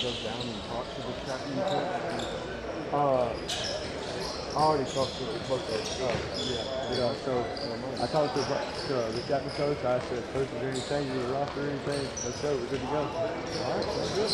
go down and talk to the captain? I already talked to both of them. Yeah. So I talked to the captain coach. I said, "Coach, is there any changes to the roster or anything? Let's go. We're good to go." All right, that's good.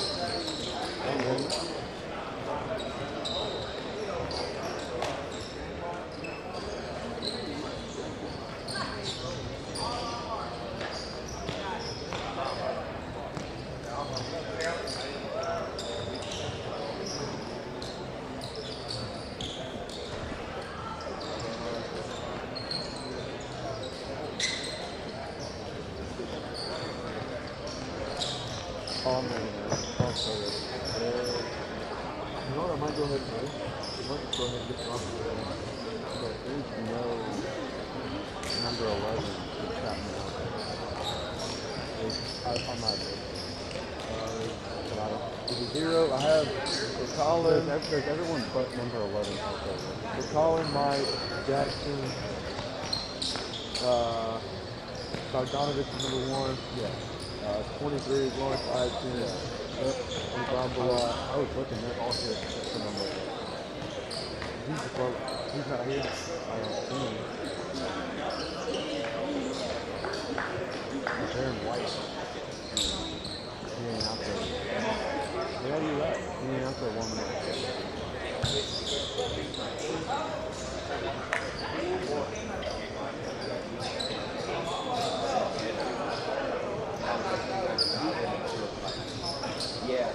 You know what, I might go ahead and do? I might just go ahead and get the roster. But there's no number 11 to chat now. I'm not sure. Is it 0? I have Colin. There's everyone but number 11. So Colin, Mike, Jackson, Bogdanovich is number 1. Yeah. 23 is Lawrence Idson. I was looking, they're all here for number 11. He's not here. I don't see him. They're in white. He ain't out there. Where are you at? He ain't out there warming up. Yeah.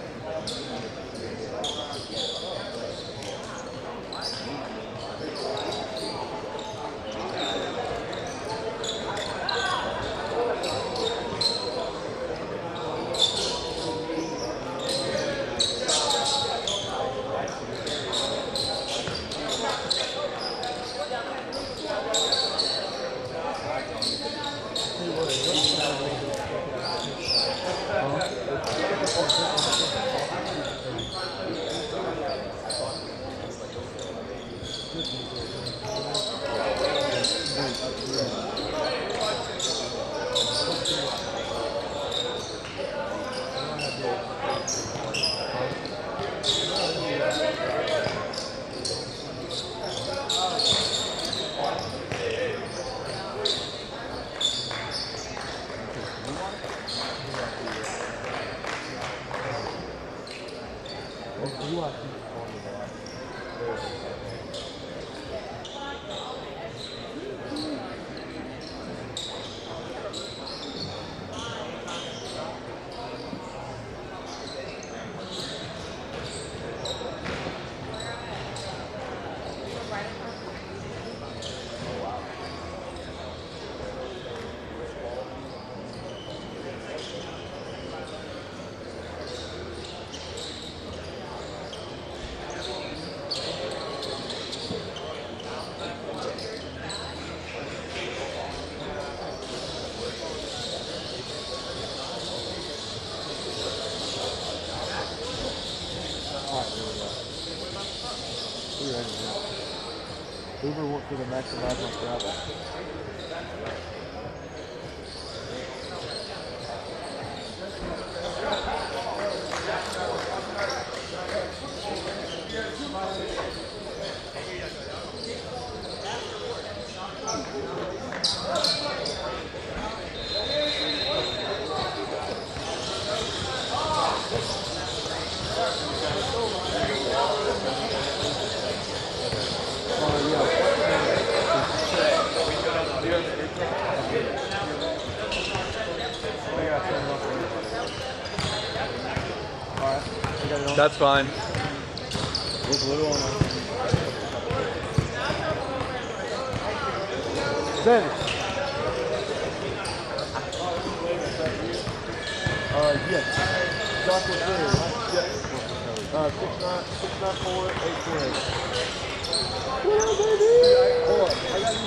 Hoover went for the maximize my travel. That's fine. With blue on it. Dennis. Yes. Josh was there, right? Yes. 694-848. Hold on. I got you.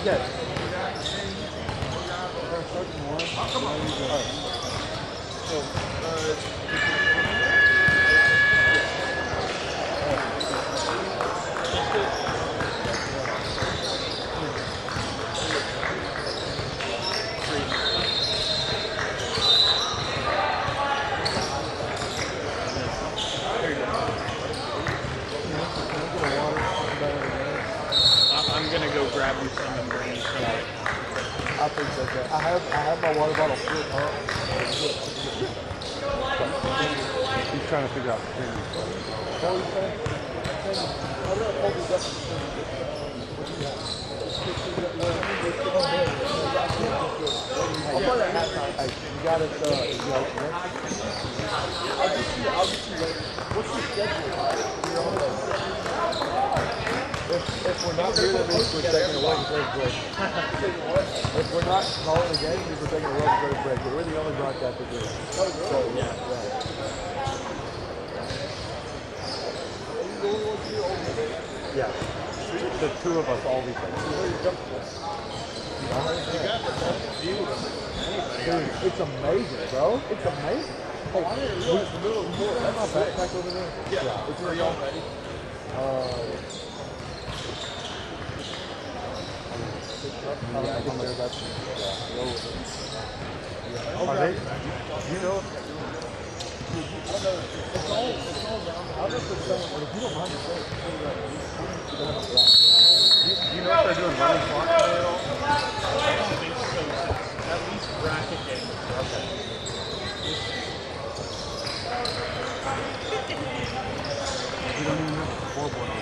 Yes. Come on. So, I appreciate that. I have my water bottle filled up. He's trying to figure out the thing. What are you saying? Hey, you got it. I'll get you later. What's your schedule? If we're not here, that means we're taking a well-deserved break. If we're not calling the game, we're taking a well-deserved break. But we're the only broadcast that do it. So, yeah. Yeah. The two of us all weekend. Dude, it's amazing, bro. It's amazing. Hey, that's my backpack over there? Yeah. It's where y'all ready? Are they? You know? It's all I'll just say, if you don't mind the saying, you know if they're doing running clock today at all? At least bracket games. Okay. You don't even have the scoreboard on.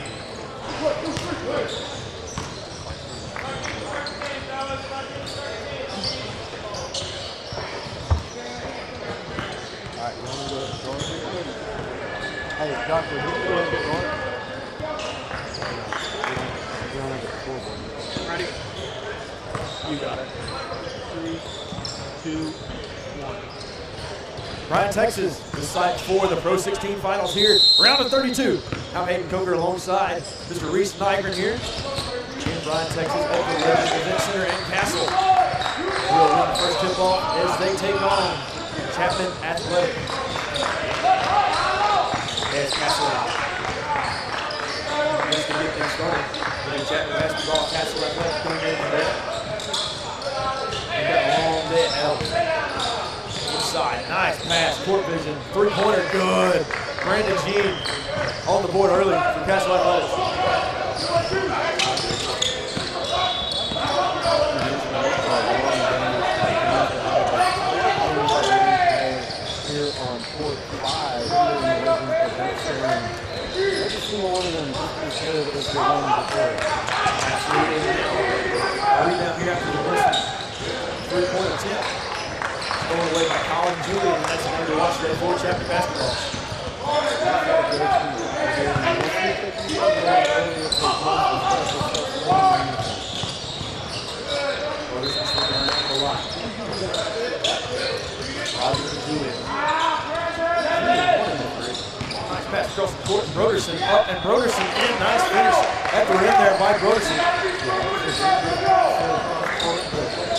Alright, you want to go hey, Doctor, you want to get going? You don't have the scoreboard. Ready? You got it. 3, 2, 1. Bryan, Texas, the site for the Pro 16 finals here. Round of 32. I'm Hayden Coker alongside Mr. Reese Nygren here in Bryan, Texas at the Legends Event Center in Castle. We'll win the first tip-off as they take on Chapman Athletic. As Castle just to get things started. Chapman basketball, Castle Athletic coming in from there. They've got a long day at Elvis. Inside, nice pass, court vision, three-pointer, good. Brandon Jean on the board early for Castle Athletics. Here on court 5, every single one of them is good as the one before. Absolutely. Rebound here after the first three-point attempt. Going away by Colin Julian, and that's another watch there for Chapman basketball. Nice pass across the court, and Broderson up, and Broderson in, nice finish at the rim there by Broderson.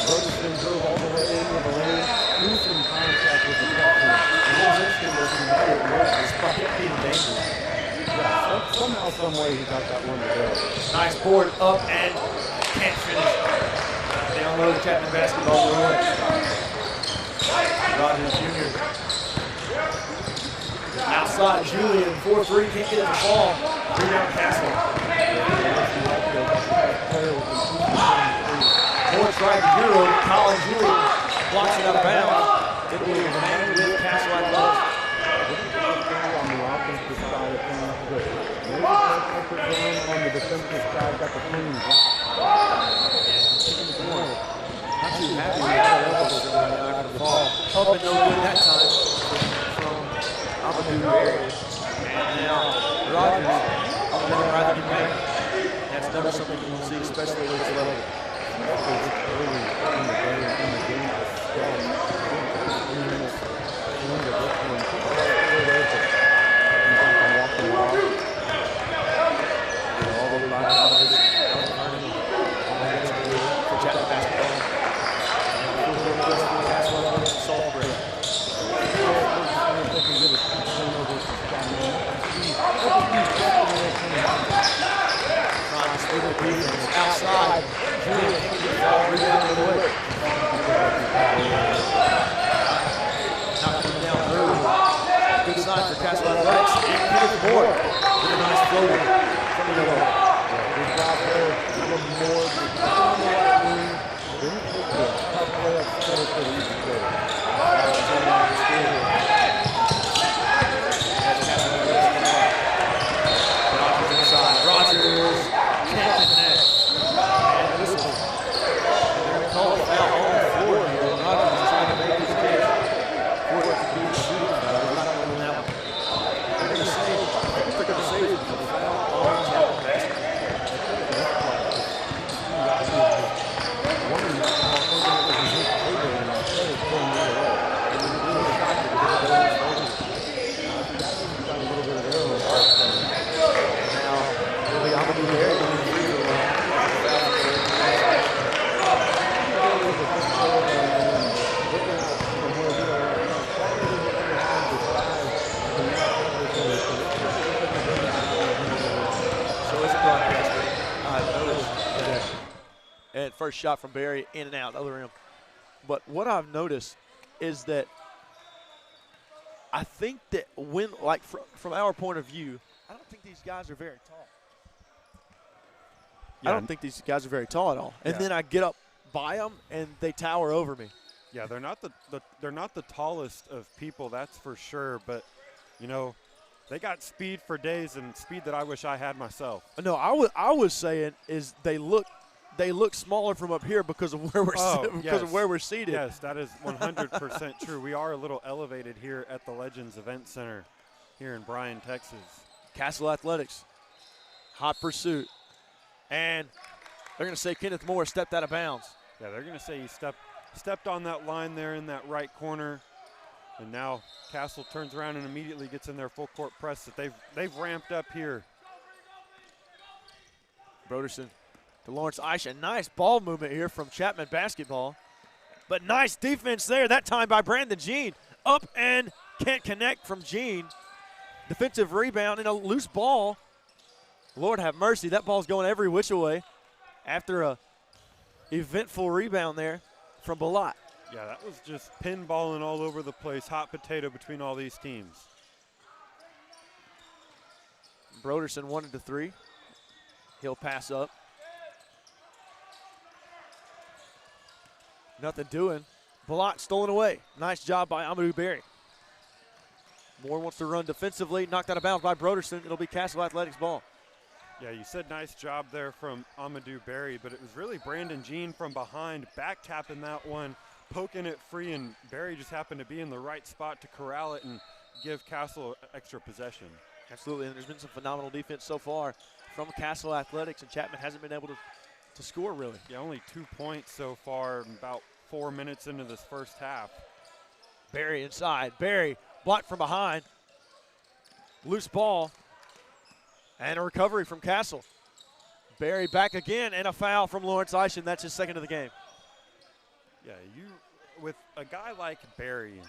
Broderson drove all the way into the lane. He was in contact with the captain. And what was interesting was he made it work despite being dangerous. Yeah, somehow, some way he got that one to go. Nice board up and can't finish. Down low, Chapman basketball will win. Rogers Jr. Outside Julian, 4-3, can't get it to fall. Rebound Castle. More try to Euro, Colin Julian blocks it out of bounds. It will remain with Castle Athletics. On the offensive side of things, but maybe on the defensive side got the clean block. Not too happy with that level of the ball. Up and no good that time from Amadou area. And now Rogers, I'm going to rather get back. That's never something you will see, especially with this level. Outside, Julian rebounded away. Knocking down early. Good sign for Castle Athletics. Hit the board with a nice floater from the middle. Good job there. them more. Then it's a tough layup for the easy play. Rogers inside. Rogers can't connect. And this is, they're going to call a foul on the floor here. Rogers is trying to make his case for it to be a shooting foul. We're not going to that one. They're going to say it's a foul on Chapman basketball. And first shot from Barry, in and out, other rim. But what I've noticed is that I think that when, like from our point of view, I don't think these guys are very tall. Yeah. I don't think these guys are very tall at all. And then I get up by them, and they tower over me. Yeah, they're not the tallest of people, that's for sure. But you know, they got speed for days, and speed that I wish I had myself. No, I was saying is they look smaller from up here because of where we're seated. Yes, that is 100% true. We are a little elevated here at the Legends Event Center here in Bryan, Texas. Castle Athletics, hot pursuit. And they're going to say Kenneth Moore stepped out of bounds. Yeah, they're going to say he stepped on that line there in that right corner. And now Castle turns around and immediately gets in their full court press that they've ramped up here. Broderson to Lawrence Aisha. Nice ball movement here from Chapman basketball. But nice defense there, that time by Brandon Jean. Up and can't connect from Jean. Defensive rebound and a loose ball. Lord have mercy, that ball's going every which way after a eventful rebound there from Balat. Yeah, that was just pinballing all over the place, hot potato between all these teams. Broderson wanted to three. He'll pass up. Nothing doing. Balat stolen away. Nice job by Amadou Berry. Moore wants to run defensively, knocked out of bounds by Broderson. It'll be Castle Athletics ball. Yeah, you said nice job there from Amadou Berry, but it was really Brandon Jean from behind, back tapping that one, poking it free, and Berry just happened to be in the right spot to corral it and give Castle extra possession. Absolutely, and there's been some phenomenal defense so far from Castle Athletics, and Chapman hasn't been able to score really. Yeah, only 2 points so far, about 4 minutes into this first half. Berry inside. Berry blocked from behind. Loose ball. And a recovery from Castle. Berry back again, and a foul from Lawrence Eischen. That's his second of the game. Yeah, with a guy like Berry,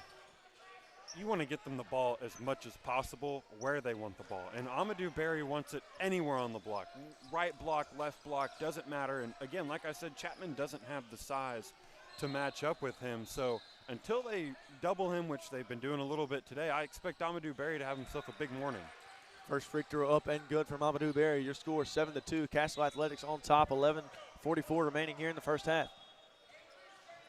you want to get them the ball as much as possible where they want the ball. And Amadou Berry wants it anywhere on the block. Right block, left block, doesn't matter. And again, like I said, Chapman doesn't have the size to match up with him. So until they double him, which they've been doing a little bit today, I expect Amadou Berry to have himself a big morning. First free throw up and good from Amadou Berry. Your score 7-2. Castle Athletics on top, 11:44 remaining here in the first half.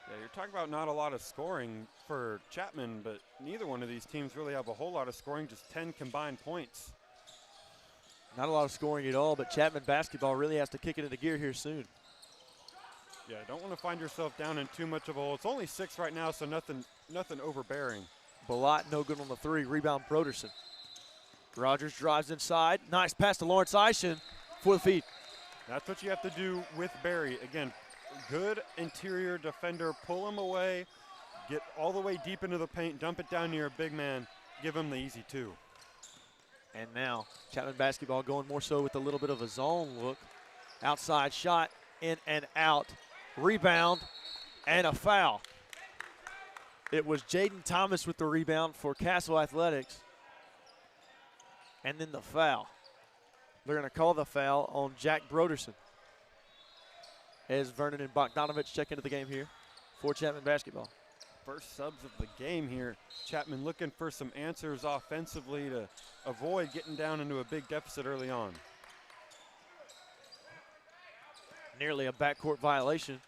Yeah, you're talking about not a lot of scoring for Chapman, but neither one of these teams really have a whole lot of scoring, just 10 combined points. Not a lot of scoring at all, but Chapman basketball really has to kick it into gear here soon. Yeah, don't want to find yourself down in too much of a hole. It's only 6 right now, so nothing overbearing. Balat no good on the three. Rebound Broderson. Rogers drives inside. Nice pass to Lawrence Eischen for the feed. That's what you have to do with Berry. Again, good interior defender. Pull him away. Get all the way deep into the paint. Dump it down near a big man. Give him the easy two. And now Chapman basketball going more so with a little bit of a zone look. Outside shot, in and out. Rebound and a foul. It was Jaden Thomas with the rebound for Castle Athletics. And then the foul. They're going to call the foul on Jack Broderson. As Vernon and Bogdanovich check into the game here for Chapman basketball. First subs of the game here. Chapman looking for some answers offensively to avoid getting down into a big deficit early on. Nearly a backcourt violation.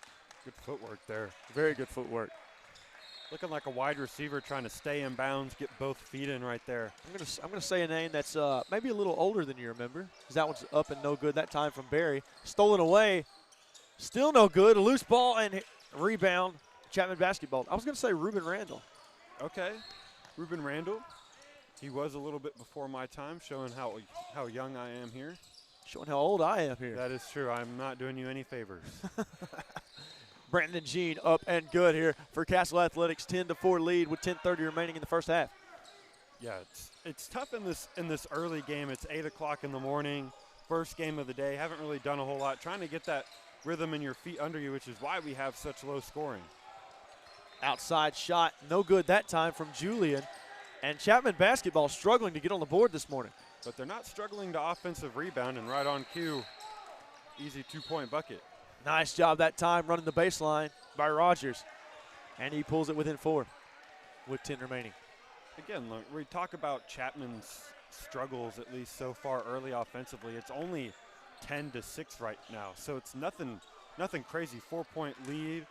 Good footwork there. Very good footwork. Looking like a wide receiver trying to stay in bounds, get both feet in right there. I'm gonna say a name that's maybe a little older than you remember, because that one's up and no good that time from Barry. Stolen away, still no good. A loose ball and rebound. Chapman basketball. I was gonna say Ruben Randall. Okay, Ruben Randall. He was a little bit before my time, showing how young I am here. Showing how old I am here. That is true. I'm not doing you any favors. Brandon Jean up and good here for Castle Athletics. 10-4 lead with 10:30 remaining in the first half. Yeah, it's tough in this early game. It's 8 o'clock in the morning, first game of the day. Haven't really done a whole lot. Trying to get that rhythm in your feet under you, which is why we have such low scoring. Outside shot, no good that time from Julian. And Chapman basketball struggling to get on the board this morning. But they're not struggling to offensive rebound, and right on cue, easy two-point bucket. Nice job that time running the baseline by Rogers. And he pulls it within 4 with 10 remaining. Again, look, we talk about Chapman's struggles, at least so far early offensively. It's only 10-6 right now, so it's nothing crazy. 4-point lead.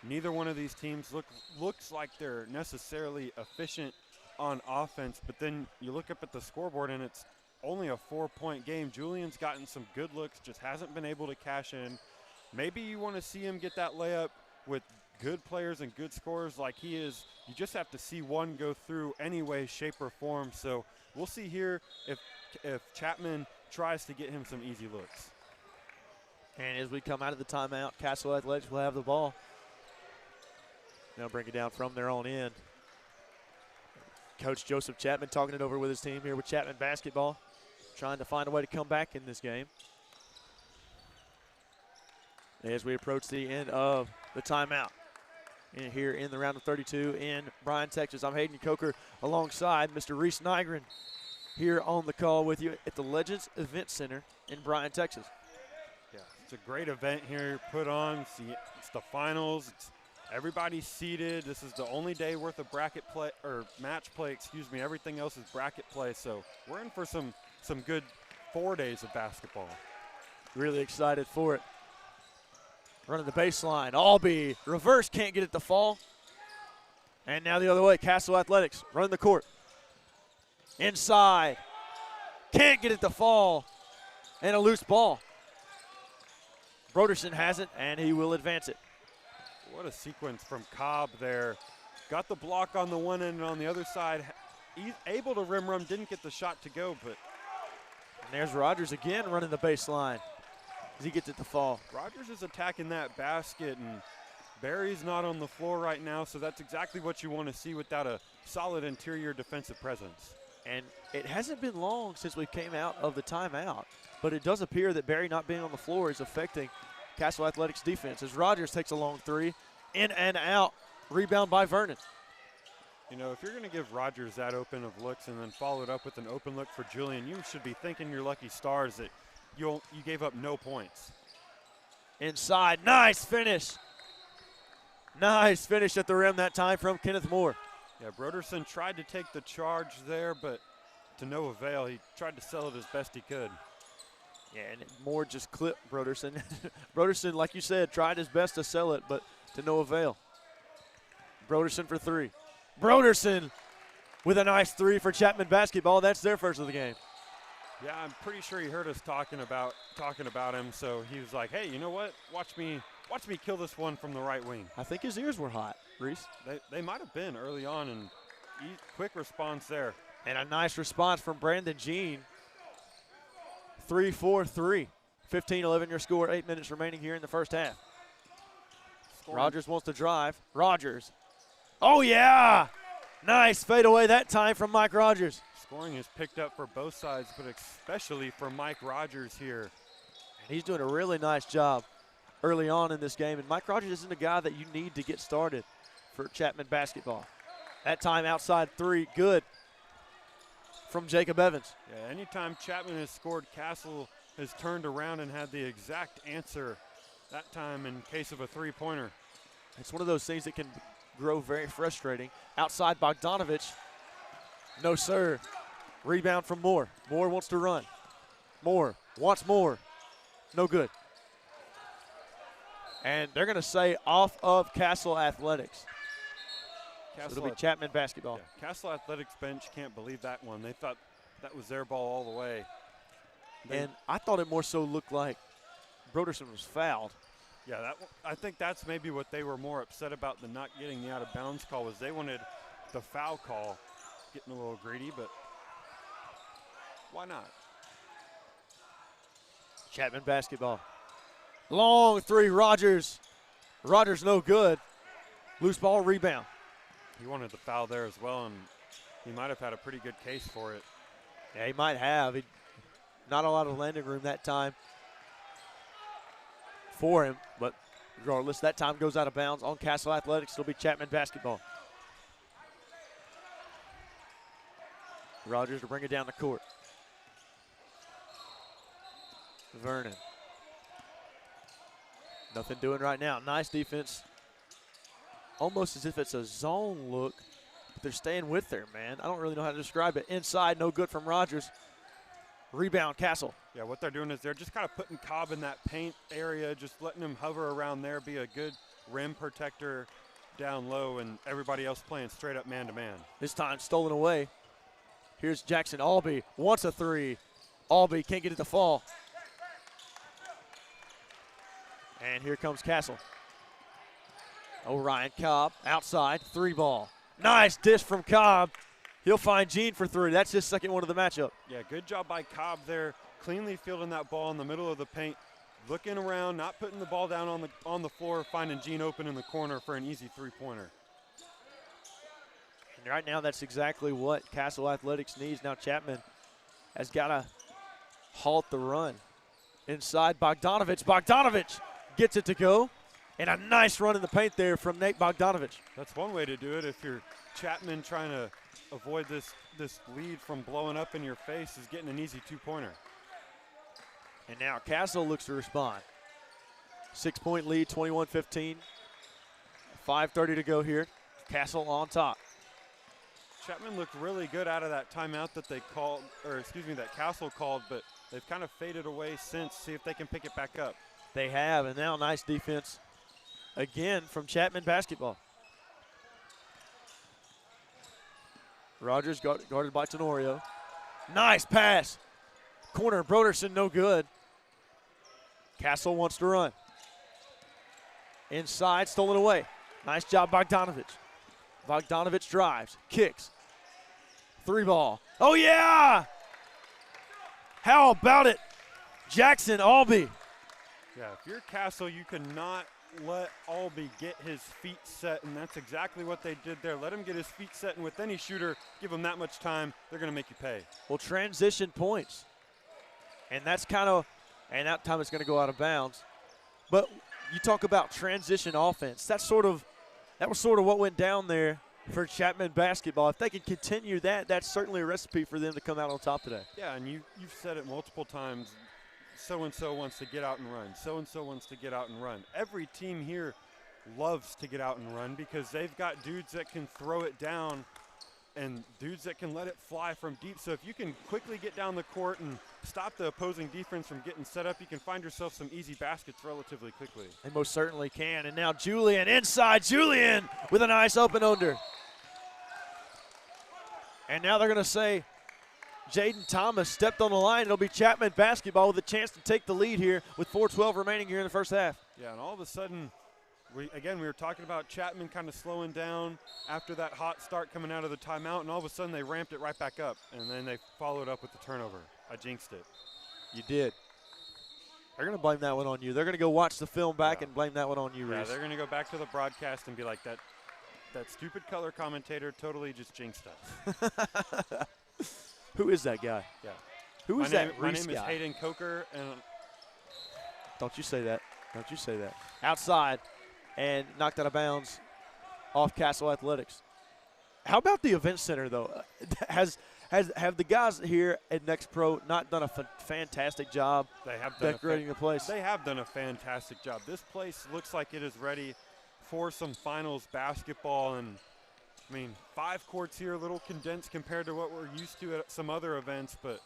Neither one of these teams looks like they're necessarily efficient on offense, but then you look up at the scoreboard and it's only a 4-point game. Julian's gotten some good looks, just hasn't been able to cash in. Maybe you want to see him get that layup with good players and good scorers like he is. You just have to see one go through any way, shape, or form. So we'll see here if Chapman tries to get him some easy looks. And as we come out of the timeout, Castle Athletics will have the ball. They'll bring it down from their own end. Coach Joseph Chapman talking it over with his team here with Chapman basketball, trying to find a way to come back in this game. As we approach the end of the timeout. And here in the round of 32 in Bryan, Texas. I'm Hayden Coker alongside Mr. Reese Nygren here on the call with you at the Legends Event Center in Bryan, Texas. Yeah, it's a great event here put on. See, it's the finals. Everybody's seated. This is the only day worth of bracket play or match play, excuse me. Everything else is bracket play. So we're in for some good 4 days of basketball. Really excited for it. Running the baseline. Albee reverse, can't get it to fall. And now the other way, Castle Athletics running the court. Inside. Can't get it to fall. And a loose ball. Broderson has it, and he will advance it. What a sequence from Cobb there. Got the block on the one end and on the other side. He's able to rim run, didn't get the shot to go, but. And there's Rogers again running the baseline as he gets it to fall. Rogers is attacking that basket, and Barry's not on the floor right now, so that's exactly what you want to see without a solid interior defensive presence. And it hasn't been long since we came out of the timeout, but it does appear that Barry not being on the floor is affecting Castle Athletics defense as Rogers takes a long three, in and out, rebound by Vernon. You know, if you're going to give Rogers that open of looks and then follow it up with an open look for Julian, you should be thanking your lucky stars that you gave up no points. Inside, nice finish. Nice finish at the rim that time from Kenneth Moore. Yeah, Broderson tried to take the charge there, but to no avail. He tried to sell it as best he could. Yeah, and Moore just clipped Broderson. Broderson, like you said, tried his best to sell it, but to no avail. Broderson for three. Broderson with a nice three for Chapman basketball. That's their first of the game. Yeah, I'm pretty sure he heard us talking about him, so he was like, hey, you know what? Watch me kill this one from the right wing. I think his ears were hot, Reese. They might have been early on, and quick response there. And a nice response from Brandon Jean. 3-4-3. 15-11 your score, 8 minutes remaining here in the first half. Rogers wants to drive. Rogers. Oh, yeah! Nice fadeaway that time from Mike Rogers. Scoring is picked up for both sides, but especially for Mike Rogers here. And he's doing a really nice job early on in this game. And Mike Rogers isn't a guy that you need to get started for Chapman basketball. That time outside three, good from Jacob Evans. Yeah, anytime Chapman has scored, Castle has turned around and had the exact answer that time in case of a three-pointer. It's one of those things that can grow very frustrating. Outside Bogdanovich. No, sir. Rebound from Moore. Moore wants to run. Moore wants more. No good. And they're going to say off of Castle Athletics. So it'll be Chapman basketball. Yeah, Castle Athletics bench can't believe that one. They thought that was their ball all the way. And I thought it more so looked like Broderson was fouled. Yeah, I think that's maybe what they were more upset about than not getting the out-of-bounds call, was they wanted the foul call, getting a little greedy, but why not? Chapman basketball. Long three, Rogers. Rogers no good. Loose ball, rebound. He wanted the foul there as well, and he might have had a pretty good case for it. Yeah, he might have. Not a lot of landing room that time for him, but regardless, that time goes out of bounds on Castle Athletics. It'll be Chapman basketball. Rogers to bring it down the court. Vernon. Nothing doing right now. Nice defense. Almost as if it's a zone look, but they're staying with there, man. I don't really know how to describe it. Inside, no good from Rogers. Rebound, Castle. Yeah, what they're doing is they're just kind of putting Cobb in that paint area, just letting him hover around there, be a good rim protector down low, and everybody else playing straight up man-to-man. This time stolen away. Here's Jackson Albee. Wants a three. Albee can't get it to fall. And here comes Castle. Orion Cobb outside, three ball. Nice dish from Cobb. He'll find Gene for three. That's his second one of the matchup. Yeah, good job by Cobb there, cleanly fielding that ball in the middle of the paint, looking around, not putting the ball down on the floor, finding Gene open in the corner for an easy three-pointer. And right now, that's exactly what Castle Athletics needs. Now Chapman has got to halt the run. Inside, Bogdanovich. Bogdanovich gets it to go. And a nice run in the paint there from Nate Bogdanovich. That's one way to do it. If you're Chapman trying to avoid this lead from blowing up in your face, is getting an easy two-pointer. And now Castle looks to respond. 6-point lead, 21-15. 5:30 to go here. Castle on top. Chapman looked really good out of that timeout that they called, or excuse me, that Castle called, but they've kind of faded away since. See if they can pick it back up. They have, and now nice defense again from Chapman basketball. Rogers guarded by Tenorio. Nice pass. Corner, Broderson, no good. Castle wants to run. Inside, stolen away. Nice job, Bogdanovich. Bogdanovich drives, kicks. Three ball. Oh, yeah! How about it? Jackson Albee. Yeah, if you're Castle, you cannot let Albee get his feet set, and that's exactly what they did there. Let him get his feet set, and with any shooter, give him that much time, they're going to make you pay. Well, transition points. And that's kind of, and that time it's going to go out of bounds. But you talk about transition offense. That was sort of what went down there for Chapman basketball. If they can continue that, that's certainly a recipe for them to come out on top today. Yeah, and you've said it multiple times. So-and-so wants to get out and run. So-and-so wants to get out and run. Every team here loves to get out and run because they've got dudes that can throw it down and dudes that can let it fly from deep. So if you can quickly get down the court and stop the opposing defense from getting set up, you can find yourself some easy baskets relatively quickly. They most certainly can. And now Julian inside. Julian with a nice open under. And now they're going to say Jaden Thomas stepped on the line. It'll be Chapman basketball with a chance to take the lead here with 4:12 remaining here in the first half. Yeah, and all of a sudden, we were talking about Chapman kind of slowing down after that hot start coming out of the timeout, and all of a sudden they ramped it right back up, and then they followed up with the turnover. I jinxed it. You did. They're going to blame that one on you. They're going to go watch the film back and blame that one on you, Yeah, Reese. they're going to go back to the broadcast and be like, that stupid color commentator totally just jinxed us. Who is that guy? Yeah. Who is that My Reese name is guy? Hayden Coker, and Don't you say that. Don't you say that. Outside and knocked out of bounds off Castle Athletics. How about the event center, though? Have the guys here at NXTPRO not done a fantastic job decorating the place? They have done a fantastic job. This place looks like it is ready for some finals basketball, and I mean, 5 courts here, a little condensed compared to what we're used to at some other events, but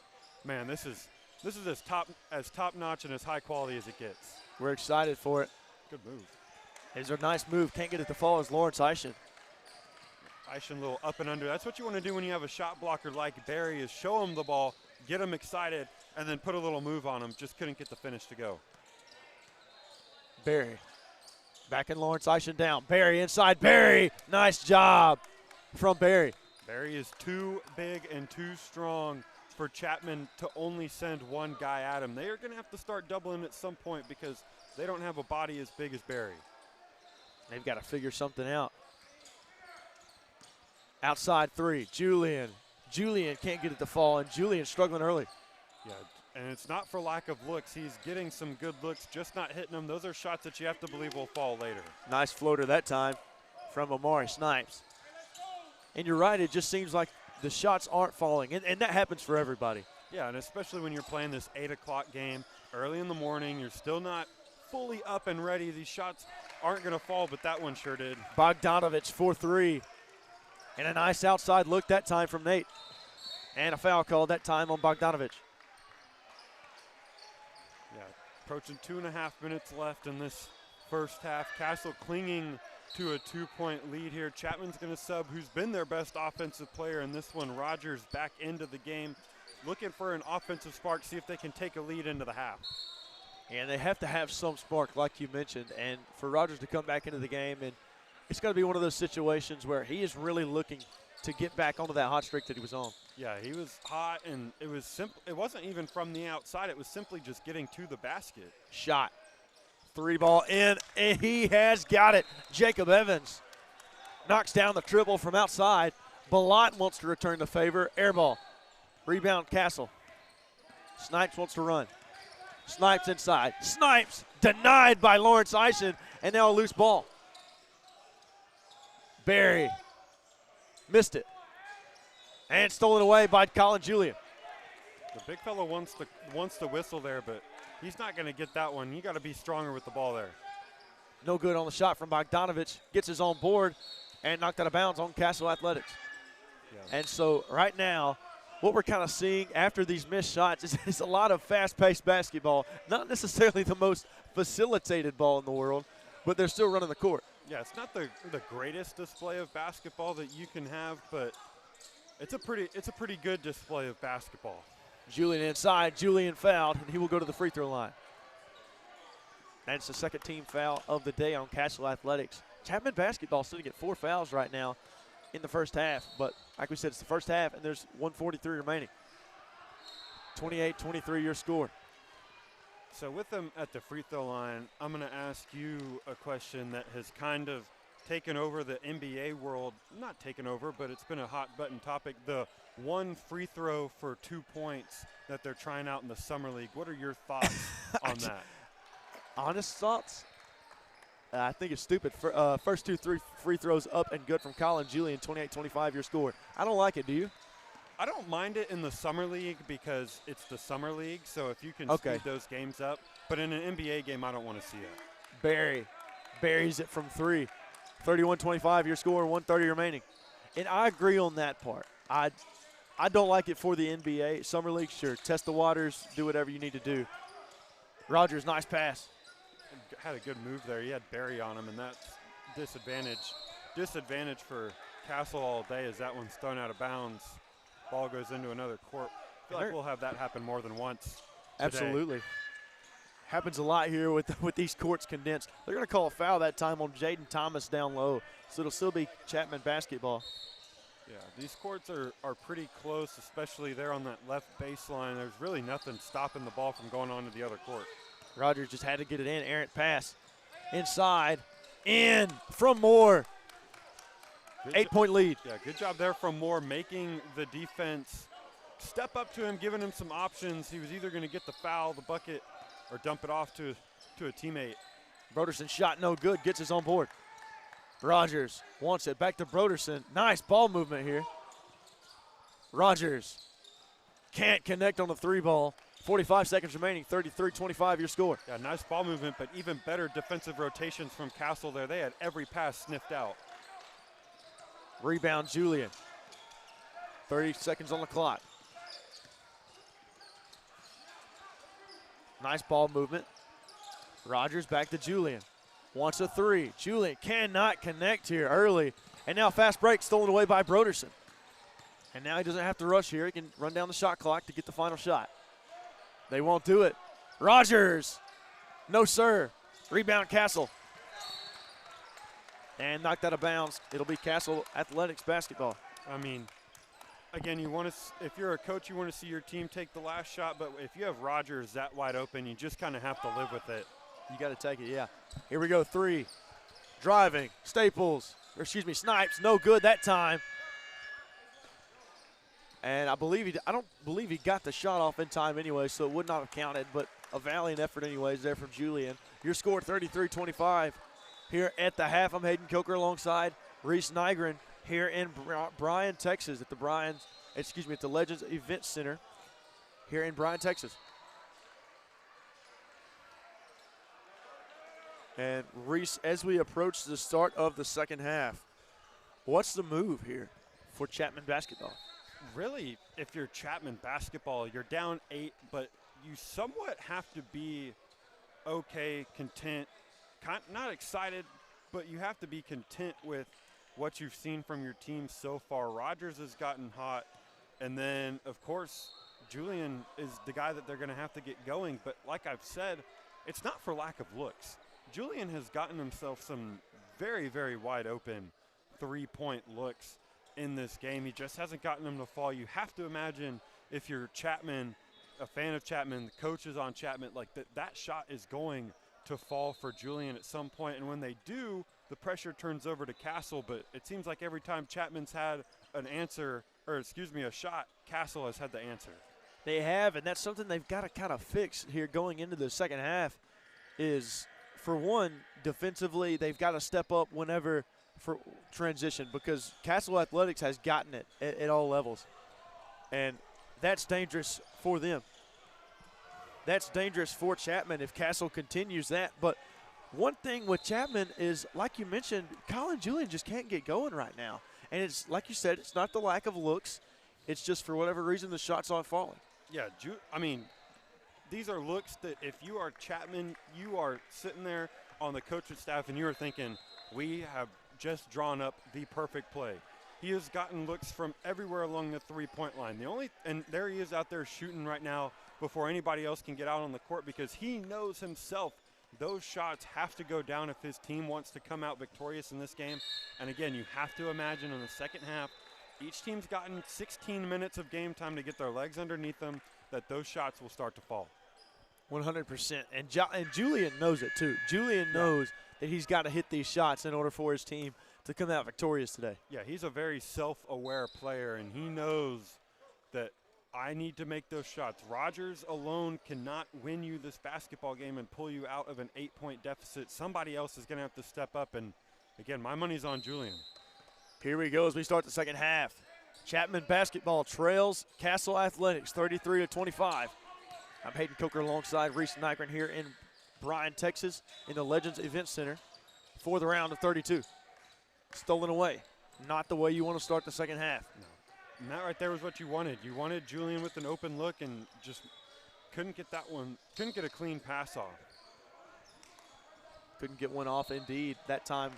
man, this is as top-notch and as high quality as it gets. We're excited for it. Good move. It's a nice move. Can't get it to fall as Lawrence Eischen. Eischen a little up and under. That's what you want to do when you have a shot blocker like Barry, is show him the ball, get him excited, and then put a little move on him. Just couldn't get the finish to go. Barry. Back in Lawrence Eischen down. Barry inside. Barry. Nice job from Barry. Barry is too big and too strong for Chapman to only send one guy at him. They are going to have to start doubling at some point because they don't have a body as big as Barry. They've got to figure something out. Outside three. Julian. Julian can't get it to fall, and Julian's struggling early. Yeah, and it's not for lack of looks. He's getting some good looks, just not hitting them. Those are shots that you have to believe will fall later. Nice floater that time from Amari Snipes. And you're right, it just seems like the shots aren't falling, and that happens for everybody. Yeah, and especially when you're playing this 8 o'clock game early in the morning, you're still not fully up and ready. These shots aren't going to fall, but that one sure did. Bogdanovich for three. And a nice outside look that time from Nate. And a foul called that time on Bogdanovich. Yeah, approaching 2.5 minutes left in this first half. Castle clinging to a 2-point lead here. Chapman's going to sub who's been their best offensive player in this one. Rogers back into the game, looking for an offensive spark, see if they can take a lead into the half. And they have to have some spark, like you mentioned, and for Rogers to come back into the game, and it's going to be one of those situations where he is really looking to get back onto that hot streak that he was on. Yeah, he was hot, and it was simple. It wasn't even from the outside. It was simply just getting to the basket. Shot. Three ball in, and he has got it. Jacob Evans knocks down the triple from outside. Balot wants to return the favor. Air ball. Rebound, Castle. Snipes wants to run. Snipes inside. Snipes denied by Lawrence Eischen, and now a loose ball. Barry missed it. And stolen away by Colin Julian. The big fellow wants to whistle there, but he's not going to get that one. You got to be stronger with the ball there. No good on the shot from Bogdanovich. Gets his own board and knocked out of bounds on Castle Athletics. Yeah. And so right now, what we're kind of seeing after these missed shots is a lot of fast-paced basketball. Not necessarily the most facilitated ball in the world, but they're still running the court. Yeah, it's not the greatest display of basketball that you can have, but it's a pretty good display of basketball. Julian inside. Julian fouled, and he will go to the free throw line. That's the second team foul of the day on Castle Athletics. Chapman basketball sitting at 4 fouls right now in the first half, but like we said, it's the first half, and there's 1:43 remaining. 28-23 your score. So with them at the free throw line, I'm going to ask you a question that has kind of taken over the NBA world. Not taken over, but it's been a hot button topic. The one free throw for 2 points that they're trying out in the summer league. What are your thoughts on that? Honest thoughts? I think it's stupid. First 2 free throws up and good from Colin Julian, 28-25 your score. I don't like it, do you? I don't mind it in the summer league because it's the summer league, so if you can speed those games up. But in an NBA game, I don't want to see it. Barry buries it from 3. 31-25 your score, 1:30 remaining. And I agree on that part. I don't like it for the NBA. Summer league, sure, test the waters, do whatever you need to do. Rogers, nice pass. Had a good move there. He had Barry on him, and that's disadvantage for Castle all day as that one's thrown out of bounds. Ball goes into another court. I feel like we'll have that happen more than once today. Absolutely. Happens a lot here with these courts condensed. They're going to call a foul that time on Jaden Thomas down low, so it'll still be Chapman basketball. Yeah, these courts are pretty close, especially there on that left baseline. There's really nothing stopping the ball from going on to the other court. Rogers just had to get it in. Errant pass. Inside. In from Moore. 8-point lead. Yeah, good job there from Moore, making the defense step up to him, giving him some options. He was either going to get the foul, the bucket, or dump it off to a teammate. Broderson shot no good, gets his own board. Rogers wants it, back to Broderson. Nice ball movement here. Rogers can't connect on the 3 ball. 45 seconds remaining, 33-25 your score. Yeah, nice ball movement, but even better defensive rotations from Castle there. They had every pass sniffed out. Rebound, Julian. 30 seconds on the clock. Nice ball movement. Rogers back to Julian. wants a three. Julian cannot connect here early. And now fast break stolen away by Broderson. And now he doesn't have to rush here. He can run down the shot clock to get the final shot. They won't do it. Rogers. No, sir. Rebound, Castle. And knocked out of bounds. It'll be Castle Athletics basketball. I mean, again, you want to, if you're a coach, you want to see your team take the last shot, but if you have Rogers that wide open, you just kind of have to live with it. You got to take it, yeah. Here we go, three. Driving, Snipes, no good that time. And I don't believe he got the shot off in time anyway, so it would not have counted, but a valiant effort anyways there from Julian. Your score 33-25 here at the half. I'm Hayden Coker alongside Reese Nygren here in Bryan, Texas at the Legends Event Center here in Bryan, Texas. And Reese, as we approach the start of the second half, what's the move here for Chapman basketball? Really, if you're Chapman basketball, you're down 8, but you somewhat have to be okay, content, not excited, but you have to be content with what you've seen from your team so far. Rogers has gotten hot, and then, of course, Julian is the guy that they're going to have to get going. But like I've said, it's not for lack of looks. Julian has gotten himself some very, very wide open three-point looks in this game. He just hasn't gotten them to fall. You have to imagine if you're Chapman, a fan of Chapman, the coaches on Chapman, like that shot is going to fall for Julian at some point. And when they do, the pressure turns over to Castle. But it seems like every time Chapman's had a shot, Castle has had the answer. They have, and that's something they've got to kind of fix here going into the second half is, for one, defensively, they've got to step up whenever for transition because Castle Athletics has gotten it at all levels. And that's dangerous for them. That's dangerous for Chapman if Castle continues that. But one thing with Chapman is, like you mentioned, Colin Julian just can't get going right now. And it's, like you said, it's not the lack of looks. It's just for whatever reason the shots aren't falling. Yeah, these are looks that if you are Chapman, you are sitting there on the coaching staff and you are thinking, we have just drawn up the perfect play. He has gotten looks from everywhere along the three-point line. And there he is out there shooting right now before anybody else can get out on the court because he knows himself those shots have to go down if his team wants to come out victorious in this game. And again, you have to imagine in the second half, each team's gotten 16 minutes of game time to get their legs underneath them, that those shots will start to fall. 100%. And Julian knows it too. Julian knows that he's got to hit these shots in order for his team to come out victorious today. Yeah, he's a very self-aware player, and he knows that I need to make those shots. Rogers alone cannot win you this basketball game and pull you out of an 8-point deficit. Somebody else is going to have to step up, and again, my money's on Julian. Here we go as we start the second half. Chapman basketball trails Castle Athletics 33-25. I'm Hayden Coker alongside Reese Nygren here in Bryan, Texas in the Legends Event Center for the round of 32. Stolen away. Not the way you want to start the second half. No. And that right there was what you wanted. You wanted Julian with an open look and just couldn't get that one, couldn't get a clean pass off. Couldn't get one off indeed that time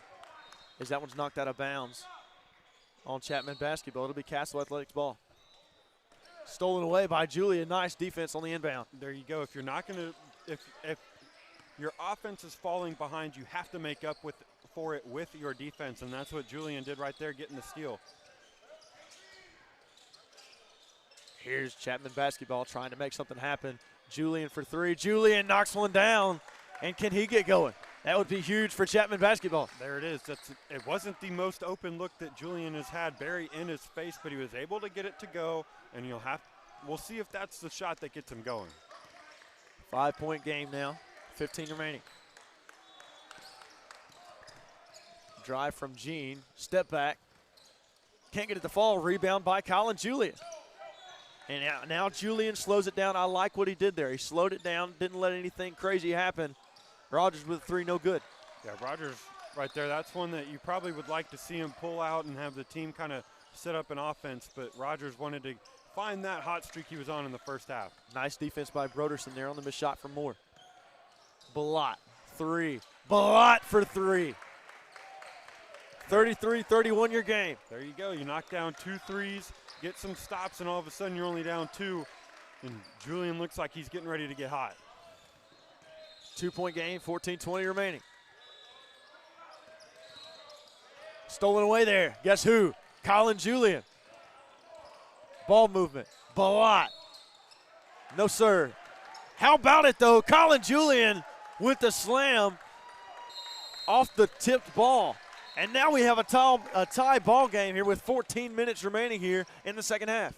as that one's knocked out of bounds on Chapman basketball. It'll be Castle Athletics ball. Stolen away by Julian. Nice defense on the inbound. There you go. If you're not going to, if your offense is falling behind, you have to make up for it with your defense, and that's what Julian did right there, getting the steal. Here's Chapman basketball trying to make something happen. Julian for three. Julian knocks one down, and can he get going? That would be huge for Chapman basketball. There it is. It wasn't the most open look that Julian has had. Barry in his face, but he was able to get it to go, and we'll see if that's the shot that gets him going. 5-point game now, 15 remaining. Drive from Gene, step back. Can't get it to fall, rebound by Colin Julian. And now Julian slows it down. I like what he did there. He slowed it down, didn't let anything crazy happen. Rogers with three, no good. Yeah, Rogers right there, that's one that you probably would like to see him pull out and have the team kind of set up an offense, but Rogers wanted to find that hot streak he was on in the first half. Nice defense by Broderson there on the missed shot from Moore. Blot, three, Blot for 3. 33-31 your game. There you go. You knock down 2 threes, get some stops, and all of a sudden you're only down 2. And Julian looks like he's getting ready to get hot. 2-point game, 14-20 remaining. Stolen away there. Guess who? Colin Julian. Ball movement. Blot. No, sir. How about it, though? Colin Julian with the slam off the tipped ball. And now we have a tie ball game here with 14 minutes remaining here in the second half.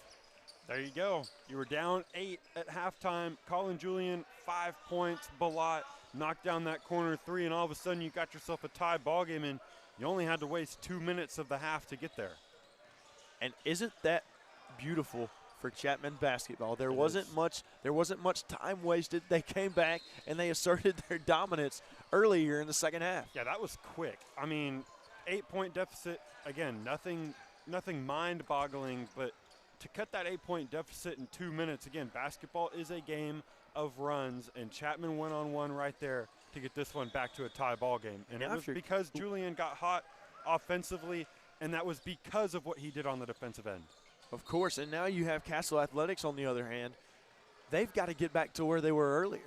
There you go. You were down 8 at halftime. Colin Julian, 5 points. Blot knocked down that corner 3, and all of a sudden you got yourself a tie ball game, and you only had to waste 2 minutes of the half to get there. And isn't that beautiful for Chapman basketball? There wasn't much time wasted. They came back and they asserted their dominance earlier in the second half. Yeah, that was quick. I mean, 8-point deficit, again, nothing mind-boggling, but to cut that 8-point deficit in 2 minutes, again, basketball is a game of runs, and Chapman went on one right there to get this one back to a tie ball game. And it was because Julian got hot offensively, and that was because of what he did on the defensive end. Of course, and now you have Castle Athletics on the other hand. They've got to get back to where they were earlier.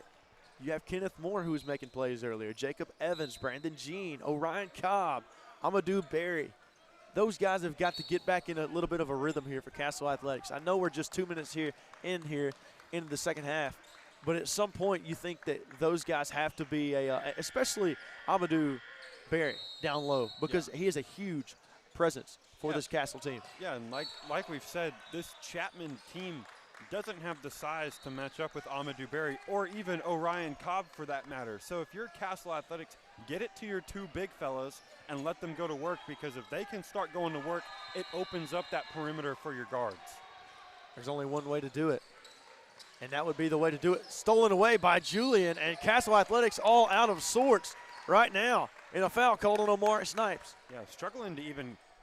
You have Kenneth Moore, who was making plays earlier, Jacob Evans, Brandon Jean, Orion Cobb, Amadou Berry. Those guys have got to get back in a little bit of a rhythm here for Castle Athletics. I know we're just 2 minutes here into the second half, but at some point you think that those guys have to be especially Amadou Berry down low, because he is a huge presence for this Castle team. Yeah, and like we've said, this Chapman team doesn't have the size to match up with Amadou Berry or even Orion Cobb for that matter. So if you're Castle Athletics, get it to your 2 big fellas and let them go to work, because if they can start going to work, it opens up that perimeter for your guards. There's only one way to do it, and that would be the way to do it. Stolen away by Julian, and Castle Athletics all out of sorts right now in a foul called on Omari Snipes. Yeah, struggling to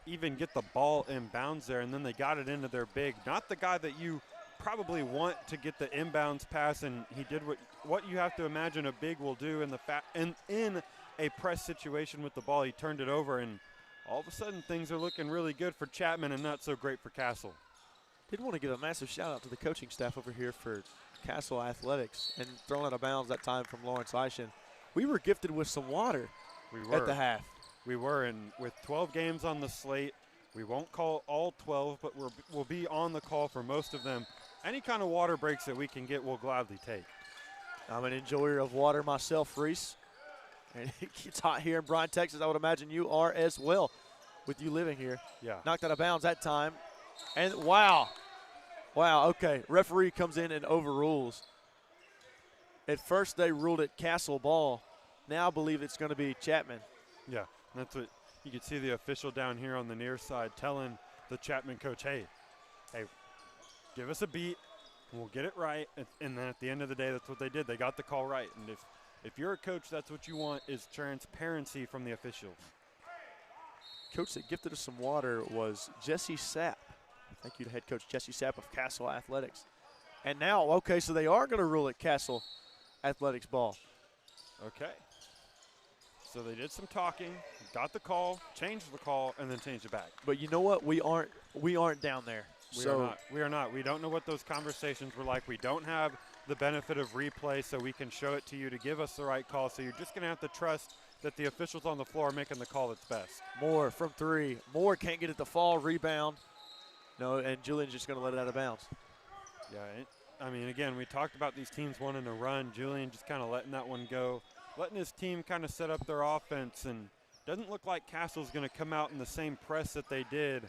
even get the ball in bounds there, and then they got it into their big. Not the guy that you probably want to get the inbounds pass, and he did what you have to imagine a big will do in a press situation with the ball. He turned it over, and all of a sudden things are looking really good for Chapman and not so great for Castle. Did want to give a massive shout out to the coaching staff over here for Castle Athletics, and thrown out of bounds that time from Lawrence Eishen. We were gifted with some water at the half. We were, and with 12 games on the slate, we won't call all 12, but we'll be on the call for most of them. Any kind of water breaks that we can get, we'll gladly take. I'm an enjoyer of water myself, Reese. And it's hot here in Bryan, Texas. I would imagine you are as well with you living here. Yeah. Knocked out of bounds that time. And wow, okay. Referee comes in and overrules. At first they ruled it Castle ball. Now I believe it's going to be Chapman. Yeah, that's what you can see the official down here on the near side telling the Chapman coach, hey, give us a beat, and we'll get it right. And then at the end of the day, that's what they did. They got the call right. And if you're a coach, that's what you want, is transparency from the officials. Coach that gifted us some water was Jesse Sapp. Thank you to head coach Jesse Sapp of Castle Athletics. And now, okay, so they are going to rule it Castle Athletics ball. Okay. So they did some talking, got the call, changed the call, and then changed it back. But you know what? We aren't down there. We are not. We don't know what those conversations were like. We don't have the benefit of replay, so we can show it to you to give us the right call. So you're just going to have to trust that the officials on the floor are making the call that's best. Moore from 3. Moore can't get it to fall, rebound. No, and Julian's just going to let it out of bounds. Yeah, I mean, again, we talked about these teams wanting to run. Julian just kind of letting that one go, letting his team kind of set up their offense, and doesn't look like Castle's going to come out in the same press that they did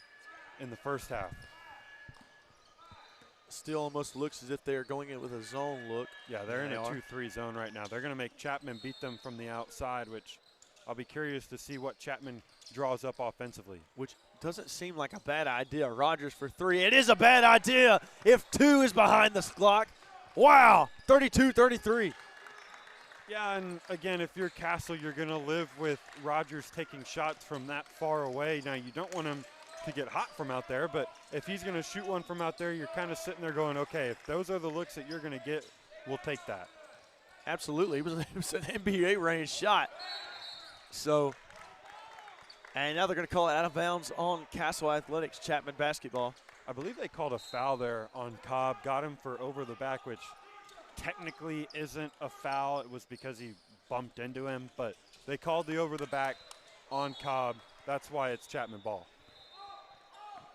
in the first half. Still almost looks as if they're going in with a zone look. Yeah, they're in a 2-3 zone right now. They're going to make Chapman beat them from the outside, which I'll be curious to see what Chapman draws up offensively. Which doesn't seem like a bad idea. Rogers for 3. It is a bad idea if 2 is behind the clock. Wow, 32-33. Yeah, and again, if you're Castle, you're going to live with Rogers taking shots from that far away. Now, you don't want him to get hot from out there, but if he's going to shoot one from out there, you're kind of sitting there going, okay, if those are the looks that you're going to get, we'll take that. Absolutely. It was an NBA range shot. So, and now they're going to call it out of bounds on Castle Athletics, Chapman basketball. I believe they called a foul there on Cobb, got him for over the back, which technically isn't a foul. It was because he bumped into him, but they called the over the back on Cobb. That's why it's Chapman ball.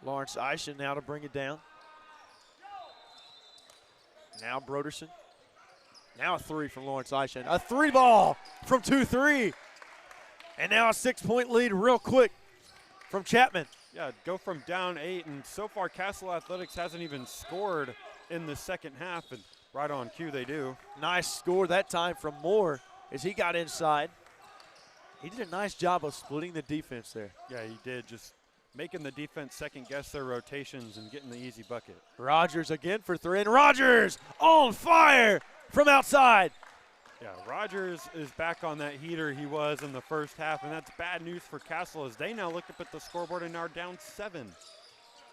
Lawrence Eischen now to bring it down. Now Broderson. Now a three from Lawrence Eischen. A three ball from 2-3. And now a 6-point lead real quick from Chapman. Yeah, go from down 8, and so far Castle Athletics hasn't even scored in the second half, and right on cue they do. Nice score that time from Moore as he got inside. He did a nice job of splitting the defense there. Yeah, he did, just making the defense second-guess their rotations and getting the easy bucket. Rogers again for three, and Rogers on fire from outside. Yeah, Rogers is back on that heater he was in the first half, and that's bad news for Castle as they now look up at the scoreboard and are down 7.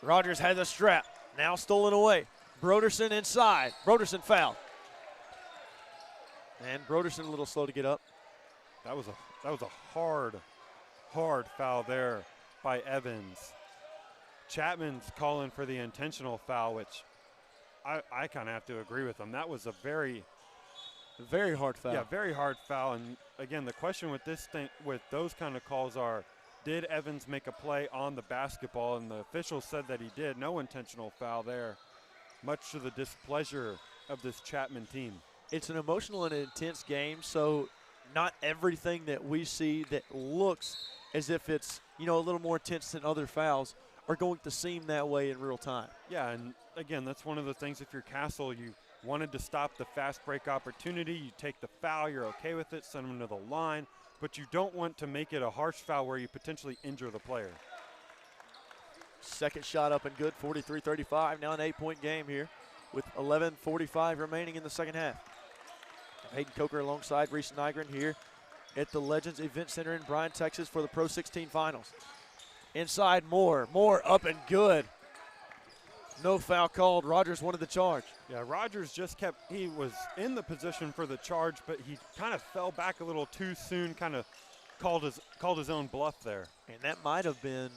Rogers has a strap, now stolen away. Broderson inside. Broderson fouled. And Broderson a little slow to get up. That was a hard foul there by Evans. Chapman's calling for the intentional foul, which I kind of have to agree with him. That was a very hard foul. Yeah, very hard foul. And again, the question with with those kind of calls are, did Evans make a play on the basketball? And the officials said that he did. No intentional foul there, much to the displeasure of this Chapman team. It's an emotional and intense game, so not everything that we see that looks as if it's, a little more intense than other fouls are going to seem that way in real time. Yeah, and again, that's one of the things. If you're Castle, you wanted to stop the fast break opportunity. You take the foul, you're okay with it, send them to the line, but you don't want to make it a harsh foul where you potentially injure the player. Second shot up and good, 43-35. Now an 8-point game here with 11:45 remaining in the second half. Hayden Coker alongside Reese Nygren here at the Legends Event Center in Bryan, Texas for the Pro 16 Finals. Inside Moore up and good. No foul called. Rogers wanted the charge. Yeah, Rogers he was in the position for the charge, but he kind of fell back a little too soon, kind of called his own bluff there. And that might have been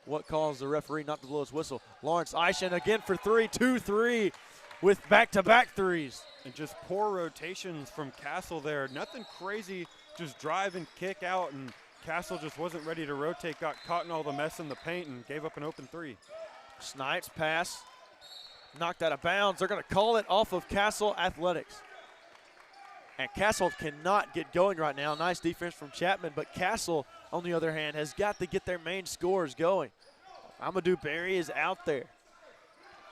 what caused the referee not to blow his whistle. Lawrence Eischen again for 3, 2-3 with back-to-back threes. And just poor rotations from Castle there. Nothing crazy, just drive and kick out, and Castle just wasn't ready to rotate, got caught in all the mess in the paint, and gave up an open 3. Snipes pass, knocked out of bounds. They're going to call it off of Castle Athletics. And Castle cannot get going right now. Nice defense from Chapman, but Castle, on the other hand, has got to get their main scorers going. Amadou Berry is out there.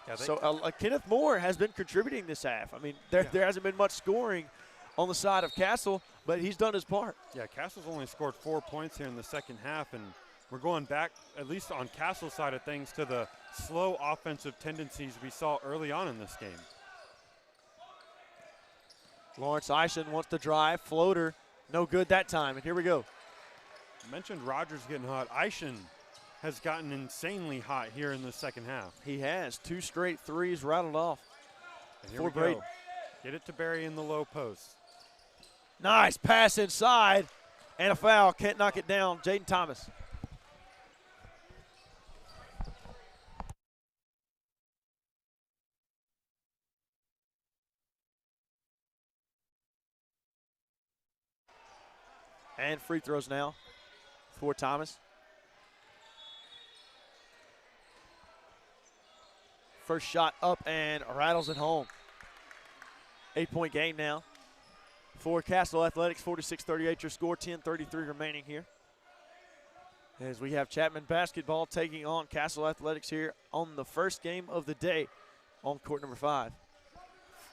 Yeah, so Kenneth Moore has been contributing this half. I mean, there hasn't been much scoring on the side of Castle, but he's done his part. Yeah, Castle's only scored 4 points here in the second half, and we're going back, at least on Castle's side of things, to the slow offensive tendencies we saw early on in this game. Lawrence Eischen wants to drive, floater, no good that time, and here we go. I mentioned Rogers getting hot. Eischen has gotten insanely hot here in the second half. He has 2 straight threes rattled off. And here we go. Get it to Barry in the low post. Nice pass inside, and a foul. Can't knock it down. Jaden Thomas. And free throws now for Thomas. First shot up and rattles it home. 8-point game now for Castle Athletics, 46-38 your score, 10:33 remaining here. As we have Chapman basketball taking on Castle Athletics here on the first game of the day on court number 5.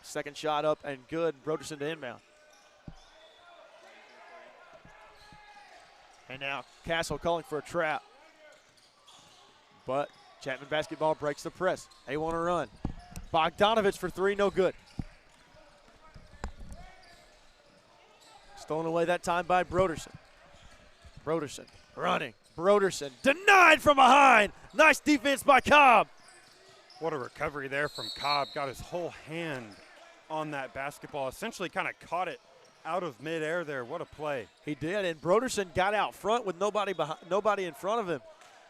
Second shot up and good, Broderson to inbound. And now Castle calling for a trap. But Chapman basketball breaks the press. They want to run. Bogdanovich for 3, no good. Stolen away that time by Broderson. Broderson running. Broderson denied from behind. Nice defense by Cobb. What a recovery there from Cobb. Got his whole hand on that basketball. Essentially kind of caught it out of midair there. What a play. He did, and Broderson got out front with nobody in front of him.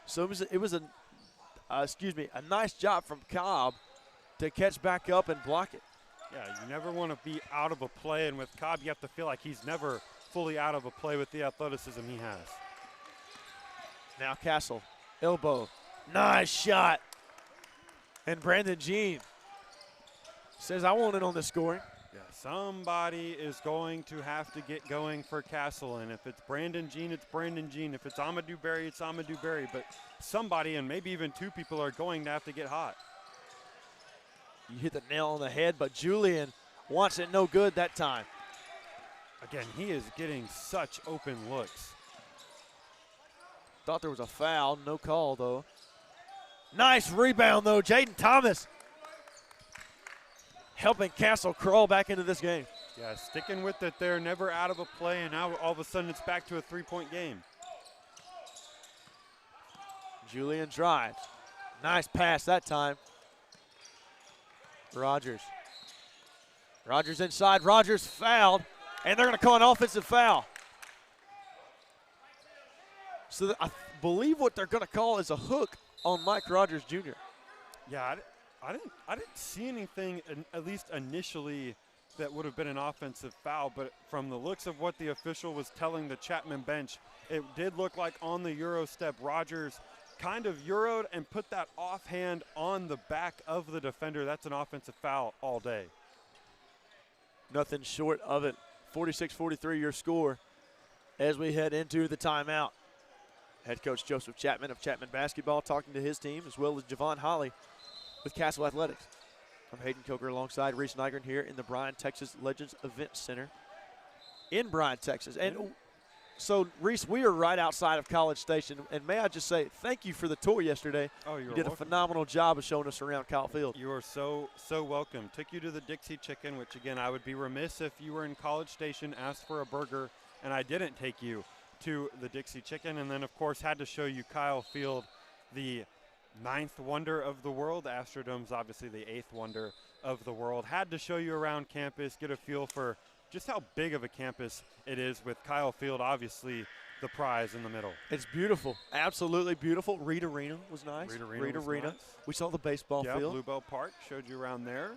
So it was a nice job from Cobb to catch back up and block it. Yeah, you never want to be out of a play, and with Cobb, you have to feel like he's never fully out of a play with the athleticism he has. Now Castle, elbow, nice shot. And Brandon Jean says, I want it on the scoring. Yeah, somebody is going to have to get going for Castle, and if it's Brandon Jean, it's Brandon Jean. If it's Amadou Berry, it's Amadou Berry. But somebody, and maybe even two people, are going to have to get hot. You hit the nail on the head, but Julian wants it no good that time. Again, he is getting such open looks. Thought there was a foul, no call though. Nice rebound though, Jaden Thomas helping Castle crawl back into this game. Yeah, sticking with it there, never out of a play, and now all of a sudden it's back to a three-point game. Julian drives. Nice pass that time. Rogers. Rogers inside. Rogers fouled, and they're going to call an offensive foul. So I believe what they're going to call is a hook on Mike Rogers Jr. Yeah, I didn't see anything, at least initially, that would have been an offensive foul, but from the looks of what the official was telling the Chapman bench, it did look like on the Euro step, Rogers kind of Euro'd and put that offhand on the back of the defender. That's an offensive foul all day. Nothing short of it. 46-43 your score as we head into the timeout. Head coach Joseph Chapman of Chapman Basketball talking to his team, as well as Javon Holly with Castle Athletics. I'm Hayden Coker alongside Reese Nygren here in the Bryan, Texas Legends Event Center in Bryan, Texas. And so, Reese, we are right outside of College Station, and may I just say thank you for the tour yesterday. Oh, you did a phenomenal job of showing us around Kyle Field. You are so welcome. Took you to the Dixie Chicken, which, again, I would be remiss if you were in College Station, asked for a burger, and I didn't take you to the Dixie Chicken, and then, of course, had to show you Kyle Field, the 9th wonder of the world. Astrodome's obviously the 8th wonder of the world. Had to show you around campus, get a feel for just how big of a campus it is, with Kyle Field obviously the prize in the middle. It's beautiful, absolutely beautiful. Reed Arena was nice. Reed Arena. Nice. We saw the baseball field. Yeah, Bluebell Park, showed you around there.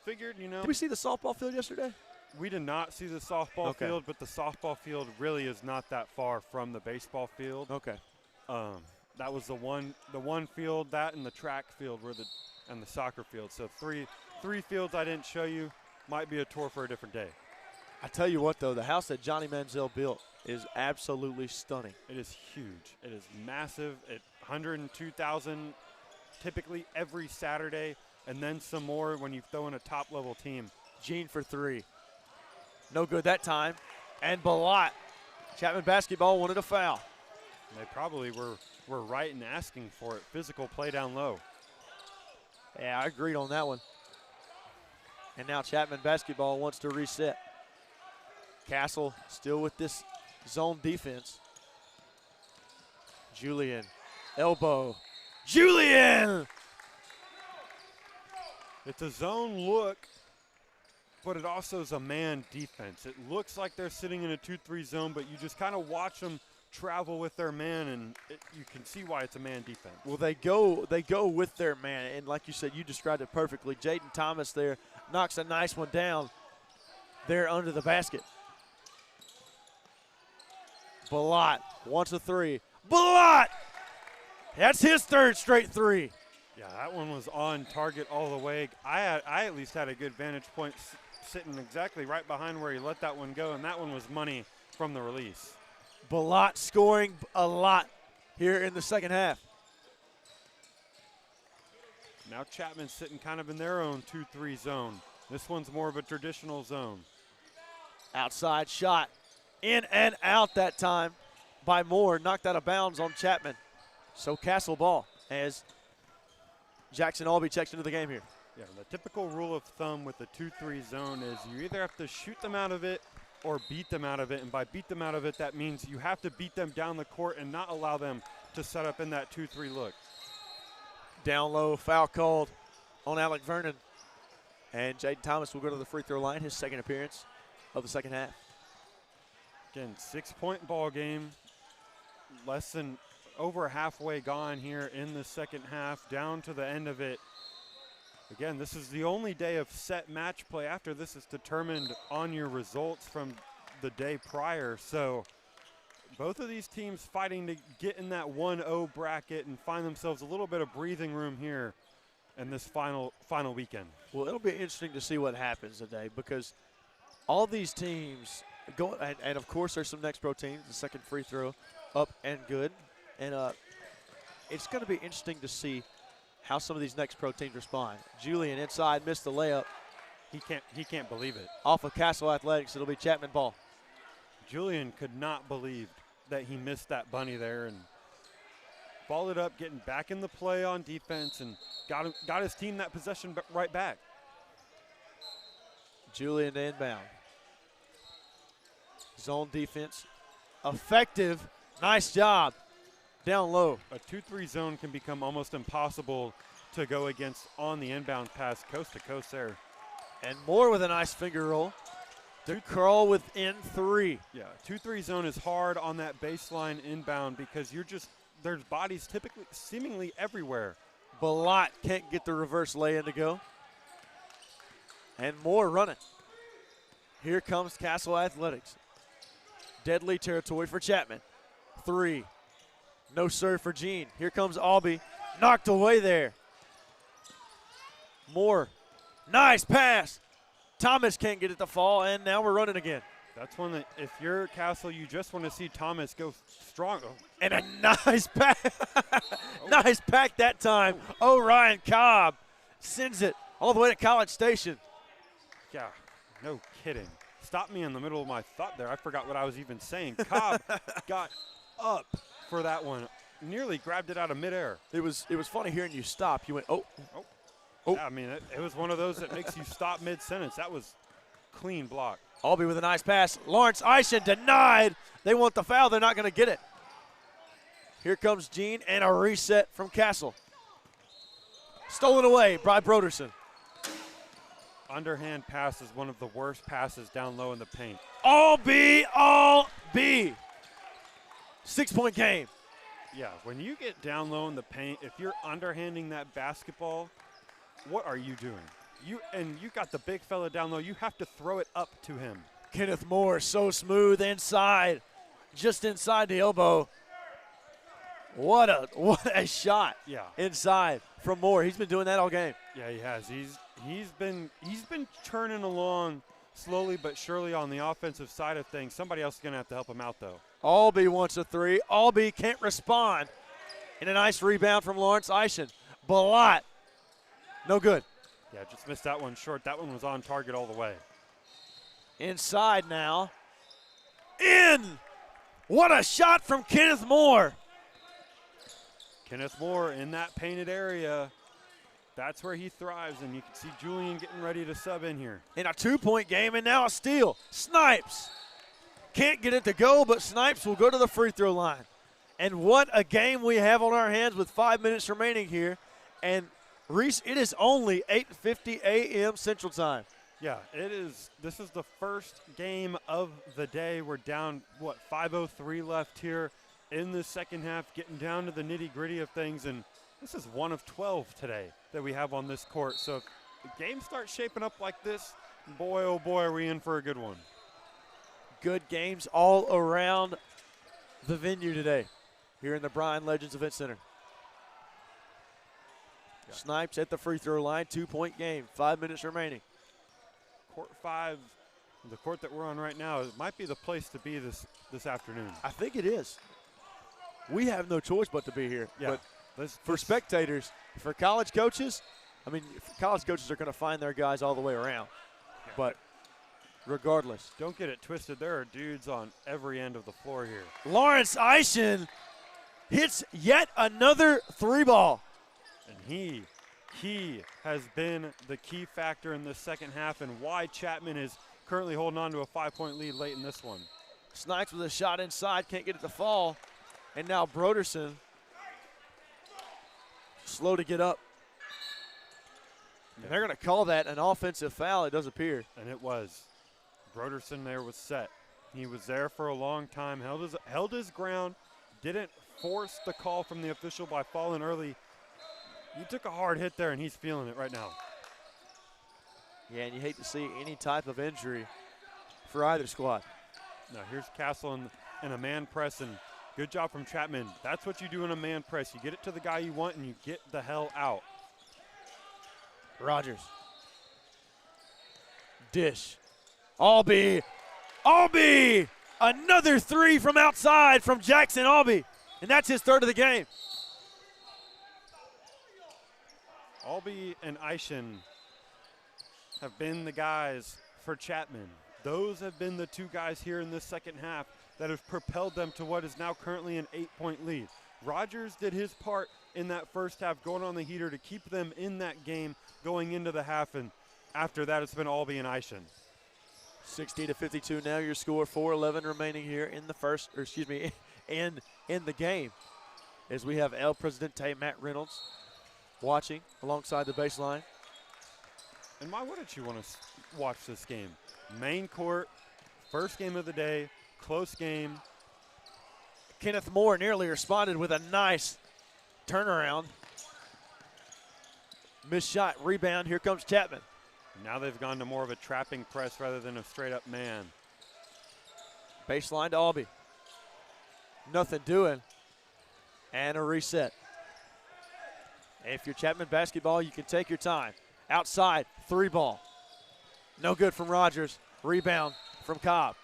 Figured, you know. Did we see the softball field yesterday? We did not see the softball field, but the softball field really is not that far from the baseball field. Okay. That was the one field, that and the track field and the soccer field. So three fields I didn't show you. Might be a tour for a different day. I tell you what, though, the house that Johnny Manziel built is absolutely stunning. It is huge. It is massive. 102,000 typically every Saturday, and then some more when you throw in a top-level team. Jean for three. No good that time. And Balot. Chapman Basketball wanted a foul. They probably were right in asking for it. Physical play down low. Yeah, I agreed on that one. And now Chapman Basketball wants to reset. Castle still with this zone defense. Julian, elbow. Julian! It's a zone look, but it also is a man defense. It looks like they're sitting in a 2-3 zone, but you just kind of watch them travel with their man, and you can see why it's a man defense. Well, they go with their man, and like you said, you described it perfectly. Jaden Thomas there knocks a nice one down there under the basket. Balot wants a three. Balot! That's his third straight three. Yeah, that one was on target all the way. I at least had a good vantage point sitting exactly right behind where he let that one go, and that one was money from the release. Balot scoring a lot here in the second half. Now Chapman's sitting kind of in their own 2-3 zone. This one's more of a traditional zone. Outside shot. In and out that time by Moore. Knocked out of bounds on Chapman. So Castle ball as Jackson Albee checks into the game here. Yeah, the typical rule of thumb with the 2-3 zone is you either have to shoot them out of it or beat them out of it. And by beat them out of it, that means you have to beat them down the court and not allow them to set up in that 2-3 look. Down low, foul called on Alec Vernon. And Jaden Thomas will go to the free throw line, his second appearance of the second half. Again, 6-point ball game. Less than over halfway gone here in the second half, down to the end of it. Again, this is the only day of set match play. After this is determined on your results from the day prior. So both of these teams fighting to get in that 1-0 bracket and find themselves a little bit of breathing room here in this final weekend. Well, it'll be interesting to see what happens today because all these teams go, and of course there's some NXTPRO teams, the second free throw up and good. And it's going to be interesting to see how some of these NXTPRO teams respond. Julian inside missed the layup. He can't believe it. Off of Castle Athletics, it'll be Chapman ball. Julian could not believe that he missed that bunny there and followed up, getting back in the play on defense and got his team that possession right back. Julian to inbound. Zone defense, effective. Nice job. Down low. A 2-3 zone can become almost impossible to go against on the inbound pass, coast to coast there. And Moore with a nice finger roll to curl within 3. Yeah, 2-3 zone is hard on that baseline inbound because there's bodies typically seemingly everywhere. Balot can't get the reverse lay-in to go. And Moore running. Here comes Castle Athletics. Deadly territory for Chapman. 3. No serve for Gene. Here comes Albee. Knocked away there. Moore. Nice pass. Thomas can't get it to fall, and now we're running again. That's one that if you're Castle, you just want to see Thomas go strong. Oh. And a nice pack. Nice pack that time. Oh, Ryan Cobb sends it all the way to College Station. Yeah, no kidding. Stopped me in the middle of my thought there. I forgot what I was even saying. Cobb got up for that one. Nearly grabbed it out of midair. It was funny hearing you stop. You went, oh. Yeah, I mean, it was one of those that makes you stop mid-sentence. That was clean block. Albee with a nice pass. Lawrence Eisen denied. They want the foul. They're not going to get it. Here comes Gene and a reset from Castle. Stolen away by Broderson. Underhand pass is one of the worst passes down low in the paint. Albee. 6-point game. Yeah, when you get down low in the paint, if you're underhanding that basketball, what are you doing? You got the big fella down low. You have to throw it up to him. Kenneth Moore so smooth inside, just inside the elbow. What a shot! Yeah, inside from Moore. He's been doing that all game. Yeah, he has. He's been churning along slowly but surely on the offensive side of things. Somebody else is gonna have to help him out though. Albee wants a 3. Albee can't respond. And a nice rebound from Lawrence Eisen. Balot. No good. Yeah, just missed that one short. That one was on target all the way. Inside now. In! What a shot from Kenneth Moore. Kenneth Moore in that painted area. That's where he thrives, and you can see Julian getting ready to sub in here. In a 2-point game, and now a steal. Snipes. Can't get it to go, but Snipes will go to the free throw line. And what a game we have on our hands with 5 minutes remaining here. And Reese, it is only 8:50 a.m. Central Time. Yeah, it is. This is the first game of the day. We're down, 5:03 left here in the second half, getting down to the nitty-gritty of things. And this is 1 of 12 today that we have on this court. So if the game starts shaping up like this, boy, oh boy, are we in for a good one. Good games all around the venue today here in the Bryan Legends Event Center. Yeah. Snipes at the free throw line, 2-point game, 5 minutes remaining. Court 5, the court that we're on right now, it might be the place to be this afternoon. I think it is. We have no choice but to be here. Yeah. But for spectators, for college coaches, college coaches are going to find their guys all the way around. Yeah. But regardless. Don't get it twisted. There are dudes on every end of the floor here. Lawrence Eisen hits yet another 3-ball. And he has been the key factor in the second half and why Chapman is currently holding on to a 5-point lead late in this one. Snipes with a shot inside, can't get it to fall. And now Broderson, slow to get up. And they're going to call that an offensive foul, it does appear. And it was. Broderson there was set. He was there for a long time, held his ground, didn't force the call from the official by falling early. You took a hard hit there, and he's feeling it right now. Yeah, and you hate to see any type of injury for either squad. Now here's Castle in a man press, and good job from Chapman. That's what you do in a man press. You get it to the guy you want, and you get the hell out. Rogers. Dish. Albee. Another three from outside from Jackson Albee, and that's his third of the game. Albee and Eischen have been the guys for Chapman. Those have been the two guys here in this second half that have propelled them to what is now currently an 8-point lead. Rogers did his part in that first half, going on the heater to keep them in that game going into the half, and after that it's been Albee and Eischen. 60-52 now your score, 4:11 remaining here in the first, or excuse me, in the game. As we have El Presidente Matt Reynolds watching alongside the baseline. And why wouldn't you want to watch this game? Main court, first game of the day, close game. Kenneth Moore nearly responded with a nice turnaround. Missed shot, rebound, here comes Chapman. Now they've gone to more of a trapping press rather than a straight-up man. Baseline to Albee. Nothing doing. And a reset. If you're Chapman basketball, you can take your time. Outside, three ball. No good from Rogers. Rebound from Cobb.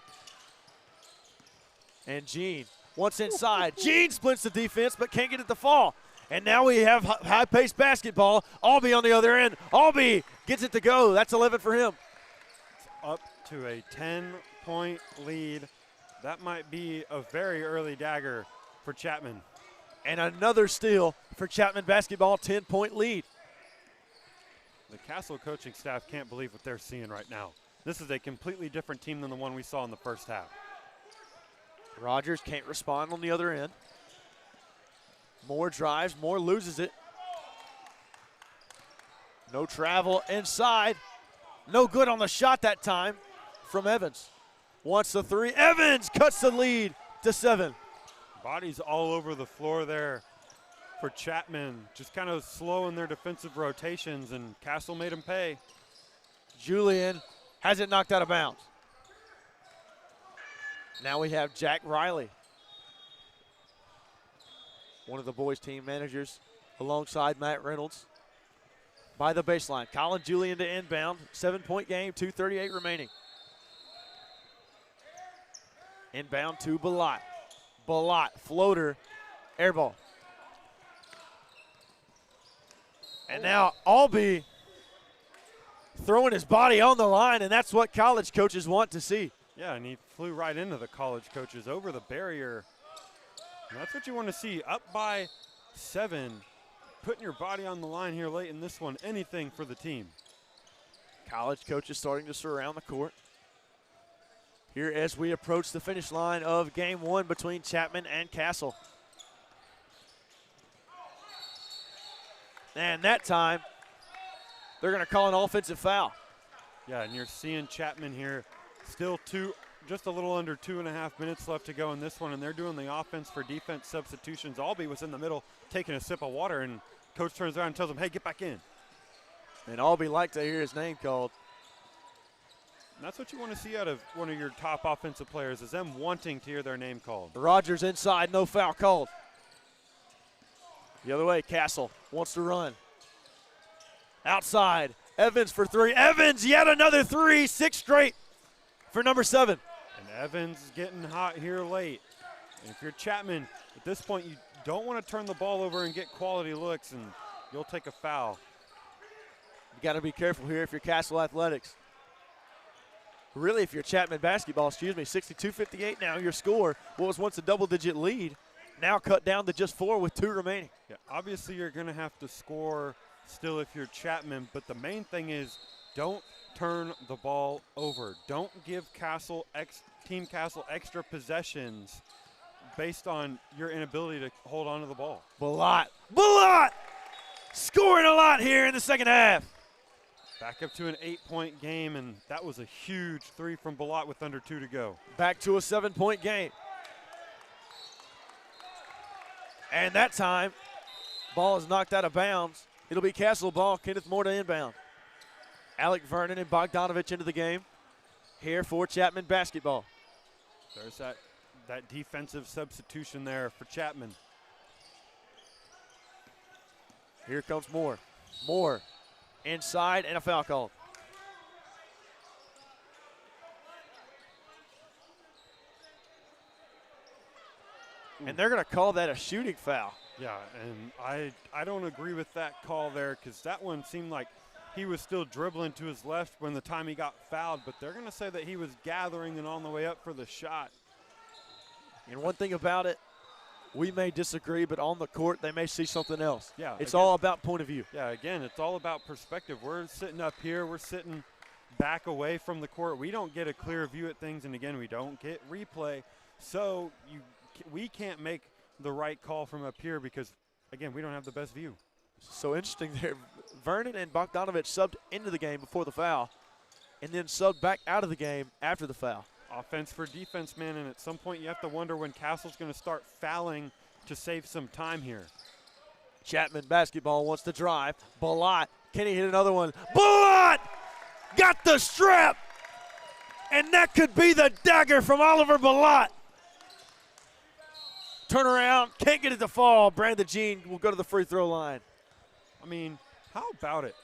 And Jean, once inside. Jean splits the defense but can't get it to fall. And now we have high-paced basketball. Albee on the other end. Albee gets it to go. That's 11 for him. It's up to a 10-point lead. That might be a very early dagger for Chapman. And another steal for Chapman basketball, 10-point lead. The Castle coaching staff can't believe what they're seeing right now. This is a completely different team than the one we saw in the first half. Rogers can't respond on the other end. Moore drives, Moore loses it. No travel inside. No good on the shot that time from Evans. Wants the three. Evans cuts the lead to 7. Bodies all over the floor there for Chapman. Just kind of slow in their defensive rotations, and Castle made him pay. Julian has it knocked out of bounds. Now we have Jack Riley, one of the boys' team managers, alongside Matt Reynolds. By the baseline, Colin Julian to inbound. 7-point game, 2:38 remaining. Inbound to Balot. Balot, floater, air ball. And now Albee throwing his body on the line, and that's what college coaches want to see. Yeah, and he flew right into the college coaches over the barrier. And that's what you want to see. Up by 7, putting your body on the line here late in this one. Anything for the team. College coaches starting to surround the court here as we approach the finish line of game 1 between Chapman and Castle. And that time, they're going to call an offensive foul. Yeah, and you're seeing Chapman here. Still just a little under 2.5 minutes left to go in this one, and they're doing the offense for defense substitutions. Albee was in the middle taking a sip of water, and coach turns around and tells him, hey, get back in. And Albee liked to hear his name called. And that's what you want to see out of one of your top offensive players, is them wanting to hear their name called. Rogers inside, no foul called. The other way, Castle wants to run. Outside, Evans for 3. Evans, yet another 3, 6 straight for number 7. And Evans is getting hot here late. And if you're Chapman, at this point, you don't want to turn the ball over and get quality looks, and you'll take a foul. You got to be careful here if you're Castle Athletics. Really, if you're Chapman basketball, 62-58 now, your score. What was once a double-digit lead, now cut down to just 4 with 2 remaining. Yeah, obviously you're going to have to score still if you're Chapman, but the main thing is don't turn the ball over. Don't give Team Castle extra possessions based on your inability to hold on to the ball. Balot scoring a lot here in the second half. Back up to an 8-point game, and that was a huge three from Balot with under 2 to go. Back to a 7-point game. And that time, ball is knocked out of bounds. It'll be Castle ball, Kenneth Moore to inbound. Alec Vernon and Bogdanovich into the game here for Chapman basketball. There's that defensive substitution there for Chapman. Here comes Moore. Moore inside and a foul call. And they're going to call that a shooting foul. Yeah, and I don't agree with that call there because that one seemed like he was still dribbling to his left when the time he got fouled, but they're going to say that he was gathering and on the way up for the shot. And one thing about it, we may disagree, but on the court, they may see something else. Yeah, it's again, all about point of view. Yeah, again, it's all about perspective. We're sitting up here. We're sitting back away from the court. We don't get a clear view at things, and, again, we don't get replay. So we can't make the right call from up here because, again, we don't have the best view. So interesting there. Vernon and Bogdanovich subbed into the game before the foul and then subbed back out of the game after the foul. Offense for defense, man, and at some point you have to wonder when Castle's going to start fouling to save some time here. Chapman basketball wants to drive. Balot, can he hit another one? Balot got the strap, and that could be the dagger from Oliver Balot. Turn around, can't get it to fall. Brandon Jean will go to the free throw line. I mean, how about it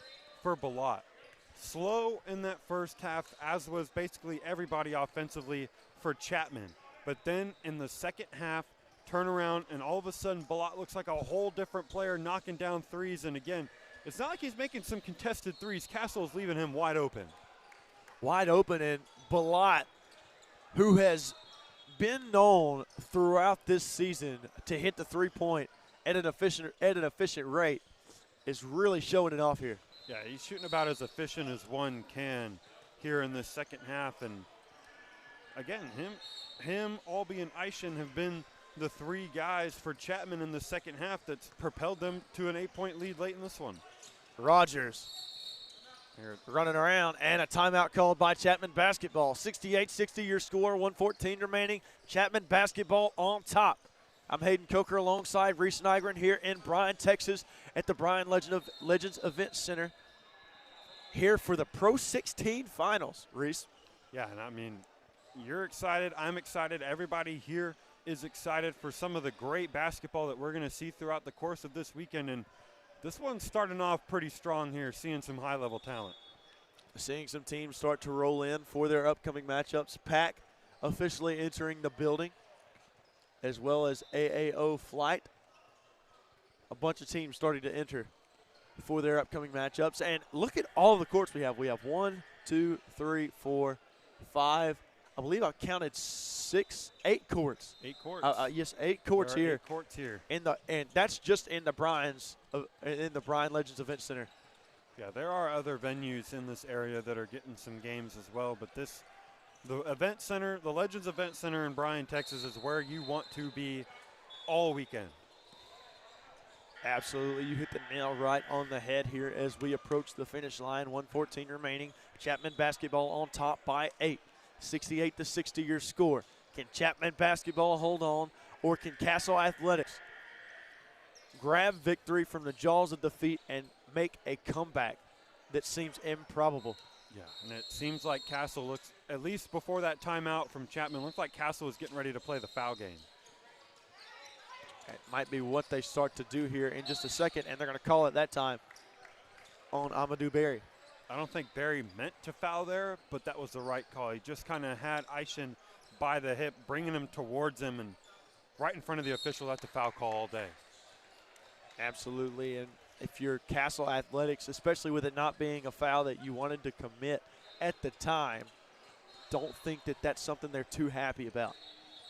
for Balot? Slow in that first half, as was basically everybody offensively for Chapman. But then in the second half, turn around, and all of a sudden Balot looks like a whole different player knocking down threes. And again, it's not like he's making some contested threes. Castle's leaving him wide open. Wide open, and Balot, who has been known throughout this season to hit the three-point at an efficient rate, is really showing it off here. Yeah, he's shooting about as efficient as one can here in this second half. And again, him, Albie, and Aishin have been the three guys for Chapman in the second half that's propelled them to an 8-point lead late in this one. Rogers here running around, and a timeout called by Chapman basketball. 68-60 your score, 1:14 remaining. Chapman basketball on top. I'm Hayden Coker alongside Reese Nygren here in Bryan, Texas at the Bryan Legends Event Center here for the Pro 16 finals, Reese. Yeah, and I mean, you're excited. I'm excited. Everybody here is excited for some of the great basketball that we're going to see throughout the course of this weekend. And this one's starting off pretty strong here, seeing some high-level talent. Seeing some teams start to roll in for their upcoming matchups. PAC officially entering the building, as well as AAO Flight. A bunch of teams starting to enter for their upcoming matchups. And look at all the courts we have. We have 1, 2, 3, 4, 5. I believe I counted 8 courts. 8 courts. Yes, 8 courts here. 8 courts here. And that's just in the Bryan Legends Event Center. Yeah, there are other venues in this area that are getting some games as well, but the event center, the Legends Event Center in Bryan, Texas, is where you want to be all weekend. Absolutely. You hit the nail right on the head here as we approach the finish line. 1:14 remaining. Chapman basketball on top by 8. 68-60 your score. Can Chapman basketball hold on, or can Castle Athletics grab victory from the jaws of defeat and make a comeback that seems improbable? Yeah, and it seems like Castle looks, at least before that timeout from Chapman, looks like Castle is getting ready to play the foul game. It might be what they start to do here in just a second, and they're going to call it that time on Amadou Berry. I don't think Berry meant to foul there, but that was the right call. He just kind of had Aishin by the hip, bringing him towards him, and right in front of the official, that's a foul call all day. Absolutely, and if you're Castle Athletics, especially with it not being a foul that you wanted to commit at the time, don't think that that's something they're too happy about.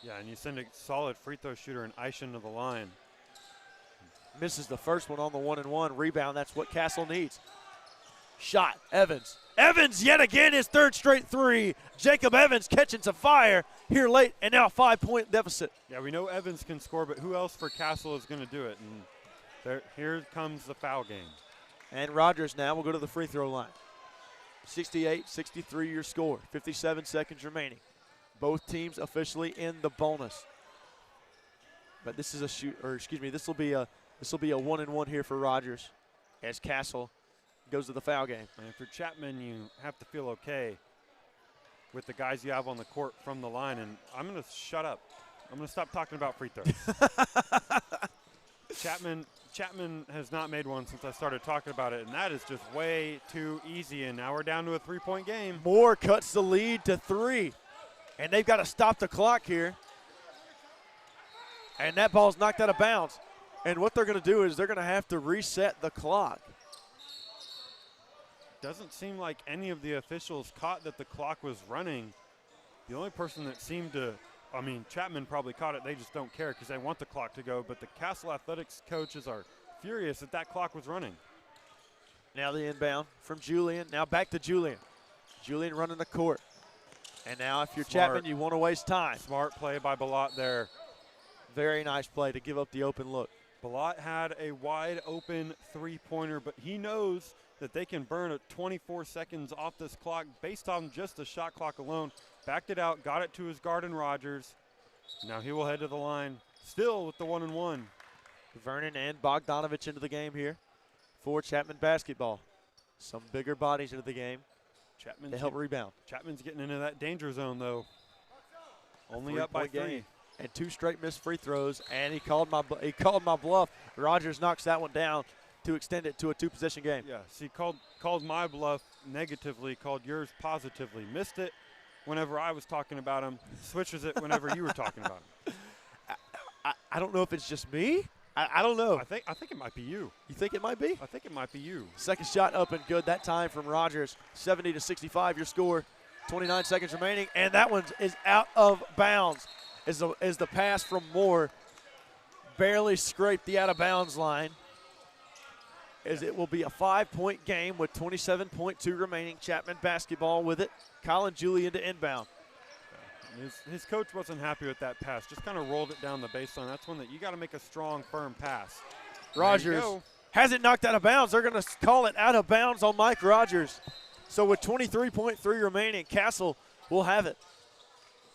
Yeah, and you send a solid free throw shooter and Aishin to the line. Misses the first one on the 1-and-1 rebound. That's what Castle needs. Shot, Evans. Evans yet again, his third straight three. Jacob Evans catching some fire here late, and now a 5-point deficit. Yeah, we know Evans can score, but who else for Castle is going to do it? And here comes the foul game. And Rogers now will go to the free throw line. 68-63 your score. 57 seconds remaining. Both teams officially in the bonus. But this is this will be a 1-and-1 here for Rogers as Castle goes to the foul game. And for Chapman, you have to feel okay with the guys you have on the court from the line. And I'm going to shut up. I'm going to stop talking about free throws. Chapman has not made one since I started talking about it, and that is just way too easy. And now we're down to a 3-point game. Moore cuts the lead to 3, and they've got to stop the clock here. And that ball's knocked out of bounds. And what they're going to do is they're going to have to reset the clock. Doesn't seem like any of the officials caught that the clock was running. The only person that seemed to, Chapman probably caught it. They just don't care because they want the clock to go. But the Castle Athletics coaches are furious that clock was running. Now the inbound from Julian. Now back to Julian. Julian running the court. And now if you're Chapman, you want to waste time. Smart play by Balot there. Very nice play to give up the open look. Balot had a wide open three-pointer, but he knows that they can burn 24 seconds off this clock based on just the shot clock alone. Backed it out, got it to his guard in Rogers. Now he will head to the line, still with the 1-and-1. Vernon and Bogdanovich into the game here for Chapman basketball. Some bigger bodies into the game to help rebound. Chapman's getting into that danger zone, though. Only up by 3. And 2 straight missed free throws, and he called my bluff. Rogers knocks that one down to extend it to a 2-possession game. Yeah, see, called my bluff negatively, called yours positively. Missed it whenever I was talking about him, switches it whenever you were talking about him. I don't know if it's just me. I don't know. I think it might be you. You think it might be? I think it might be you. Second shot up and good that time from Rogers. 70-65 your score. 29 seconds remaining, and that one is out of bounds. As the pass from Moore barely scraped the out-of-bounds line. As it will be a 5-point game with 27.2 remaining. Chapman basketball with it. Colin Julian to inbound. His coach wasn't happy with that pass. Just kind of rolled it down the baseline. That's one that you got to make a strong, firm pass. Rogers has it knocked out of bounds. They're going to call it out of bounds on Mike Rogers. So with 23.3 remaining, Castle will have it.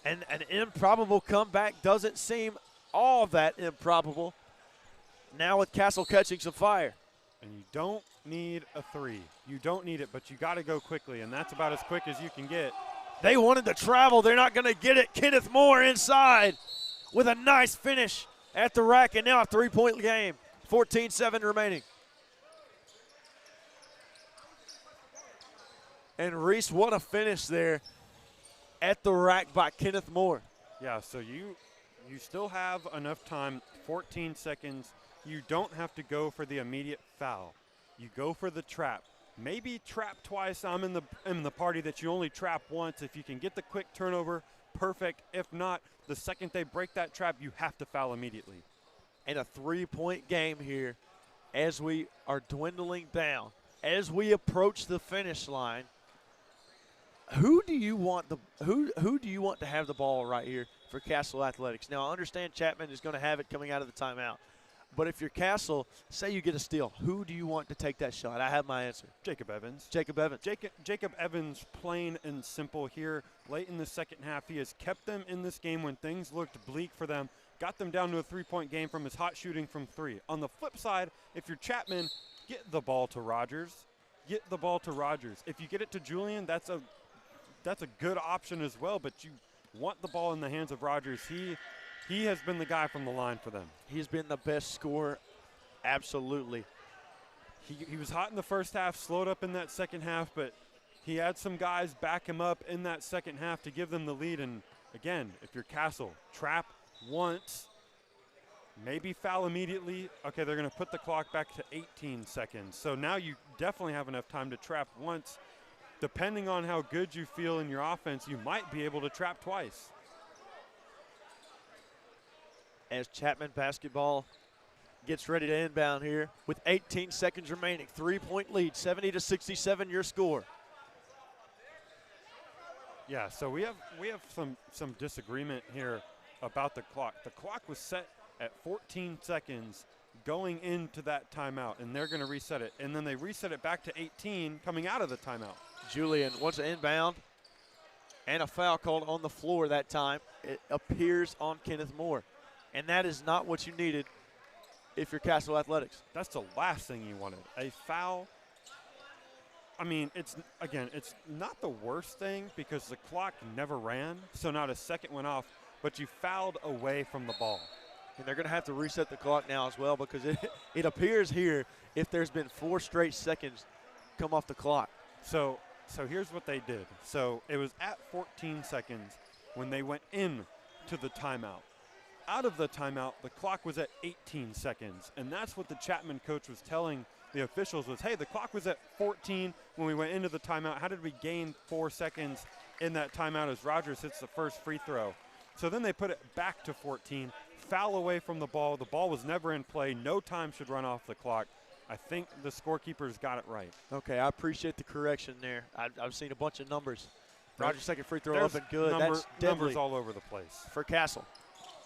And an improbable comeback doesn't seem all that improbable. Now with Castle catching some fire. And you don't need a 3. You don't need it, but you got to go quickly, and that's about as quick as you can get. They wanted to travel. They're not going to get it. Kenneth Moore inside with a nice finish at the rack, and now a 3-point game. 14-7 remaining. And Reese, what a finish there at the rack by Kenneth Moore. Yeah, so you still have enough time, 14 seconds. You don't have to go for the immediate foul. You go for the trap. Maybe trap twice. I'm in the party that you only trap once. If you can get the quick turnover, perfect. If not, the second they break that trap, you have to foul immediately. And a 3-point game here as we are dwindling down. As we approach the finish line, who do you want to have the ball right here for Castle Athletics? Now, I understand Chapman is going to have it coming out of the timeout. But if you're Castle, say you get a steal, who do you want to take that shot? I have my answer. Jacob Evans. Jacob Evans. Jacob Evans, plain and simple here. Late in the second half, he has kept them in this game when things looked bleak for them. Got them down to a 3-point game from his hot shooting from 3. On the flip side, if you're Chapman, get the ball to Rogers. Get the ball to Rogers. If you get it to Julian, that's a good option as well, but you want the ball in the hands of Rogers. He has been the guy from the line for them. He's been the best scorer, absolutely. He was hot in the first half, slowed up in that second half, but he had some guys back him up in that second half to give them the lead. And, again, if you're Castle, trap once, maybe foul immediately. Okay, they're going to put the clock back to 18 seconds. So now you definitely have enough time to trap once. Depending on how good you feel in your offense, you might be able to trap twice. As Chapman basketball gets ready to inbound here with 18 seconds remaining. 3-point lead, 70-67 your score. Yeah, so we have some disagreement here about the clock. The clock was set at 14 seconds going into that timeout, and they're going to reset it. And then they reset it back to 18 coming out of the timeout. Julian wants an inbound and a foul called on the floor that time. It appears on Kenneth Moore. And that is not what you needed if you're Castle Athletics. That's the last thing you wanted. A foul. I mean, it's not the worst thing because the clock never ran, so not a second went off, but you fouled away from the ball. And they're going to have to reset the clock now as well because it appears here if there's been 4 straight seconds come off the clock. So here's what they did. So it was at 14 seconds when they went in to the timeout. Out of the timeout, the clock was at 18 seconds, and that's what the Chapman coach was telling the officials was, hey, the clock was at 14 when we went into the timeout. How did we gain 4 seconds in that timeout as Rogers hits the first free throw? So then they put it back to 14, foul away from the ball. The ball was never in play. No time should run off the clock. I think the scorekeepers got it right. Okay, I appreciate the correction there. I've seen a bunch of numbers. Rogers' second free throw There's up and good. That's numbers all over the place. For Castle.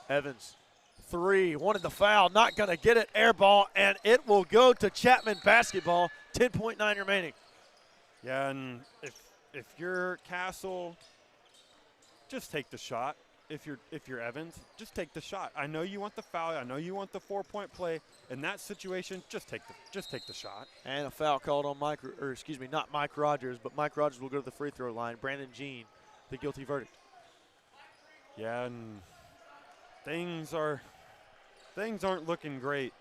Evans, 3, wanted the foul, not going to get it, air ball, and it will go to Chapman basketball, 10.9 remaining. Yeah, and if you're Castle, just take the shot. If you're Evans, just take the shot. I know you want the foul. I know you want the 4-point play. In that situation, just take the shot. And a foul called on not Mike Rogers, but Mike Rogers will go to the free throw line. Brandon Jean, the guilty verdict. Yeah, and things aren't looking great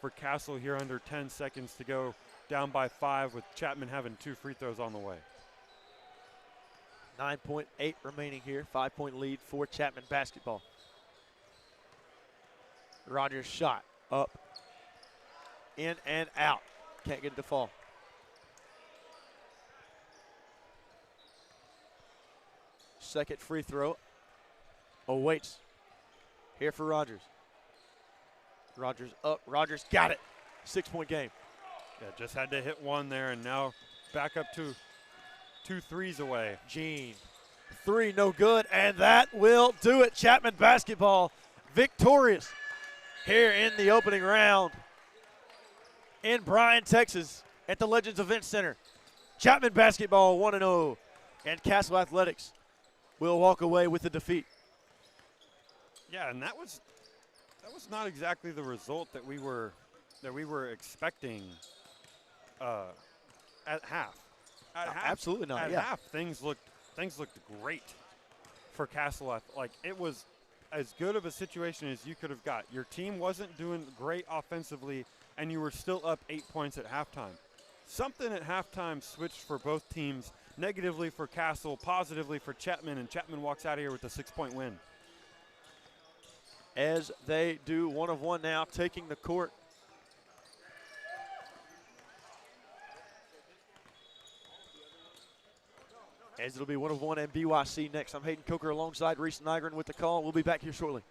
for Castle here under 10 seconds to go, down by 5 with Chapman having 2 free throws on the way. 9.8 remaining here, 5-point lead for Chapman basketball. Rogers shot up, in and out. Can't get it to fall. Second free throw awaits here for Rogers. Rogers up, Rogers got it. 6-point game. Yeah, just had to hit one there, and now back up to 2 threes away. Jean, 3 no good, and that will do it. Chapman basketball victorious here in the opening round in Bryan, Texas at the Legends Event Center. Chapman basketball 1-0, and Castle Athletics will walk away with the defeat. Yeah, and that was not exactly the result that we were expecting at half. Absolutely not. At yeah. half, things looked great for Castle. Like, it was as good of a situation as you could have got. Your team wasn't doing great offensively, and you were still up 8 points at halftime. Something at halftime switched for both teams, negatively for Castle, positively for Chapman, and Chapman walks out of here with a 6-point win. As they do 1 of 1 now, taking the court. As it'll be 1 of 1 and BYC next. I'm Hayden Coker alongside Reese Nygren with the call. We'll be back here shortly.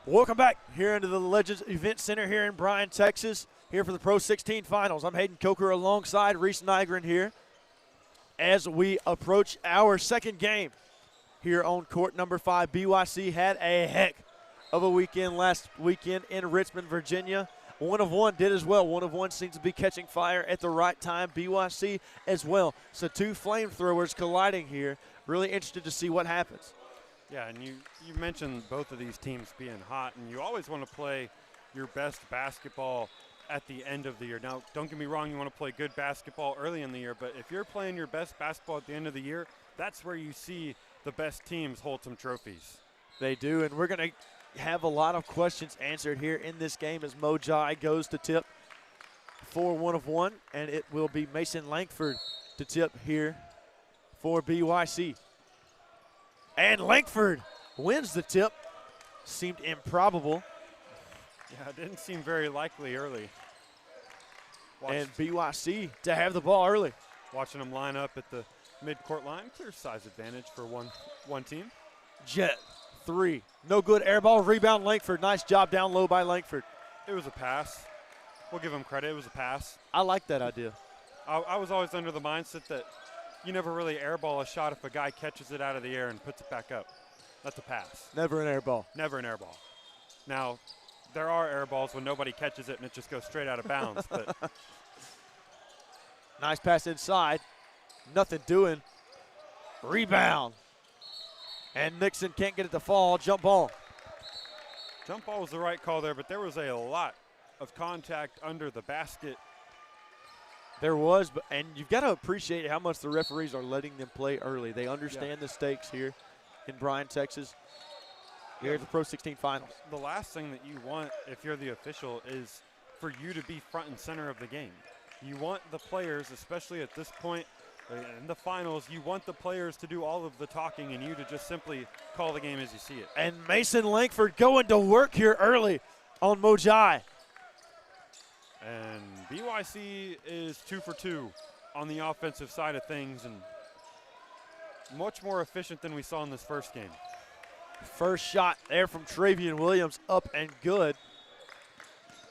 Welcome back here into the Legends Event Center here in Bryan, Texas, here for the Pro 16 Finals. I'm Hayden Coker alongside Reese Nygren here as we approach our second game here on court number 5. BYC had a heck of a weekend last weekend in Richmond, Virginia. 1 of 1 did as well. 1 of 1 seems to be catching fire at the right time. BYC as well. So 2 flamethrowers colliding here. Really interested to see what happens. Yeah, and you mentioned both of these teams being hot, and you always want to play your best basketball at the end of the year. Now, don't get me wrong, you want to play good basketball early in the year, but if you're playing your best basketball at the end of the year, that's where you see the best teams hold some trophies. They do, and we're going to have a lot of questions answered here in this game as Mojai goes to tip for 1 of 1, and it will be Mason Langford to tip here for BYC. And Langford wins the tip. Seemed improbable. Yeah, it didn't seem very likely early. And BYC to have the ball early. Watching them line up at the mid-court line, clear size advantage for one team. Jet, 3. No good, air ball, rebound Langford. Nice job down low by Langford. It was a pass. We'll give him credit, it was a pass. I like that idea. I was always under the mindset that you never really airball a shot if a guy catches it out of the air and puts it back up. That's a pass. Never an air ball. Never an air ball. Now, there are air balls when nobody catches it and it just goes straight out of bounds. But nice pass inside. Nothing doing. Rebound. And Nixon can't get it to fall. Jump ball. Jump ball was the right call there, but there was a lot of contact under the basket. There was, and you've got to appreciate how much the referees are letting them play early. They understand the stakes here in Bryan, Texas, here at the Pro 16 Finals. The last thing that you want, if you're the official, is for you to be front and center of the game. You want the players, especially at this point in the finals, you want the players to do all of the talking and you to just simply call the game as you see it. And Mason Langford going to work here early on Mojai. And BYC is 2 for 2 on the offensive side of things and much more efficient than we saw in this first game. First shot there from Travian Williams, up and good.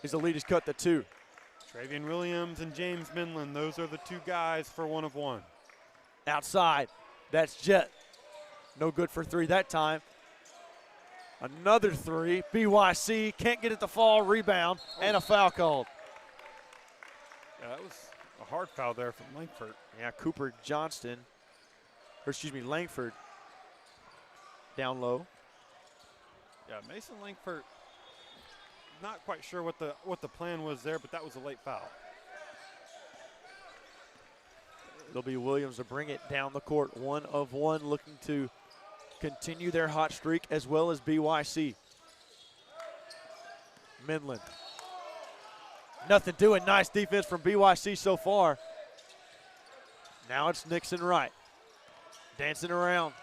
As the lead is cut to 2. Travian Williams and James Minland, those are the 2 guys for 1 of 1. Outside, that's Jet. No good for 3 that time. Another 3, BYC can't get it to fall, rebound, and a foul called. Yeah, that was a hard foul there from Langford. Yeah, Cooper Johnston, Langford down low. Yeah, Mason Langford, not quite sure what the plan was there, but that was a late foul. It'll be Williams to bring it down the court. 1 of 1 looking to continue their hot streak as well as BYC. Minland. Nothing doing. Nice defense from BYC so far. Now it's Nixon Wright. Dancing around.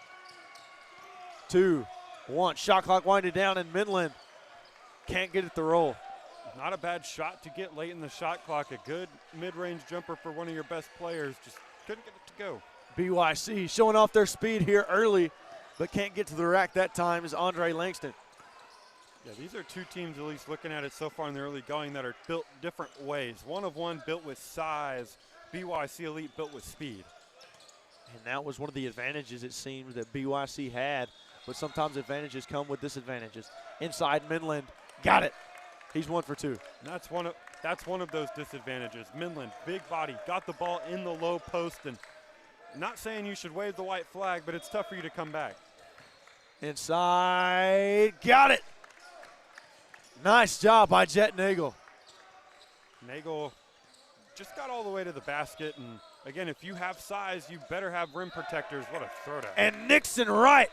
2, 1. Shot clock winding down, and Minland can't get it to roll. Not a bad shot to get late in the shot clock. A good mid-range jumper for one of your best players. Just couldn't get it to go. BYC showing off their speed here early, but can't get to the rack that time is Andre Langston. Yeah, these are 2 teams, at least looking at it so far in the early going, that are built different ways. 1 of 1 built with size, BYC Elite built with speed. And that was one of the advantages it seemed that BYC had, but sometimes advantages come with disadvantages. Inside Minland, got it. He's 1 for 2. And that's one of those disadvantages. Minland, big body, got the ball in the low post, and not saying you should wave the white flag, but it's tough for you to come back. Inside, got it. Nice job by Jet Nagel. Nagel just got all the way to the basket, and again, if you have size, you better have rim protectors. What a throwdown. And Nixon Wright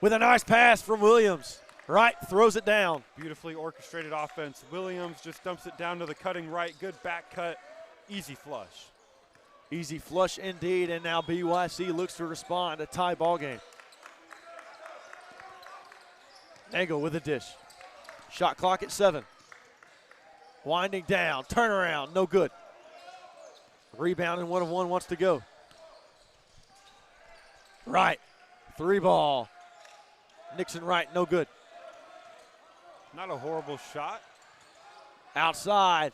with a nice pass from Williams. Wright throws it down. Beautifully orchestrated offense. Williams just dumps it down to the cutting right. Good back cut. Easy flush. Easy flush indeed, and now BYC looks to respond. A tie ball game. Nagel with a dish. Shot clock at 7. Winding down, turnaround, no good. Rebound and 1 of 1 wants to go. Wright, 3 ball. Nixon Wright, no good. Not a horrible shot. Outside.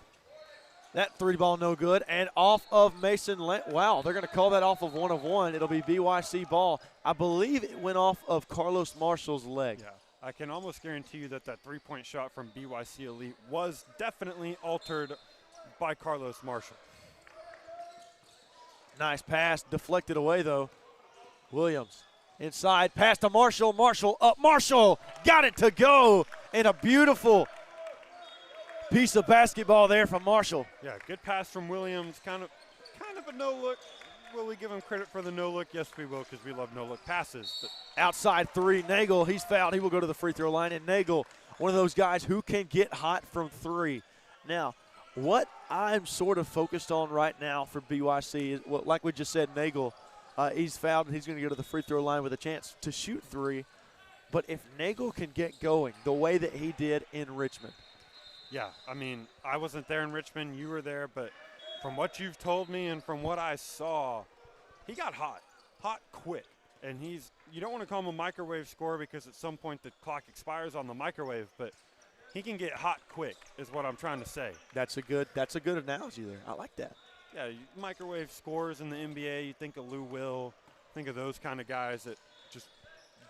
That 3 ball no good. And off of Mason. Wow, they're going to call that off of 1 of 1. It'll be BYC ball. I believe it went off of Carlos Marshall's leg. Yeah, I can almost guarantee you that 3-point shot from BYC Elite was definitely altered by Carlos Marshall. Nice pass, deflected away though. Williams inside, pass to Marshall. Marshall up, Marshall got it to go. And a beautiful piece of basketball there from Marshall. Yeah, good pass from Williams. Kind of a no look. Will we give him credit for the no look? Yes, we will, because we love no look passes. But outside 3, Nagel, he's fouled. He will go to the free throw line. And Nagel, one of those guys who can get hot from 3. Now, what I'm sort of focused on right now for BYC is, well, like we just said, Nagel, he's fouled and he's going to go to the free throw line with a chance to shoot 3. But if Nagel can get going the way that he did in Richmond. Yeah, I mean, I wasn't there in Richmond. You were there, but from what you've told me and from what I saw, he got hot quick. And you don't want to call him a microwave scorer because at some point the clock expires on the microwave, but he can get hot quick is what I'm trying to say. That's a good analogy there. I like that. Yeah, microwave scorers in the NBA, you think of Lou Will, think of those kind of guys that just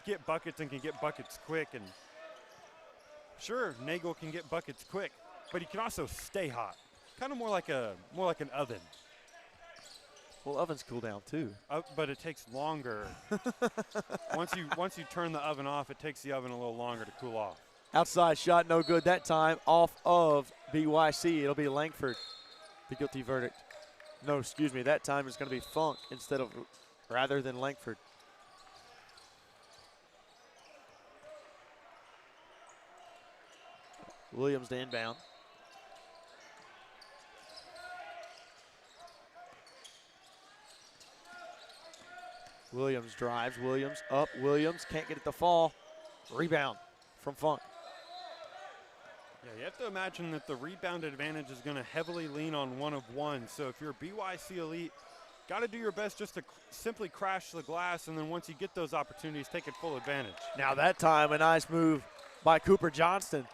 get buckets and can get buckets quick. And sure, Nagel can get buckets quick, but he can also stay hot. Kind of more like an oven. Well, ovens cool down too. But it takes longer. once you turn the oven off, it takes the oven a little longer to cool off. Outside shot, no good that time. Off of BYC, it'll be Langford. The guilty verdict. No, excuse me. That time it's going to be Funk rather than Langford. Williams to inbound. Williams drives. Williams up. Williams can't get it to fall. Rebound from Funk. Yeah, you have to imagine that the rebound advantage is going to heavily lean on 1 of 1. So if you're BYC Elite, got to do your best just to simply crash the glass, and then once you get those opportunities, take it full advantage. Now that time, a nice move by Cooper Johnston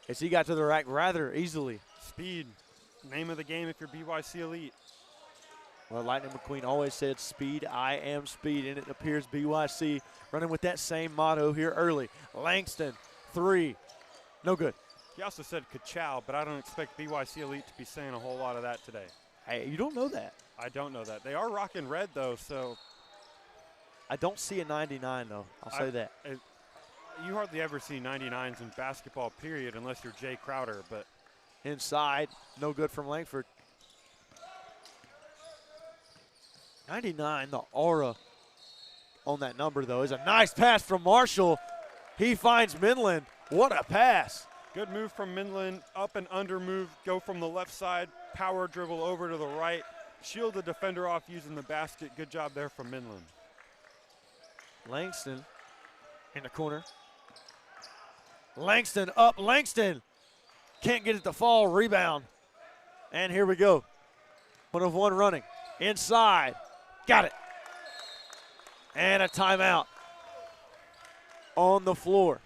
as he got to the rack rather easily. Speed, name of the game if you're BYC Elite. Well, Lightning McQueen always said, speed, I am speed, and it appears BYC running with that same motto here early. Langston, 3, no good. He also said ka-chow, but I don't expect BYC Elite to be saying a whole lot of that today. Hey, you don't know that. I don't know that. They are rocking red, though, so. I don't see a 99, though. I'll say that. You hardly ever see 99s in basketball, period, unless you're Jay Crowder, but. Inside, no good from Langford. 99, the aura on that number, though, is a nice pass from Marshall. He finds Minland. What a pass. Good move from Minland. Up and under move. Go from the left side. Power dribble over to the right. Shield the defender off using the basket. Good job there from Minland. Langston in the corner. Langston up. Langston can't get it to fall. Rebound. And here we go. 1 of 1 running. Inside. Got it. And a timeout on the floor.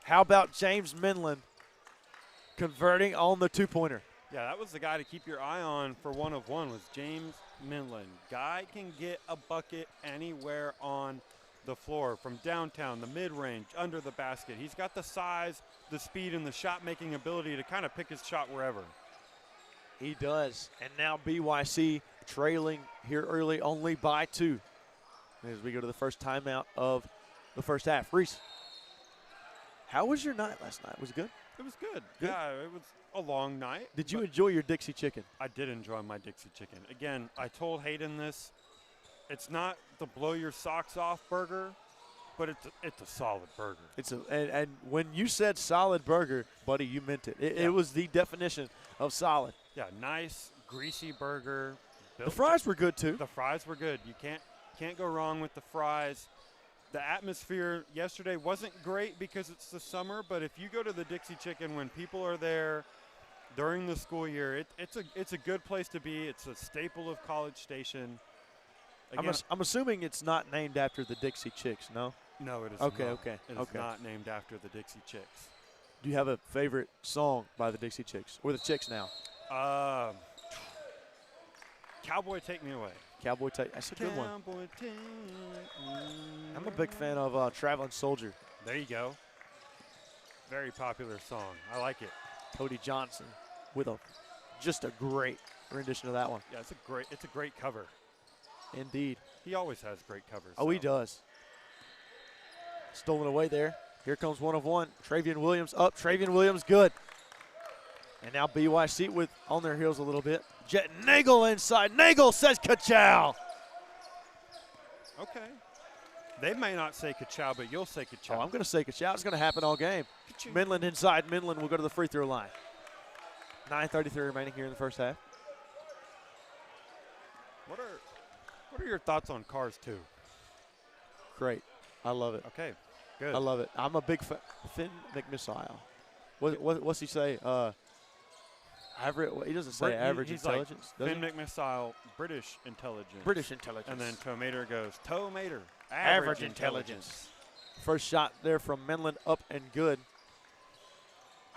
How about James Minland converting on the 2-pointer? Yeah, that was the guy to keep your eye on for 1 of 1 was James Minland. Guy can get a bucket anywhere on the floor, from downtown, the mid-range, under the basket. He's got the size, the speed, and the shot-making ability to kind of pick his shot wherever. He does. And now BYC trailing here early only by 2 as we go to the first timeout of the first half. Reese, how was your night last night? Was it good? It was good. Yeah, it was a long night. Did you enjoy your Dixie chicken? I did enjoy my Dixie chicken. Again, I told Hayden this. It's not the blow your socks off burger, but it's a solid burger. And when you said solid burger, buddy, you meant it. It was the definition of solid. Yeah, nice, greasy burger. The fries were good too. The fries were good. You can't go wrong with the fries. The atmosphere yesterday wasn't great because it's the summer, but if you go to the Dixie Chicken when people are there during the school year, it's a good place to be. It's a staple of College Station. Again, I'm assuming it's not named after the Dixie Chicks, no? No, it is Okay, not. okay, It is okay. not named after the Dixie Chicks. Do you have a favorite song by the Dixie Chicks or the Chicks now? Cowboy, Take Me Away. Cowboy Take. That's a good one. Cowboy, take me. I'm a big fan of Traveling Soldier. There you go. Very popular song. I like it. Cody Johnson with just a great rendition of that one. Yeah, it's a great cover. Indeed. He always has great covers. Oh, he so. does. Stolen away there. Here comes 1 of 1. Travian Williams up. Travian Williams good. And now BYC with on their heels a little bit. Jet Nagel inside. Nagel says ka-chow. Okay. They may not say ka-chow, but you'll say ka-chow. Oh, I'm going to say ka-chow. It's going to happen all game. Ka-chow. Midland inside. Midland will go to the free throw line. 9:33 remaining here in the first half. What are your thoughts on Cars 2? Great. I love it. Okay, good. I love it. I'm a big fan. Finn McMissile. What's he say? Average. He doesn't say average he's intelligence. Like does Finn he? McMissile, British intelligence. British intelligence. And then Tomater goes, Tomater, Average intelligence. First shot there from Menlin, up and good.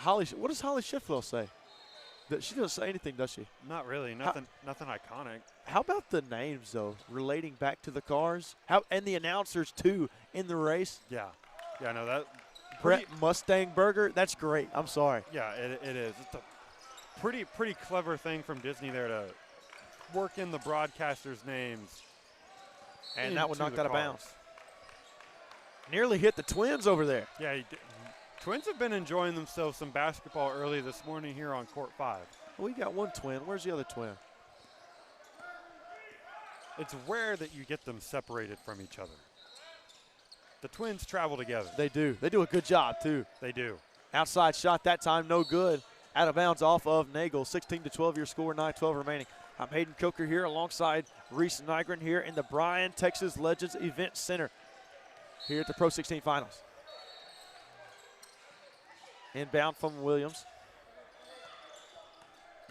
What does Holly Shifwell say? She doesn't say anything, does she? Not really. Nothing iconic. How about the names, though, relating back to the cars? And the announcers, too, in the race? Yeah. Yeah, no, that. Brett Mustang Burger, that's great. I'm sorry. Yeah, it is. It's a pretty clever thing from Disney there to work in the broadcasters' names. And that one knocked out of cars. bounds. Nearly hit the Twins over there. Yeah, Twins have been enjoying themselves some basketball early this morning here on Court 5. We got one twin. Where's the other twin? It's rare that you get them separated from each other. The Twins travel together. They do. They do a good job, too. They do. Outside shot that time, no good. Out of bounds off of Nagel. 16-12 your score, 9:12 remaining. I'm Hayden Coker here alongside Reese Nygren here in the Bryan, Texas Legends Event Center here at the Pro 16 Finals. Inbound from Williams.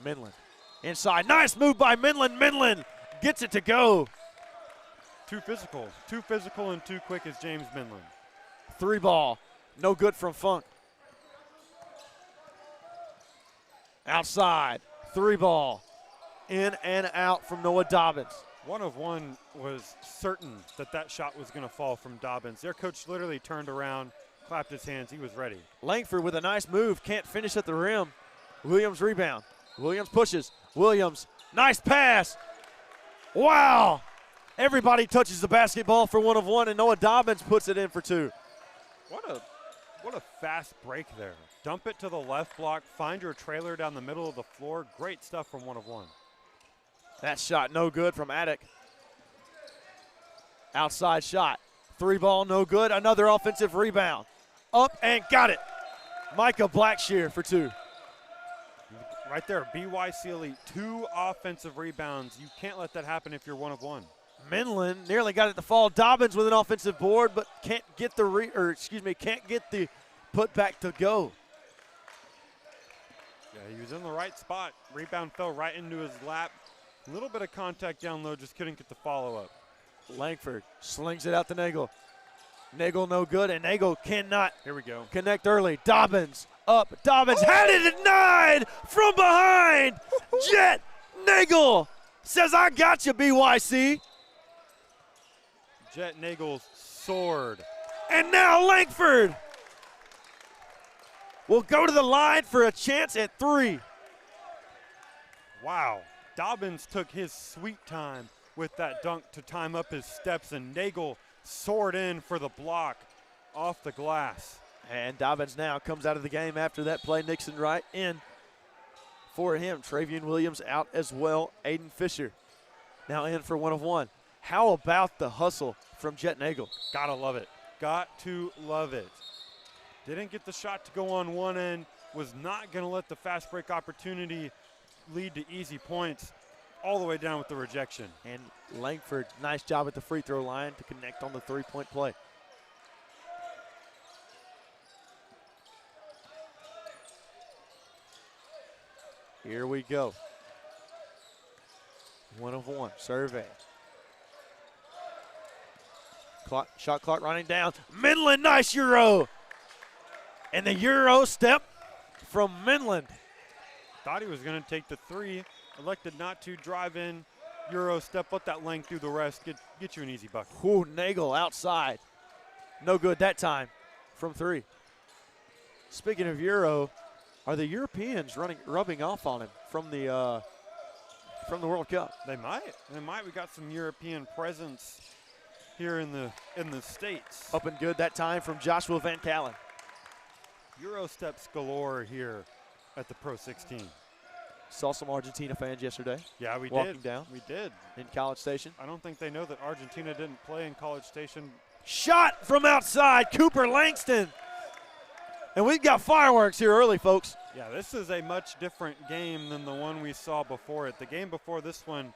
Minland. Inside. Nice move by Minland. Minland gets it to go. Too physical and too quick is James Minland. 3 ball. No good from Funk. Outside. 3 ball. In and out from Noah Dobbins. 1 of 1 was certain that shot was going to fall from Dobbins. Their coach literally turned around, clapped his hands. He was ready. Langford with a nice move. Can't finish at the rim. Williams rebound. Williams pushes. Williams. Nice pass. Wow. Everybody touches the basketball for 1 of 1, and Noah Dobbins puts it in for 2. What a fast break there. Dump it to the left block. Find your trailer down the middle of the floor. Great stuff from 1 of 1. That shot no good from Attic. Outside shot. 3 ball no good. Another offensive rebound. Up and got it. Micah Blackshear for 2. Right there, BYC Elite, 2 offensive rebounds. You can't let that happen if you're 1 of 1. Minland nearly got it to fall. Dobbins with an offensive board, but can't get the put back to go. Yeah, he was in the right spot. Rebound fell right into his lap. A little bit of contact down low, just couldn't get the follow-up. Langford slings it out to Nagel. Nagel no good, and Nagel cannot Here we go. connect early. Dobbins up. Dobbins had it denied from behind. Jet Nagel says, I got you, BYC. Jet Nagel's sword. And now Langford will go to the line for a chance at 3. Wow. Dobbins took his sweet time with that dunk to time up his steps, and Nagel soared in for the block off the glass. And Dobbins now comes out of the game after that play. Nixon Wright in for him. Travian Williams out as well. Aiden Fisher now in for 1 of 1. How about the hustle from Jet Nagel? Gotta love it. Got to love it. Didn't get the shot to go on one end. Was not going to let the fast break opportunity lead to easy points. All the way down with the rejection. And Langford, nice job at the free throw line to connect on the 3-point play. Here we go. 1 of 1, survey. Shot clock running down. Midland, nice Euro. And the Euro step from Midland. Thought he was going to take the three. Elected not to. Drive in. Euro step, let that length through the rest. Get you an easy bucket. Ooh, Nagel outside. No good that time from three. Speaking of Euro, are the Europeans rubbing off on him from the World Cup? They might. They might. We got some European presence here in the States. Up and good that time from Joshua Van Callen. Euro steps galore here at the Pro 16. Saw some Argentina fans yesterday. Yeah, we walking did. down. We did. In College Station. I don't think they know that Argentina didn't play in College Station. Shot from outside, Cooper Langston. And we've got fireworks here early, folks. Yeah, this is a much different game than the one we saw before it. The game before this one,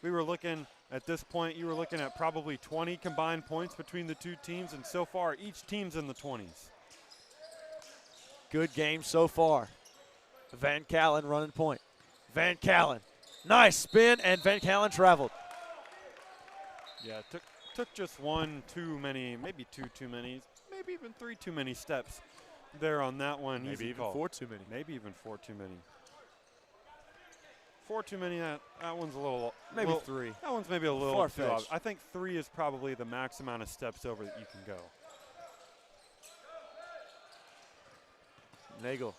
we were looking at this point, you were looking at probably 20 combined points between the two teams, and so far each team's in the 20s. Good game so far. Van Callen running point. Van Callen, nice spin, and Van Callen traveled. Yeah, it took just one too many, maybe two too many, maybe even three too many steps there on that one. Maybe Easy even call. 4 too many. Maybe even 4 too many. 4 too many, that one's a little. Maybe little, 3. That one's maybe a little too Far-fetched. I think 3 is probably the max amount of steps over that you can go. Nagel,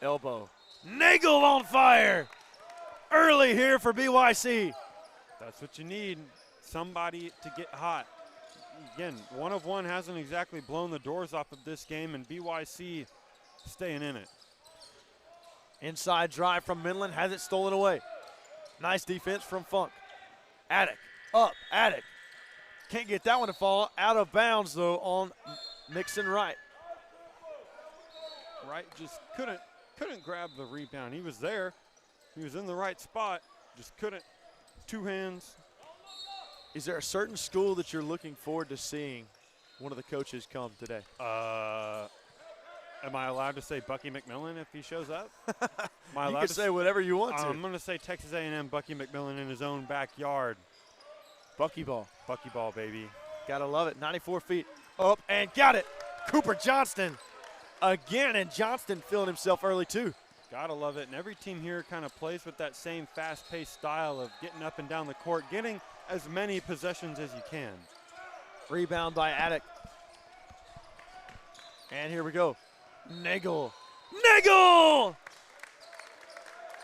elbow. Nagel on fire. Early here for BYC. That's what you need, somebody to get hot. Again, 1 of 1 hasn't exactly blown the doors off of this game, and BYC staying in it. Inside drive from Midland, has it stolen away. Nice defense from Funk. Attic, up, Attic. Can't get that one to fall. Out of bounds, though, on Nixon Wright. Wright just couldn't grab the rebound. He was there. He was in the right spot. Just couldn't. 2 hands. Is there a certain school that you're looking forward to seeing one of the coaches come today? Am I allowed to say Bucky McMillan if he shows up? You can say whatever you want to. I'm going to say Texas A&M Bucky McMillan in his own backyard. Bucky ball. Bucky ball, baby. Gotta love it. 94 feet up and got it. Cooper Johnston again, and Johnston feeling himself early too. Gotta love it. And every team here kind of plays with that same fast-paced style of getting up and down the court, getting as many possessions as you can. Rebound by Attic. And here we go. Nagel. Nagel!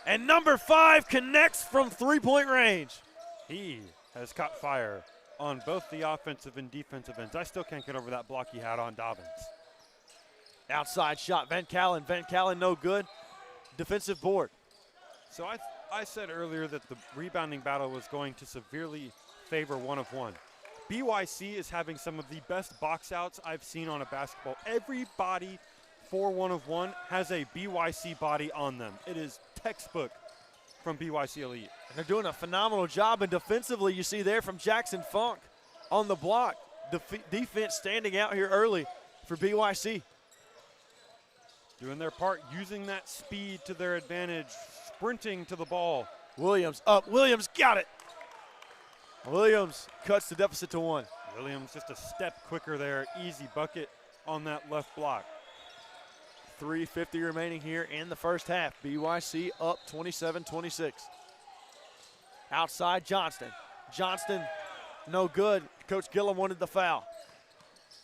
And number 5 connects from 3-point range. He has caught fire on both the offensive and defensive ends. I still can't get over that block he had on Dobbins. Outside shot, Van Callen. Van Callen no good. Defensive board. So I said earlier that the rebounding battle was going to severely favor 1 of 1. BYC is having some of the best box outs I've seen on a basketball. Everybody for 1 of 1 has a BYC body on them. It is textbook from BYC Elite. And they're doing a phenomenal job, and defensively you see there from Jackson Funk on the block. Defense standing out here early for BYC. Doing their part, using that speed to their advantage, sprinting to the ball. Williams up. Williams got it. Williams cuts the deficit to 1. Williams just a step quicker there. Easy bucket on that left block. 3:50 remaining here in the first half. BYC up 27-26. Outside Johnston. Johnston no good. Coach Gillum wanted the foul.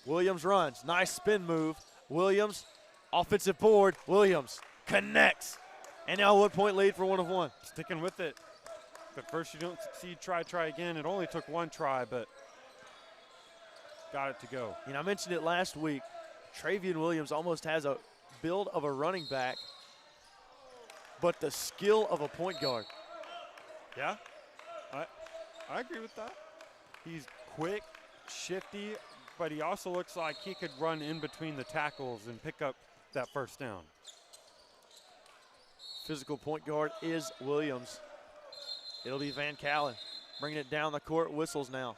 Williams runs. Nice spin move. Williams, offensive board. Williams connects. And now a 1-point lead for 1 of 1. Sticking with it. But first you don't succeed, try again. It only took 1 try, but got it to go. I mentioned it last week. Travian Williams almost has a build of a running back, but the skill of a point guard. Yeah, I agree with that. He's quick, shifty, but he also looks like he could run in between the tackles and pick up that first down. Physical point guard is Williams. It'll be Van Callen bringing it down the court. Whistles now.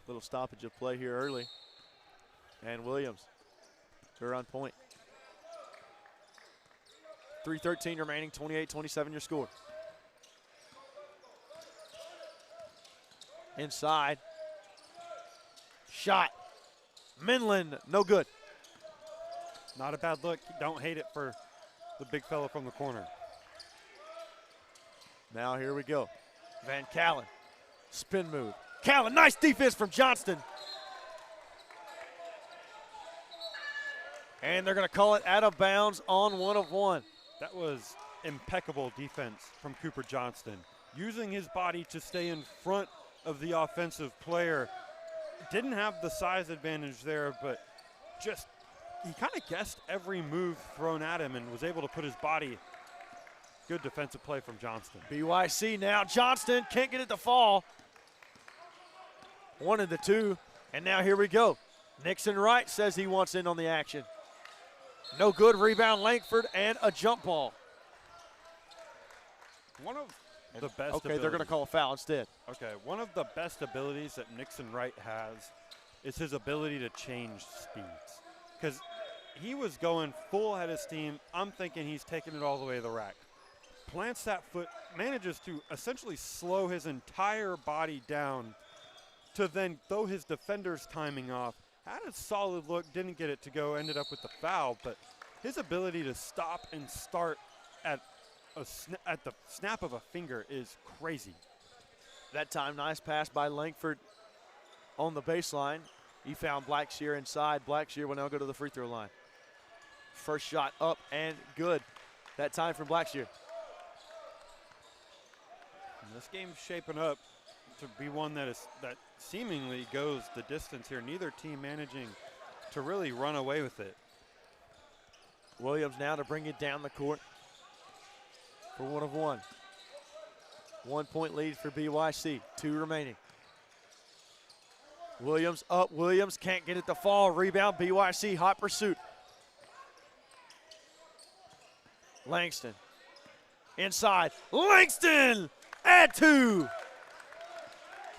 Little stoppage of play here early. And Williams, they're on point. 3:13 remaining, 28-27 your score. Inside. Shot. Minlin, no good. Not a bad look. Don't hate it for the big fella from the corner. Now here we go. Van Callen, spin move. Callen, nice defense from Johnston. And they're going to call it out of bounds on 1 of 1. That was impeccable defense from Cooper Johnston. Using his body to stay in front of the offensive player. Didn't have the size advantage there, but just he kind of guessed every move thrown at him and was able to put his body. Good defensive play from Johnston. BYC now. Johnston can't get it to fall. 1 of the 2. And now here we go. Nixon Wright says he wants in on the action. No good. Rebound Langford and a jump ball. One of the best Okay, they're going to call a foul instead. Okay, one of the best abilities that Nixon Wright has is his ability to change speeds. Because he was going full head of steam. I'm thinking he's taking it all the way to the rack. Plants that foot, manages to essentially slow his entire body down to then throw his defender's timing off. Had a solid look, didn't get it to go, ended up with the foul, but his ability to stop and start at the snap of a finger is crazy. That time, nice pass by Langford on the baseline. He found Blackshear inside. Blackshear will now go to the free throw line. First shot up and good. That time from Blackshear. And this game's shaping up to be one that seemingly goes the distance here. Neither team managing to really run away with it. Williams now to bring it down the court for 1 of 1. 1 point lead for BYC. 2 remaining. Williams up. Williams can't get it to fall. Rebound. BYC. Hot pursuit. Langston. Inside. Langston! Add 2.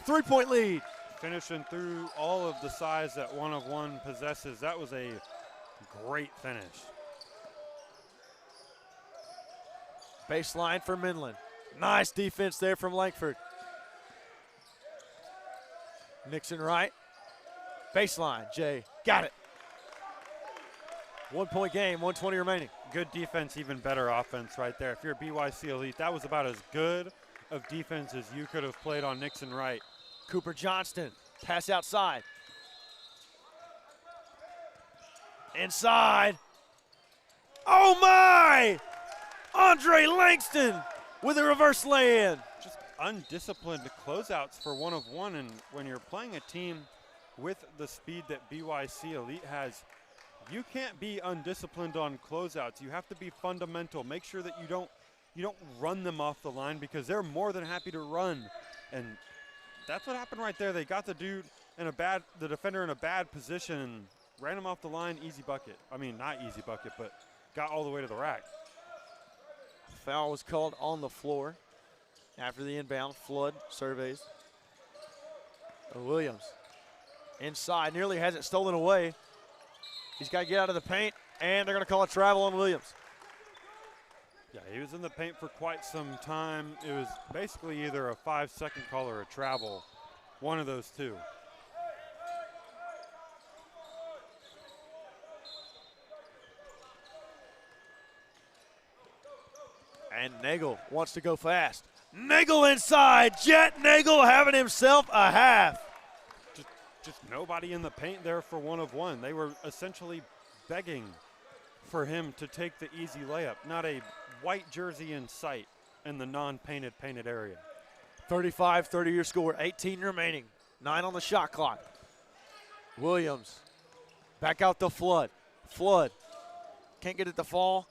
3-point lead. Finishing through all of the size that 1 of 1 possesses. That was a great finish. Baseline for Minlin. Nice defense there from Langford. Nixon Wright. Baseline. Jay. Got it. 1 point game. 1:20 remaining. Good defense, even better offense right there. If you're BYC Elite, that was about as good of defense as you could have played on Nixon Wright. Cooper Johnston. Pass outside. Inside. Oh my! Andre Langston with a reverse lay-in. Just undisciplined closeouts for 1 of 1, and when you're playing a team with the speed that BYC Elite has, you can't be undisciplined on closeouts. You have to be fundamental. Make sure that you don't run them off the line, because they're more than happy to run. And that's what happened right there. They got the defender in a bad position and ran him off the line, easy bucket. I mean, not easy bucket, but got all the way to the rack. Foul was called on the floor after the inbound. Flood surveys. Williams inside, nearly has it stolen away. He's got to get out of the paint, and they're going to call a travel on Williams. Yeah, he was in the paint for quite some time. It was basically either a 5-second call or a travel, one of those two. And Nagel wants to go fast. Nagel inside. Jet Nagel having himself a half. Just nobody in the paint there for 1 of 1. They were essentially begging for him to take the easy layup. Not a white jersey in sight in the non-painted painted area. 35-30 your score. 18 remaining. 9 on the shot clock. Williams back out to Flood. Flood can't get it to fall.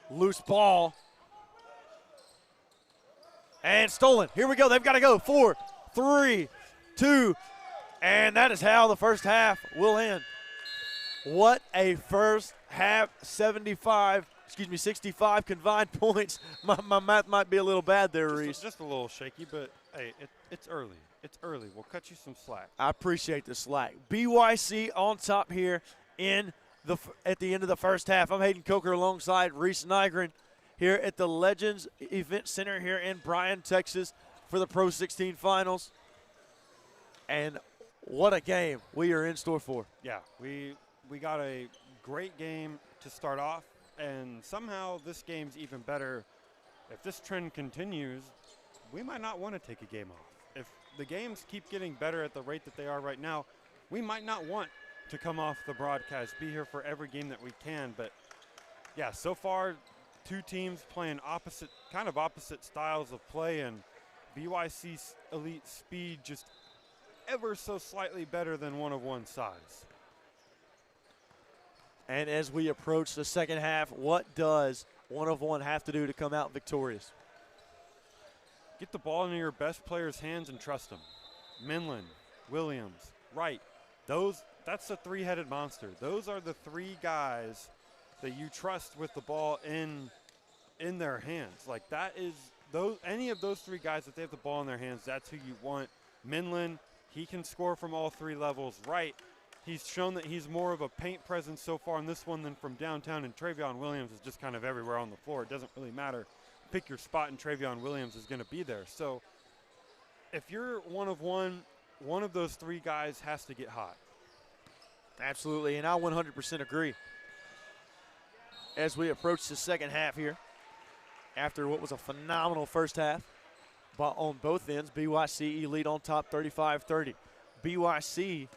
Loose ball. And stolen. Here we go. They've got to go. 4, 3, 2. And that is how the first half will end. What a first half. 65 combined points. My math might be a little bad there, Reese. Just a little shaky, but hey, it's early. It's early. We'll cut you some slack. I appreciate the slack. BYC on top here in at the end of the first half. I'm Hayden Coker alongside Reese Nygren here at the Legends Event Center here in Bryan, Texas for the Pro 16 Finals. And what a game we are in store for. Yeah, we got a great game to start off, and somehow this game's even better. If this trend continues, we might not want to take a game off. If the games keep getting better at the rate that they are right now, we might not want to come off the broadcast, be here for every game that we can. But yeah, so far, two teams playing opposite styles of play, and BYC's elite speed just ever so slightly better than one of one size. And as we approach the second half, what does one of one have to do to come out victorious? Get the ball into your best players' hands and trust them. Minlin, Williams, Wright, that's a three-headed monster. Those are the three guys that you trust with the ball in their hands. Like that is any of those three guys that they have the ball in their hands, that's who you want. Minlin, he can score from all three levels. Wright, he's shown that he's more of a paint presence so far in this one than from downtown, and Travion Williams is just kind of everywhere on the floor. It doesn't really matter. Pick your spot, and Travion Williams is going to be there. So if you're one of those three guys has to get hot. Absolutely, and I 100% agree. As we approach the second half here, after what was a phenomenal first half, but on both ends, BYC lead on top 35-30. BYC,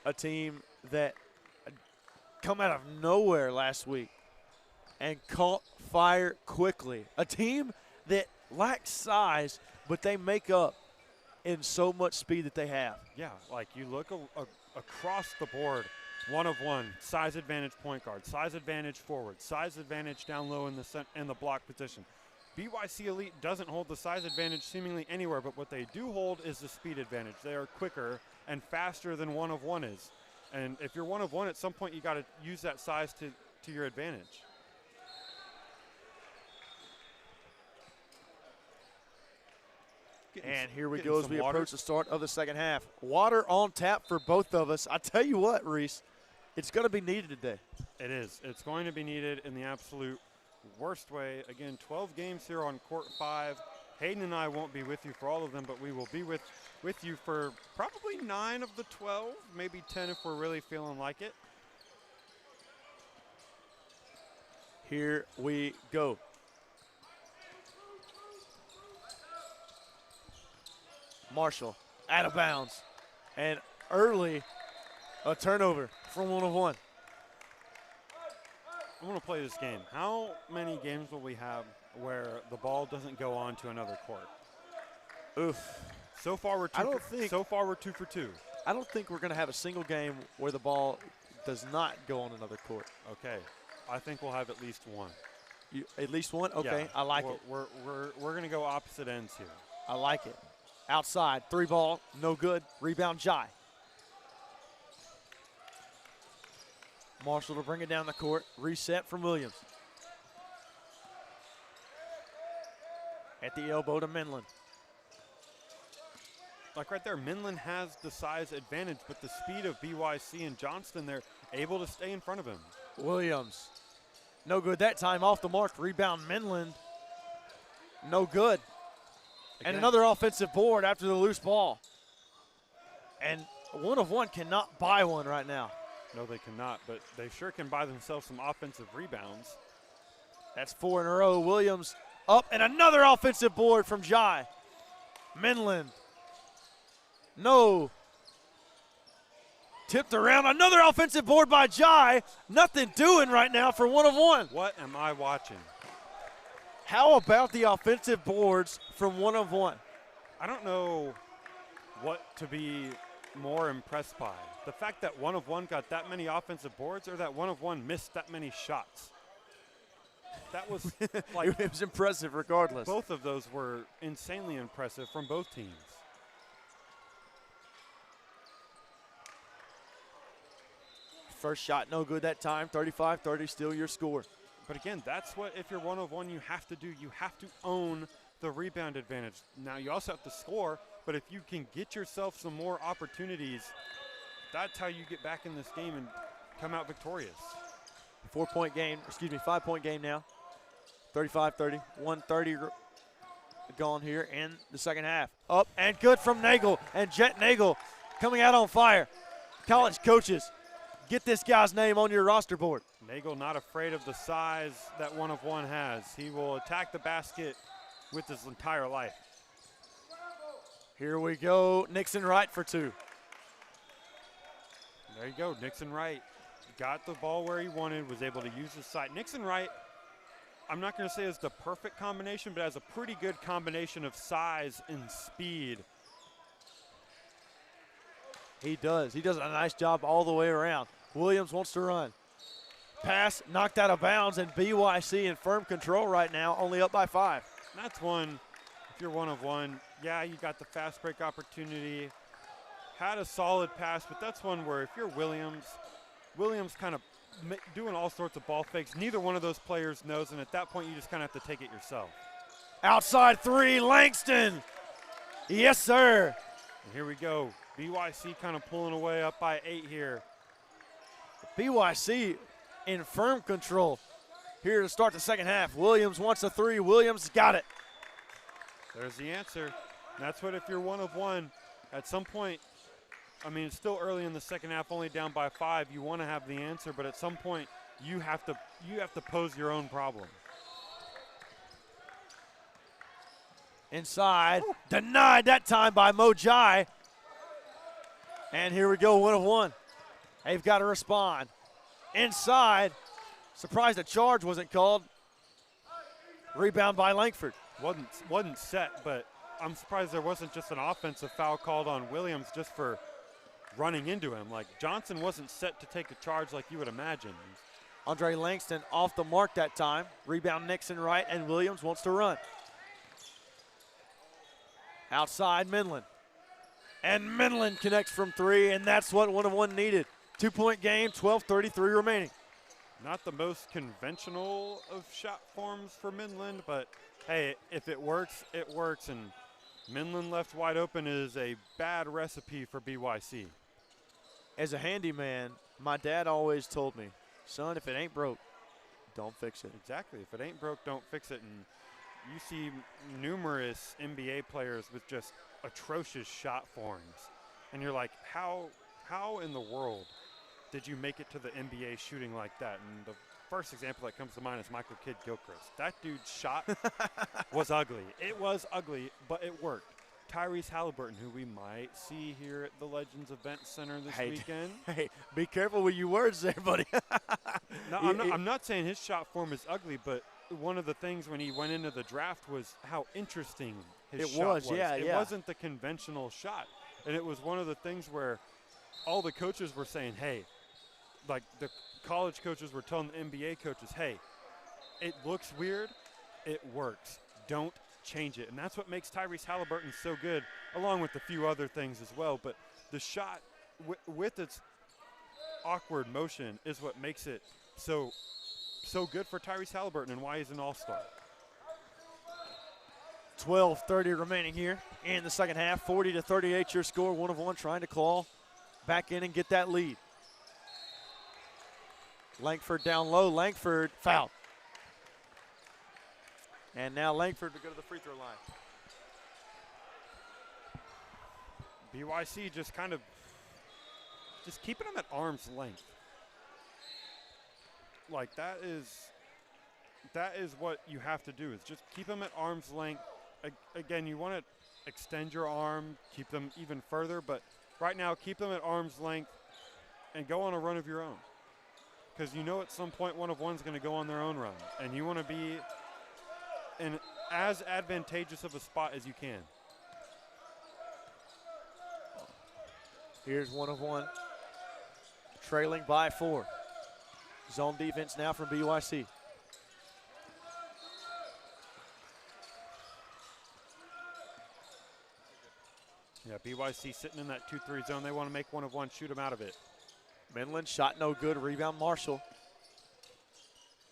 a team that come out of nowhere last week and caught fire quickly. A team that lacks size, but they make up in so much speed that they have. Yeah, like you look across the board, one of one, size advantage point guard, size advantage forward, size advantage down low in the block position. BYC Elite doesn't hold the size advantage seemingly anywhere, but what they do hold is the speed advantage. They are quicker and faster than one of one is. And if you're one of one, at some point you got to use that size to your advantage. And here we go as we approach the start of the second half. Water on tap for both of us. I tell you what, Reese, it's going to be needed today. It is. It's going to be needed in the absolute worst way. Again, 12 games here on Court 5. Hayden and I won't be with you for all of them, but we will be with you for probably 9 of the 12, maybe 10 if we're really feeling like it. Here we go. Marshall out of bounds, and early a turnover from one of one. I'm going to play this game. How many games will we have where the ball doesn't go on to another court? Oof. So far we're 2 for 2. I don't think we're going to have a single game where the ball does not go on another court. Okay. I think we'll have at least one. At least one? Okay, yeah, I like it. We're going to go opposite ends here. I like it. Outside, 3 ball, no good. Rebound, Jai. Marshall to bring it down the court. Reset from Williams. At the elbow to Minlin. Like right there, Minlin has the size advantage, but the speed of BYC and Johnston, they're able to stay in front of him. Williams, no good that time, off the mark. Rebound, Minlin, no good. Again. And another offensive board after the loose ball. And one of one cannot buy one right now. No, they cannot, but they sure can buy themselves some offensive rebounds. That's 4 in a row. Williams up, and another offensive board from Jai. Minlin, no. Tipped around, another offensive board by Jai. Nothing doing right now for one of one. What am I watching? How about the offensive boards from one of one? I don't know what to be more impressed by. The fact that one of one got that many offensive boards, or that one of one missed that many shots. That was like it was impressive regardless. Both of those were insanely impressive from both teams. First shot no good that time. 35-30 still your score. But again, that's what, if you're one of one, you have to do. You have to own the rebound advantage. Now, you also have to score, but if you can get yourself some more opportunities, that's how you get back in this game. And come out victorious. 5-point game now. 35-30, 1:30 gone here in the second half. Up and good from Nagel, and Jet Nagel coming out on fire. College coaches, get this guy's name on your roster board. Nagel not afraid of the size that one of one has. He will attack the basket with his entire life. Here we go, Nixon Wright for two. There you go, Nixon Wright got the ball where he wanted, was able to use his sight. Nixon Wright, I'm not going to say is the perfect combination, but has a pretty good combination of size and speed. He does. He does a nice job all the way around. Williams wants to run. Pass knocked out of bounds, and BYC in firm control right now, only up by 5. And that's one, if you're one of one, yeah, you got the fast break opportunity. Had a solid pass, but that's one where if you're Williams kind of doing all sorts of ball fakes. Neither one of those players knows, and at that point, you just kind of have to take it yourself. Outside three, Langston. Yes, sir. And here we go. BYC kind of pulling away up by 8 here. BYC in firm control here to start the second half. Williams wants a three. Williams got it. There's the answer. And that's what if you're one of one, at some point, I mean, it's still early in the second half, only down by 5. You want to have the answer, but at some point, you have to pose your own problem. Inside, denied that time by Mojai. And here we go, one of one. They've got to respond. Inside, surprised a charge wasn't called. Rebound by Langford. Wasn't set, but I'm surprised there wasn't just an offensive foul called on Williams just for running into him. Like, Johnson wasn't set to take a charge like you would imagine. Andre Langston off the mark that time. Rebound Nixon Wright, and Williams wants to run. Outside Minland. And Minland connects from 3, and that's what one of one needed. 2-point game, 12:33 remaining. Not the most conventional of shot forms for Minland, but hey, if it works, it works. And Minland left wide open is a bad recipe for BYC. As a handyman, my dad always told me, son, if it ain't broke, don't fix it. Exactly. If it ain't broke, don't fix it. And you see numerous NBA players with just atrocious shot forms. And you're like, how in the world did you make it to the NBA shooting like that? And the first example that comes to mind is Michael Kidd-Gilchrist. That dude's shot was ugly. It was ugly, but it worked. Tyrese Halliburton, who we might see here at the Legends Event Center this weekend. Hey, be careful with your words there, buddy. No, I'm not saying his shot form is ugly, but one of the things when he went into the draft was how interesting his shot was. It wasn't the conventional shot. And it was one of the things where all the coaches were saying, hey, like the college coaches were telling the NBA coaches, hey, it looks weird, it works. Don't change it. And that's what makes Tyrese Halliburton so good, along with a few other things as well. But the shot with its awkward motion is what makes it so good for Tyrese Halliburton and why he's an all-star. 12:30 remaining here in the second half. 40-38 your score. One of one trying to claw back in and get that lead. Langford down low. Langford fouled. And now Langford to go to the free throw line. BYC just kind of just keeping them at arm's length. Like that is what you have to do, is just keep them at arm's length. Again, you want to extend your arm, keep them even further, but right now keep them at arm's length and go on a run of your own. Because you know at some point one of one's going to go on their own run, and you want to be in as advantageous of a spot as you can. Here's one of one, trailing by 4. Zone defense now from BYC. Yeah, BYC sitting in that 2-3 zone. They want to make one of one, shoot them out of it. Minland shot no good. Rebound Marshall.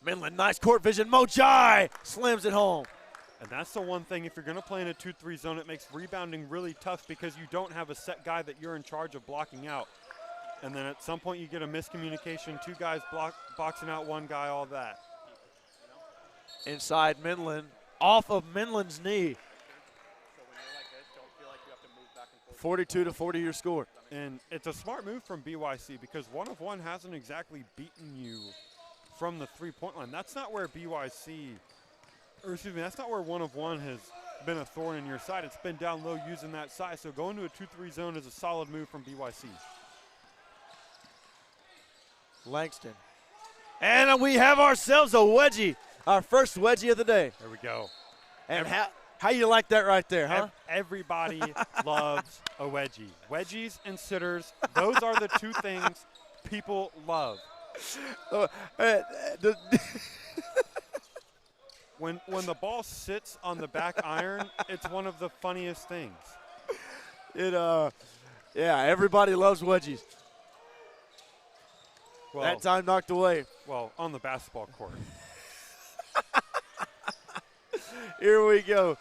Minland, nice court vision. Mojai slams it home. And that's the one thing, if you're going to play in a 2-3 zone, it makes rebounding really tough because you don't have a set guy that you're in charge of blocking out. And then at some point you get a miscommunication, two guys boxing out one guy, all that. Inside Minland, off of Minland's knee. 42-40 your score. And it's a smart move from BYC because 1-of-1 hasn't exactly beaten you from the three-point line. That's not where that's not where 1-of-1 has been a thorn in your side. It's been down low using that size. So going to a 2-3 zone is a solid move from BYC. Langston. And we have ourselves a wedgie, our first wedgie of the day. There we go. And how you like that right there, huh? Everybody loves a wedgie. Wedgies and sitters, those are the two things people love. When the ball sits on the back iron, it's one of the funniest things. Yeah, everybody loves wedgies. Well, that time knocked away. Well, on the basketball court. Here we go.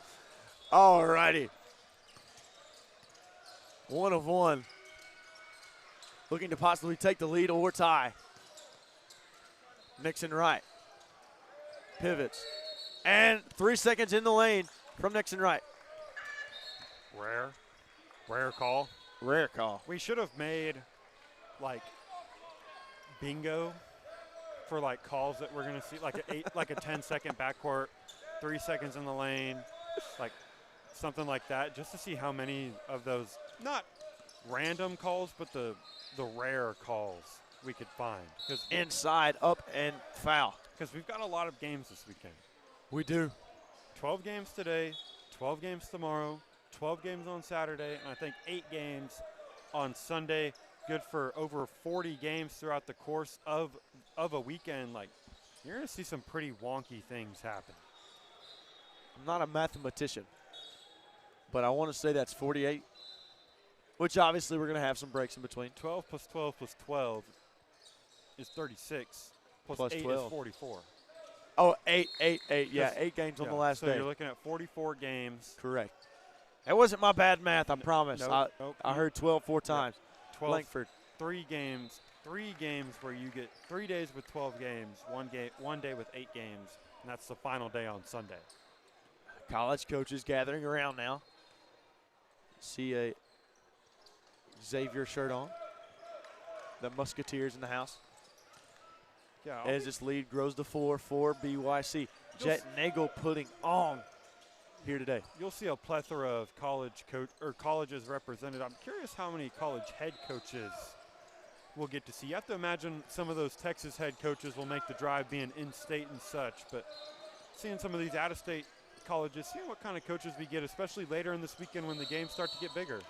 All righty. 1-of-1. Looking to possibly take the lead or tie. Nixon right. Pivots. And 3 seconds in the lane from Nixon right. Rare call. Rare call. We should have made, like, bingo for, like, calls that we're going to see. Like a 10-second backcourt, 3 seconds in the lane, like something like that, just to see how many of those, not random calls, but the rare calls we could find. Inside, up, and foul. Because we've got a lot of games this weekend. We do. 12 games today, 12 games tomorrow, 12 games on Saturday, and I think 8 games on Sunday. Good for over 40 games throughout the course of a weekend. Like, you're going to see some pretty wonky things happen. I'm not a mathematician, but I want to say that's 48, which obviously we're going to have some breaks in between. 12 plus 12 plus 12 is 36. Plus 8 12. is 44. Oh, 8. Yeah, 8 games on the last so day. So you're looking at 44 games. Correct. That wasn't my bad math, I promise. Nope. I heard 12 4 times. 12, Langford. 3 games where you get 3 days with 12 games, one day with 8 games, and that's the final day on Sunday. College coaches gathering around now. See a Xavier shirt on. The Musketeers in the house. Yeah. As this lead grows to 4 for BYC. Jet Nagel putting on here today. You'll see a plethora of colleges represented. I'm curious how many college head coaches we'll get to see. You have to imagine some of those Texas head coaches will make the drive being in-state and such, but seeing some of these out-of-state colleges, seeing what kind of coaches we get, especially later in this weekend when the games start to get bigger.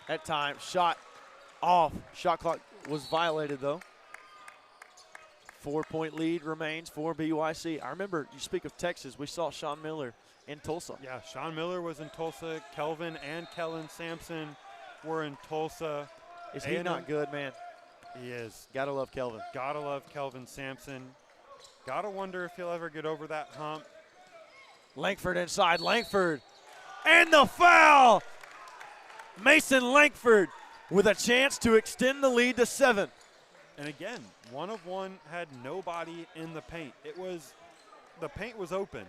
That time, shot off. Shot clock was violated, though. 4-point lead remains for BYC. I remember, you speak of Texas, we saw Sean Miller in Tulsa. Yeah, Sean Miller was in Tulsa. Kelvin and Kellen Sampson were in Tulsa. Is he not good, man? He is. Gotta love Kelvin. Gotta love Kelvin Sampson. Gotta wonder if he'll ever get over that hump. Langford inside. Langford. And the foul! Mason Langford with a chance to extend the lead to 7. And again, 1-of-1 had nobody in the paint. The paint was open.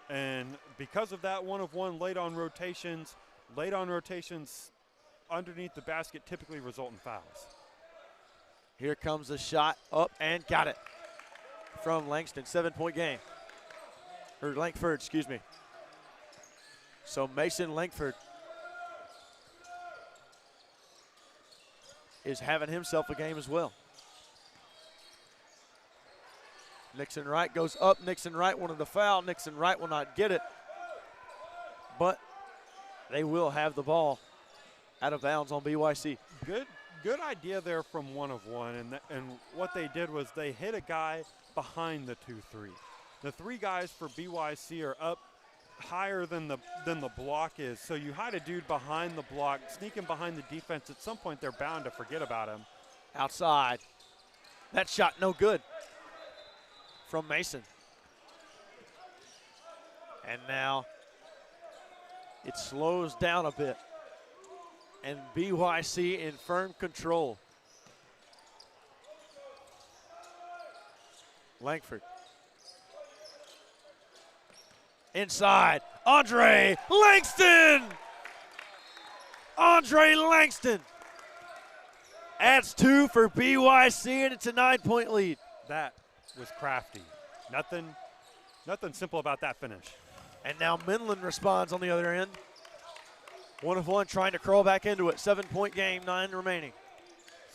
And because of that, 1-of-1 late on rotations underneath the basket typically result in fouls. Here comes the shot up and got it from Langston. 7-point game. Or Langford, excuse me. So Mason Langford is having himself a game as well. Nixon Wright goes up. Nixon Wright wanted the foul. Nixon Wright will not get it. But they will have the ball out of bounds on BYC. Good idea there from 1-of-1. And what they did was they hit a guy behind the 2-3. The 3 guys for BYC are up higher than the block is. So you hide a dude behind the block, sneaking behind the defense. At some point, they're bound to forget about him. Outside. That shot no good from Mason. And now it slows down a bit. And BYC in firm control. Langford. Inside, Andre Langston! Andre Langston adds 2 for BYC, and it's a 9-point lead. That was crafty. Nothing simple about that finish. And now Minland responds on the other end. 1 of 1 trying to crawl back into it. 7-point game, 9 remaining.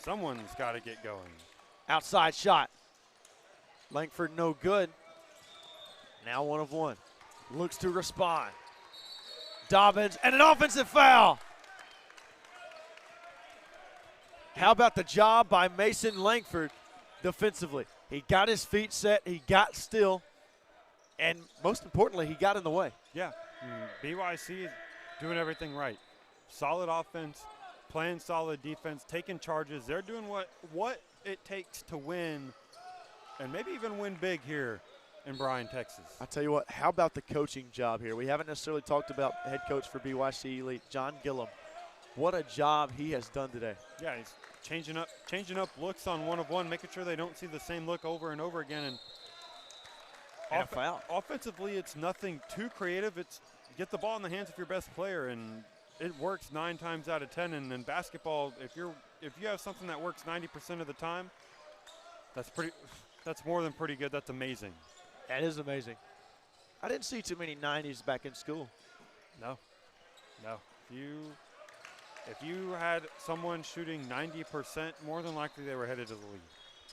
Someone's got to get going. Outside shot. Langford no good. Now 1 of 1. Looks to respond. Dobbins and an offensive foul. How about the job by Mason Langford defensively? He got his feet set, he got still, and most importantly, he got in the way. Yeah, BYC is doing everything right. Solid offense, playing solid defense, taking charges. They're doing what it takes to win, and maybe even win big here in Bryan, Texas. I tell you what, how about the coaching job here? We haven't necessarily talked about head coach for BYC Elite, John Gillum. What a job he has done today. Yeah, he's changing up looks on 1 of 1, making sure they don't see the same look over and over again. And a foul. Offensively, it's nothing too creative. It's get the ball in the hands of your best player, and it works 9 times out of 10. And in basketball, if you have something that works 90% of the time, that's more than pretty good. That's amazing. That is amazing. I didn't see too many 90s back in school. No. If you had someone shooting 90%, more than likely they were headed to the league.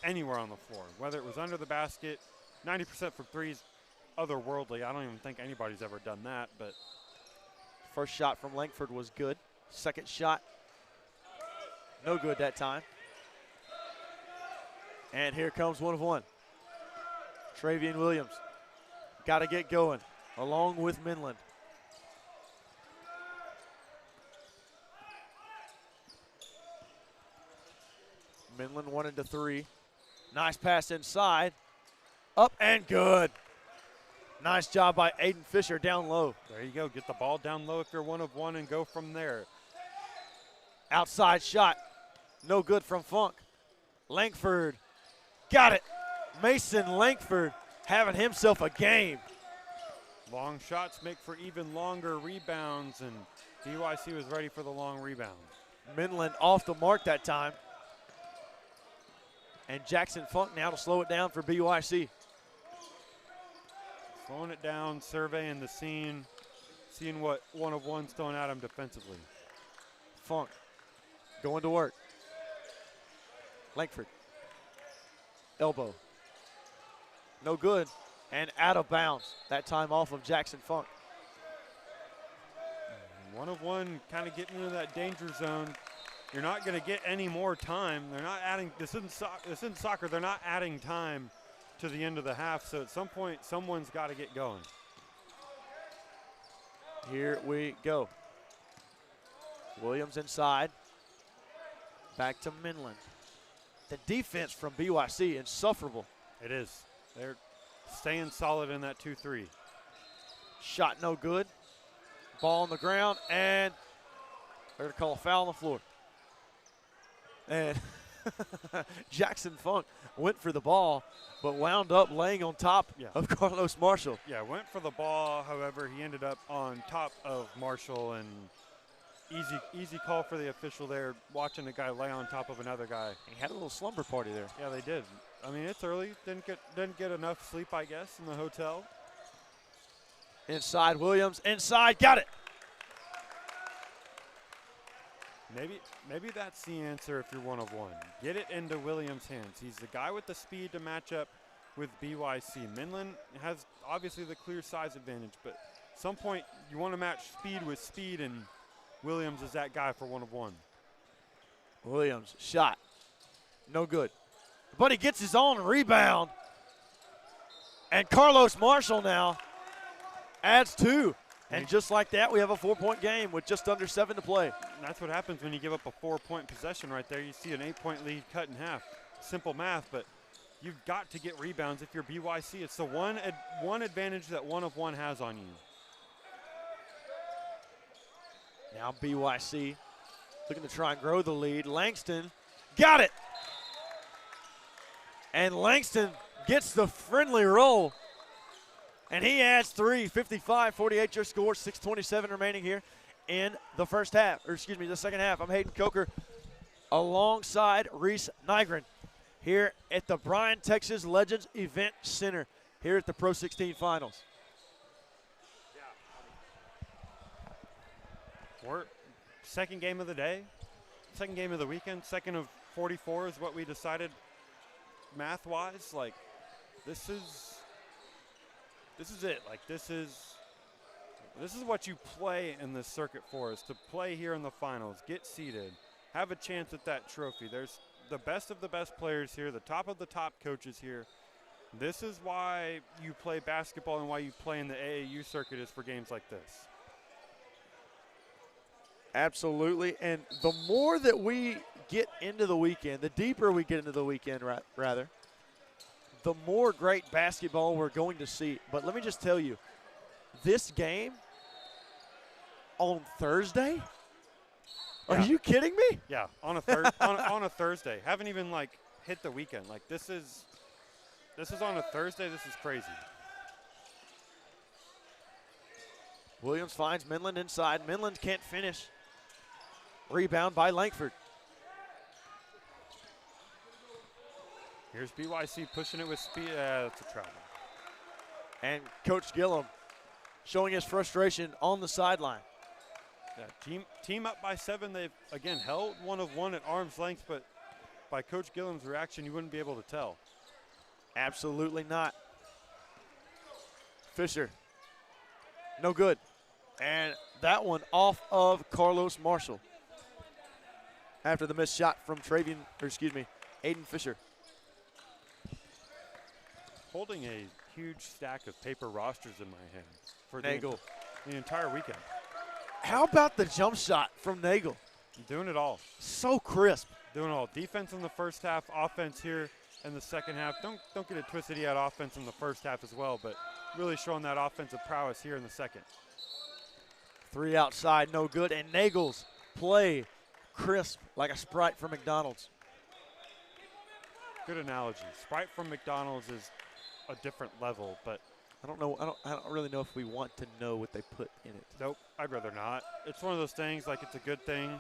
Anywhere on the floor, whether it was under the basket, 90% from threes, otherworldly. I don't even think anybody's ever done that. But first shot from Langford was good. Second shot, no good that time. And here comes 1 of 1. Travian Williams got to get going along with Minland. Minland 1 into 3. Nice pass inside. Up and good. Nice job by Aiden Fisher down low. There you go. Get the ball down low if you're 1 of 1 and go from there. Outside shot. No good from Funk. Langford got it. Mason Langford having himself a game. Long shots make for even longer rebounds, and BYC was ready for the long rebound. Minland off the mark that time. And Jackson Funk now to slow it down for BYC. Slowing it down, surveying the scene, seeing what 1 of 1's throwing at him defensively. Funk going to work. Langford. Elbow. No good. And out of bounds. That time off of Jackson Funk. 1 of 1 kind of getting into that danger zone. You're not going to get any more time. They're not adding, this isn't soccer, they're not adding time to the end of the half, so at some point, someone's got to get going. Here we go. Williams inside. Back to Minland. The defense from BYC, insufferable. It is. They're staying solid in that 2-3. Shot no good. Ball on the ground, and they're going to call a foul on the floor. And Jackson Funk went for the ball, but wound up laying on top of Carlos Marshall. Yeah, went for the ball. However, he ended up on top of Marshall, and easy call for the official there, watching a guy lay on top of another guy. He had a little slumber party there. Yeah, they did. I mean, it's early. Didn't get enough sleep, I guess, in the hotel. Inside Williams, inside, got it. Maybe that's the answer if you're 1 of 1. Get it into Williams' hands. He's the guy with the speed to match up with BYC. Minland has obviously the clear size advantage, but at some point you want to match speed with speed, and Williams is that guy for 1 of 1. Williams, shot, no good. But he gets his own rebound. And Carlos Marshall now adds 2. And just like that, we have a 4-point game with just under 7 to play. And that's what happens when you give up a 4-point possession right there. You see an 8-point lead cut in half. Simple math, but you've got to get rebounds if you're BYC. It's the one advantage that 1 of 1 has on you. Now BYC looking to try and grow the lead. Langston got it. And Langston gets the friendly roll. And he adds 3, 55-48 your score, 6:27 remaining here in the first half, or excuse me, the second half. I'm Hayden Coker alongside Reese Nygren here at the Bryan, Texas Legends Event Center here at the Pro 16 Finals. We're second game of the day, second game of the weekend, second of 44 is what we decided math-wise. Like, this is it. Like, this is what you play in this circuit for, is to play here in the finals, get seeded, have a chance at that trophy. There's the best of the best players here, the top of the top coaches here. This is why you play basketball and why you play in the AAU circuit, is for games like this. Absolutely, and the more that we get into the weekend, the deeper we get into the weekend, rather, the more great basketball we're going to see. But let me just tell you, this game on Thursday? Are you kidding me? Yeah, on a on a Thursday. Haven't even like hit the weekend. Like, this is on a Thursday. This is crazy. Williams finds Minland inside. Minland can't finish. Rebound by Langford. Here's BYC pushing it with speed. That's a travel. And Coach Gillum showing his frustration on the sideline. Yeah, team up by 7. They've, again, held 1 of 1 at arm's length, but by Coach Gillum's reaction, you wouldn't be able to tell. Absolutely not. Fisher. No good. And that one off of Carlos Marshall after the missed shot from Aiden Fisher. Holding a huge stack of paper rosters in my hand for Nagel. the entire weekend. How about the jump shot from Nagel? Doing it all. So crisp. Doing it all. Defense in the first half, offense here in the second half. Don't get it twisted. He had offense in the first half as well, but really showing that offensive prowess here in the second. 3 outside, no good. And Nagel's play crisp like a Sprite from McDonald's. Good analogy. Sprite from McDonald's is a different level, but I don't really know if we want to know what they put in it. nope, I'd rather not. It's one of those things, like, it's a good thing.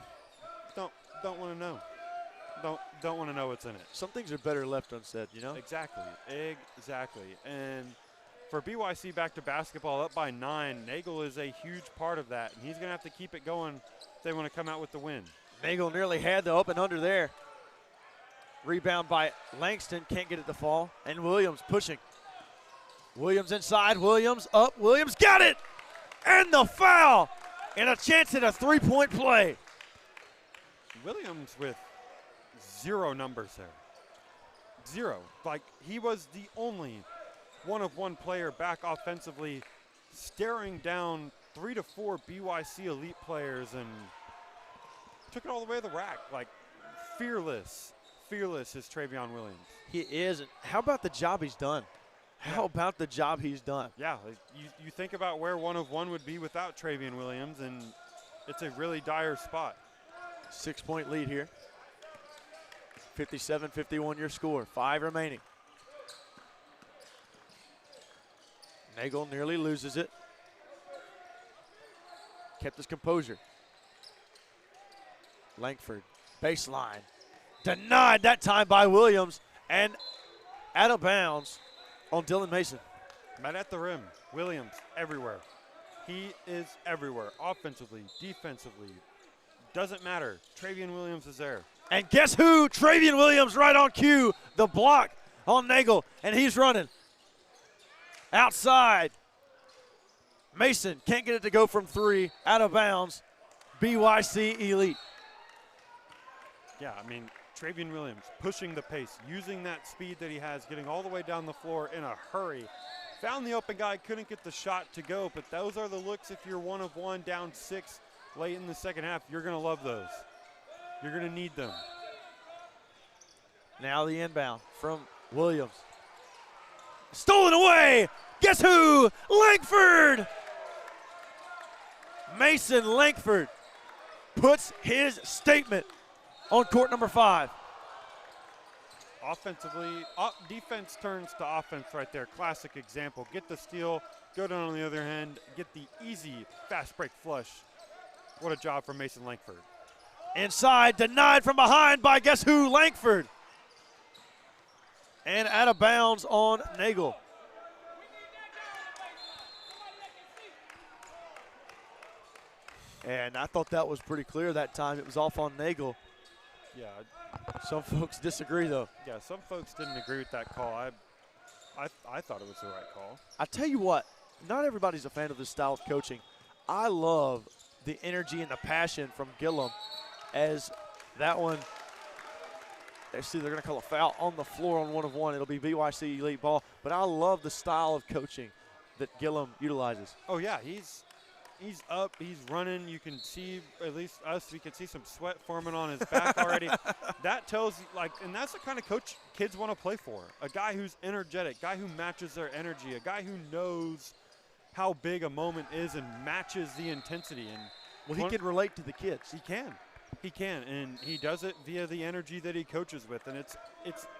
Don't want to know. Don't want to know what's in it. Some things are better left unsaid, you know? Exactly. And for BYC back to basketball up by 9, Nagel is a huge part of that, and he's going to have to keep it going if they want to come out with the win. Nagel nearly had the up and under there. Rebound by Langston, can't get it to fall. And Williams pushing. Williams inside, Williams up, Williams got it! And the foul! And a chance at a three-point play. Williams with 0 numbers there. 0. Like, he was the only 1 of 1 player back offensively, staring down 3 to 4 BYC elite players and took it all the way to the rack. Like, fearless is Travion Williams. He is. How about the job he's done? How about the job he's done? Yeah, like, you think about where 1 of 1 would be without Travion Williams, and it's a really dire spot. 6-point lead here. 57-51 your score. 5 remaining. Nagel nearly loses it. Kept his composure. Langford, baseline. Denied that time by Williams, and out of bounds on Dylan Mason. Met at the rim. Williams everywhere. He is everywhere. Offensively, defensively. Doesn't matter. Travion Williams is there. And guess who? Travion Williams right on cue. The block on Nagel, and he's running. Outside. Mason can't get it to go from 3. Out of bounds. BYC Elite. Yeah, I mean, Travion Williams pushing the pace, using that speed that he has, getting all the way down the floor in a hurry. Found the open guy, couldn't get the shot to go, but those are the looks if you're 1 of 1, down 6 late in the second half. You're going to love those. You're going to need them. Now the inbound from Williams. Stolen away! Guess who? Langford! Mason Langford puts his statement on court number 5. offensively, defense turns to offense right there. Classic example. Get the steal, go down on the other end, get the easy fast break flush. What a job from Mason Langford. Inside, denied from behind by guess who? Langford. And out of bounds on Nagel. And I thought that was pretty clear that time. It was off on Nagel. Yeah. Some folks disagree, though. Yeah, some folks didn't agree with that call. I thought it was the right call. I tell you what, not everybody's a fan of this style of coaching. I love the energy and the passion from Gillum as that one. They see they're going to call a foul on the floor on 1 of 1. It'll be BYC Elite ball. But I love the style of coaching that Gillum utilizes. Oh, yeah, he's up, he's running. You can see, at least us, we can see some sweat forming on his back already. That tells you, like, and that's the kind of coach kids want to play for. A guy who's energetic, a guy who matches their energy, a guy who knows how big a moment is and matches the intensity. And well, he can relate to the kids. He can, and he does it via the energy that he coaches with, and it's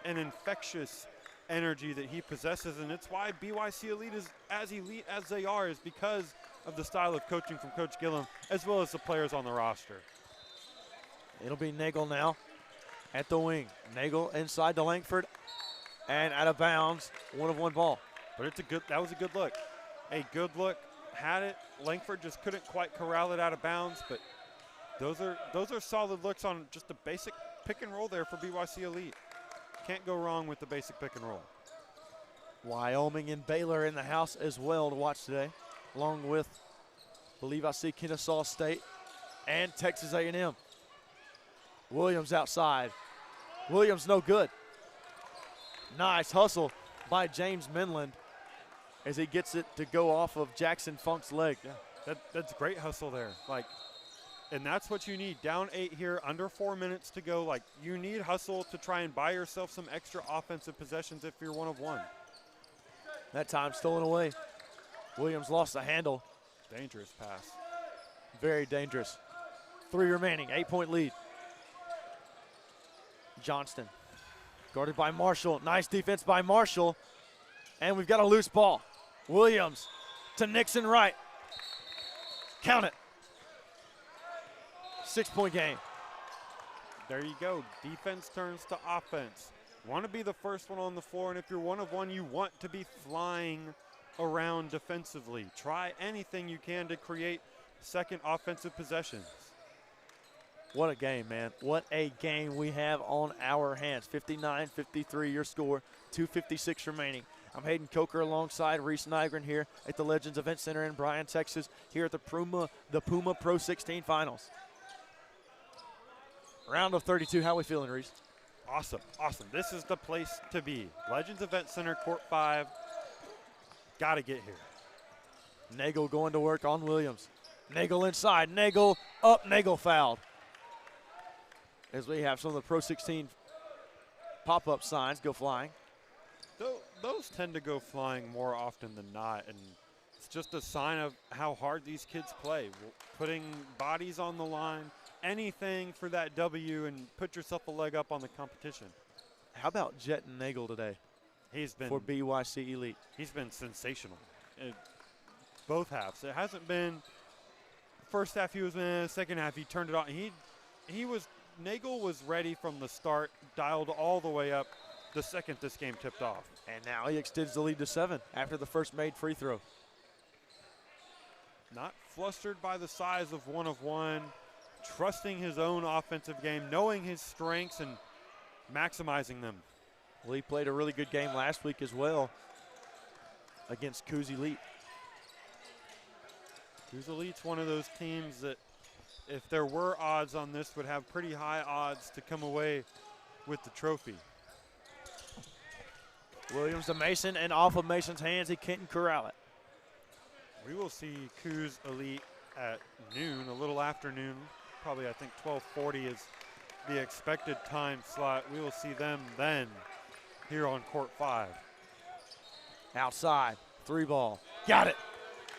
an infectious energy that he possesses, and it's why BYC Elite is as elite as they are, is because of the style of coaching from Coach Gillum, as well as the players on the roster. It'll be Nagel now at the wing. Nagel inside to Langford, and out of bounds, 1 of 1 ball. But that was a good look. A good look, had it. Langford just couldn't quite corral it out of bounds, but those are solid looks on just a basic pick and roll there for BYC Elite. Can't go wrong with the basic pick and roll. Wyoming and Baylor in the house as well to watch today, along with, I believe I see Kennesaw State and Texas A&M. Williams outside. Williams no good. Nice hustle by James Minland as he gets it to go off of Jackson Funk's leg. Yeah, that's great hustle there. And that's what you need. Down 8 here, under 4 minutes to go. Like, you need hustle to try and buy yourself some extra offensive possessions if you're 1 of 1. That time stolen away. Williams lost the handle. Dangerous pass. Very dangerous. 3 remaining, 8-point lead. Johnston guarded by Marshall. Nice defense by Marshall. And we've got a loose ball. Williams to Nixon Wright. Count it. 6-point game. There you go. Defense turns to offense. Want to be the first one on the floor, and if you're 1 of 1, you want to be flying around defensively. Try anything you can to create second offensive possessions. What a game, man. What a game we have on our hands. 59-53 your score, 2:56 remaining. I'm Hayden Coker alongside Reese Nygren here at the Legends Event Center in Bryan, Texas, here at the Puma Pro 16 Finals. Round of 32, how we feeling, Reese? Awesome. This is the place to be. Legends Event Center, Court 5. Got to get here. Nagel going to work on Williams. Nagel inside, Nagel up, Nagel fouled. As we have some of the Pro 16 pop-up signs go flying. Those tend to go flying more often than not, and it's just a sign of how hard these kids play. Putting bodies on the line, anything for that W, and put yourself a leg up on the competition. How about Jet and Nagel today? He's been for BYC Elite. He's been sensational. Both halves. It hasn't been first half he was in, second half he turned it on. Nagel was ready from the start, dialed all the way up the second this game tipped off. And now he extends the lead to 7 after the first made free throw. Not flustered by the size of 1 of 1, trusting his own offensive game, knowing his strengths and maximizing them. Well, he played a really good game last week as well against Coos Elite. Coos Elite's one of those teams that, if there were odds on this, would have pretty high odds to come away with the trophy. Williams to Mason, and off of Mason's hands, he couldn't corral it. We will see Coos Elite at noon, a little after noon. Probably, I think, 12:40 is the expected time slot. We will see them then here on Court 5. Outside, 3 ball. Got it.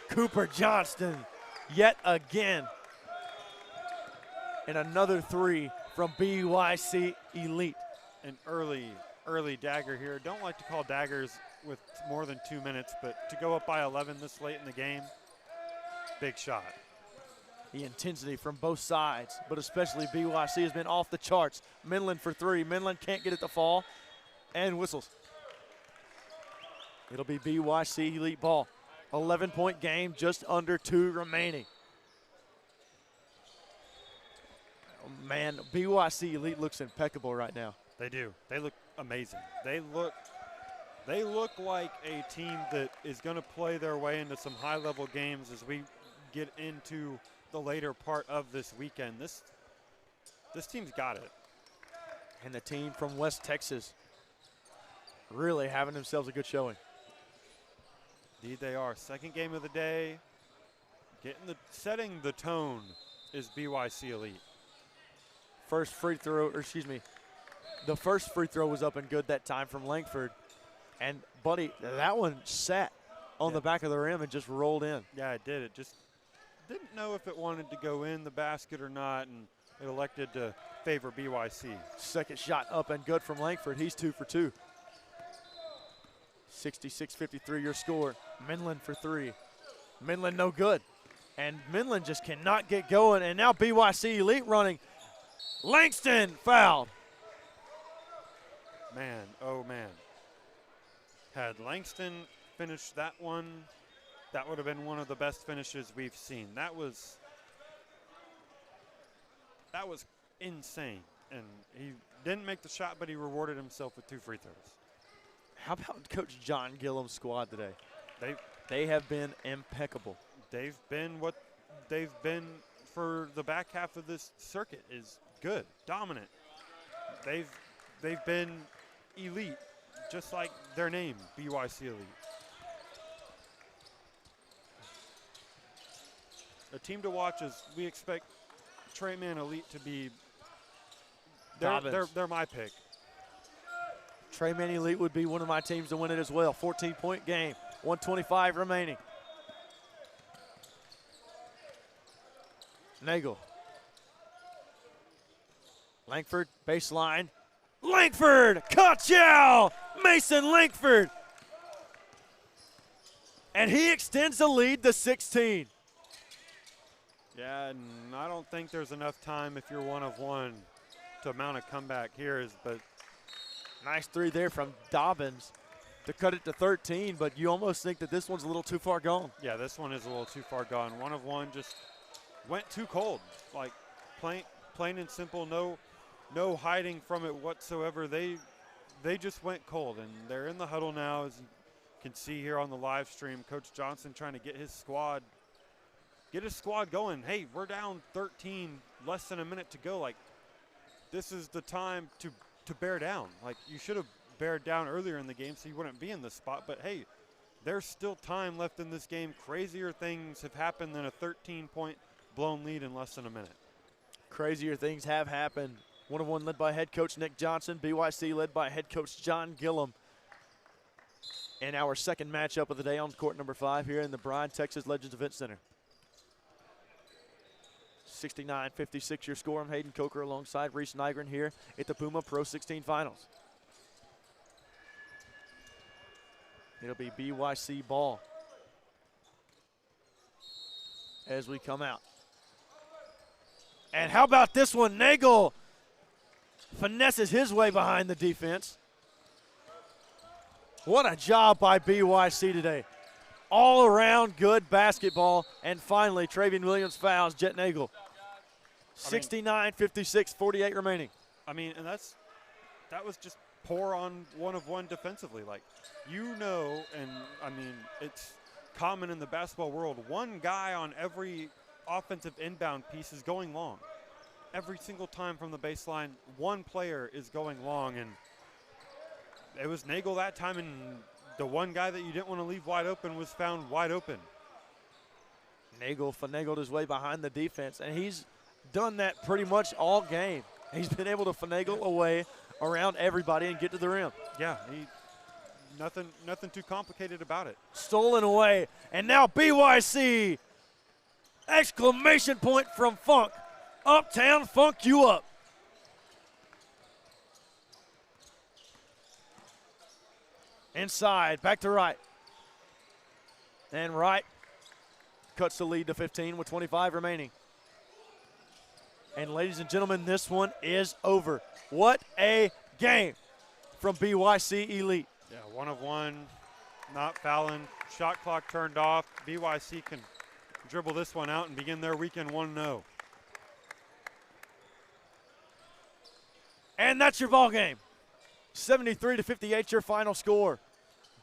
Cooper Johnston yet again. And another 3 from BYC Elite. An early early dagger here. Don't like to call daggers with more than 2 minutes, but to go up by 11 this late in the game, big shot. The intensity from both sides, but especially BYC has been off the charts. Midland for three. Midland can't get it to fall, and whistles. It'll be BYC Elite ball. 11-point game, just under 2 remaining. Oh, man, BYC Elite looks impeccable right now. They do. They look amazing. They look like a team that is going to play their way into some high-level games as we get into the later part of this weekend. This team's got it. And the team from West Texas really having themselves a good showing. Indeed they are. Second game of the day. Setting the tone is BYC Elite. First free throw, or excuse me, the first free throw was up and good that time from Langford. And, buddy, that one sat on the back of the rim and just rolled in. Yeah, it did. It just didn't know if it wanted to go in the basket or not, and it elected to favor BYC. Second shot up and good from Langford. He's 2 for 2. 66-53 your score. Midland for 3. Midland no good. And Midland just cannot get going. And now BYC Elite running. Langston fouled. Man, oh man. Had Langston finished that one, that would have been one of the best finishes we've seen. That was insane. And he didn't make the shot, but he rewarded himself with 2 free throws. How about Coach John Gillum's squad today? They have been impeccable. They've been what they've been for the back half of this circuit, is good, dominant. They've been elite, just like their name, BYC Elite. A team to watch is we expect Treyman Elite to be. They're my pick. Treyman Elite would be one of my teams to win it as well. 14-point game, 1:25 remaining. Nagel. Langford, baseline. Langford, Kochow, Mason Langford. And he extends the lead to 16. Yeah, and I don't think there's enough time if you're 1 of 1 to mount a comeback here. But nice 3 there from Dobbins to cut it to 13, but you almost think that this one's a little too far gone. Yeah, this one is a little too far gone. 1 of 1 just went too cold. Like plain and simple, no hiding from it whatsoever. They just went cold, and they're in the huddle now, as you can see here on the live stream. Coach Johnson trying to get his squad going. Hey, we're down 13, less than a minute to go. Like, this is the time to bear down. Like, you should have bared down earlier in the game so you wouldn't be in this spot. But hey, there's still time left in this game. Crazier things have happened than a 13-point blown lead in less than a minute. Crazier things have happened. 1 of 1 led by head coach Nick Johnson. BYC led by head coach John Gillum. And our second matchup of the day on court number 5 here in the Bryan, Texas Legends Event Center. 69-56 your score. I'm Hayden Coker alongside Reese Nygren here at the Puma Pro 16 Finals. It'll be BYC ball as we come out. And how about this one? Nagel finesses his way behind the defense. What a job by BYC today. All around good basketball. And finally, Travian Williams fouls Jet Nagel. 69-56, 48 remaining. I mean, and that was just poor on 1 of 1 defensively. Like, and I mean, it's common in the basketball world. 1 guy on every offensive inbound piece is going long. Every single time from the baseline, 1 player is going long, and it was Nagel that time, and the 1 guy that you didn't want to leave wide open was found wide open. Nagel finagled his way behind the defense, and he's done that pretty much all game. He's been able to finagle away around everybody and get to the rim. Yeah, nothing too complicated about it. Stolen away, and now BYC, exclamation point from Funk. Uptown Funk you up. Inside, back to Wright. And Wright cuts the lead to 15 with 25 remaining. And ladies and gentlemen, this one is over. What a game from BYC Elite. Yeah, 1 of 1, not fouling. Shot clock turned off. BYC can dribble this one out and begin their weekend 1-0. And that's your ball game. 73-58 your final score.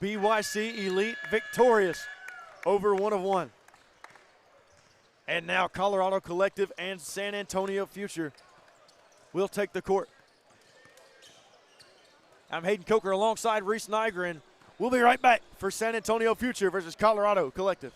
BYC Elite victorious over 1 of 1. And now Colorado Collective and San Antonio Future will take the court. I'm Hayden Coker alongside Reese Nygren. We'll be right back for San Antonio Future versus Colorado Collective.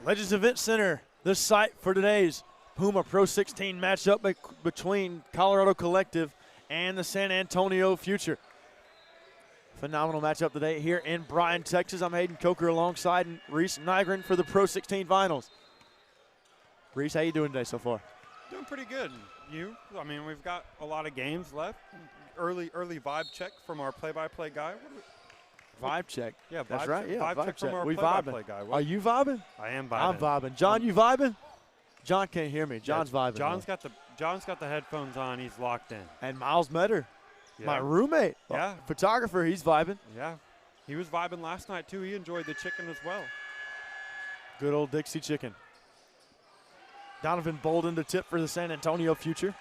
Legends Event Center, the site for today's Puma Pro 16 matchup between Colorado Collective and the San Antonio Future. Phenomenal matchup today here in Bryan, Texas. I'm Hayden Coker alongside Reese Nygren for the Pro 16 finals. Reese, how you doing today so far? Doing pretty good. You? I mean, we've got a lot of games left. Early vibe check from our play-by-play guy. Vibe check. Yeah, that's right. Yeah, vibe check from our play-by-play guy. Are you vibing? I am vibing. I'm vibing. John, you vibing? John can't hear me. John's vibing. John's got the headphones on. He's locked in. And Miles Metter, yeah. my roommate, photographer, he's vibing. Yeah, he was vibing last night too. He enjoyed the chicken as well. Good old Dixie chicken. Donovan Bolden to tip for the San Antonio Future,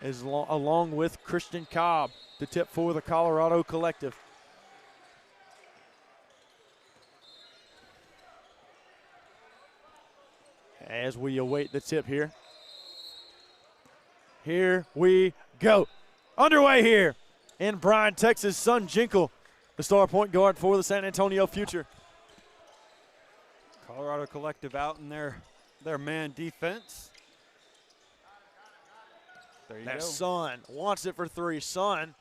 along with Christian Cobb to tip for the Colorado Collective. As we await the tip here. Here we go. Underway here in Bryan, Texas. Son Jinkle, the star point guard for the San Antonio Future. Colorado Collective out in their man defense. There you go. Son wants it for three. Son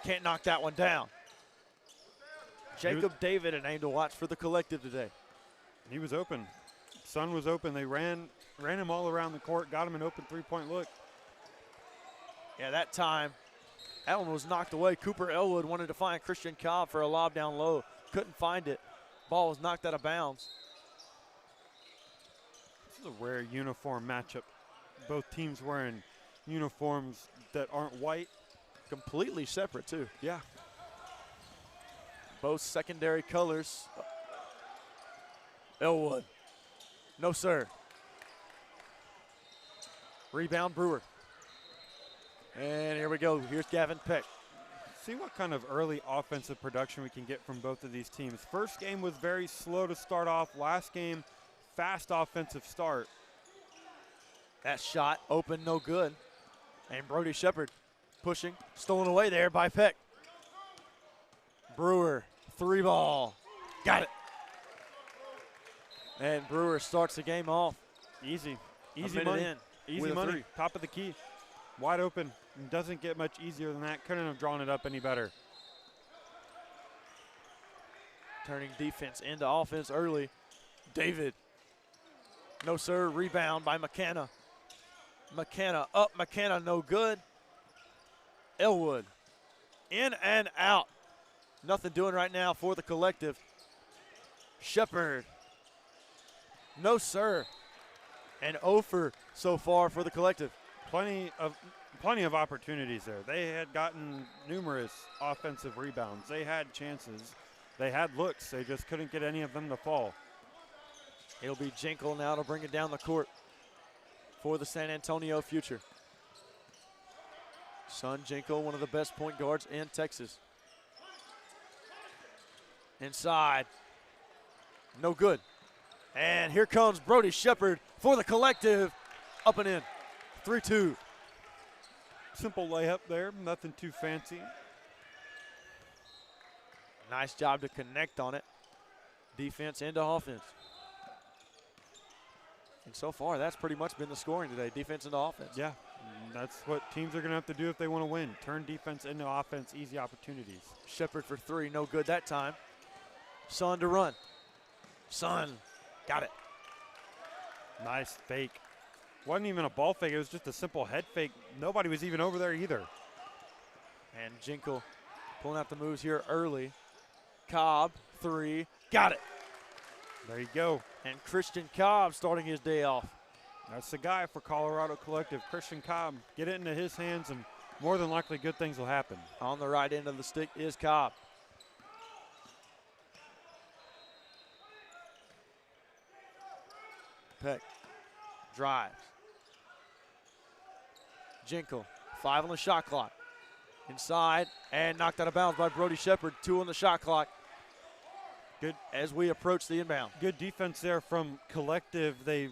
can't knock that one down. Jacob David, a name to watch for the Collective today. He was open. Son was open. They ran him all around the court, got him an open three-point look. Yeah, that time, that one was knocked away. Cooper Elwood wanted to find Christian Cobb for a lob down low. Couldn't find it. Ball was knocked out of bounds. This is a rare uniform matchup. Both teams wearing uniforms that aren't white. Completely separate, too. Yeah. Both secondary colors. Elwood. No, sir. Rebound, Brewer. And here we go. Here's Gavin Peck. See what kind of early offensive production we can get from both of these teams. First game was very slow to start off. Last game, fast offensive start. That shot open, no good. And Brody Shepard pushing, stolen away there by Peck. Brewer, three ball. Got it. And Brewer starts the game off. Easy money. Easy money. Top of the key. Wide open. Doesn't get much easier than that. Couldn't have drawn it up any better. Turning defense into offense early. David. No, sir. Rebound by McKenna. McKenna up. McKenna no good. Elwood. In and out. Nothing doing right now for the Collective. Shepard. No, sir. And Ofer so far for the Collective. Plenty of opportunities there. They had gotten numerous offensive rebounds. They had chances. They had looks. They just couldn't get any of them to fall. It'll be Jinkle now to bring it down the court for the San Antonio Future. Son Jinkle, one of the best point guards in Texas. Inside. No good. And here comes Brody Shepard for the Collective. Up and in. 3-2. Simple layup there. Nothing too fancy. Nice job to connect on it. Defense into offense. And so far, that's pretty much been the scoring today. Defense into offense. Yeah. That's what teams are going to have to do if they want to win. Turn defense into offense. Easy opportunities. Shepard for three. No good that time. Son to run. Son. Got it. Nice fake. Wasn't even a ball fake. It was just a simple head fake. Nobody was even over there either. And Jinkle pulling out the moves here early. Cobb, three. Got it. There you go. And Christian Cobb starting his day off. That's the guy for Colorado Collective. Christian Cobb. Get it into his hands, and more than likely good things will happen. On the right end of the stick is Cobb. Peck drives. Jinkle, 5 on the shot clock. Inside and knocked out of bounds by Brody Shepard. 2 on the shot clock. Good as we approach the inbound. Good defense there from Collective. They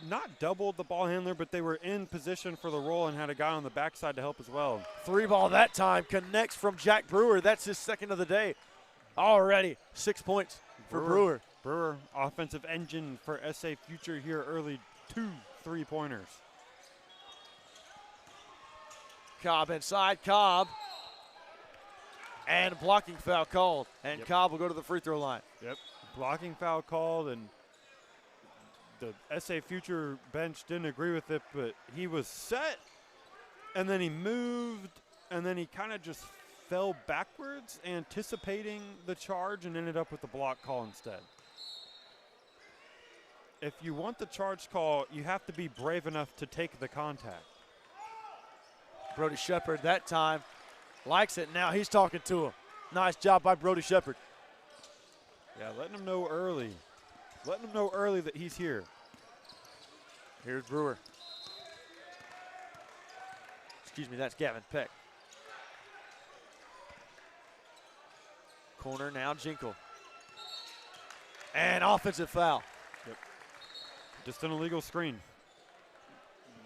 not doubled the ball handler, but they were in position for the roll and had a guy on the backside to help as well. 3 ball that time. Connects from Jack Brewer. That's his second of the day. Already 6 points for Brewer. Brewer, offensive engine for SA Future here early, 2 3-pointers. Cobb inside, Cobb. And blocking foul called. And Yep. Cobb will go to the free throw line. Yep, blocking foul called, and the SA Future bench didn't agree with it, but he was set, and then he moved, and then he kind of just fell backwards, anticipating the charge, and ended up with the block call instead. If you want the charge call, you have to be brave enough to take the contact. Brody Shepard that time likes it. Now he's talking to him. Nice job by Brody Shepard. Yeah, letting him know early. Letting him know early that he's here. Here's Brewer. Excuse me, that's Gavin Peck. Corner now, Jinkle. And offensive foul. Yep. Just an illegal screen.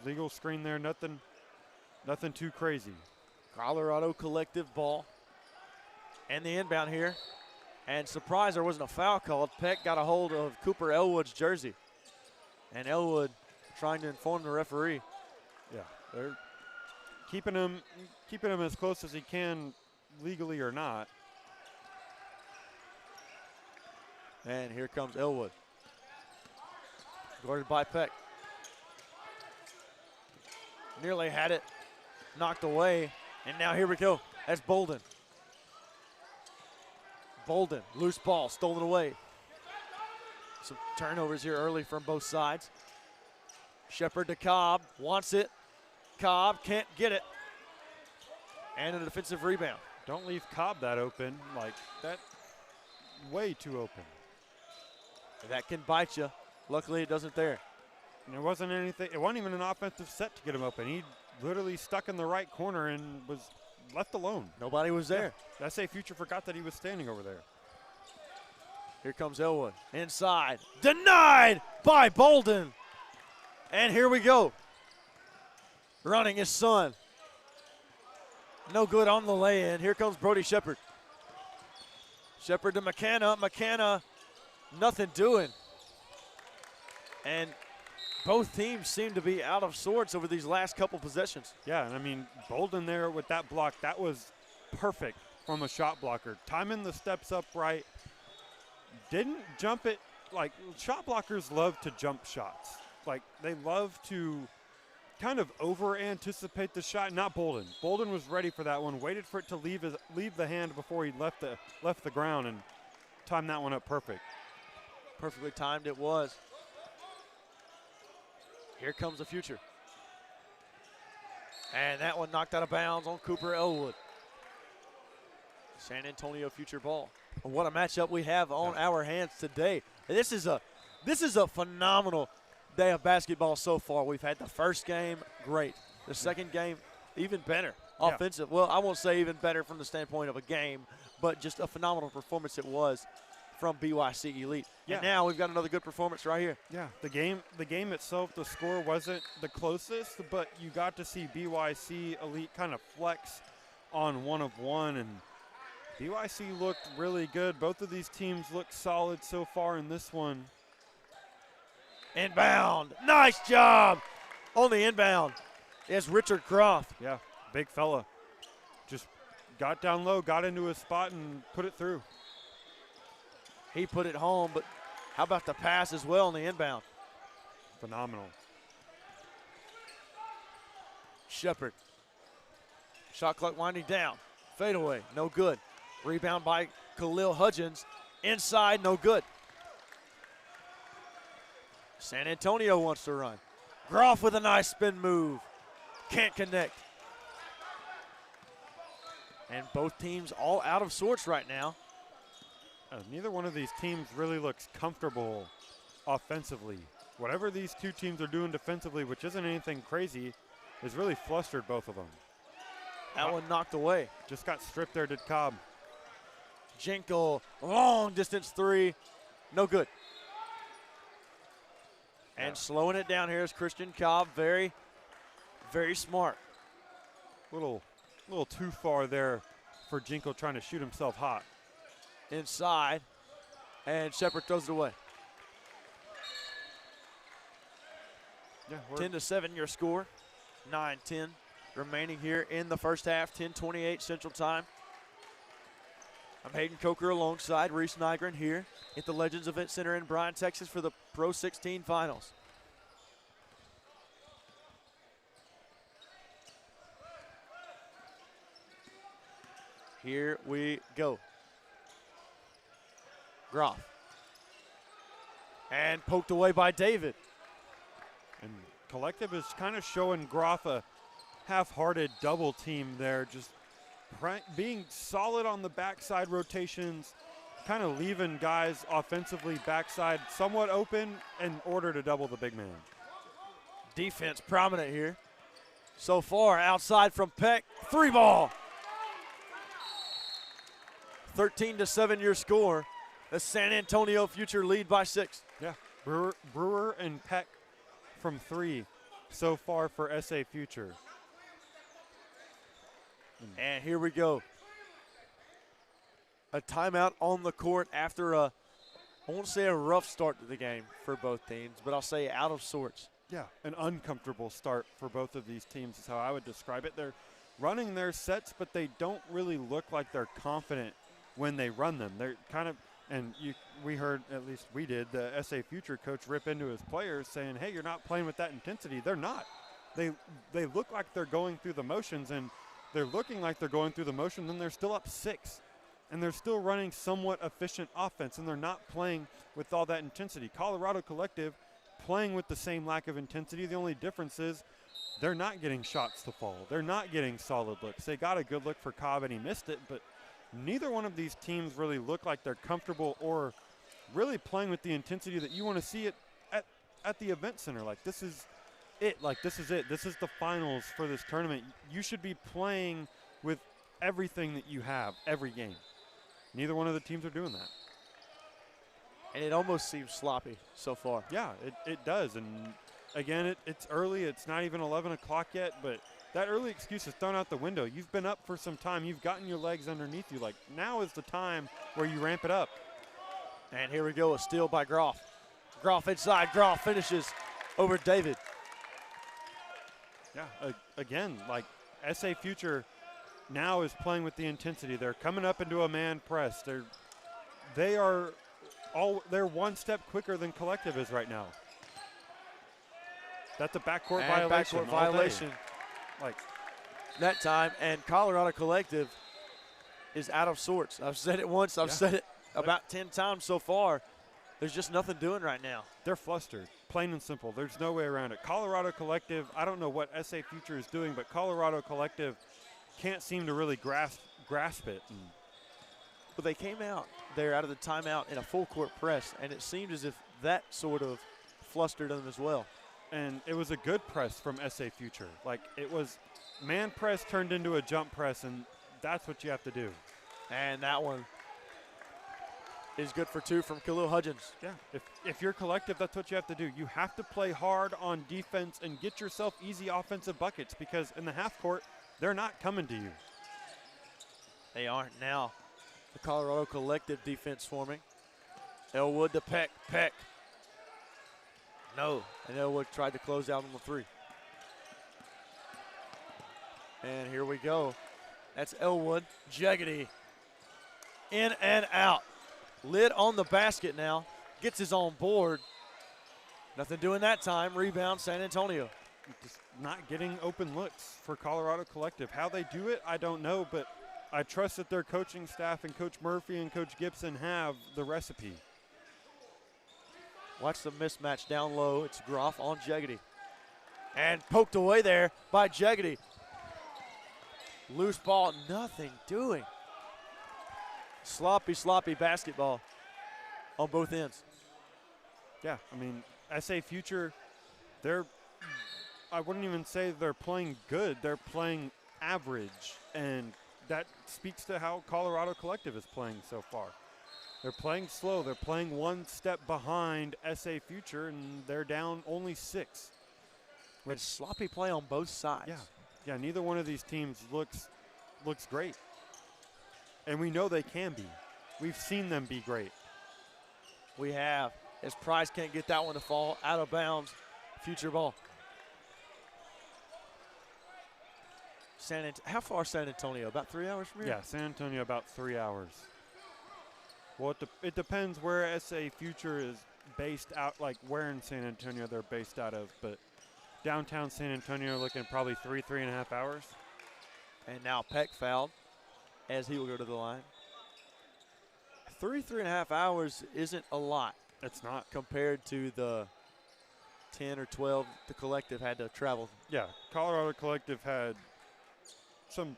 Legal screen there, nothing too crazy. Colorado collective ball. And the inbound here. And surprise, there wasn't a foul called. Peck got a hold of Cooper Elwood's jersey. And Elwood trying to inform the referee. Yeah, they're keeping him as close as he can, legally or not. And here comes Elwood. Guarded by Peck. Nearly had it knocked away. And now here we go. That's Bolden. Bolden, loose ball, stolen away. Some turnovers here early from both sides. Shepard to Cobb, wants it. Cobb can't get it. And a defensive rebound. Don't leave Cobb that open, like that, way too open. That can bite you. Luckily it doesn't there. And it wasn't even an offensive set to get him open. He literally stuck in the right corner and was left alone. Nobody was there. Yeah. SA Future forgot that he was standing over there. Here comes Elwood. Inside. Denied by Bolden. And here we go. Running his son. No good on the lay-in. Here comes Brody Shepard. Shepard to McKenna. McKenna, nothing doing. And both teams seem to be out of sorts over these last couple possessions. Yeah, and I mean, Bolden there with that block, that was perfect from a shot blocker. Timing the steps up right. Didn't jump it. Like, shot blockers love to jump shots. Like, they love to kind of over-anticipate the shot. Not Bolden. Bolden was ready for that one, waited for it to leave the hand before he left the ground, and timed that one up perfect. Perfectly timed it was. Here comes the Future. And that one knocked out of bounds on Cooper Elwood. San Antonio Future ball. What a matchup we have on our hands today. This is a phenomenal day of basketball so far. We've had the first game, great. The second game, even better. Offensive, well, I won't say even better from the standpoint of a game, but just a phenomenal performance it was from BYC Elite. Yeah. And now we've got another good performance right here. Yeah, the game itself, the score wasn't the closest, but you got to see BYC Elite kind of flex on 1-of-1, and BYC looked really good. Both of these teams look solid so far in this one. Inbound. Nice job on the inbound. It's Richard Croft. Yeah, big fella. Just got down low, got into his spot, and put it through. He put it home, but how about the pass as well on the inbound? Phenomenal. Shepard. Shot clock winding down. Fadeaway, no good. Rebound by Khalil Hudgens. Inside, no good. San Antonio wants to run. Groff with a nice spin move. Can't connect. And both teams all out of sorts right now. Neither one of these teams really looks comfortable offensively. Whatever these two teams are doing defensively, which isn't anything crazy, has really flustered both of them. That one knocked away. Just got stripped there, did Cobb. Jinkle, long distance three, no good. And slowing it down here is Christian Cobb. Very, very smart. Little too far there for Jinkle trying to shoot himself hot. Inside. And Shepard throws it away. Yeah, 10-7 your score. 9-10 remaining here in the first half. 10:28 Central Time. I'm Hayden Coker alongside Reese Nygren here at the Legends Event Center in Bryan, Texas for the Pro 16 Finals. Here we go. Groff. And poked away by David. And Collective is kind of showing Groff a half-hearted double team there, just being solid on the backside rotations, kind of leaving guys offensively backside somewhat open in order to double the big man. Defense prominent here. So far, outside from Peck, 3-ball. 13-7 your score. The San Antonio Future lead by 6. Yeah, Brewer and Peck from 3 so far for SA Future. And here we go. A timeout on the court after I won't say a rough start to the game for both teams, but I'll say out of sorts. Yeah, an uncomfortable start for both of these teams is how I would describe it. They're running their sets, but they don't really look like they're confident when they run them. They're kind of, and we heard, at least we did, the SA Future coach rip into his players saying, hey, you're not playing with that intensity. They're not. They look like they're going through the motions, and they're looking like they're going through the motion, then they're still up 6. And they're still running somewhat efficient offense, and they're not playing with all that intensity. Colorado Collective playing with the same lack of intensity. The only difference is they're not getting shots to fall. They're not getting solid looks. They got a good look for Cobb, and he missed it, but neither one of these teams really look like they're comfortable or really playing with the intensity that you want to see it at the event center. Like, this is it. Like, this is it. This is the finals for this tournament. You should be playing with everything that you have every game. Neither one of the teams are doing that. And it almost seems sloppy so far. Yeah, it does. And again, it's early. It's not even 11 o'clock yet, but that early excuse is thrown out the window. You've been up for some time. You've gotten your legs underneath you. Like, now is the time where you ramp it up. And here we go, a steal by Groff. Groff inside. Groff finishes over David. Yeah, again, like SA Future now is playing with the intensity. They're coming up into a man press. They're one step quicker than Collective is right now. That's a backcourt violation. Backcourt violation. Like that time, and Colorado Collective is out of sorts. I've said it once. I've said it about 10 times so far. There's just nothing doing right now. They're flustered, plain and simple. There's no way around it. Colorado Collective, I don't know what SA Future is doing, but Colorado Collective can't seem to really grasp it. But they came out there out of the timeout in a full court press, and it seemed as if that sort of flustered them as well. And it was a good press from SA Future. Like, it was man press turned into a jump press, and that's what you have to do. And that one is good for 2 from Khalil Hudgens. Yeah, if you're Collective, that's what you have to do. You have to play hard on defense and get yourself easy offensive buckets, because in the half court, they're not coming to you. They aren't now. The Colorado Collective defense forming. Elwood to Peck. Peck. No. And Elwood tried to close out on the 3. And here we go. That's Elwood. Jeggedy. In and out. Lid on the basket now. Gets his own board. Nothing doing that time. Rebound, San Antonio. Just not getting open looks for Colorado Collective. How they do it, I don't know, but I trust that their coaching staff and Coach Murphy and Coach Gibson have the recipe. Watch the mismatch down low. It's Groff on Jeggedy. And poked away there by Jeggedy. Loose ball, nothing doing. Sloppy, sloppy basketball on both ends. Yeah, I mean, SA Future, I wouldn't even say they're playing good. They're playing average, and that speaks to how Colorado Collective is playing so far. They're playing slow. They're playing one step behind SA Future, and they're down only 6. With sloppy play on both sides. Yeah, neither one of these teams looks great. And we know they can be. We've seen them be great. We have, as Price can't get that one to fall out of bounds. Future ball. How far is San Antonio? About 3 hours from here? Yeah, San Antonio about 3 hours. Well, it depends where SA Future is based out, like where in San Antonio they're based out of. But downtown San Antonio looking at probably 3.5 hours. And now Peck fouled as he will go to the line. 3.5 hours isn't a lot. It's not. Compared to the 10 or 12 the Collective had to travel. Yeah, Colorado Collective had some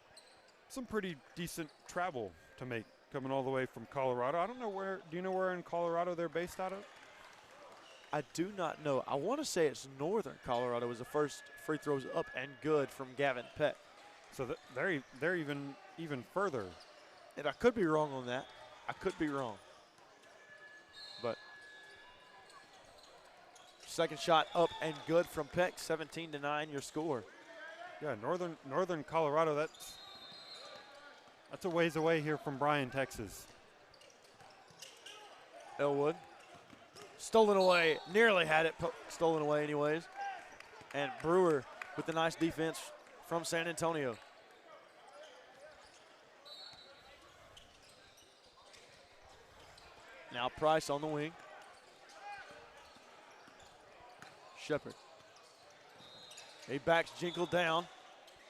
pretty decent travel to make coming all the way from Colorado. I don't know where. Do you know where in Colorado they're based out of? I do not know. I want to say it's northern Colorado was the first free throws up and good from Gavin Peck. So they're even further. And I could be wrong on that. I could be wrong. But second shot up and good from Peck. 17-9 your score. Yeah, northern Colorado. That's a ways away here from Bryan, Texas. Elwood. Stolen away. Nearly had it stolen away anyways. And Brewer with the nice defense from San Antonio. Now Price on the wing. Shepard. He backs Jinkle down.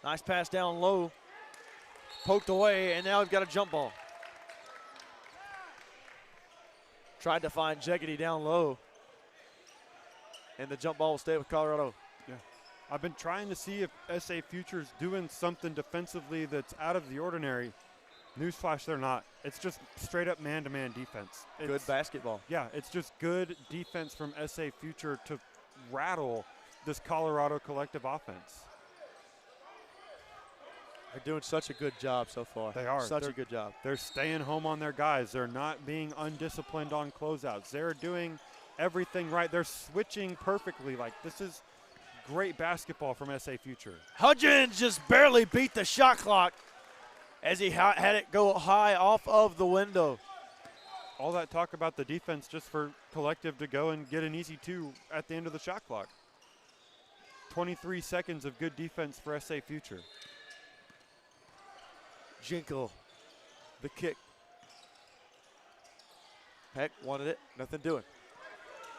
Nice pass down low. Poked away, and now we've got a jump ball. Tried to find Jeggedy down low. And the jump ball will stay with Colorado. Yeah. I've been trying to see if SA Future's doing something defensively that's out of the ordinary. Newsflash, they're not. It's just straight up man-to-man defense. Good basketball. Yeah, it's just good defense from SA Future to rattle this Colorado Collective offense. They're doing such a good job so far. They are. Such a good job. They're staying home on their guys. They're not being undisciplined on closeouts. They're doing everything right. They're switching perfectly. Like, this is great basketball from SA Future. Hudgens just barely beat the shot clock as he had it go high off of the window. All that talk about the defense just for Collective to go and get an easy two at the end of the shot clock. 23 seconds of good defense for SA Future. Jinkle, the kick. Peck wanted it, nothing doing.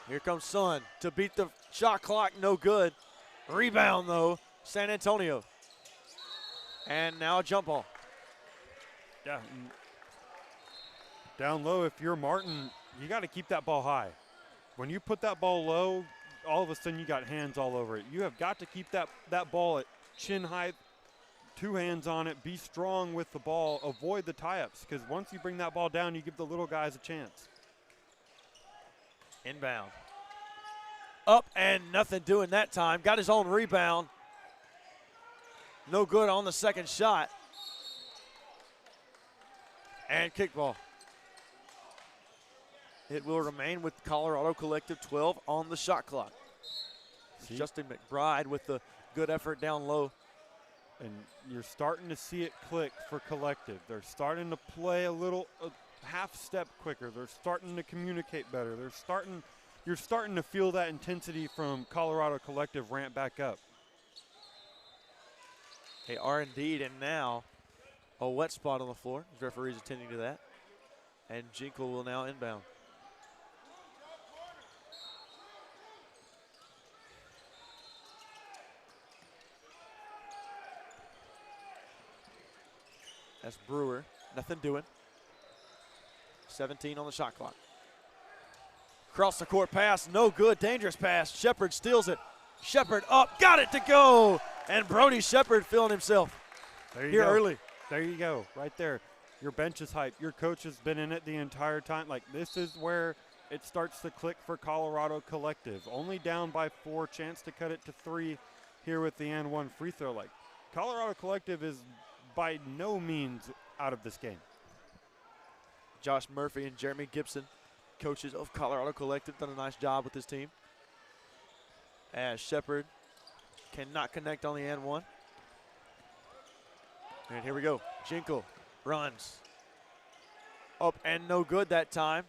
Here comes Sun to beat the shot clock, no good. Rebound though, San Antonio. And now a jump ball. Yeah. Down low, if you're Martin, you got to keep that ball high. When you put that ball low, all of a sudden you got hands all over it. You have got to keep that ball at chin height, 2 hands on it, be strong with the ball, avoid the tie-ups, because once you bring that ball down, you give the little guys a chance. Inbound. Up and nothing doing that time. Got his own rebound. No good on the second shot. And kickball. It will remain with Colorado Collective 12 on the shot clock. Justin McBride with the good effort down low. And you're starting to see it click for Collective. They're starting to play a half step quicker. They're starting to communicate better. You're starting to feel that intensity from Colorado Collective ramp back up. They are indeed, and now a wet spot on the floor. The referee's attending to that. And Jinkle will now inbound. That's Brewer. Nothing doing. 17 on the shot clock. Cross the court pass. No good. Dangerous pass. Shepard steals it. Shepard up. Got it to go. And Brody Shepard feeling himself here early. There you go. Right there. Your bench is hype. Your coach has been in it the entire time. Like, this is where it starts to click for Colorado Collective. Only down by 4. Chance to cut it to 3 here with the and 1 free throw. Like, Colorado Collective is by no means out of this game. Josh Murphy and Jeremy Gibson, coaches of Colorado Collective, done a nice job with this team. As Shepard cannot connect on the and 1. And here we go. Jinkle runs. Up and no good that time.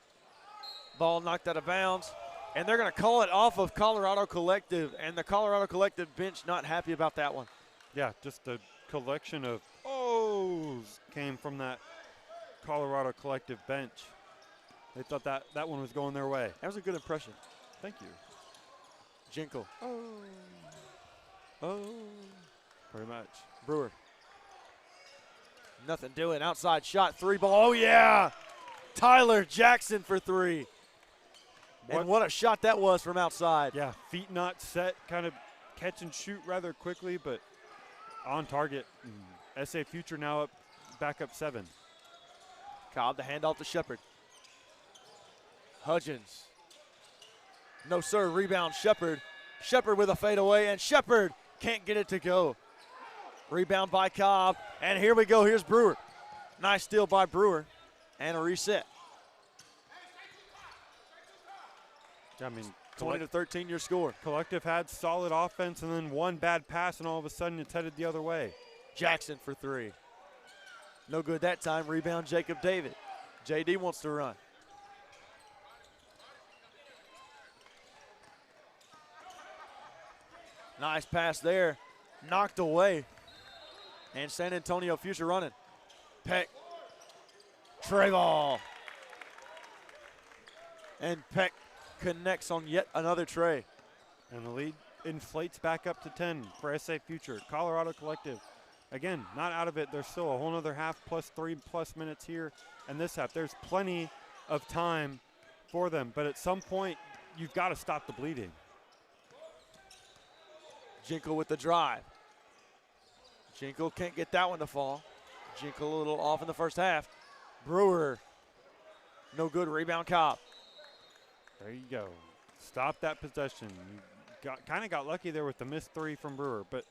Ball knocked out of bounds. And they're going to call it off of Colorado Collective. And the Colorado Collective bench not happy about that one. Yeah, just a collection of O's came from that Colorado Collective bench. They thought that one was going their way. That was a good impression. Thank you. Jinkle. Oh. Pretty much. Brewer. Nothing doing. Outside shot. 3 ball. Oh, yeah. Tyler Jackson for 3. And what a shot that was from outside. Yeah, feet not set, kind of catch and shoot rather quickly, but on target. SA Future now back up 7. Cobb, the handoff to Shepard. Hudgens. No, sir. Rebound, Shepard. Shepard with a fadeaway, and Shepard can't get it to go. Rebound by Cobb, and here we go. Here's Brewer. Nice steal by Brewer, and a reset. I mean, 20-13 your score. Collective had solid offense, and then one bad pass, and all of a sudden it's headed the other way. Jackson for 3. No good that time. Rebound, Jacob David. JD wants to run. Nice pass there. Knocked away. And San Antonio Future running. Peck. Tray ball. And Peck connects on yet another tray. And the lead inflates back up to 10 for SA Future. Colorado Collective, again, not out of it. There's still a whole other half plus 3+ minutes here. And this half, there's plenty of time for them. But at some point, you've got to stop the bleeding. Jinkle with the drive. Jinkle can't get that one to fall. Jinkle a little off in the first half. Brewer, no good. Rebound, Cobb. There you go. Stop that possession. You kind of got lucky there with the missed 3 from Brewer, but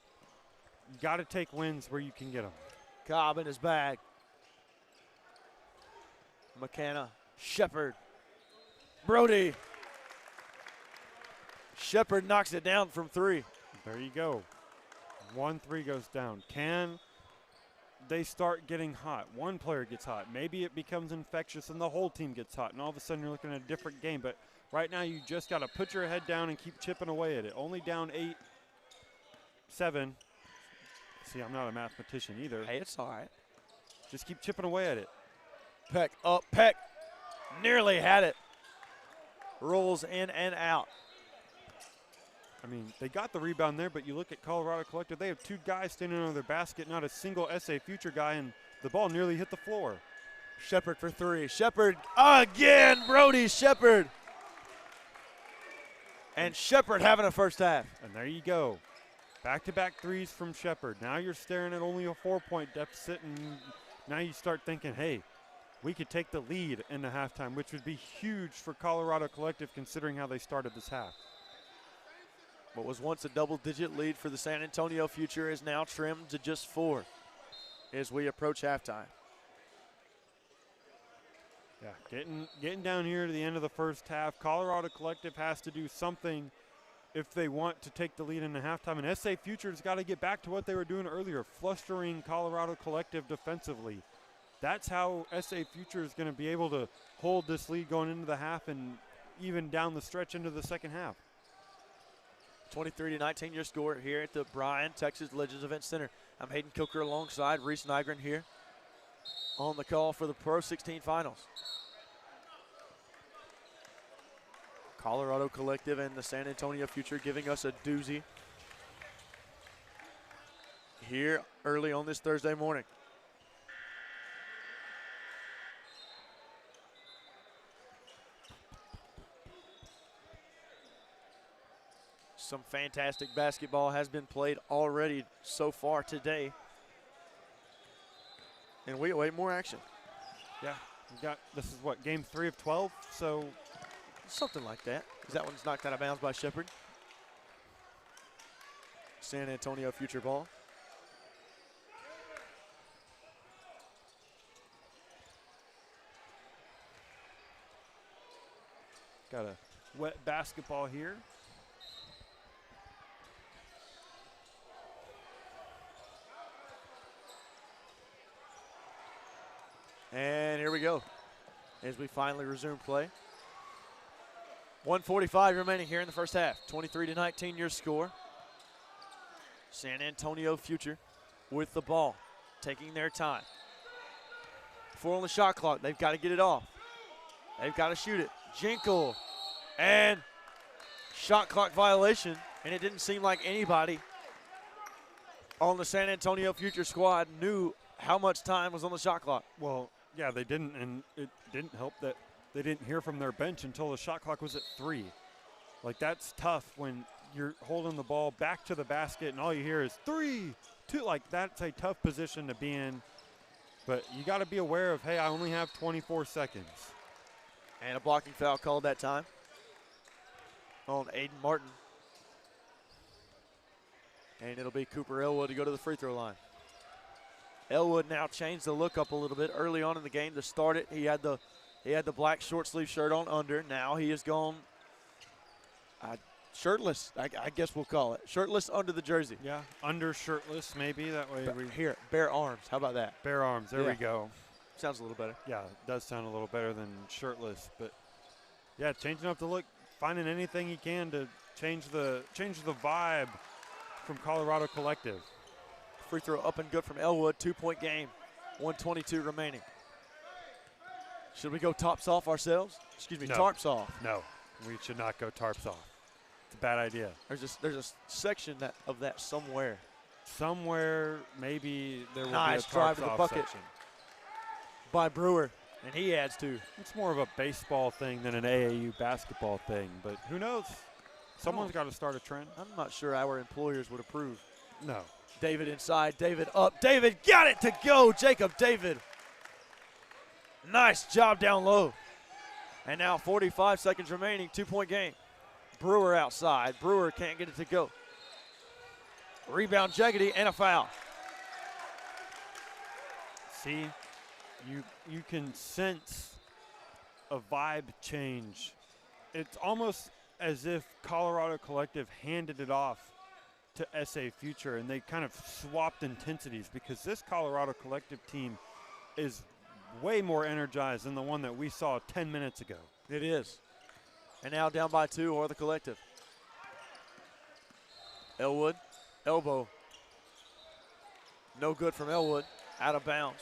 you got to take wins where you can get them. Cobb in his bag. McKenna, Shepard, Brody. Shepard knocks it down from 3. There you go. 1-3 goes down. Can they start getting hot? One player gets hot. Maybe it becomes infectious and the whole team gets hot, and all of a sudden you're looking at a different game. But right now you just got to put your head down and keep chipping away at it. Only down 8-7. See, I'm not a mathematician either. Hey, it's all right. Just keep chipping away at it. Peck up. Peck nearly had it. Rolls in and out. I mean, they got the rebound there, but you look at Colorado Collective, they have 2 guys standing under their basket, not a single SA Future guy, and the ball nearly hit the floor. Shepard for 3. Shepard again. Brody Shepard. And Shepard having a first half. And there you go. Back-to-back 3s from Shepard. Now you're staring at only a 4-point deficit, and now you start thinking, hey, we could take the lead in the halftime, which would be huge for Colorado Collective considering how they started this half. What was once a double-digit lead for the San Antonio Future is now trimmed to just 4 as we approach halftime. Yeah, getting down here to the end of the first half. Colorado Collective has to do something if they want to take the lead in the halftime. And SA Future's got to get back to what they were doing earlier, flustering Colorado Collective defensively. That's how SA Future is going to be able to hold this lead going into the half and even down the stretch into the second half. 23-19 your score here at the Bryan, Texas Legends Event Center. I'm Hayden Coker alongside Reese Nygren here on the call for the PRO16 finals. Colorado Collective and the San Antonio Future giving us a doozy here early on this Thursday morning. Some fantastic basketball has been played already so far today. And we await more action. Yeah, we got, this is what, game 3 of 12? So something like that. Because that one's knocked out of bounds by Shepard. San Antonio Future ball. got a wet basketball here. And here we go as we finally resume play. 1:45 remaining here in the first half. 23-19 your score. San Antonio Future with the ball, taking their time. 4 on the shot clock. They've got to get it off. They've got to shoot it. Jinkle. And shot clock violation. And it didn't seem like anybody on the San Antonio Future squad knew how much time was on the shot clock. Well, yeah, they didn't, and it didn't help that they didn't hear from their bench until the shot clock was at 3. Like, that's tough when you're holding the ball back to the basket and all you hear is 3, 2. Like, that's a tough position to be in. But you got to be aware of, hey, I only have 24 seconds. And a blocking foul called that time on Aiden Martin. And it'll be Cooper Elwood to go to the free throw line. Elwood now changed the look up a little bit early on in the game to start it. He had the black short sleeve shirt on under. Now he has gone shirtless, I guess we'll call it. Shirtless under the jersey. Yeah, under shirtless maybe. That way Here, bare arms. How about that? Bare arms. There we go. Sounds a little better. Yeah, it does sound a little better than shirtless. But, yeah, changing up the look, finding anything he can to change the vibe from Colorado Collective. Free throw up and good from Elwood. 2-point game. 1:22 remaining. Should we go tops off ourselves? Excuse me, No. tarps off. No, we should not go tarps off. It's a bad idea. There's a section of that somewhere. Somewhere maybe there will Nice be a drive tarps to the off bucket. section. By Brewer, and he adds 2. It's more of a baseball thing than an AAU basketball thing, but who knows? Someone's got to start a trend. I'm not sure our employers would approve. No. David inside, David up. David got it to go. Jacob David. Nice job down low. And now 45 seconds remaining, 2-point game. Brewer outside. Brewer can't get it to go. Rebound Jaggedy and a foul. See, you can sense a vibe change. It's almost as if Colorado Collective handed it off to SA Future, and they kind of swapped intensities because this Colorado Collective team is way more energized than the one that we saw 10 minutes ago. It is. And now down by 2 or the Collective. Elwood, elbow. No good from Elwood, out of bounds.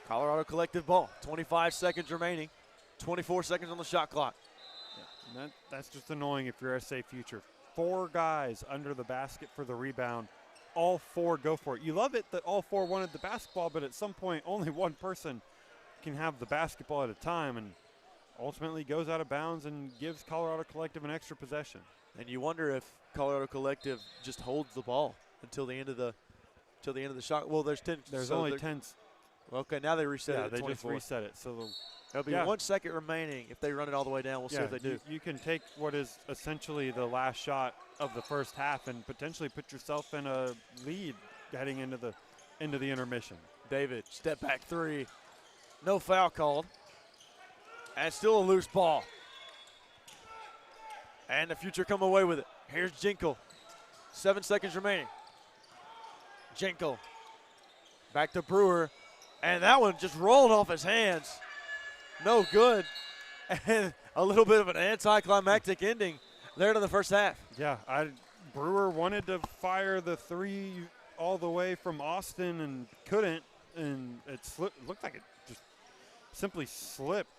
Colorado Collective ball, 25 seconds remaining, 24 seconds on the shot clock. Yeah, that's just annoying if you're SA Future. 4 guys under the basket for the rebound. All 4 go for it. You love it that all 4 wanted the basketball, but at some point only one person can have the basketball at a time and ultimately goes out of bounds and gives Colorado Collective an extra possession. And you wonder if Colorado Collective just holds the ball until the end of the shot. Well, there's 10. There's so only 10. Okay, now they reset it at they 24. just reset it. So there'll be 1 second remaining if they run it all the way down. We'll see if they do. You can take what is essentially the last shot of the first half and potentially put yourself in a lead heading into the intermission. David, step back 3. No foul called. And still a loose ball. And the Future come away with it. Here's Jinkle. 7 seconds remaining. Jinkle. Back to Brewer. And that one just rolled off his hands. No good. And a little bit of an anticlimactic ending there to the first half. Yeah, Brewer wanted to fire the 3 all the way from Austin and couldn't. And it looked like it just simply slipped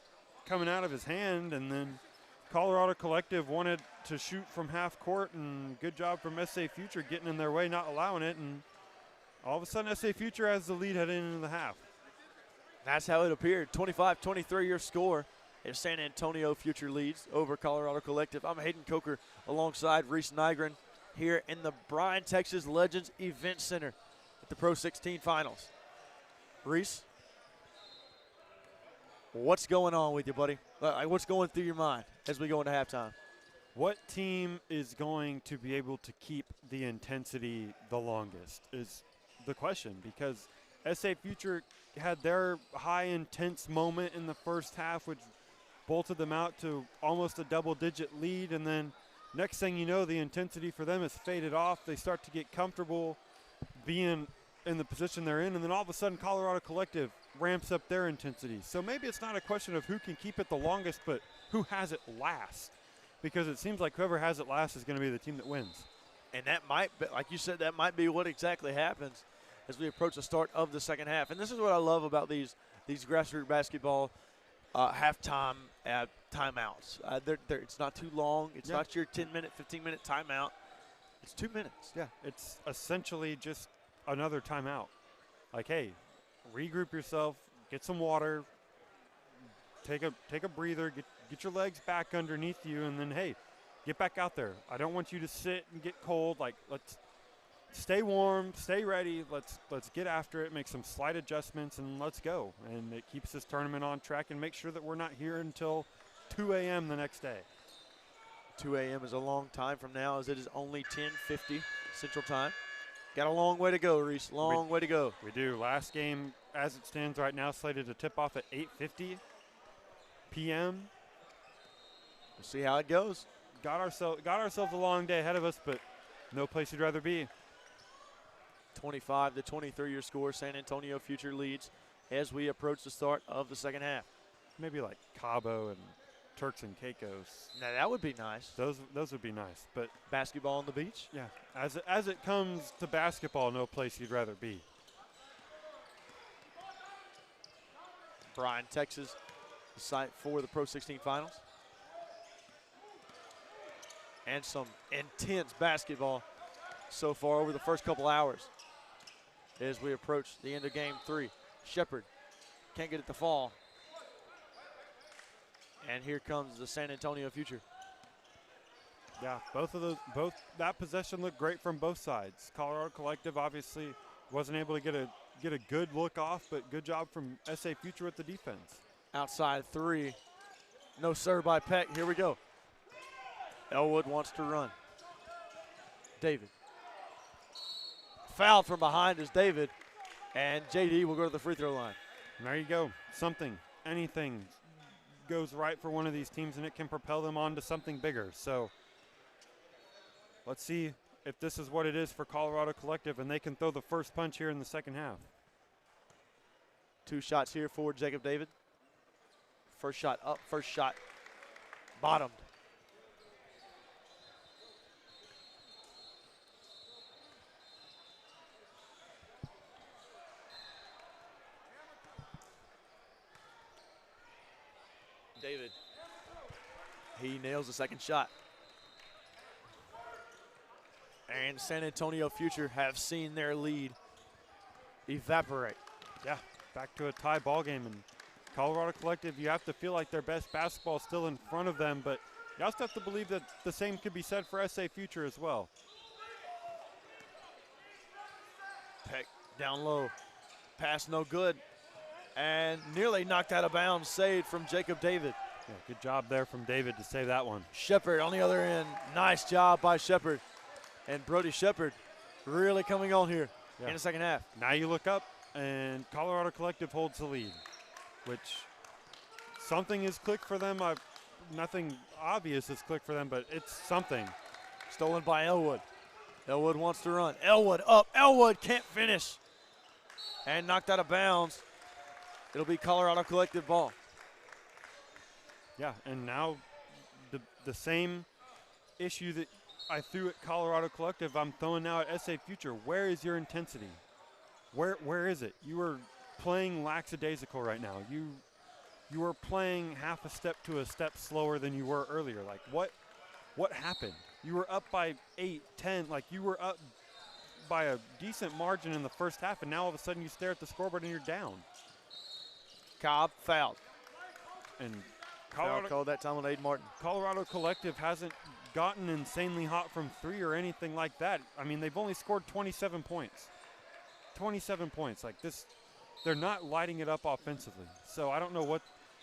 coming out of his hand. And then Colorado Collective wanted to shoot from half court, and good job from SA Future getting in their way, not allowing it. And all of a sudden, SA Future has the lead heading into the half. That's how it appeared. 25-23 your score as San Antonio Future leads over Colorado Collective. I'm Hayden Coker alongside Reese Nygren here in the Bryan, Texas Legends Event Center at the Pro 16 Finals. Reese, what's going on with you, buddy? What's going through your mind as we go into halftime? What team is going to be able to keep the intensity the longest is the question, because SA Future had their high intense moment in the first half, which bolted them out to almost a double-digit lead, and then next thing you know, the intensity for them has faded off. They start to get comfortable being in the position they're in, and then all of a sudden Colorado Collective ramps up their intensity. So maybe it's not a question of who can keep it the longest, but who has it last. Because it seems like whoever has it last is going to be the team that wins. And that might be, like you said, that might be what exactly happens as we approach the start of the second half. And this is what I love about these grassroots basketball halftime timeouts. It's not too long. It's not your 10-minute, 15-minute timeout. It's 2 minutes. Yeah, it's essentially just another timeout. Like, hey, regroup yourself, get some water, take a breather, get your legs back underneath you, and then, hey, get back out there. I don't want you to sit and get cold. Like, let's stay warm, stay ready. Let's get after it, make some slight adjustments, and let's go. And it keeps this tournament on track and make sure that we're not here until 2 a.m. the next day. 2 a.m. is a long time from now, as it is only 10:50 Central Time. Got a long way to go, Reese. Long way to go. We do. Last game, as it stands right now, slated to tip off at 8:50 p.m. We'll see how it goes. Got ourselves a long day ahead of us, but no place you'd rather be. 25-23 your score. San Antonio Future leads as we approach the start of the second half. Maybe like Cabo and Turks and Caicos. Now that would be nice. Those would be nice, but basketball on the beach. Yeah, as it comes to basketball, no place you'd rather be. Bryan, Texas, the site for the Pro 16 finals. And some intense basketball so far over the first couple hours as we approach the end of game 3. Shepard can't get it to fall. And here comes the San Antonio Future. Yeah, both that possession looked great from both sides. Colorado Collective obviously wasn't able to get a good look off, but good job from SA Future with the defense. Outside 3. No sir by Peck. Here we go. Elwood wants to run. David. Fouled from behind is David. And JD will go to the free throw line. And there you go. Anything goes right for one of these teams, and it can propel them on to something bigger. So let's see if this is what it is for Colorado Collective, and they can throw the first punch here in the second half. 2 shots here for Jacob David. First shot up, first shot bottomed. David, he nails the second shot. And San Antonio Future have seen their lead evaporate. Yeah, back to a tie ball game. And Colorado Collective, you have to feel like their best basketball is still in front of them, but you also have to believe that the same could be said for SA Future as well. Peck down low. Pass no good. And nearly knocked out of bounds, saved from Jacob David. Yeah, good job there from David to save that one. Shepard on the other end. Nice job by Shepard. And Brody Shepard really coming on here in the second half. Now you look up, and Colorado Collective holds the lead, which something has clicked for them. Nothing obvious has clicked for them, but it's something. Stolen by Elwood. Elwood wants to run. Elwood up. Elwood can't finish. And knocked out of bounds. It'll be Colorado Collective ball. Yeah, and now the same issue that I threw at Colorado Collective, I'm throwing now at SA Future. Where is your intensity? Where is it? You are playing lackadaisical right now. You are playing half a step to a step slower than you were earlier. Like, what happened? You were up by 8, 10. Like, you were up by a decent margin in the first half, and now all of a sudden you stare at the scoreboard and you're down. Cobb fouled. And Foul called that time on Aiden Martin. Colorado Collective hasn't gotten insanely hot from 3 or anything like that. I mean, they've only scored 27 points. 27 points. Like this, they're not lighting it up offensively. So I don't know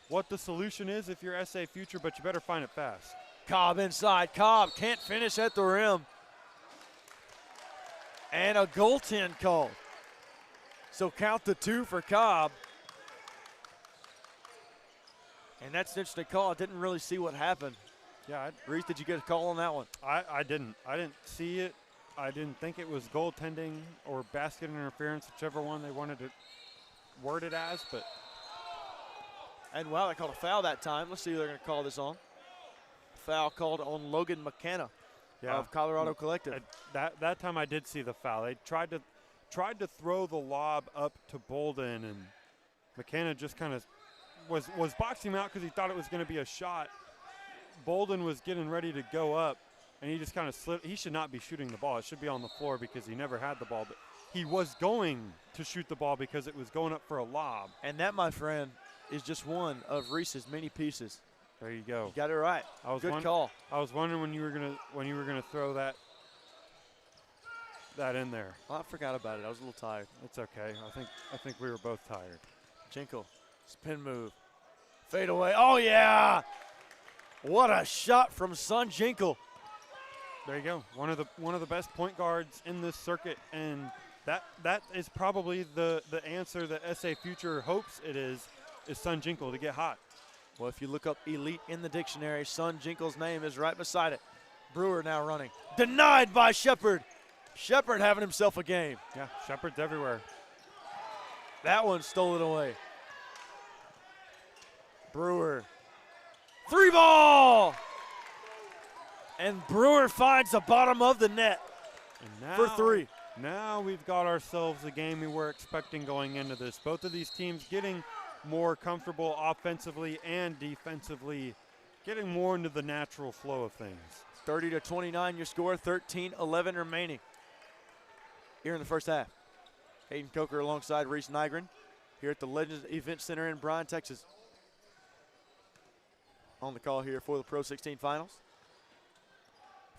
what the solution is if you're SA Future, but you better find it fast. Cobb inside. Cobb can't finish at the rim. And a goaltend call. So count the 2 for Cobb. And that's an interesting call. I didn't really see what happened. Yeah, Reese, did you get a call on that one? I didn't. I didn't see it. I didn't think it was goaltending or basket interference, whichever one they wanted to word it as, but. And wow, they called a foul that time. Let's see who they're going to call this on. Foul called on Logan McKenna of Colorado Collective. That time I did see the foul. They tried to throw the lob up to Bolden, and McKenna just kind of was boxing him out because he thought it was going to be a shot. Bolden was getting ready to go up, and he just kind of slipped. He should not be shooting the ball. It should be on the floor because he never had the ball. But he was going to shoot the ball because it was going up for a lob. And that, my friend, is just one of Reese's many pieces. There you go. You got it right. Good call. I was wondering when you were gonna throw that in there. Well, I forgot about it. I was a little tired. It's okay. I think we were both tired. Jinkle, spin move, fade away. Oh yeah! What a shot from Son Jinkle. There you go. One of the best point guards in this circuit, and that is probably the answer that SA Future hopes it is Son Jinkle to get hot. Well, if you look up elite in the dictionary, Son Jinkle's name is right beside it. Brewer now running. Denied by Shepard. Shepard having himself a game. Yeah, Shepard's everywhere. That one stole it away. Brewer. 3-ball! And Brewer finds the bottom of the net for 3. Now we've got ourselves a game we were expecting going into this. Both of these teams getting more comfortable offensively and defensively, getting more into the natural flow of things. 30-29 your score, 13-11 remaining here in the first half. Hayden Coker alongside Reese Nygren here at the Legends Event Center in Bryan, Texas. On the call here for the Pro 16 finals.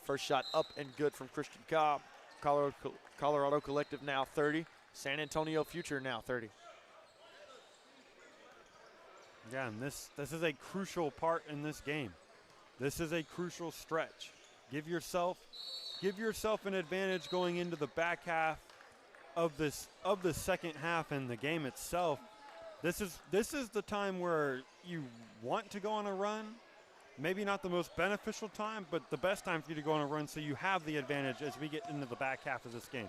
First shot up and good from Christian Cobb. Colorado Collective now 30. San Antonio Future now 30. Yeah, and this is a crucial part in this game. This is a crucial stretch. Give yourself an advantage going into the back half of the second half and the game itself. This is the time where you want to go on a run. Maybe not the most beneficial time, but the best time for you to go on a run so you have the advantage as we get into the back half of this game.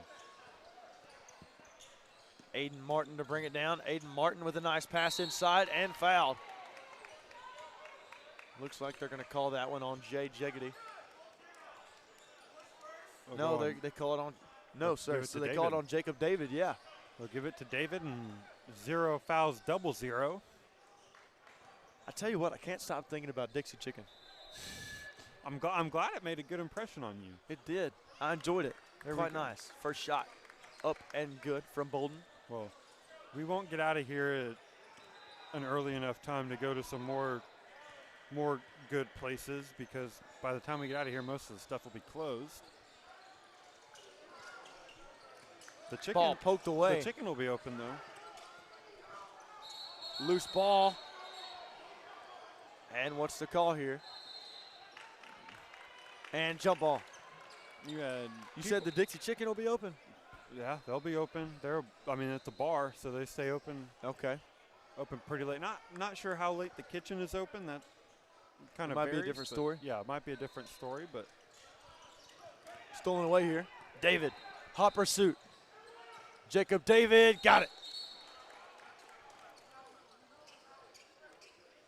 Aiden Martin to bring it down. Aiden Martin with a nice pass inside and fouled. Looks like they're going to call that one on Jay Jeggedy. No, they call it on. No, sir. So they call it on Jacob David, yeah. They'll give it to David, and 0 fouls, 0. I tell you what, I can't stop thinking about Dixie Chicken. I'm glad it made a good impression on you. It did. I enjoyed it. Quite nice. First shot up and good from Bolden. Well, we won't get out of here at an early enough time to go to some more good places, because by the time we get out of here, most of the stuff will be closed. The chicken, ball poked away. The chicken will be open, though. Loose ball. And what's the call here? And jump ball. You said the Dixie Chicken will be open? Yeah, they'll be open. It's a bar, so they stay open. Okay. Open pretty late. Not sure how late the kitchen is open. That kind of might be a different story. Yeah, it might be a different story, but stolen away here. David, hot pursuit. Jacob David got it.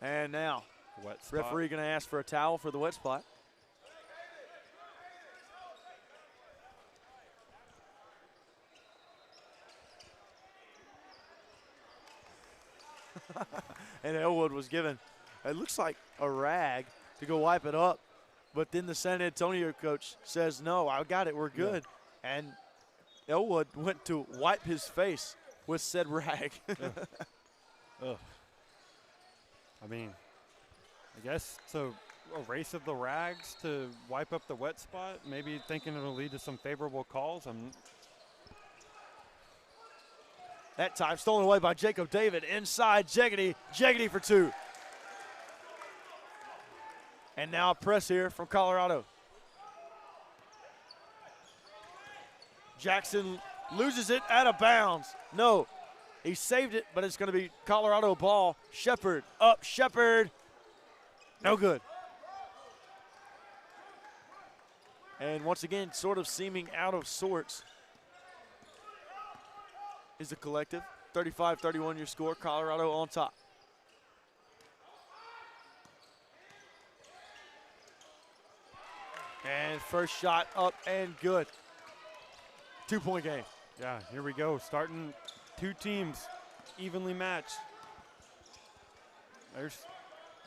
And now, wet spot. Referee going to ask for a towel for the wet spot. And Elwood was given, it looks like a rag to go wipe it up. But then the San Antonio coach says, no, I got it, we're good. Yeah. And Elwood went to wipe his face with said rag. Ugh. I mean, I guess it's a race of the rags to wipe up the wet spot, maybe thinking it'll lead to some favorable calls. That time stolen away by Jacob David. Inside Jeggedy. Jeggedy for 2. And now a press here from Colorado. Jackson loses it out of bounds. No, he saved it, but it's going to be Colorado ball. Shepard up, Shepard. No good. And once again, sort of seeming out of sorts is the Collective. 35-31 your score. Colorado on top. And first shot up and good. 2-point game. Yeah, here we go. Starting two teams evenly matched. There's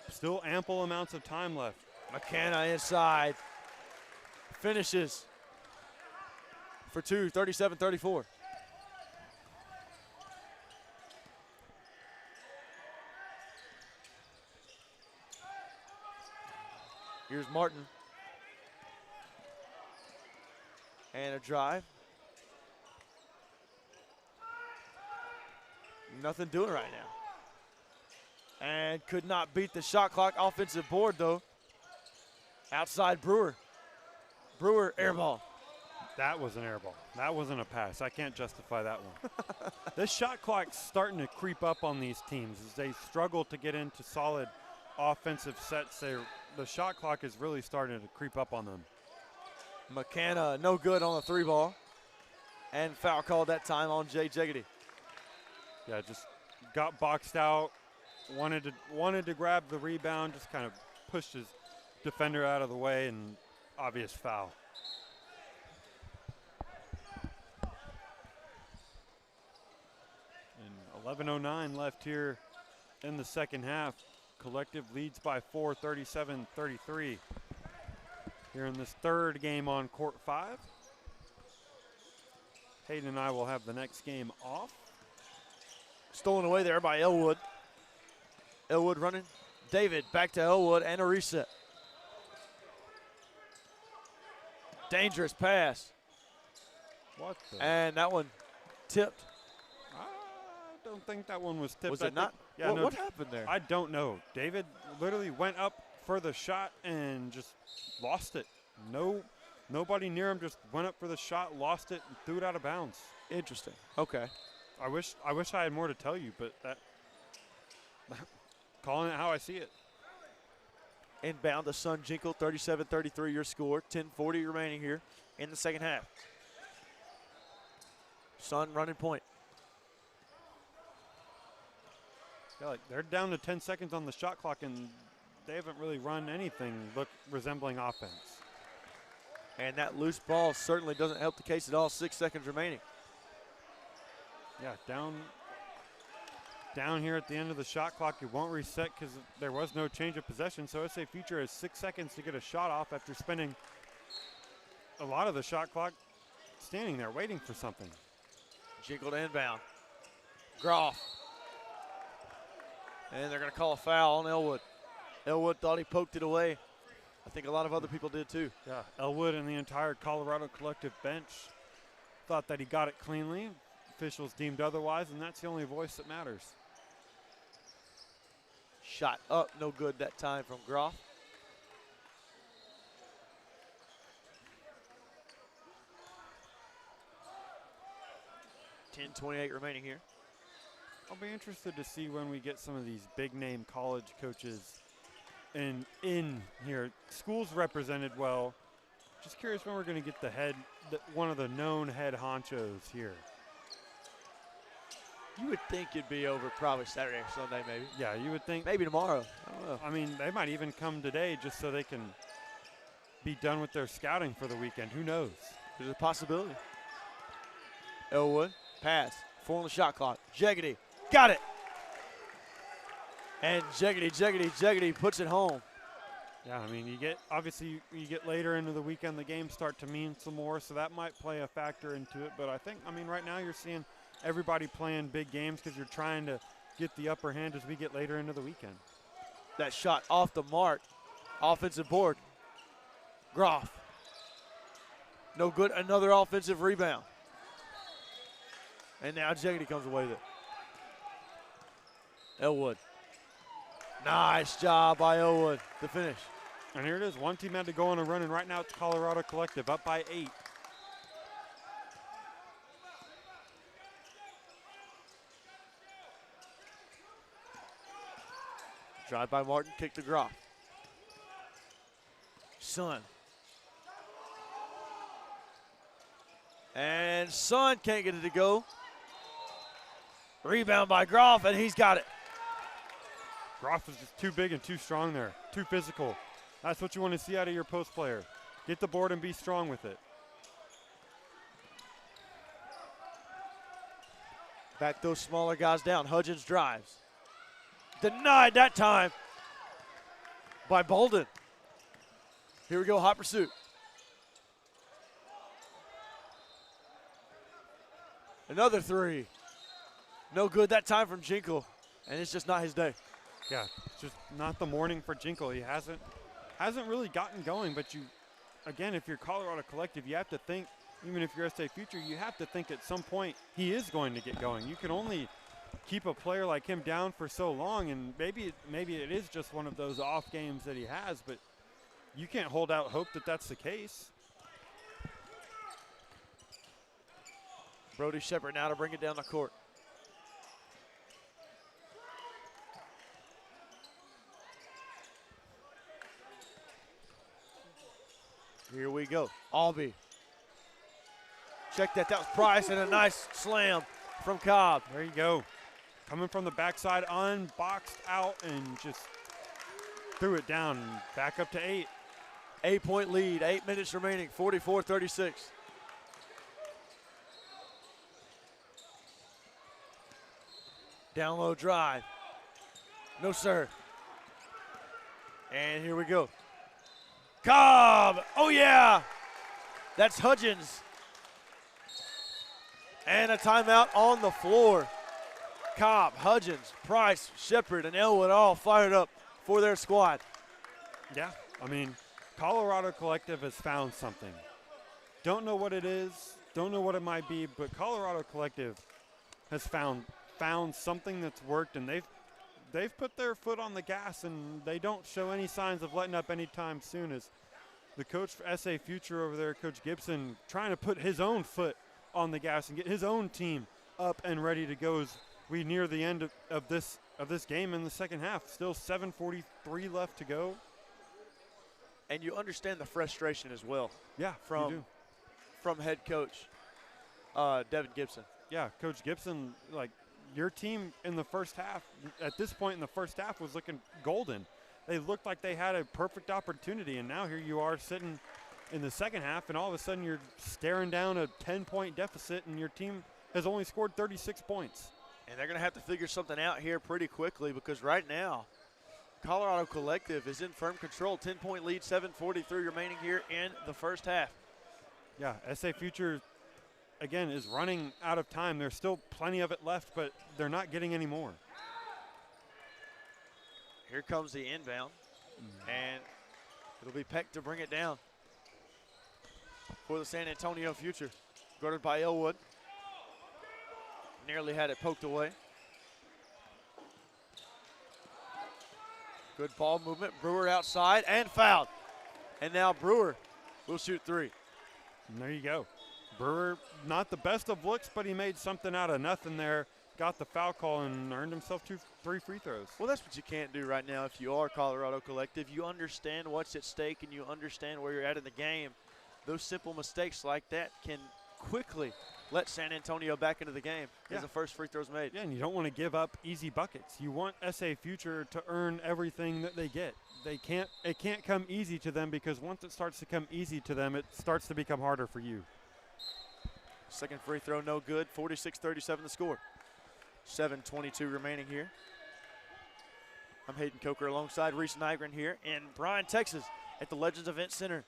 still ample amounts of time left. McKenna inside. Finishes for two, 37-34. Here's Martin. And a drive. Nothing doing right now. And could not beat the shot clock. Offensive board, though. Outside Brewer. Brewer, air ball. That was an air ball. That wasn't a pass. I can't justify that one. This shot clock's starting to creep up on these teams as they struggle to get into solid offensive sets. The shot clock is really starting to creep up on them. McKenna, no good on the 3-ball. And foul called that time on Jay Jeggedy. Yeah, just got boxed out, wanted to grab the rebound, just kind of pushed his defender out of the way, and obvious foul. And 11:09 left here in the second half. Collective leads by 4, 37-33. Here in this third game on court 5. Hayden and I will have the next game off. Stolen away there by Elwood. Elwood running. David back to Elwood and a reset. Dangerous pass. What the? And that one tipped. I don't think that one was tipped. Was it not? Yeah, what happened there? I don't know. David literally went up for the shot and just lost it. Nobody near him, just went up for the shot, lost it, and threw it out of bounds. Interesting. Okay. I wish I had more to tell you, but that calling it how I see it. Inbound to Sun Jinkle, 37-33 your score. 10:40 remaining here in the second half. Sun running point. Yeah, like they're down to 10 seconds on the shot clock, and they haven't really run anything resembling offense. And that loose ball certainly doesn't help the case at all. 6 seconds remaining. Yeah, down here at the end of the shot clock. It won't reset because there was no change of possession. So SA Future has 6 seconds to get a shot off after spending a lot of the shot clock standing there waiting for something. Jinkle to inbound. Groff. And they're going to call a foul on Elwood. Elwood thought he poked it away. I think a lot of other people did too. Yeah, Elwood and the entire Colorado Collective bench thought that he got it cleanly. Officials deemed otherwise, and that's the only voice that matters. Shot up, no good that time from Groff. .28 remaining here. I'll be interested to see when we get some of these big-name college coaches in here. Schools represented well. Just curious when we're going to get one of the known head honchos here. You would think it'd be over probably Saturday or Sunday, maybe. Yeah, you would think. Maybe tomorrow. I don't know. I mean, they might even come today just so they can be done with their scouting for the weekend. Who knows? There's a possibility. Elwood, pass, 4 on the shot clock. Jeggedy, got it. And Jeggedy puts it home. Yeah, I mean, obviously you get later into the weekend, the games start to mean some more, so that might play a factor into it. But I mean, right now you're seeing everybody playing big games because you're trying to get the upper hand as we get later into the weekend. That shot off the mark. Offensive board. Groff. No good. Another offensive rebound. And now Jeggedy comes away with it. Elwood. Nice job by Elwood to finish. And here it is. One team had to go on a run, and right now it's Colorado Collective up by 8. Drive by Martin, kick to Groff. Sun. And Sun can't get it to go. Rebound by Groff, and he's got it. Groff is just too big and too strong there, too physical. That's what you want to see out of your post player. Get the board and be strong with it. Back those smaller guys down. Hudgens drives. Denied that time by Bolden. Here we go, hot pursuit. Another three. No good that time from Jinkle, and it's just not his day. Yeah, it's just not the morning for Jinkle. He hasn't really gotten going, but you, again, if you're Colorado Collective, you have to think, even if you're SA Future, you have to think at some point he is going to get going. You can only keep a player like him down for so long, and maybe it is just one of those off games that he has, but you can't hold out hope that that's the case. Brody Shepard now to bring it down the court. Here we go. Albee. Check that. That was Price, and a nice slam from Cobb. There you go. Coming from the backside, unboxed out, and just threw it down. Back up to 8. 8-point lead. 8 minutes remaining. 44-36. Down low drive. No, sir. And here we go. Cobb. Oh, yeah. That's Hudgens. And a timeout on the floor. Cobb, Hudgens, Price, Shepard, and Elwood all fired up for their squad. Yeah, I mean, Colorado Collective has found something. Don't know what it is, don't know what it might be, but Colorado Collective has found something that's worked, and they've put their foot on the gas, and they don't show any signs of letting up anytime soon. As the coach for SA Future over there, Coach Gibson, trying to put his own foot on the gas and get his own team up and ready to go as we near the end of this game in the second half. Still 7:43 left to go. And you understand the frustration as well. Yeah, from head coach Devin Gibson. Yeah, Coach Gibson, like, your team in the first half, at this point in the first half, was looking golden. They looked like they had a perfect opportunity, and now here you are sitting in the second half, and all of a sudden you're staring down a 10-point deficit, and your team has only scored 36 points. And they're going to have to figure something out here pretty quickly, because right now, Colorado Collective is in firm control. 10-point lead, 7:43 remaining here in the first half. Yeah, SA Future, again, is running out of time. There's still plenty of it left, but they're not getting any more. Here comes the inbound, and it'll be Peck to bring it down for the San Antonio Future. Guarded by Elwood. Nearly had it poked away. Good ball movement. Brewer outside and fouled. And now Brewer will shoot 3. And there you go. Brewer, not the best of looks, but he made something out of nothing there. Got the foul call and earned himself 3 free throws. Well, that's what you can't do right now if you are Colorado Collective. You understand what's at stake and you understand where you're at in the game. Those simple mistakes like that can quickly let San Antonio back into the game as the first free throw's made. Yeah, and you don't want to give up easy buckets. You want SA Future to earn everything that they get. It can't come easy to them, because once it starts to come easy to them, it starts to become harder for you. Second free throw no good. 46-37 the score. 7:22 remaining here. I'm Hayden Coker alongside Reese Nygren here in Bryan, Texas at the Legends Event Center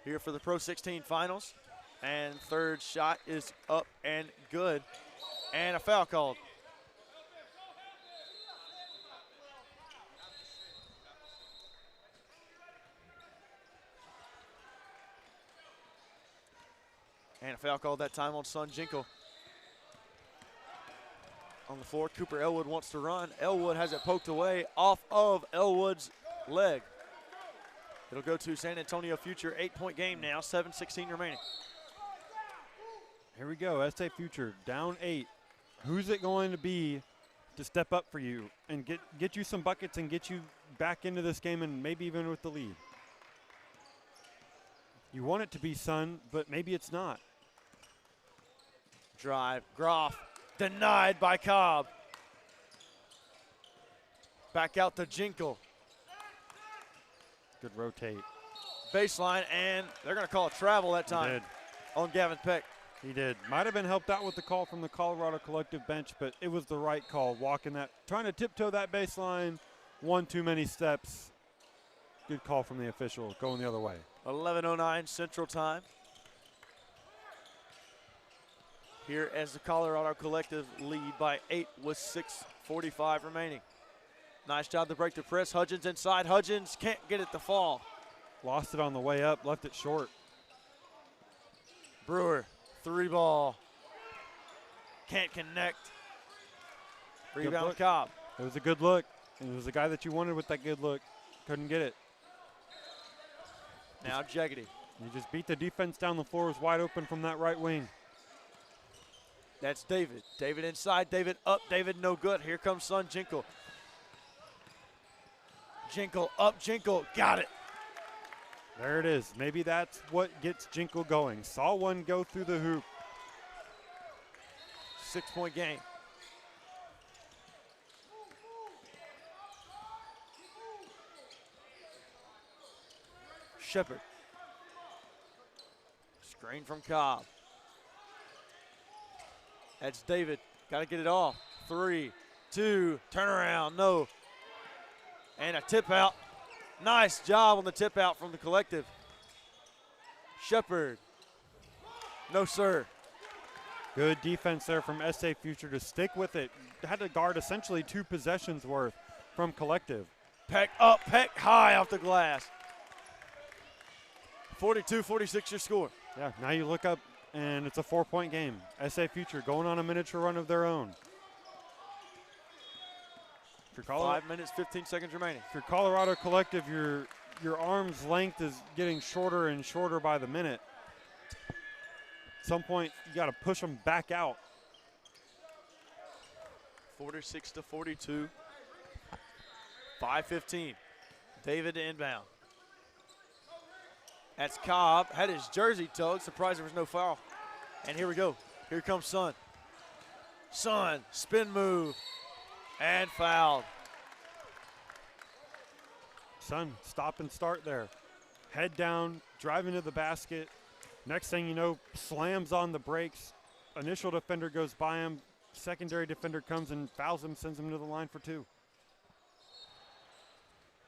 here for the Pro 16 finals. And third shot is up and good. And a foul called. And a foul called that time on Sun Jinkle. On the floor, Cooper Elwood wants to run. Elwood has it poked away off of Elwood's leg. It'll go to San Antonio Future. 8-point game now, 7:16 remaining. Here we go, SA Future down 8. Who's it going to be to step up for you and get you some buckets and get you back into this game, and maybe even with the lead? You want it to be Sun, but maybe it's not. Drive. Groff denied by Cobb. Back out to Jinkle. Good rotate. Baseline, and they're going to call a travel that He time did. on Gavin Peck. He did. Might have been helped out with the call from the Colorado Collective bench, but it was the right call. Walking that, trying to tiptoe that baseline, one too many steps. Good call from the official, going the other way. 11:09 Central Time. Here as the Colorado Collective lead by 8 with 6:45 remaining. Nice job to break the press. Hudgens inside. Hudgens can't get it to fall. Lost it on the way up, left it short. Brewer, 3-ball. Can't connect. Rebound look. Cobb. It was a good look. It was the guy that you wanted with that good look. Couldn't get it. Now Jeggedy. You just beat the defense down the floor. Was wide open from that right wing. That's David. David inside. David up. David no good. Here comes Son Jinkle. Jinkle up. Jinkle got it. There it is. Maybe that's what gets Jinkle going. Saw one go through the hoop. 6-point game. Shepard. Screen from Cobb. That's David. Got to get it off. 3, 2, turn around. No. And a tip out. Nice job on the tip out from the Collective. Shepard. No, sir. Good defense there from SA Future to stick with it. Had to guard essentially 2 possessions worth from Collective. Peck up, Peck high off the glass. 42-46 your score. Yeah, now you look up and it's a 4-point game. SA Future going on a miniature run of their own. For 5 minutes, 15 seconds remaining. For Colorado Collective, your arm's length is getting shorter and shorter by the minute. At some point, you got to push them back out. 46-42. 5:15. David to inbound. That's Cobb. Had his jersey tugged. Surprised there was no foul. And here we go. Here comes Son. Son, spin move. And fouled. Son, stop and start there. Head down, driving to the basket. Next thing you know, slams on the brakes. Initial defender goes by him. Secondary defender comes and fouls him, sends him to the line for 2.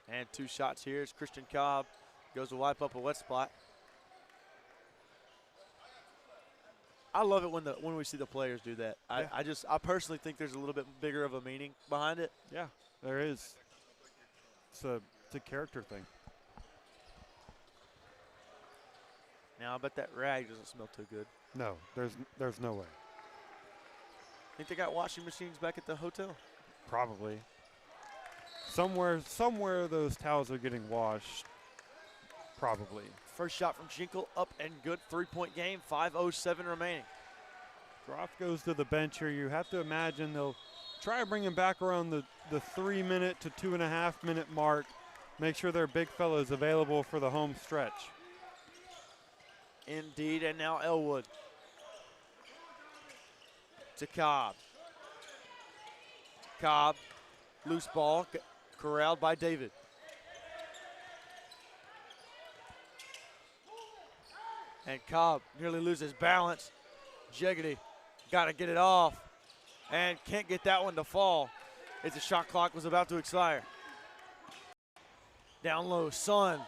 And 2 shots here as Christian Cobb goes to wipe up a wet spot. I love it when we see the players do that. Yeah. I personally think there's a little bit bigger of a meaning behind it. Yeah, there is. It's a character thing. Now I bet that rag doesn't smell too good. No, there's no way. Think they got washing machines back at the hotel? Probably. Somewhere those towels are getting washed. Probably. First shot from Jinkle up and good. 3-point game. 5:07 remaining. Groff goes to the bench here. You have to imagine they'll try to bring him back around the 3-minute to 2.5-minute mark. Make sure their big fellow is available for the home stretch. Indeed, and now Elwood. To Cobb. Cobb, loose ball, corralled by David. And Cobb nearly loses balance. Jeggedy got to get it off and can't get that one to fall as the shot clock was about to expire. Down low, Son.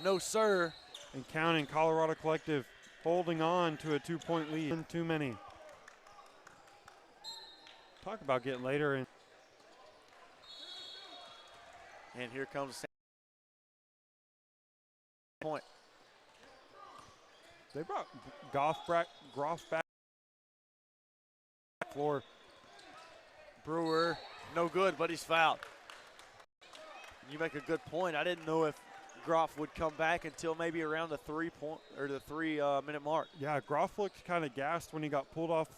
No, sir. And counting, Colorado Collective holding on to a 2-point lead. Too many. Talk about getting later in. And here comes point. They brought Groff back floor. Brewer, no good, but he's fouled. You make a good point. I didn't know if Groff would come back until maybe around the 3-minute mark. Yeah, Groff looked kind of gassed when he got pulled off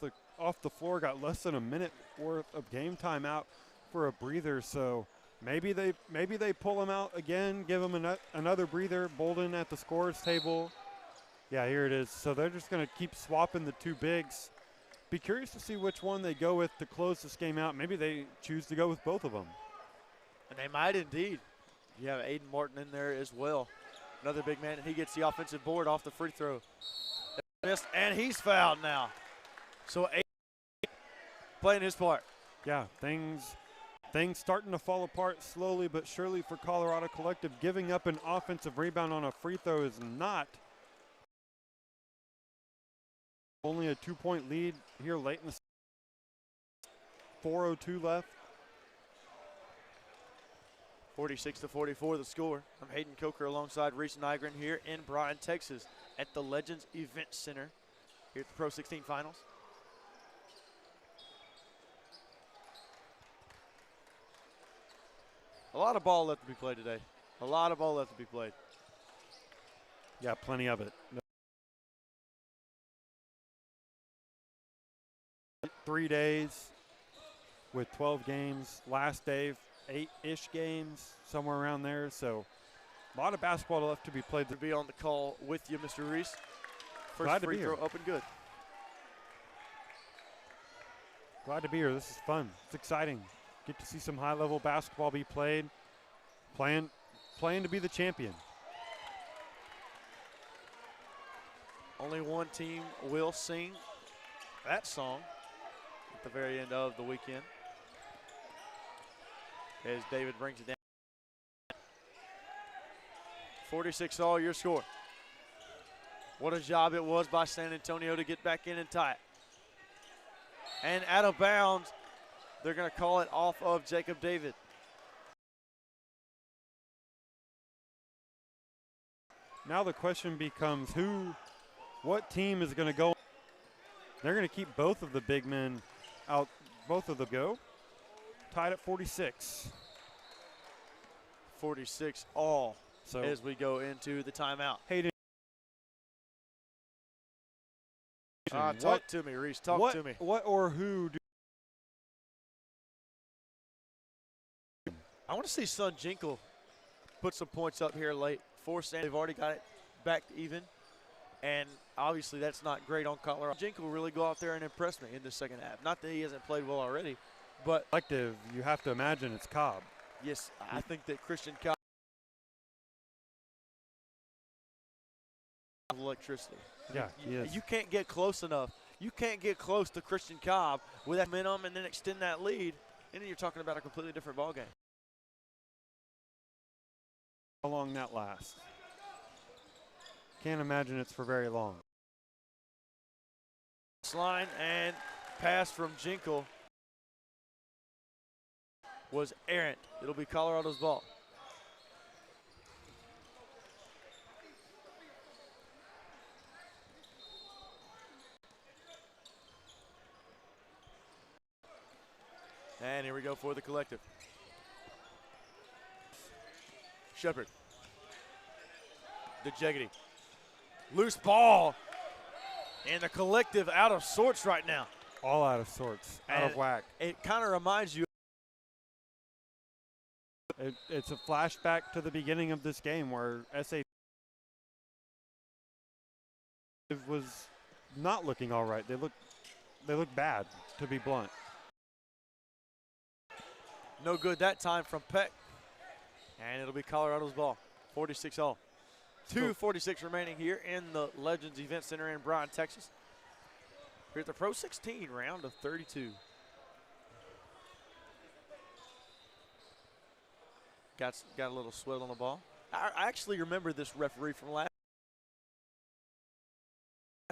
the floor. Got less than a minute worth of game time out for a breather. So maybe they pull him out again, give him another breather. Bolden at the scorers table. Yeah, here it is. So they're just going to keep swapping the two bigs. Be curious to see which one they go with to close this game out. Maybe they choose to go with both of them. And they might indeed. You have Aiden Martin in there as well. Another big man, and he gets the offensive board off the free throw. Missed, and he's fouled now. So Aiden playing his part. Yeah, things starting to fall apart slowly but surely for Colorado Collective. Giving up an offensive rebound on a free throw is not. Only a 2-point lead here late in the 4:02 left. 46-44 the score. I'm Hayden Coker alongside Reese Nygren here in Bryan, Texas at the Legends Event Center here at the Pro 16 Finals. A lot of ball left to be played today. A lot of ball left to be played. Yeah, plenty of it. 3 days with 12 games. Last day, 8-ish games, somewhere around there. So a lot of basketball left to be played. To be on the call with you, Mr. Reese. First Glad to free be throw here. up and good. Glad to be here. This is fun. It's exciting. Get to see some high-level basketball be played. Playing to be the champion. Only one team will sing that song at the very end of the weekend. As David brings it down. 46 all, your score. What a job it was by San Antonio to get back in and tie it. And out of bounds, they're going to call it off of Jacob David. Now the question becomes what team is going to go? They're going to keep both of the big men out, both of them go. Tied at 46. 46 all So as we go into the timeout. Hayden. Talk to me, Reese. Talk to me. What or who do? I want to see Son Jinkle put some points up here late. They've already got it back even. And obviously that's not great on Colorado. Jinkle will really go out there and impress me in the second half. Not that he hasn't played well already, but Collective, you have to imagine it's Cobb. yes, I think that Christian Cobb electricity. Yeah, he is. You can't get close enough. You can't get close to Christian Cobb with that momentum and then extend that lead, and then you're talking about a completely different ballgame. How long that lasts? Can't imagine it's for very long. Line and pass from Jinkle was errant. It'll be Colorado's ball. And here we go for the Collective. Shepard. DeJeggedy. Loose ball. And the Collective out of sorts right now. All out of sorts, out of whack. It kind of reminds you. It's a flashback to the beginning of this game where SA was not looking all right. They look bad, to be blunt. No good that time from Peck. And it'll be Colorado's ball. 46 all. 2:46 remaining here in the Legends Event Center in Bryan, Texas. Here at the Pro 16 round of 32. Got a little sweat on the ball. I actually remember this referee from last.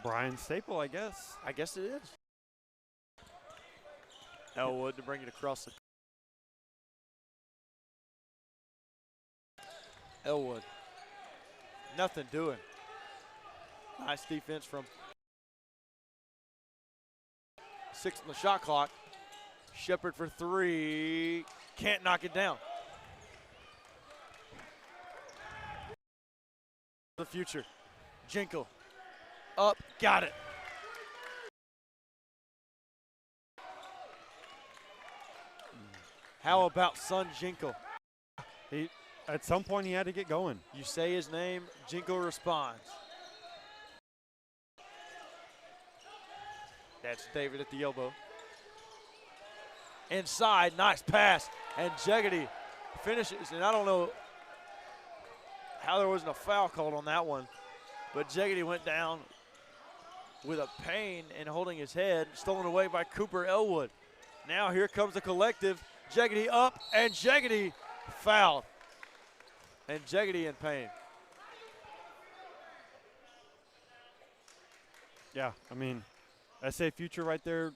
Bryan Staple, I guess. I guess it is. Elwood to bring it across the. Elwood. Nothing doing. Nice defense from 6 on the shot clock. Shepard for 3. Can't knock it down. The future. Jinkle. Up. Got it. How about Son Jinkle? At some point he had to get going. You say his name, Jinkle responds. That's David at the elbow. Inside, nice pass, and Jeggedy finishes. And I don't know how there wasn't a foul called on that one, but Jeggedy went down with a pain and holding his head, stolen away by Cooper Elwood. Now here comes the collective. Jeggedy up, and Jeggedy fouled. And Jeggedy in pain. Yeah, I mean, SA Future right there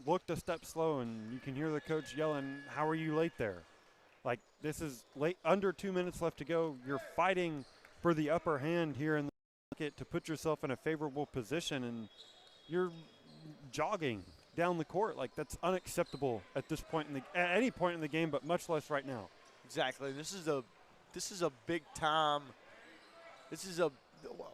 looked a step slow, and you can hear the coach yelling, "How are you late there?" Like, this is late, under 2 minutes left to go. You're fighting for the upper hand here in the market to put yourself in a favorable position, and you're jogging down the court. Like, that's unacceptable at this point at any point in the game, but much less right now. Exactly. This is a big time. This is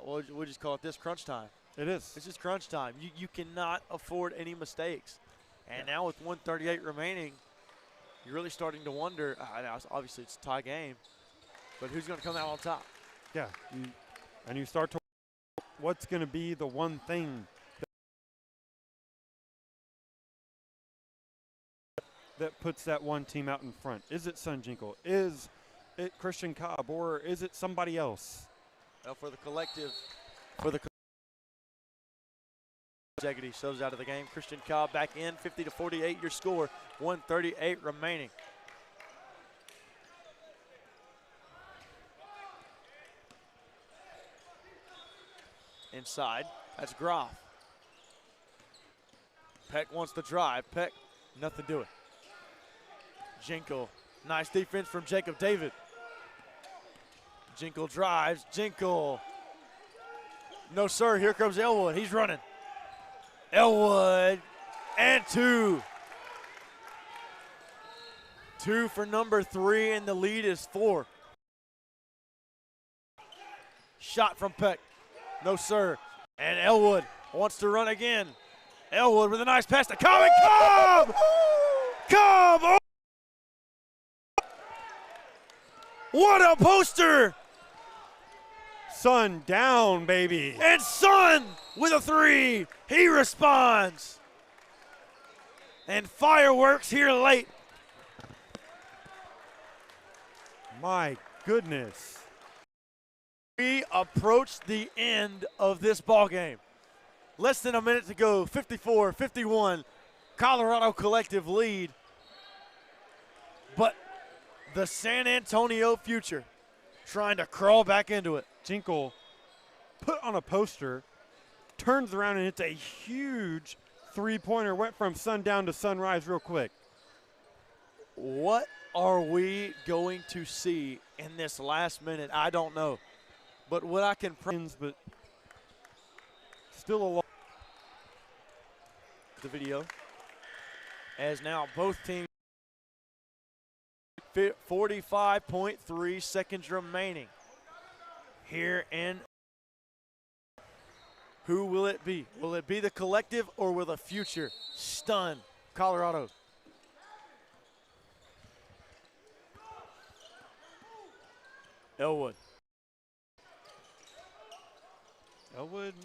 we'll just call it this, crunch time. It is. This is crunch time. You cannot afford any mistakes. And now with 1:38 remaining, you're really starting to wonder. Obviously, it's a tie game, but who's going to come out on top? Yeah, and you start to what's going to be the one thing that puts that one team out in front. Is it Sun Jinkle? Is it Christian Cobb? Or is it somebody else? Well, for the collective, Jeggedy shows out of the game. Christian Cobb back in, 50-48 your score, 1:38 remaining. Inside, that's Groff. Peck wants to drive. Peck, nothing doing. Jinkle, nice defense from Jacob David. Jinkle drives, Jinkle. No, sir, here comes Elwood, he's running. Elwood, and two. Two for number 3, and the lead is 4. Shot from Peck, no, sir. And Elwood wants to run again. Elwood with a nice pass to Cobb, and Cobb! Cobb! Oh! What a poster! Sun down, baby. And Sun with a 3. He responds. And fireworks here late. My goodness. We approach the end of this ball game. Less than a minute to go, 54-51. Colorado Collective lead. But the San Antonio Future trying to crawl back into it. Jinkle put on a poster, turns around and hits a huge three-pointer, went from sundown to sunrise real quick. What are we going to see in this last minute? I don't know. But what I can but still a lot. The video, as now both teams 45.3 seconds remaining here in. Who will it be? Will it be the collective, or will the Future stun Colorado? Elwood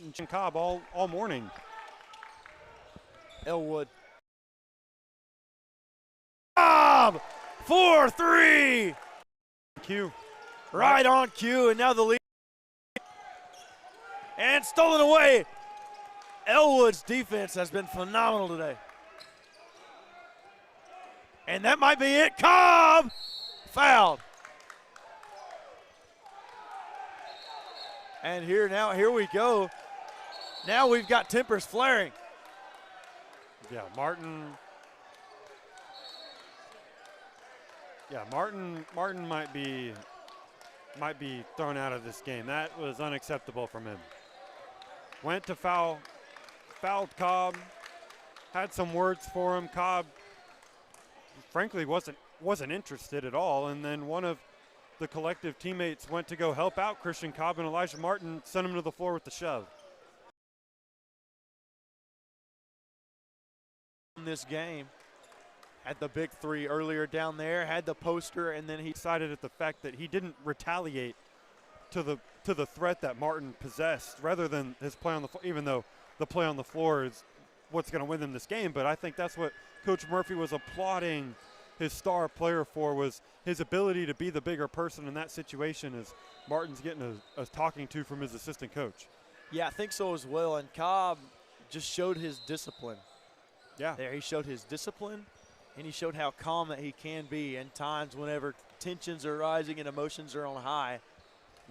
and Cobb all morning. Elwood. Cobb! 4-3! Q. Right on cue, and now the lead. And stolen away. Elwood's defense has been phenomenal today. And that might be it. Cobb! Fouled. And here we go. Now we've got tempers flaring. Yeah, Martin. Yeah, Martin might be thrown out of this game. That was unacceptable from him. Went to fouled Cobb, had some words for him. Cobb, frankly, wasn't interested at all. And then one of the collective teammates went to go help out Christian Cobb, and Elijah Martin sent him to the floor with the shove. In this game, had the big 3 earlier down there, had the poster, and then he excited at the fact that he didn't retaliate to the threat that Martin possessed, rather than his play on the floor, even though the play on the floor is what's going to win them this game, but I think that's what Coach Murphy was applauding his star player for, was his ability to be the bigger person in that situation, as Martin's getting a talking to from his assistant coach. Yeah, I think so as well. And Cobb just showed his discipline. Yeah. There, he showed his discipline, and he showed how calm that he can be in times whenever tensions are rising and emotions are on high.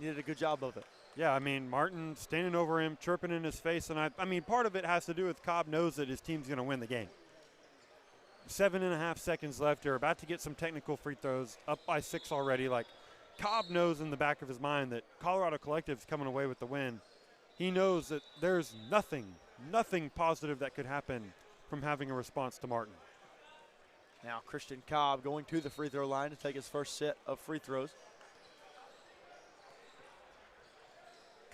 He did a good job of it. Yeah, I mean, Martin standing over him, chirping in his face, and I mean, part of it has to do with Cobb knows that his team's going to win the game. 7.5 seconds left. They're about to get some technical free throws, up by 6 already. Like, Cobb knows in the back of his mind that Colorado Collective's coming away with the win. He knows that there's nothing positive that could happen from having a response to Martin. Now Christian Cobb going to the free throw line to take his first set of free throws.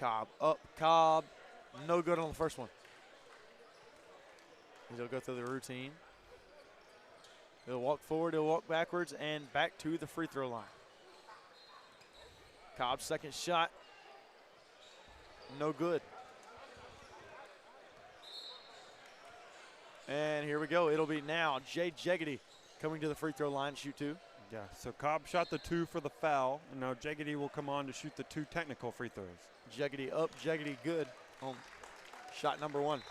Cobb up, Cobb, no good on the first one. He'll go through the routine. He'll walk forward, he'll walk backwards, and back to the free throw line. Cobb's second shot, no good. And here we go. It'll be now Jay Jeggedy coming to the free throw line to shoot 2. Yeah, so Cobb shot the 2 for the foul, and now Jeggedy will come on to shoot the 2 technical free throws. Jeggedy up, Jeggedy good on shot number 1.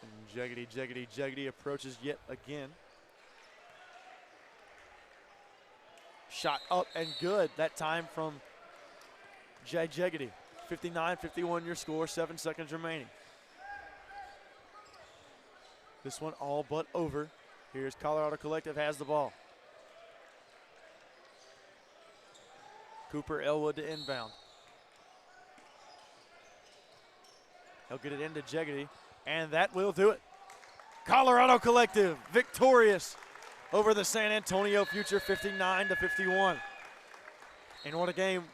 And Jeggedy approaches yet again. Shot up and good, that time from Jay Jeggedy. 59-51 your score, 7 seconds remaining. This one all but over. Here's Colorado Collective has the ball. Cooper Elwood to inbound. He'll get it into Jeggedy, and that will do it. Colorado Collective victorious over the San Antonio Future, 59-51. And what a game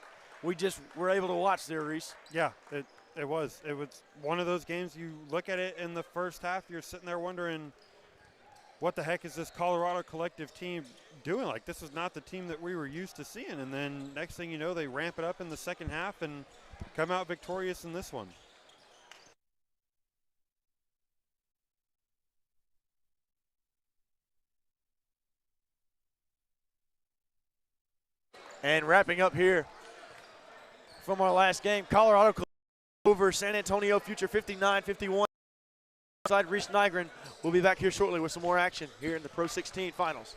we just were able to watch there, Reese. Yeah, it was. It was one of those games you look at it in the first half, you're sitting there wondering, what the heck is this Colorado Collective team doing? Like, this is not the team that we were used to seeing. And then next thing you know, they ramp it up in the second half and come out victorious in this one. And wrapping up here from our last game, Colorado over San Antonio Future, 59-51. Side Reese Nygren will be back here shortly with some more action here in the Pro 16 finals.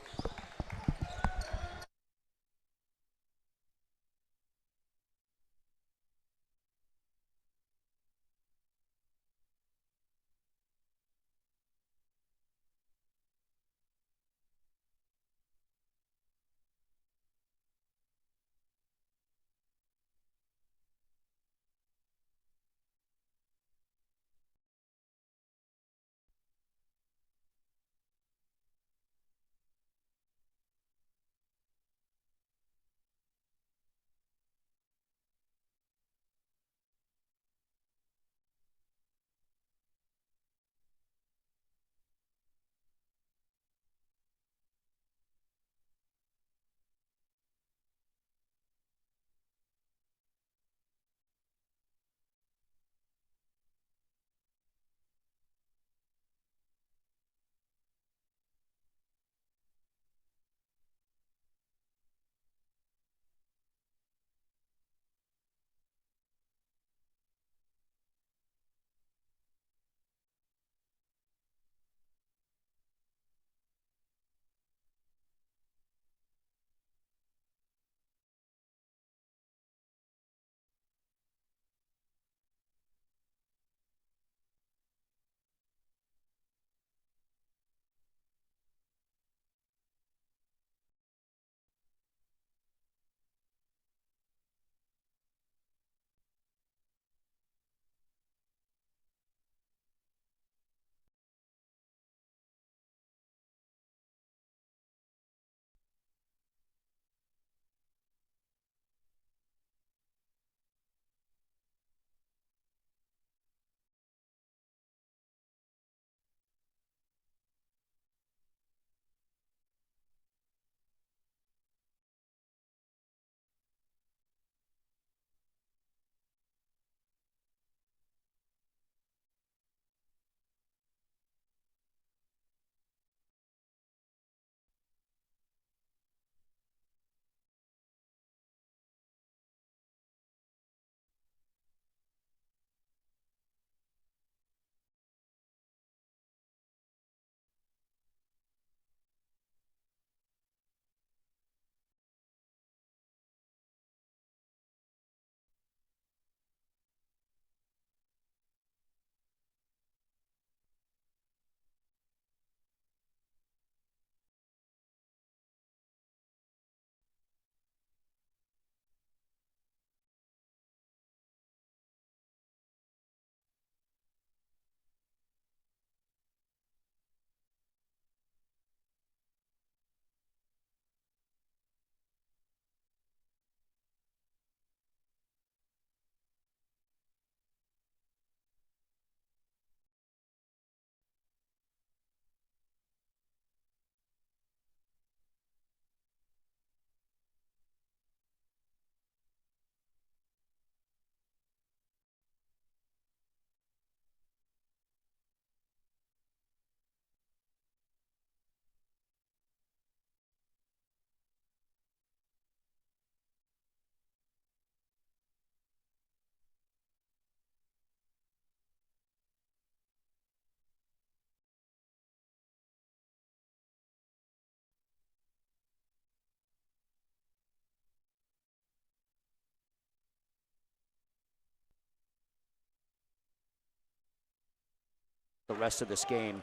the rest of this game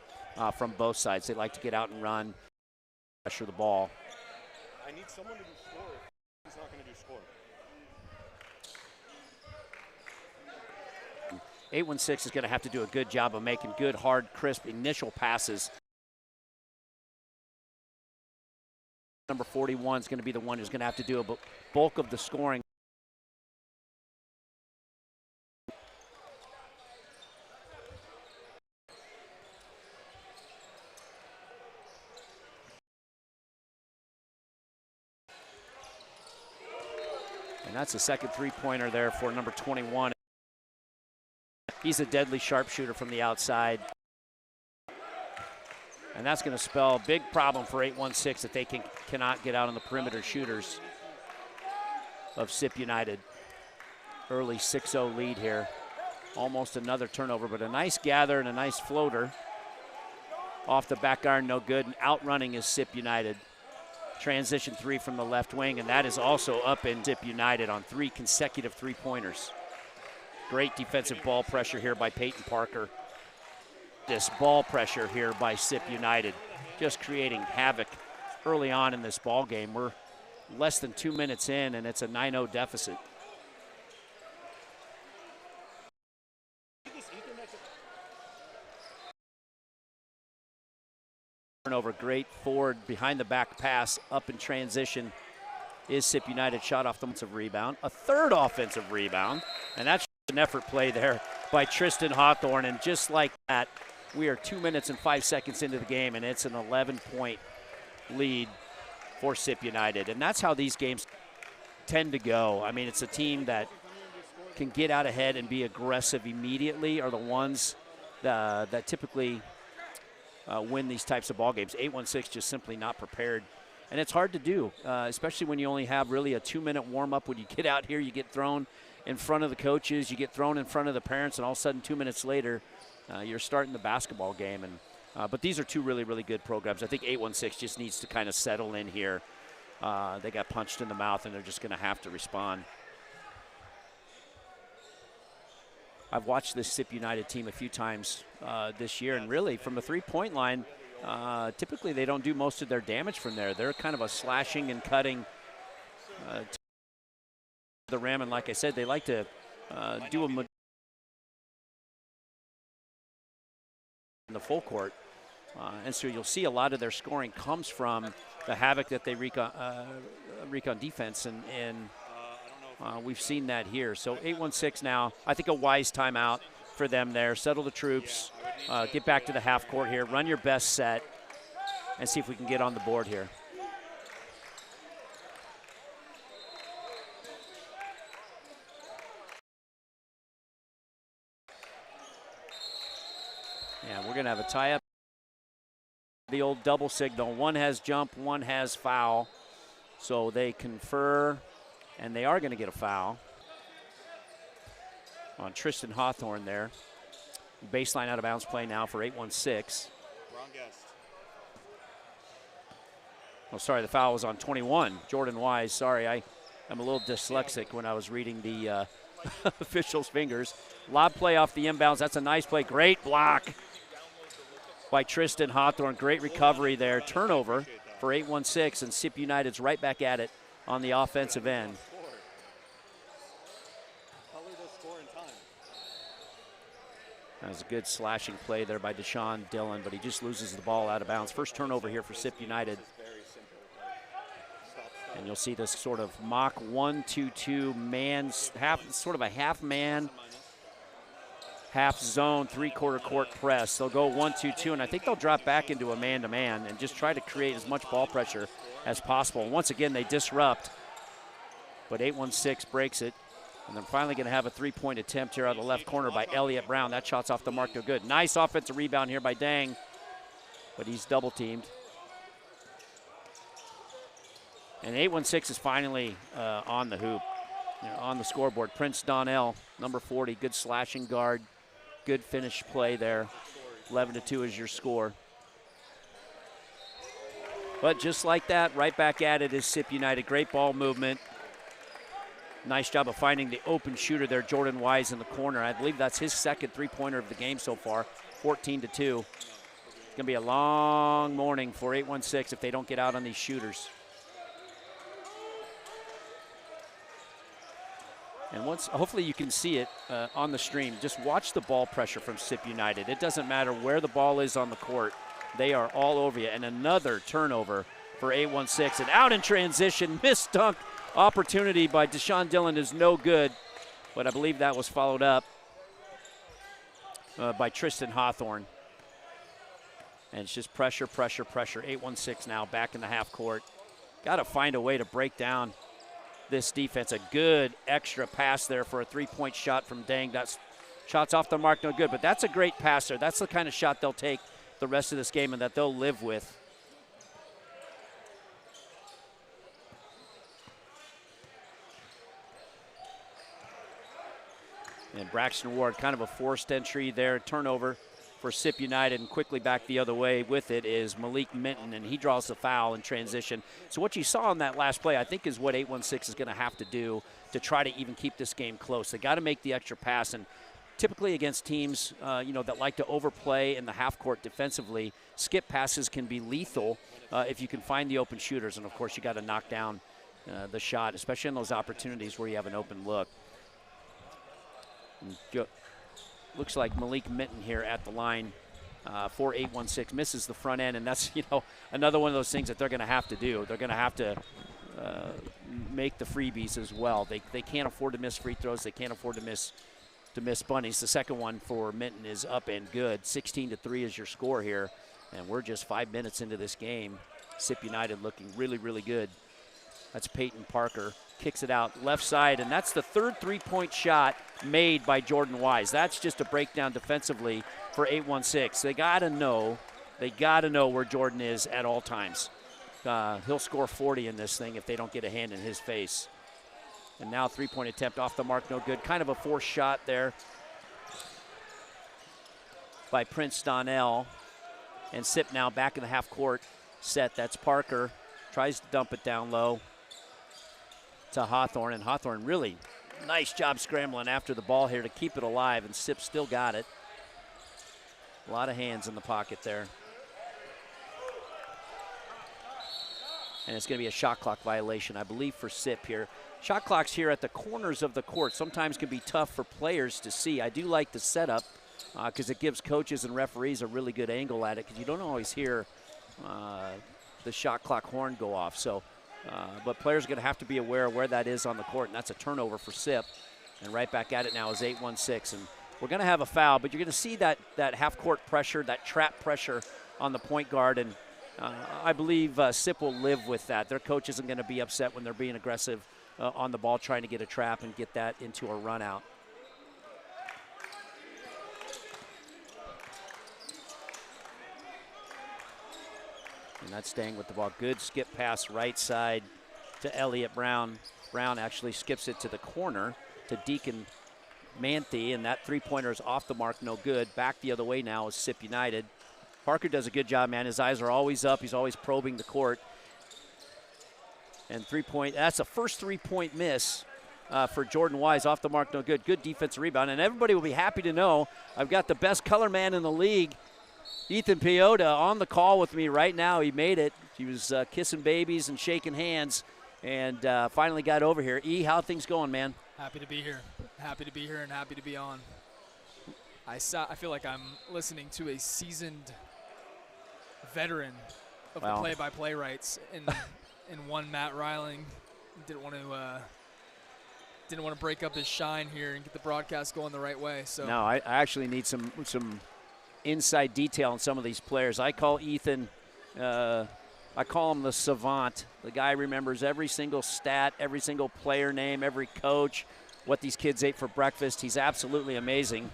from both sides. They like to get out and run, pressure the ball. I need someone to do score. He's not going to do score. 816 is going to have to do a good job of making good, hard, crisp initial passes. Number 41 is going to be the one who's going to have to do a bulk of the scoring. And that's the second three-pointer there for number 21. He's a deadly sharpshooter from the outside. And that's going to spell a big problem for 816 that they cannot get out on the perimeter shooters of SIP United. Early 6-0 lead here. Almost another turnover, but a nice gather and a nice floater. Off the back iron, no good, and outrunning is SIP United. Transition three from the left wing, and that is also up in SIP United on 3 consecutive three-pointers. Great defensive ball pressure here by Peyton Parker. This ball pressure here by SIP United, just creating havoc early on in this ball game. We're less than 2 minutes in, and it's a 9-0 deficit. Turnover, great forward behind the back pass, up in transition is SIP United. Shot off the offensive rebound, a third offensive rebound, and that's an effort play there by Tristan Hawthorne. And just like that, we are 2 minutes and 5 seconds into the game, and it's an 11-point lead for SIP United. And that's how these games tend to go. I mean, it's a team that can get out ahead and be aggressive immediately are the ones that typically win these types of ball games. 816 just simply not prepared. And it's hard to do, especially when you only have really a 2-minute warm-up. When you get out here, you get thrown in front of the coaches, you get thrown in front of the parents, and all of a sudden 2 minutes later, you're starting the basketball game. And but these are two really, really good programs. I think 816 just needs to kind of settle in here. They got punched in the mouth, and they're just going to have to respond. I've watched this SIP United team a few times this year, and really from the three-point line, typically they don't do most of their damage from there. They're kind of a slashing and cutting to the rim, and like I said, they like to do a in the full court. And so you'll see a lot of their scoring comes from the havoc that they wreak on defense, and we've seen that here. So 816 now, I think a wise timeout for them there. Settle the troops, get back to the half court here, run your best set, and see if we can get on the board here. Yeah, we're gonna have a tie-up. The old double signal. One has jump, one has foul. So they confer, and they are going to get a foul on Tristan Hawthorne there. Baseline out of bounds play now for 816. Wrong guest. Oh, sorry, the foul was on 21. Jordan Wise, sorry. I'm a little dyslexic when I was reading the official's fingers. Lob play off the inbounds. That's a nice play. Great block by Tristan Hawthorne. Great recovery there. Turnover for 816, and SIP United's right back at it on the offensive end. That was a good slashing play there by Deshaun Dillon, but he just loses the ball out of bounds. First turnover here for SIP United. And you'll see this sort of mock 1-2-2 man, sort of a half man, half zone, three-quarter court press. They'll go 1-2-2, and I think they'll drop back into a man-to-man and just try to create as much ball pressure as possible. And once again, they disrupt, but 816 breaks it. And they're finally going to have a three-point attempt here out of the left corner by Elliott Brown. That shot's off the mark, no good. Nice offensive rebound here by Dang, but he's double-teamed. And 816 is finally on the hoop, on the scoreboard. Prince Donnell, number 40, good slashing guard. Good finish play there. 11-2 is your score. But just like that, right back at it is SIP United. Great ball movement. Nice job of finding the open shooter there, Jordan Wise in the corner. I believe that's his second three-pointer of the game so far. 14-2. It's going to be a long morning for 816 if they don't get out on these shooters. And hopefully you can see it on the stream. Just watch the ball pressure from SIP United. It doesn't matter where the ball is on the court. They are all over you. And another turnover for 816. And out in transition, missed dunk opportunity by Deshaun Dillon is no good. But I believe that was followed up by Tristan Hawthorne. And it's just pressure, pressure, pressure. 816 now back in the half court. Got to find a way to break down this defense. A good extra pass there for a three-point shot from Dang. That's shots off the mark, no good. But that's a great passer. That's the kind of shot they'll take the rest of this game and that they'll live with. And Braxton Ward, kind of a forced entry there, turnover for SIP United, and quickly back the other way with it is Malik Minton, and he draws the foul in transition. So what you saw on that last play, I think, is what 816 is going to have to do to try to even keep this game close. They got to make the extra pass, and typically against teams, that like to overplay in the half court defensively, skip passes can be lethal if you can find the open shooters, and of course you got to knock down the shot, especially in those opportunities where you have an open look. Looks like Malik Minton here at the line for 816. Misses the front end, and that's, another one of those things that they're going to have to do. They're going to have to make the freebies as well. They can't afford to miss free throws. They can't afford to miss bunnies. The second one for Minton is up and good. 16-3 is your score here, and we're just 5 minutes into this game. SIP United looking really, really good. That's Peyton Parker. Kicks it out left side, and that's the third three-point shot made by Jordan Wise. That's just a breakdown defensively for 816. They got to know where Jordan is at all times. He'll score 40 in this thing if they don't get a hand in his face. And now three-point attempt off the mark, no good. Kind of a forced shot there by Prince Donnell. And SIP now back in the half court set. That's Parker. Tries to dump it down low to Hawthorne, and Hawthorne really nice job scrambling after the ball here to keep it alive, and SIP still got it. A lot of hands in the pocket there. And it's going to be a shot clock violation, I believe, for SIP here. Shot clocks here at the corners of the court sometimes can be tough for players to see. I do like the setup because it gives coaches and referees a really good angle at it, because you don't always hear the shot clock horn go off. So, but players are going to have to be aware of where that is on the court, and that's a turnover for SIP. And right back at it now is 816. And we're going to have a foul, but you're going to see that half-court pressure, that trap pressure on the point guard, and I believe SIP will live with that. Their coach isn't going to be upset when they're being aggressive on the ball, trying to get a trap and get that into a run out. And that's staying with the ball. Good skip pass right side to Elliott Brown. Brown actually skips it to the corner to Deacon Manthe, and that three-pointer is off the mark, no good. Back the other way now is SIP United. Parker does a good job, man. His eyes are always up. He's always probing the court. And three-point, that's a first three-point miss for Jordan Wise. Off the mark, no good. Good defensive rebound. And everybody will be happy to know I've got the best color man in the league, Ethan Piota, on the call with me right now. He made it. He was kissing babies and shaking hands, and finally got over here. E, how things going, man? Happy to be here. Happy to be here and happy to be on. I feel like I'm listening to a seasoned veteran of the play-by-play rights in one Matt Reiling. Didn't want to break up his shine here and get the broadcast going the right way. So no, I actually need some inside detail on some of these players. I call Ethan, I call him the savant. The guy remembers every single stat, every single player name, every coach, what these kids ate for breakfast. He's absolutely amazing,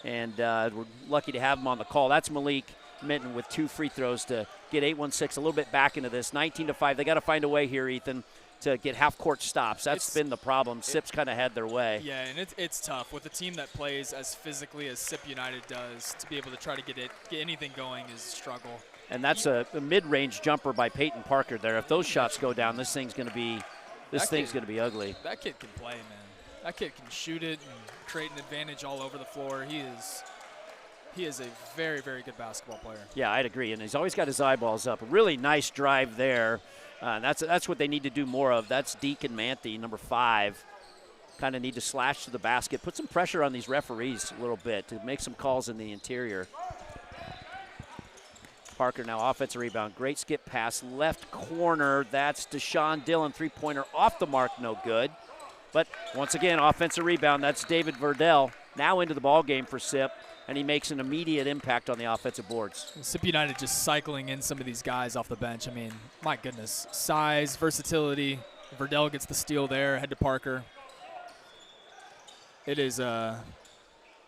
and we're lucky to have him on the call. That's Malik Minton with 2 free throws to get 816 a little bit back into this. 19-5. They got to find a way here, Ethan, to get half-court stops. That's been the problem. SIP's kind of had their way. Yeah, and it's tough. With a team that plays as physically as SIP United does, to be able to try to get anything going is a struggle. And that's a mid-range jumper by Peyton Parker there. If those shots go down, this thing's going to be ugly. That kid can play, man. That kid can shoot it and create an advantage all over the floor. He is a very, very good basketball player. Yeah, I'd agree, and he's always got his eyeballs up. A really nice drive there. That's what they need to do more of. That's Deacon Manthe, number 5. Kind of need to slash to the basket, put some pressure on these referees a little bit to make some calls in the interior. Parker now offensive rebound. Great skip pass, left corner. That's Deshaun Dillon, three-pointer off the mark, no good. But once again, offensive rebound. That's David Verdell now into the ball game for SIP, and he makes an immediate impact on the offensive boards. SIP United just cycling in some of these guys off the bench. I mean, my goodness, size, versatility. Verdell gets the steal there, head to Parker. It is a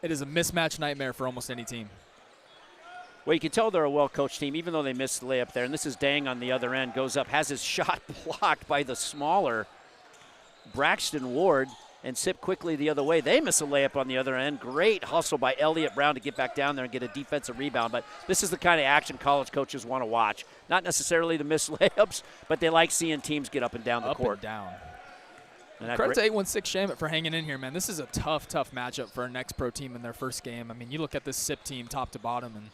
mismatch nightmare for almost any team. Well, you can tell they're a well-coached team, even though they missed the layup there. And this is Dang on the other end, goes up, has his shot blocked by the smaller Braxton Ward, and SIP quickly the other way. They miss a layup on the other end. Great hustle by Elliott Brown to get back down there and get a defensive rebound. But this is the kind of action college coaches want to watch. Not necessarily the missed layups, but they like seeing teams get up and down the court. Up and down. And credit to 816 Shamit for hanging in here, man. This is a tough matchup for a NXTPRO team in their first game. I mean, you look at this SIP team top to bottom, and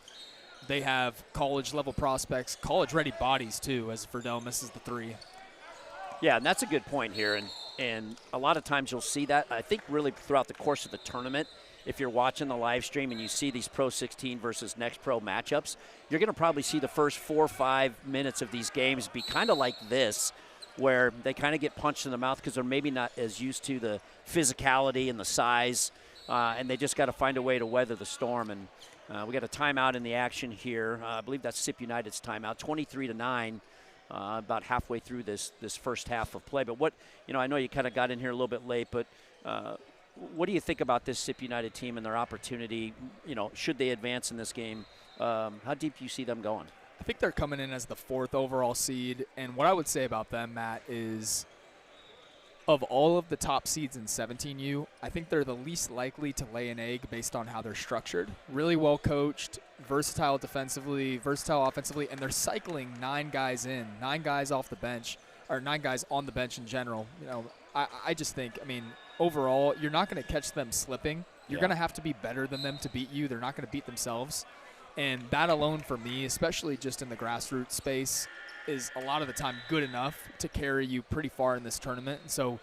they have college-level prospects, college-ready bodies, too, as Verdell misses the 3. Yeah, and that's a good point here. And a lot of times you'll see that, I think, really throughout the course of the tournament. If you're watching the live stream and you see these Pro 16 versus NXTPRO matchups, you're going to probably see the first 4 or 5 minutes of these games be kind of like this, where they kind of get punched in the mouth because they're maybe not as used to the physicality and the size, and they just got to find a way to weather the storm. And we got a timeout in the action here. I believe that's SIP United's timeout, 23-9, about halfway through this first half of play. But what, I know you kind of got in here a little bit late, but what do you think about this SIP United team and their opportunity? Should they advance in this game? How deep do you see them going? I think they're coming in as the 4th overall seed, and what I would say about them, Matt, is of all of the top seeds in 17U, I think they're the least likely to lay an egg based on how they're structured. Really well coached, versatile defensively, versatile offensively, and they're cycling 9 guys in, 9 guys off the bench, or 9 guys on the bench in general. I just think, overall, you're not going to catch them slipping. You're going to have to be better than them to beat you. They're not going to beat themselves. And that alone for me, especially just in the grassroots space, is a lot of the time good enough to carry you pretty far in this tournament. And so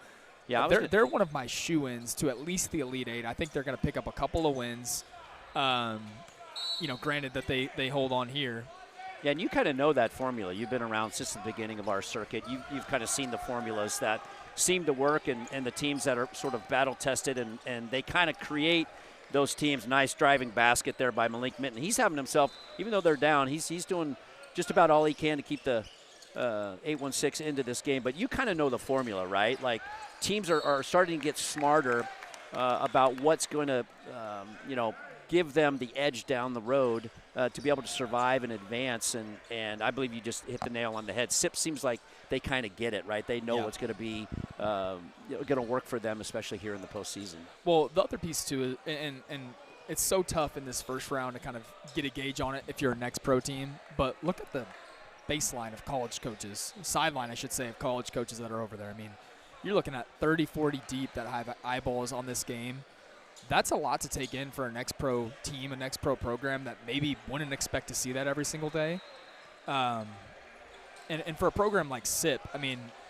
they're one of my shoe-ins to at least the Elite 8. I think they're going to pick up a couple of wins, granted that they hold on here. Yeah, and you kind of know that formula. You've been around since the beginning of our circuit. You've kind of seen the formulas that seem to work and the teams that are sort of battle-tested, and they kind of create – those teams. Nice driving basket there by Malik Minton. He's having himself, even though they're down, he's doing just about all he can to keep the 816 into this game. But you kind of know the formula, right? Like, teams are starting to get smarter about what's going to, give them the edge down the road to be able to survive and advance. And I believe you just hit the nail on the head. SIP seems like they kind of get it, right? They know what's going to be going to work for them, especially here in the postseason. Well, the other piece, too, and it's so tough in this first round to kind of get a gauge on it if you're a NXTPRO team. But look at the baseline of college coaches, sideline, I should say, of college coaches that are over there. You're looking at 30, 40 deep that have eyeballs on this game. That's a lot to take in for a NXTPRO team, a NXTPRO program that maybe wouldn't expect to see that every single day. And for a program like SIP,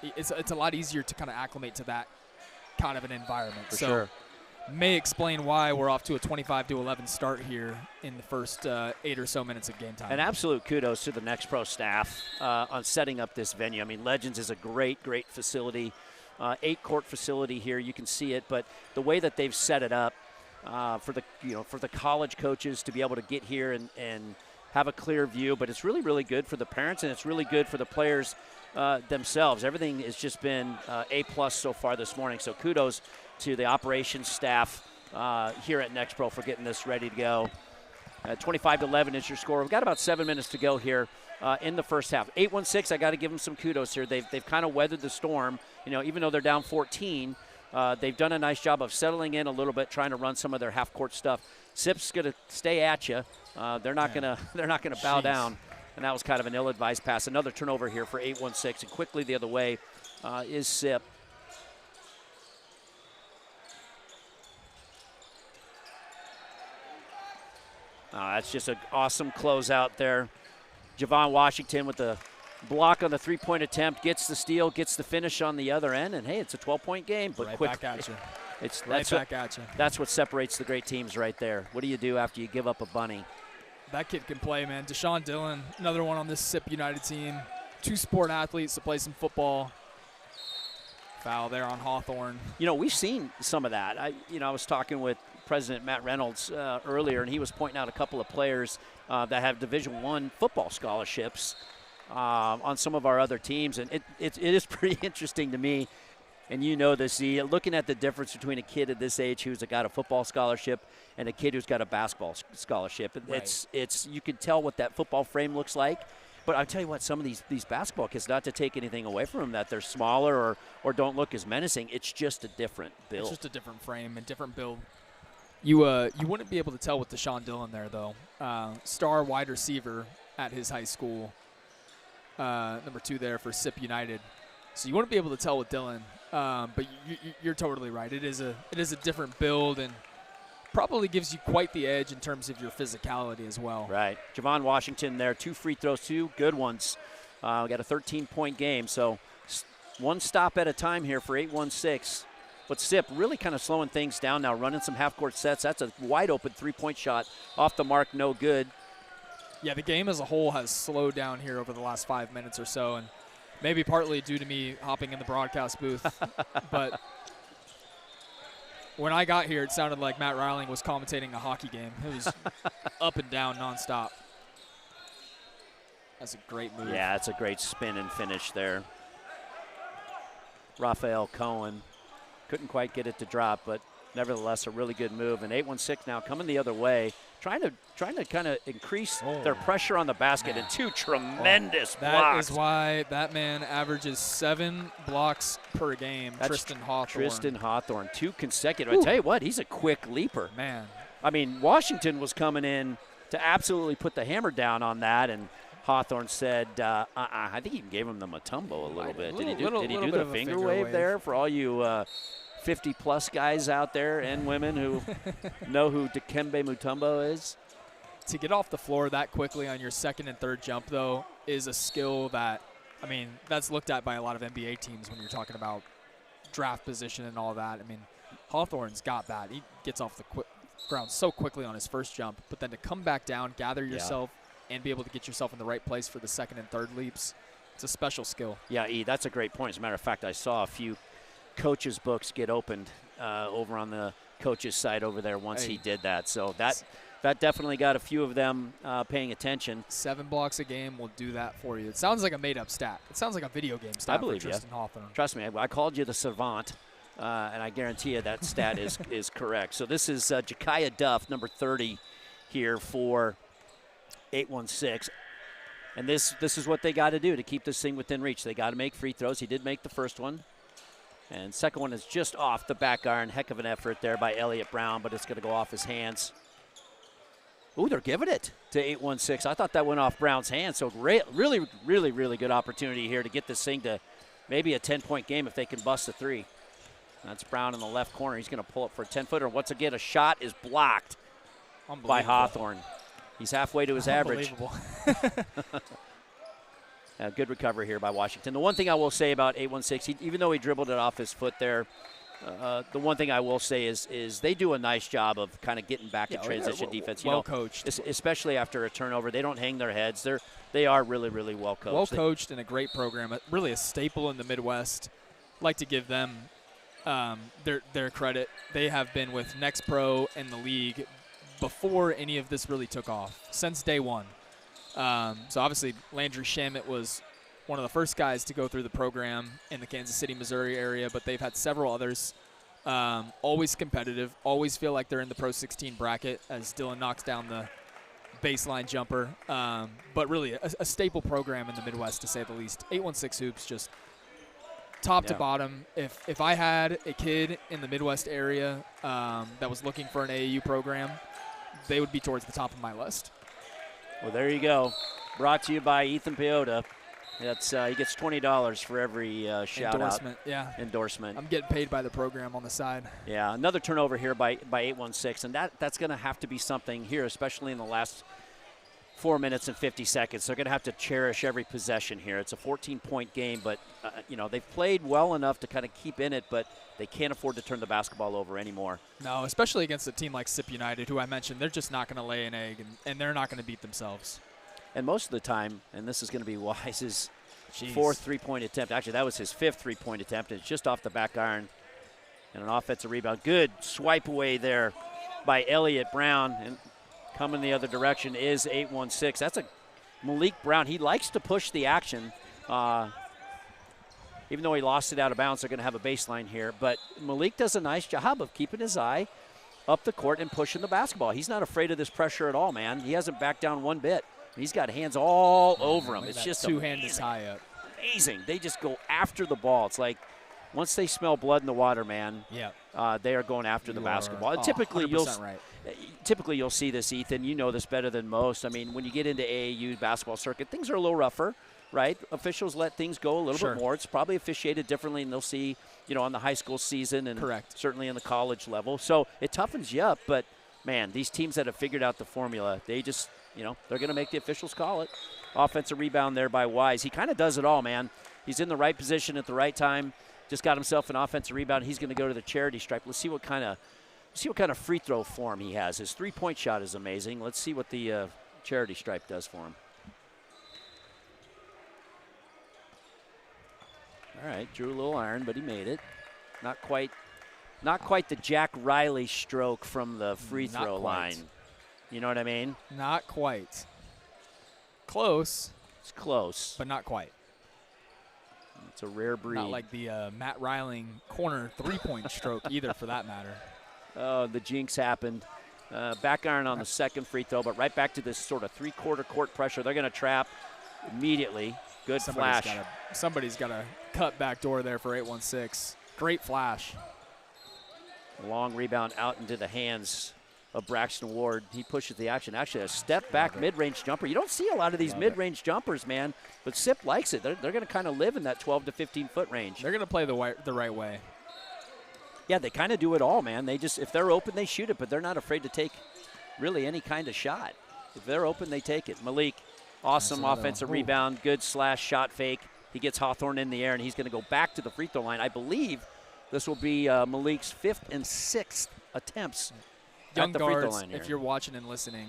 it's a lot easier to kind of acclimate to that kind of an environment. For sure. May explain why we're off to a 25-11 start here in the first 8 or so minutes of game time. And absolute kudos to the NXTPRO staff on setting up this venue. Legends is a great facility, 8-court facility here. You can see it, but the way that they've set it up for the college coaches to be able to get here and have a clear view, but it's really, really good for the parents, and it's really good for the players themselves. Everything has just been A+ so far this morning, so kudos to the operations staff here at NXTPRO for getting this ready to go. 25-11 is your score. We've got about 7 minutes to go here in the first half. 816, I got to give them some kudos here. They've kind of weathered the storm. Even though they're down 14, they've done a nice job of settling in a little bit, trying to run some of their half-court stuff. SIP's going to stay at you. They're not going to bow down. And that was kind of an ill-advised pass. Another turnover here for 816, and quickly the other way is SIP. That's just an awesome closeout there. Javon Washington with the block on the three-point attempt, gets the steal, gets the finish on the other end, and hey, it's a 12-point game. But right quick, back at you. That's what separates the great teams right there. What do you do after you give up a bunny? That kid can play, man. Deshaun Dillon, another one on this SIP United team. 2 sport athletes to play some football. Foul there on Hawthorne. You know, we've seen some of that. I was talking with President Matt Reynolds earlier, and he was pointing out a couple of players that have Division I football scholarships on some of our other teams, and it is pretty interesting to me. And you know this, looking at the difference between a kid at this age who's got a football scholarship and a kid who's got a basketball scholarship. Right. It's you can tell what that football frame looks like. But I'll tell you what, some of these basketball kids, not to take anything away from them, that they're smaller or don't look as menacing, it's just a different build. It's just a different frame and different build. You wouldn't be able to tell with Deshaun Dillon there, though. Star wide receiver at his high school, number 2 there for SIP United. So you wouldn't be able to tell with Dillon, but you're totally right. It is a different build and probably gives you quite the edge in terms of your physicality as well. Right. Javon Washington there, 2 free throws, 2 good ones. We got a 13-point game, so one stop at a time here for 8-1-6. But SIP really kind of slowing things down now, running some half-court sets. That's a wide-open three-point shot off the mark, no good. Yeah, the game as a whole has slowed down here over the last 5 minutes or so, and maybe partly due to me hopping in the broadcast booth. But when I got here, it sounded like Matt Riling was commentating a hockey game. It was up and down nonstop. That's a great move. Yeah, it's a great spin and finish there. Raphael Cohen couldn't quite get it to drop, but nevertheless a really good move. And 8-1-6 now coming the other way, trying to kind of increase their pressure on the basket. And 2 tremendous blocks. That is why that man averages 7 blocks per game. That's Tristan Hawthorne. Tristan Hawthorne, 2 consecutive. I tell you what, he's a quick leaper. Man. I mean, Washington was coming in to absolutely put the hammer down on that, and Hawthorne said, I think he gave him the Matumbo a little bit. Did he do the finger wave there for all you 50-plus guys out there and women who know who Dikembe Mutombo is? To get off the floor that quickly on your second and third jump, though, is a skill that, I mean, that's looked at by a lot of NBA teams when you're talking about draft position and all that. I mean, Hawthorne's got that. He gets off the ground so quickly on his first jump, but then to come back down, gather yourself, and be able to get yourself in the right place for the second and third leaps, it's a special skill. Yeah, that's a great point. As a matter of fact, I saw a few coaches' books get opened over on the coaches' side over there once he did that. So that definitely got a few of them paying attention. 7 blocks a game will do that for you. It sounds like a made-up stat. It sounds like a video game stat. I believe for Tristan Hawthorne. Trust me, I called you the savant, and I guarantee you that stat is correct. So this is Jakiah Duff, number 30 here for 8-1-6. And this is what they got to do to keep this thing within reach. They got to make free throws. He did make the first one. And second one is just off the back iron. Heck of an effort there by Elliott Brown, but it's going to go off his hands. Ooh, they're giving it to 8-1-6. I thought that went off Brown's hands. So really, really, really good opportunity here to get this thing to maybe a 10-point game if they can bust a 3. That's Brown in the left corner. He's going to pull up for a 10-footer. Once again, a shot is blocked by Hawthorne. He's halfway to his average. Good recovery here by Washington. The one thing I will say about 8-1-6, even though he dribbled it off his foot there, the one thing I will say is they do a nice job of kind of getting back to transition defense. Well coached. Especially after a turnover. They don't hang their heads. They are really, really well coached. Well coached and a great program. Really a staple in the Midwest. Like to give them their credit. They have been with NXTPRO and the league before any of this really took off, since day one. So obviously Landry Shamet was one of the first guys to go through the program in the Kansas City, Missouri area, but they've had several others. Always competitive, always feel like they're in the PRO16 bracket as Dylan knocks down the baseline jumper. But really a staple program in the Midwest, to say the least. 8-1-6 Hoops, just top to bottom. If I had a kid in the Midwest area that was looking for an AAU program, they would be towards the top of my list. Well, there you go. Brought to you by Ethan Piotta. That's he gets $20 for every shout Endorsement, out. yeah. Endorsement. I'm getting paid by the program on the side. Yeah, another turnover here by 816, and that's going to have to be something here, especially in the last 4 minutes and 50 seconds. They're going to have to cherish every possession here. It's a 14-point game, but you know, they've played well enough to kind of keep in it, but they can't afford to turn the basketball over anymore. No, especially against a team like SIP United, who I mentioned, they're just not going to lay an egg, and they're not going to beat themselves. And most of the time, and this is going to be Wise's Jeez. fourth three-point attempt. Actually, that was his fifth three-point attempt. It's just off the back iron and an offensive rebound. Good swipe away there by Elliott Brown. And coming the other direction is 816. That's a Malik Brown. He likes to push the action. Even though he lost it out of bounds, they're going to have a baseline here. But Malik does a nice job of keeping his eye up the court and pushing the basketball. He's not afraid of this pressure at all, man. He hasn't backed down one bit. He's got hands all over him. It's just two-hand is high up. Amazing. They just go after the ball. It's like once they smell blood in the water, man, they are going after the basketball. And typically, you'll see this, Ethan. You know this better than most. I mean, when you get into AAU basketball circuit, things are a little rougher, right? Officials let things go a little bit more. It's probably officiated differently, and they'll see, you know, on the high school season and certainly in the college level. So it toughens you up. But, man, these teams that have figured out the formula, they just – you know, they're going to make the officials call it. Offensive rebound there by Wise. He kind of does it all, man. He's in the right position at the right time. Just got himself an offensive rebound. He's going to go to the charity stripe. Let's see what kind of free throw form he has. His three-point shot is amazing. Let's see what the charity stripe does for him. All right, drew a little iron, but he made it. Not quite the Jack Riley stroke from the free throw line. You know what I mean? Not quite. Close. It's close. But not quite. It's a rare breed. Not like the Matt Riling corner three-point stroke either, for that matter. Oh, the jinx happened. Back iron on the second free throw, but right back to this sort of three-quarter court pressure. They're going to trap immediately. Good flash. Somebody's got a cut back door there for 816. Great flash. Long rebound out into the hands of Braxton Ward. He pushes the action. Actually, a step back mid-range jumper. You don't see a lot of these mid-range jumpers, man, but SIP likes it. They're going to kind of live in that 12 to 15-foot range. They're going to play the right way. Yeah, they kind of do it all, man. They just, if they're open, they shoot it, but they're not afraid to take really any kind of shot. If they're open, they take it. Malik, awesome offensive rebound, good slash shot fake. He gets Hawthorne in the air, and he's going to go back to the free throw line. I believe this will be Malik's 5th and 6th attempts. Young guards, if you're watching and listening,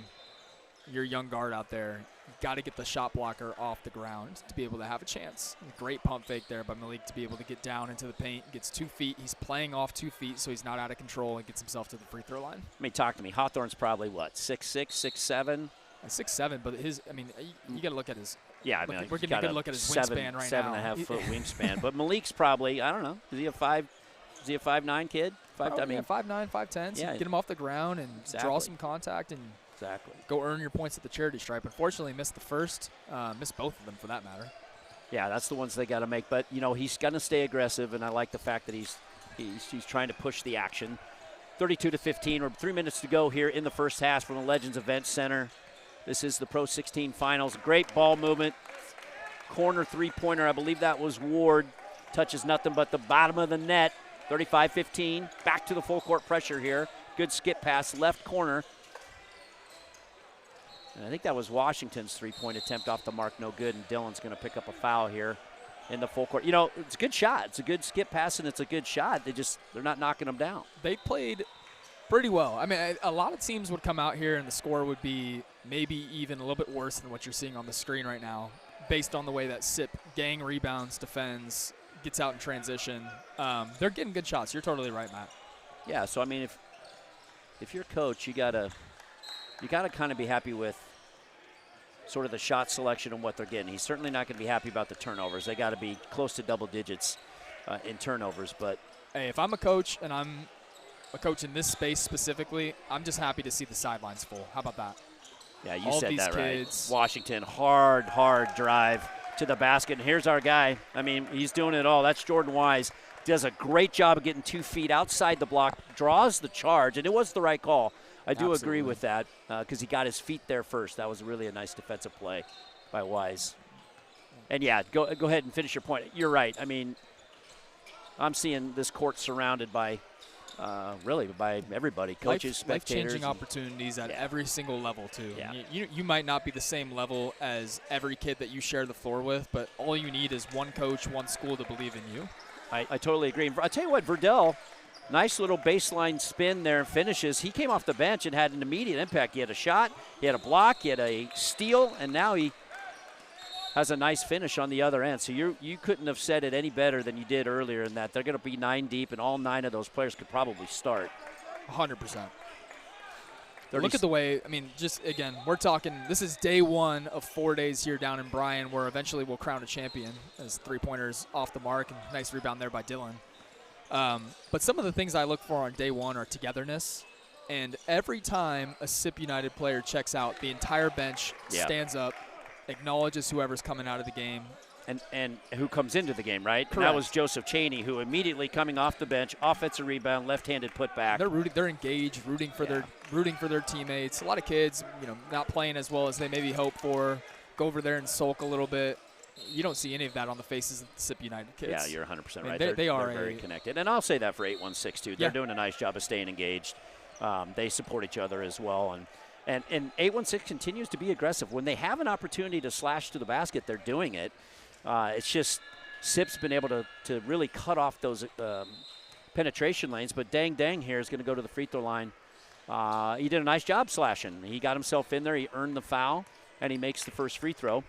you're a young guard out there, you've got to get the shot blocker off the ground to be able to have a chance. Great pump fake there by Malik to be able to get down into the paint, gets 2 feet. He's playing off 2 feet, so he's not out of control and gets himself to the free throw line. I mean, talk to me. Hawthorne's probably, what, 6'6", 6'7"? 6'7", but his, I mean, you got to look at his. Yeah, I mean, we're getting a good look at his wingspan right now. 7.5-foot wingspan. But Malik's probably, I don't know, is he a 5'9" kid? I mean, 5'9", 5'10". So get him off the ground and draw some contact and go earn your points at the charity stripe. Unfortunately, missed the first, missed both of them for that matter. Yeah, that's the ones they got to make. But you know, he's going to stay aggressive, and I like the fact that he's trying to push the action. 32-15, or 3 minutes to go here in the first half from the Legends Event Center. This is the Pro 16 finals. Great ball movement. Corner three-pointer, I believe that was Ward. Touches nothing but the bottom of the net. 35-15, back to the full court pressure here. Good skip pass, left corner. And I think that was Washington's three-point attempt off the mark, no good, and Dillon's going to pick up a foul here in the full court. You know, it's a good shot. It's a good skip pass, and it's a good shot. They're not knocking them down. They played pretty well. I mean, a lot of teams would come out here, and the score would be maybe even a little bit worse than what you're seeing on the screen right now, based on the way that SIP gang rebounds, defends, gets out in transition. They're getting good shots. You're totally right, Matt. Yeah, so I mean, if you're a coach, you gotta kind of be happy with sort of the shot selection and what they're getting. He's certainly not going to be happy about the turnovers. They got to be close to double digits in turnovers. But hey, if I'm a coach and I'm a coach in this space specifically, I'm just happy to see the sidelines full. How about that? Yeah, you said that right. Washington, hard drive to the basket. And here's our guy. I mean, he's doing it all. That's Jordan Wise. Does a great job of getting 2 feet outside the block, draws the charge, and it was the right call. I do agree with that because he got his feet there first. That was really a nice defensive play by Wise. And yeah, go ahead and finish your point. You're right. I mean, I'm seeing this court surrounded by really by everybody, coaches, spectators. Life-changing opportunities at every single level, too. Yeah. You might not be the same level as every kid that you share the floor with, but all you need is one coach, one school to believe in you. I totally agree. I'll tell you what, Verdell, nice little baseline spin there and finishes. He came off the bench and had an immediate impact. He had a shot, he had a block, he had a steal, and now he has a nice finish on the other end. So you couldn't have said it any better than you did earlier in that they're going to be 9 deep, and all 9 of those players could probably start. 100%. Look at the way, I mean, just again, we're talking, this is day 1 of 4 days here down in Bryan, where eventually we'll crown a champion as 3-pointers off the mark, and nice rebound there by Dylan. But some of the things I look for on day 1 are togetherness. And every time a SIP United player checks out, the entire bench stands up, acknowledges whoever's coming out of the game. And who comes into the game, right? Correct. And that was Joseph Cheney, who immediately coming off the bench, offensive rebound, left-handed putback. They're engaged, rooting for their teammates. A lot of kids, not playing as well as they maybe hope for, go over there and sulk a little bit. You don't see any of that on the faces of the SIP United kids. Yeah, you're 100% right. They're very connected. And I'll say that for 816 too. They're doing a nice job of staying engaged. They support each other as well. And 816 continues to be aggressive. When they have an opportunity to slash to the basket, they're doing it. It's just SIP's been able to really cut off those penetration lanes. But Dang here is going to go to the free throw line. He did a nice job slashing. He got himself in there. He earned the foul, and he makes the first free throw.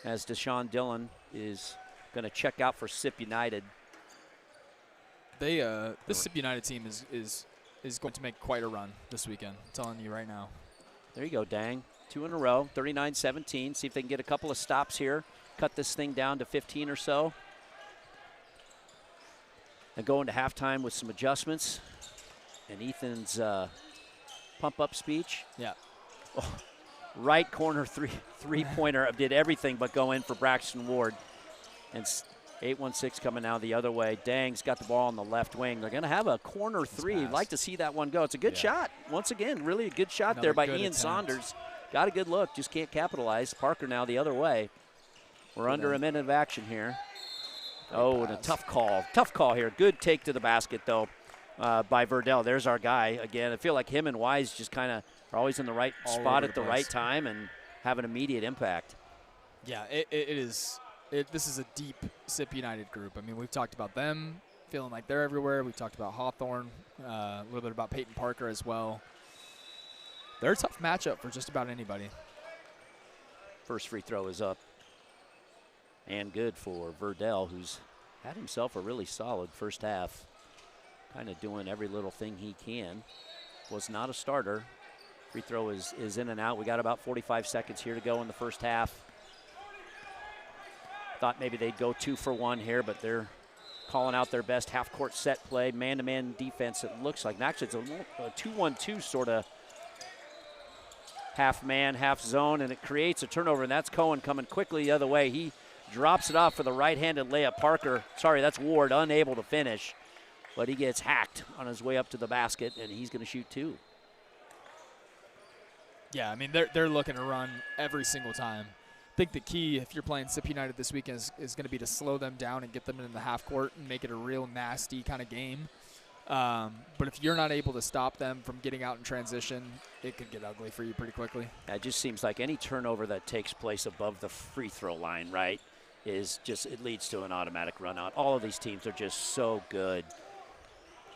As Deshaun Dillon is going to check out for SIP United. This SIP United team is going to make quite a run this weekend. I'm telling you right now. There you go, Dang. 2 in a row, 39-17. See if they can get a couple of stops here. Cut this thing down to 15 or so. And go into halftime with some adjustments. And Ethan's pump-up speech. Yeah. Oh, right corner three-pointer did everything but go in for Braxton Ward. And 816 coming now the other way. Dang's got the ball on the left wing. They're going to have a corner three. Like to see that one go. It's a good shot. Once again, really a good shot there by Ian Saunders. Got a good look, just can't capitalize. Parker now the other way. We're under a minute of action here. Oh, and a tough call. Tough call here. Good take to the basket, though, by Verdell. There's our guy. Again, I feel like him and Wise just kind of are always in the right spot at the right time and have an immediate impact. Yeah, this is a deep SIP United group. I mean, we've talked about them feeling like they're everywhere. We've talked about Hawthorne, a little bit about Peyton Parker as well. They're a tough matchup for just about anybody. First free throw is up. And good for Verdell, who's had himself a really solid first half. Kind of doing every little thing he can. Was not a starter. Free throw is in and out. We got about 45 seconds here to go in the first half. Thought maybe they'd go 2 for 1 here, but they're calling out their best half-court set play. Man-to-man defense, it looks like. And actually, it's a 2-1-2 sort of half man, half zone, and it creates a turnover, and that's Cohen coming quickly the other way. He drops it off for the right-handed layup. Parker, sorry, that's Ward, unable to finish, but he gets hacked on his way up to the basket, and he's going to shoot 2. Yeah, I mean, they're looking to run every single time. I think the key, if you're playing SIP United this weekend, is going to be to slow them down and get them in the half court and make it a real nasty kind of game. But if you're not able to stop them from getting out in transition, it could get ugly for you pretty quickly. It just seems like any turnover that takes place above the free throw line, right, it leads to an automatic run out. All of these teams are just so good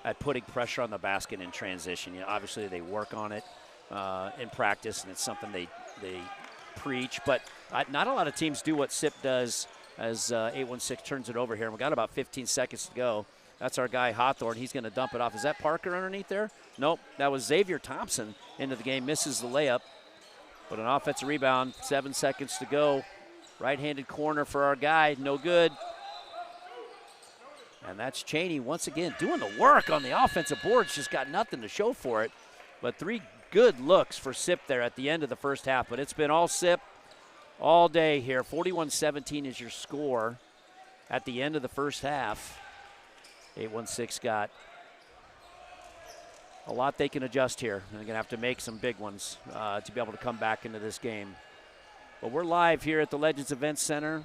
at putting pressure on the basket in transition. Obviously they work on it in practice, and it's something they preach, but not a lot of teams do what SIP does as 816 turns it over here. And we got about 15 seconds to go. That's our guy Hawthorne. He's going to dump it off. Is that Parker underneath there? Nope. That was Xavier Thompson into the game. Misses the layup. But an offensive rebound. 7 seconds to go. Right-handed corner for our guy. No good. And that's Cheney once again doing the work on the offensive boards. Just got nothing to show for it. But 3 good looks for SIP there at the end of the first half. But it's been all SIP all day here. 41-17 is your score at the end of the first half. 816 got a lot they can adjust here. They're going to have to make some big ones to be able to come back into this game. But we're live here at the Legends Event Center.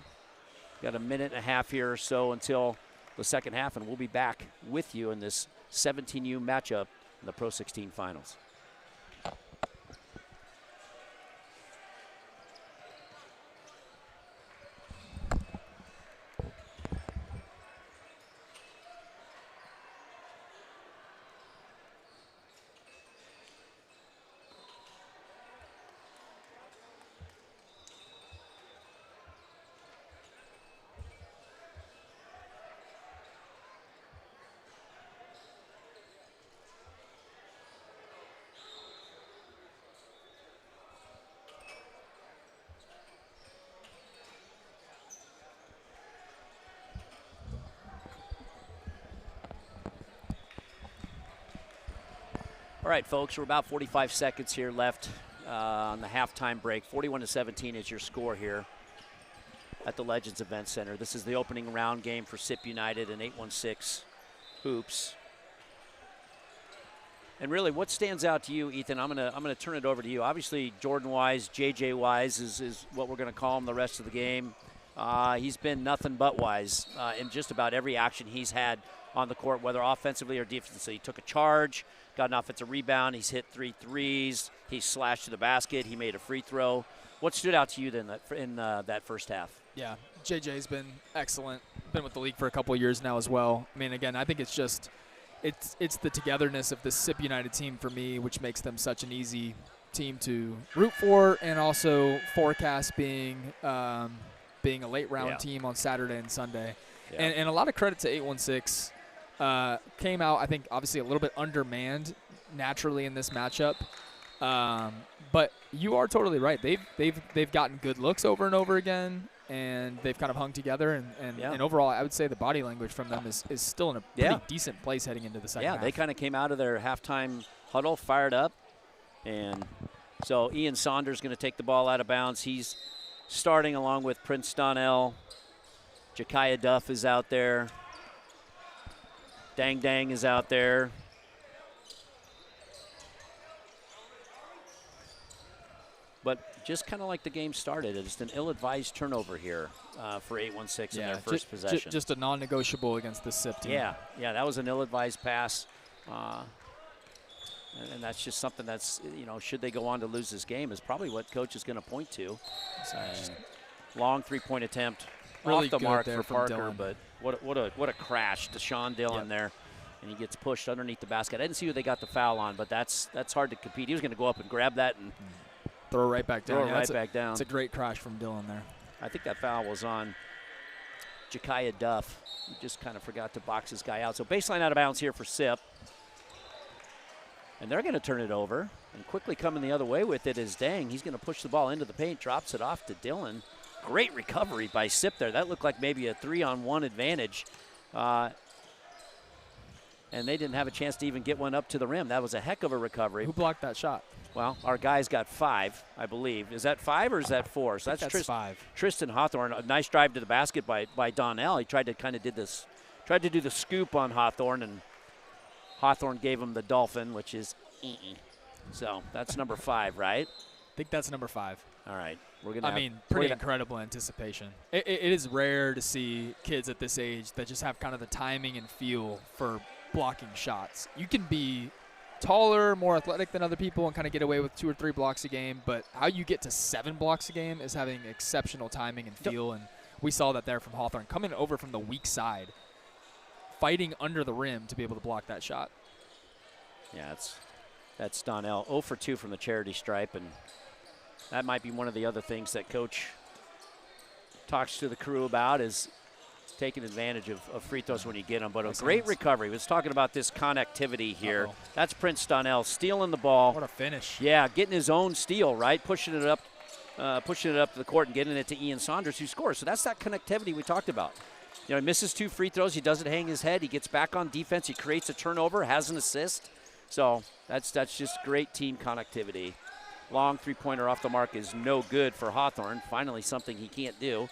Got a minute and a half here or so until the second half, and we'll be back with you in this 17U matchup in the Pro 16 finals. All right, folks, we're about 45 seconds here left on the halftime break. 41-17 is your score here at the Legends Event Center. This is the opening round game for SIP United and 816 Hoops. And really, what stands out to you, Ethan? I'm gonna turn it over to you. Obviously, Jordan Wise, JJ Wise is what we're gonna call him the rest of the game. He's been nothing but Wise in just about every action he's had on the court, whether offensively or defensively. He took a charge, got an offensive rebound. He's hit 3 threes. He slashed to the basket. He made a free throw. What stood out to you then in that first half? Yeah, JJ's been excellent. Been with the league for a couple of years now as well. I mean, again, I think it's just it's the togetherness of the SIP United team for me, which makes them such an easy team to root for, and also forecast being a late round team on Saturday and Sunday. Yeah. And a lot of credit to 816. Came out, I think, obviously a little bit undermanned naturally in this matchup. But you are totally right. They've gotten good looks over and over again, and they've kind of hung together. And overall, I would say the body language from them is still in a pretty decent place heading into the second half. Yeah, they kind of came out of their halftime huddle fired up. And so Ian Saunders going to take the ball out of bounds. He's starting along with Prince Donnell. Ja'Kiah Duff is out there. Dang Dang is out there. But just kind of like the game started, it's an ill-advised turnover here for 816 in their first possession. Just a non-negotiable against the SIP team. Yeah, that was an ill-advised pass. And that's just something that's, should they go on to lose this game, is probably what coach is going to point to. Long three-point attempt. Really off the mark for Parker, Dillon. but what a crash. Deshaun Dillon there, and he gets pushed underneath the basket. I didn't see who they got the foul on, but that's hard to compete. He was going to go up and grab that and throw it right back down. Down. It's a great crash from Dillon there. I think that foul was on Ja'Kiah Duff. He just kind of forgot to box this guy out. So baseline out of bounds here for SIP. And they're going to turn it over. And quickly coming the other way with it is Dang. He's going to push the ball into the paint, drops it off to Dillon. Great recovery by SIP there. That looked like maybe a 3-on-1 advantage. And they didn't have a chance to even get one up to the rim. That was a heck of a recovery. Who blocked that shot? Well, our guys got 5, I believe. Is that 5 or is that 4? So that's 5. Tristan Hawthorne, a nice drive to the basket by Donnell. He tried to do the scoop on Hawthorne, and Hawthorne gave him the dolphin, which is So that's number 5, right? I think that's number 5. All right. Pretty incredible anticipation. It is rare to see kids at this age that just have kind of the timing and feel for blocking shots. You can be taller, more athletic than other people and kind of get away with 2 or 3 blocks a game, but how you get to 7 blocks a game is having exceptional timing and feel, and we saw that there from Hawthorne, coming over from the weak side, fighting under the rim to be able to block that shot. Yeah, that's Donnell, 0 for 2 from the charity stripe, and that might be one of the other things that Coach talks to the crew about, is taking advantage of free throws when you get them. But a great recovery. We was talking about this connectivity here. That's Prince Donnell stealing the ball. What a finish. Yeah, getting his own steal, right? Pushing it up to the court and getting it to Ian Saunders, who scores. So that's that connectivity we talked about. He misses 2 free throws. He doesn't hang his head. He gets back on defense. He creates a turnover, has an assist. So that's just great team connectivity. Long three-pointer off the mark is no good for Hawthorne. Finally something he can't do.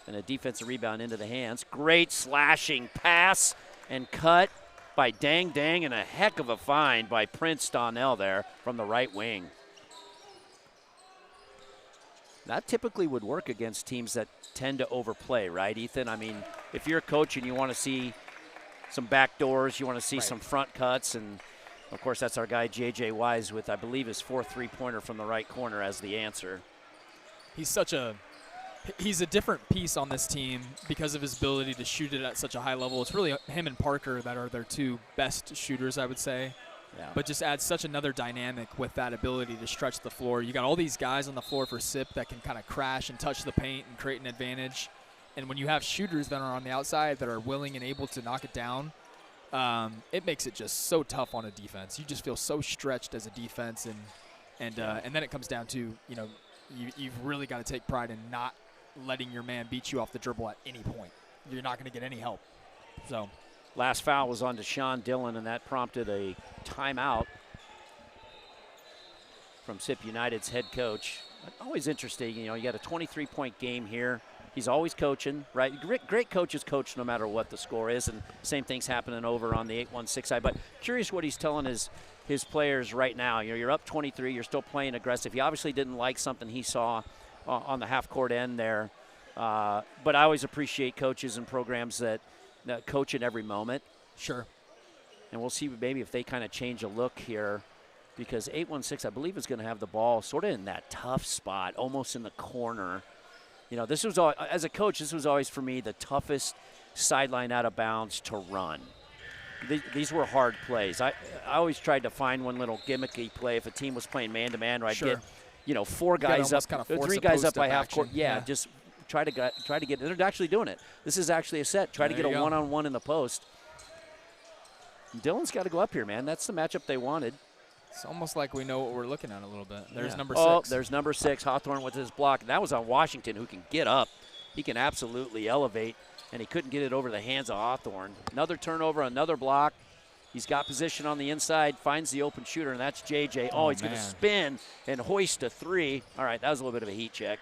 And a defensive rebound into the hands. Great slashing pass and cut by Dang Dang, and a heck of a find by Prince Donnell there from the right wing. That typically would work against teams that tend to overplay, right, Ethan? I mean, if you're a coach and you want to see some back doors, you want to see some front cuts, and of course that's our guy J.J. Wise with, I believe, his 4th three-pointer from the right corner as the answer. He's a different piece on this team because of his ability to shoot it at such a high level. It's really him and Parker that are their 2 best shooters, I would say. Yeah. But just adds such another dynamic with that ability to stretch the floor. You got all these guys on the floor for SIP that can kind of crash and touch the paint and create an advantage. And when you have shooters that are on the outside that are willing and able to knock it down, it makes it just so tough on a defense. You just feel so stretched as a defense, and then it comes down to, you know, you've really got to take pride in not letting your man beat you off the dribble at any point. You're not going to get any help. So, last foul was on Deshaun Dillon, and that prompted a timeout from SIP United's head coach. Always interesting, you know, you got a 23-point game here. He's always coaching, right? Great coaches coach no matter what the score is, and same thing's happening over on the 816 side. But curious what he's telling his players right now. You know, you're up 23, you're still playing aggressive. He obviously didn't like something he saw on the half-court end there. But I always appreciate coaches and programs that coach in every moment. Sure. And we'll see maybe if they kind of change a look here, because 816, I believe, is going to have the ball sort of in that tough spot, almost in the corner. You know, this was as a coach, this was always for me the toughest sideline out of bounds to run. These were hard plays. I always tried to find one little gimmicky play if a team was playing man-to-man, where I'd get, you know, 4 guys up, kind of 3 guys up by half court. Action. Yeah, just try to get. They're actually doing it. This is actually a set. Try to get a one-on-one in the post. Dillon's got to go up here, man. That's the matchup they wanted. It's almost like we know what we're looking at a little bit. There's number 6. Oh, there's number 6, Hawthorne with his block. That was on Washington, who can get up. He can absolutely elevate, and he couldn't get it over the hands of Hawthorne. Another turnover, another block. He's got position on the inside, finds the open shooter, and that's JJ. Oh, he's going to spin and hoist a 3. All right, that was a little bit of a heat check.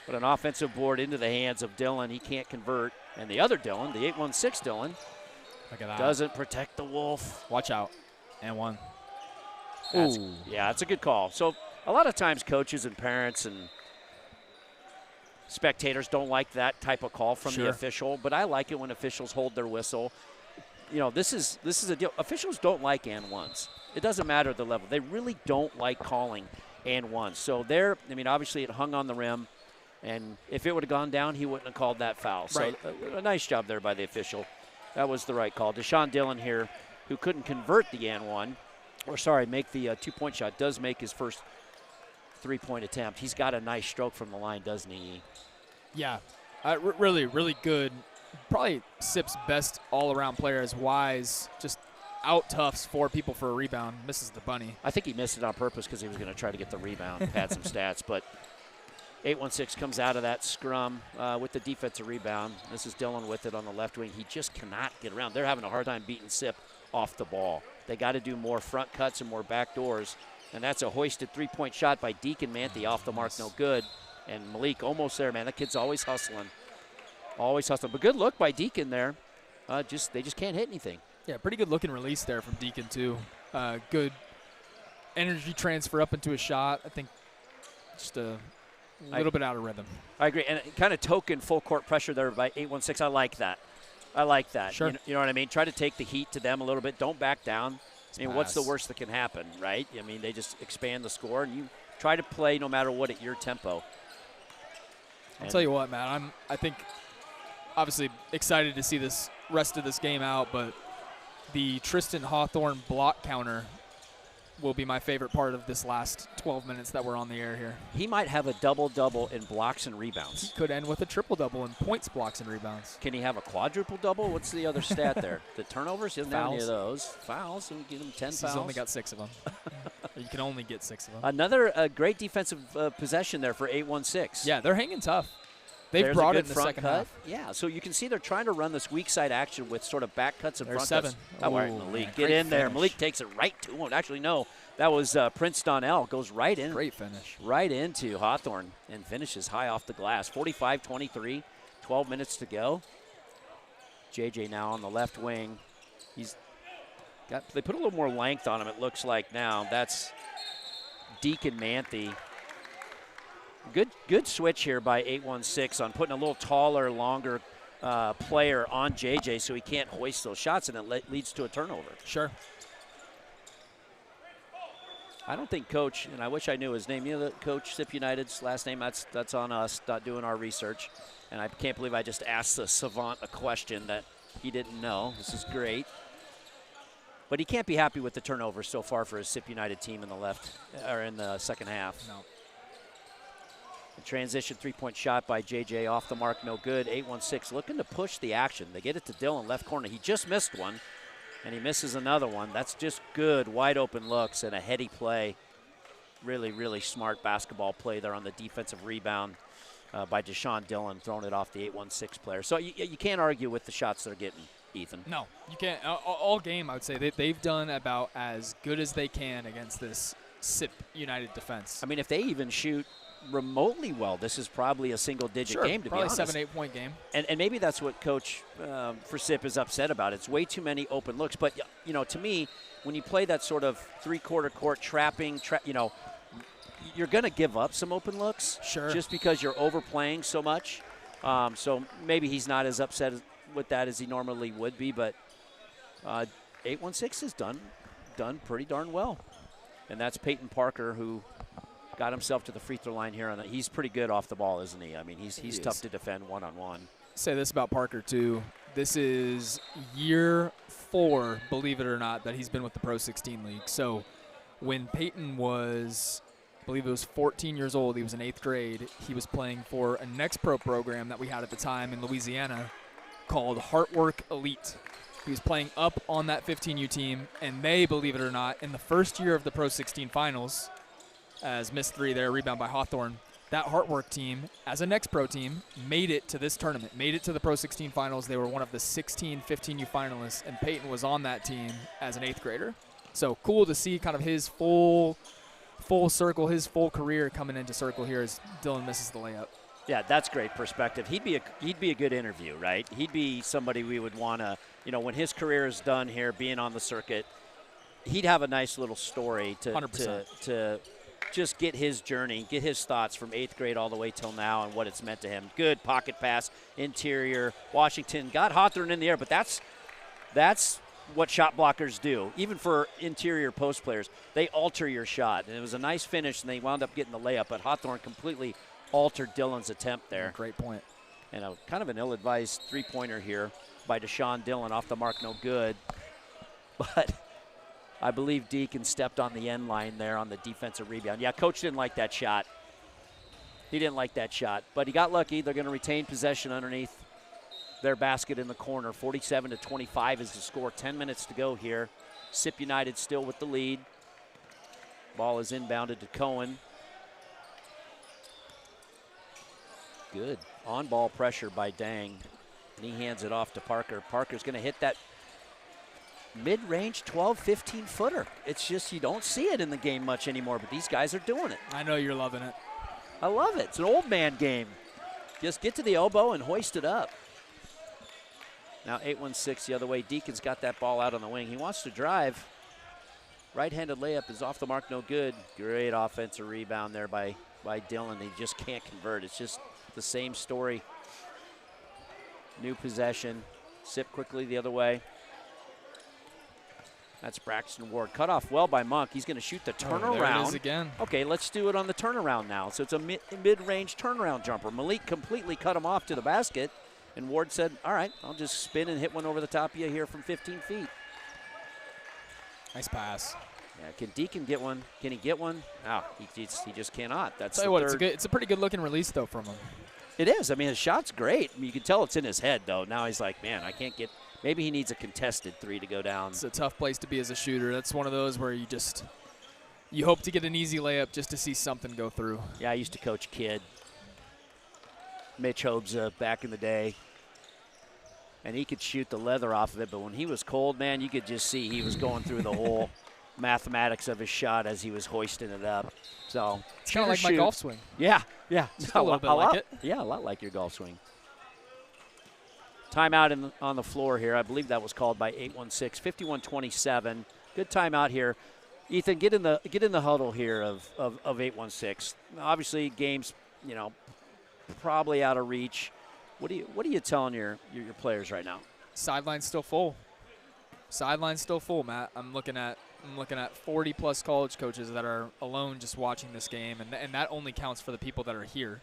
But an offensive board into the hands of Dillon. He can't convert. And the other Dillon, the 816 Dillon, look at that, doesn't protect the Wolf. Watch out. And 1. Yeah, that's a good call. So a lot of times coaches and parents and spectators don't like that type of call from the official, but I like it when officials hold their whistle. You know, this is a deal. Officials don't like and ones. It doesn't matter the level. They really don't like calling and ones. So there, I mean, obviously it hung on the rim, and if it would have gone down, he wouldn't have called that foul. So a nice job there by the official. That was the right call. Deshaun Dillon here, who couldn't convert the and one, or sorry, make the 2-point shot, does make his first 3-point attempt. He's got a nice stroke from the line, doesn't he? Yeah, really, really good. Probably SIP's best all-around player is Wise. Just out-toughs 4 people for a rebound. Misses the bunny. I think he missed it on purpose because he was going to try to get the rebound, pad some stats. But 816 comes out of that scrum with the defensive rebound. This is Dillon with it on the left wing. He just cannot get around. They're having a hard time beating SIP off the ball. They got to do more front cuts and more back doors. And that's a hoisted 3-point shot by Deacon Manthe off the mark, no good. And Malik almost there, man. That kid's always hustling. Always hustling. But good look by Deacon there. They just can't hit anything. Yeah, pretty good looking release there from Deacon, too. Good energy transfer up into a shot. I think just a little bit out of rhythm. I agree. And kind of token full court pressure there by 816. I like that. I like that. Sure. You know what I mean? Try to take the heat to them a little bit. Don't back down. I mean, what's the worst that can happen, right? I mean, they just expand the score, and you try to play no matter what at your tempo. I'll tell you what, man. I think obviously excited to see this rest of this game out, but the Tristan Hawthorne block counter will be my favorite part of this last 12 minutes that we're on the air here. He might have a double-double in blocks and rebounds. He could end with a triple-double in points, blocks, and rebounds. Can he have a quadruple-double? What's the other stat there? The turnovers? He doesn't have any of those. Fouls, and get him 10 fouls. He's only got 6 of them. You can only get 6 of them. Another great defensive possession there for 816. Yeah, they're hanging tough. They've brought it in the front second cut. half. Yeah, so you can see they're trying to run this weak side action with sort of back cuts and There's front 7. cuts. Oh, all right, Ooh, Malik, man, get in there. finish. Malik takes it right to him. Actually, no, that was Prince Donnell. Goes right in. Great finish. Right into Hawthorne and finishes high off the glass. 45-23, 12 minutes to go. JJ now on the left wing. They put a little more length on him, it looks like now. That's Deacon Manthe. Good switch here by 816 on putting a little taller, longer player on JJ so he can't hoist those shots, and it leads to a turnover. Sure. I don't think Coach, and I wish I knew his name, you know, Coach Sip United's last name, that's on us, not doing our research. And I can't believe I just asked the savant a question that he didn't know. This is great. But he can't be happy with the turnover so far for his Sip United team in the second half. No. The transition three-point shot by JJ off the mark, no good. 816 looking to push the action. They get it to Dillon, left corner. He just missed one, and he misses another one. That's just good, wide open looks and a heady play. Really, really smart basketball play there on the defensive rebound by Deshaun Dillon, throwing it off the 816 player. So you can't argue with the shots they're getting, Ethan. No, you can't. All game, I would say, they've done about as good as they can against this Sip United defense. I mean, if they even shoot remotely well, this is probably a single-digit game, to be honest. Probably 7-8 point game. And maybe that's what Coach for Sip is upset about. It's way too many open looks. But, you know, to me, when you play that sort of three-quarter court trapping, you know, you're going to give up some open looks. Sure. Just because you're overplaying so much. So maybe he's not as upset with that as he normally would be. But 816 has done pretty darn well. And that's Peyton Parker, who got himself to the free throw line here. He's pretty good off the ball, isn't he? I mean, he's tough to defend one-on-one. Say this about Parker, too. This is year 4, believe it or not, that he's been with the Pro 16 League. So when Peyton was, I believe it was 14 years old, he was in 8th grade, he was playing for a NXTPRO program that we had at the time in Louisiana called Heartwork Elite. He was playing up on that 15U team, and they, believe it or not, in the first year of the Pro 16 finals, as missed 3 there, rebound by Hawthorne, that Heartwork team, as a NXTPRO team, made it to this tournament, made it to the Pro 16 finals. They were one of the 16 15U finalists, and Peyton was on that team as an 8th grader. So cool to see kind of his full circle, his full career coming into circle here as Dillon misses the layup. Yeah, that's great perspective. He'd be a good interview, right? He'd be somebody we would want to, you know, when his career is done here, being on the circuit, he'd have a nice little story to just get his journey, get his thoughts from 8th grade all the way till now and what it's meant to him. Good pocket pass, interior. Washington got Hawthorne in the air, but that's what shot blockers do. Even for interior post players, they alter your shot. And it was a nice finish, and they wound up getting the layup, but Hawthorne completely altered Dillon's attempt there. Great point. And a kind of an ill-advised three-pointer here by Deshaun Dillon, off the mark, no good. But I believe Deacon stepped on the end line there on the defensive rebound. Yeah, Coach didn't like that shot. He didn't like that shot, but he got lucky. They're going to retain possession underneath their basket in the corner. 47-25 is the score. 10 minutes to go here. Sip United still with the lead. Ball is inbounded to Cohen. Good on-ball pressure by Dang, and he hands it off to Parker. Parker's going to hit that mid-range 12, 15-footer. It's just you don't see it in the game much anymore, but these guys are doing it. I know you're loving it. I love it. It's an old man game. Just get to the elbow and hoist it up. Now 816 the other way. Deacon's got that ball out on the wing. He wants to drive. Right-handed layup is off the mark, no good. Great offensive rebound there by Dillon. He just can't convert. It's just the same story. New possession. Sip quickly the other way. That's Braxton Ward. Cut off well by Monk. He's going to shoot the turnaround. There it is again. Okay, let's do it on the turnaround now. So it's a mid-range turnaround jumper. Malik completely cut him off to the basket, and Ward said, all right, I'll just spin and hit one over the top of you here from 15 feet. Nice pass. Yeah, can Deacon get one? Can he get one? No, he just cannot. That's Tell you what, it's a pretty good looking release though from him. It is. I mean, his shot's great. I mean, you can tell it's in his head though. Now he's like, man, I can't get. Maybe he needs a contested 3 to go down. It's a tough place to be as a shooter. That's one of those where you hope to get an easy layup just to see something go through. Yeah, I used to coach Kid, Mitch Hobza back in the day, and he could shoot the leather off of it. But when he was cold, man, you could just see he was going through the whole mathematics of his shot as he was hoisting it up. So it's kind of like my golf swing. Yeah. Just a little bit like it. Yeah, a lot like your golf swing. Timeout on the floor here. I believe that was called by 816. 51-27. Good timeout here. Ethan, get in the huddle here of 816. Obviously, game's probably out of reach. What are you telling your players right now? Sideline's still full. Sideline's still full, Matt. I'm looking at 40-plus college coaches that are alone just watching this game, and that only counts for the people that are here.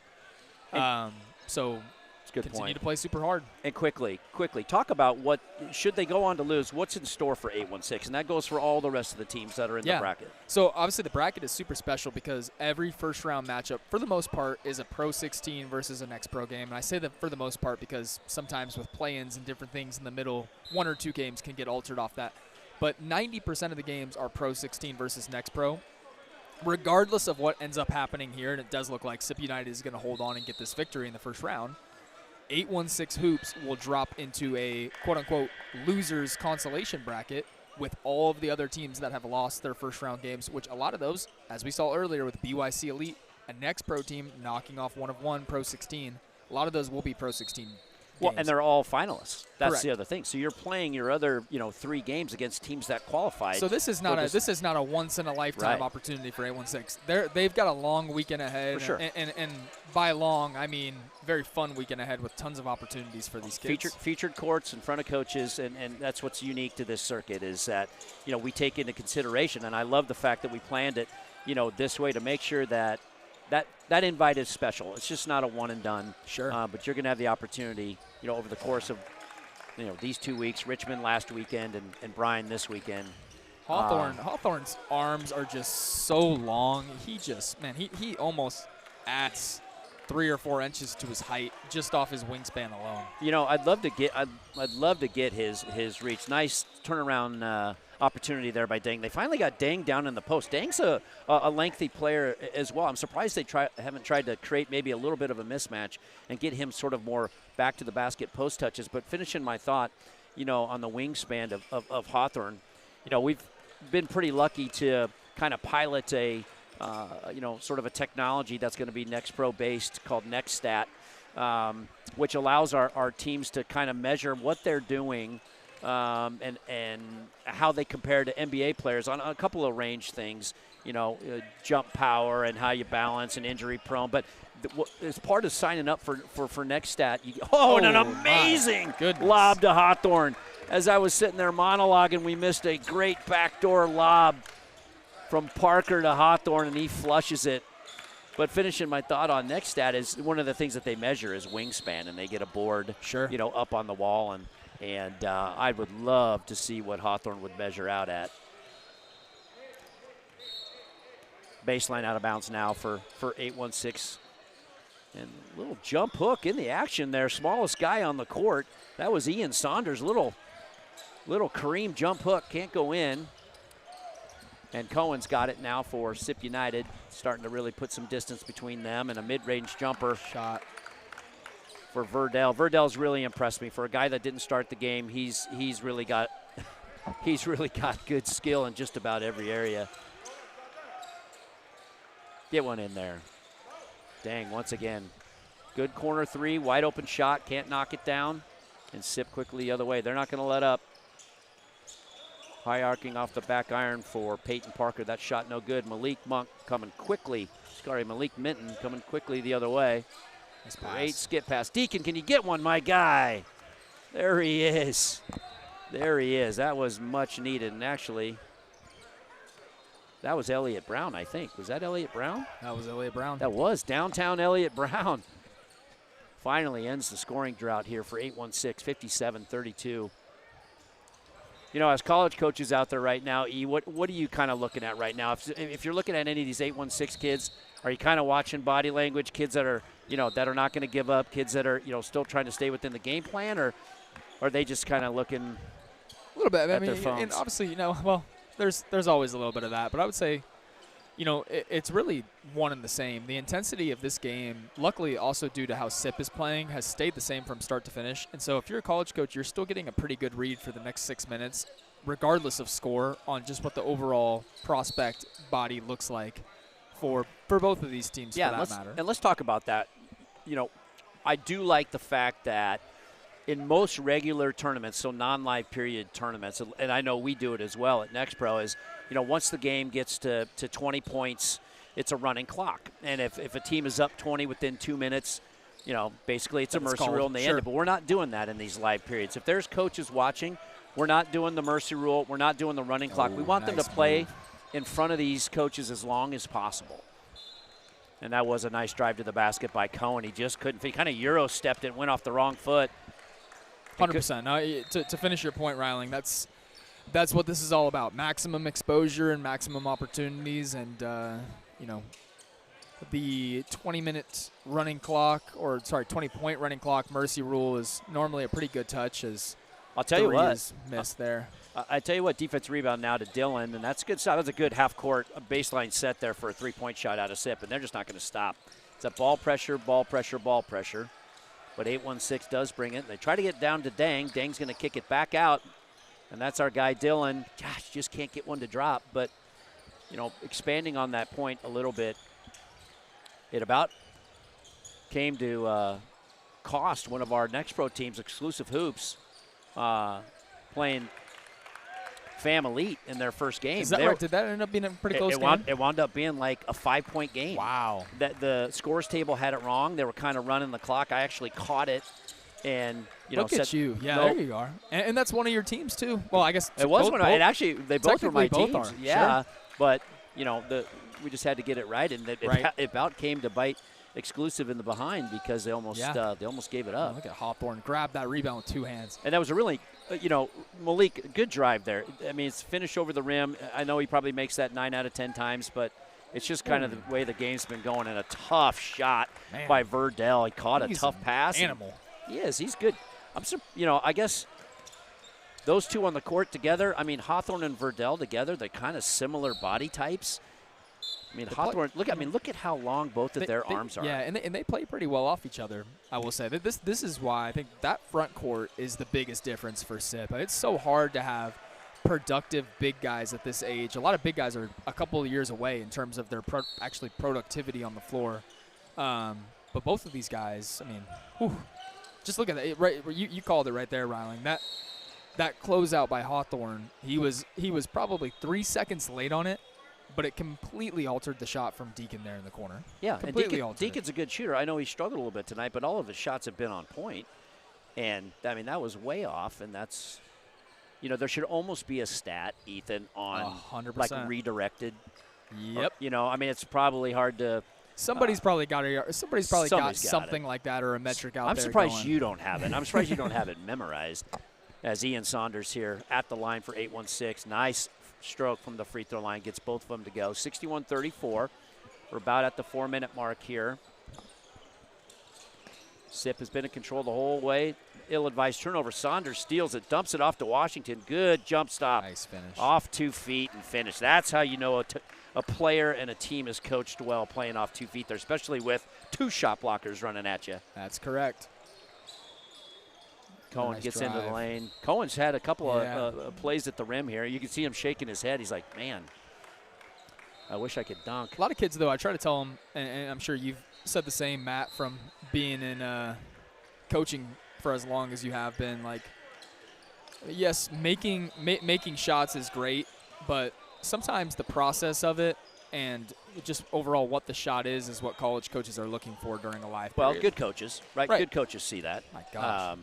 So it's a good continue point. to play super hard. And quickly, talk about what, should they go on to lose, what's in store for 816? And that goes for all the rest of the teams that are in the bracket. So obviously the bracket is super special because every first-round matchup, for the most part, is a Pro 16 versus a NXTPRO game. And I say that for the most part because sometimes with play-ins and different things in the middle, 1 or 2 games can get altered off that. But 90% of the games are Pro 16 versus NXTPRO. Regardless of what ends up happening here, and it does look like SIP United is going to hold on and get this victory in the first round, 816 Hoops will drop into a quote-unquote losers consolation bracket with all of the other teams that have lost their first-round games, which a lot of those, as we saw earlier with BYC Elite, a NXTPRO team knocking off one of one Pro 16, a lot of those will be Pro 16 games. Well, and they're all finalists. That's Correct. the other thing. So you're playing your other, 3 games against teams that qualified. So this is not a once in a lifetime opportunity for 816. They've got a long weekend ahead. For sure. And by long, I mean very fun weekend ahead with tons of opportunities for these kids. Featured courts in front of coaches, and that's what's unique to this circuit is that, we take into consideration, and I love the fact that we planned it, this way to make sure that invite is special. It's just not a one and done. Sure. But you're going to have the opportunity, over the course of, these 2 weeks, Richmond last weekend and Bryan this weekend. Hawthorne's arms are just so long. He almost adds 3 or 4 inches to his height just off his wingspan alone. I'd love to get his reach. Nice turnaround opportunity there by Dang. They finally got Dang down in the post. Dang's a lengthy player as well. I'm surprised they haven't tried to create maybe a little bit of a mismatch and get him sort of more back to the basket post touches. But finishing my thought, on the wingspan of Hawthorne, we've been pretty lucky to kind of pilot a sort of a technology that's going to be NXTPRO based called NextStat, which allows our teams to kind of measure what they're doing and how they compare to NBA players on a couple of range things, jump power and how you balance and injury prone. But as part of signing up for NextStat, and an amazing lob to Hawthorne. As I was sitting there monologuing, we missed a great backdoor lob from Parker to Hawthorne, and he flushes it. But finishing my thought on NextStat is one of the things that they measure is wingspan, and they get a board, up on the wall, and I would love to see what Hawthorne would measure out at. Baseline out of bounds now for 816. And a little jump hook in the action there. Smallest guy on the court. That was Ian Saunders. Little Kareem jump hook. Can't go in. And Cohen's got it now for SIP United. Starting to really put some distance between them, and a mid-range jumper shot for Verdell. Verdell's really impressed me. For a guy that didn't start the game, he's really got good skill in just about every area. Get one in there. Dang, once again. Good corner 3, wide open shot, can't knock it down. And SIP quickly the other way. They're not going to let up. High arcing off the back iron for Peyton Parker. That shot no good. Malik Minton coming quickly the other way. Great skip pass. Deacon, can you get one, my guy? There he is. That was much needed. And actually, that was Elliott Brown, I think. Was that Elliott Brown? That was Elliott Brown. That was downtown Elliott Brown. Finally ends the scoring drought here for 816, 57-32. As college coaches out there right now, E, what are you kind of looking at right now? If you're looking at any of these 816 kids, are you kind of watching body language, kids that are, that are not going to give up, kids that are, still trying to stay within the game plan, or are they just kind of looking a little bit? at their phones? And obviously, there's always a little bit of that, but I would say, it's really one and the same. The intensity of this game, luckily also due to how SIP is playing, has stayed the same from start to finish. And so if you're a college coach, you're still getting a pretty good read for the next 6 minutes, regardless of score, on just what the overall prospect body looks like for both of these teams, for that matter. And let's talk about that. I do like the fact that in most regular tournaments, so non-live period tournaments, and I know we do it as well at NXTPRO, is once the game gets to 20 points, it's a running clock. And if a team is up 20 within 2 minutes, basically it's a mercy rule and they end it. But we're not doing that in these live periods. If there's coaches watching, we're not doing the mercy rule. We're not doing the running clock. We want them to play in front of these coaches as long as possible. And that was a nice drive to the basket by Cohen. He just couldn't. He kind of Euro stepped it, went off the wrong foot. 100%. Now, to finish your point, Ryling, that's what this is all about: maximum exposure and maximum opportunities. And the 20-minute running clock, 20-point running clock mercy rule is normally a pretty good touch. As I'll tell you what, is missed there. I tell you what, defense rebound now to Dillon, and that's a good shot. That's a good half-court baseline set there for a three-point shot out of Sip, and they're just not going to stop. It's a ball pressure, ball pressure, ball pressure. But 8-1-6 does bring it. They try to get down to Dang. Dang's going to kick it back out, and that's our guy Dillon. Gosh, just can't get one to drop. But, expanding on that point a little bit, it about came to cost one of our next pro teams, Exclusive Hoops, playing Fam Elite in their first game. Is that right? Did that end up being a pretty close game? It wound up being like a 5-point game. Wow. The scores table had it wrong. They were kind of running the clock. I actually caught it, and look at you. Yeah, there you are. And that's one of your teams too. Well, I guess it was one. And actually, they both were my teams. Are. Yeah, sure. But we just had to get it right, and it about came to bite Exclusive in the behind because they almost gave it up. Look at Hawthorne grab that rebound with two hands. And that was a really, Malik, good drive there. I mean, it's finished over the rim. I know he probably makes that 9 out of 10 times, but it's just kind of the way the game's been going. And a tough shot by Verdell. He caught a tough pass. Animal. He is. He's good. I guess those two on the court together, Hawthorne and Verdell together, they're kind of similar body types. Hawthorne, look at how long both of their arms are. Yeah, and they play pretty well off each other, I will say. This is why I think that front court is the biggest difference for SIP. It's so hard to have productive big guys at this age. A lot of big guys are a couple of years away in terms of their productivity on the floor. But both of these guys, just look at that. Right, you called it right there, Ryling. That closeout by Hawthorne, he was probably 3 seconds late on it, but it completely altered the shot from Deacon there in the corner. Yeah, completely and Deacon's a good shooter. I know he struggled a little bit tonight, but all of his shots have been on point. And, that was way off, and that's, there should almost be a stat, Ethan, on 100%. Redirected. Yep. It's probably hard to. Somebody's probably got something like that or a metric out there. I'm surprised you don't have it. I'm surprised you don't have it memorized. As Ian Saunders here at the line for 8-1-6. Nice stroke from the free throw line, gets both of them to go. 61-34. We're about at the 4-minute mark here. Sip has been in control the whole way. Ill-advised turnover. Saunders steals it, dumps it off to Washington. Good jump stop. Nice finish. Off 2 feet and finish. That's how you know a player and a team is coached well, playing off 2 feet there, especially with 2 shot blockers running at you. That's correct. Cohen gets into the lane. Cohen's had a couple of plays at the rim here. You can see him shaking his head. He's like, man, I wish I could dunk. A lot of kids, though, I try to tell them, and I'm sure you've said the same, Matt, from being in coaching for as long as you have been. Like, yes, making shots is great, but sometimes the process of it and just overall what the shot is what college coaches are looking for during a live period. Well, good coaches, right? Good coaches see that. My gosh.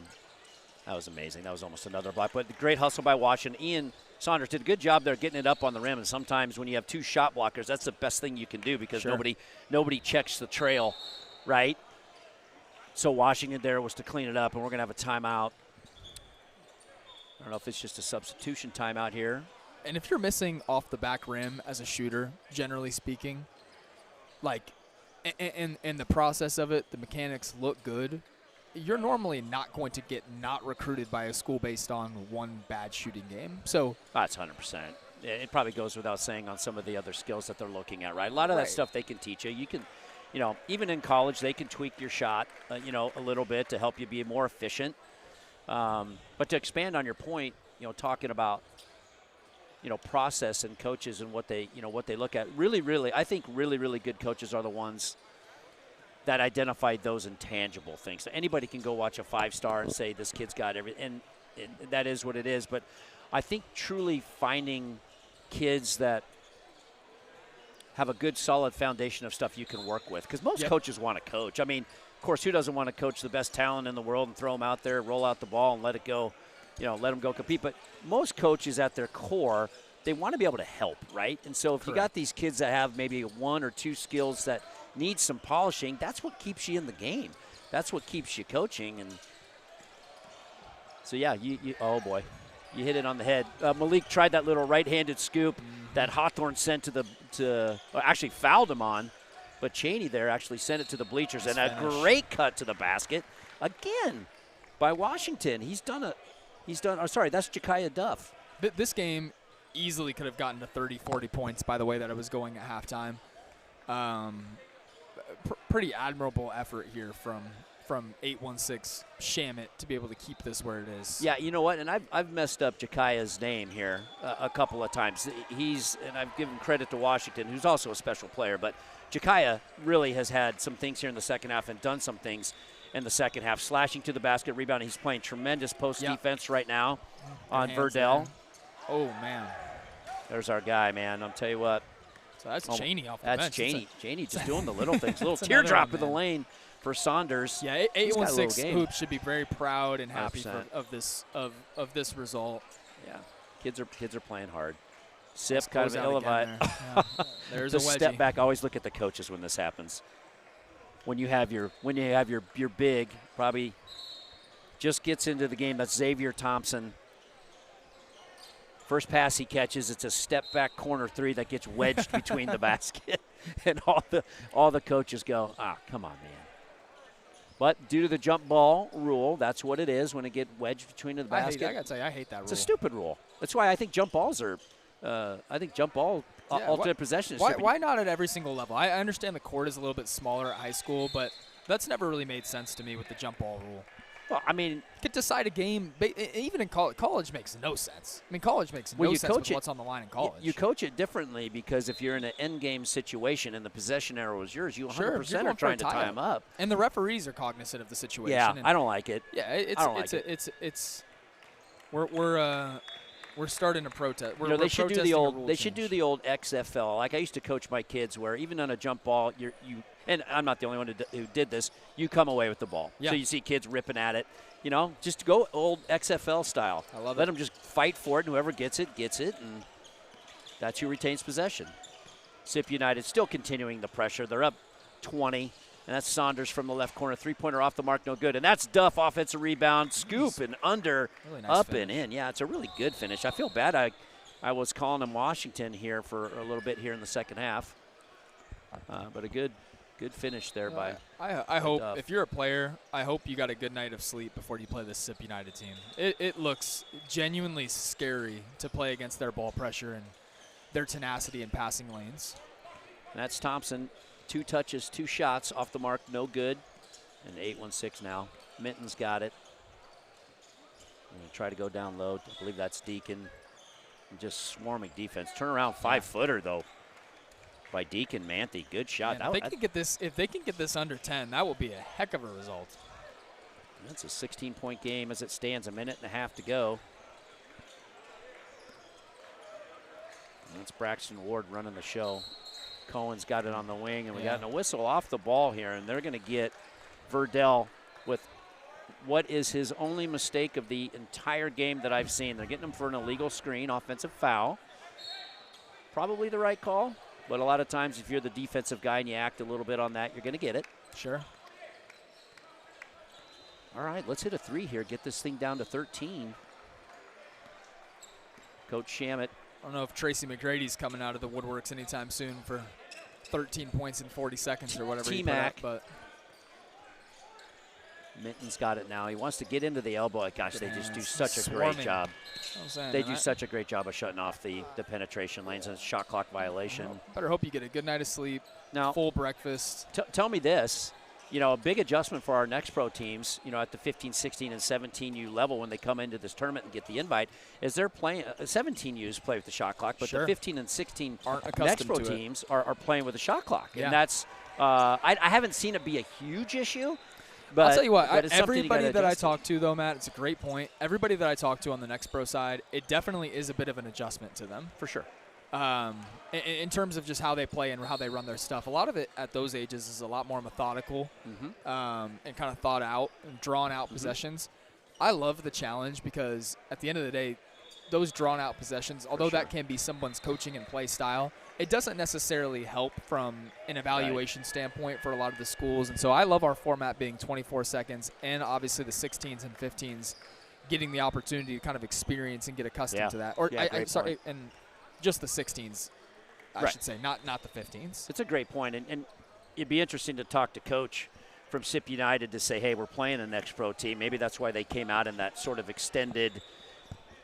That was amazing. That was almost another block. But the great hustle by Washington. Ian Saunders did a good job there getting it up on the rim. And sometimes when you have 2 shot blockers, that's the best thing you can do because nobody checks the trail, right? So Washington there was to clean it up, and we're going to have a timeout. I don't know if it's just a substitution timeout here. And if you're missing off the back rim as a shooter, generally speaking, like, and the process of it, the mechanics look good, you're normally not going to get not recruited by a school based on one bad shooting game. So that's 100%. It probably goes without saying on some of the other skills that they're looking at, right? A lot of that stuff they can teach you. You can, even in college, they can tweak your shot, a little bit to help you be more efficient. But to expand on your point, talking about, process and coaches and what they look at. Really, I think really good coaches are the ones that identify those intangible things. So anybody can go watch a 5-star and say this kid's got everything, and that is what it is. But I think truly finding kids that have a good, solid foundation of stuff you can work with. Because most coaches want to coach. I mean, of course, who doesn't want to coach the best talent in the world and throw them out there, roll out the ball, and let it go, let them go compete. But most coaches at their core, they want to be able to help, right? And so if you got these kids that have maybe 1 or 2 skills that need some polishing, that's what keeps you in the game. That's what keeps you coaching. And so, yeah, oh, boy. You hit it on the head. Malik tried that little right-handed scoop that Hawthorne sent actually fouled him on. But Cheney there actually sent it to the bleachers. And a great cut to the basket. Again, by Washington. That's Ja'Kiah Duff. This game easily could have gotten to 30, 40 points by the way that it was going at halftime. Pretty admirable effort here from 816 Shamit to be able to keep this where it is. Yeah, you know what? And I've messed up Ja'Kiah's name here a couple of times. And I've given credit to Washington, who's also a special player, but Ja'Kiah really has had some things here in the second half and done some things in the second half. Slashing to the basket, rebound. He's playing tremendous post defense right now on Verdell. Oh, man. There's our guy, man. I'll tell you what. So that's Cheney off the bench. That's Cheney. Cheney just doing the little things. A little teardrop in the lane for Saunders. Yeah, 816 Hoops should be very proud and happy of this result. Yeah, kids are playing hard. Sip kind of elevated. There's a wedgie. Step back. Always look at the coaches when this happens. When you have your big, probably just gets into the game. That's Xavier Thompson. First pass he catches, it's a step back corner 3 that gets wedged between the basket, and all the coaches go, come on, man. But due to the jump ball rule, that's what it is when it gets wedged between the basket. I gotta tell you, I hate that rule. It's a stupid rule. That's why I think jump balls are. Alternate possession. Why not at every single level? I understand the court is a little bit smaller at high school, but that's never really made sense to me with the jump ball rule. Well, I mean, you could decide a game even in college. College makes no sense. I mean, college makes no sense with what's on the line in college. You coach it differently because if you're in an end game situation and the possession arrow is yours, you 100% are trying to tie them up. And the referees are cognizant of the situation. Yeah, I don't like it. Yeah, we're starting to protest. They should do the old XFL. Like I used to coach my kids, where even on a jump ball, and I'm not the only one who did this. You come away with the ball, so you see kids ripping at it. Just go old XFL style. I love it. Let them just fight for it, and whoever gets it, and that's who retains possession. Sip United still continuing the pressure. They're up 20. And that's Saunders from the left corner. 3-pointer off the mark, no good. And that's Duff, offensive rebound, scoop and under, really nice up finish. And in. Yeah, it's a really good finish. I feel bad I was calling him Washington here for a little bit here in the second half. But a good finish there by I hope, Duff. If you're a player, I hope you got a good night of sleep before you play this Sip United team. It looks genuinely scary to play against their ball pressure and their tenacity in passing lanes. And that's Thompson. 2 touches, 2 shots off the mark, no good. And 816 now. Minton's got it. Try to go down low. I believe that's Deacon. Just swarming defense. Turnaround 5-footer though by Deacon Manthe. Good shot. Man, if they can get this under 10, that will be a heck of a result. That's a 16-point game as it stands. A minute and a half to go. And that's Braxton Ward running the show. Cohen's got it on the wing, and we got a whistle off the ball here, and they're going to get Verdell with what is his only mistake of the entire game that I've seen. They're getting him for an illegal screen, offensive foul. Probably the right call, but a lot of times if you're the defensive guy and you act a little bit on that, you're going to get it. Sure. All right, let's hit a 3 here, get this thing down to 13. Coach Shamit. I don't know if Tracy McGrady's coming out of the woodworks anytime soon for 13 points in 40 seconds or whatever he put up, but Minton's got it now. He wants to get into the elbow. Gosh, they just do such a great job. They do such a great job of shutting off the penetration lanes, and it's a shot clock violation. Better hope you get a good night of sleep, now, full breakfast. Tell me this. A big adjustment for our next pro teams, at the 15, 16, and 17U level when they come into this tournament and get the invite, is they're playing 17Us play with the shot clock, but the 15 and 16 next pro teams are playing with a shot clock. And that's I haven't seen it be a huge issue. But I'll tell you what, everybody that I talk to, though, Matt, it's a great point. Everybody that I talk to on the next pro side, it definitely is a bit of an adjustment to them. For sure. in terms of just how they play and how they run their stuff. A lot of it at those ages is a lot more methodical and kind of thought out and drawn out possessions. I love the challenge because at the end of the day, those drawn out possessions, although that can be someone's coaching and play style, it doesn't necessarily help from an evaluation standpoint for a lot of the schools. And so I love our format being 24 seconds and obviously the 16s and 15s getting the opportunity to kind of experience and get accustomed to that. Or sorry, and just the 16s, I should say, not the 15s. It's a great point, and it'd be interesting to talk to Coach from SIP United to say, hey, we're playing a next pro team. Maybe that's why they came out in that sort of extended,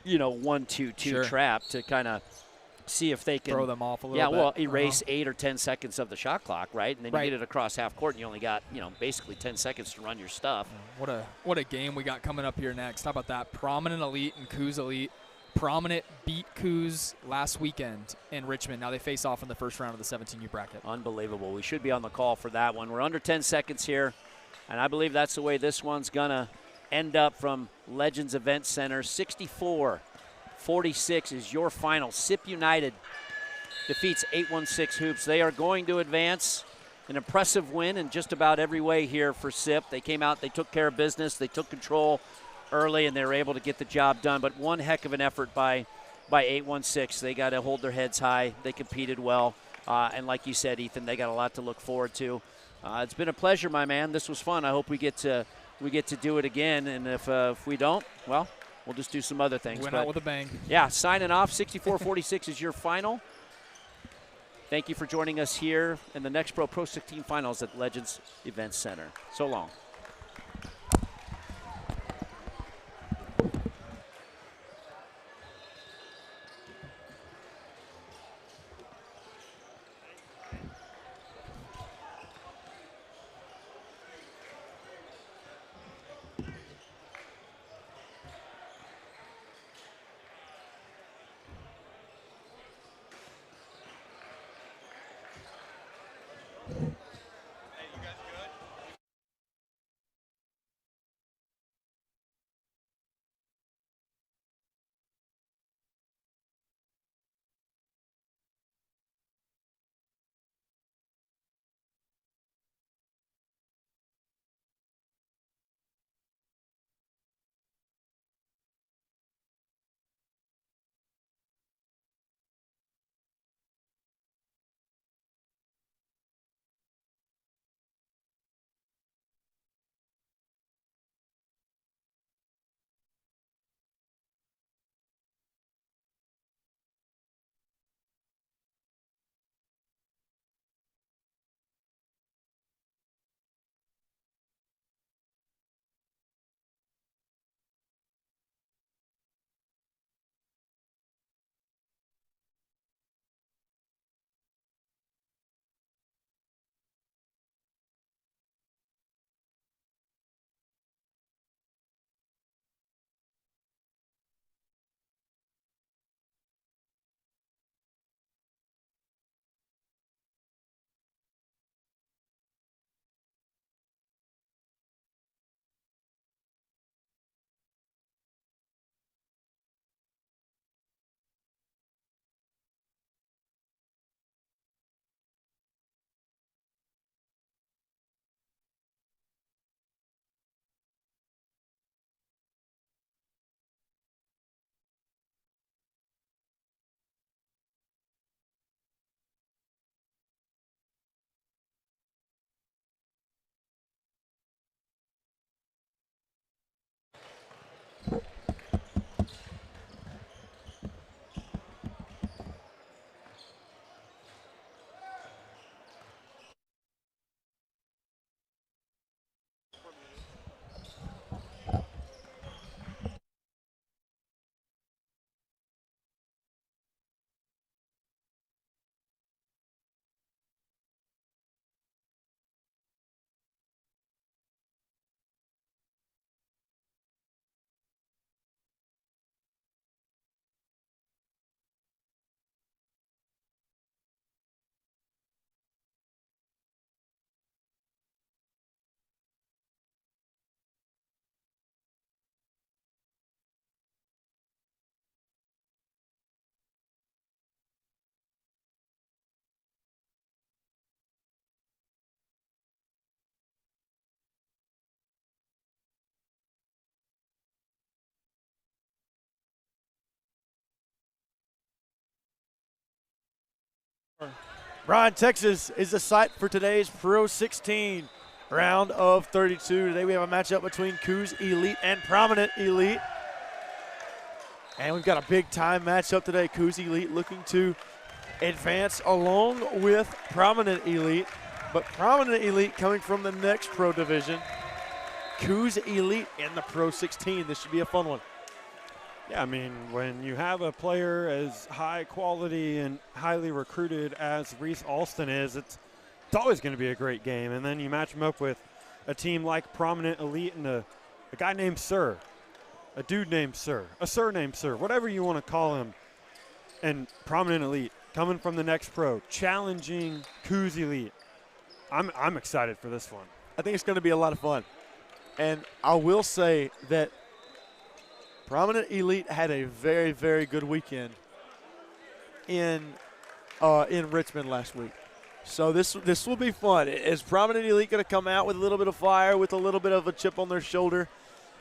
1-2-2 trap to kind of see if they can throw them off a little bit. Yeah, well, erase 8 or 10 seconds of the shot clock, right? And then you get it across half court, and you only got, basically 10 seconds to run your stuff. What a game we got coming up here next. How about that? Prominent Elite and Coos Elite. Prominent beat Coos last weekend in Richmond. Now they face off in the first round of the 17U bracket. Unbelievable. We should be on the call for that one. We're under 10 seconds here, and I believe that's the way this one's going to end up from Legends Event Center. 64-46 is your final. SIP United defeats 816 Hoops. They are going to advance. An impressive win in just about every way here for SIP. They came out, they took care of business, they took control early, and they were able to get the job done. But one heck of an effort by 816. They got to hold their heads high. They competed well. And like you said, Ethan, they got a lot to look forward to. It's been a pleasure, my man. This was fun. I hope we get to do it again. And if we don't, well, we'll just do some other things. Went out with a bang. Yeah, signing off. 64-46 is your final. Thank you for joining us here in the Next Pro 16 Finals at Legends Event Center. So long. Bryan, Texas is the site for today's Pro 16 round of 32. Today we have a matchup between Coos Elite and Prominent Elite. And we've got a big time matchup today. Coos Elite looking to advance along with Prominent Elite. But Prominent Elite coming from the next pro division. Coos Elite in the Pro 16. This should be a fun one. Yeah, I mean, when you have a player as high quality and highly recruited as Reese Alston is, it's always going to be a great game. And then you match him up with a team like Prominent Elite and a guy named Sir, a dude named Sir, a Sir named Sir, whatever you want to call him. And Prominent Elite coming from the next pro, challenging Coos Elite. I'm excited for this one. I think it's going to be a lot of fun. And I will say that Prominent Elite had a very, very good weekend in Richmond last week. So this will be fun. Is Prominent Elite going to come out with a little bit of fire, with a little bit of a chip on their shoulder?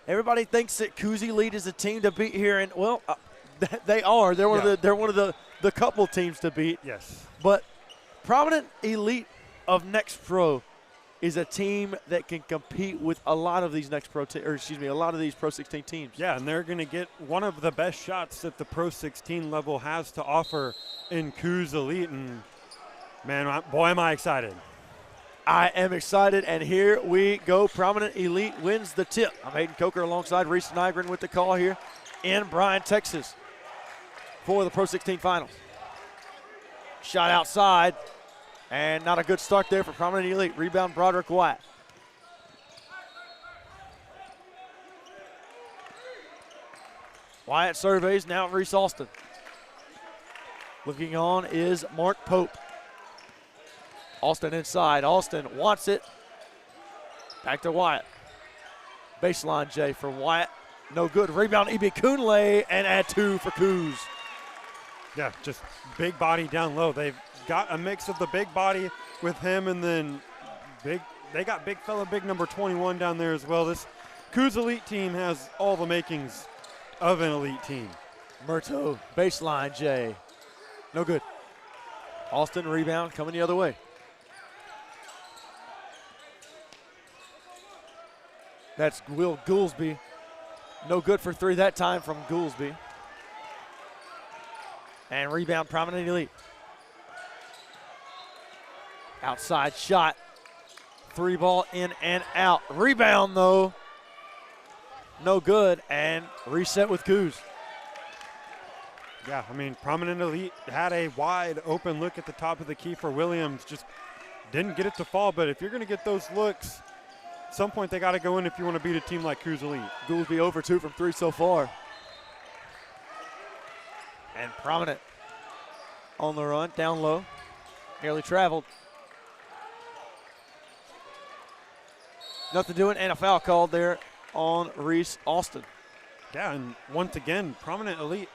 Everybody thinks that Coos Elite is a team to beat here, and well, they are. They're one of the couple teams to beat. Yes. But Prominent Elite of Next Pro is a team that can compete with a lot of these a lot of these Pro 16 teams. Yeah, and they're going to get one of the best shots that the Pro 16 level has to offer in Coos Elite. And, man, boy, am I excited. I am excited, and here we go. Prominent Elite wins the tip. I'm Hayden Coker alongside Reese Nygren with the call here in Bryan, Texas for the Pro 16 finals. Shot outside. And not a good start there for Prominent Elite. Rebound, Broderick Wyatt. Wyatt surveys, now Reese Alston. Looking on is Mark Pope. Alston inside. Alston wants it. Back to Wyatt. Baseline J for Wyatt. No good. Rebound, Ibi Kunle, and add two for Coos. Yeah, just big body down low. They've got a mix of the big body with him, and then they got big fella, big number 21 down there as well. This Coos Elite team has all the makings of an elite team. Murto, baseline J. No good. Alston rebound coming the other way. That's Will Goolsby. No good for three that time from Goolsby. And rebound, Prominent Elite. Outside shot. Three ball in and out. Rebound, though. No good, and reset with Coos. Yeah, I mean, Prominent Elite had a wide open look at the top of the key for Williams. Just didn't get it to fall, but if you're going to get those looks, at some point they got to go in if you want to beat a team like Coos Elite. Goolsby over 2 from 3 so far. And Prominent on the run, down low. Nearly traveled. Nothing doing, and a foul called there on Reese Alston. Yeah, and once again, Prominent Elite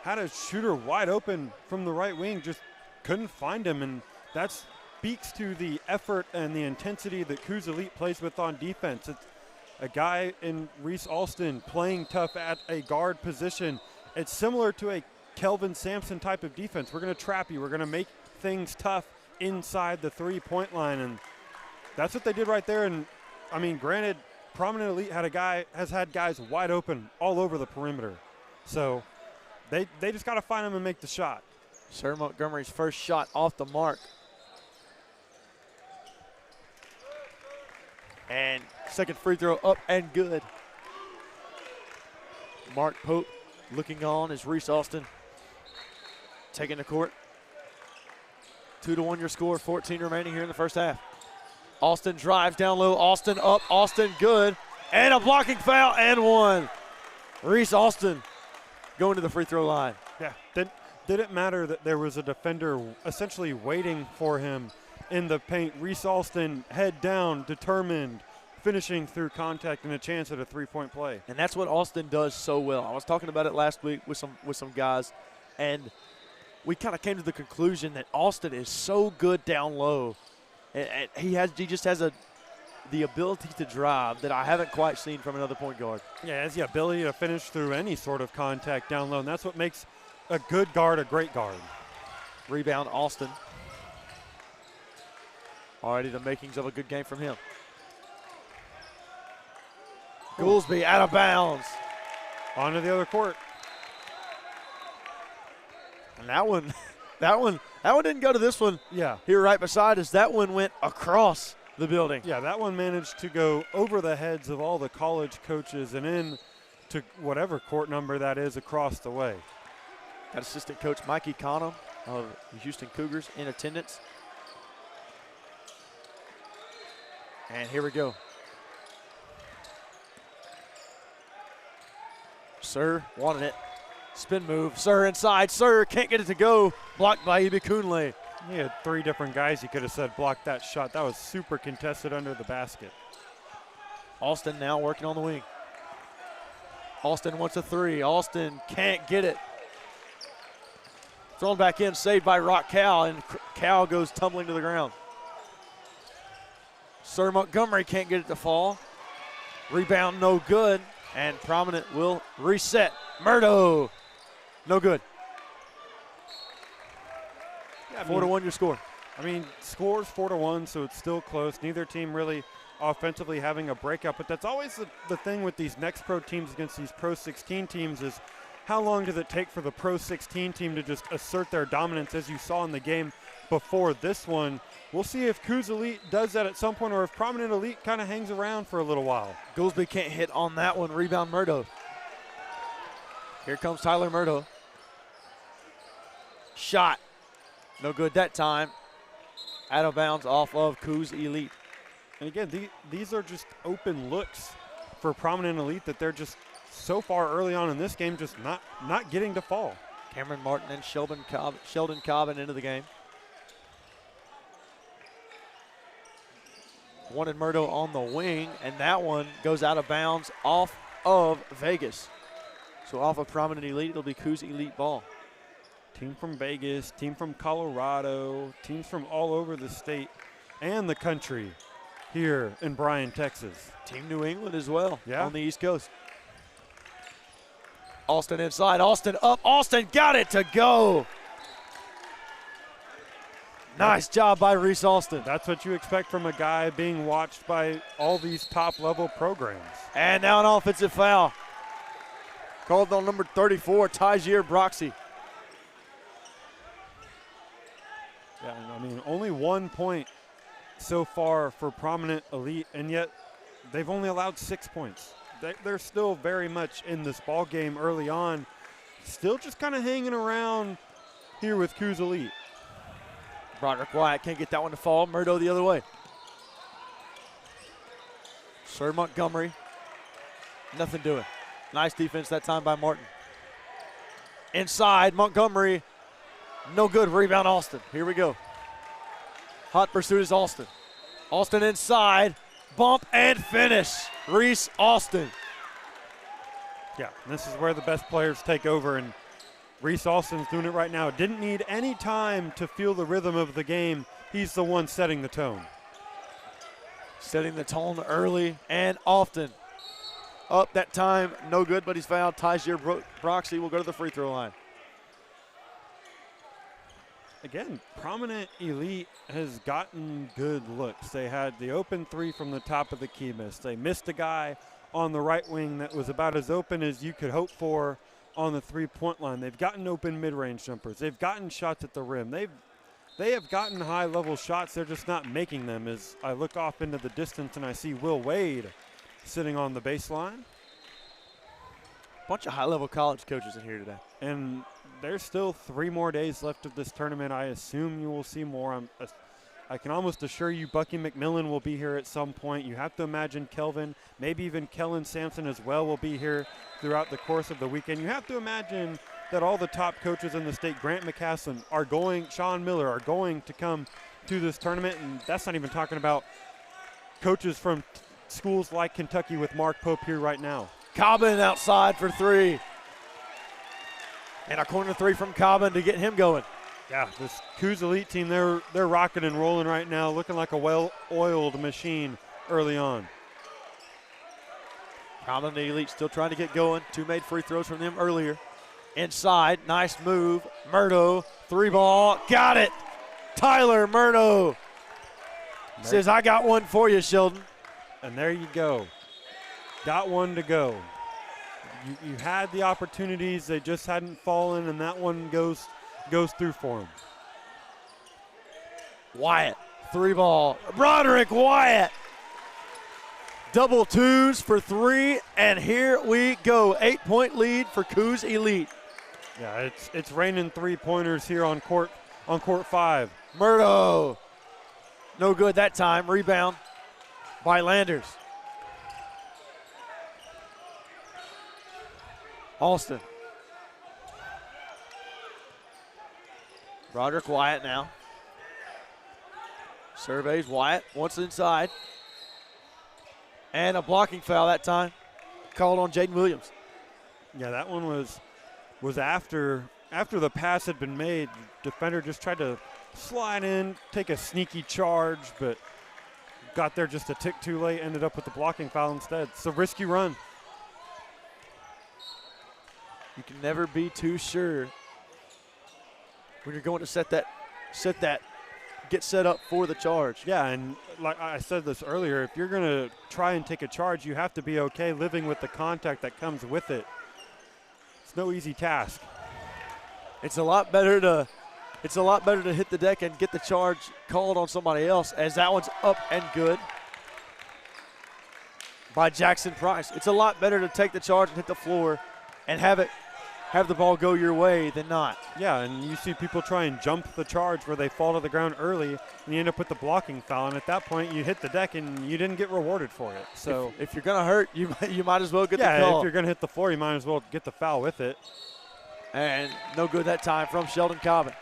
had a shooter wide open from the right wing, just couldn't find him, and that speaks to the effort and the intensity that Coos Elite plays with on defense. It's a guy in Reese Alston playing tough at a guard position. It's similar to a Kelvin Sampson type of defense. We're going to trap you. We're going to make things tough inside the three-point line, and that's what they did right there. And I mean, granted, Prominent Elite has had guys wide open all over the perimeter, so they just got to find them and make the shot. Sir Montgomery's first shot off the mark, and second free throw up and good. Mark Pope looking on as Reese Alston taking the court. 2-1 your score, 14 remaining here in the first half. Alston drives down low, Alston up, Alston good, and a blocking foul and one. Reese Alston going to the free throw line. Yeah, didn't matter that there was a defender essentially waiting for him in the paint. Reese Alston head down, determined, finishing through contact and a chance at a three-point play. And that's what Alston does so well. I was talking about it last week with some guys, and we kind of came to the conclusion that Alston is so good down low. And he just has the ability to drive that I haven't quite seen from another point guard. Yeah, has the ability to finish through any sort of contact down low, and that's what makes a good guard a great guard. Rebound, Alston. Already the makings of a good game from him. Goolsby out of bounds. Onto the other court. And that one didn't go to this one. Yeah. Here right beside us. That one went across the building. Yeah, that one managed to go over the heads of all the college coaches and in to whatever court number that is across the way. Got assistant coach Mikey Conham of the Houston Cougars in attendance. And here we go. Sir wanted it. Spin move. Sir inside. Sir can't get it to go. Blocked by Ibikunle. He had 3 different guys he could have said blocked that shot. That was super contested under the basket. Austin now working on the wing. Austin wants a 3. Austin can't get it. Thrown back in, saved by Rock Cal, and Cal goes tumbling to the ground. Sir Montgomery can't get it to fall. Rebound no good, and Prominent will reset. Murdo, no good. Yeah, 4-1 your score. I mean, scores 4-1, so it's still close. Neither team really offensively having a breakout, but that's always the thing with these next pro teams against these Pro 16 teams is how long does it take for the Pro 16 team to just assert their dominance, as you saw in the game before this one. We'll see if Coos Elite does that at some point or if Prominent Elite kind of hangs around for a little while. Goolsby can't hit on that one. Rebound Murdo. Here comes Tyler Murdo. Shot. No good that time. Out of bounds off of Coos Elite. And again, these are just open looks for Prominent Elite that they're just so far early on in this game just not getting to fall. Cameron Martin and Sheldon Cobbin into the game. Wanted Murdo on the wing, and that one goes out of bounds off of Vegas. So off of Prominent Elite, it'll be Coos Elite ball. Team from Vegas, team from Colorado, teams from all over the state and the country here in Bryan, Texas. Team New England as well, yeah, on the East Coast. Austin inside, Austin up, Austin got it to go. Nice job by Reese Austin. That's what you expect from a guy being watched by all these top-level programs. And now an offensive foul. Called on number 34, Tyjier Broxy. Yeah, I mean, only 1 point so far for Prominent Elite, and yet they've only allowed 6 points. They're still very much in this ball game early on, still just kind of hanging around here with Coos Elite. Broderick Wyatt can't get that one to fall. Murdo the other way. Sir Montgomery, nothing doing. Nice defense that time by Martin. Inside, Montgomery, no good. Rebound Austin. Here we go. Hot pursuit is Austin. Austin inside, bump and finish. Reese Austin. Yeah, this is where the best players take over, and Reese Austin's doing it right now. Didn't need any time to feel the rhythm of the game. He's the one setting the tone. Setting the tone early and often. Up that time, no good, but he's fouled. Tyjier Broxy will go to the free throw line. Again, Prominent Elite has gotten good looks. They had the open 3 from the top of the key miss. They missed a guy on the right wing that was about as open as you could hope for on the 3-point line. They've gotten open mid-range jumpers. They've gotten shots at the rim. They have gotten high-level shots. They're just not making them. As I look off into the distance and I see Will Wade sitting on the baseline. Bunch of high-level college coaches in here today. And there's still 3 more days left of this tournament. I assume you will see more. I can almost assure you Bucky McMillan will be here at some point. You have to imagine Kelvin, maybe even Kellen Sampson as well, will be here throughout the course of the weekend. You have to imagine that all the top coaches in the state, Grant McCaslin, Sean Miller, are going to come to this tournament. And that's not even talking about coaches from schools like Kentucky with Mark Pope here right now. Cobbin outside for 3. And a corner 3 from Cobbin to get him going. Yeah, this Coos Elite team, they're rocking and rolling right now, looking like a well-oiled machine early on. Prominent Elite still trying to get going. 2 made free throws from them earlier. Inside, nice move. Murdo, 3 ball, got it. Tyler Murdo. Says, I got one for you, Sheldon. And there you go. Got one to go. You had the opportunities, they just hadn't fallen, and that one goes through for him. Wyatt, 3-ball. Broderick Wyatt. Double twos for 3, and here we go. 8-point lead for Coos Elite. Yeah, it's raining 3-pointers here on court 5. Murdo. No good that time. Rebound by Landers. Alston. Broderick Wyatt now. Surveys Wyatt, once inside. And a blocking foul that time called on Jaden Williams. Yeah, that one was after the pass had been made. Defender just tried to slide in, take a sneaky charge, but got there just a tick too late, ended up with the blocking foul instead. It's a risky run. You can never be too sure when you're going to get set up for the charge. Yeah, and like I said this earlier, if you're going to try and take a charge, you have to be okay living with the contact that comes with it. It's no easy task. It's a lot better to hit the deck and get the charge called on somebody else, as that one's up and good by Jackson Price. It's a lot better to take the charge and hit the floor and have the ball go your way than not. Yeah, and you see people try and jump the charge where they fall to the ground early, and you end up with the blocking foul, and at that point you hit the deck and you didn't get rewarded for it. So if you're going to hurt, you might as well get the call. Yeah, if you're going to hit the floor, you might as well get the foul with it. And no good that time from Sheldon Cobbin.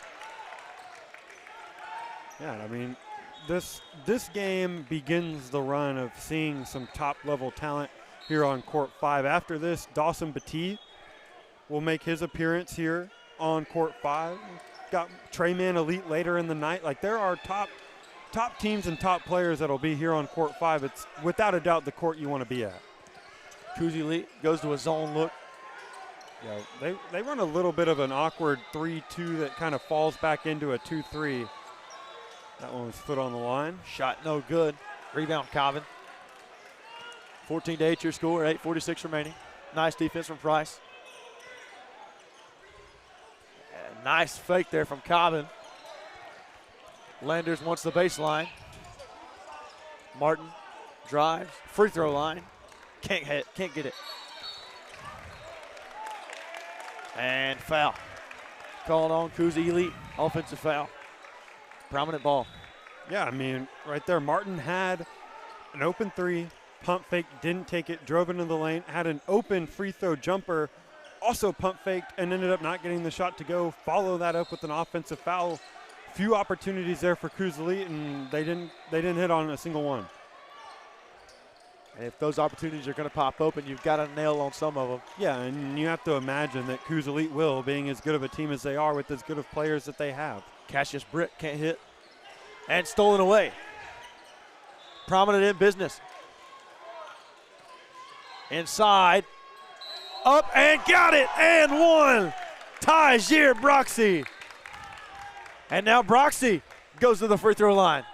Yeah, I mean, this game begins the run of seeing some top-level talent here on Court 5. After this, Dawson Batiste will make his appearance here on Court 5. Got Treyman Elite later in the night. Like, there are top teams and top players that will be here on Court 5. It's without a doubt the court you want to be at. Coos Elite goes to a zone look. Yeah, they run a little bit of an awkward 3-2 that kind of falls back into a 2-3. That one was foot on the line. Shot no good. Rebound Cobbin. 14-8 your score, 8:46 remaining. Nice defense from Price. And nice fake there from Cobbin. Landers wants the baseline. Martin drives, free throw line. Can't get it. And foul. Called on Coos Elite, offensive foul. Prominent ball. Yeah, I mean, right there, Martin had an open 3, pump fake, didn't take it, drove into the lane, had an open free throw jumper, also pump faked, and ended up not getting the shot to go. Follow that up with an offensive foul. Few opportunities there for Coos Elite, and they didn't hit on a single one. And if those opportunities are going to pop open, you've got to nail on some of them. Yeah, and you have to imagine that Coos Elite will, being as good of a team as they are with as good of players that they have. Cassius Britt can't hit. And stolen away. Prominent in business. Inside. Up and got it. And one. Tyjair Broxy. And now Broxy goes to the free throw line.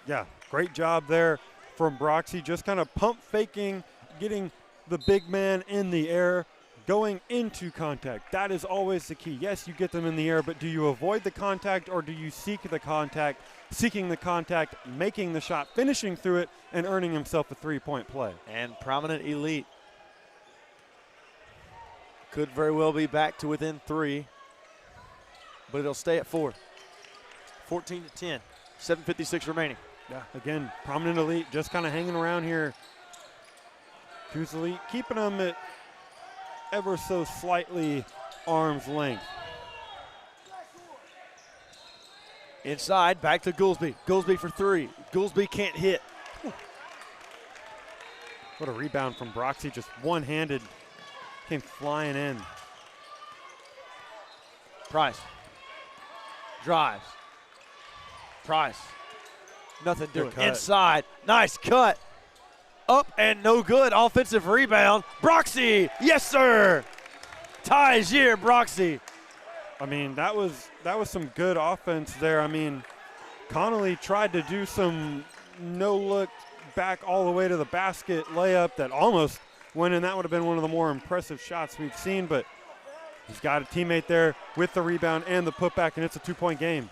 Yeah, great job there from Broxy. Just kind of pump faking, getting the big man in the air, going into contact. That is always the key. Yes, you get them in the air, but do you avoid the contact or do you seek the contact? Seeking the contact, making the shot, finishing through it, and earning himself a 3-point play. And Prominent Elite could very well be back to within 3, but it'll stay at 4. 14-10, 7:56 remaining. Yeah, again, Prominent Elite just kind of hanging around here. Coos Elite keeping them at ever so slightly arm's length. Inside, back to Goolsby. Goolsby for 3. Goolsby can't hit. What a rebound from Broxy, just one-handed, came flying in. Price drives. Price, nothing doing. Inside, nice cut. Up and no good, offensive rebound. Broxy, yes sir. Tyjair Broxy. I mean, that was some good offense there. I mean, Connolly tried to do some no look back all the way to the basket layup that almost went in. That would have been one of the more impressive shots we've seen, but he's got a teammate there with the rebound and the putback, and it's a 2-point game.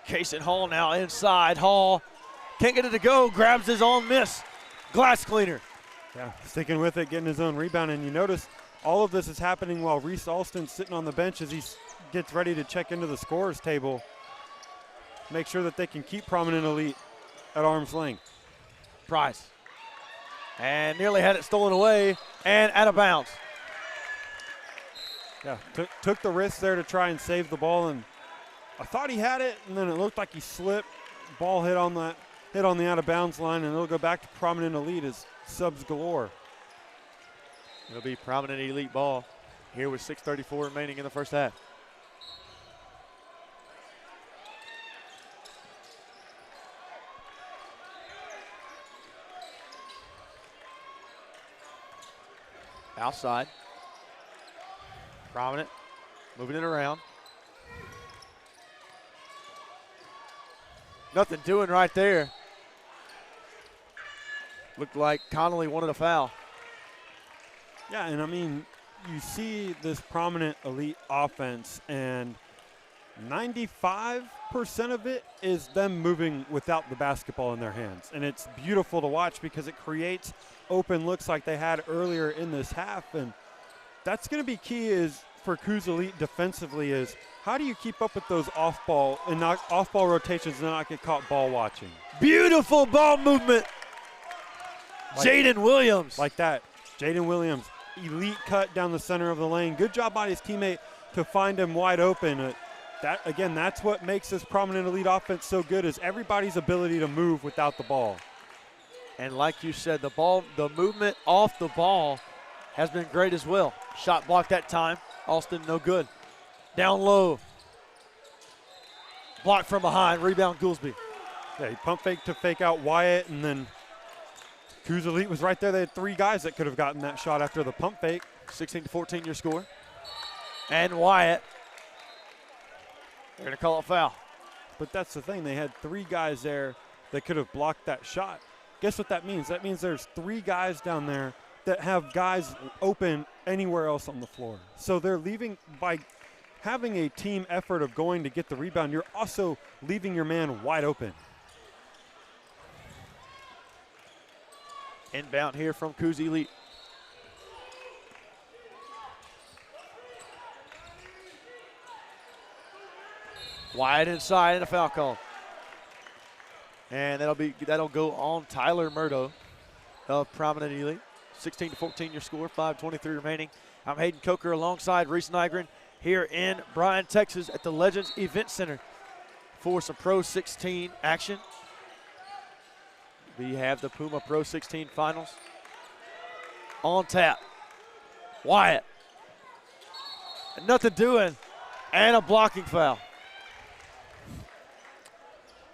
Kason Hall now inside. Hall can't get it to go, grabs his own miss. Glass cleaner. Yeah, sticking with it, getting his own rebound, and you notice all of this is happening while Reese Alston's sitting on the bench as he gets ready to check into the scorer's table. Make sure that they can keep Prominent Elite at arm's length. Price. And nearly had it stolen away and out of bounds. Yeah, took the risk there to try and save the ball, and I thought he had it, and then it looked like he slipped. Ball hit on the out of bounds line, and it'll go back to Prominent Elite as subs galore. It'll be Prominent Elite ball here with 6:34 remaining in the first half. Outside. Prominent moving it around. Nothing doing right there. Looked like Connolly wanted a foul. Yeah, and I mean, you see this Prominent Elite offense, and 95% of it is them moving without the basketball in their hands. And it's beautiful to watch because it creates open looks like they had earlier in this half. And that's going to be key is for Coos Elite defensively is how do you keep up with those off-ball rotations and not get caught ball watching? Beautiful ball movement. Jaden Williams. Like that. Jaden Williams, elite cut down the center of the lane. Good job by his teammate to find him wide open. That's what makes this Prominent Elite offense so good is everybody's ability to move without the ball. And like you said, the movement off the ball has been great as well. Shot blocked that time. Alston no good. Down low. Blocked from behind. Rebound Goolsby. Yeah, he pump fake to fake out Wyatt, and then Coos Elite was right there. They had 3 guys that could have gotten that shot after the pump fake. 16-14 your score. And Wyatt. They're going to call a foul. But that's the thing. They had 3 guys there that could have blocked that shot. Guess what that means? That means there's 3 guys down there that have guys open anywhere else on the floor. So they're leaving by having a team effort of going to get the rebound. You're also leaving your man wide open. Inbound here from Coos Elite. Wide inside and a foul call. And that'll go on Tyler Murdo of Prominent Elite. 16-14 your score, 5:23 remaining. I'm Hayden Coker alongside Reese Nygren here in Bryan, Texas at the Legends Event Center for some Pro 16 action. We have the Puma Pro 16 finals on tap. Wyatt. Nothing doing. And a blocking foul.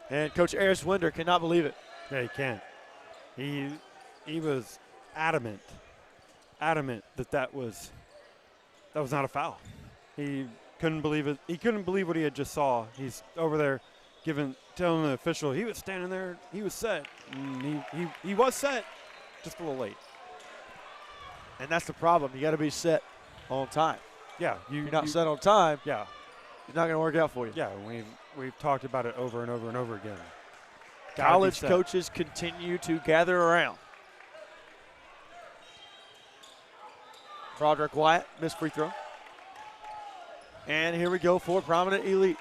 And Coach Aris Winder cannot believe it. Yeah, he can't. He was adamant that was not a foul. He couldn't believe it. He couldn't believe what he had just saw. He's over there telling the official he was standing there. He was set. And he was set, just a little late. And that's the problem. You got to be set on time. Yeah, you're not set on time. Yeah, it's not going to work out for you. Yeah, we've talked about it over and over and over again. College coaches continue to gather around. Broderick Wyatt, missed free throw. And here we go for Prominent Elite.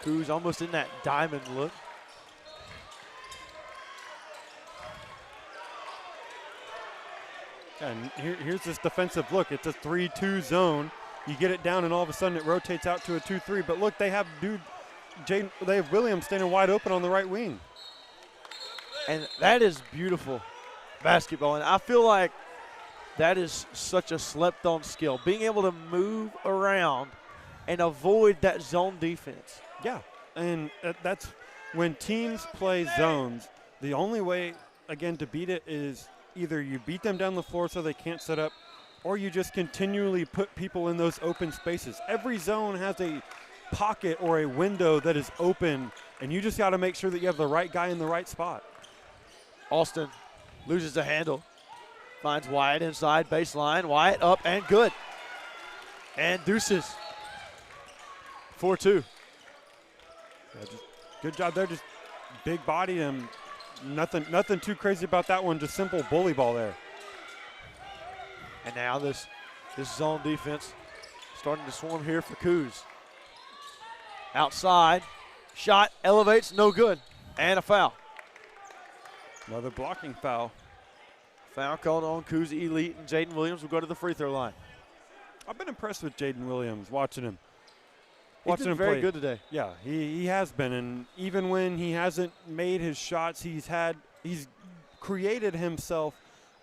Coos almost in that diamond look. And here's this defensive look. It's a 3-2 zone. You get it down, and all of a sudden it rotates out to a 2-3. But look, they have Williams standing wide open on the right wing. And that is beautiful basketball. And I feel like that is such a slept-on skill, being able to move around and avoid that zone defense. Yeah, and that's when teams play zones, the only way, again, to beat it is either you beat them down the floor so they can't set up, or you just continually put people in those open spaces. Every zone has a pocket or a window that is open, And you just got to make sure that you have the right guy in the right spot. Alston loses the handle. Finds Wyatt inside baseline. Wyatt up and good. And deuces. 4-2. Yeah, just good job there. Just big body and nothing too crazy about that one. Just simple bully ball there. And now this zone defense starting to swarm here for Coos. Outside. Shot elevates, no good. And a foul. Another blocking foul. Foul called on Coos Elite, and Jaden Williams will go to the free throw line. I've been impressed with Jaden Williams watching him. He's been very good today. Yeah, he has been, and even when he hasn't made his shots, he's created himself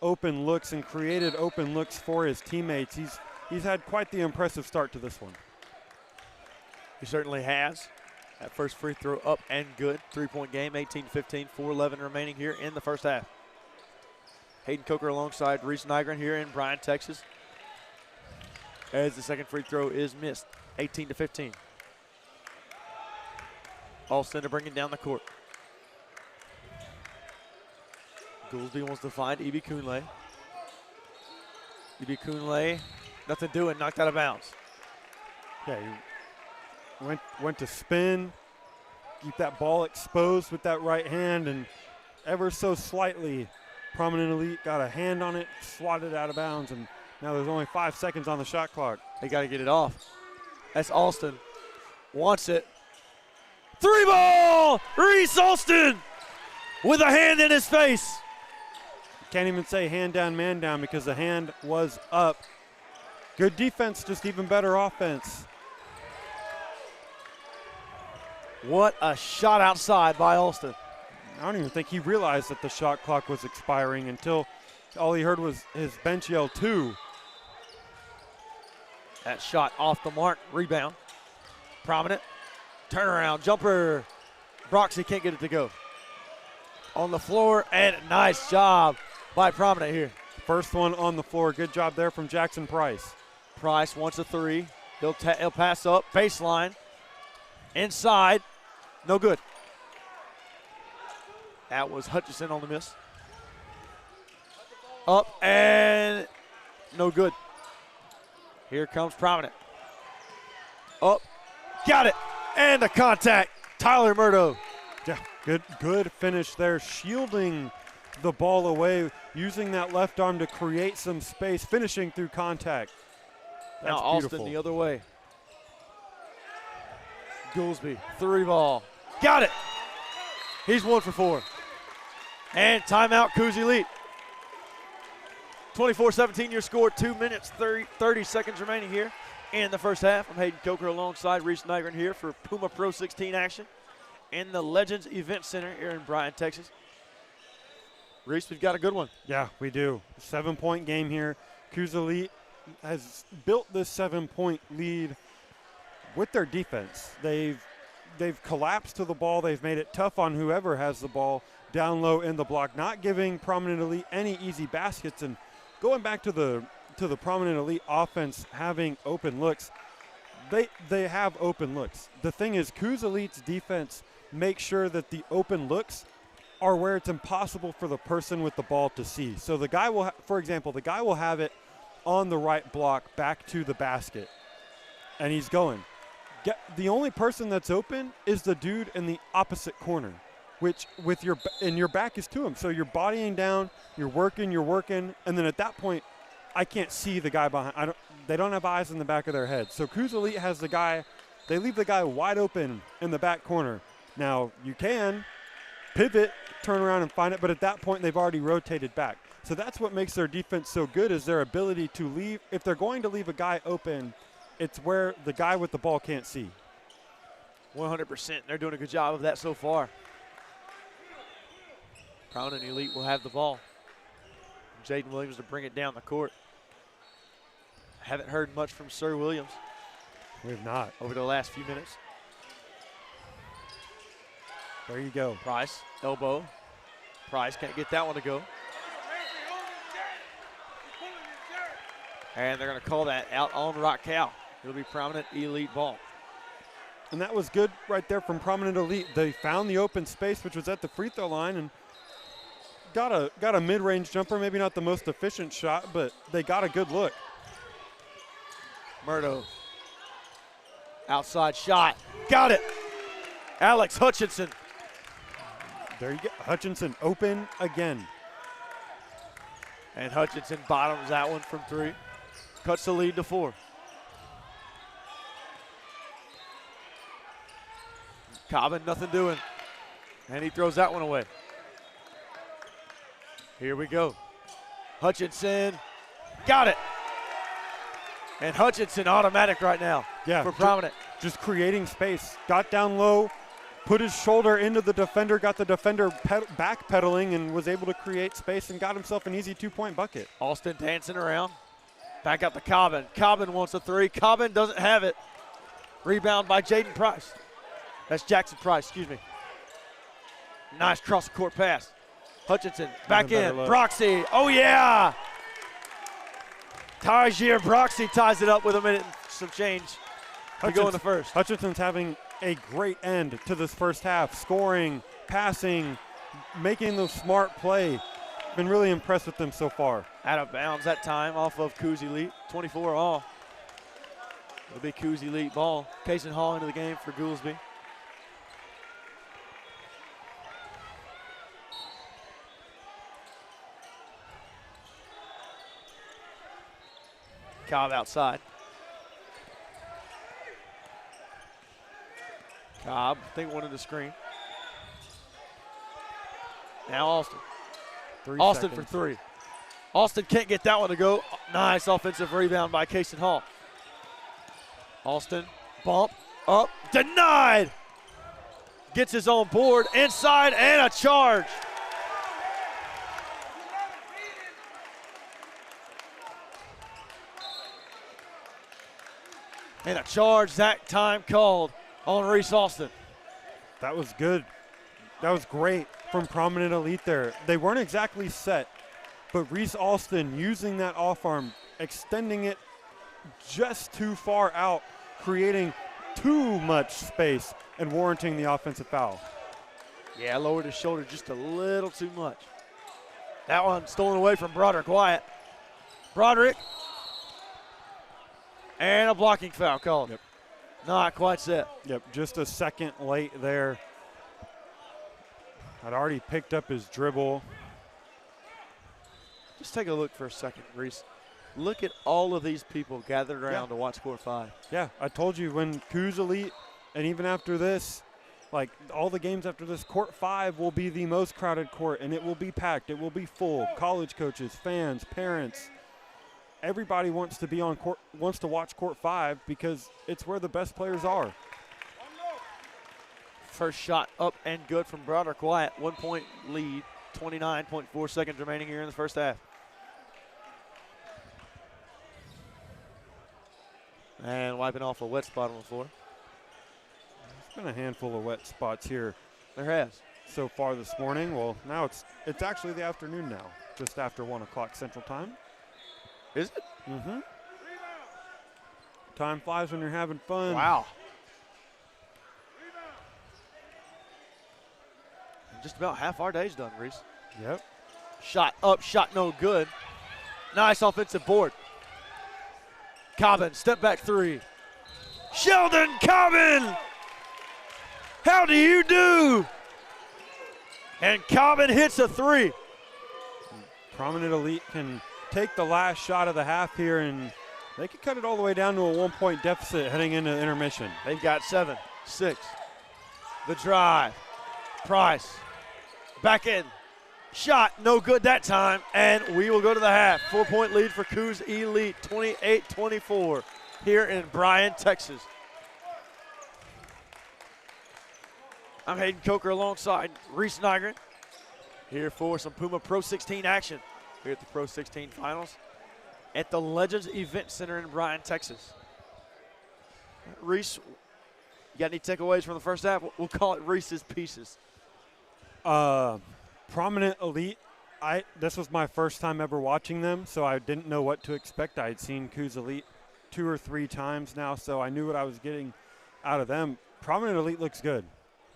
open looks and created open looks for his teammates. He's had quite the impressive start to this one. He certainly has. That first free throw up and good. 3-point game, 18-15, 4:11 remaining here in the first half. Hayden Coker alongside Reese Nygren here in Bryan, Texas. As the second free throw is missed, 18-15. Alston to bring it down the court. Goolsby wants to find E.B. Kunle. E.B. Kunle, nothing doing, knocked out of bounds. Yeah, he went to spin, keep that ball exposed with that right hand, and ever so slightly, Prominent Elite got a hand on it, swatted out of bounds, and now there's only 5 seconds on the shot clock. They got to get it off. That's Alston. Wants it. 3-ball! Reese Alston with a hand in his face. Can't even say hand down, man down because the hand was up. Good defense, just even better offense. What a shot outside by Alston. I don't even think he realized that the shot clock was expiring until all he heard was his bench yell 2. That shot off the mark, rebound. Prominent, turnaround, jumper. Broxy can't get it to go. On the floor, and nice job by Prominent here. First one on the floor, good job there from Jackson Price. Price wants a 3. He'll pass up, baseline, inside, no good. That was Hutchison on the miss. Up and no good. Here comes Prominent. Up, got it, and the contact. Tyler Murdo. Yeah, good finish there, shielding the ball away, using that left arm to create some space, finishing through contact. That's now Alston beautiful. The other way. Goolsby, 3-ball. Got it. He's 1 for 4. And timeout, Coos Elite. 24-17 your score, 2 minutes, 30 seconds remaining here in the first half. I'm Hayden Coker alongside Reese Nygren here for Puma Pro 16 action in the Legends Event Center here in Bryan, Texas. Reese, we've got a good one. Yeah, we do. 7-point game here. Coos Elite has built this 7-point lead with their defense. They've collapsed to the ball. They've made it tough on whoever has the ball down low in the block, not giving Prominent Elite any easy baskets. And going back to the Prominent Elite offense having open looks, they have open looks. The thing is, Coos Elite's defense makes sure that the open looks are where it's impossible for the person with the ball to see. So the guy will, for example, the guy will have it on the right block back to the basket, and he's going. The only person that's open is the dude in the opposite corner, which your back is to him. So you're bodying down, you're working, and then at that point, I can't see the guy behind. They don't have eyes in the back of their head. So Coos Elite has the guy, they leave the guy wide open in the back corner. Now you can pivot, turn around and find it, but at that point they've already rotated back. So that's what makes their defense so good, is their ability to leave. If they're going to leave a guy open, it's where the guy with the ball can't see. 100%. They're doing a good job of that so far. Prominent Elite will have the ball. Jaden Williams to bring it down the court. Haven't heard much from Sir Williams. We have not. Over the last few minutes. There you go. Price, elbow. Price can't get that one to go. And they're going to call that out on Rock Cal. It'll be Prominent Elite ball. And that was good right there from Prominent Elite. They found the open space, which was at the free throw line, and got a mid-range jumper. Maybe not the most efficient shot, but they got a good look. Murdo. Outside shot. Got it. Alex Hutchinson. There you go. Hutchinson open again. And Hutchinson bottoms that one from 3. Cuts the lead to 4. Cobbin, nothing doing. And he throws that one away. Here we go. Hutchinson. Got it. And Hutchinson automatic right now for Prominent. Just creating space. Got down low, put his shoulder into the defender, got the defender backpedaling, and was able to create space and got himself an easy 2-point bucket. Austin dancing around. Back up to Cobbin. Cobbin wants a 3. Cobbin doesn't have it. Rebound by Jaden Price. That's Jackson Price, excuse me. Nice cross-court pass. Hutchinson back in. Broxy. Oh, yeah. Tajir Broxy ties it up with a minute and some change to go in the first. Hutchinson's having a great end to this first half. Scoring, passing, making those smart play. Been really impressed with them so far. Out of bounds that time off of Coos Elite. 24 all. It'll be Coos Elite ball. Kaysen Hall into the game for Goolsby. Cobb outside. Cobb, I think wanted the screen. Now Austin. Austin for 3. Austin can't get that one to go. Nice offensive rebound by Kaysen Hall. Austin, bump, up, denied. Gets his own board, inside, and a charge. And a charge that time called on Reese Austin. That was good. That was great from Prominent Elite there. They weren't exactly set, but Reese Austin using that off arm, extending it just too far out, creating too much space and warranting the offensive foul. Yeah, lowered his shoulder just a little too much. That one stolen away from Broderick Wyatt. Broderick. And a blocking foul called. Yep. Not quite set. Yep, just a second late there. I'd already picked up his dribble. Just take a look for a second, Reese. Look at all of these people gathered around to watch Court 5. Yeah, I told you when Coos Elite, and even after this, like all the games after this, Court 5 will be the most crowded court, and it will be packed. It will be full. College coaches, fans, parents. Everybody wants to be on court, wants to watch Court 5 because it's where the best players are. First shot up and good from Broderick Wyatt. 1 point lead, 29.4 seconds remaining here in the first half. And wiping off a wet spot on the floor. It's been a handful of wet spots here. There has. So far this morning. Well, now it's actually the afternoon now, just after 1 o'clock Central Time. Is it? Mm-hmm. Time flies when you're having fun. Wow. Just about half our day's done, Reese. Yep. Shot up, shot no good. Nice offensive board. Cobbin, step back 3. Sheldon Cobbin! How do you do? And Cobbin hits a 3. Prominent Elite can take the last shot of the half here, and they could cut it all the way down to a 1-point deficit heading into intermission. They've got 7, 6. The drive. Price. Back in. Shot, no good that time, and we will go to the half. 4-point lead for Coos Elite, 28-24 here in Bryan, Texas. I'm Hayden Coker alongside Reese Nygren here for some Puma Pro 16 action here at the Pro 16 Finals at the Legends Event Center in Bryan, Texas. Reese, you got any takeaways from the first half? We'll call it Reese's Pieces. Prominent Elite, this was my first time ever watching them, so I didn't know what to expect. I had seen Coos Elite 2 or 3 times now, so I knew what I was getting out of them. Prominent Elite looks good.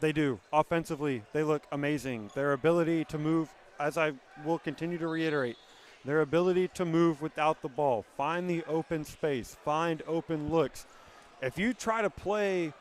They do. Offensively, they look amazing. Their ability to move, as I will continue to reiterate, their ability to move without the ball, find the open space, find open looks. If you try to play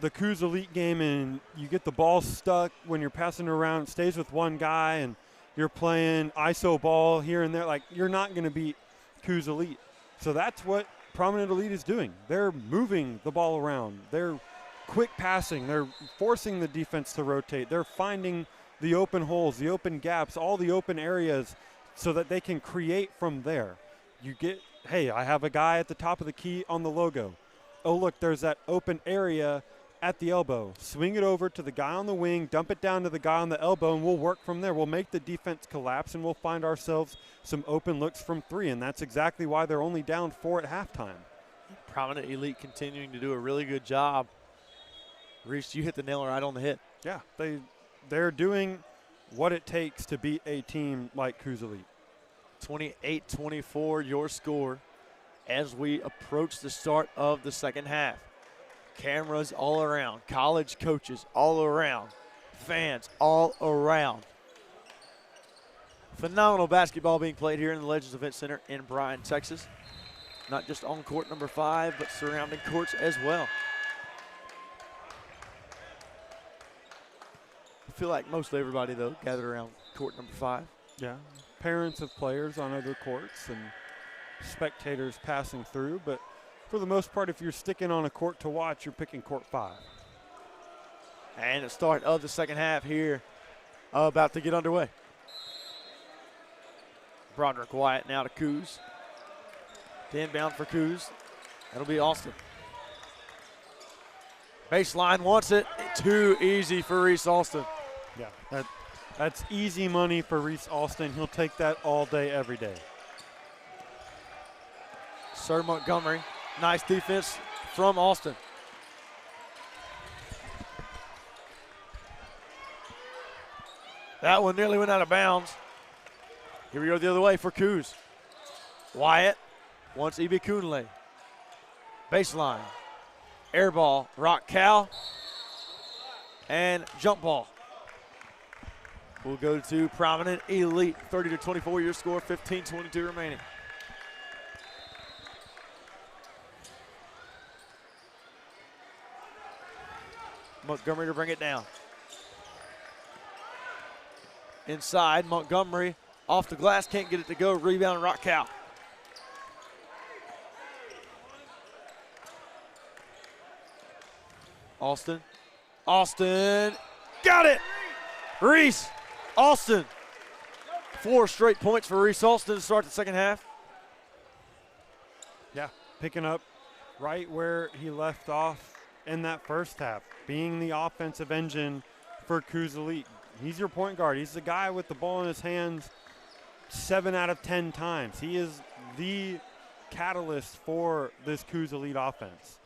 the Coos Elite game and you get the ball stuck when you're passing around, it stays with one guy, and you're playing ISO ball here and there, like, you're not going to beat Coos Elite. So that's what Prominent Elite is doing. They're moving the ball around. They're quick passing. They're forcing the defense to rotate. They're finding the open holes, the open gaps, all the open areas so that they can create from there. You get, hey, I have a guy at the top of the key on the logo. Oh, look, there's that open area at the elbow. Swing it over to the guy on the wing, dump it down to the guy on the elbow, and we'll work from there. We'll make the defense collapse, and we'll find ourselves some open looks from three, and that's exactly why they're only down 4 at halftime. Prominent Elite continuing to do a really good job. Reese, you hit the nail right on the head. Yeah, they're doing what it takes to beat a team like Coos Elite. 28-24 your score as we approach the start of the second half. Cameras all around, college coaches all around, fans all around. Phenomenal basketball being played here in the Legends Event Center in Bryan, Texas. Not just on court number 5, but surrounding courts as well. I feel like mostly everybody, though, gathered around court number 5. Yeah, parents of players on other courts and spectators passing through, but for the most part, if you're sticking on a court to watch, you're picking court 5. And the start of the second half here about to get underway. Broderick Wyatt now to Coos. To inbound for Coos. That'll be Austin. Baseline wants it. Too easy for Reese Alston. Yeah, that's easy money for Reese Alston. He'll take that all day, every day. Sir Montgomery. Nice defense from Austin. That one nearly went out of bounds. Here we go the other way for Coos. Wyatt wants Ibi Kunle. Baseline. Air ball, rock cow, and jump ball. We'll go to Prominent Elite. 30-24 your score, 15-22 remaining. Montgomery to bring it down. Inside, Montgomery off the glass, can't get it to go. Rebound, rock cow. Austin. Austin, got it! Reese Alston. 4 straight points for Reese Alston to start the second half. Yeah, picking up right where he left off in that first half, being the offensive engine for Coos Elite. He's your point guard. He's the guy with the ball in his hands 7 out of 10 times. He is the catalyst for this Coos Elite offense.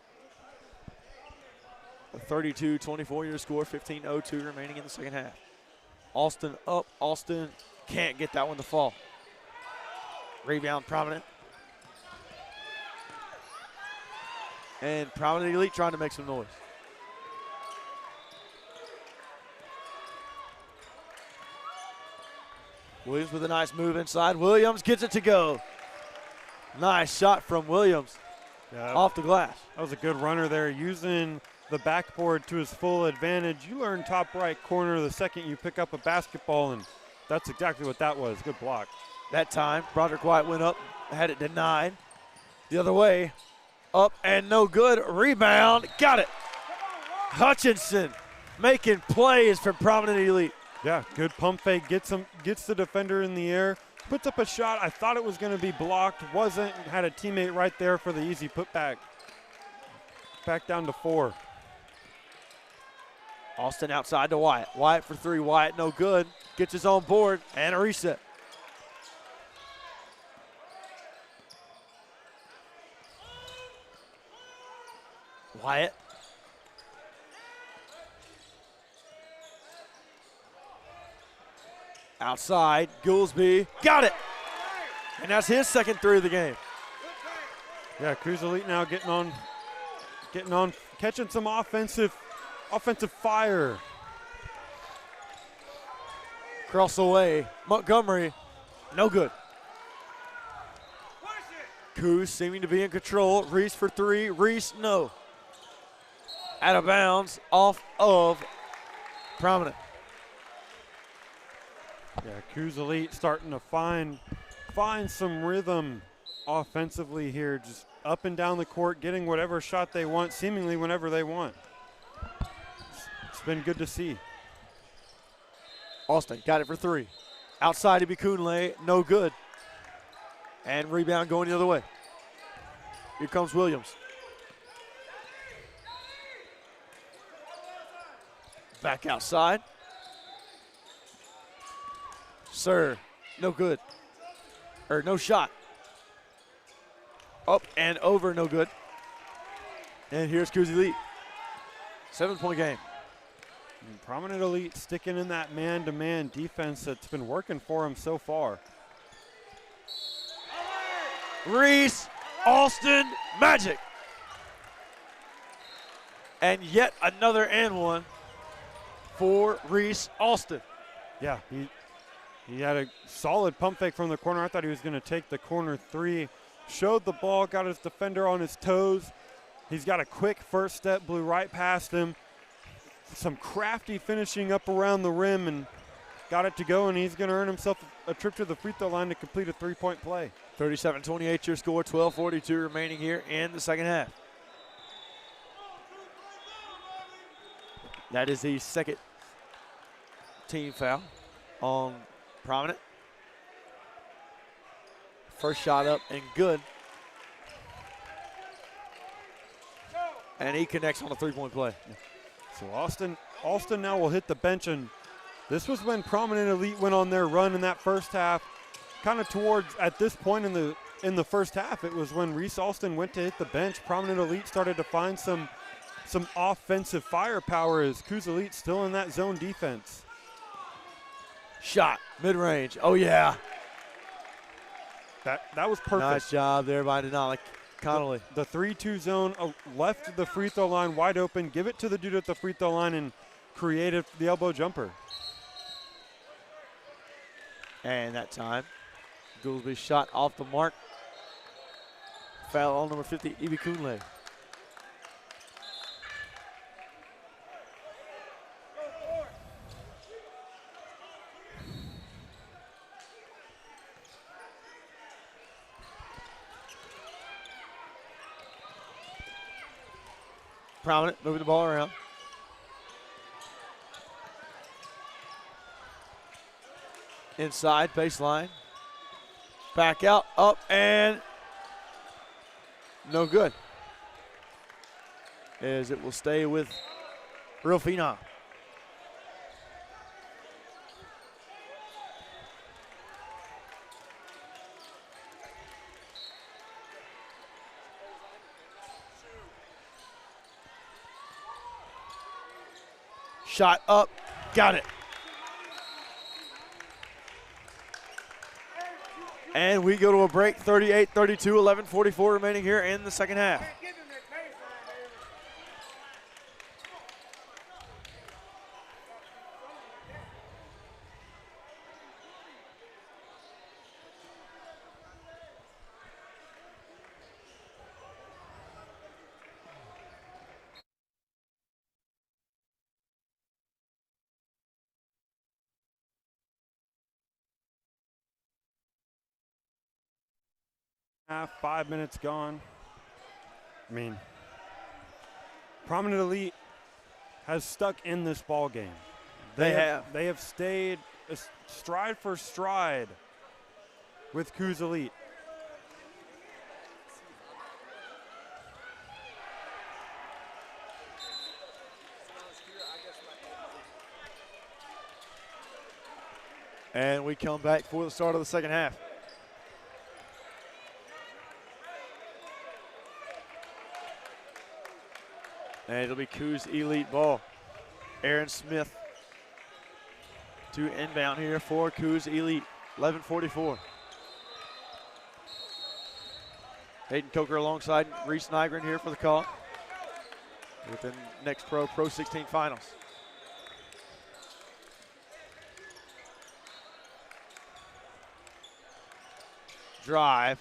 A 32-24 your score, 15:02 remaining in the second half. Austin up, Austin can't get that one to fall. Rebound, Prominent. And Prominent Elite trying to make some noise. Williams with a nice move inside. Williams gets it to go. Nice shot from Williams off the glass. That was a good runner there, using the backboard to his full advantage. You learn top right corner the second you pick up a basketball, and that's exactly what that was. Good block. That time, Broderick Wyatt went up, had it denied. The other way, up and no good. Rebound, got it. Hutchinson making plays for Prominent Elite. Yeah, good pump fake, gets the defender in the air, puts up a shot. I thought it was going to be blocked, wasn't. Had a teammate right there for the easy putback. Back down to 4. Austin outside to Wyatt. Wyatt for 3. Wyatt no good. Gets his own board and a reset. Wyatt. Outside, Goolsby got it. And that's his second 3 of the game. Yeah, Coos Elite now getting on getting on, catching some offensive fire. Cross away. Montgomery, no good. Coos seeming to be in control. Reese for three. Reese, no. Out of bounds, off of Prominent. Yeah, Coos Elite starting to find some rhythm offensively here, just up and down the court, getting whatever shot they want, seemingly whenever they want. It's been good to see. Austin got it for three. Outside Ibikunle, no good. And rebound going the other way. Here comes Williams. Back outside. Sir, no good. Or no shot. Up and over, no good. And here's Coos Elite. 7-point game. And Prominent Elite sticking in that man-to-man defense that's been working for him so far. Reese, Austin, Magic. And yet another and one for Reese Austin. Yeah, he had a solid pump fake from the corner. I thought he was going to take the corner three. Showed the ball, got his defender on his toes. He's got a quick first step, blew right past him. Some crafty finishing up around the rim and got it to go, and he's going to earn himself a trip to the free throw line to complete a three-point play. 37-28 your score, 12:42 remaining here in the second half. That is the second team foul on Prominent. First shot up and good. And he connects on a three-point play. So Austin now will hit the bench, and this was when Prominent Elite went on their run in that first half. Kind of towards, at this point in the first half, it was when Reese Austin went to hit the bench. Prominent Elite started to find some offensive firepower as Coos Elite still in that zone defense. Shot, mid-range, oh yeah. That was perfect. Nice job there by Denali Connolly. The 3-2 zone left the free throw line wide open. Give it to the dude at the free throw line and created the elbow jumper. And that time, Goolsby shot off the mark. Foul on number 50, Ibikunle. Prominent, moving the ball around. Inside, baseline. Back out, up, and no good. As it will stay with Real Phenom. Shot up, got it. And we go to a break, 38-32, 11:44 remaining here in the second half. half, 5 minutes gone. I mean, Prominent Elite has stuck in this ball game. They have stayed stride for stride with Coos Elite. And we come back for the start of the second half. And it'll be Coos Elite ball. Aaron Smith to inbound here for Coos Elite. 11:44. Hayden Coker alongside Reese Nygren here for the call. with the next Pro 16 finals. Drive.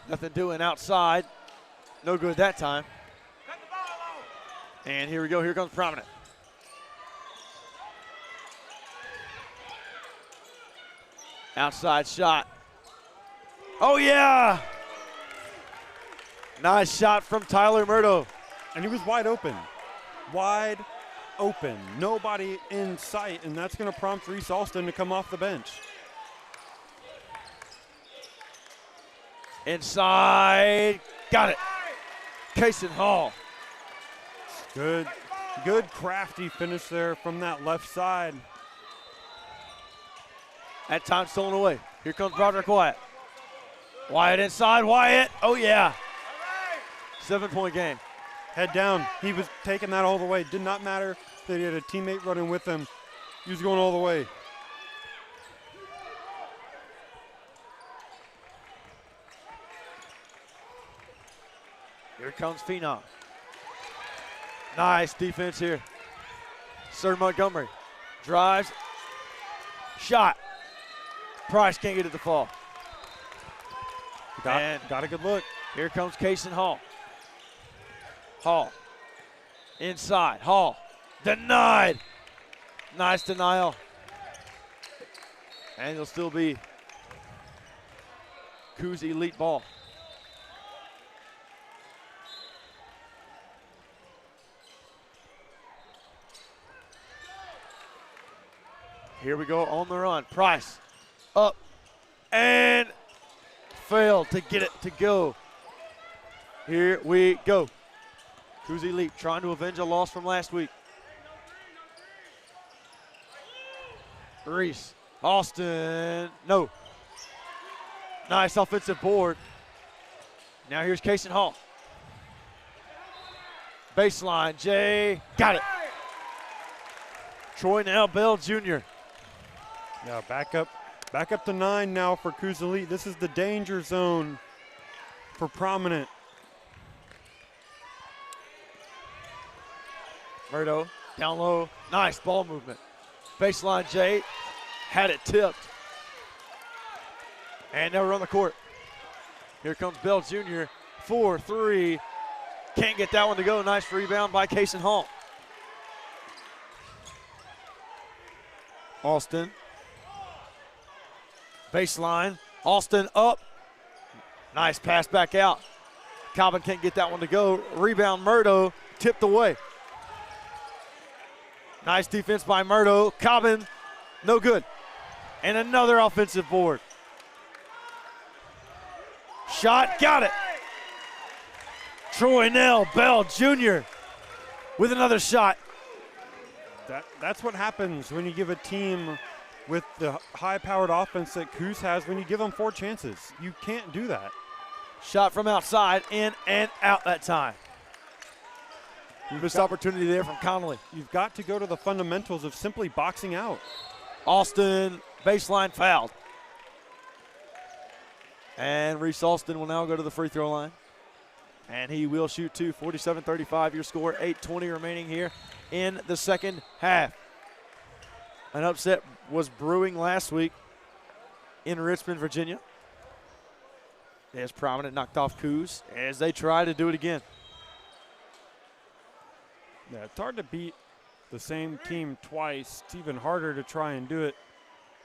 Nothing doing outside. No good that time. And here we go. Here comes Prominent. Outside shot. Oh, yeah. Nice shot from Tyler Murdo. And he was wide open. Wide open. Nobody in sight, and that's going to prompt Reese Alston to come off the bench. Inside. Got it. Kaysen Hall. Good crafty finish there from that left side. That time stolen away. Here comes Broderick Wyatt. Wyatt inside. Wyatt. Oh, yeah. 7-point game. Head down. He was taking that all the way. Did not matter that he had a teammate running with him. He was going all the way. Here comes Phenom. Nice defense here. Sir Montgomery drives. Shot. Price can't get it to fall. Got a good look. Here comes Kaysen Hall. Hall. Inside. Hall. Denied. Nice denial. And it'll still be Coos elite ball. Here we go on the run. Price up and failed to get it to go. Here we go. Coos Elite trying to avenge a loss from last week. Reese. Austin. No. Nice offensive board. Now here's Kaysen Hall. Baseline. Jay. Got it. Troy now Bell Jr. Yeah, back up to 9 now for Coos Elite. This is the danger zone for Prominent. Murdo down low. Nice ball movement. Baseline Jay had it tipped. And now we're on the court. Here comes Bell Jr. 4-3. Can't get that one to go. Nice rebound by Kaysen Hall. Austin. Baseline. Austin up. Nice pass back out. Cobbin can't get that one to go. Rebound Murdo. Tipped away. Nice defense by Murdo. Cobbin, no good. And another offensive board. Shot, got it. Troy Nell Bell Jr. with another shot. That's what happens when you give a team with the high-powered offense that Coos has, when you give them 4 chances. You can't do that. Shot from outside, in and out that time. Missed opportunity there from Connolly. You've got to go to the fundamentals of simply boxing out. Austin, baseline fouled. And Reese Alston will now go to the free throw line. And he will shoot 2, 47-35 your score, 8:20 remaining here in the second half. An upset was brewing last week in Richmond, Virginia. As Prominent knocked off Coos as they try to do it again. Yeah, it's hard to beat the same team twice. It's even harder to try and do it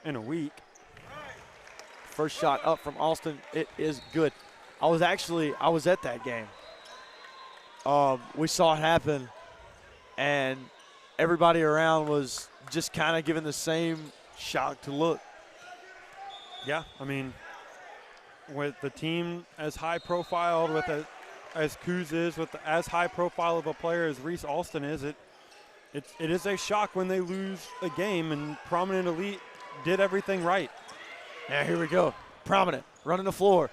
in a week. First shot up from Alston. It is good. I was at that game. We saw it happen, and everybody around was just kind of giving the same shocked look. Yeah, I mean, with the team as high profiled as Coos is, with as high profile of a player as Reese Alston is, it is a shock when they lose a game, and Prominent Elite did everything right. Now here we go. Prominent running the floor.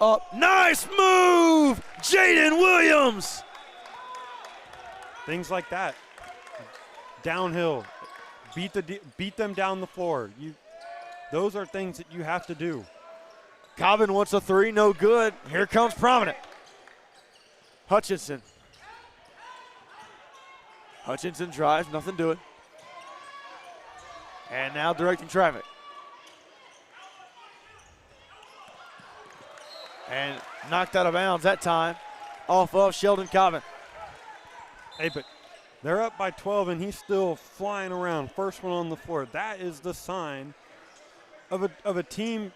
Up, nice move, Jaden Williams. Things like that. Downhill, beat them down the floor. Those are things that you have to do. Cobbin wants a 3, no good. Here comes Prominent. Hutchinson. Hutchinson drives, nothing doing. And now directing traffic. And knocked out of bounds that time off of Sheldon Cobbin. Hey, but they're up by 12 and he's still flying around. First one on the floor. That is the sign of a team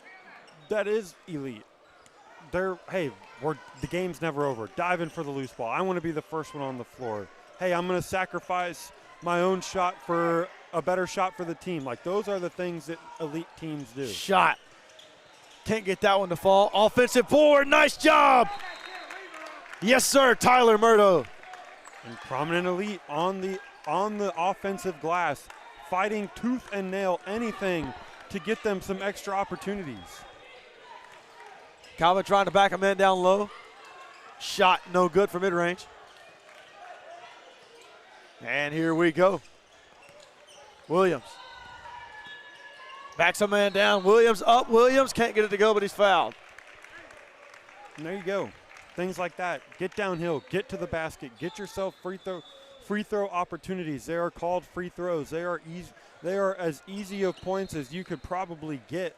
that is elite. The game's never over. Dive in for the loose ball. I want to be the first one on the floor. Hey, I'm going to sacrifice my own shot for a better shot for the team. Like, those are the things that elite teams do. Shot. Can't get that one to fall. Offensive board. Nice job. Yes, sir, Tyler Murdo. And prominent elite on the offensive glass, fighting tooth and nail anything to get them some extra opportunities. Calvin trying to back a man down low. Shot no good for mid-range. And here we go. Williams. Backs a man down. Williams up. Williams can't get it to go, but he's fouled. And there you go. Things like that. Get downhill. Get to the basket. Get yourself free throw opportunities. They are called free throws. They are as easy of points as you could probably get.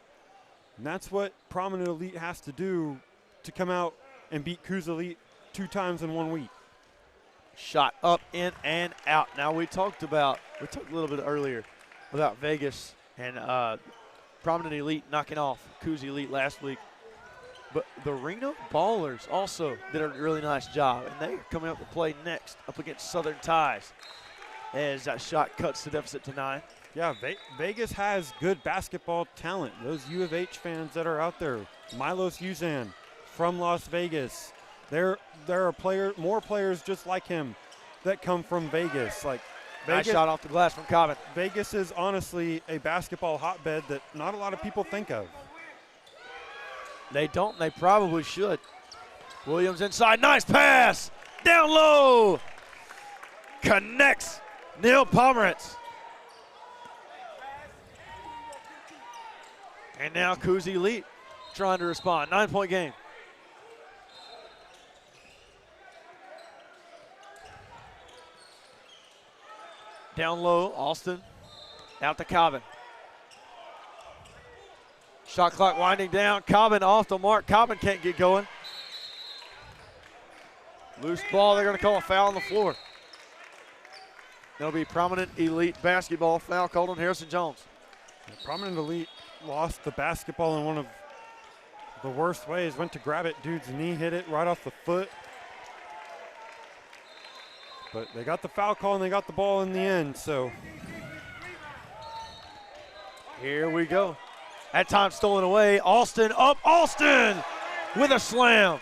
And that's what prominent elite has to do to come out and beat Coos Elite 2 times in 1 week. Shot up, in, and out. Now we talked a little bit earlier about Vegas and prominent elite knocking off Coos Elite last week. But the Reno Ballers also did a really nice job, and they're coming up to play next up against Southern Ties as that shot cuts the deficit to 9. Yeah, Vegas has good basketball talent. Those U of H fans that are out there, Milos Uzan from Las Vegas. There are more players just like him that come from Vegas. Like, Nice shot off the glass from Cobbin. Vegas is honestly a basketball hotbed that not a lot of people think of. They don't. They probably should. Williams inside. Nice pass. Down low. Connects. Neil Pomerantz. And now Coos Elite trying to respond. 9-point game. Down low, Alston. Out to Cobbin. Shot clock winding down. Cobbin off the mark. Cobbin can't get going. Loose ball. They're going to call a foul on the floor. There'll be prominent elite basketball foul called on Harrison Jones. Prominent elite lost the basketball in one of the worst ways. Went to grab it. Dude's knee hit it right off the foot. But they got the foul call and they got the ball in the end, so. Here we go. That time stolen away. Alston up. Alston with a slam.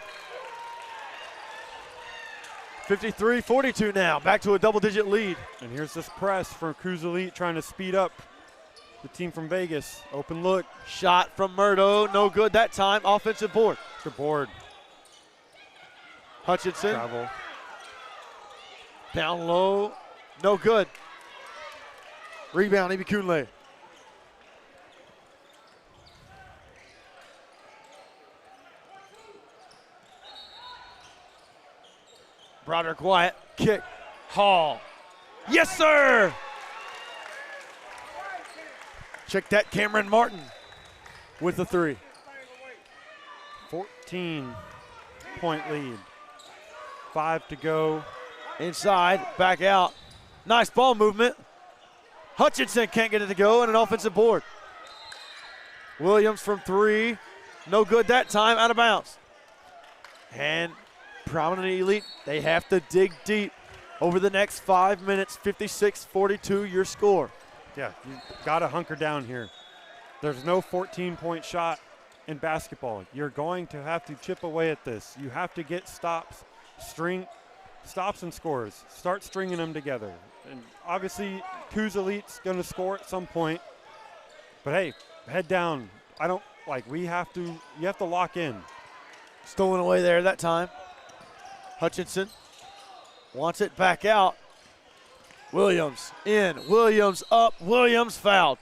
53-42 now. Back to a double-digit lead. And here's this press from Coos Elite trying to speed up the team from Vegas. Open look. Shot from Murdo. No good that time. Offensive board. The board. Hutchinson. Travel. Down low. No good. Rebound, Ibikunle. Broderick Wyatt, kick, Hall. Yes, sir! Check that, Cameron Martin with the 3. 14-point lead. 5 to go. Inside, back out. Nice ball movement. Hutchinson can't get it to go, and an offensive board. Williams from 3. No good that time, out of bounds. And prominent elite, they have to dig deep over the next 5 minutes. 56-42, your score. Yeah, you got to hunker down here. There's no 14-point shot in basketball. You're going to have to chip away at this. You have to get stops, stops and scores. Start stringing them together. And obviously, Coos Elite's going to score at some point. But hey, head down. You have to lock in. Stolen away there that time. Hutchinson wants it back out. Williams in, Williams up, Williams fouled.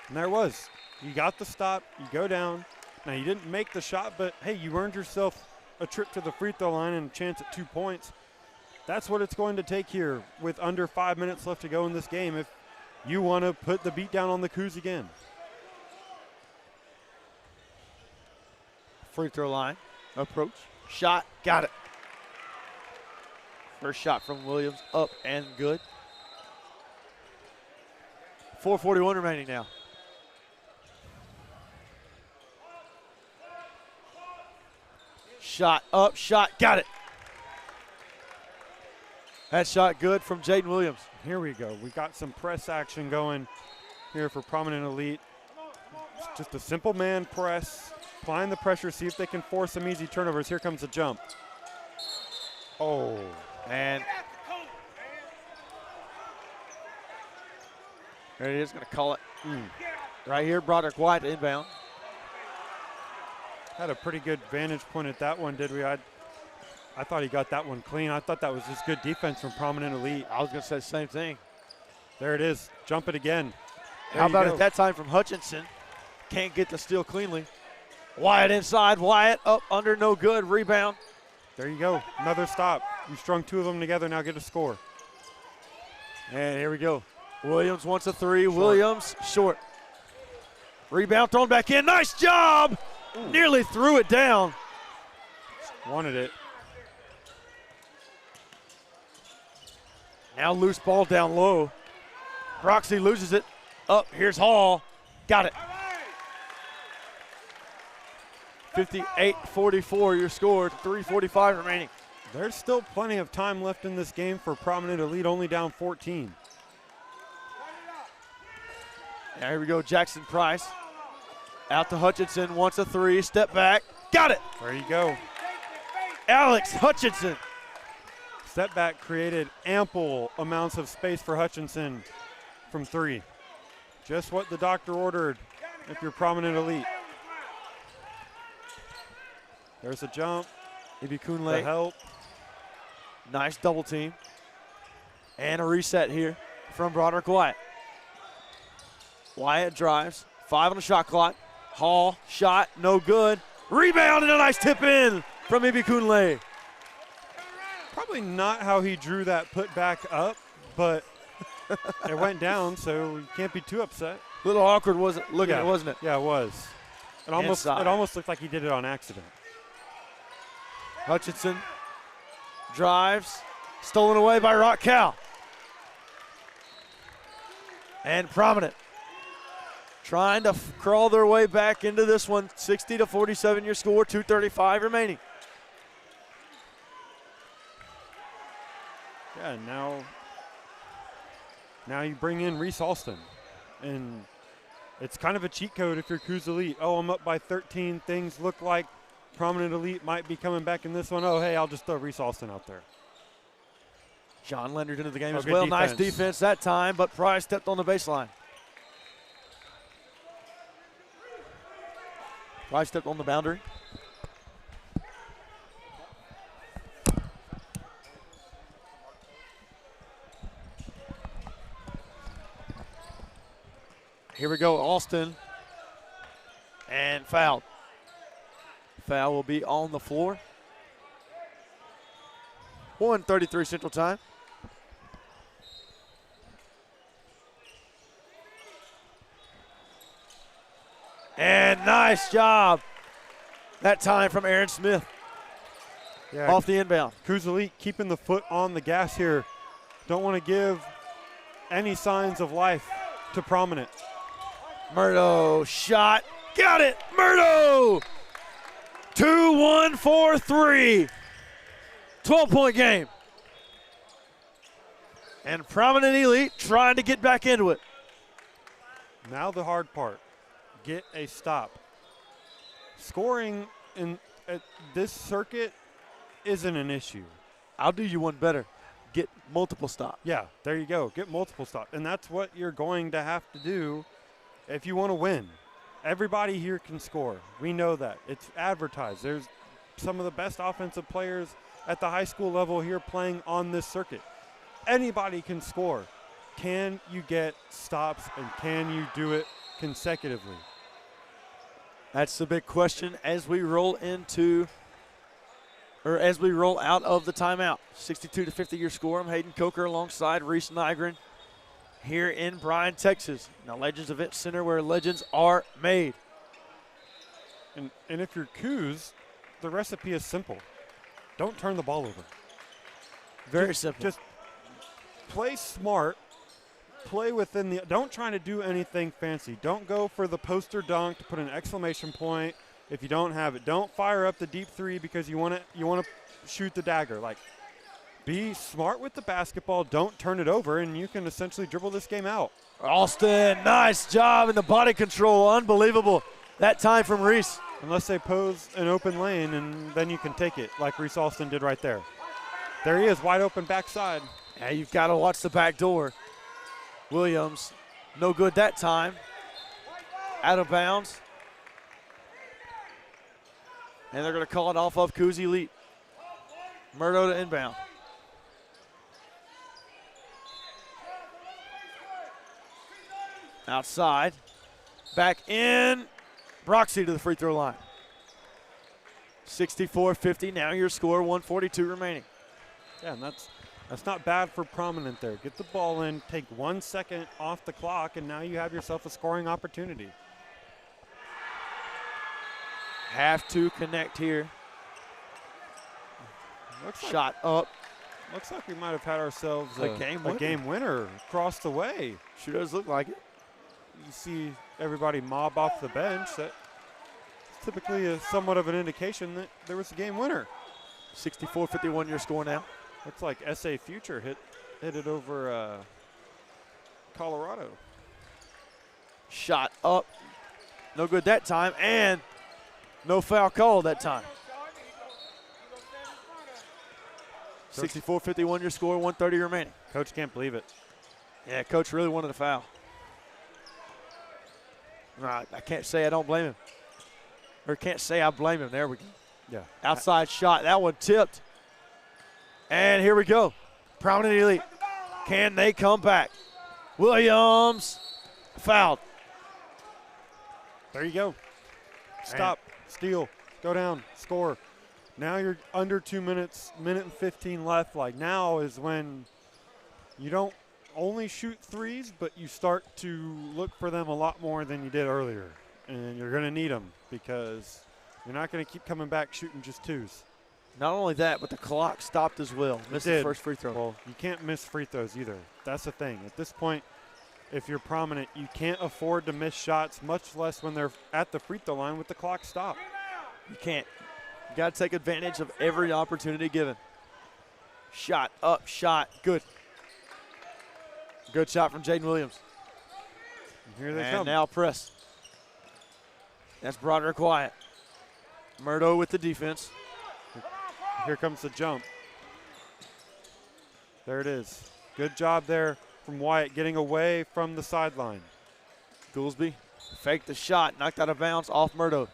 And there it was. You got the stop, you go down. Now, you didn't make the shot, but hey, you earned yourself a trip to the free throw line and a chance at 2 points. That's what it's going to take here with under 5 minutes left to go in this game if you want to put the beat down on the Cougs again. Free throw line, approach, shot, got it. First shot from Williams, up and good. 4:41 remaining now. Shot up, shot, got it. That shot good from Jaden Williams. Here we go. We got some press action going here for Prominent Elite. It's just a simple man press, applying the pressure, see if they can force some easy turnovers. Here comes the jump. Oh. And there he is, going to call it. Right here, Broderick White inbound. Had a pretty good vantage point at that one, did we? I thought he got that one clean. I thought that was just good defense from Prominent Elite. I was going to say the same thing. There it is. Jump it again. There How about go. at that time from Hutchinson? Can't get the steal cleanly. Wyatt inside. Wyatt up, under, no good. Rebound. There you go. Another stop. You strung two of them together. Now get a score. And here we go. Williams wants a three. Short. Williams, short. Rebound thrown back in. Nice job. Ooh. Nearly threw it down. Wanted it. Now loose ball down low. Broxy loses it. Up, here's Hall. Got it. 58-44 your score, 3:45 remaining. There's still plenty of time left in this game for Prominent Elite, only down 14. Now here we go, Jackson Price. Out to Hutchinson, wants a three, step back, got it. There you go. Alex Hutchinson. Step back created ample amounts of space for Hutchinson from three. Just what the doctor ordered if you're Prominent Elite. There's a jump. Ibikunle. The help. Nice double team. And a reset here from Broderick Wyatt. Wyatt drives. 5 on the shot clock. Hall, shot, no good. Rebound and a nice tip in from Ibikunle. Probably not how he drew that put back up, but it went down, so you can't be too upset. A little awkward looking, wasn't it? Yeah, it was. It almost looked like he did it on accident. Hutchinson drives, stolen away by Rock Cal. And Prominent trying to crawl their way back into this one. 60-47 your score, 2:35 remaining. Yeah, now you bring in Reese Alston. And it's kind of a cheat code if you're Cougs Elite. Oh, I'm up by 13. Things look like Prominent Elite might be coming back in this one. Oh, hey, I'll just throw Reese Alston out there. John Leonard into the game as good well. defense. Nice defense that time, but Price stepped on the baseline. Price stepped on the boundary. Here we go, Alston. And fouled. Foul will be on the floor. 1:33 Central Time. And nice job that time from Aaron Smith. Yeah, off the inbound. Cougs Elite keeping the foot on the gas here. Don't want to give any signs of life to Prominent. Murdo shot. Got it. Murdo. 2-1-4-3. 12-point game. And Prominent Elite trying to get back into it. Now the hard part. Get a stop. Scoring at this circuit isn't an issue. I'll do you one better. Get multiple stops. Yeah, there you go. Get multiple stops. And that's what you're going to have to do if you want to win. Everybody here can score. We know that. It's advertised. There's some of the best offensive players at the high school level here playing on this circuit. Anybody can score. Can you get stops, and can you do it consecutively? That's the big question as we roll into or as we roll out of the timeout. 62-50 your score. I'm Hayden Coker alongside Reese Nygren here in Bryan, Texas. Now Legends Event Center where legends are made. And if you're Coos, the recipe is simple. Don't turn the ball over. Very simple. Just play smart. Play within the. Don't try to do anything fancy. Don't go for the poster dunk to put an exclamation point if you don't have it. Don't fire up the deep three because you want to shoot the dagger. Like, be smart with the basketball. Don't turn it over, and you can essentially dribble this game out. Alston, nice job in the body control. Unbelievable. That time from Reese. Unless they pose an open lane, and then you can take it like Reese Alston did right there. There he is, wide open backside. Yeah, you've got to watch the back door. Williams, no good that time. Out of bounds. And they're going to call it off of Coos Elite. Murdo to inbound. Outside. Back in. Broxy to the free throw line. 64-50, now your score, 1:42 remaining. Yeah, and that's not bad for Prominent there. Get the ball in, take 1 second off the clock, and now you have yourself a scoring opportunity. Have to connect here. Shot up. Looks like we might have had ourselves a game winner across the way. Sure does look like it. You see everybody mob off the bench. That's typically somewhat of an indication that there was a game winner. 64-51 your score now. Looks like SA Future hit it over Colorado. Shot up. No good that time, and no foul call that time. 64-51 your score, 1:30 remaining. Coach can't believe it. Yeah, coach really wanted a foul. Right, I can't say I don't blame him. Or can't say I blame him. There we go. Yeah. Outside shot. That one tipped. And here we go. Prominent Elite. Can they come back? Williams fouled. There you go. Stop, steal, go down, score. Now you're under 2 minutes, minute and 15 left. Like, now is when you don't only shoot threes, but you start to look for them a lot more than you did earlier. And you're going to need them because you're not going to keep coming back shooting just twos. Not only that, but the clock stopped as well. Missed the first free throw. Well, you can't miss free throws either. That's the thing. At this point, if you're Prominent, you can't afford to miss shots, much less when they're at the free throw line with the clock stopped. You can't. You got to take advantage of every opportunity given. Shot up, shot, good. Good shot from Jaden Williams. And here they and come. Now press. That's Broderick Wyatt. Murdo with the defense. Here comes the jump. There it is. Good job there from Wyatt getting away from the sideline. Goolsby faked the shot, knocked out of bounds off Murdo.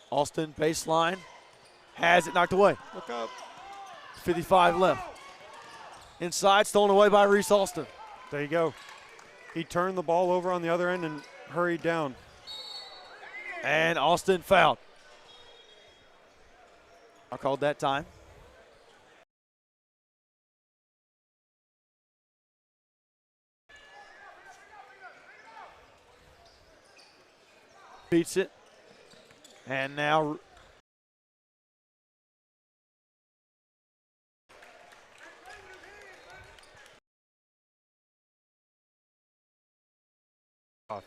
Alston baseline. Has it knocked away. Look up. 55 left. Inside, stolen away by Reese Alston. There you go. He turned the ball over on the other end and hurried down. And Alston fouled. I called that time. Beats it. And now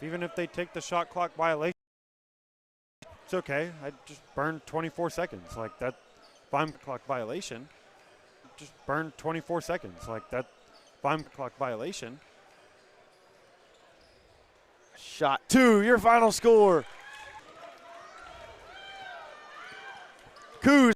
even if they take the shot clock violation, it's okay. I just burned 24 seconds. Like that, time clock violation. Just burned 24 seconds. Like that, time clock violation. Shot two, your final score. Coos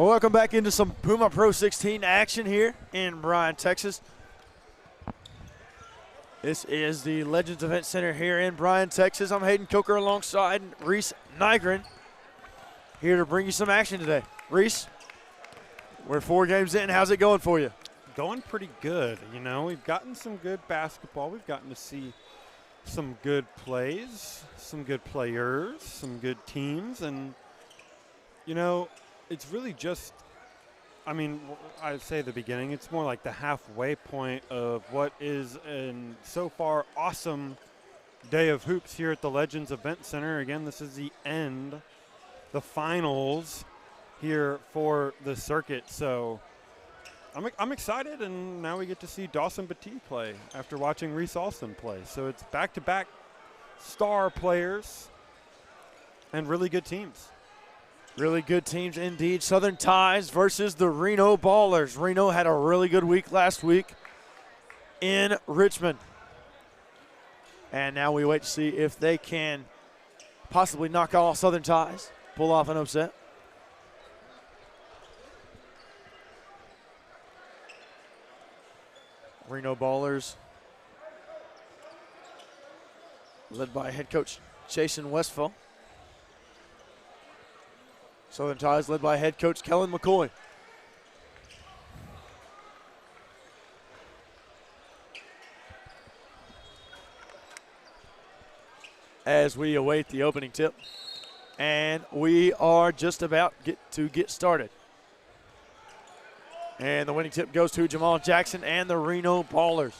Well, welcome back into some Puma Pro 16 action here in Bryan, Texas. This is the Legends Event Center here in Bryan, Texas. I'm Hayden Coker alongside Reese Nygren, here to bring you some action today. Reese, we're 4 games in. How's it going for you? Going pretty good. You know, we've gotten some good basketball. We've gotten to see some good plays, some good players, some good teams. And, you know, it's really just, I mean, I'd say the beginning, it's more like the halfway point of what is an so far awesome day of hoops here at the Legends Event Center. Again, this is the end, the finals here for the circuit. So I'm excited, and now we get to see Dawson Batee play after watching Reese Alston play. So it's back-to-back star players and really good teams. Really good teams indeed. Southern Ties versus the Reno Ballers. Reno had a really good week last week in Richmond. And now we wait to see if they can possibly knock off Southern Ties, pull off an upset. Reno Ballers, led by head coach Jason Westphal. Southern Ties led by head coach Kellen McCoy. As we await the opening tip, and we are just about to get started. And the winning tip goes to Jamal Jackson and the Reno Ballers.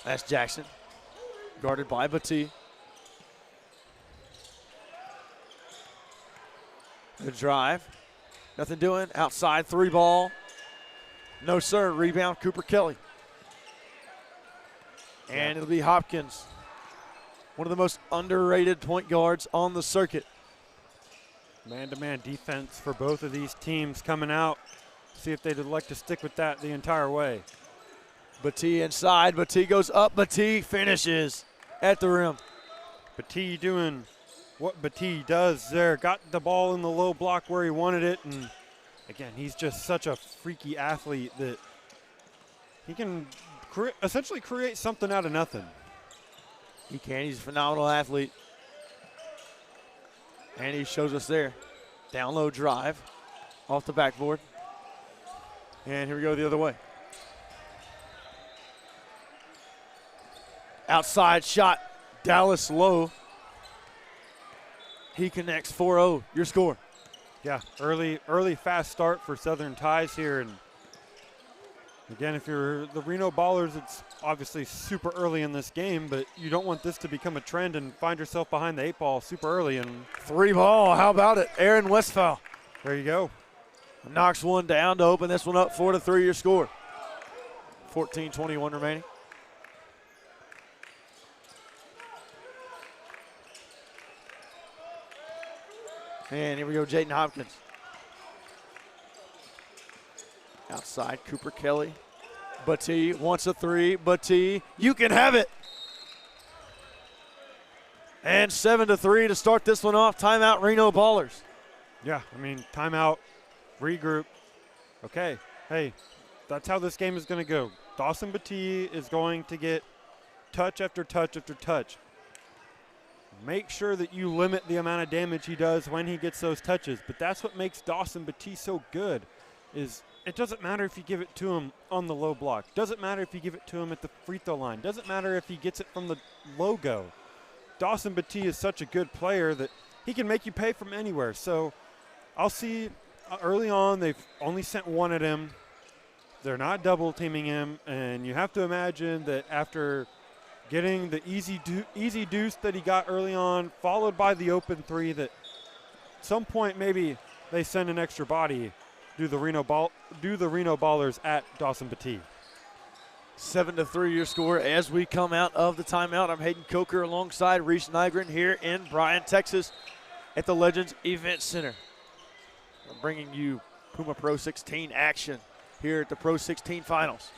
That's Jackson, guarded by Batee. Good drive. Nothing doing. Outside 3 ball. No, sir. Rebound, Cooper Kelly. And it'll be Hopkins, one of the most underrated point guards on the circuit. Man-to-man defense for both of these teams coming out. See if they'd like to stick with that the entire way. Batee inside. Batee goes up. Batee finishes at the rim. Batee doing what Batee does there. Got the ball in the low block where he wanted it. And, again, he's just such a freaky athlete that he can essentially create something out of nothing. He can. He's a phenomenal athlete. And he shows us there. Down low drive off the backboard. And here we go the other way. Outside shot, Dallas low. He connects 4-0, your score. Yeah, early fast start for Southern Ties here. And again, if you're the Reno Ballers, it's obviously super early in this game, but you don't want this to become a trend and find yourself behind the 8 ball super early. And 3 ball, how about it? Aaron Westphal. There you go. Knocks one down to open this one up, 4-3 your score. 14:21 remaining. And here we go, Jaden Hopkins. Outside, Cooper Kelly. Batee wants a 3. Batee, you can have it. And 7-3 to start this one off. Timeout, Reno Ballers. Yeah, I mean, timeout, regroup. Okay, hey, that's how this game is going to go. Dawson Batee is going to get touch after touch after touch. Make sure that you limit the amount of damage he does when he gets those touches. But that's what makes Dawson Batee so good, is it doesn't matter if you give it to him on the low block. Doesn't matter if you give it to him at the free throw line. Doesn't matter if he gets it from the logo. Dawson Batee is such a good player that he can make you pay from anywhere. So I'll see early on they've only sent 1 at him. They're not double teaming him. And you have to imagine that after getting the easy deuce that he got early on, followed by the open 3, that at some point maybe they send an extra body. Do the Reno Ballers at Dawson Batee. 7-3 your score as we come out of the timeout. I'm Hayden Coker alongside Reese Nygren here in Bryan, Texas at the Legends Event Center. I'm bringing you Puma Pro 16 action here at the Pro 16 Finals.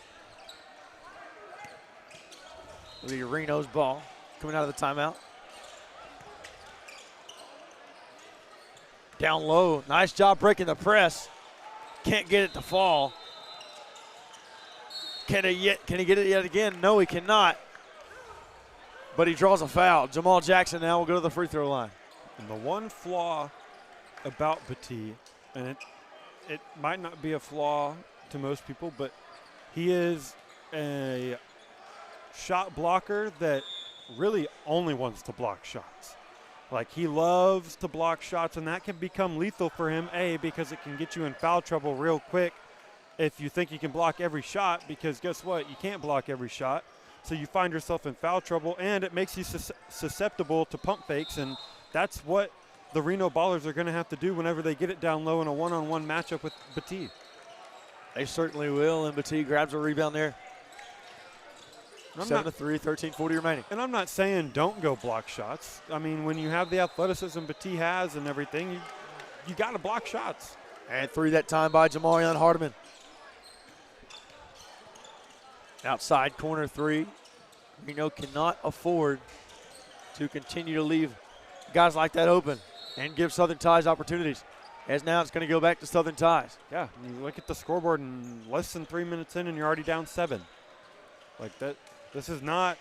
The Reno's ball. coming out of the timeout. Down low. Nice job breaking the press. Can't get it to fall. Can he get it yet again? No, he cannot. But he draws a foul. Jamal Jackson now will go to the free throw line. And the one flaw about Petit, and it might not be a flaw to most people, but he is a shot blocker that really only wants to block shots. Like, he loves to block shots, and that can become lethal for him, A, because it can get you in foul trouble real quick if you think you can block every shot, because guess what? You can't block every shot. So you find yourself in foul trouble, and it makes you susceptible to pump fakes, and that's what the Reno Ballers are going to have to do whenever they get it down low in a one-on-one matchup with Petit. They certainly will, and Petit grabs a rebound there. 7-3, 13:40 remaining. And I'm not saying don't go block shots. I mean, when you have the athleticism Petit has and everything, you got to block shots. And 3 that time by Jamarion Hardiman. Outside corner 3. Reno cannot afford to continue to leave guys like that open and give Southern Ties opportunities. As now it's going to go back to Southern Ties. Yeah, you look at the scoreboard and less than 3 minutes in and you're already down 7. Like that. This is not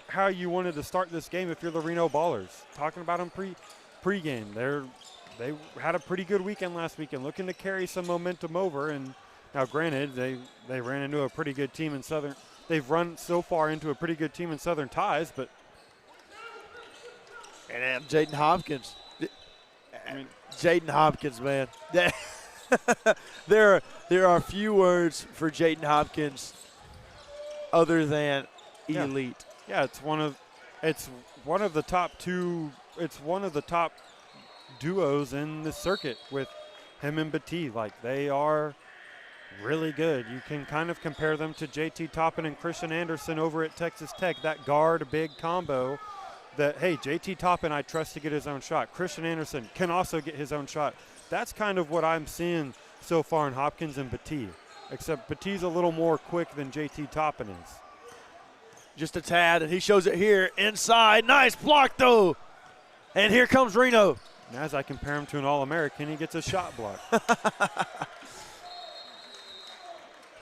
how you wanted to start this game if you're the Reno Ballers. Talking about them pre-game. They had a pretty good weekend last weekend, looking to carry some momentum over. And now, granted, they ran into a pretty good team in Southern. They've run so far into a pretty good team in Southern Ties, but. And Jaden Hopkins. I mean, Jaden Hopkins, man. There are few words for Jaden Hopkins other than elite. Yeah, it's one of the top duos in the circuit with him and Petit. Like, they are really good. You can kind of compare them to JT Toppin and Christian Anderson over at Texas Tech, that guard big combo that, hey, JT Toppin I trust to get his own shot. Christian Anderson can also get his own shot. That's kind of what I'm seeing so far in Hopkins and Petit, except Petit's a little more quick than JT Toppin is. Just a tad, and he shows it here inside. Nice block, though. And here comes Reno. And as I compare him to an All-American, he gets a shot block.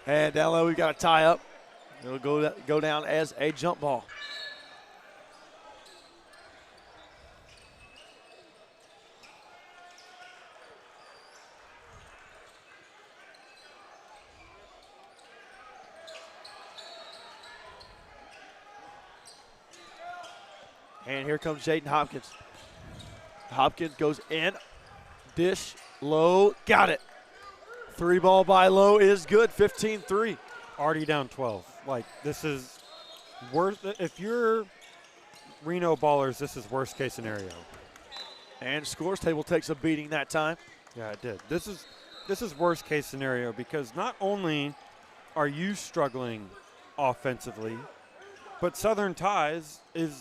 And down low, we've got a tie-up. It'll go down as a jump ball. And here comes Jaden Hopkins. Hopkins goes in. Dish, low, got it. 3 ball by Low is good, 15-3. Already down 12. Like, this is worth it. If you're Reno Ballers, this is worst case scenario. And scores table takes a beating that time. Yeah, it did. This is worst case scenario because not only are you struggling offensively, but Southern Ties is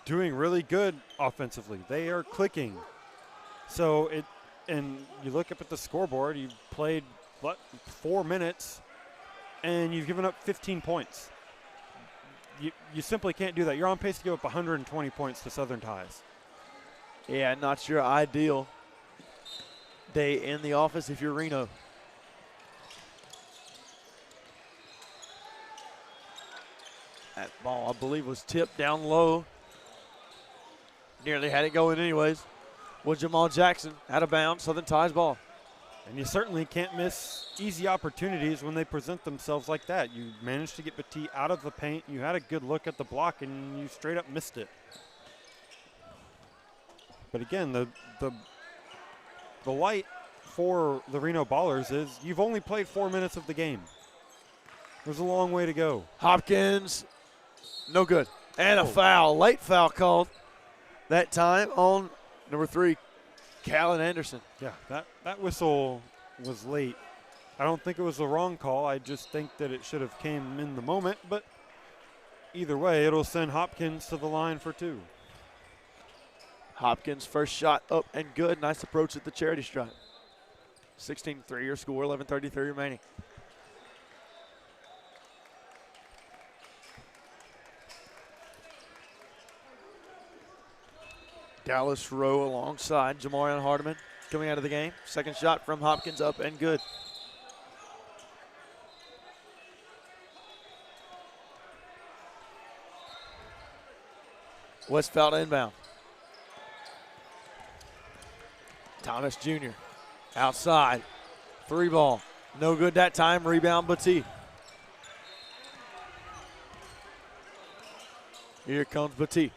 doing really good offensively. They are clicking. So and you look up at the scoreboard, you've played 4 minutes and you've given up 15 points. You simply can't do that. You're on pace to give up 120 points to Southern Ties. Yeah, not your ideal day in the office if you're Reno. That ball, I believe, was tipped down low. Nearly had it going anyways. Was Jamal Jackson out of bounds, Southern Ties ball. And you certainly can't miss easy opportunities when they present themselves like that. You managed to get Petit out of the paint. You had a good look at the block, and you straight up missed it. But again, the light for the Reno Ballers is you've only played 4 minutes of the game. There's a long way to go. Hopkins, no good. And a foul, late foul called that time on number 3, Callan Anderson. Yeah, that whistle was late. I don't think it was the wrong call. I just think that it should have came in the moment. But either way, it'll send Hopkins to the line for 2. Hopkins' first shot up and good. Nice approach at the charity stripe. 16-3 your score, 11:33 remaining. Dallas Rowe alongside Jamarion Hardiman coming out of the game. Second shot from Hopkins up and good. Westphal inbound. Thomas Jr. outside. 3 ball. No good that time. Rebound, Batee. Here comes Batee.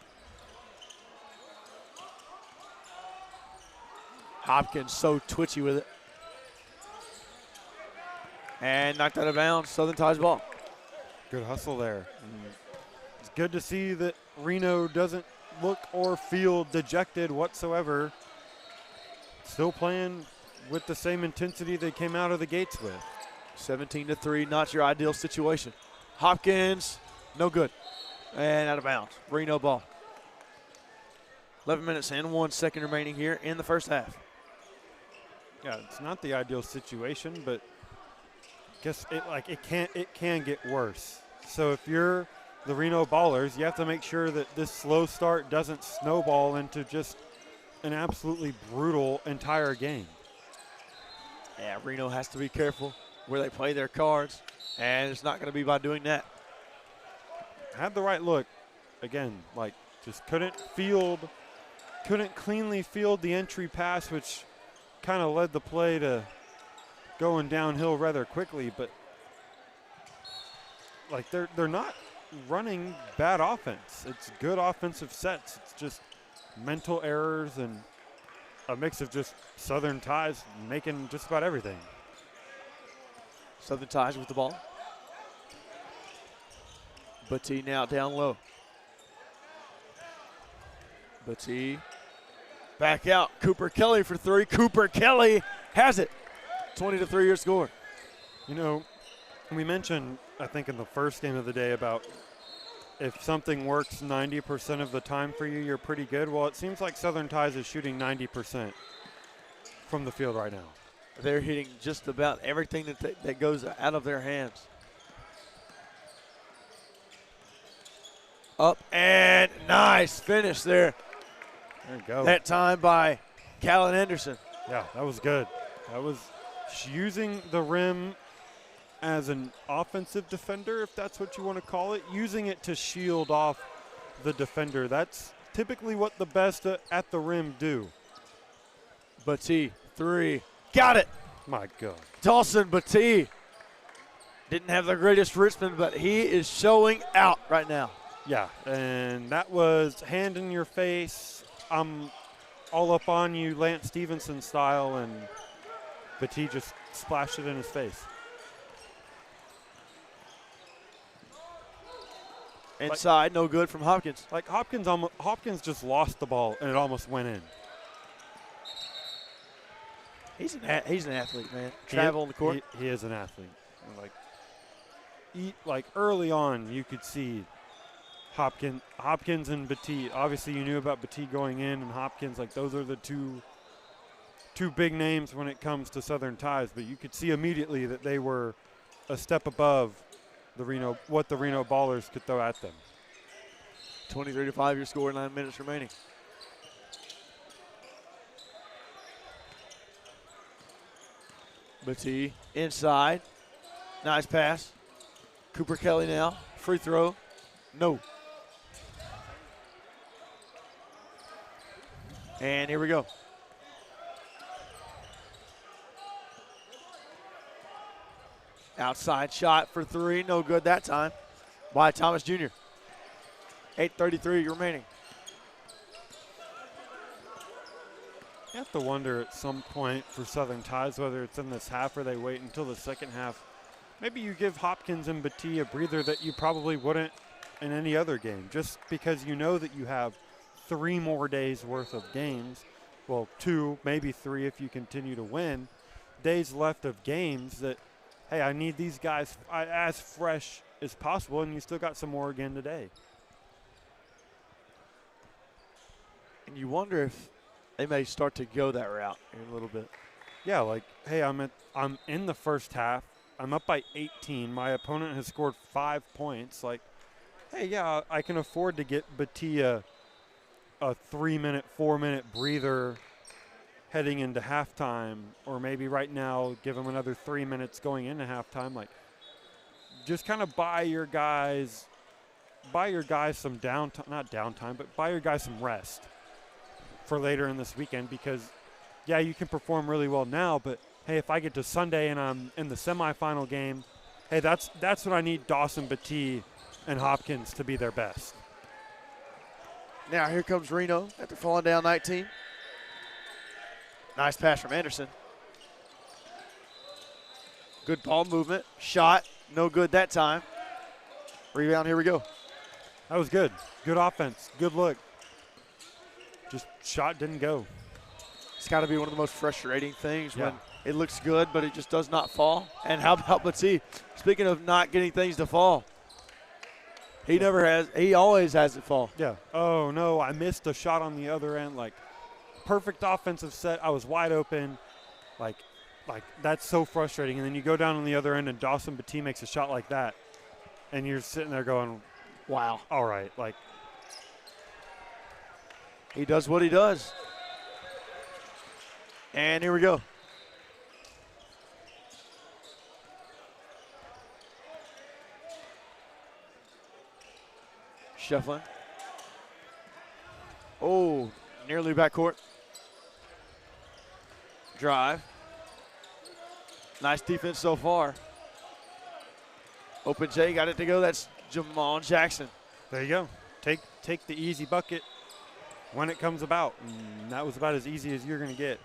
Hopkins so twitchy with it. And knocked out of bounds. Southern Tide's ball. Good hustle there. And it's good to see that Reno doesn't look or feel dejected whatsoever. Still playing with the same intensity they came out of the gates with. 17-3, not your ideal situation. Hopkins, no good. And out of bounds. Reno ball. 11 minutes and 1 second remaining here in the first half. Yeah, it's not the ideal situation, but I guess it can get worse. So if you're the Reno Ballers, you have to make sure that this slow start doesn't snowball into just an absolutely brutal entire game. Yeah, Reno has to be careful where they play their cards, and it's not going to be by doing that. Had the right look. Again, like just couldn't cleanly field the entry pass, which kind of led the play to going downhill rather quickly. But like they're not running bad offense. It's good offensive sets. It's just mental errors and a mix of just Southern Ties making just about everything. Southern Ties with the ball. Batee now down low. Batee back out. Cooper Kelly for 3. Cooper Kelly has it. 20-3 your score. You know, we mentioned, I think in the first game of the day, about if something works 90% of the time for you, you're pretty good. Well, it seems like Southern Ties is shooting 90% from the field right now. They're hitting just about everything that goes out of their hands. Up and nice finish there. There you go. That time by Callan Anderson. Yeah, that was good. That was using the rim as an offensive defender, if that's what you want to call it, using it to shield off the defender. That's typically what the best at the rim do. Batee, 3. Got it. My God. Dawson Batee. Didn't have the greatest Richmond, but he is showing out right now. Yeah, and that was hand in your face. I'm all up on you, Lance Stevenson style, and Batee just splashed it in his face. Inside, no good from Hopkins. Like Hopkins just lost the ball, and it almost went in. He's an athlete, man. Travel on the court. He is an athlete. Like early on, you could see Hopkins and Batee. Obviously, you knew about Batee going in, and Hopkins. Like those are the two big names when it comes to Southern Ties. But you could see immediately that they were a step above what the Reno Ballers could throw at them. 23-5 your score, 9 minutes remaining. Batee inside. Nice pass. Cooper Kelly now. Free throw. No. And here we go. Outside shot for 3. No good that time by Thomas Jr. 8:33 remaining. You have to wonder at some point for Southern Ties whether it's in this half or they wait until the second half. Maybe you give Hopkins and Batee a breather that you probably wouldn't in any other game, just because you know that you have 3 more days worth of games. Well, 2, maybe 3 if you continue to win. Days left of games that, hey, I need these guys as fresh as possible, and you still got some more again today. And you wonder if they may start to go that route in a little bit. Yeah, like, hey, I'm in the first half. I'm up by 18. My opponent has scored 5 points. Like, hey, yeah, I can afford to get Batee a 3-minute, 4-minute breather heading into halftime, or maybe right now give them another 3 minutes going into halftime. Like, just kind of buy your guys some downtime, not downtime, but buy your guys some rest for later in this weekend, because, yeah, you can perform really well now, but, hey, if I get to Sunday and I'm in the semifinal game, hey, that's when I need Dawson, Battie, and Hopkins to be their best. Now here comes Reno after falling down 19. Nice pass from Anderson. Good ball movement. Shot. No good that time. Rebound. Here we go. That was good. Good offense. Good look. Just shot didn't go. It's got to be one of the most frustrating things when it looks good, but it just does not fall. And how about Battie? Speaking of not getting things to fall, he never has. He always has it fall. Yeah. Oh, no, I missed a shot on the other end. Like, perfect offensive set. I was wide open. Like that's so frustrating. And then you go down on the other end and Dawson Battie makes a shot like that. And you're sitting there going, wow. All right. Like, he does what he does. And here we go. Shefflin. Oh, nearly backcourt. Drive. Nice defense so far. Open J got it to go. That's Jamal Jackson. There you go. Take the easy bucket when it comes about. And that was about as easy as you're going to get.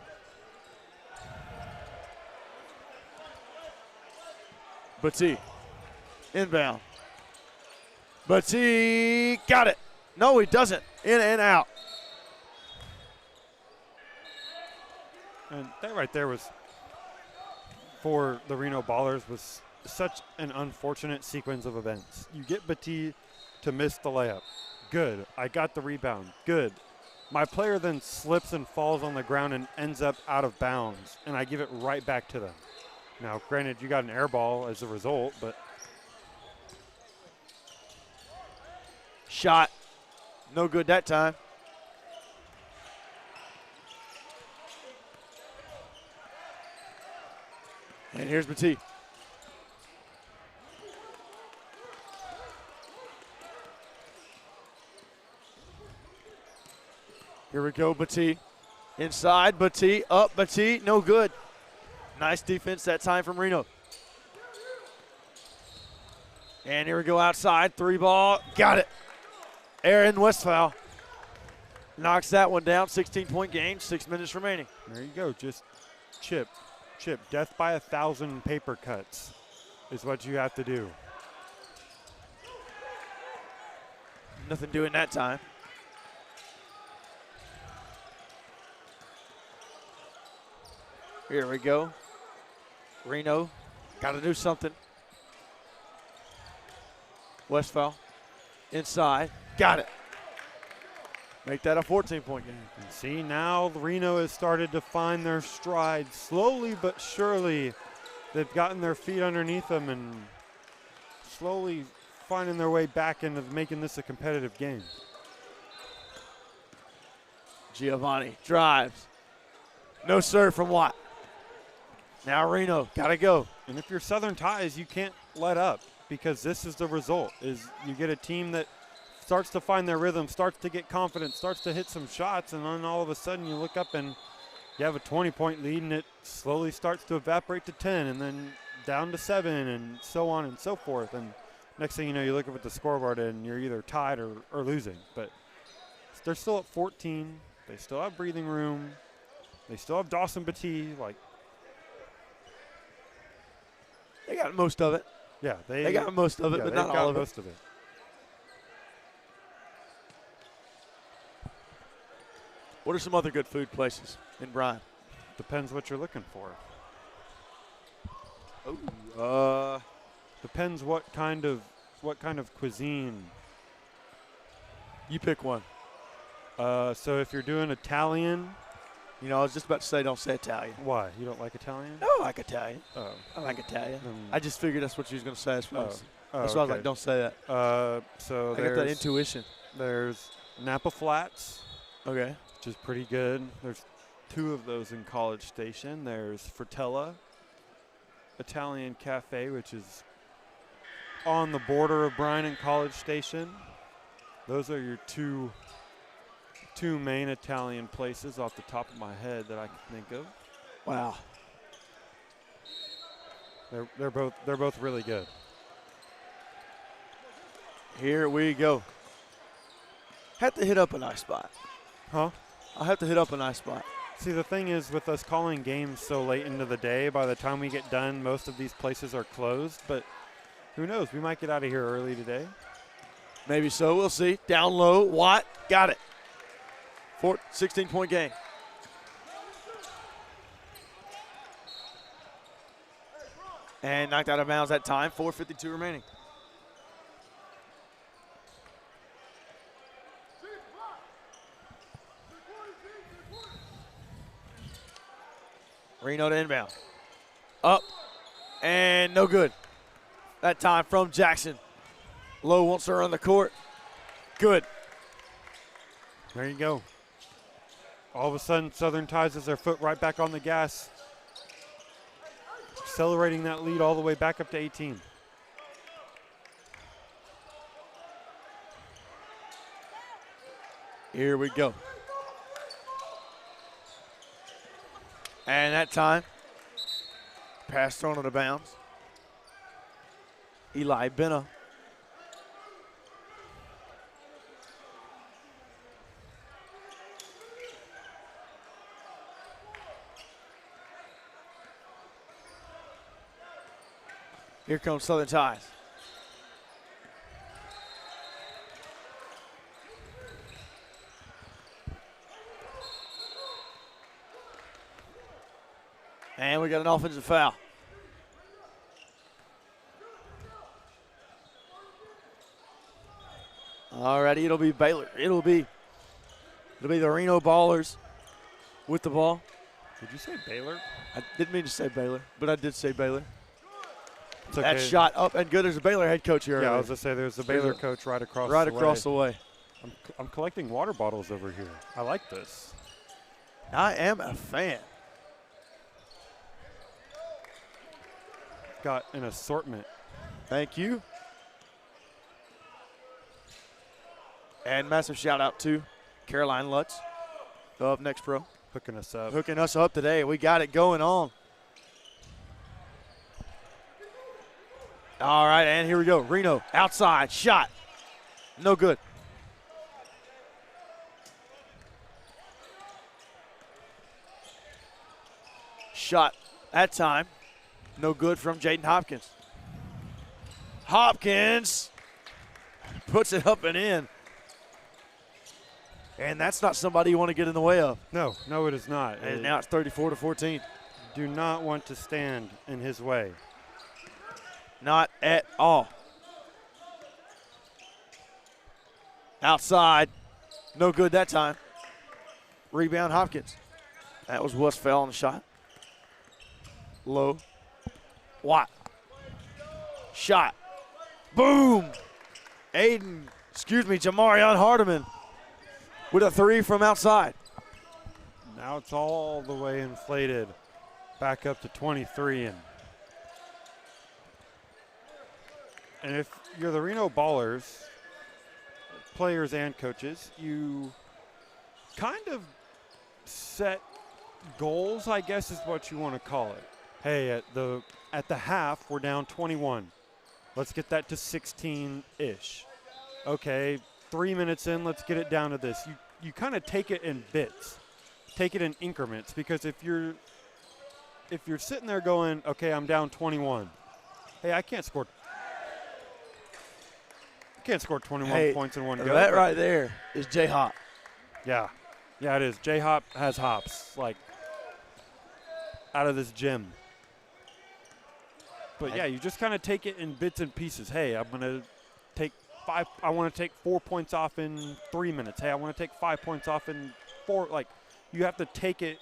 Battie. Inbound. Battie got it. No, he doesn't. In and out. And that right there was, for the Reno Ballers, was such an unfortunate sequence of events. You get Battie to miss the layup. Good. I got the rebound. Good. My player then slips and falls on the ground and ends up out of bounds, and I give it right back to them. Now, granted, you got an air ball as a result, but. Shot. No good that time. And here's Battie. Here we go, Battie. Inside, Battie, up, Battie, no good. Nice defense that time from Reno. And here we go outside, 3-ball, got it. Aaron Westphal knocks that one down, 16-point game, 6 minutes remaining. There you go, just chip. Death by 1,000 paper cuts is what you have to do. Nothing doing that time. Here we go. Reno, got to do something. Westphal, inside, got it. Make that a 14-point game. And see, now Reno has started to find their stride. Slowly but surely, they've gotten their feet underneath them and slowly finding their way back into making this a competitive game. Giovanni drives. No serve from Watt. Now Reno, gotta go. And if you're Southern Ties, you can't let up, because this is the result, is you get a team that starts to find their rhythm, starts to get confident, starts to hit some shots, and then all of a sudden you look up and you have a 20-point lead, and it slowly starts to evaporate to 10, and then down to 7, and so on and so forth. And next thing you know, you look up at the scoreboard and you're either tied or losing. But they're still at 14. They still have breathing room. They still have Dawson Battie. Like, they got most of it. Yeah, they got most of it, but not all of it. Most of it. What are some other good food places in Bryan? Depends what you're looking for. Depends what kind of cuisine. You pick one. So if you're doing Italian. You know, I was just about to say don't say Italian. Why? You don't like Italian? No, I like Italian. Oh. I like Italian. I just figured that's what you was going to say. That's why I was like, don't say that. So I got that intuition. There's Napa Flats. Okay. which is pretty good. There's 2 of those in College Station. There's Frutella Italian Cafe, which is on the border of Bryan and College Station. Those are your two main Italian places off the top of my head that I can think of. Wow. They're both really good. Here we go. Have to hit up a nice spot. Huh? I'll have to hit up a nice spot. See, the thing is, with us calling games so late into the day, by the time we get done, most of these places are closed. But who knows? We might get out of here early today. Maybe so. We'll see. Down low. Watt. Got it. 16-point game. And knocked out of bounds that time. 4:52 remaining. Reno to inbound. Up. And no good. That time from Jackson. Lowe wants to run the court. Good. There you go. All of a sudden, Southern Ties has their foot right back on the gas, accelerating that lead all the way back up to 18. Here we go. And that time, pass thrown out of bounds. Eli Benna. Here comes Southern Ties. And we got an offensive foul. Alrighty, it'll be Baylor. It'll be the Reno Ballers with the ball. Did you say Baylor? I didn't mean to say Baylor, but I did say Baylor. It's okay. That shot up and good. There's a Baylor head coach here. Yeah, I was going to say there's a Baylor coach right across the way. Right across the way. I'm collecting water bottles over here. I like this. I am a fan. Got an assortment. Thank you. And massive shout out to Caroline Lutz of Next Pro. Hooking us up. Hooking us up today. We got it going on. All right, and here we go. Reno outside shot. No good. Shot that time. No good from Jaden Hopkins. Hopkins puts it up and in. And that's not somebody you want to get in the way of. No, it is not. And now it's 34-14. Do not want to stand in his way. Not at all. Outside. No good that time. Rebound Hopkins. That was Westphal on the shot. Low. Watt. Shot. Boom. Jamarion Hardiman with a 3 from outside. Now it's all the way inflated. Back up to 23. And if you're the Reno Ballers, players and coaches, you kind of set goals, I guess is what you want to call it. Hey, at the half, we're down 21. Let's get that to 16-ish. Okay, 3 minutes in, let's get it down to this. You kind of take it in bits, take it in increments, because if you're sitting there going, okay, I'm down 21. Hey, I can't score 21 points in one go. That right there is J-Hop. Yeah, it is. J-Hop has hops, like, out of this gym. But, yeah, you just kind of take it in bits and pieces. Hey, I'm going to take 5. I want to take 4 points off in 3 minutes. Hey, I want to take 5 points off in 4. Like, you have to take it.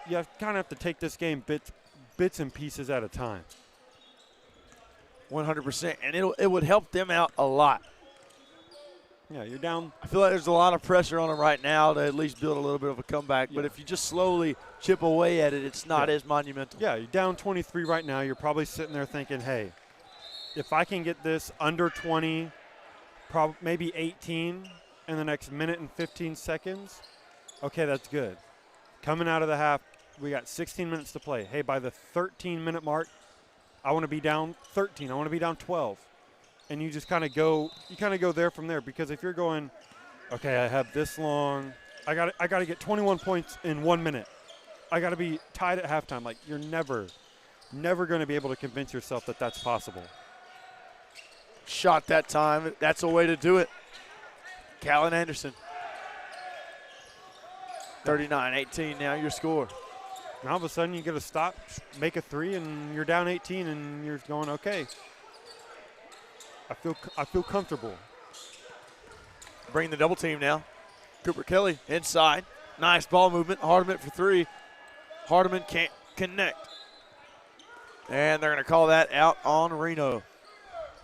You kind of have to take this game bits and pieces at a time. 100%, and it would help them out a lot. Yeah, you're down. I feel like there's a lot of pressure on them right now to at least build a little bit of a comeback. But if you just slowly chip away at it, it's not as monumental. Yeah, you're down 23 right now. You're probably sitting there thinking, hey, if I can get this under 20, maybe 18 in the next minute and 15 seconds, okay, that's good. Coming out of the half, we got 16 minutes to play. Hey, by the 13-minute mark, I want to be down 13. I want to be down 12. And you just kind of go there from there, because if you're going, okay, I have this long, I got to get 21 points in 1 minute. I got to be tied at halftime. Like, you're never going to be able to convince yourself that that's possible. Shot that time. That's a way to do it. Callan Anderson. 39-18 now your score. And all of a sudden you get a stop, make a three, and you're down 18, and you're going, okay, I feel comfortable. Bring the double team now. Cooper Kelly inside. Nice ball movement. Hardiman for three. Hardiman can't connect. And they're going to call that out on Reno.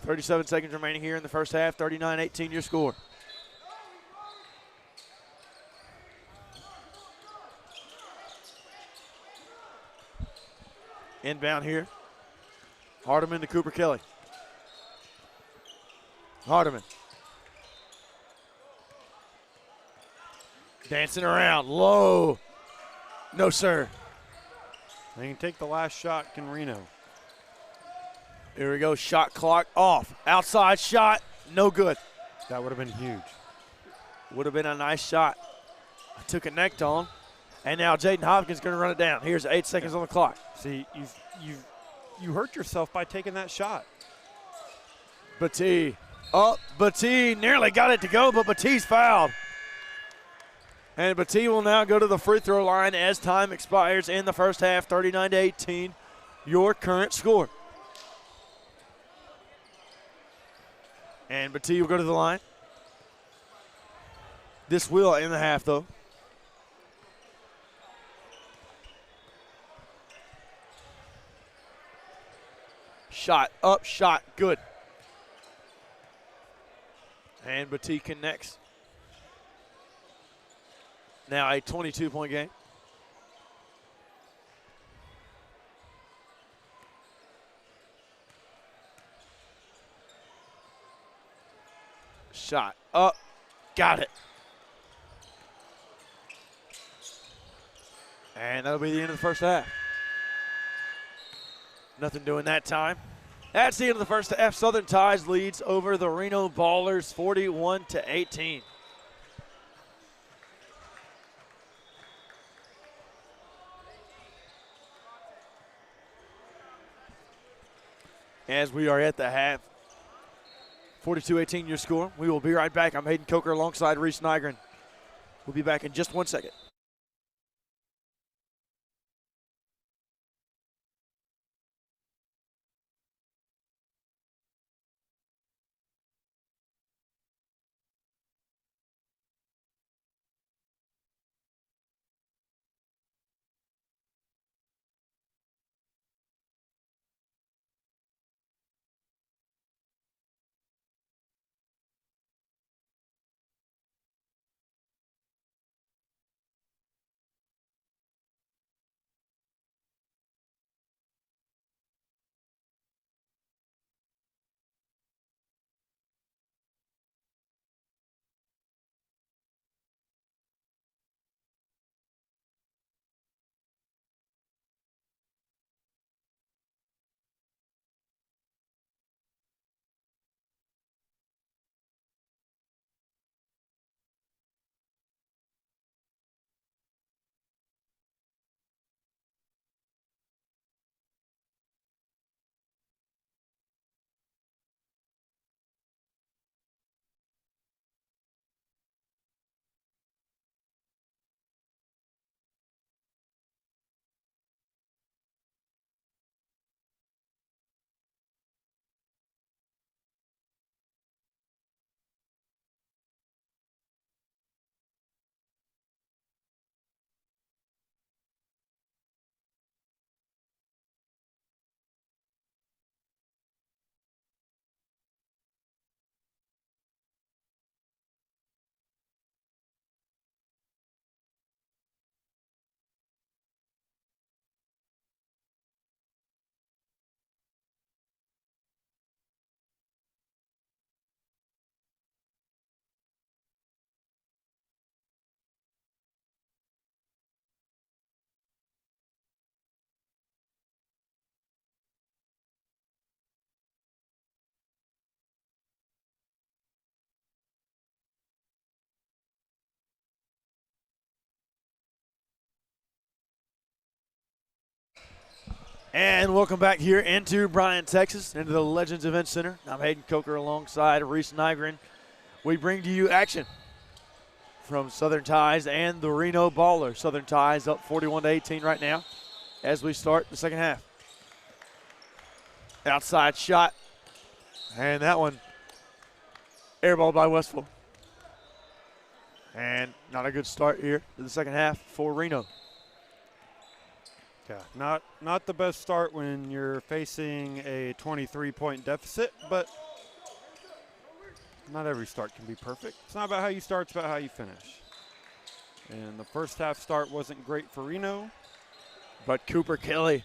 37 seconds remaining here in the first half. 39-18 your score. Inbound here. Hardiman to Cooper Kelly. Hardiman. Dancing around. Low. No, sir. They can take the last shot, can Reno. Here we go. Shot clock off. Outside shot. No good. That would have been huge. Would have been a nice shot. To connect on. And now Jaden Hopkins going to run it down. Here's 8 seconds on the clock. See, you hurt yourself by taking that shot. Batee. Oh, Batee nearly got it to go, but Batee's fouled. And Batee will now go to the free throw line as time expires in the first half. 39-18, your current score. And Batee will go to the line. This will end the half, though. Shot up, shot good. And Batee connects. Now a 22-point game. Shot up, got it. And that'll be the end of the first half. Nothing doing that time. That's the end of the first half. Southern Tides leads over the Reno Ballers 41-18. As we are at the half, 42-18 your score. We will be right back. I'm Hayden Coker alongside Reese Nygren. We'll be back in just 1 second. And welcome back here into Bryan, Texas, into the Legends Event Center. I'm Hayden Coker alongside Reese Nygren. We bring to you action from Southern Ties and the Reno Ballers. Southern Ties up 41-18 right now as we start the second half. Outside shot, and that one airballed by Westphal. And not a good start here to the second half for Reno. Yeah, not the best start when you're facing a 23-point deficit, but not every start can be perfect. It's not about how you start, it's about how you finish. And the first half start wasn't great for Reno. But Cooper Kelly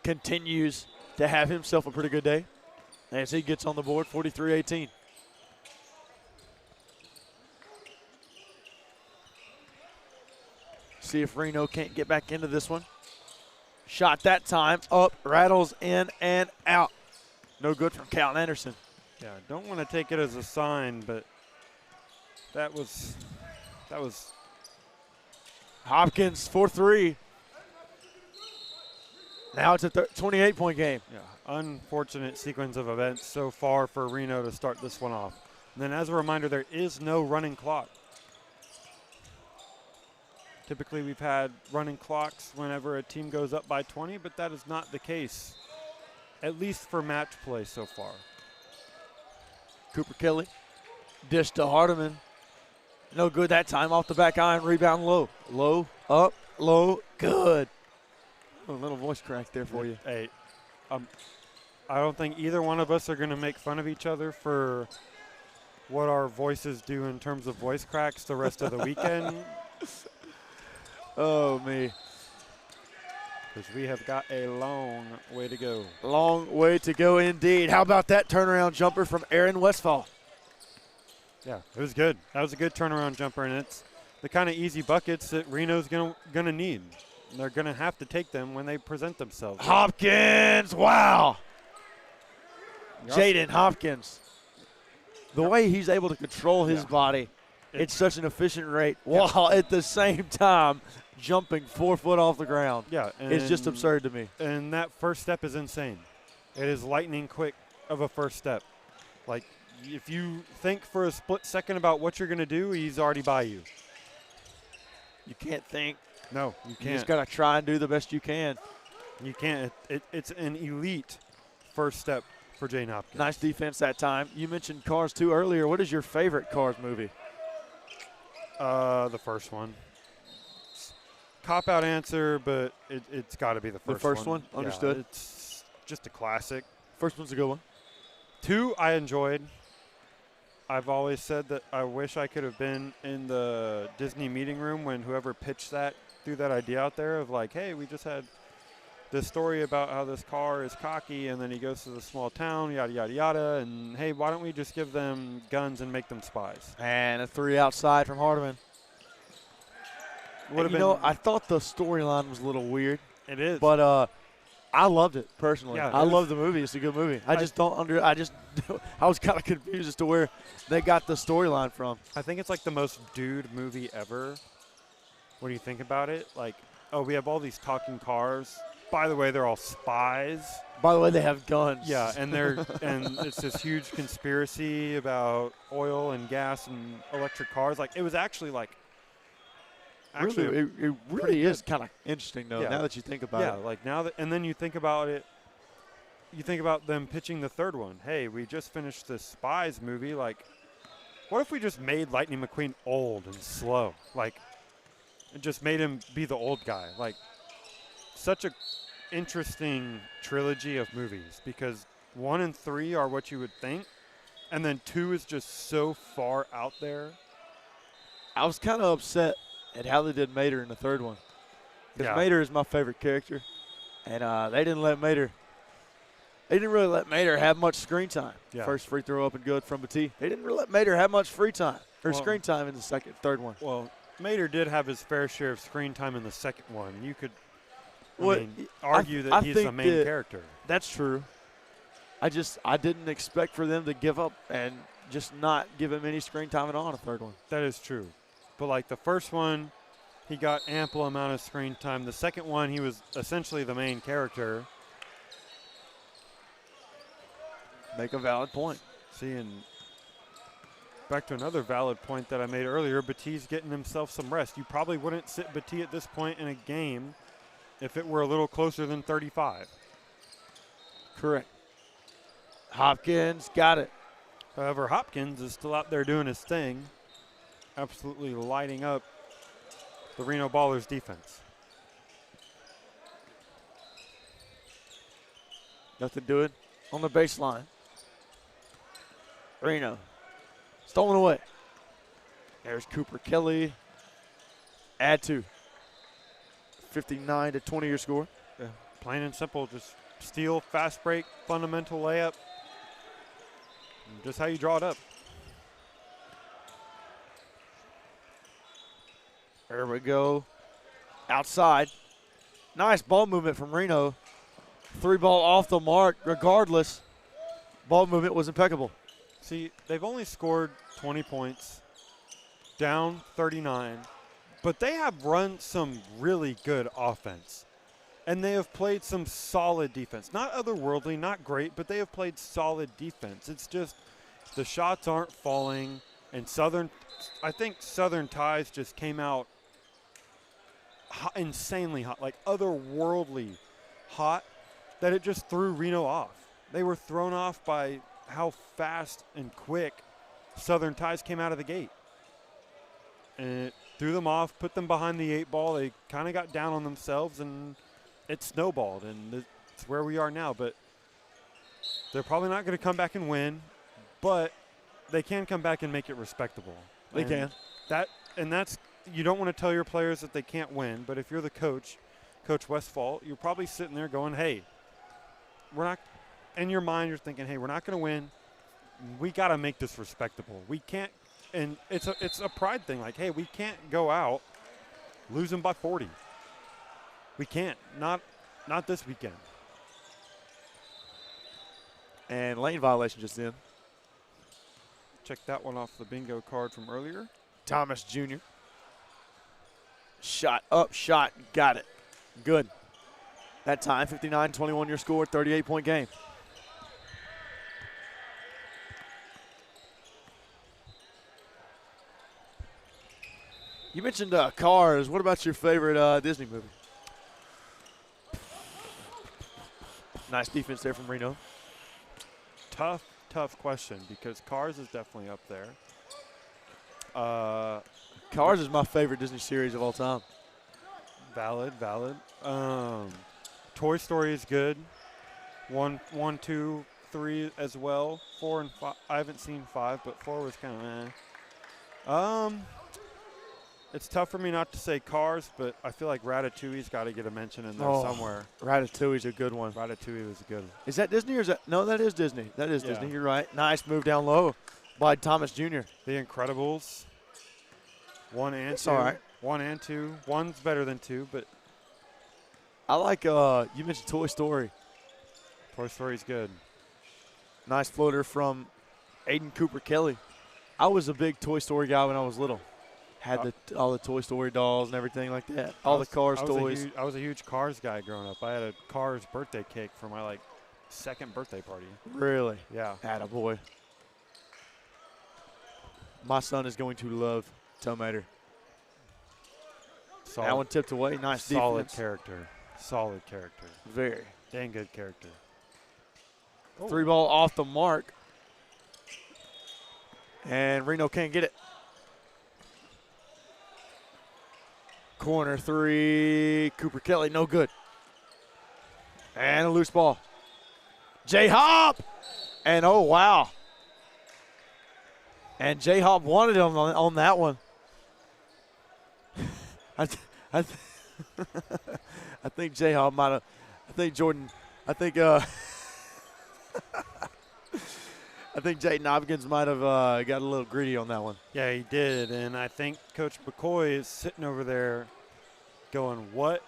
continues to have himself a pretty good day as he gets on the board, 43-18. See if Reno can't get back into this one. Shot that time, up, rattles in and out. No good from Cal Anderson. Yeah, don't want to take it as a sign, but that was Hopkins for 3. Now it's a 28-point game. yeah, unfortunate sequence of events so far for Reno to start this one off. And then as a reminder, there is no running clock. Typically we've had running clocks whenever a team goes up by 20, but that is not the case, at least for match play so far. Cooper Kelly, dish to Hardiman. No good that time, off the back iron, rebound low. Low, up, low, good. A little voice crack there for you. Hey, I don't think either one of us are going to make fun of each other for what our voices do in terms of voice cracks the rest of the weekend. Oh, me. Because we have got a long way to go. Long way to go indeed. How about that turnaround jumper from Aaron Westphal? Yeah, it was good. That was a good turnaround jumper, and it's the kind of easy buckets that Reno's gonna need. They're gonna have to take them when they present themselves. Hopkins, wow. Jaden Hopkins. The way he's able to control his body at such an efficient rate while at the same time jumping 4 foot off the ground. Yeah, it's just absurd to me. And that first step is insane. It is lightning quick of a first step. Like, if you think for a split second about what you're going to do, he's already by you. You can't think. No, you can't. You just got to try and do the best you can. You can't. It's an elite first step for Jane Hopkins. Nice defense that time. You mentioned Cars 2 earlier. What is your favorite Cars movie? The first one. Cop-out answer, but it's got to be the first one. The first one? Understood. Yeah, it's just a classic. First one's a good one. 2, I enjoyed. I've always said that I wish I could have been in the Disney meeting room when whoever pitched that threw that idea out there of like, hey, we just had this story about how this car is cocky and then he goes to the small town, yada, yada, yada, and hey, why don't we just give them guns and make them spies? And a 3 outside from Hardiman. You know, I thought the storyline was a little weird. It is. But I loved it personally. Yeah, I love the movie. It's a good movie. I was kind of confused as to where they got the storyline from. I think it's like the most dude movie ever. When you think about it, like, oh, we have all these talking cars. By the way, they're all spies. By the way, they have guns. Yeah, and it's this huge conspiracy about oil and gas and electric cars. Like, it was actually like. Actually, it really is kind of interesting, though, now that you think about it. Yeah, like now that, and then you think about it, you think about them pitching the third one. Hey, we just finished this Spies movie. Like, what if we just made Lightning McQueen old and slow? Like, and just made him be the old guy. Like, such a interesting trilogy of movies because 1 and 3 are what you would think, and then 2 is just so far out there. I was kind of upset at how they did Mater in the third one. Because Mater is my favorite character. And they didn't really let Mater have much screen time. Yeah. First free throw up and good from Batiste. They didn't really let Mater have much free time or screen time in the third one. Well, Mater did have his fair share of screen time in the second one. You could argue that he's the main character. That's true. I didn't expect for them to give up and just not give him any screen time at all in the third one. That is true. But like the first one, he got ample amount of screen time. The second one, he was essentially the main character. Make a valid point. See, and back to another valid point that I made earlier, Batti's getting himself some rest. You probably wouldn't sit Batti at this point in a game if it were a little closer than 35. Correct. Hopkins got it. However, Hopkins is still out there doing his thing, absolutely lighting up the Reno Ballers defense. Nothing doing on the baseline. Reno. Stolen away. There's Cooper Kelly. Add 2. 59 to 20 your score. Yeah. Plain and simple, just steal, fast break, fundamental layup. Just how you draw it up. There we go. Outside. Nice ball movement from Reno. 3 ball off the mark regardless. Ball movement was impeccable. See, they've only scored 20 points, down 39, but they have run some really good offense. And they have played some solid defense. Not otherworldly, not great, but they have played solid defense. It's just the shots aren't falling. And I think Southern Ties just came out hot, insanely hot, like otherworldly hot, that it just threw Reno off. They were thrown off by how fast and quick Southern Ties came out of the gate. And it threw them off, put them behind the 8 ball. They kind of got down on themselves, and it snowballed, and it's where we are now. But they're probably not going to come back and win, but they can come back and make it respectable. They can. That's you don't want to tell your players that they can't win, but if you're the coach, Coach Westfall, you're probably sitting there going, hey, we're not – in your mind you're thinking, hey, we're not going to win. We got to make this respectable. We can't – and it's a pride thing. Like, hey, we can't go out losing by 40. We can't. Not this weekend. And lane violation just in. Check that one off the bingo card from earlier. Thomas Jr. Shot up, shot, got it. Good. That time, 59-21 your score, 38-point game. You mentioned Cars. What about your favorite Disney movie? Nice defense there from Reno. Tough question because Cars is definitely up there. Cars is my favorite Disney series of all time. Valid. Toy Story is good. 1, 2, 3 as well. 4 and 5. I haven't seen 5, but 4 was kind of It's tough for me not to say Cars, but I feel like Ratatouille's got to get a mention in there somewhere. Ratatouille's a good one. Ratatouille was good. Is that Disney or is that? No, that is Disney. That is Disney. You're right. Nice move down low by Thomas Jr. The Incredibles. 1 and 2. It's all right. 1 and 2. 1's better than 2, but I like, you mentioned Toy Story. Toy Story's good. Nice floater from Aiden Cooper Kelly. I was a big Toy Story guy when I was little. Had all the Toy Story dolls and everything like that. All the Cars toys. I was a huge Cars guy growing up. I had a Cars birthday cake for my, 2nd birthday party. Really? Yeah. Attaboy. My son is going to love Tomater. That one tipped away. Nice solid defense. character. Solid character. Very. Dang good character. 3 ball off the mark. And Reno can't get it. Corner 3. Cooper Kelly, no good. And a loose ball. J-Hop. And oh, wow. And J-Hop wanted him on that one. I think J-Hop might have. I think Jordan. I think Jayden Hopkins might have got a little greedy on that one. Yeah, he did. And I think Coach McCoy is sitting over there going, what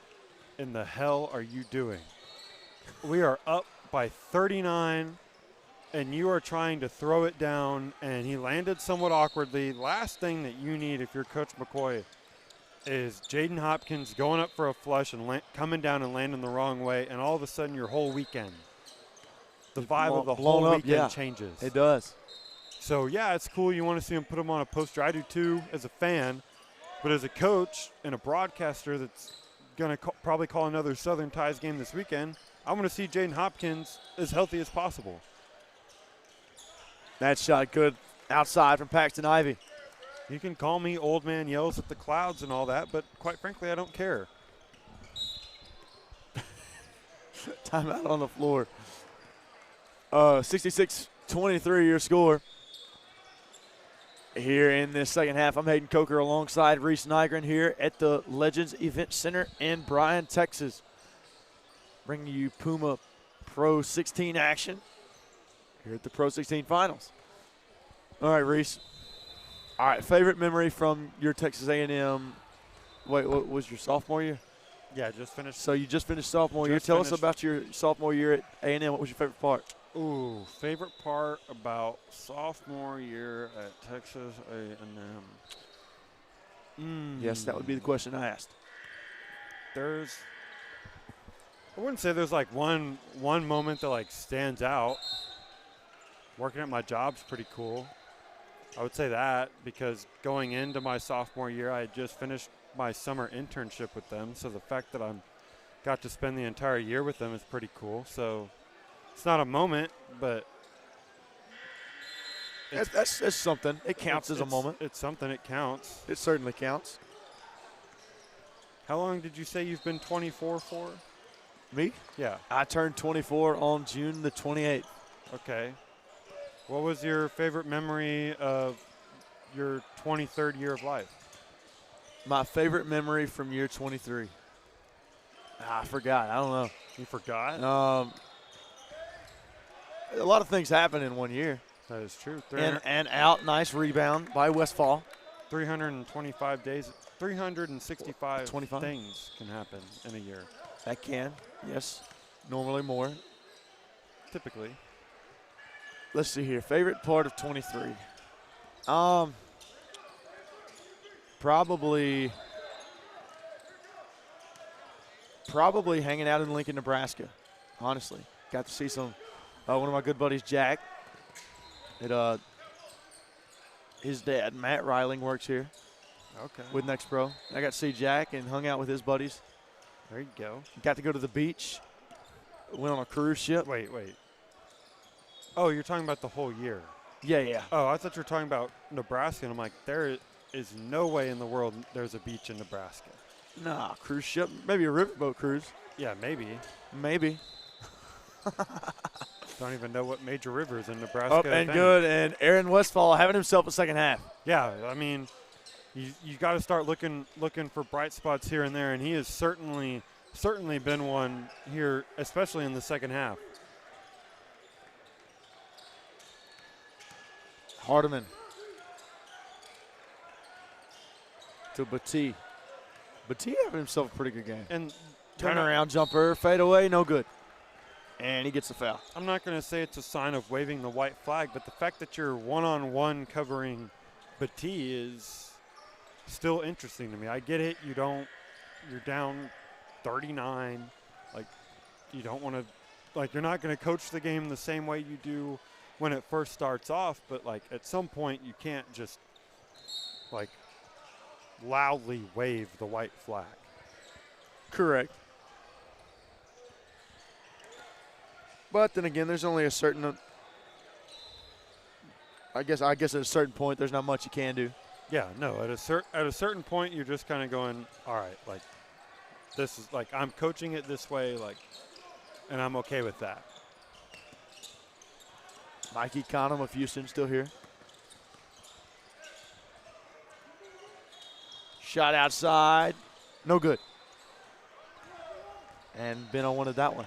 in the hell are you doing? We are up by 39, and you are trying to throw it down, and he landed somewhat awkwardly. Last thing that you need if you're Coach McCoy is Jayden Hopkins going up for a flush and coming down and landing the wrong way, and all of a sudden your whole weekend the vibe of the blown whole up, weekend yeah. changes. It does. So, yeah, it's cool. You want to see him put him on a poster. I do, too, as a fan. But as a coach and a broadcaster that's going to probably call another Southern Ties game this weekend, I want to see Jaden Hopkins as healthy as possible. That shot good outside from Paxton Ivy. You can call me old man yells at the clouds and all that, but quite frankly, I don't care. Timeout on the floor. 66-23 your score. Here in this second half, I'm Hayden Coker alongside Reese Nygren here at the Legends Event Center in Bryan, Texas. Bringing you Puma Pro 16 action here at the Pro 16 Finals. All right, Reese. All right, favorite memory from your Texas A&M, wait, what was your sophomore year? Yeah, just finished. So you just finished sophomore year. Tell us about your sophomore year at A&M. What was your favorite part? Ooh, favorite part about sophomore year at Texas A&M. Yes, that would be the question I asked. I wouldn't say there's like one moment that like stands out. Working at my job's pretty cool. I would say that because going into my sophomore year, I had just finished my summer internship with them. So the fact that I got to spend the entire year with them is pretty cool. So it's not a moment, but that's something. It counts as a moment. It's something. It counts. It certainly counts. How long did you say you've been 24 for? Me? Yeah. I turned 24 on June the 28th. Okay. What was your favorite memory of your 23rd year of life? My favorite memory from year 23. I forgot. I don't know. You forgot? A lot of things happened in 1 year. That is true. In and out. Nice rebound by Westfall. 325 days. 365 25? things can happen in a year. That can, yes. Normally more. Typically. Let's see here. Favorite part of 23. Probably hanging out in Lincoln, Nebraska. Honestly, got to see some. One of my good buddies, Jack. His dad, Matt Reiling, works here. Okay. With NXTPRO. I got to see Jack and hung out with his buddies. There you go. Got to go to the beach. Went on a cruise ship. Wait. Oh, you're talking about the whole year. Yeah. Oh, I thought you were talking about Nebraska, and I'm like, there is no way in the world there's a beach in Nebraska. Nah, cruise ship. Maybe a riverboat cruise. Yeah, maybe. Maybe. Don't even know what major rivers in Nebraska. Up and good, and Aaron Westfall having himself a second half. Yeah, I mean, you got to start looking for bright spots here and there, and he has certainly been one here, especially in the second half. Hardiman to Batee. Batee having himself a pretty good game. And turnaround jumper, fade away, no good. And he gets the foul. I'm not going to say it's a sign of waving the white flag, but the fact that you're one-on-one covering Batee is still interesting to me. I get it. You're down 39. Like, you don't want to, like, you're not going to coach the game the same way you do when it first starts off, but like at some point you can't just like loudly wave the white flag. Correct. But then again, there's only a certain I guess at a certain point there's not much you can do. Yeah, no, at a certain point you're just kind of going, all right, like this is like I'm coaching it this way, like, and I'm okay with that. Mikey Conham of Houston still here. Shot outside. No good. And Beno wanted that one.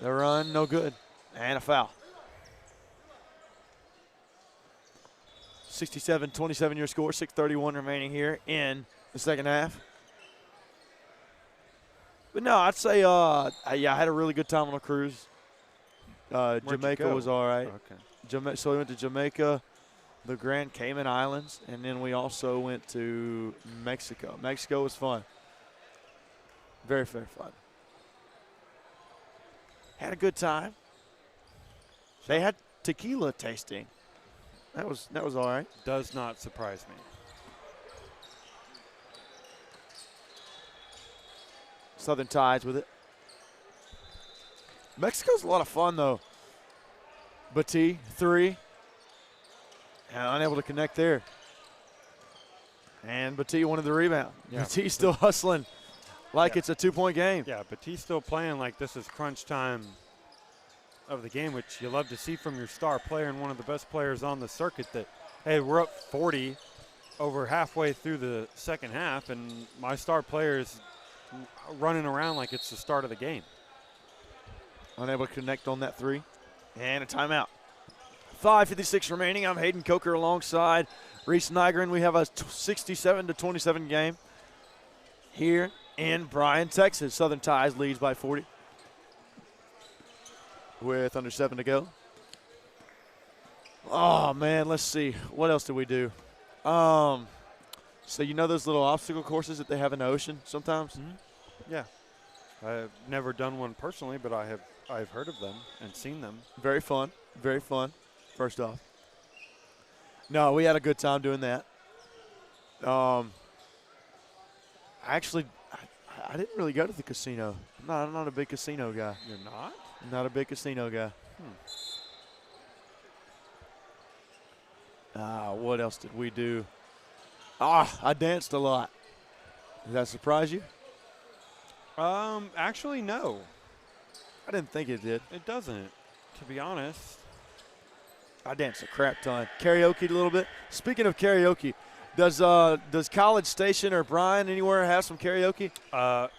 The run, no good. And a foul. 67-27 your score. 6:31 remaining here in the second half. But no, I'd say, I had a really good time on a cruise. Jamaica was all right. Okay. So we went to Jamaica, the Grand Cayman Islands, and then we also went to Mexico. Mexico was fun. Very, very fun. Had a good time. They had tequila tasting. That was all right. Does not surprise me. Southern Tides with it. Mexico's a lot of fun, though. Batee, 3. And unable to connect there. And Batee wanted the rebound. Yeah. Batee still hustling like it's a 2-point game. Yeah, but he's still playing like this is crunch time of the game, which you love to see from your star player and one of the best players on the circuit that, hey, we're up 40 over halfway through the second half, and my star player is running around like it's the start of the game. Unable to connect on that 3. And a timeout. 5:56 remaining. I'm Hayden Coker alongside Reese Nygren. We have a 67-27 game here in Bryan, Texas. Southern Tides leads by 40 with under 7 to go. Oh, man, let's see. What else did we do? So you know those little obstacle courses that they have in the ocean sometimes? Mm-hmm. Yeah. I've never done one personally, but I've heard of them and seen them. Very fun. Very fun, first off. No, we had a good time doing that. Actually, I didn't really go to the casino. I'm not a big casino guy. You're not? I'm not a big casino guy. What else did we do? I danced a lot. Did that surprise you? Actually, no. I didn't think it did. It doesn't, to be honest. I danced a crap ton. Karaoke a little bit. Speaking of karaoke, does College Station or Bryan anywhere have some karaoke?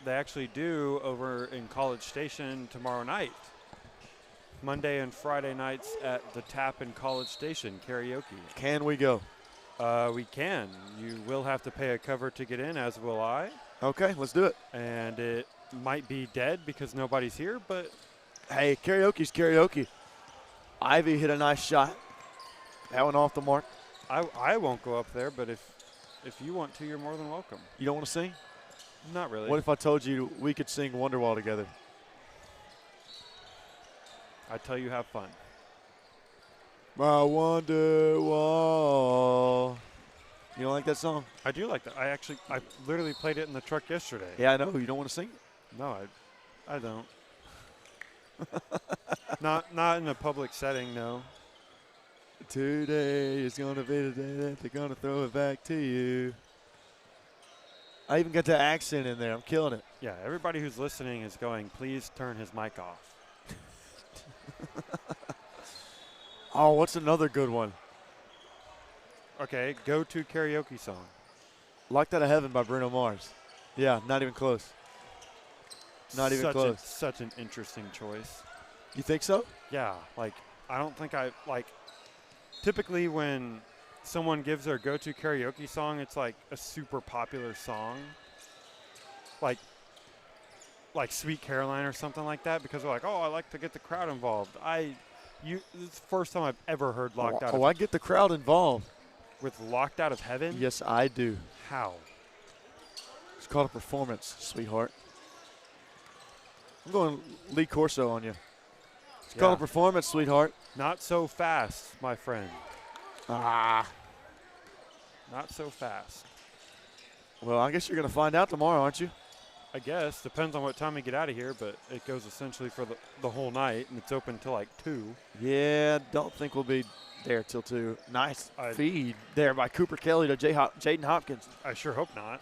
They actually do over in College Station tomorrow night. Monday and Friday nights at the Tap in College Station, karaoke. Can we go? We can. You will have to pay a cover to get in, as will I. Okay, let's do it. And it might be dead because nobody's here, but hey, karaoke's karaoke. Ivy hit a nice shot. That one off the mark. I won't go up there, but if you want to, you're more than welcome. You don't want to sing? Not really. What if I told you we could sing Wonderwall together? I tell you, have fun. My Wonderwall. You don't like that song? I do like that. I literally played it in the truck yesterday. Yeah, I know. You don't want to sing it? No, I don't. not in a public setting, no. Today is going to be the day that they're going to throw it back to you. I even got the accent in there. I'm killing it. Yeah, everybody who's listening is going, please turn his mic off. Oh, what's another good one? Okay, go-to karaoke song. Locked Out of Heaven by Bruno Mars. Yeah, not even close. Not even close. Such an interesting choice. You think so? Yeah, like, I don't think typically when someone gives their go-to karaoke song, it's like a super popular song. Like Sweet Caroline or something like that, because they're like, oh, I like to get the crowd involved. This is the first time I've ever heard Locked Out. I get the crowd involved. With Locked Out of Heaven? Yes, I do. How? It's called a performance, sweetheart. I'm going Lee Corso on you. It's called a performance, sweetheart. Not so fast, my friend. Not so fast. Well, I guess you're going to find out tomorrow, aren't you? I guess. Depends on what time we get out of here, but it goes essentially for the whole night, and it's open till like 2. Yeah, don't think we'll be there till 2. Nice feed there by Cooper Kelly to Jaden Hopkins. I sure hope not.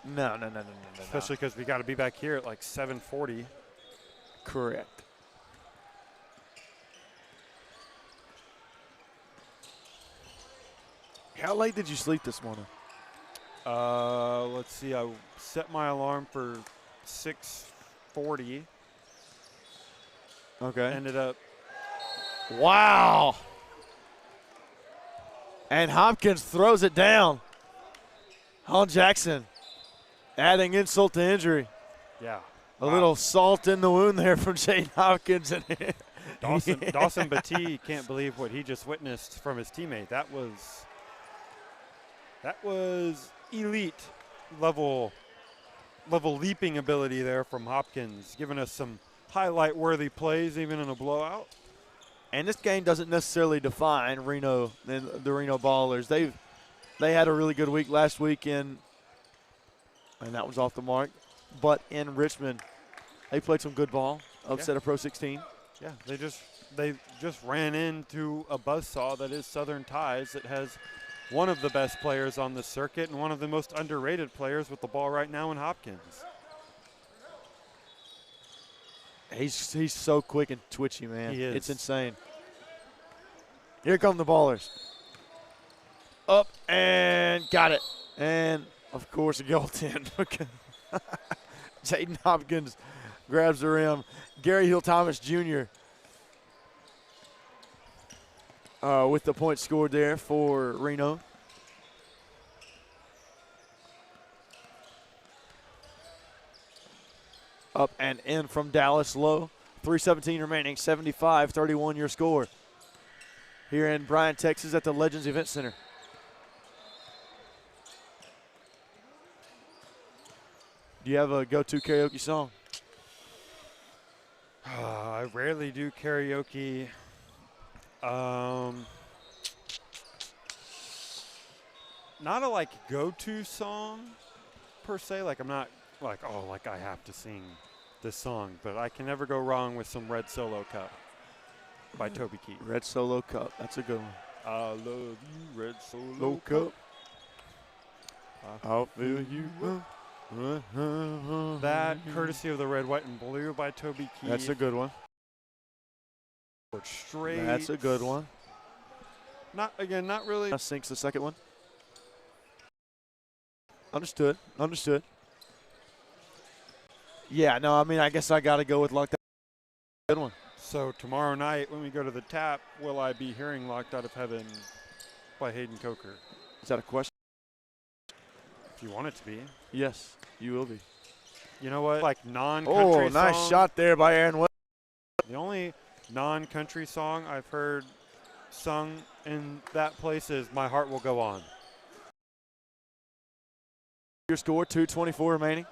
No. Especially because we got to be back here at like 7:40. Correct. How late did you sleep this morning? Let's see. I set my alarm for 6:40. Okay. Ended up. Wow. And Hopkins throws it down on Jackson, adding insult to injury. Yeah. A little salt in the wound there from Jaden Hopkins. Dawson Batee can't believe what he just witnessed from his teammate. That was elite level leaping ability there from Hopkins, giving us some highlight-worthy plays even in a blowout. And this game doesn't necessarily define Reno and the Reno Ballers. They had a really good week last weekend, and that was off the mark. But in Richmond, they played some good ball, upset a Pro16. Yeah, they just ran into a buzzsaw that is Southern Ties that has one of the best players on the circuit and one of the most underrated players with the ball right now in Hopkins. He's so quick and twitchy, man. He is. It's insane. Here come the Ballers. Up and got it. And, of course, a goaltend. Jaden Hopkins grabs the rim. Gary Hill-Thomas Jr. With the point scored there for Reno. Up and in from Dallas Low. 3:17 remaining, 75-31 your score. Here in Bryan, Texas at the Legends Event Center. Do you have a go-to karaoke song? I rarely do karaoke. Not a like go-to song per se. Like I'm not like, oh, like I have to sing this song, but I can never go wrong with some Red Solo Cup by Toby Keith. Red Solo Cup, that's a good one. I love you, Red Solo Cup. I'll fill you up. That, courtesy of the Red, White, and Blue by Toby Keith. That's a good one. Straight. That's a good one. Not really. Sinks the second one. Understood. Yeah, no, I mean, I guess I got to go with Locked Out. Good one. So tomorrow night when we go to the Tap, will I be hearing Locked Out of Heaven by Hayden Coker? Is that a question? If you want it to be. Yes, you will be. You know what? Like non-country song. Nice shot there by Aaron West. The only non-country song I've heard sung in that place is My Heart Will Go On. Your score, 2:24 remaining.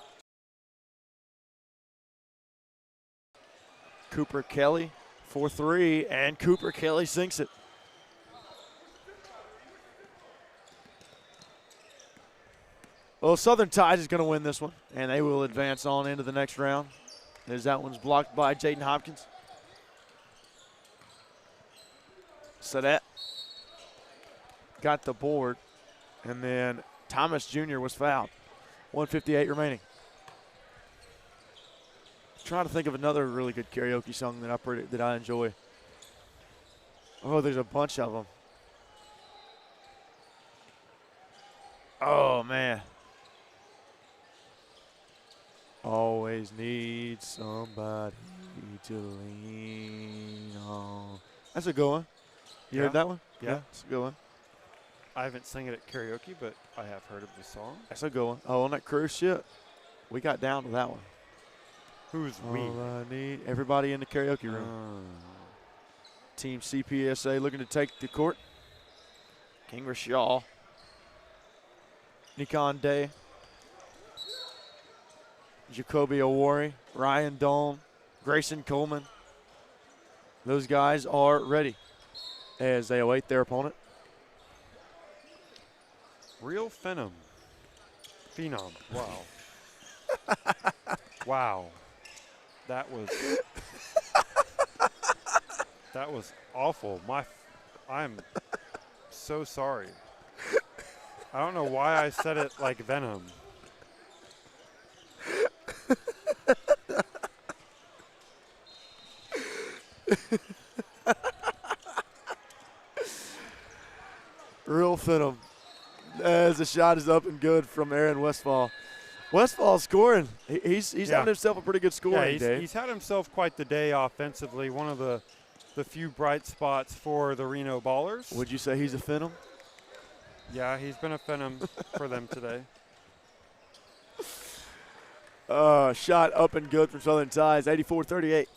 Cooper Kelly for 3, and Cooper Kelly sinks it. Well, Southern Ties is going to win this one, and they will advance on into the next round, as that one's blocked by Jaden Hopkins. So that got the board, and then Thomas Jr. was fouled. 1:58 remaining. Trying to think of another really good karaoke song that I enjoy. Oh, there's a bunch of them. Oh, man. Always need somebody to lean on. That's a good one. You heard that one? Yeah. That's a good one. I haven't sang it at karaoke, but I have heard of the song. That's a good one. Oh, on that cruise ship, we got down to that one. Who's we? All I need, everybody in the karaoke room. Team CPSA looking to take the court. King Rashall, Nikon Day, Jacoby Awori, Ryan Doan, Grayson Coleman. Those guys are ready as they await their opponent. Real Phenom. Wow. Wow. That was awful. I'm so sorry. I don't know why I said it like Venom. Real Phenom. As the shot is up and good from Aaron Westfall. Westfall's scoring. He's having himself a pretty good scoring day. He's had himself quite the day offensively. One of the few bright spots for the Reno Ballers. Would you say he's a Phenom? Yeah, he's been a Phenom for them today. Shot up and good from Southern Ties, 84-38.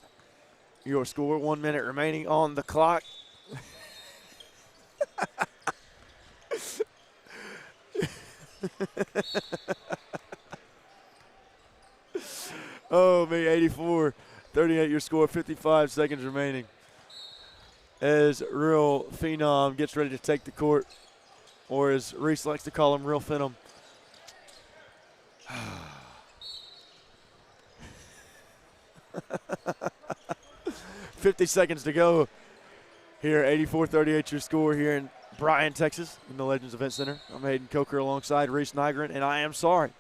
Your score, 1 minute remaining on the clock. Oh, me, 84-38 your score, 55 seconds remaining. as Real Phenom gets ready to take the court, or as Reese likes to call him, Real Phenom. 50 seconds to go here. 84-38 your score here in Bryan, Texas, in the Legends Event Center. I'm Hayden Coker alongside Reese Nygren, and I am sorry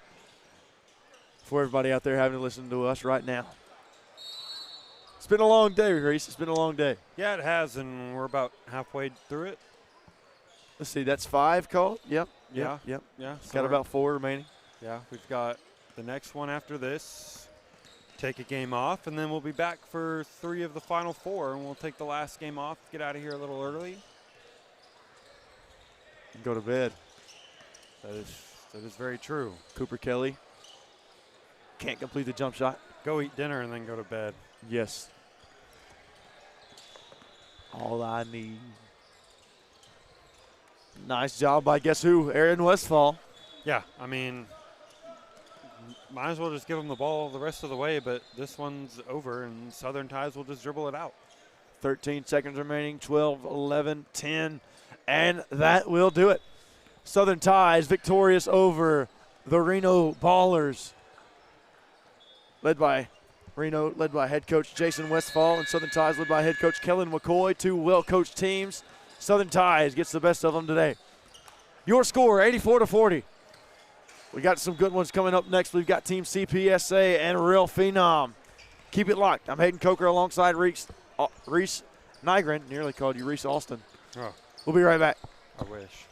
for everybody out there having to listen to us right now. It's been a long day, Reese. It's been a long day. Yeah, it has, and we're about halfway through it. Let's see, that's 5 called? Yep. Yeah. Yep. Yeah. Got about 4 remaining. Yeah, we've got the next one after this. Take a game off, and then we'll be back for 3 of the final 4, and we'll take the last game off, get out of here a little early. And go to bed. That is very true. Cooper Kelly can't complete the jump shot. Go eat dinner and then go to bed. Yes. All I need. Nice job by guess who? Aaron Westfall. Yeah, I mean, might as well just give them the ball the rest of the way, but this one's over, and Southern Ties will just dribble it out. 13 seconds remaining, 12, 11, 10, and that will do it. Southern Ties victorious over the Reno Ballers, led by head coach Jason Westfall, and Southern Ties led by head coach Kellen McCoy. 2 well-coached teams. Southern Ties gets the best of them today. Your score, 84-40. We got some good ones coming up next. We've got Team CPSA and Real Phenom. Keep it locked. I'm Hayden Coker alongside Reese Nygren. Nearly called you Reese Austin. Oh, We'll be right back. I wish.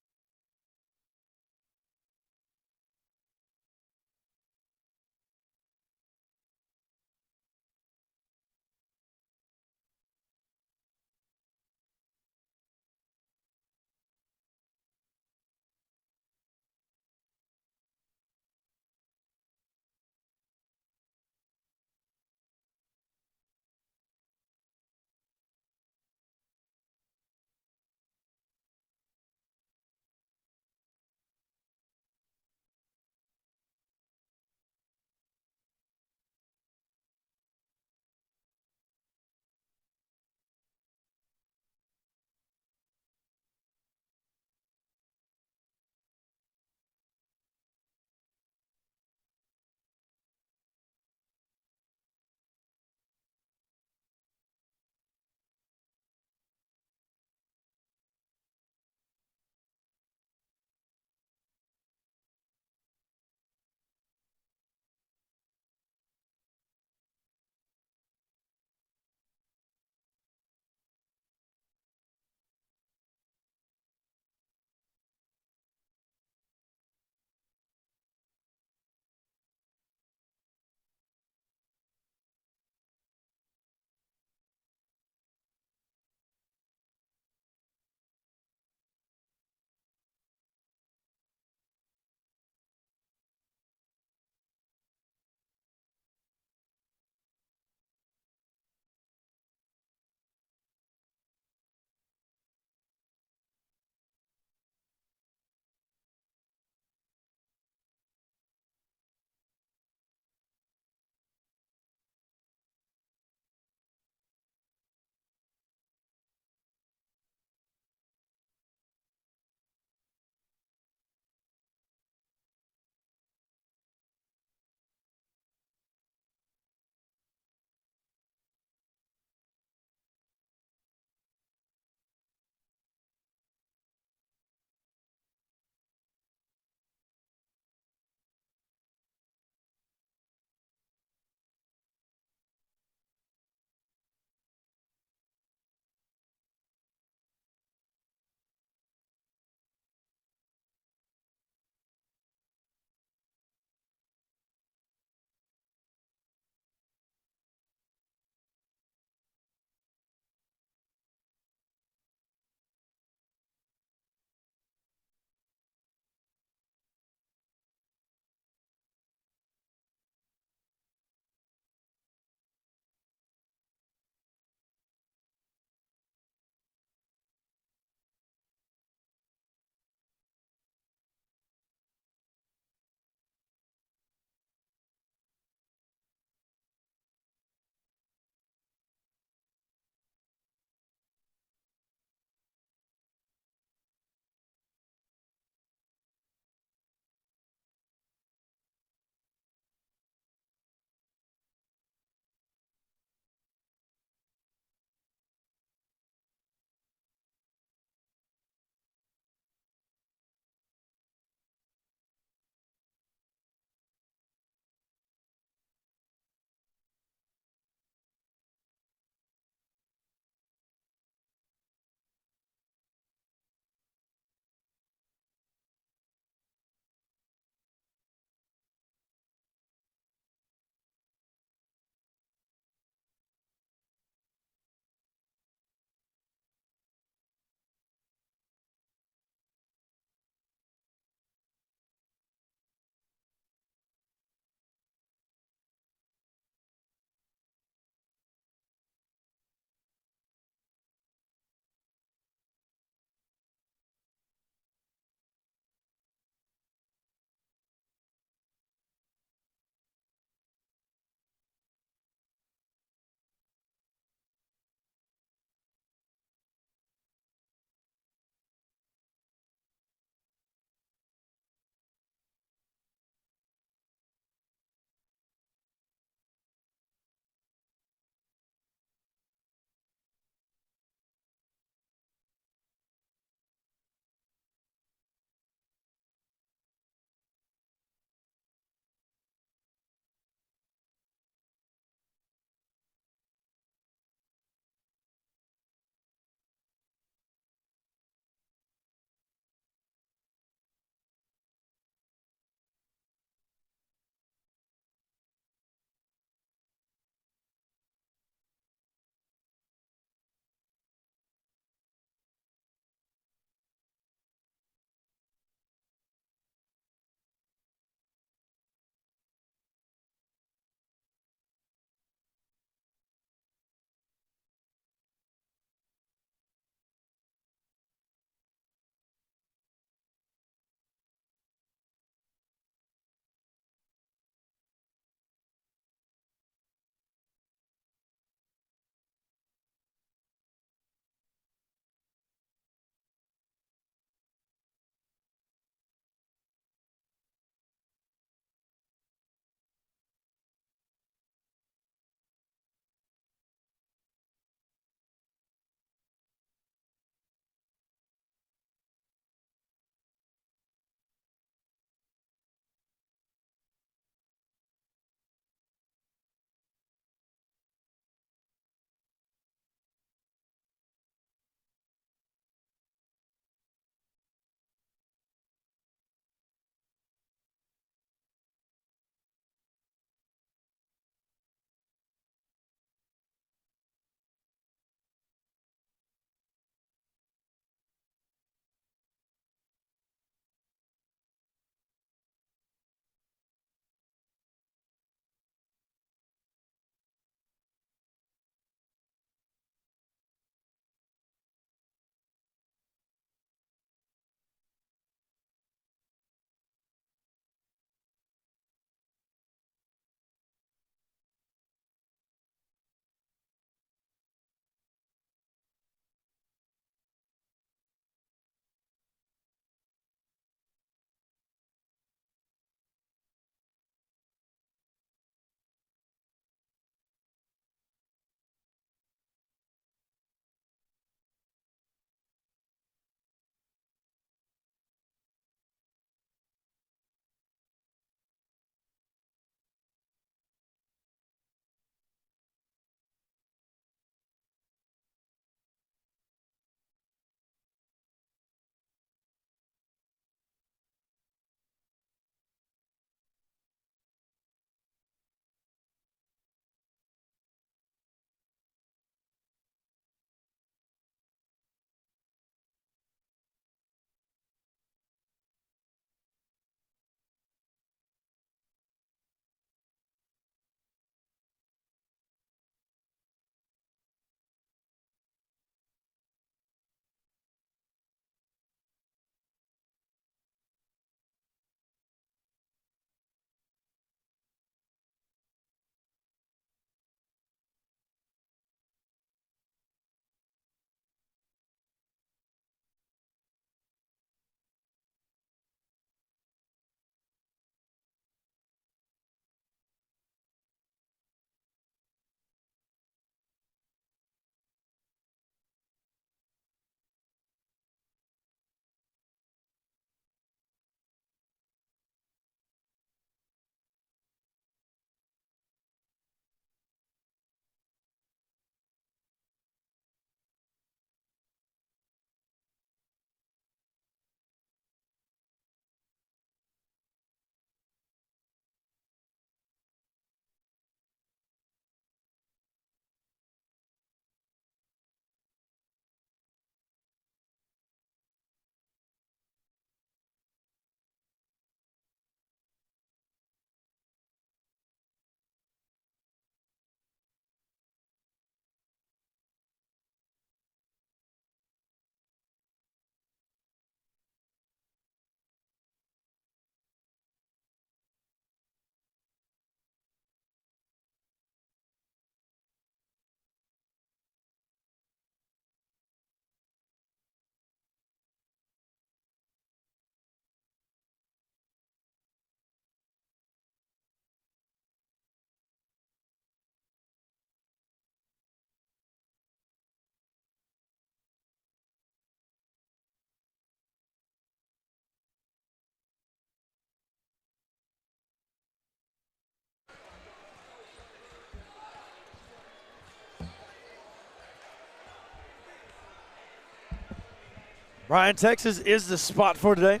Bryan, Texas is the spot for today.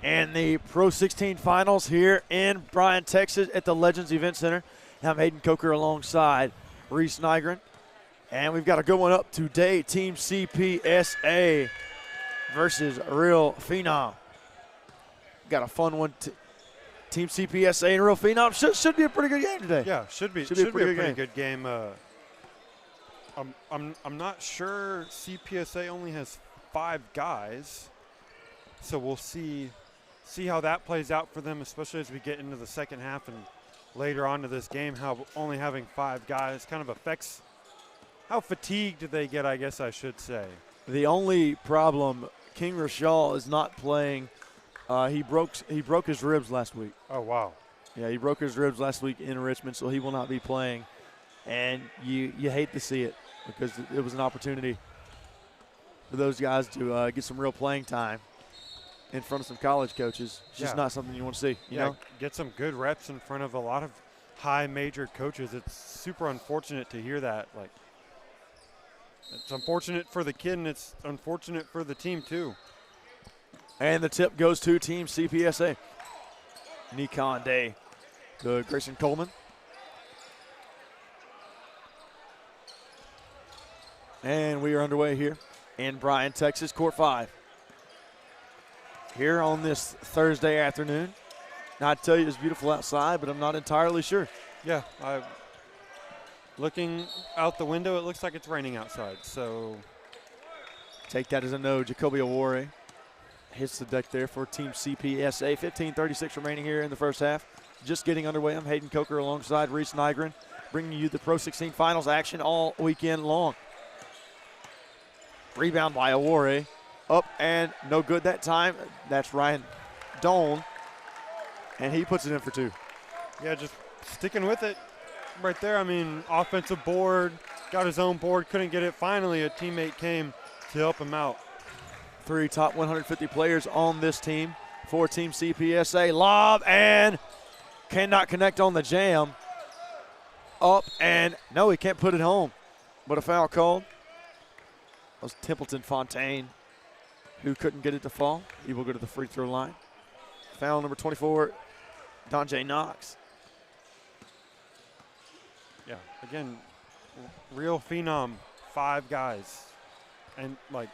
And the Pro 16 finals here in Bryan, Texas at the Legends Event Center. I'm Hayden Coker alongside Reese Nygren. And we've got a good one up today. Team CPSA versus Real Phenom. Got a fun one. Team CPSA and Real Phenom should be a pretty good game today. Yeah, should be a pretty good game. I'm not sure CPSA only has 5 guys, so we'll see how that plays out for them, especially as we get into the second half and later on to this game, how only having 5 guys kind of affects how fatigued they get, I guess I should say. The only problem, King Rashal is not playing. He broke his ribs last week. Oh, wow. Yeah, he broke his ribs last week in Richmond, so he will not be playing. And you hate to see it because it was an opportunity for those guys to get some real playing time in front of some college coaches. It's just not something you want to see, you know? Get some good reps in front of a lot of high major coaches. It's super unfortunate to hear that. Like, it's unfortunate for the kid, and it's unfortunate for the team too. And the tip goes to Team CPSA. Nikon Day to Grayson Coleman. And we are underway here in Bryan, Texas, Court 5. Here on this Thursday afternoon. Now, I tell you it's beautiful outside, but I'm not entirely sure. Yeah, looking out the window, it looks like it's raining outside. So take that as a no. Jacoby Awore hits the deck there for Team CPSA. 15:36 remaining here in the first half. Just getting underway. I'm Hayden Coker alongside Reese Nygren, bringing you the Pro 16 finals action all weekend long. Rebound by Awore. Up and no good that time. That's Ryan Doan, and he puts it in for 2. Yeah, just sticking with it right there. I mean, offensive board, got his own board, couldn't get it. Finally, a teammate came to help him out. 3 top 150 players on this team for Team CPSA. Lob and cannot connect on the jam. Up and no, he can't put it home. But a foul called. That was Templeton Fontaine who couldn't get it to fall. He will go to the free throw line. Foul number 24, Donjay Knox. Yeah, again, Real Phenom, 5 guys. And like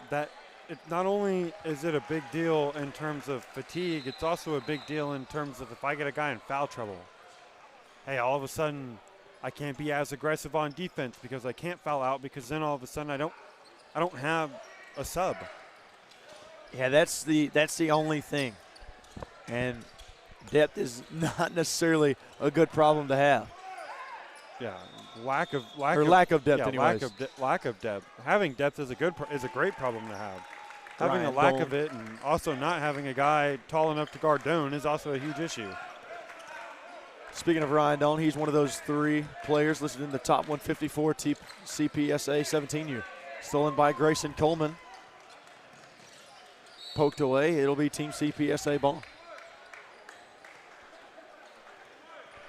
that, it not only is it a big deal in terms of fatigue, it's also a big deal in terms of if I get a guy in foul trouble. Hey, all of a sudden I can't be as aggressive on defense because I can't foul out, because then all of a sudden I don't have a sub. Yeah, that's the only thing. And depth is not necessarily a good problem to have. Yeah, lack of depth, yeah, anyways. Lack of depth. Having depth is a great problem to have. Having Ryan a lack Doan. of it, and also not having a guy tall enough to guard Doan, is also a huge issue. Speaking of Ryan Doan, he's one of those 3 players listed in the top 154 CPSA 17U. Stolen by Grayson Coleman. Poked away. It'll be Team CPSA ball.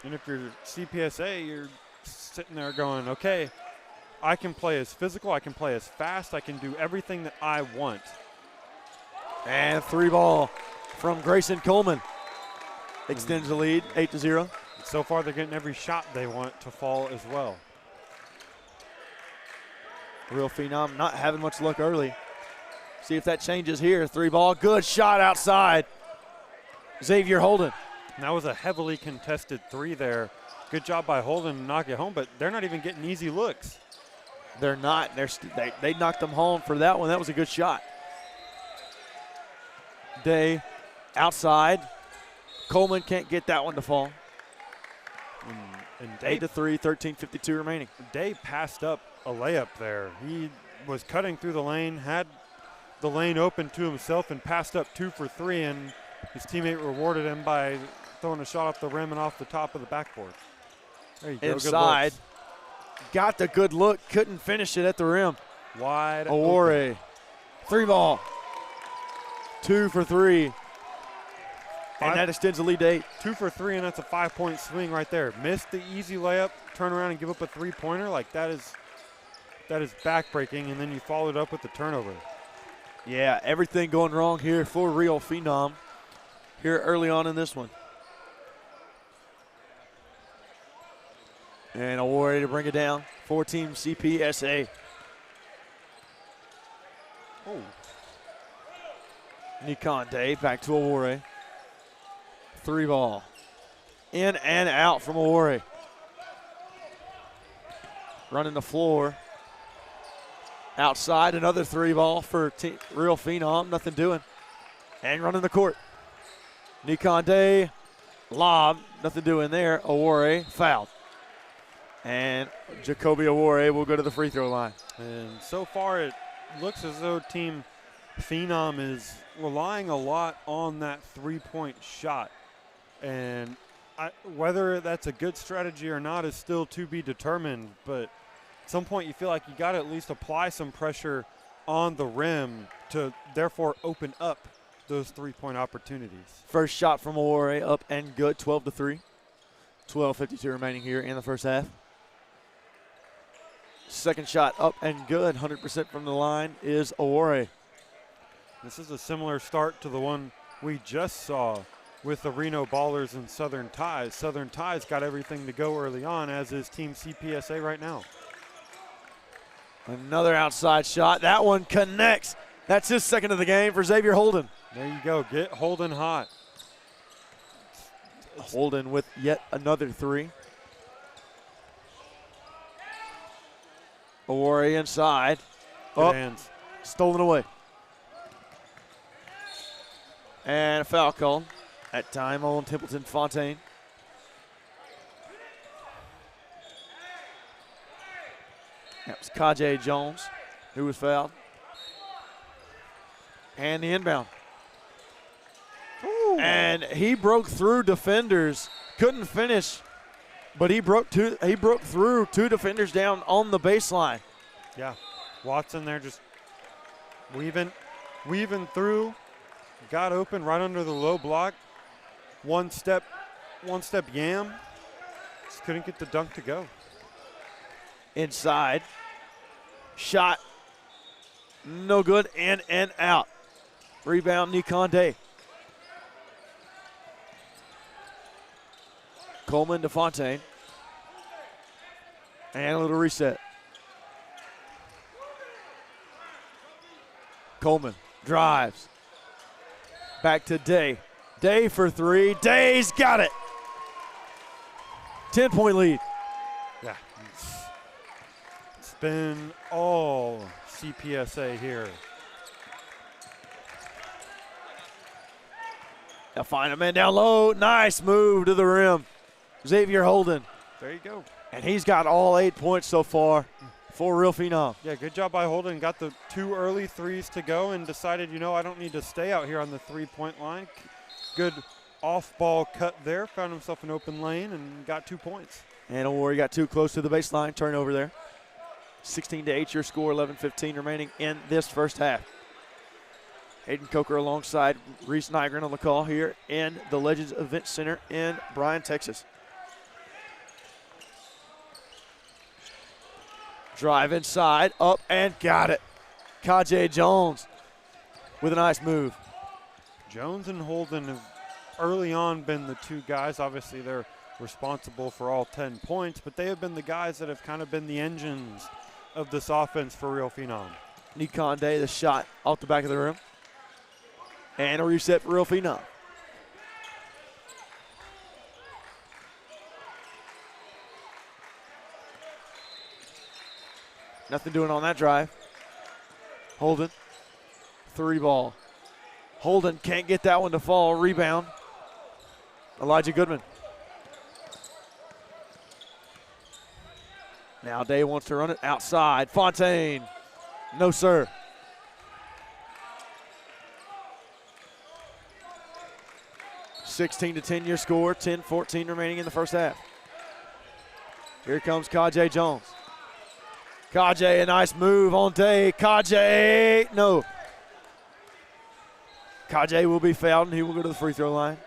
And if you're CPSA, you're sitting there going, okay, I can play as physical, I can play as fast, I can do everything that I want. And 3 ball from Grayson Coleman. Extends the lead, 8-0. So far, they're getting every shot they want to fall as well. Real Phenom not having much luck early. See if that changes here. 3 ball, good shot outside. Xavier Holden. And that was a heavily contested 3 there. Good job by Holden to knock it home, but they're not even getting easy looks. They're not. They knocked them home for that one. That was a good shot. Day outside. Coleman can't get that one to fall. And Day 8-3, 13:52 remaining. Day passed up a layup there. He was cutting through the lane, had the lane open to himself, and passed up 2 for 3, and his teammate rewarded him by throwing a shot off the rim and off the top of the backboard. There you go. Inside. Got the good look, couldn't finish it at the rim. Wide Awore. 3 ball. 2 for 3. And that extends the lead to 8. 2 for 3, and that's a 5-point swing right there. Missed the easy layup, turn around and give up a 3-pointer. Like that is backbreaking, and then you followed up with the turnover. Yeah, everything going wrong here for Real Phenom here early on in this one. And Awore to bring it down for Team CPSA. Oh. Nikonde back to Awore. 3 ball. In and out from Awore. Running the floor. Outside, another 3 ball for Real Phenom. Nothing doing. And running the court. Nikonde, lob. Nothing doing there. Awore fouled. And Jacoby Awore will go to the free throw line. And so far it looks as though Team Phenom is relying a lot on that 3-point shot. And whether that's a good strategy or not is still to be determined. But at some point you feel like you got to at least apply some pressure on the rim to therefore open up those 3-point opportunities. First shot from Awore up and good, 12-3. 12:52 remaining here in the first half. Second shot up and good, 100% from the line is Awore. This is a similar start to the one we just saw with the Reno Ballers and Southern Ties. Southern Ties got everything to go early on, as is Team CPSA right now. Another outside shot. That one connects. That's his second of the game for Xavier Holden. There you go. Get Holden hot. Holden with yet another 3. Awore inside. Good hands. Stolen away. And a foul called. That time on Templeton Fontaine. That was Kajay Jones who was fouled. And the inbound. Ooh. And he broke through defenders. Couldn't finish, but he broke through 2 defenders down on the baseline. Yeah. Watson there just weaving through. Got open right under the low block. One step yam. Just couldn't get the dunk to go. Inside. Shot. No good. In and out. Rebound Nikonde. Coleman to Fontaine. And a little reset. Coleman drives. Back to Day. Day for 3. Day's got it. 10-point lead. Yeah. It's been all CPSA here. They'll find a man down low. Nice move to the rim. Xavier Holden. There you go. And he's got all 8 points so far for Real Phenom. Yeah, good job by Holden. Got the 2 early threes to go and decided, I don't need to stay out here on the 3-point line. Good off-ball cut there. Found himself an open lane and got 2 points. And Awore got too close to the baseline. Turnover there. 16-8 your score. 11:15 remaining in this first half. Hayden Coker alongside Reese Nygren on the call here in the Legends Event Center in Bryan, Texas. Drive inside, up and got it. Kajay Jones with a nice move. Jones and Holden have early on been the 2 guys. Obviously, they're responsible for all 10 points, but they have been the guys that have kind of been the engines of this offense for Real Phenom. Nikonde, the shot off the back of the rim. And a reset for Real Phenom. Nothing doing on that drive. Holden, 3 ball. Holden can't get that one to fall. Rebound. Elijah Goodman. Now Day wants to run it outside. Fontaine. No, sir. (16-10) your score. 10-14 remaining in the first half. Here comes Kajay Jones. Kajay, a nice move on Day. Kajay, no. Kajay will be fouled and he will go to the free throw line.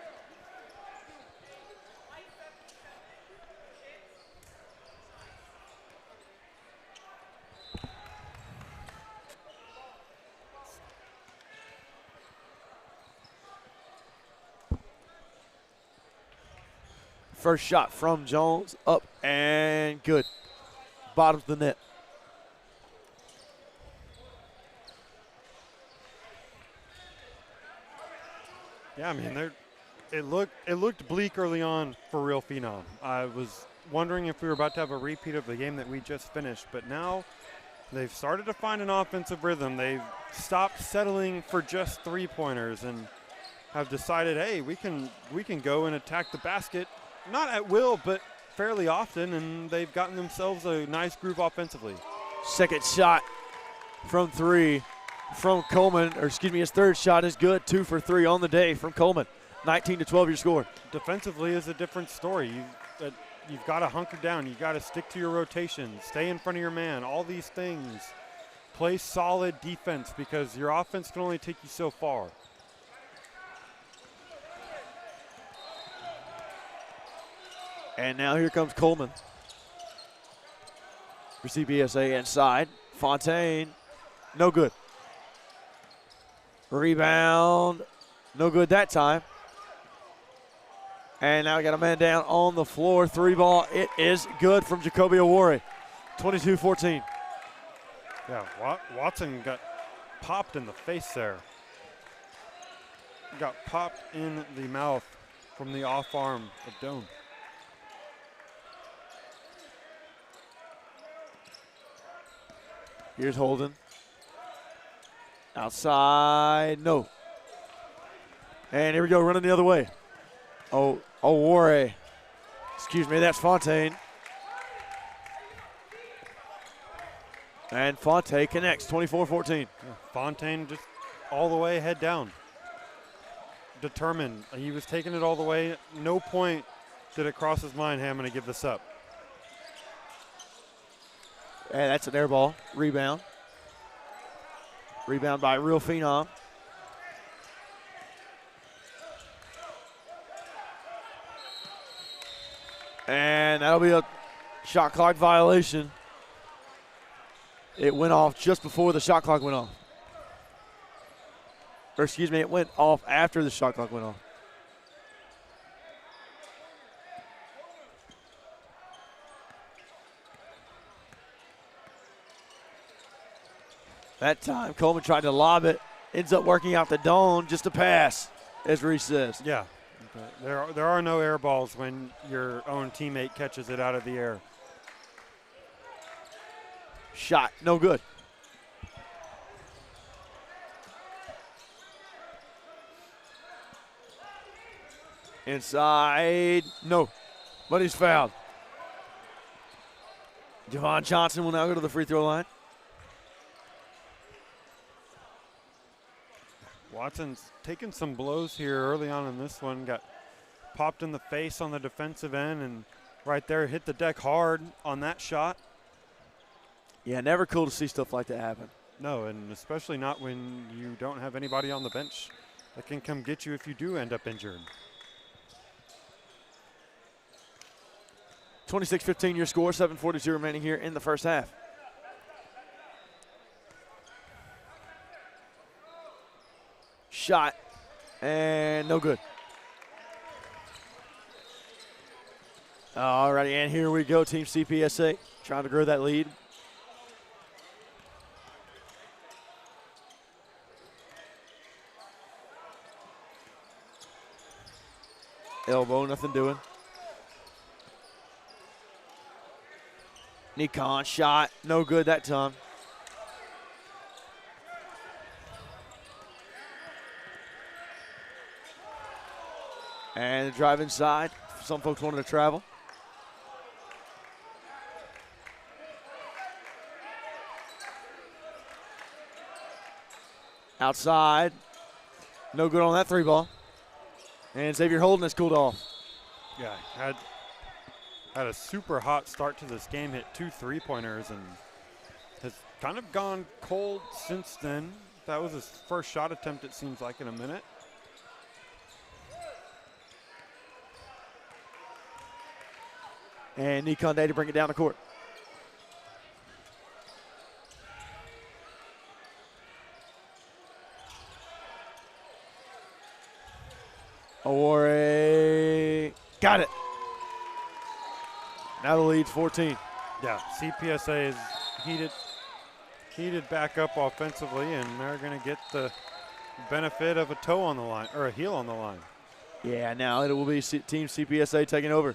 First shot from Jones, up and good. Bottom of the net. Yeah, I mean, it looked bleak early on for Real Phenom. I was wondering if we were about to have a repeat of the game that we just finished, but now they've started to find an offensive rhythm. They've stopped settling for just three-pointers and have decided, hey, we can go and attack the basket, not at will, but fairly often, and they've gotten themselves a nice groove offensively. Second shot from three from Coleman, or excuse me, his third shot is good. 2 for 3 on the day from Coleman. 19-12 your score. Defensively is a different story. You've got to hunker down. You've got to stick to your rotation, stay in front of your man, all these things. Play solid defense because your offense can only take you so far. And now here comes Coleman. For CPSA inside. Fontaine, no good. Rebound, no good that time. And now we got a man down on the floor. 3 ball, it is good from Jacoby Awori. 22-14. Yeah, Watson got popped in the face there. Got popped in the mouth from the off arm of Doan. Here's Holden. Outside, no. And here we go, running the other way. Oh, Awori. Excuse me, that's Fontaine. And Fontaine connects, 24-14. Yeah, Fontaine just all the way, head down. Determined. He was taking it all the way. No point did it cross his mind, hey, I'm going to give this up. And that's an air ball. Rebound. Rebound by Real Phenom. And that'll be a shot clock violation. It went off just before the shot clock went off. Or excuse me, it went off after the shot clock went off. That time, Coleman tried to lob it. Ends up working out the dome, just a pass, as Reese says. Yeah, there are no air balls when your own teammate catches it out of the air. Shot, no good. Inside, no, but he's fouled. Javon Johnson will now go to the free throw line. Watson's taken some blows here early on in this one. Got popped in the face on the defensive end and right there hit the deck hard on that shot. Yeah, never cool to see stuff like that happen. No, and especially not when you don't have anybody on the bench that can come get you if you do end up injured. 26-15 your score, 7:42 remaining here in the first half. Shot, and no good. All righty, and here we go, Team CPSA, trying to grow that lead. Elbow, nothing doing. Nikon shot, no good that time. And the drive inside. Some folks wanted to travel. Outside. No good on that 3 ball. And Xavier Holden has cooled off. Yeah, had a super hot start to this game, hit 2 3-pointers, and has kind of gone cold since then. That was his first shot attempt, it seems like, in a minute. And Nikon Day to bring it down the court. Awori got it. Now the lead's 14. Yeah, CPSA is heated back up offensively, and they're going to get the benefit of a toe on the line, or a heel on the line. Yeah, now it will be Team CPSA taking over.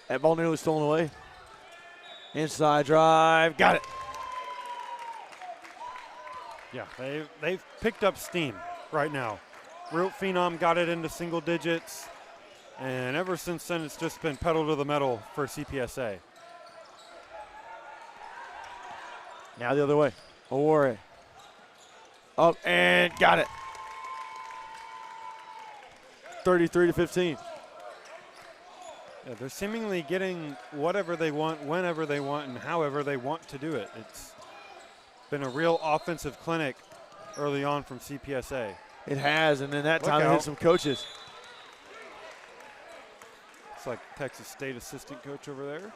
That ball nearly stolen away. Inside drive, got it. Yeah, they've picked up steam right now. Real Phenom got it into single digits, and ever since then it's just been pedal to the metal for CPSA. Now the other way. Aware. Up and got it. 33-15. Yeah, they're seemingly getting whatever they want, whenever they want, and however they want to do it. It's been a real offensive clinic early on from CPSA. It has, and then that Look time it out. hit some coaches. It's like Texas State assistant coach over there.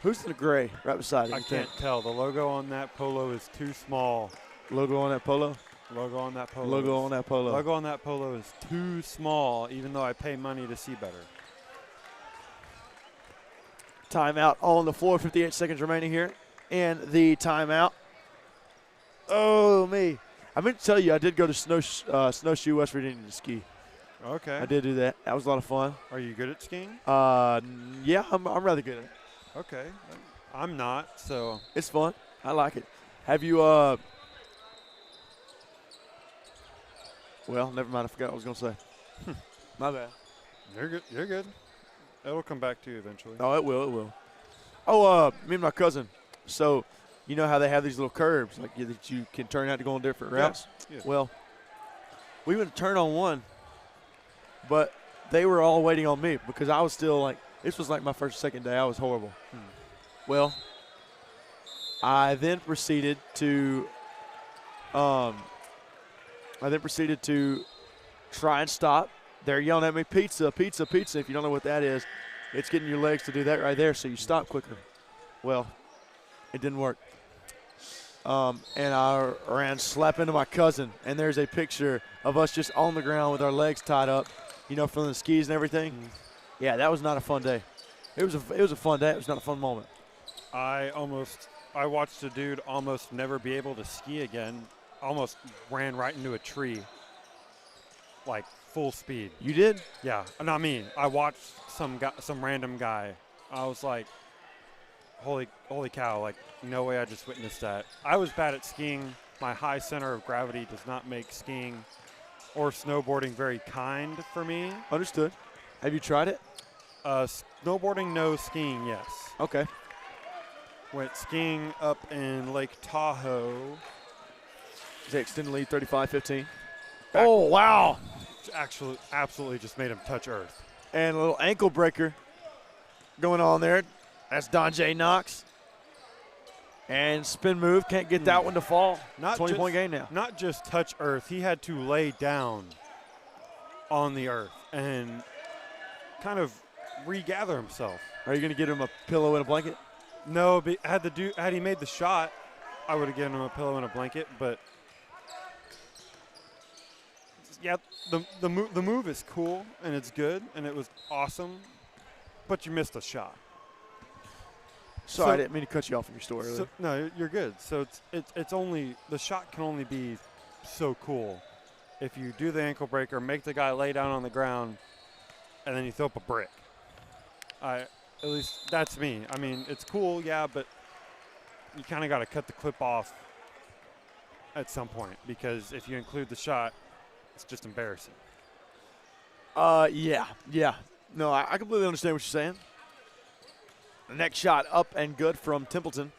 Who's in the gray right beside it? I can't tell. The logo on that polo is too small. Logo on that polo? Logo on that polo. Logo on that polo. Logo on that polo is too small, even though I pay money to see better. Timeout on the floor, 58 seconds remaining here. And the timeout. Oh, me. I meant to tell you, I did go to Snowshoe, West Virginia to ski. Okay. I did do that. That was a lot of fun. Are you good at skiing? Yeah, I'm rather good at it. Okay. I'm not, so. It's fun. I like it. Have you, well, never mind. I forgot what I was going to say. My bad. You're good. You're good. It'll come back to you eventually. Oh, it will. It will. Oh, me and my cousin. So, you know how they have these little curbs like that you can turn out to go on different routes? Yeah. Well, we went to turn on one, but they were all waiting on me because I was still like, this was like my first or second day. I was horrible. Well, I then proceeded to try and stop. They're yelling at me, pizza, pizza, pizza. If you don't know what that is, it's getting your legs to do that right there so you stop quicker. Well, it didn't work. And I ran slap into my cousin, and there's a picture of us just on the ground with our legs tied up, you know, from the skis and everything. Yeah, that was not a fun day. It was a fun day. It was not a fun moment. I watched a dude almost never be able to ski again. Almost ran right into a tree, like full speed. You did? Yeah, not me. I watched some random guy. I was like, holy cow! Like, no way! I just witnessed that. I was bad at skiing. My high center of gravity does not make skiing or snowboarding very kind for me. Understood. Have you tried it? Snowboarding, no. Skiing, yes. Okay. Went skiing up in Lake Tahoe. Is that extended lead 35-15? Oh, wow. Actually, absolutely just made him touch earth. And a little ankle breaker going on there. That's Don J. Knox. And spin move. Can't get that one to fall. 20-point game now. Not just touch earth. He had to lay down on the earth and kind of regather himself. Are you going to get him a pillow and a blanket? No, but had he made the shot, I would have given him a pillow and a blanket. But yeah, the move is cool and it's good and it was awesome, but you missed a shot. Sorry, I didn't mean to cut you off in your story earlier. No, you're good. So it's only the shot can only be so cool if you do the ankle breaker, make the guy lay down on the ground, and then you throw up a brick. At least that's me. I mean, it's cool, yeah, but you kind of got to cut the clip off at some point because if you include the shot, it's just embarrassing. Yeah. No, I completely understand what you're saying. The next shot up and good from Templeton.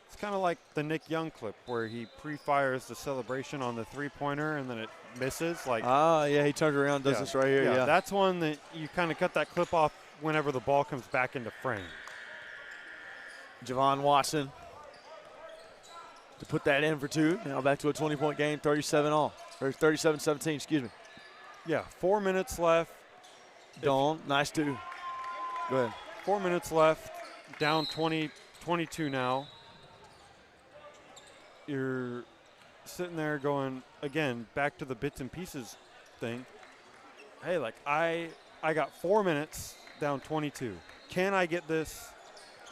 It's kind of like the Nick Young clip where he pre-fires the celebration on the three-pointer and then it misses. Like, yeah, he turns around, does this right here. Yeah, that's one that you kind of cut that clip off whenever the ball comes back into frame. Javon Watson to put that in for two. Now back to a 20-point game, 37-17, excuse me. Yeah, 4 minutes left. Dawn, nice too. Go ahead. 4 minutes left, down 22 now. You're sitting there going, again, back to the bits and pieces thing. Hey, like I got 4 minutes, down 22. Can I get this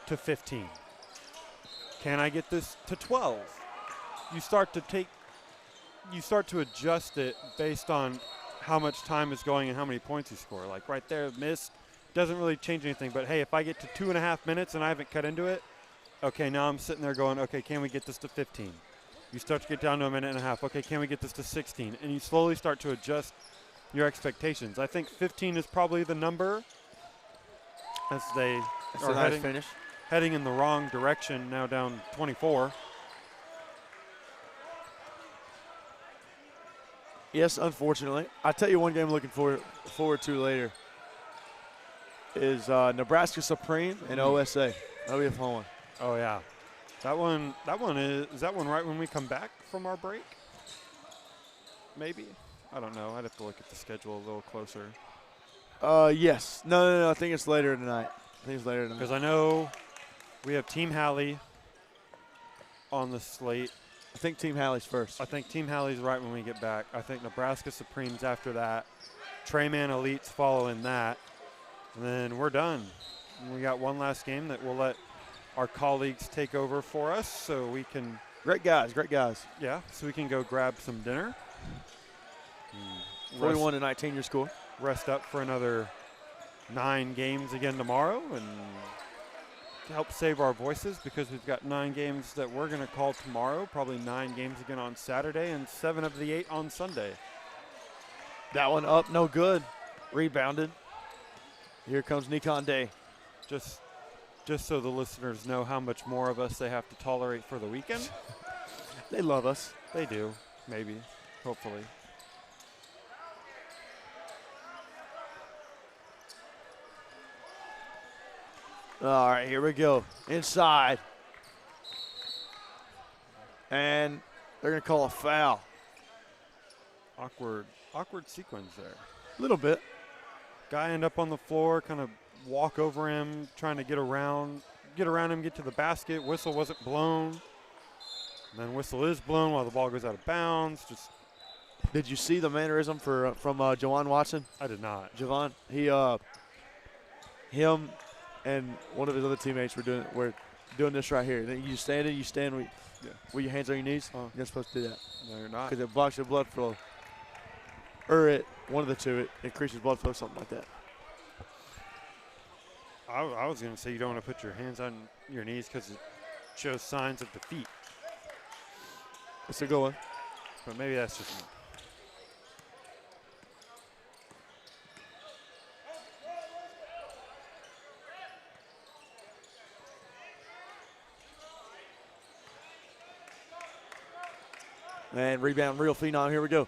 to 15? Can I get this to 12? You start to adjust it based on how much time is going and how many points you score. Like right there, missed, doesn't really change anything. But hey, if I get to 2.5 minutes and I haven't cut into it, okay, now I'm sitting there going, okay, can we get this to 15? You start to get down to 1.5 minutes. Okay, can we get this to 16? And you slowly start to adjust your expectations. I think 15 is probably the number as they are heading in the wrong direction, now down 24. Yes, unfortunately. I'll tell you one game I'm looking forward to later is Nebraska Supreme and OSA. That'll be a fun one. Oh, yeah. That one is that one right when we come back from our break? Maybe? I don't know. I'd have to look at the schedule a little closer. Yes. No. I think it's later tonight. Because I know we have Team Halley on the slate. I think Team Halley's first. I think Team Halley's right when we get back. I think Nebraska Supreme's after that. Treyman Elite's following that. And then we're done. And we got one last game that we'll let our colleagues take over for us so we can. Great guys. Yeah, so we can go grab some dinner. 41-19 your score. Rest up for another 9 games again tomorrow and to help save our voices because we've got 9 games that we're going to call tomorrow, probably 9 games again on Saturday and 7 of the 8 on Sunday. That one up, no good. Rebounded. Here comes Nikon Day. Just so the listeners know how much more of us they have to tolerate for the weekend. They love us. They do, maybe, hopefully. All right, here we go. Inside. And they're going to call a foul. Awkward sequence there. A little bit. Guy end up on the floor, kind of walk over him, trying to get around him, get to the basket. Whistle wasn't blown. And then whistle is blown while the ball goes out of bounds. Just. Did you see the mannerism from Jawan Watson? I did not. Javon, him and one of his other teammates were doing this right here. Then you stand with your hands on your knees. You're not supposed to do that. No, you're not. Because it blocks your blood flow. Or one of the two, it increases blood flow, something like that. I was going to say you don't want to put your hands on your knees because it shows signs of defeat. It's a good one. But maybe that's just me. And rebound, Real Phenom. Here we go.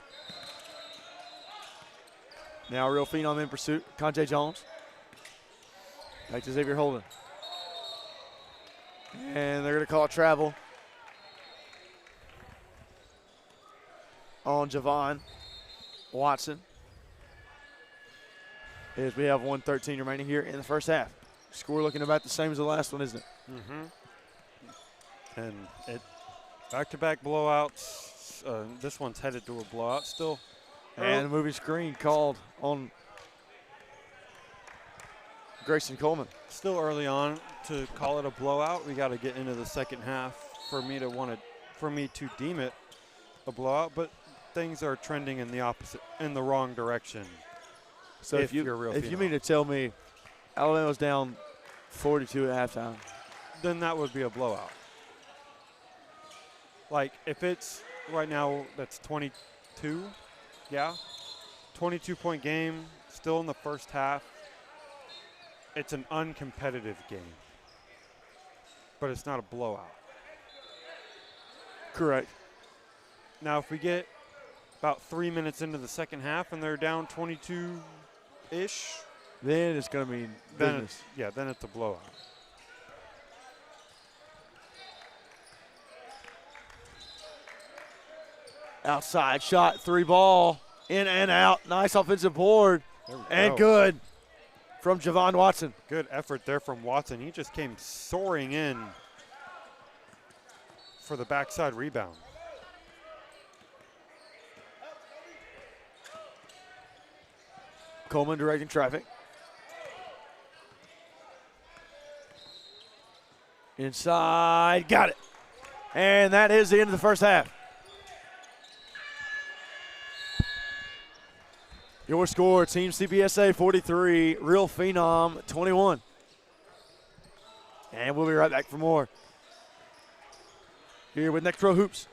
Now Real Phenom in pursuit. Conjay Jones. Back to Xavier Holden. And they're going to call a travel on Javon Watson. As we have 1:13 remaining here in the first half. Score looking about the same as the last one, isn't it? Mm-hmm. And it back-to-back blowouts. This one's headed to a blowout still. And a moving screen called on Grayson Coleman. Still early on to call it a blowout. We got to get into the second half for me to deem it a blowout. But things are trending in the wrong direction. So if you mean to tell me Alabama's down 42 at halftime, then that would be a blowout. Like if it's right now, that's 22. Yeah, 22-point game, still in the first half. It's an uncompetitive game, but it's not a blowout. Correct. Now, if we get about 3 minutes into the second half and they're down 22-ish, then it's going to mean business. Then it's a blowout. Outside shot, 3 ball, in and out. Nice offensive board, and good. from Javon Watson. Good effort there from Watson. He just came soaring in for the backside rebound. Coleman directing traffic. Inside, got it. And that is the end of the first half. Your score, Team CPSA 43, Real Phenom 21. And we'll be right back for more here with NXTPRO Hoops.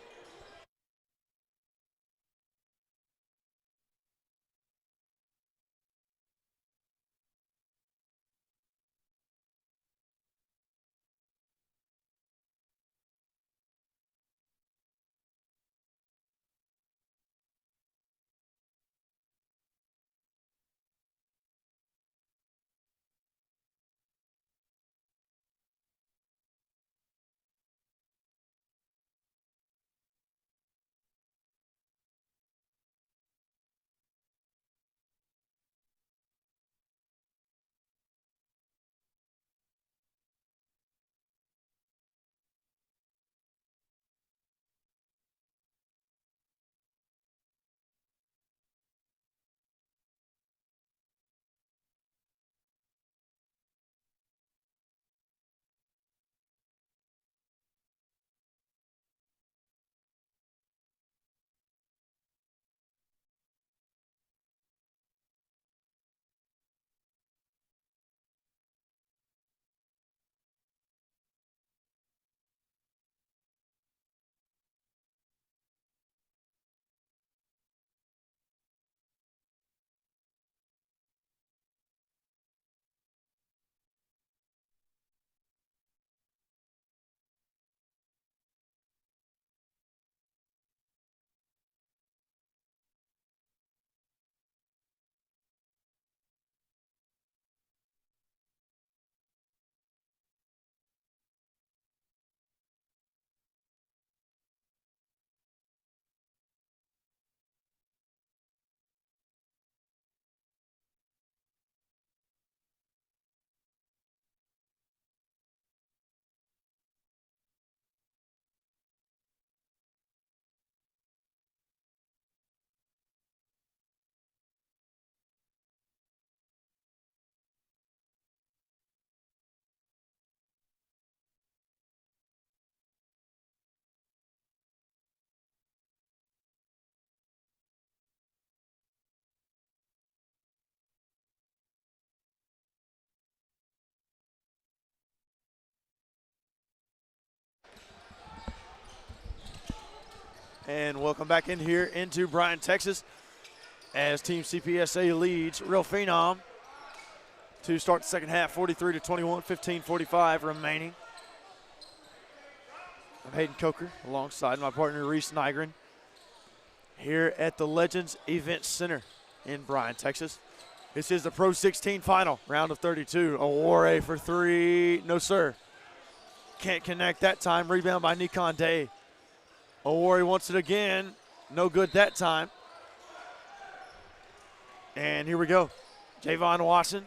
And welcome back in here into Bryan, Texas, as Team CPSA leads Real Phenom to start the second half, 43-21, 15:45 remaining. I'm Hayden Coker alongside my partner Reese Nygren here at the Legends Event Center in Bryan, Texas. This is the Pro 16 final, round of 32. Awore for three, no sir. Can't connect that time, rebound by Nikon Day. Awore wants it again, no good that time. And here we go, Javon Watson.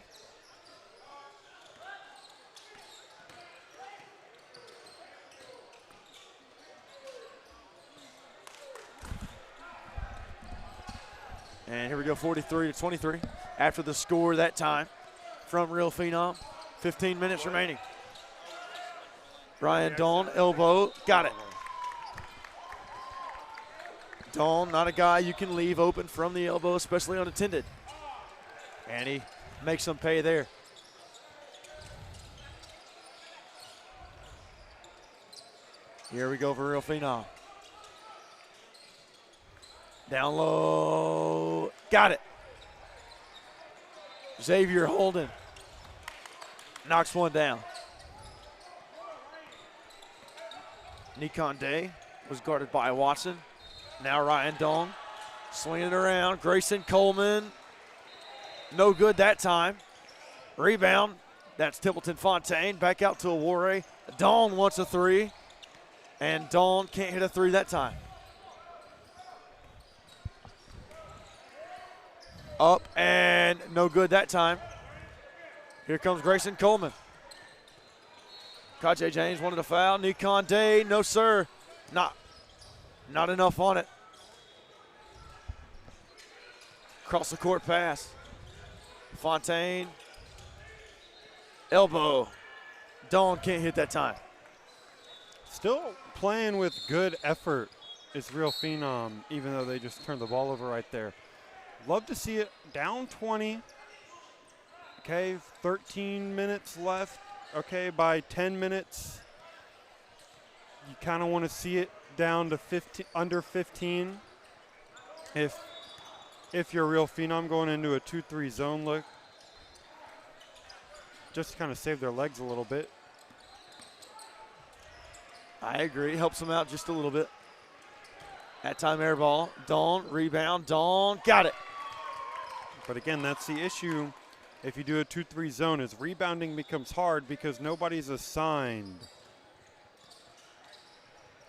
And here we go, 43-23 after the score that time from Real Phenom. 15 minutes remaining. Bryan Dawn, elbow, got it. Dawn, not a guy you can leave open from the elbow, especially unattended. And he makes them pay there. Here we go for Real Phenom. Down low, got it. Xavier Holden knocks one down. Nikon Day was guarded by Watson. Now Ryan Dong swinging it around. Grayson Coleman, no good that time. Rebound, that's Templeton Fontaine. Back out to Awore. Dong wants a three, and Dong can't hit a three that time. Up and no good that time. Here comes Grayson Coleman. Kajay James wanted a foul. Nikon Day, no sir. Not enough on it. Across the court pass. Fontaine. Elbow. Dawn can't hit that time. Still playing with good effort is Real Phenom, even though they just turned the ball over right there. Love to see it down 20. Okay, 13 minutes left. Okay, by 10 minutes, you kind of want to see it down to 15, under 15. If you're a Real Phenom going into a 2-3 zone look, just to kind of save their legs a little bit. I agree. Helps them out just a little bit. That time air ball. Dawn, rebound. Dawn, got it. But again, that's the issue. If you do a 2-3 zone, is rebounding becomes hard because nobody's assigned.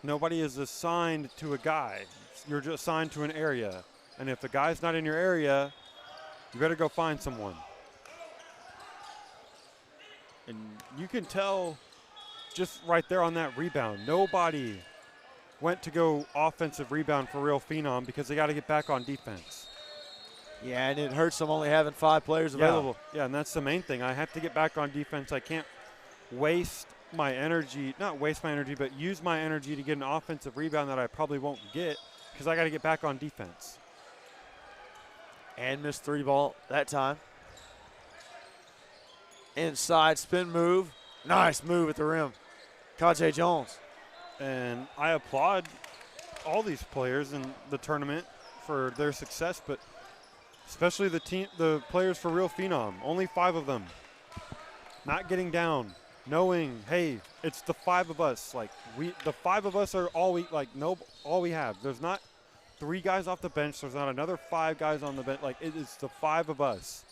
Nobody is assigned to a guy. You're just assigned to an area. And if the guy's not in your area, you better go find someone. And you can tell just right there on that rebound, nobody went to go offensive rebound for Real Phenom because they got to get back on defense. Yeah, and it hurts them only having 5 players available. Yeah, and that's the main thing. I have to get back on defense. I can't waste my energy, not waste my energy, but use my energy to get an offensive rebound that I probably won't get because I got to get back on defense. And missed 3 ball that time. Inside spin move. Nice move at the rim. Kajay Jones. And I applaud all these players in the tournament for their success, but especially the players for Real Phenom. Only 5 of them. Not getting down, knowing, hey, it's the 5 of us. Like the 5 of us are all we have. There's not 3 guys off the bench. There's not another 5 guys on the bench. Like it is the 5 of us.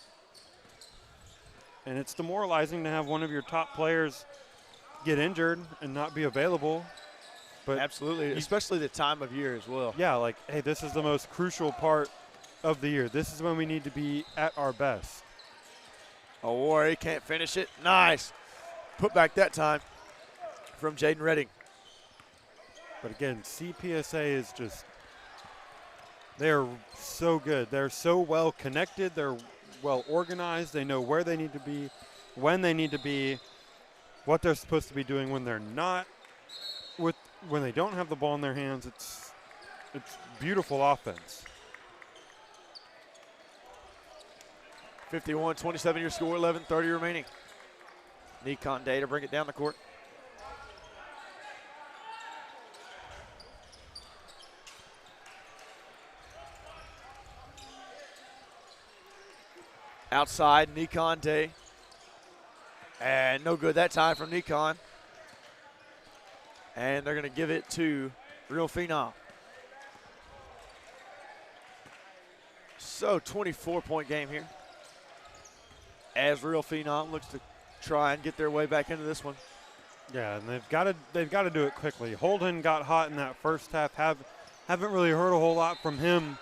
And it's demoralizing to have one of your top players get injured and not be available. But absolutely, especially the time of year as well. Yeah, like, hey, this is the most crucial part of the year. This is when we need to be at our best. Awori can't finish it. Nice. Put back that time from Jaden Redding. But again, CPSA is just, they're so good. They're so well connected. They're well organized. They know where they need to be, when they need to be, what they're supposed to be doing when they're not, when they don't have the ball in their hands. It's beautiful offense. 51-27 your score, 11:30 remaining. Nikon Day to bring it down the court. Outside, Nikon Day. And no good that time from Nikon. And they're going to give it to Real Phenom. So 24-point game here, as Real Phenom looks to try and get their way back into this one. Yeah, and they've got to do it quickly. Holden got hot in that first half. Haven't really heard a whole lot from him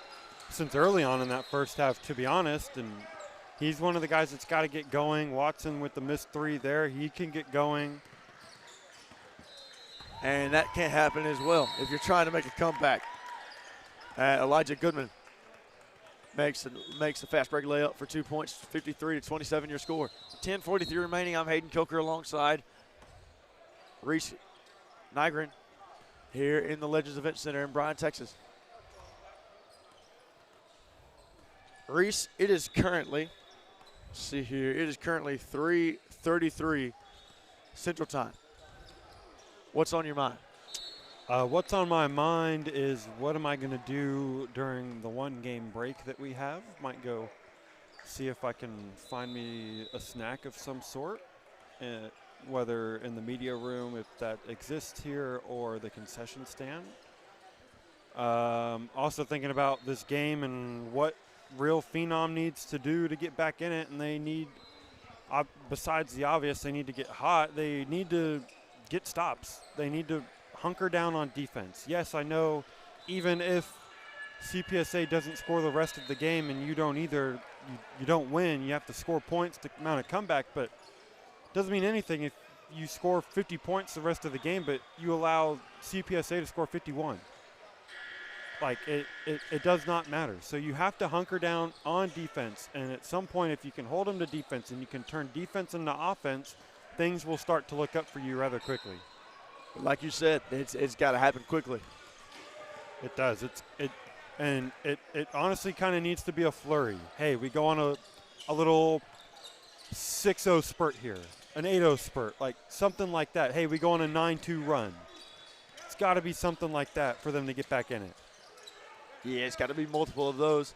since early on in that first half, to be honest. And he's one of the guys that's got to get going. Watson with the missed 3 there, he can get going. And that can't happen as well if you're trying to make a comeback. Elijah Goodman makes the fast break layup for 2 points, 53-27 your score. 10:43 remaining. I'm Hayden Coker alongside Reese Nygren here in the Legends Event Center in Bryan, Texas. Reese, it is currently, see here, it is currently 3:33 Central Time. What's on your mind? What's on my mind is what am I going to do during the 1-game break that we have. Might go see if I can find me a snack of some sort, whether in the media room if that exists here or the concession stand. Also thinking about this game and what Real Phenom needs to do to get back in it, and they need, besides the obvious, they need to get hot. They need to get stops. They need to hunker down on defense. Yes, I know even if CPSA doesn't score the rest of the game and you don't either, you don't win. You have to score points to mount a comeback, but it doesn't mean anything if you score 50 points the rest of the game, but you allow CPSA to score 51. Like, it does not matter. So you have to hunker down on defense, and at some point, if you can hold them to defense and you can turn defense into offense, things will start to look up for you rather quickly. Like you said, it's got to happen quickly. It does. It honestly kind of needs to be a flurry. Hey, we go on a little 6-0 spurt here, an 8-0 spurt, like something like that. Hey, we go on a 9-2 run. It's got to be something like that for them to get back in it. Yeah, it's got to be multiple of those.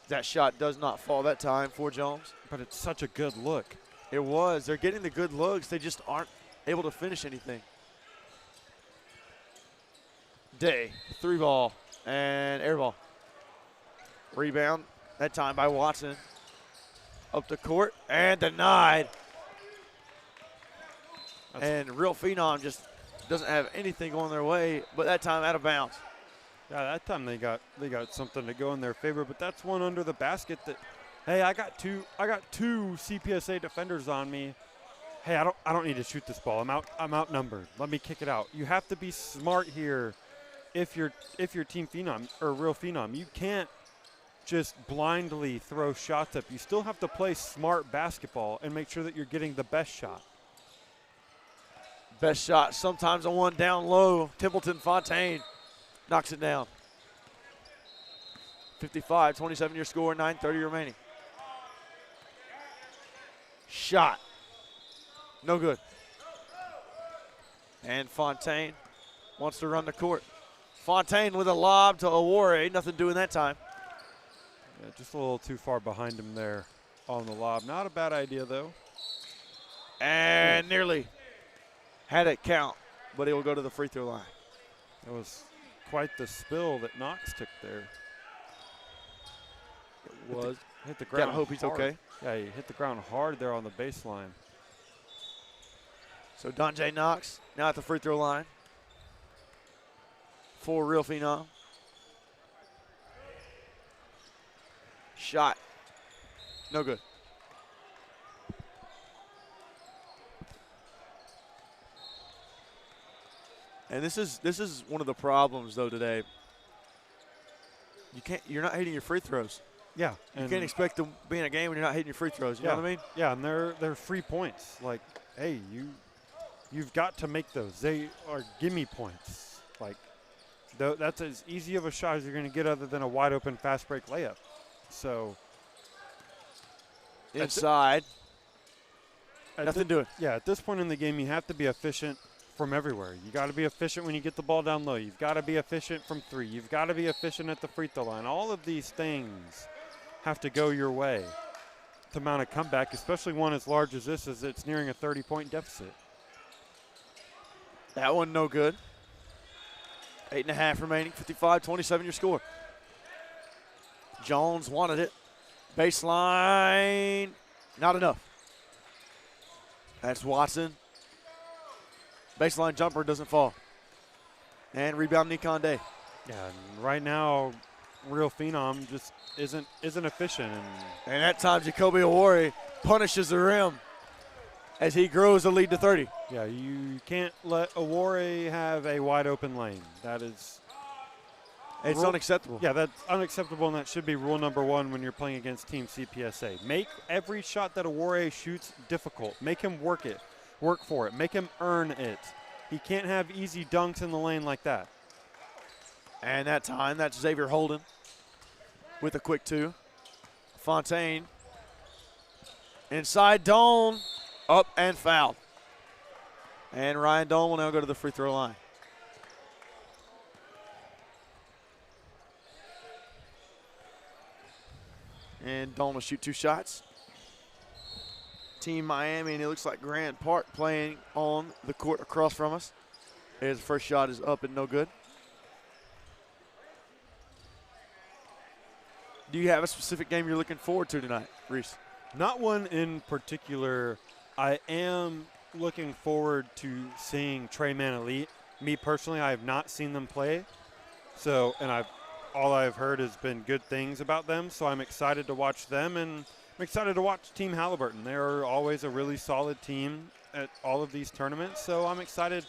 That shot does not fall that time for Jones. But it's such a good look. It was. They're getting the good looks. They just aren't able to finish anything. Day, 3-ball, and air ball. Rebound, that time by Watson. Up the court, and denied. And Real Phenom just doesn't have anything going their way, but that time out of bounds. Yeah, that time they got something to go in their favor, but that's one under the basket that, hey, I got two CPSA defenders on me. Hey, I don't need to shoot this ball. I'm outnumbered. Let me kick it out. You have to be smart here if you're Team Phenom or Real Phenom. You can't just blindly throw shots up. You still have to play smart basketball and make sure that you're getting the best shot. Best shot, sometimes a one down low. Templeton Fontaine knocks it down. 55-27 your score, 9:30 remaining. Shot. No good. And Fontaine wants to run the court. Fontaine with a lob to Awore. Nothing doing that time. Yeah, just a little too far behind him there on the lob. Not a bad idea, though. And nearly had it count, but he will go to the free throw line. It was quite the spill that Knox took there. It was. Hit the ground. Gotta hope he's hard. okay. Yeah, he hit the ground hard there on the baseline. So Donjay Knox now at the free throw line for Real Phenom. Shot. No good. And this is one of the problems though today. You're not hitting your free throws. Yeah. You can't expect to be in a game when you're not hitting your free throws. You know what I mean? Yeah, and they're free points. Like, hey, you've got to make those. They are gimme points. Like, that's as easy of a shot as you're going to get other than a wide open fast break layup. So inside, nothing doing. Yeah, at this point in the game, you have to be efficient from everywhere. You got to be efficient when you get the ball down low. You've got to be efficient from three. You've got to be efficient at the free throw line. All of these things have to go your way to mount a comeback, especially one as large as this, as it's nearing a 30-point deficit. That one no good. 8.5 remaining, 55-27 your score. Jones wanted it. Baseline, not enough. That's Watson. Baseline jumper doesn't fall. And rebound Nikon Day. Yeah, and right now, Real Phenom just isn't efficient. And that time, Jacoby Awore punishes the rim as he grows the lead to 30. Yeah, you can't let Awore have a wide open lane. That is... It's unacceptable. Yeah, that's unacceptable, and that should be rule number one when you're playing against Team CPSA. Make every shot that Awore shoots difficult. Make him work for it. Make him earn it. He can't have easy dunks in the lane like that. And that time, that's Xavier Holden with a quick two. Fontaine. Inside Doan. Up and fouled. And Ryan Doan will now go to the free throw line. And Doan will shoot two shots. Team Miami, and it looks like Grant Park playing on the court across from us. His first shot is up and no good. Do you have a specific game you're looking forward to tonight, Reese? Not one in particular. I am looking forward to seeing Trey Man Elite. Me personally, I have not seen them play. So, and I've all I've heard has been good things about them, so I'm excited to watch them, and I'm excited to watch Team Halliburton. They're always a really solid team at all of these tournaments, so I'm excited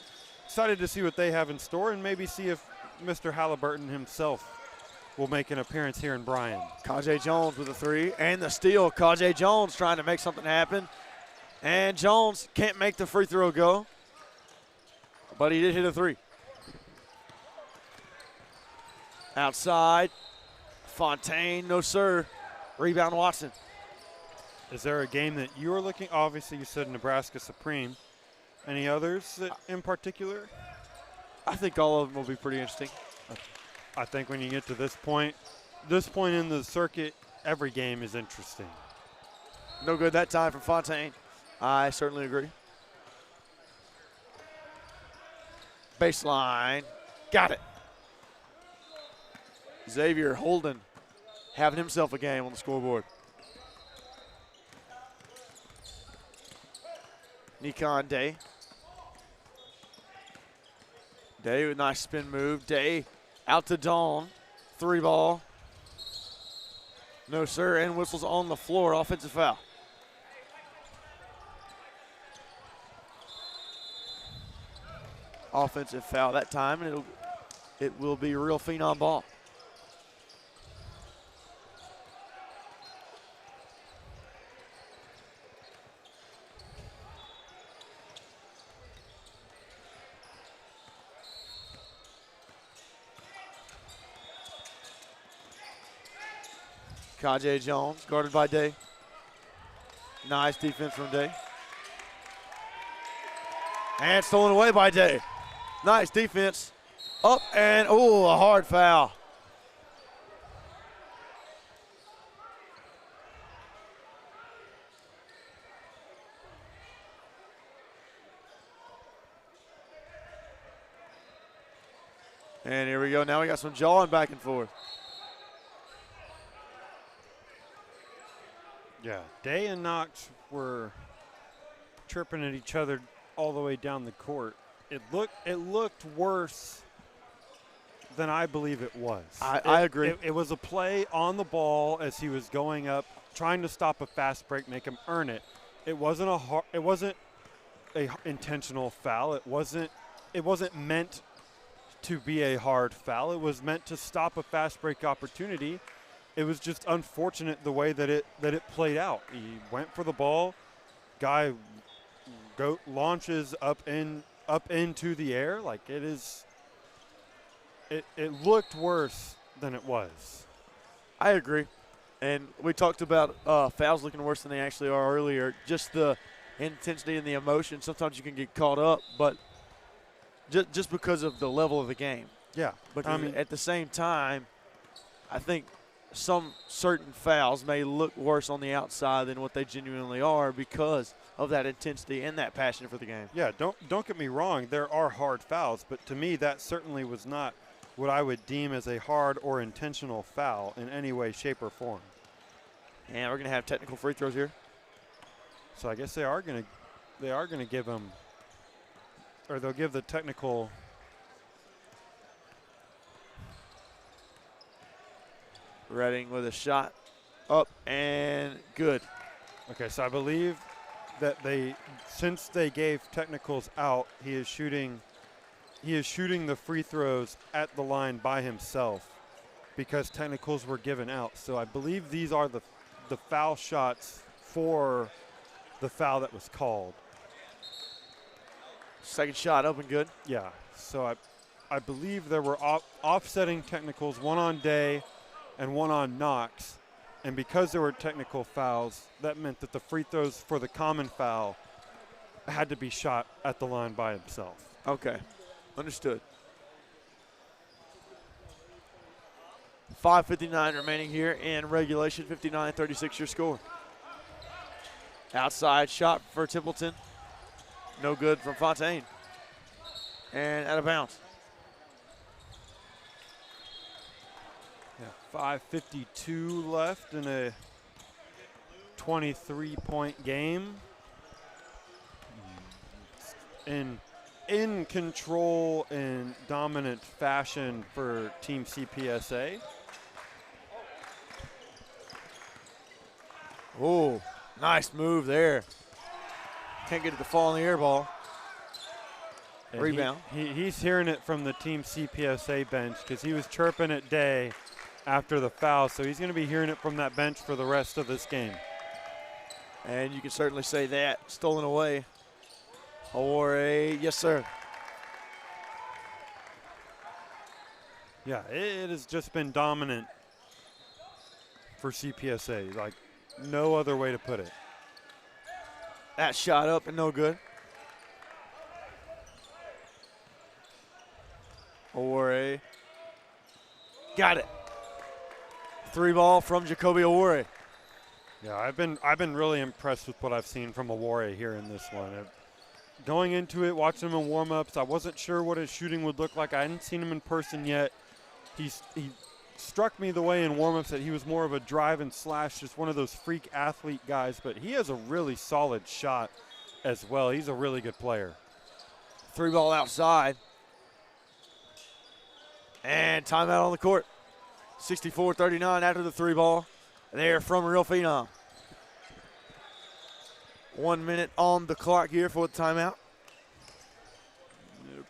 to see what they have in store and maybe see if Mr. Halliburton himself will make an appearance here in Bryan. Kajay Jones with a three and the steal. Kajay Jones trying to make something happen. And Jones can't make the free throw go, but he did hit a three. Outside, Fontaine, no sir. Rebound Watson. Is there a game that you are looking? Obviously, you said Nebraska Supreme. Any others in particular? I think all of them will be pretty interesting. I think when you get to this point in the circuit, every game is interesting. No good that time from Fontaine. I certainly agree. Baseline. Got it. Xavier Holden having himself a game on the scoreboard. Nikon Day. Day with a nice spin move. Day out to Dawn. Three ball. No, sir. And whistles on the floor. Offensive foul. Offensive foul that time, and it will be real phenom ball. Kajay Jones, guarded by Day. Nice defense from Day. And stolen away by Day. Nice defense. Up and, oh, a hard foul. And here we go. Now we got some jawing back and forth. Yeah, Day and Knox were chirping at each other all the way down the court. It looked worse than I believe it was. I agree. It was a play on the ball as he was going up, trying to stop a fast break, make him earn it. It wasn't a intentional foul. It wasn't meant to be a hard foul. It was meant to stop a fast break opportunity. It was just unfortunate the way that it played out. He went for the ball, guy launches up into the air. Like it looked worse than it was. I agree. And we talked about fouls looking worse than they actually are earlier. Just the intensity and the emotion. Sometimes you can get caught up, but just because of the level of the game. Yeah. But at the same time, I think some certain fouls may look worse on the outside than what they genuinely are because of that intensity and that passion for the game. Yeah, don't get me wrong. There are hard fouls, but to me that certainly was not what I would deem as a hard or intentional foul in any way, shape, or form. And we're going to have technical free throws here. So I guess they are going to give them, or they'll give the technical. Redding with a shot up and good. Okay, so I believe that since they gave technicals out, he is shooting the free throws at the line by himself because technicals were given out. So I believe these are the foul shots for the foul that was called. Second shot up and good. Yeah, so I believe there were offsetting technicals, one on Day and one on Knox. And because there were technical fouls, that meant that the free throws for the common foul had to be shot at the line by himself. Okay, understood. 5:59 remaining here in regulation, 59-36 your score. Outside shot for Templeton. No good from Fontaine. And out of bounds. Yeah, 5:52 left in a 23-point game. In in control in dominant fashion for Team CPSA. Oh, nice move there. Can't get it to fall in the air ball. And Rebound. He's hearing it from the Team CPSA bench because he was chirping at Day after the foul, so he's going to be hearing it from that bench for the rest of this game. And you can certainly say that. Stolen away. Awore, yes, sir. Yeah, it has just been dominant for CPSA, like no other way to put it. That shot up and no good. Awore. Got it. 3-ball from Jacoby Awore. Yeah, I've been really impressed with what I've seen from Awore here in this one. Going into it, watching him in warm-ups, I wasn't sure what his shooting would look like. I hadn't seen him in person yet. He struck me the way in warm-ups that he was more of a drive and slash, just one of those freak athlete guys, but he has a really solid shot as well. He's a really good player. 3-ball outside. And timeout on the court. 64-39 after the 3-ball. There from Real Phenom. 1 minute on the clock here for the timeout.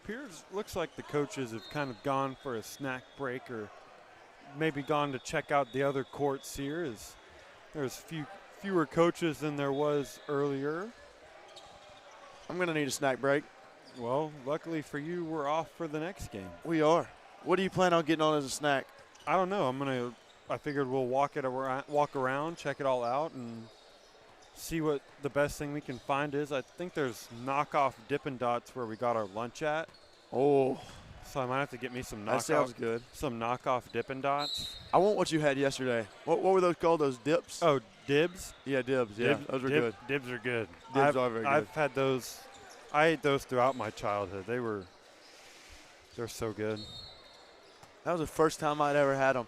It looks like the coaches have kind of gone for a snack break or maybe gone to check out the other courts here, as there's fewer coaches than there was earlier. I'm going to need a snack break. Well, luckily for you, we're off for the next game. We are. What do you plan on getting on as a snack? I don't know. I figured we'll walk around, check it all out, and see what the best thing we can find is. I think there's knockoff Dippin' Dots where we got our lunch at. Oh. So I might have to get me some That sounds good. Some knockoff Dippin' Dots. I want what you had yesterday. What were those called? Those dips? Oh, dibs? Yeah, dibs. Yeah, those were good. Dibs are good. Dibs are very good. I've had those. I ate those throughout my childhood. They're so good. That was the first time I'd ever had them.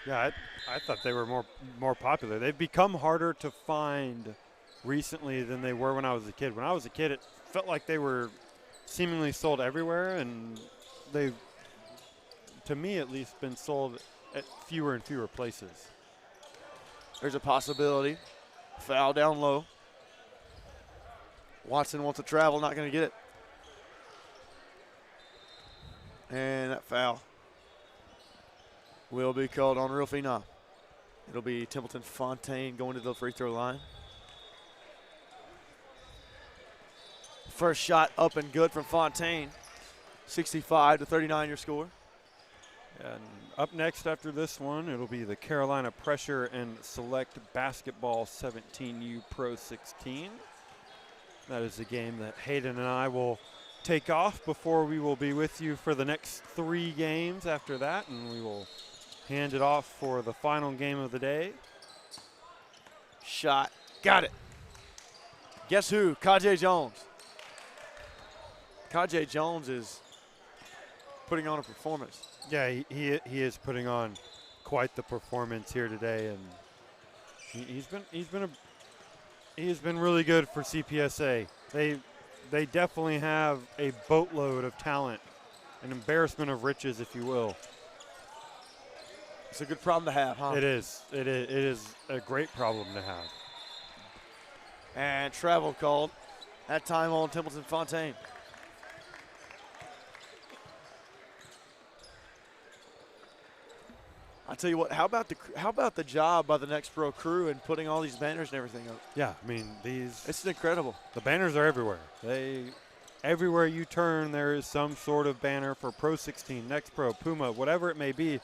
Yeah, I thought they were more popular. They've become harder to find recently than they were when I was a kid. When I was a kid, it felt like they were seemingly sold everywhere, and they've, to me at least, been sold at fewer and fewer places. There's a possibility. Foul down low. Watson wants to travel, not going to get it. And that foul will be called on Real Phenom. It'll be Templeton Fontaine going to the free throw line. First shot up and good from Fontaine. 65-39 your score. And up next after this one, it'll be the Carolina Pressure and Select Basketball 17U Pro 16. That is the game that Hayden and I will take off before we will be with you for the next 3 games after that, and we will hand it off for the final game of the day. Shot. Got it. Guess who? Kajay Jones. Kajay Jones is putting on a performance. Yeah, he is putting on quite the performance here today, and he's been really good for CPSA. They definitely have a boatload of talent, an embarrassment of riches, if you will. It's a good problem to have, huh? It is. It is a great problem to have. And travel called. That time on Templeton Fontaine. I tell you what, how about the job by the Next Pro crew and putting all these banners and everything up? Yeah, I mean it's incredible. The banners are everywhere. Everywhere you turn, there is some sort of banner for Pro 16, Next Pro, Puma, whatever it may be.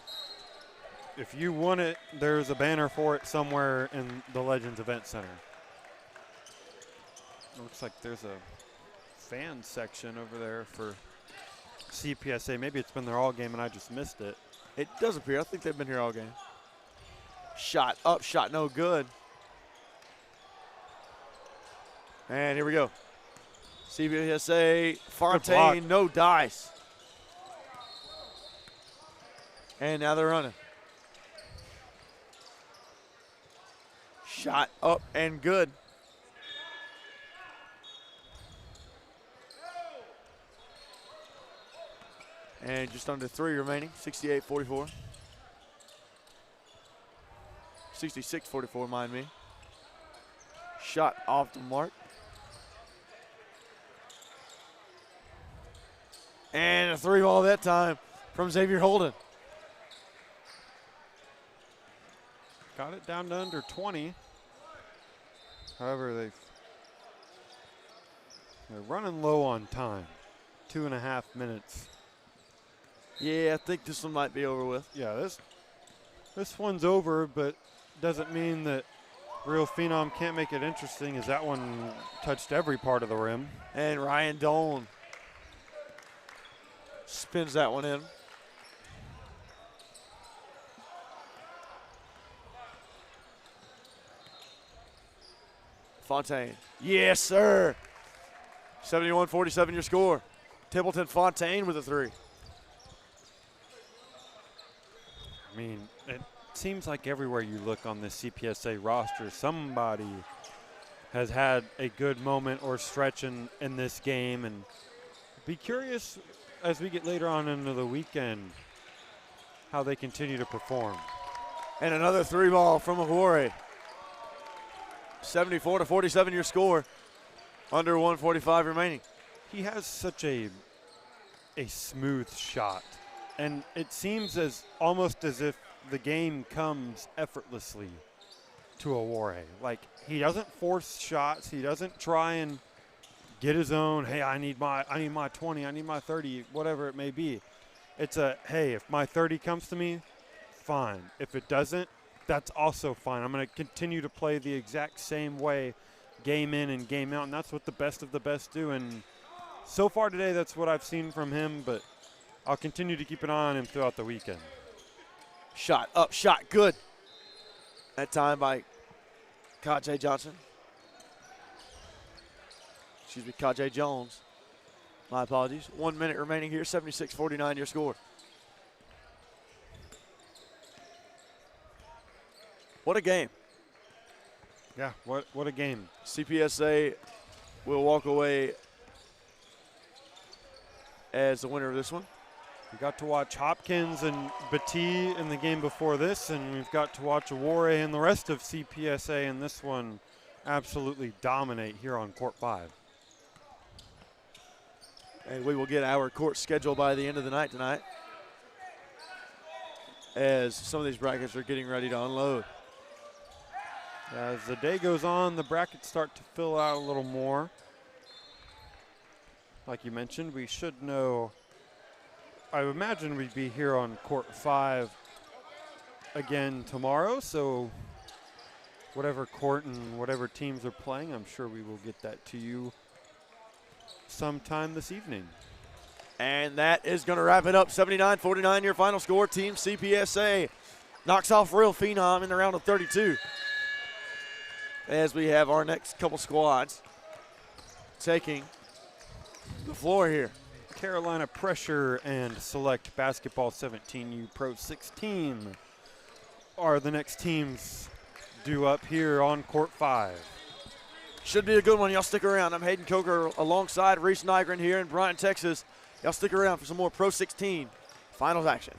If you want it, there's a banner for it somewhere in the Legends Event Center. It looks like there's a fan section over there for CPSA. Maybe it's been there all game and I just missed it. It does appear. I think they've been here all game. Shot up, shot no good. And here we go. CPSA, Fontaine, no dice. And now they're running. Shot up and good. And just under 3 remaining, 68-44. 66-44, mind me. Shot off the mark. And a 3-ball that time from Xavier Holden. Got it down to under 20. However, they're running low on time. 2.5 minutes. Yeah, I think this one might be over with. Yeah, this one's over, but doesn't mean that Real Phenom can't make it interesting, as that one touched every part of the rim. And Ryan Dolan spins that one in. Fontaine. Yes, sir. 71-47 your score. Templeton Fontaine with a 3. I mean, it seems like everywhere you look on this CPSA roster, somebody has had a good moment or stretch in this game. And be curious as we get later on into the weekend how they continue to perform. And another 3-ball from Awore. 74-47 your score. Under 145 remaining. He has such a smooth shot, and it seems almost as if the game comes effortlessly to Awore. Like, he doesn't force shots. He doesn't try and get his own, hey, I need my 20, I need my 30, whatever it may be. It's a, hey, if my 30 comes to me, fine. If it doesn't, that's also fine. I'm going to continue to play the exact same way, game in and game out, and that's what the best of the best do. And so far today, that's what I've seen from him, but I'll continue to keep an eye on him throughout the weekend. Shot up, shot good. That time by Kajay Johnson. Excuse me, Kajay Jones. My apologies. 1 minute remaining here, 76-49 your score. What a game. Yeah, what a game. CPSA will walk away as the winner of this one. We got to watch Hopkins and Batee in the game before this, and we've got to watch Awore and the rest of CPSA in this one absolutely dominate here on Court 5. And we will get our court schedule by the end of the night tonight, as some of these brackets are getting ready to unload. As the day goes on, the brackets start to fill out a little more. Like you mentioned, we should know, I imagine we'd be here on Court 5 again tomorrow, so whatever court and whatever teams are playing, I'm sure we will get that to you sometime this evening. And that is going to wrap it up. 79-49 your final score. Team CPSA knocks off Real Phenom in the round of 32. As we have our next couple squads taking the floor here. Carolina Pressure and Select Basketball 17U Pro 16 are the next teams due up here on Court 5. Should be a good one. Y'all stick around. I'm Hayden Coker alongside Reese Nygren here in Bryan, Texas. Y'all stick around for some more Pro 16 finals action.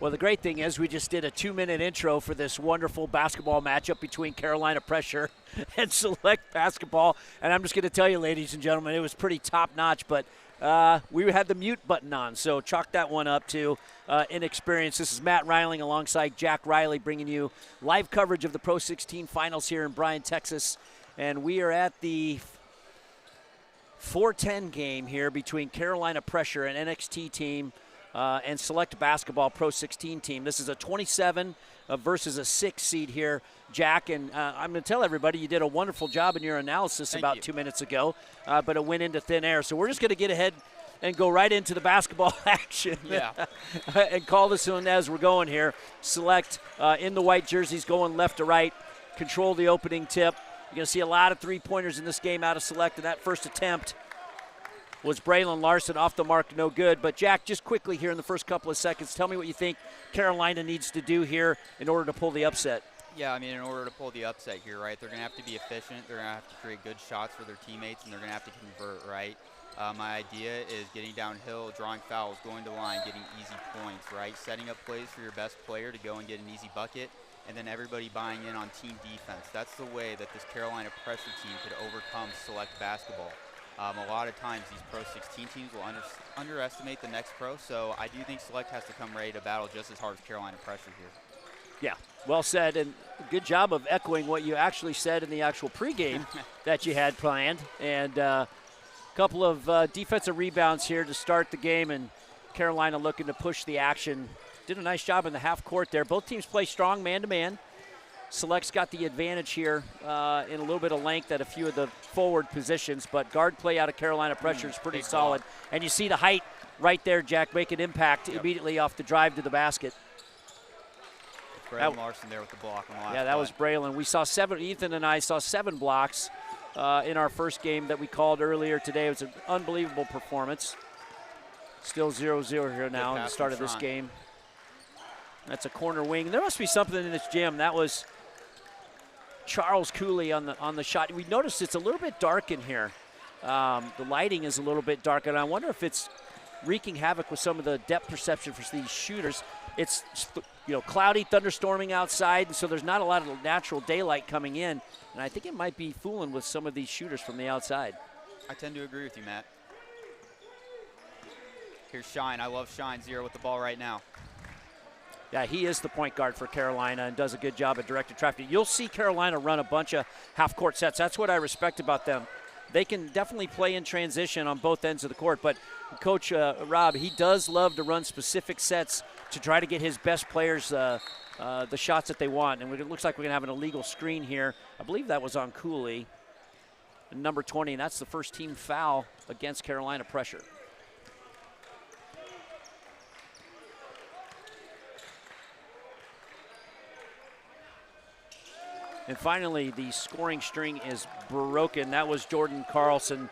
Well, the great thing is we just did a 2-minute intro for this wonderful basketball matchup between Carolina Pressure and Select Basketball. And I'm just going to tell you, ladies and gentlemen, it was pretty top-notch, but we had the mute button on, so chalk that one up to inexperience. This is Matt Reiling alongside Jack Riley bringing you live coverage of the Pro 16 finals here in Bryan, Texas. And we are at the 4:10 game here between Carolina Pressure and NXT team and Select Basketball Pro 16 team. This is a 27 versus a 6 seed here, Jack. And I'm going to tell everybody you did a wonderful job in your analysis about 2 minutes ago, but it went into thin air. So we're just going to get ahead and go right into the basketball action and call this one as we're going here. Select in the white jerseys going left to right, control the opening tip. You're going to see a lot of three-pointers in this game out of Select, and that first attempt was Braylon Larson off the mark, no good. But, Jack, just quickly here in the first couple of seconds, tell me what you think Carolina needs to do here in order to pull the upset. Yeah, I mean, in order to pull the upset here, right, they're going to have to be efficient. They're going to have to create good shots for their teammates, and they're going to have to convert, right? My idea is getting downhill, drawing fouls, going to the line, getting easy points, right? Setting up plays for your best player to go and get an easy bucket, and then everybody buying in on team defense. That's the way that this Carolina Pressure team could overcome Select Basketball. A lot of times these Pro 16 teams will underestimate the next pro, so I do think Select has to come ready to battle just as hard as Carolina Pressure here. Yeah, well said, and good job of echoing what you actually said in the actual pregame that you had planned. And a couple of defensive rebounds here to start the game, and Carolina looking to push the action. Did a nice job in the half court there. Both teams play strong man-to-man. Select's got the advantage here in a little bit of length at a few of the forward positions, but guard play out of Carolina Pressure is pretty solid. And you see the height right there, Jack, make an impact immediately off the drive to the basket. Braylon Larson there with the block on the last that was Braylon. We saw Ethan and I saw 7 blocks in our first game that we called earlier today. It was an unbelievable performance. Still 0-0 here now in the start of this game. That's a corner wing. There must be something in this gym. That was Charles Cooley on the shot. We noticed it's a little bit dark in here. The lighting is a little bit dark, and I wonder if it's wreaking havoc with some of the depth perception for these shooters. It's cloudy, thunderstorming outside, and so there's not a lot of natural daylight coming in, and I think it might be fooling with some of these shooters from the outside. I tend to agree with you, Matt. Here's Shine. I love Shine. 0 with the ball right now. Yeah, he is the point guard for Carolina and does a good job at directed traffic. You'll see Carolina run a bunch of half-court sets. That's what I respect about them. They can definitely play in transition on both ends of the court, but Coach Rob, he does love to run specific sets to try to get his best players the shots that they want. And it looks like we're going to have an illegal screen here. I believe that was on Cooley, number 20, and that's the first team foul against Carolina Pressure. And finally, the scoring string is broken. That was Jordan Carlson.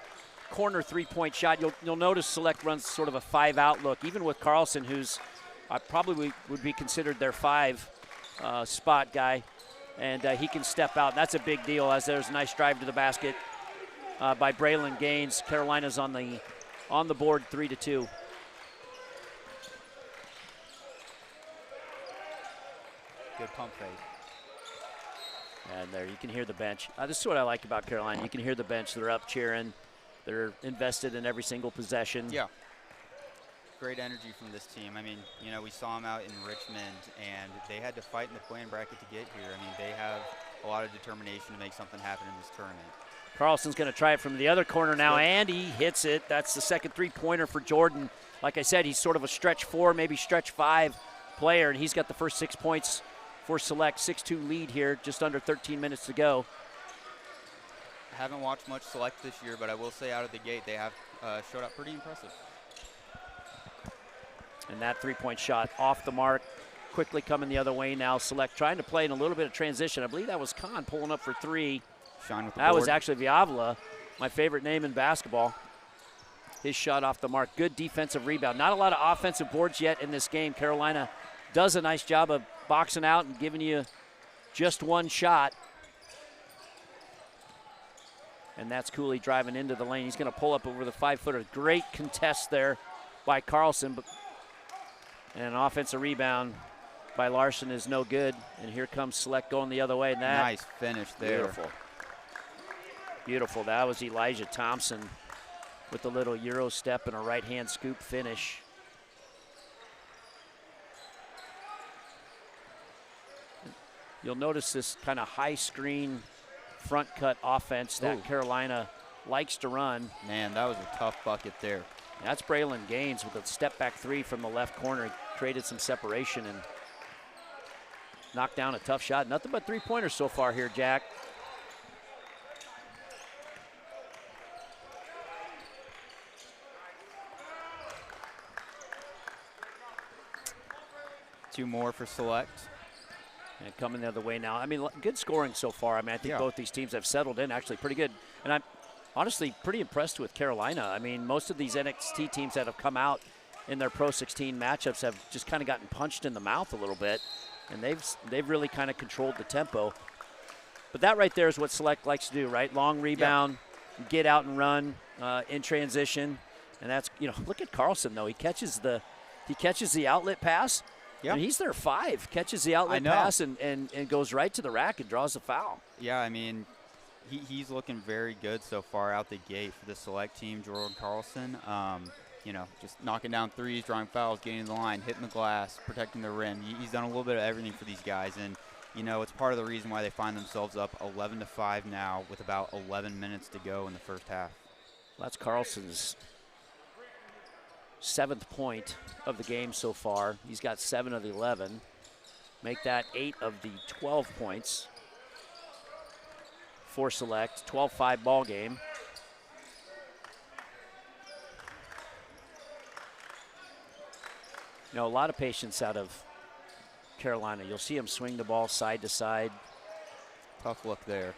Corner three-point shot. You'll notice Select runs sort of a 5-out look, even with Carlson, who's probably would be considered their 5 spot guy. And he can step out. That's a big deal, as there's a nice drive to the basket by Braylon Gaines. Carolina's on the board 3-2. Good pump fake. And there you can hear the bench. This is what I like about Carolina. You can hear the bench. They're up cheering. They're invested in every single possession. Yeah. Great energy from this team. I mean, we saw them out in Richmond, and they had to fight in the play-in bracket to get here. I mean, they have a lot of determination to make something happen in this tournament. Carlson's going to try it from the other corner now, and he hits it. That's the second three-pointer for Jordan. Like I said, he's sort of a stretch 4, maybe stretch 5 player, and he's got the first 6 points for Select. 6-2 lead here, just under 13 minutes to go. I haven't watched much Select this year, but I will say out of the gate they have showed up pretty impressive. And that three-point shot off the mark, quickly coming the other way now. Select trying to play in a little bit of transition. I believe that was Kahn pulling up for 3. Shine with the that board. was actually Viavla, my favorite name in basketball. His shot off the mark. Good defensive rebound. Not a lot of offensive boards yet in this game. Carolina does a nice job of boxing out and giving you just one shot. And that's Cooley driving into the lane. He's going to pull up over the 5-footer. Great contest there by Carlson. And an offensive rebound by Larson is no good. And here comes Select going the other way. And that, nice finish there. Beautiful. Beautiful. That was Elijah Thompson with a little Euro step and a right-hand scoop finish. You'll notice this kind of high screen front cut offense that Carolina likes to run. Man, that was a tough bucket there. That's Braylon Gaines with a step back three from the left corner. He created some separation and knocked down a tough shot. Nothing but three-pointers so far here, Jack. Two more for Select. And coming the other way now. I mean, good scoring so far. I mean, I think both these teams have settled in actually pretty good. And I'm honestly pretty impressed with Carolina. I mean, most of these NXT teams that have come out in their Pro 16 matchups have just kind of gotten punched in the mouth a little bit. And they've really kind of controlled the tempo. But that right there is what Select likes to do, right? Long rebound, get out and run in transition. And that's, you know, look at Carlson, though. He catches the outlet pass. Yep. And he's their 5, catches the outlet pass and goes right to the rack and draws the foul. Yeah, I mean, he's looking very good so far out the gate for the Select team, Jordan Carlson. You know, just knocking down threes, drawing fouls, getting to the line, hitting the glass, protecting the rim. He's done a little bit of everything for these guys, and, you know, it's part of the reason why they find themselves up 11-5 now with about 11 minutes to go in the first half. Well, that's Carlson's 7th point of the game so far. He's got 7 of the 11. Make that 8 of the 12 points for Select. 12-5 ball game. You know, a lot of patience out of Carolina. You'll see him swing the ball side to side. Tough look there.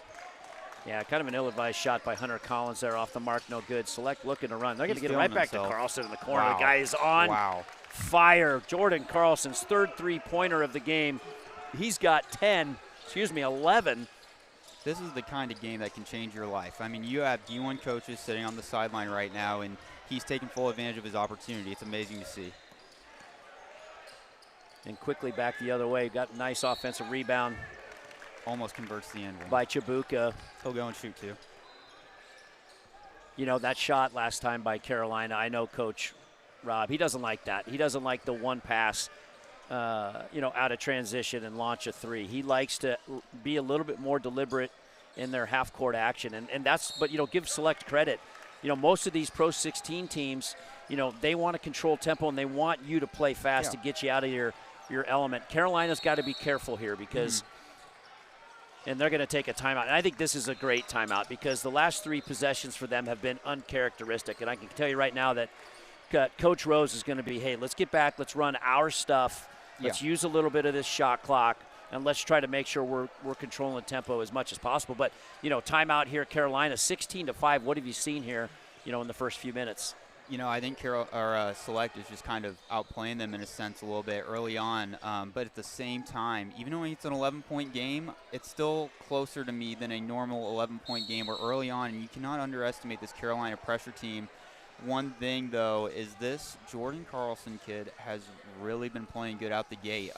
Yeah, kind of an ill-advised shot by Hunter Collins there off the mark, no good. Select looking to run. They're going to get it right back to Carlson in the corner. Wow. The guy is on fire. Jordan Carlson's 3rd three-pointer of the game. He's got 11. This is the kind of game that can change your life. I mean, you have D1 coaches sitting on the sideline right now, and he's taking full advantage of his opportunity. It's amazing to see. And quickly back the other way. Got a nice offensive rebound. Almost converts the end one. By Chabuka. He'll go and shoot too. You know, that shot last time by Carolina, I know Coach Rob, he doesn't like that. He doesn't like the one pass, you know, out of transition and launch a 3. He likes to be a little bit more deliberate in their half-court action. And that's, but, you know, give Select credit. You know, most of these Pro 16 teams, you know, they want to control tempo and they want you to play fast to get you out of your element. Carolina's got to be careful here because and they're going to take a timeout. And I think this is a great timeout because the last 3 possessions for them have been uncharacteristic. And I can tell you right now that Coach Rose is going to be, hey, let's get back, let's run our stuff, let's use a little bit of this shot clock, and let's try to make sure we're controlling the tempo as much as possible. But, you know, timeout here, Carolina, 16-5. What have you seen here, you know, in the first few minutes? You know, I think Select is just kind of outplaying them in a sense a little bit early on. But at the same time, even though it's an 11-point game, it's still closer to me than a normal 11-point game where early on, and you cannot underestimate this Carolina pressure team. One thing, though, is this Jordan Carlson kid has really been playing good out the gate.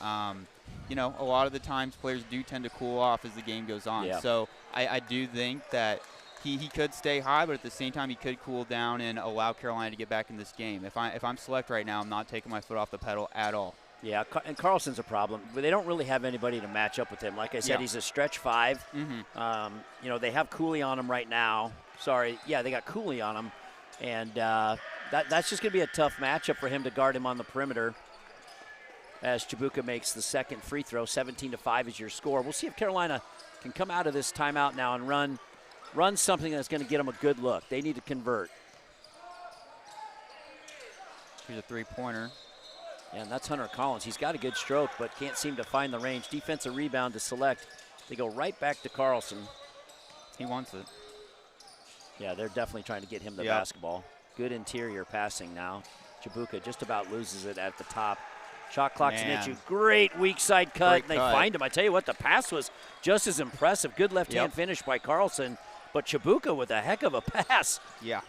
You know, a lot of the times players do tend to cool off as the game goes on. Yeah. So I do think that he could stay high, but at the same time he could cool down and allow Carolina to get back in this game. If I'm Select right now, I'm not taking my foot off the pedal at all. Yeah, and Carlson's a problem, but they don't really have anybody to match up with him. Like I said, he's a stretch 5. You know, they have Cooley on him right now. Sorry, yeah, they got Cooley on him. And that's just going to be a tough matchup for him to guard him on the perimeter as Chabuka makes the 2nd free throw. 17-5 is your score. We'll see if Carolina can come out of this timeout now and run something that's going to get them a good look. They need to convert. Here's a 3-pointer. Yeah, and that's Hunter Collins. He's got a good stroke, but can't seem to find the range. Defensive rebound to Select. They go right back to Carlson. He wants it. Yeah, they're definitely trying to get him the basketball. Good interior passing now. Chabuka just about loses it at the top. Shot clock's an issue. Great weak side cut. They find him. I tell you what, the pass was just as impressive. Good left-hand finish by Carlson. But Chabuka with a heck of a pass. Yeah.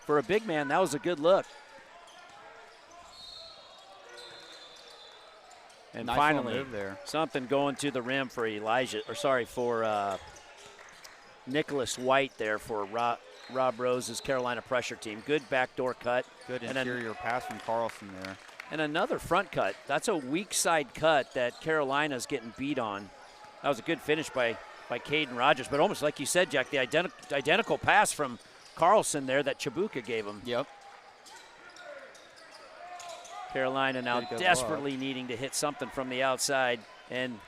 For a big man, that was a good look. And nice finally, move there. something going to the rim for Nicholas White there for Rob Rose's Carolina pressure team. Good backdoor cut. Good interior pass from Carlson there. And another front cut. That's a weak side cut that Carolina's getting beat on. That was a good finish by Caden Rogers, but almost like you said, Jack, the identical pass from Carlson there that Chabuca gave him. Yep. Carolina now desperately needing to hit something from the outside. And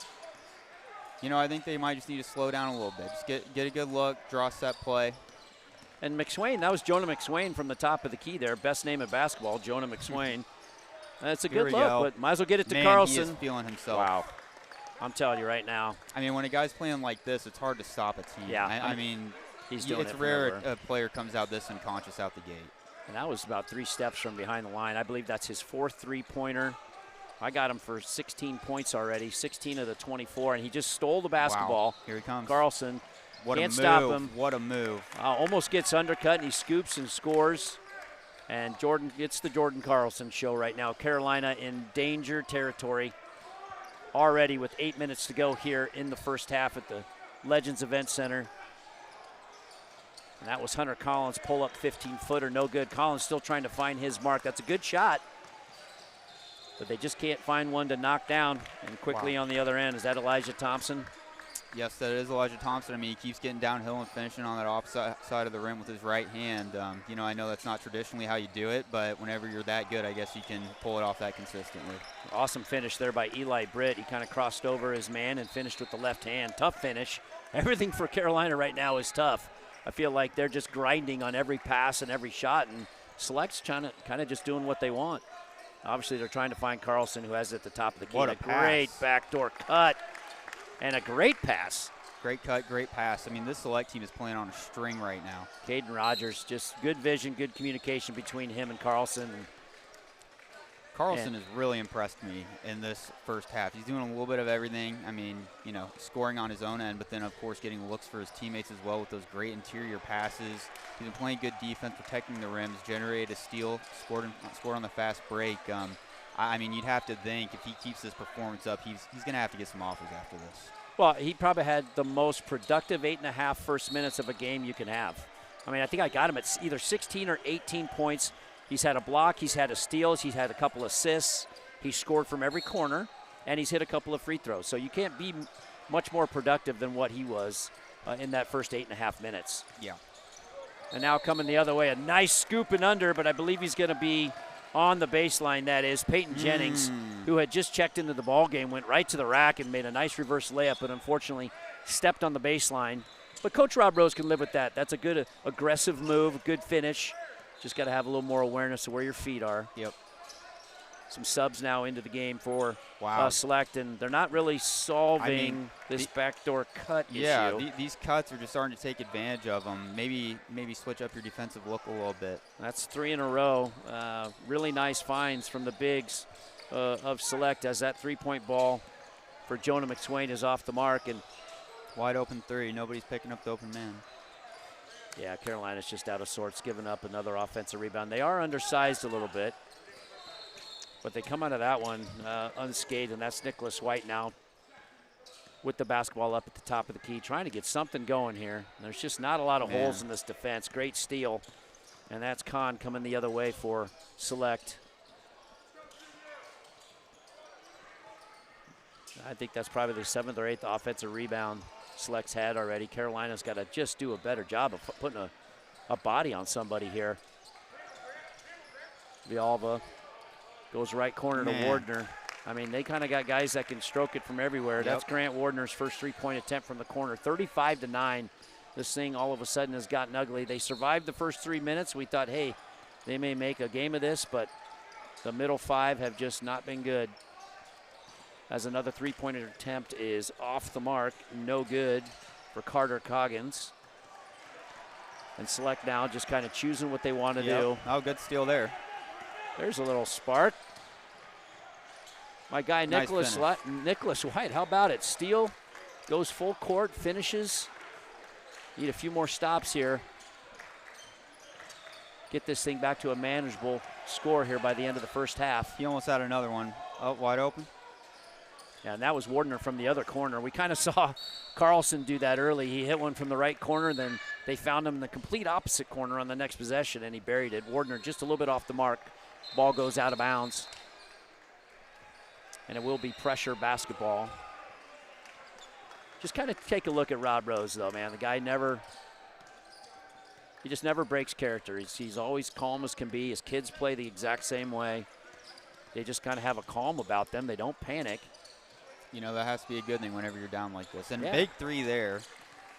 you know, I think they might just need to slow down a little bit. Just get a good look, draw a set play. And McSwain, that was Jonah McSwain from the top of the key there. Best name in basketball, Jonah McSwain. That's a good look, but might as well get it to Carlson. He is feeling himself. Wow. I'm telling you right now. I mean, when a guy's playing like this, it's hard to stop a team. Yeah. I mean, he's doing it's rare a player comes out this unconscious out the gate. And that was about 3 steps from behind the line. I believe that's his 4th three-pointer. I got him for 16 points already, 16 of the 24, and he just stole the basketball. Wow. Here he comes. Carlson can't a move. Stop him. What a move. Almost gets undercut, and he scoops and scores. And it's the Jordan Carlson show right now. Carolina in danger territory already with 8 minutes to go here in the first half at the Legends Event Center. And that was Hunter Collins, pull-up 15-footer, no good. Collins still trying to find his mark. That's a good shot, but they just can't find one to knock down. And quickly on the other end, is that Elijah Thompson? Yes, that is Elijah Thompson. I mean, he keeps getting downhill and finishing on that opposite side of the rim with his right hand. You know, I know that's not traditionally how you do it, but whenever you're that good, I guess you can pull it off that consistently. Awesome finish there by Eli Britt. He kind of crossed over his man and finished with the left hand. Tough finish. Everything for Carolina right now is tough. I feel like they're just grinding on every pass and every shot, and Select's kind of just doing what they want. Obviously, they're trying to find Carlson, who has it at the top of the key. What a great backdoor cut and a great pass. Great cut, great pass. I mean, this Select team is playing on a string right now. Caden Rogers, just good vision, good communication between him and Carlson. Carlson has really impressed me in this first half. He's doing a little bit of everything. I mean, you know, scoring on his own end, but then, of course, getting looks for his teammates as well with those great interior passes. He's been playing good defense, protecting the rims, generated a steal, scored on the fast break. I mean, you'd have to think if he keeps this performance up, he's going to have to get some offers after this. Well, he probably had the most productive 8.5 first minutes of a game you can have. I mean, I think I got him at either 16 or 18 points. He's had a block, he's had a steal, he's had a couple assists. He scored from every corner, and he's hit a couple of free throws. So you can't be much more productive than what he was in that first 8.5 minutes. Yeah. And now coming the other way, a nice scoop and under, but I believe he's going to be on the baseline. That is Peyton Jennings, who had just checked into the ball game, went right to the rack and made a nice reverse layup, but unfortunately stepped on the baseline. But Coach Rob Rose can live with that. That's a good aggressive move, good finish. Just got to have a little more awareness of where your feet are. Yep. Some subs now into the game for Select, and they're not really solving this backdoor cut issue. Yeah, these cuts are just starting to take advantage of them. Maybe switch up your defensive look a little bit. That's 3 in a row. Really nice finds from the bigs of Select as that three-point ball for Jonah McSwain is off the mark. And wide open 3. Nobody's picking up the open man. Yeah, Carolina's just out of sorts, giving up another offensive rebound. They are undersized a little bit, but they come out of that one unscathed, and that's Nicholas White now with the basketball up at the top of the key, trying to get something going here. There's just not a lot of holes in this defense. Great steal, and that's Kahn coming the other way for Select. I think that's probably the 7th or 8th offensive rebound Select's had already. Carolina's got to just do a better job of putting a body on somebody here. Villalba goes right corner to Wardner. I mean, they kind of got guys that can stroke it from everywhere. Yep. That's Grant Wardner's first three-point attempt from the corner. 35-9. This thing all of a sudden has gotten ugly. They survived the first 3 minutes. We thought, hey, they may make a game of this, but the middle 5 have just not been good. As another three-point attempt is off the mark, no good for Carter Coggins. And Select now just kind of choosing what they want to do. Oh, good steal there. There's a little spark. My guy, Nicholas White, how about it? Steal, goes full court, finishes. Need a few more stops here. Get this thing back to a manageable score here by the end of the first half. He almost had another one. Oh, wide open. Yeah, and that was Wardner from the other corner. We kind of saw Carlson do that early. He hit one from the right corner, then they found him in the complete opposite corner on the next possession, and he buried it. Wardner just a little bit off the mark. Ball goes out of bounds. And it will be pressure basketball. Just kind of take a look at Rod Rose, though, man. The guy he just never breaks character. He's always calm as can be. His kids play the exact same way. They just kind of have a calm about them. They don't panic. You know, that has to be a good thing whenever you're down like this. And Yeah. big three there.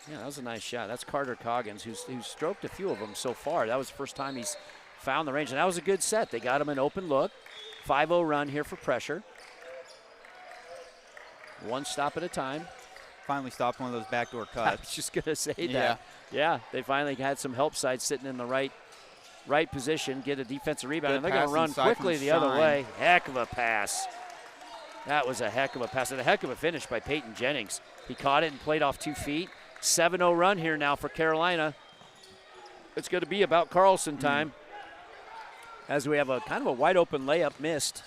Yeah, that was a nice shot. That's Carter Coggins, who's stroked a few of them so far. That was the first time he's found the range, and that was a good set. They got him an open look. 5-0 run here for pressure. One stop at a time. Finally stopped one of those backdoor I cuts. was just going to say Yeah. that. Yeah, they finally had some help side sitting in the right position, get a defensive rebound, Good and they're going pass to run inside quickly from the other Shine. way. Heck of a pass. That was a heck of a pass and a heck of a finish by Peyton Jennings. He caught it and played off 2 feet. 7-0 run here now for Carolina. It's going to be about Carlson time as we have a kind of a wide open layup missed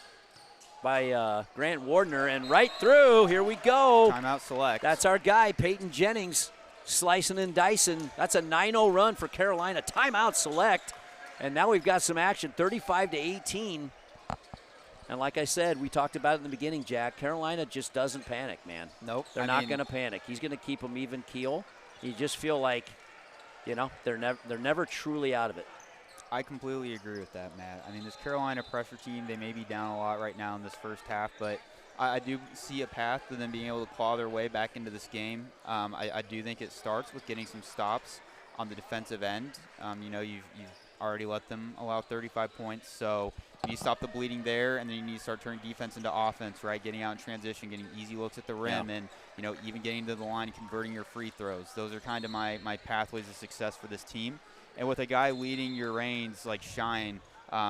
by Grant Wardner, and right through. Here we go. Timeout select. That's our guy, Peyton Jennings, slicing and dicing. That's a 9-0 run for Carolina. Timeout select. And now we've got some action, 35-18. And like I said, we talked about it in the beginning, Jack, Carolina just doesn't panic, man. Nope. They're not going to panic. He's going to keep them even keel. You just feel like, you know, they're never truly out of it. I completely agree with that, Matt. I mean, this Carolina pressure team, they may be down a lot right now in this first half, but I do see a path to them being able to claw their way back into this game. I do think it starts with getting some stops on the defensive end. You know, you've already let them allow 35 points, so you need to stop the bleeding there, and then you need to start turning defense into offense, right? Getting out in transition, getting easy looks at the rim, and, you know, even getting to the line and converting your free throws. Those are kind of my pathways of success for this team. And with a guy leading your reins like Shine,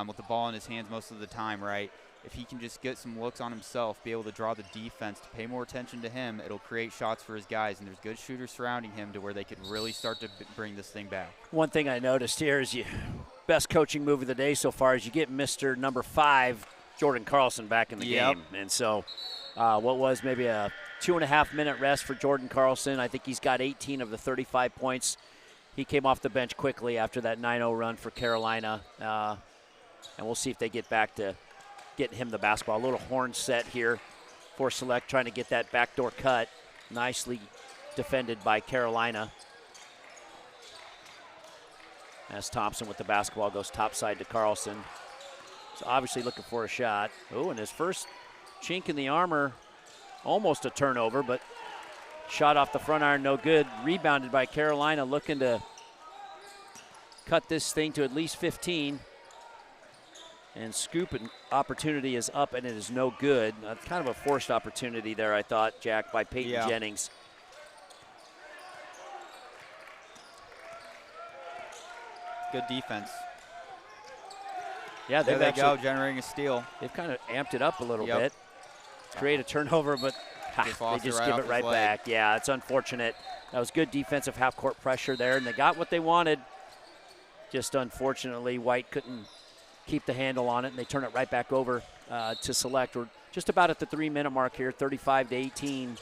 with the ball in his hands most of the time, right? If he can just get some looks on himself, be able to draw the defense, to pay more attention to him, it'll create shots for his guys. And there's good shooters surrounding him to where they could really start to bring this thing back. One thing I noticed here is best coaching move of the day so far is you get Mr. number 5, Jordan Carlson, back in the game. And so what was maybe a 2.5-minute rest for Jordan Carlson. I think he's got 18 of the 35 points. He came off the bench quickly after that 9-0 run for Carolina. And we'll see if they get back to getting him the basketball. A little horn set here for Select, trying to get that backdoor cut. Nicely defended by Carolina. As Thompson with the basketball goes topside to Carlson. He's obviously looking for a shot. Oh, and his first chink in the armor, almost a turnover, but shot off the front iron, no good. Rebounded by Carolina, looking to cut this thing to at least 15. And scoop opportunity is up, and it is no good. Kind of a forced opportunity there, I thought, Jack, by Peyton Jennings. Good defense. Yeah, there they go, generating a steal. They've kind of amped it up a little bit. Create a turnover, but they just give it right back. Yeah, it's unfortunate. That was good defensive half-court pressure there, and they got what they wanted. Just unfortunately, White couldn't keep the handle on it, and they turn it right back over to Select. We're just about at the 3-minute mark here, 35-18.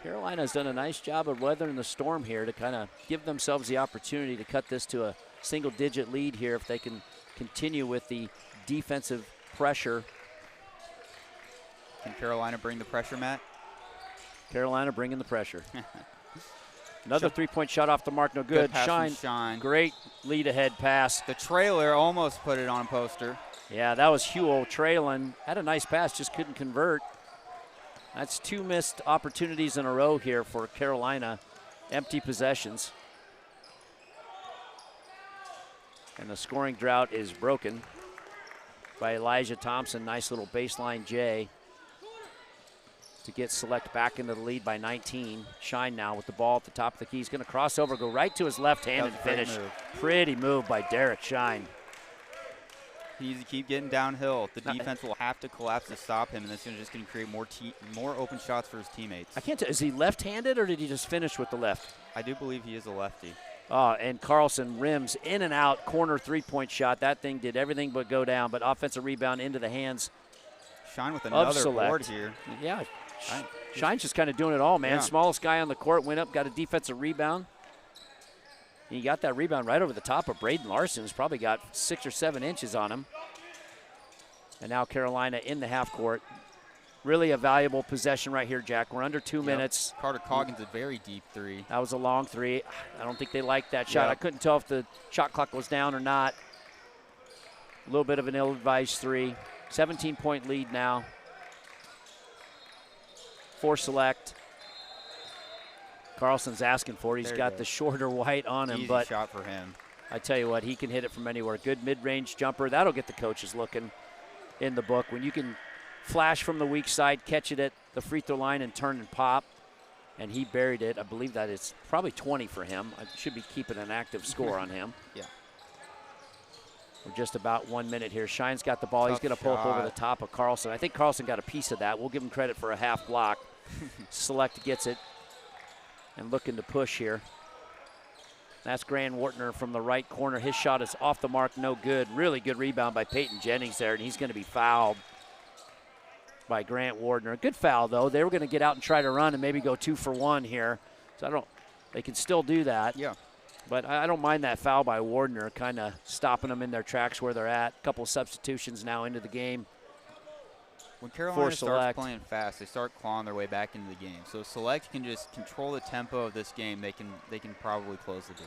Carolina's done a nice job of weathering the storm here to kind of give themselves the opportunity to cut this to a single-digit lead here if they can continue with the defensive pressure. Can Carolina bring the pressure, Matt? Carolina bringing the pressure. Another three-point shot off the mark, no good. Shine. Great lead-ahead pass. The trailer almost put it on poster. Yeah, that was Huell trailing. Had a nice pass, just couldn't convert. That's 2 missed opportunities in a row here for Carolina. Empty possessions. And the scoring drought is broken by Elijah Thompson. Nice little baseline J to get Select back into the lead by 19. Shine now with the ball at the top of the key. He's going to cross over, go right to his left hand and finish. Pretty move by Derek Shine. He needs to keep getting downhill. The defense will have to collapse to stop him, and that's just going to create more open shots for his teammates. I can't tell. Is he left-handed, or did he just finish with the left? I do believe he is a lefty. And Carlson rims in and out, corner three-point shot. That thing did everything but go down, but offensive rebound into the hands Shine with another Select. board here. Yeah, Shine's just kind of doing it all, man. Yeah. Smallest guy on the court went up, got a defensive rebound. He got that rebound right over the top of Braden Larson, who's probably got 6 or 7 inches on him. And now Carolina in the half court. Really a valuable possession right here, Jack. We're under 2 minutes. Carter Coggins, a very deep three. That was a long three. I don't think they liked that shot. I couldn't tell if the shot clock was down or not. A little bit of an ill-advised three. 17-point lead now for Select. Carlson's asking for it. He's got the shorter white on him. Easy but shot for him. I tell you what, he can hit it from anywhere. Good mid-range jumper. That'll get the coaches looking in the book. When you can flash from the weak side, catch it at the free throw line and turn and pop. And he buried it. I believe that it's probably 20 for him. I should be keeping an active score on him. Yeah. We're just about 1 minute here. Shine's got the ball. He's going to pull up over the top of Carlson. I think Carlson got a piece of that. We'll give him credit for a half block. Select gets it and looking to push here. That's Grant Wartner from the right corner. His shot is off the mark, no good. Really good rebound by Peyton Jennings there, and he's going to be fouled by Grant Wartner. Good foul, though. They were going to get out and try to run and maybe go 2 for 1 here. So they can still do that. Yeah. But I don't mind that foul by Wartner, kind of stopping them in their tracks where they're at. A couple of substitutions now into the game. When Carolina starts playing fast, they start clawing their way back into the game. So Select can just control the tempo of this game. They can probably close the door.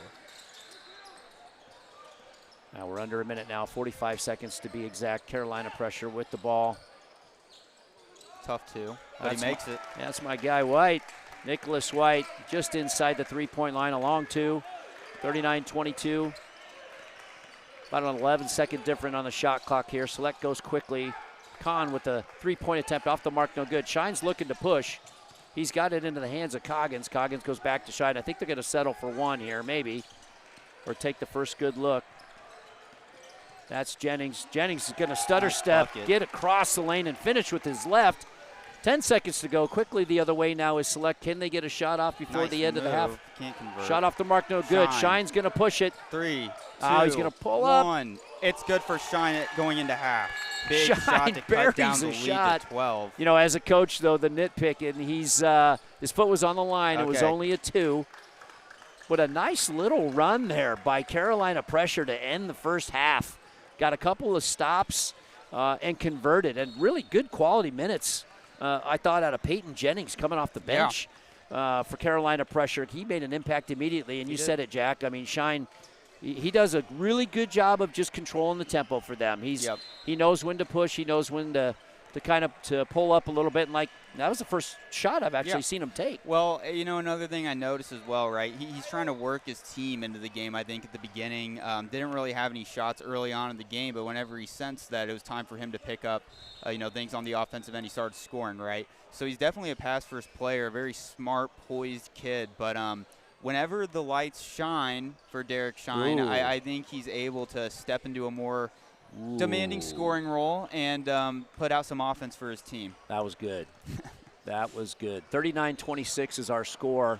Now we're under a minute now, 45 seconds to be exact. Carolina pressure with the ball. Tough too, but he makes it. That's my guy White, Nicholas White, just inside the three-point line, a long two, 39-22. About an 11-second difference on the shot clock here. Select goes quickly. Kahn with the three-point attempt off the mark, no good. Shine's looking to push. He's got it into the hands of Coggins. Coggins goes back to Shine. I think they're going to settle for 1 here, maybe, or take the first good look. That's Jennings. Jennings is going to stutter step, get across the lane, and finish with his left. 10 seconds to go. Quickly the other way now is Select. Can they get a shot off before the end of the half? Can't convert. Shot off the mark, no good. Shine's going to push it. 3, 2, he's going to pull up. 1. It's good for Shine going into half. Big Shine shot to cut down the lead shot. to 12. You know, as a coach, though, the nitpicking, his foot was on the line. It was only a 2. But a nice little run there by Carolina pressure to end the first half. Got a couple of stops and converted, and really good quality minutes, I thought, out of Peyton Jennings coming off the bench for Carolina pressure. He made an impact immediately, and you said it, Jack. I mean, Shine, he does a really good job of just controlling the tempo for them. He knows when to push. He knows when to kind of pull up a little bit. And, like, that was the first shot I've actually seen him take. Well, you know, another thing I noticed as well, right, he's trying to work his team into the game, I think, at the beginning. Didn't really have any shots early on in the game, but whenever he sensed that it was time for him to pick up, things on the offensive end, he started scoring, right? So he's definitely a pass-first player, a very smart, poised kid. But whenever the lights shine for Derek Shine, I think he's able to step into a more demanding scoring role and put out some offense for his team. That was good. That was good. 39-26 is our score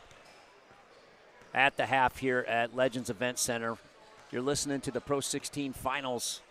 at the half here at Legends Event Center. You're listening to the Pro 16 Finals,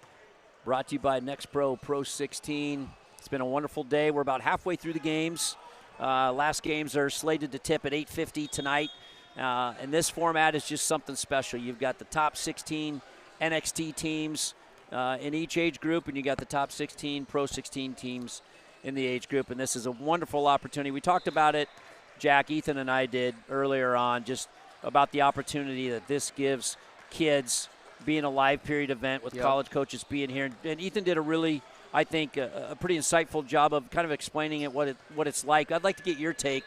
brought to you by NextPro Pro 16. It's been a wonderful day. We're about halfway through the games. Last games are slated to tip at 8:50 tonight. And this format is just something special. You've got the top 16 NXT teams in each age group, and you got the top 16 Pro 16 teams in the age group, and this is a wonderful opportunity. We talked about it, Jack, Ethan and I did earlier on, just about the opportunity that this gives kids being a live period event with college coaches being here. And Ethan did a really, I think, a pretty insightful job of kind of explaining it, what it's like. I'd like to get your take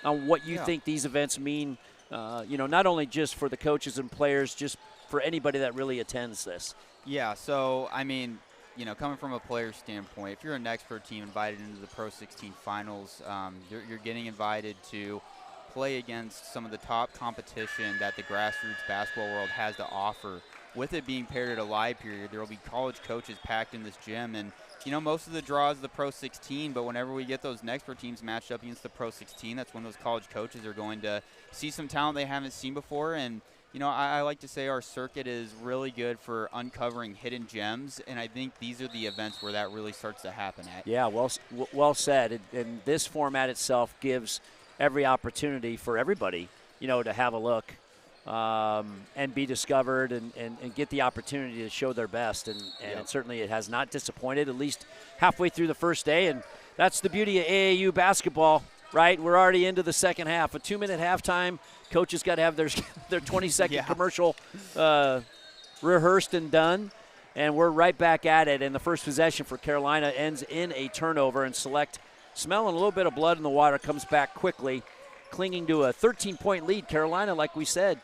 on what you think these events mean, not only just for the coaches and players, just for anybody that really attends this. Yeah, so, I mean, coming from a player standpoint, if you're an expert team invited into the Pro 16 Finals, you're getting invited to play against some of the top competition that the grassroots basketball world has to offer. With it being paired at a live period, there will be college coaches packed in this gym, and most of the draws is the Pro 16, but whenever we get those NextPro teams matched up against the Pro 16, that's when those college coaches are going to see some talent they haven't seen before, and You know, I like to say our circuit is really good for uncovering hidden gems, and I think these are the events where that really starts to happen at. Yeah, well said. And this format itself gives every opportunity for everybody, you know, to have a look and be discovered and get the opportunity to show their best. And certainly it has not disappointed, at least halfway through the first day. And that's the beauty of AAU basketball, right? We're already into the second half. A 2-minute halftime. Coaches got to have their 20-second commercial rehearsed and done. And we're right back at it. And the first possession for Carolina ends in a turnover. And Select, smelling a little bit of blood in the water, comes back quickly, clinging to a 13-point lead. Carolina, like we said,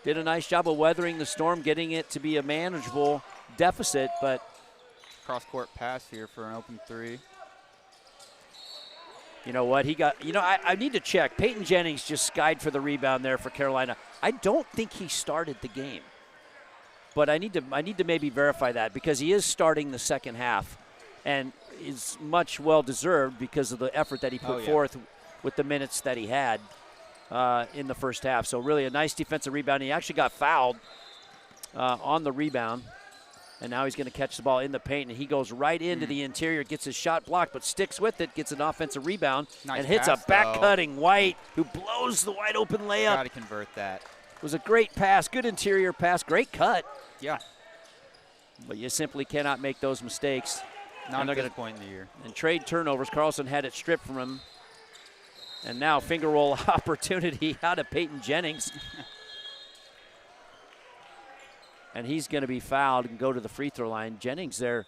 did a nice job of weathering the storm, getting it to be a manageable deficit. But cross-court pass here for an open three. You know what? He got, you know, I need to check. Peyton Jennings just skied for the rebound there for Carolina. I don't think he started the game. But I need to maybe verify that because he is starting the second half and is much well-deserved because of the effort that he put forth with the minutes that he had in the first half. So really a nice defensive rebound. He actually got fouled on the rebound. And now he's going to catch the ball in the paint, and he goes right into the interior, gets his shot blocked, but sticks with it, gets an offensive rebound, and hits a back-cutting White, who blows the wide-open layup. Got to convert that. It was a great pass, good interior pass, great cut. Yeah. But you simply cannot make those mistakes. Not at this point in the year. And trade turnovers. Carlson had it stripped from him. And now finger roll opportunity out of Peyton Jennings. And he's going to be fouled and go to the free throw line. Jennings there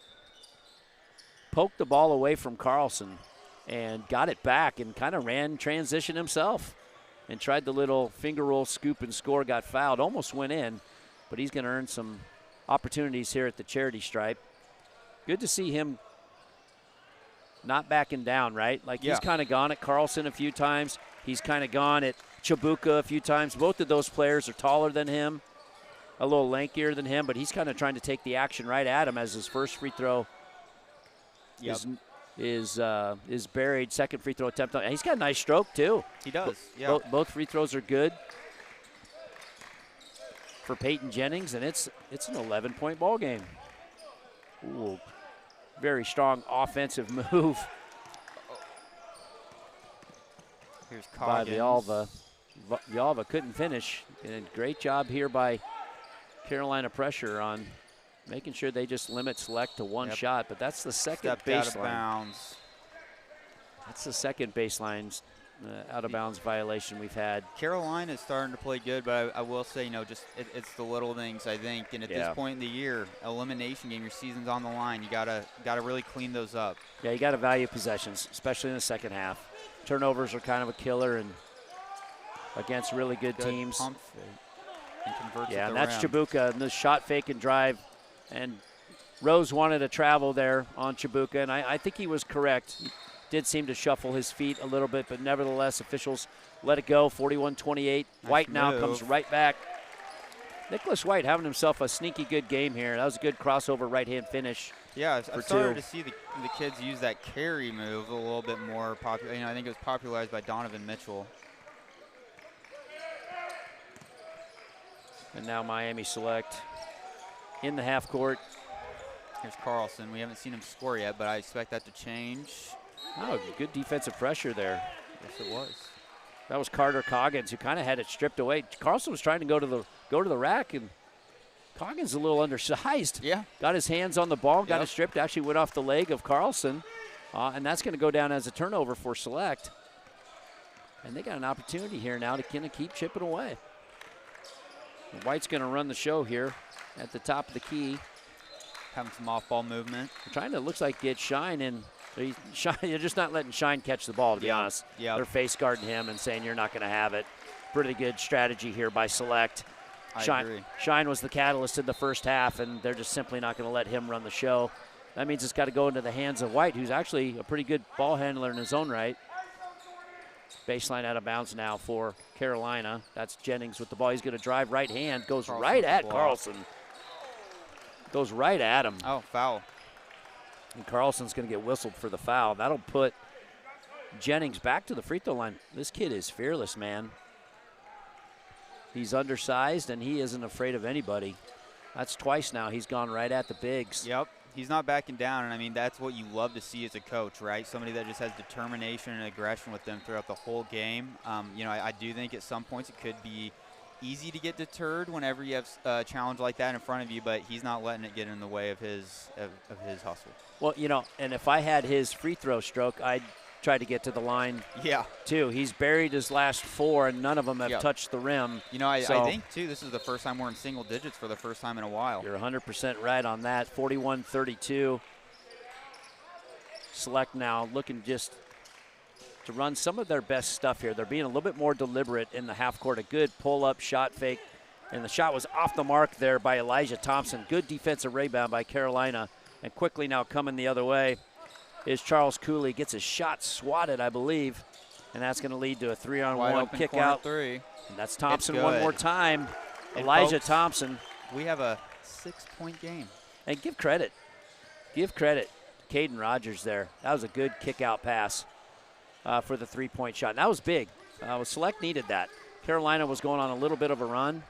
poked the ball away from Carlson and got it back and kind of ran transition himself and tried the little finger roll scoop and score, got fouled, almost went in, but he's going to earn some opportunities here at the charity stripe. Good to see him not backing down, right? Like he's kind of gone at Carlson a few times. He's kind of gone at Chabuka a few times. Both of those players are taller than him, a little lankier than him, but he's kind of trying to take the action right at him as his first free throw is buried. Second free throw attempt. And he's got a nice stroke, too. He does, yeah. Both free throws are good for Peyton Jennings, and it's an 11-point ball game. Ooh, very strong offensive move Here's by Villalba. Villalba couldn't finish. And great job here by Carolina pressure on making sure they just limit Select to one shot, but that's the second baseline. Out of bounds. That's the second baseline out of bounds violation we've had. Carolina is starting to play good, but I will say, you know, just it's the little things, I think. And at this point in the year, elimination game, your season's on the line. You gotta really clean those up. Yeah, you gotta value possessions, especially in the second half. Turnovers are kind of a killer, and against really good teams. Pump fake. And converts and the that's rim. Chabuka, and the shot fake and drive. And Rose wanted to travel there on Chabuka, and I think he was correct. He did seem to shuffle his feet a little bit, but nevertheless, officials let it go, 41-28. White now comes right back. Nicholas White having himself a sneaky good game here. That was a good crossover right-hand finish. Yeah, I started to see the kids use that carry move a little bit more popular. You know, I think it was popularized by Donovan Mitchell. And now Miami Select in the half court. Here's Carlson. We haven't seen him score yet, but I expect that to change. Oh, good defensive pressure there. Yes, it was. That was Carter Coggins, who kind of had it stripped away. Carlson was trying to go to the rack, and Coggins a little undersized. Yeah. Got his hands on the ball, got it stripped, actually went off the leg of Carlson. And that's going to go down as a turnover for Select. And they got an opportunity here now to kind of keep chipping away. And White's going to run the show here at the top of the key. Having some off-ball movement. They're trying to, looks like, get Shine in. They're just not letting Shine catch the ball, to be honest. Yeah. They're face guarding him and saying you're not going to have it. Pretty good strategy here by Select. I agree. Shine was the catalyst in the first half, and they're just simply not going to let him run the show. That means it's got to go into the hands of White, who's actually a pretty good ball handler in his own right. Baseline out of bounds now for Carolina. That's Jennings with the ball. He's going to drive right hand, goes right at Carlson. Goes right at him. Oh, foul. And Carlson's going to get whistled for the foul. That'll put Jennings back to the free throw line. This kid is fearless, man. He's undersized, and he isn't afraid of anybody. That's twice now he's gone right at the bigs. Yep. He's not backing down, and I mean, that's what you love to see as a coach, right? Somebody that just has determination and aggression with them throughout the whole game. You know, I do think at some points it could be easy to get deterred whenever you have a challenge like that in front of you, but he's not letting it get in the way of his hustle. Well, you know, and if I had his free throw stroke, I'd try to get to the line too. He's buried his last 4, and none of them have touched the rim. You know, I think, too, this is the first time we're in single digits for the first time in a while. You're 100% right on that. 41-32. Select now looking just to run some of their best stuff here. They're being a little bit more deliberate in the half court. A good pull-up shot fake, and the shot was off the mark there by Elijah Thompson. Good defensive rebound by Carolina, and quickly now coming the other way is Charles Cooley. Gets his shot swatted, I believe, and that's going to lead to a 3-on-1 kick out. Three. And that's Thompson one more time. And Elijah folks, Thompson. We have a 6-point game. And give credit. Give credit to Caden Rogers there. That was a good kick out pass for the 3-point shot. And that was big. Select needed that. Carolina was going on a little bit of a run,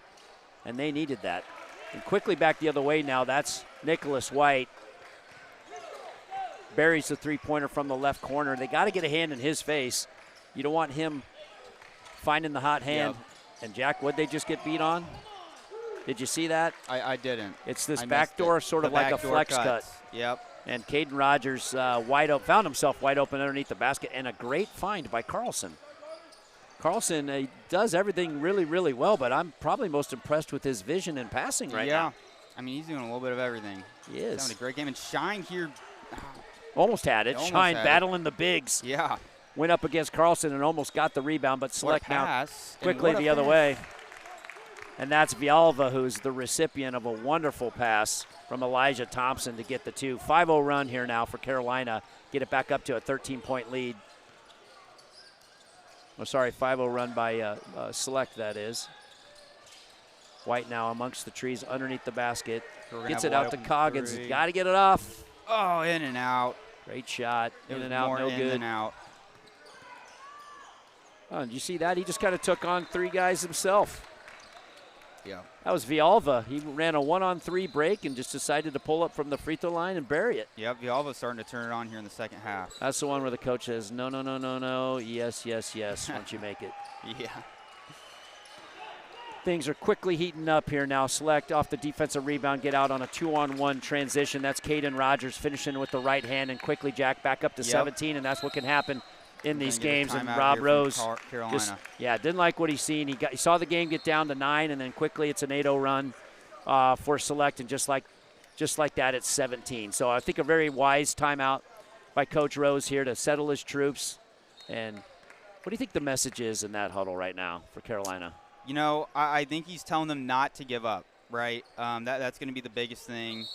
and they needed that. And quickly back the other way now. That's Nicholas White. Buries the 3-pointer from the left corner. They got to get a hand in his face. You don't want him finding the hot hand. Yep. And Jack, what'd they just get beat on? Did you see that? I didn't. It's this backdoor, sort of like a flex cut. Yep. And Caden Rogers found himself wide open underneath the basket, and a great find by Carlson. Carlson does everything really, really well, but I'm probably most impressed with his vision and passing right now. I mean, he's doing a little bit of everything. He is. He's having a great game. And Shine here. Almost had it. Shine battling the bigs. Yeah. Went up against Carlson and almost got the rebound, but Select now quickly the other way. And that's Villalba, who's the recipient of a wonderful pass from Elijah Thompson to get the 2. 5-0 run here now for Carolina. Get it back up to a 13-point lead. Oh, sorry, 5-0 run by Select, that is. White now amongst the trees underneath the basket. Gets it out to Coggins. Got to get it off. Oh, in and out. Great shot. In and out, no good. In and out. Oh, did you see that? He just kind of took on 3 guys himself. Yeah. That was Villalba. He ran a 1-on-3 break and just decided to pull up from the free throw line and bury it. Yep, Villalba's starting to turn it on here in the second half. That's the one where the coach says, no, no, no, no, no, yes, yes, yes, once you make it. Yeah. Things are quickly heating up here now. Select off the defensive rebound, get out on a 2-on-1 transition. That's Caden Rogers finishing with the right hand, and quickly Jack back up to 17, and that's what can happen in these games. And Rob Rose just, didn't like what he's seen. He saw the game get down to 9, and then quickly it's an 8-0 run for Select, and just like that, it's 17. So I think a very wise timeout by Coach Rose here to settle his troops. And what do you think the message is in that huddle right now for Carolina? You know, I think he's telling them not to give up, right? That's going to be the biggest thing.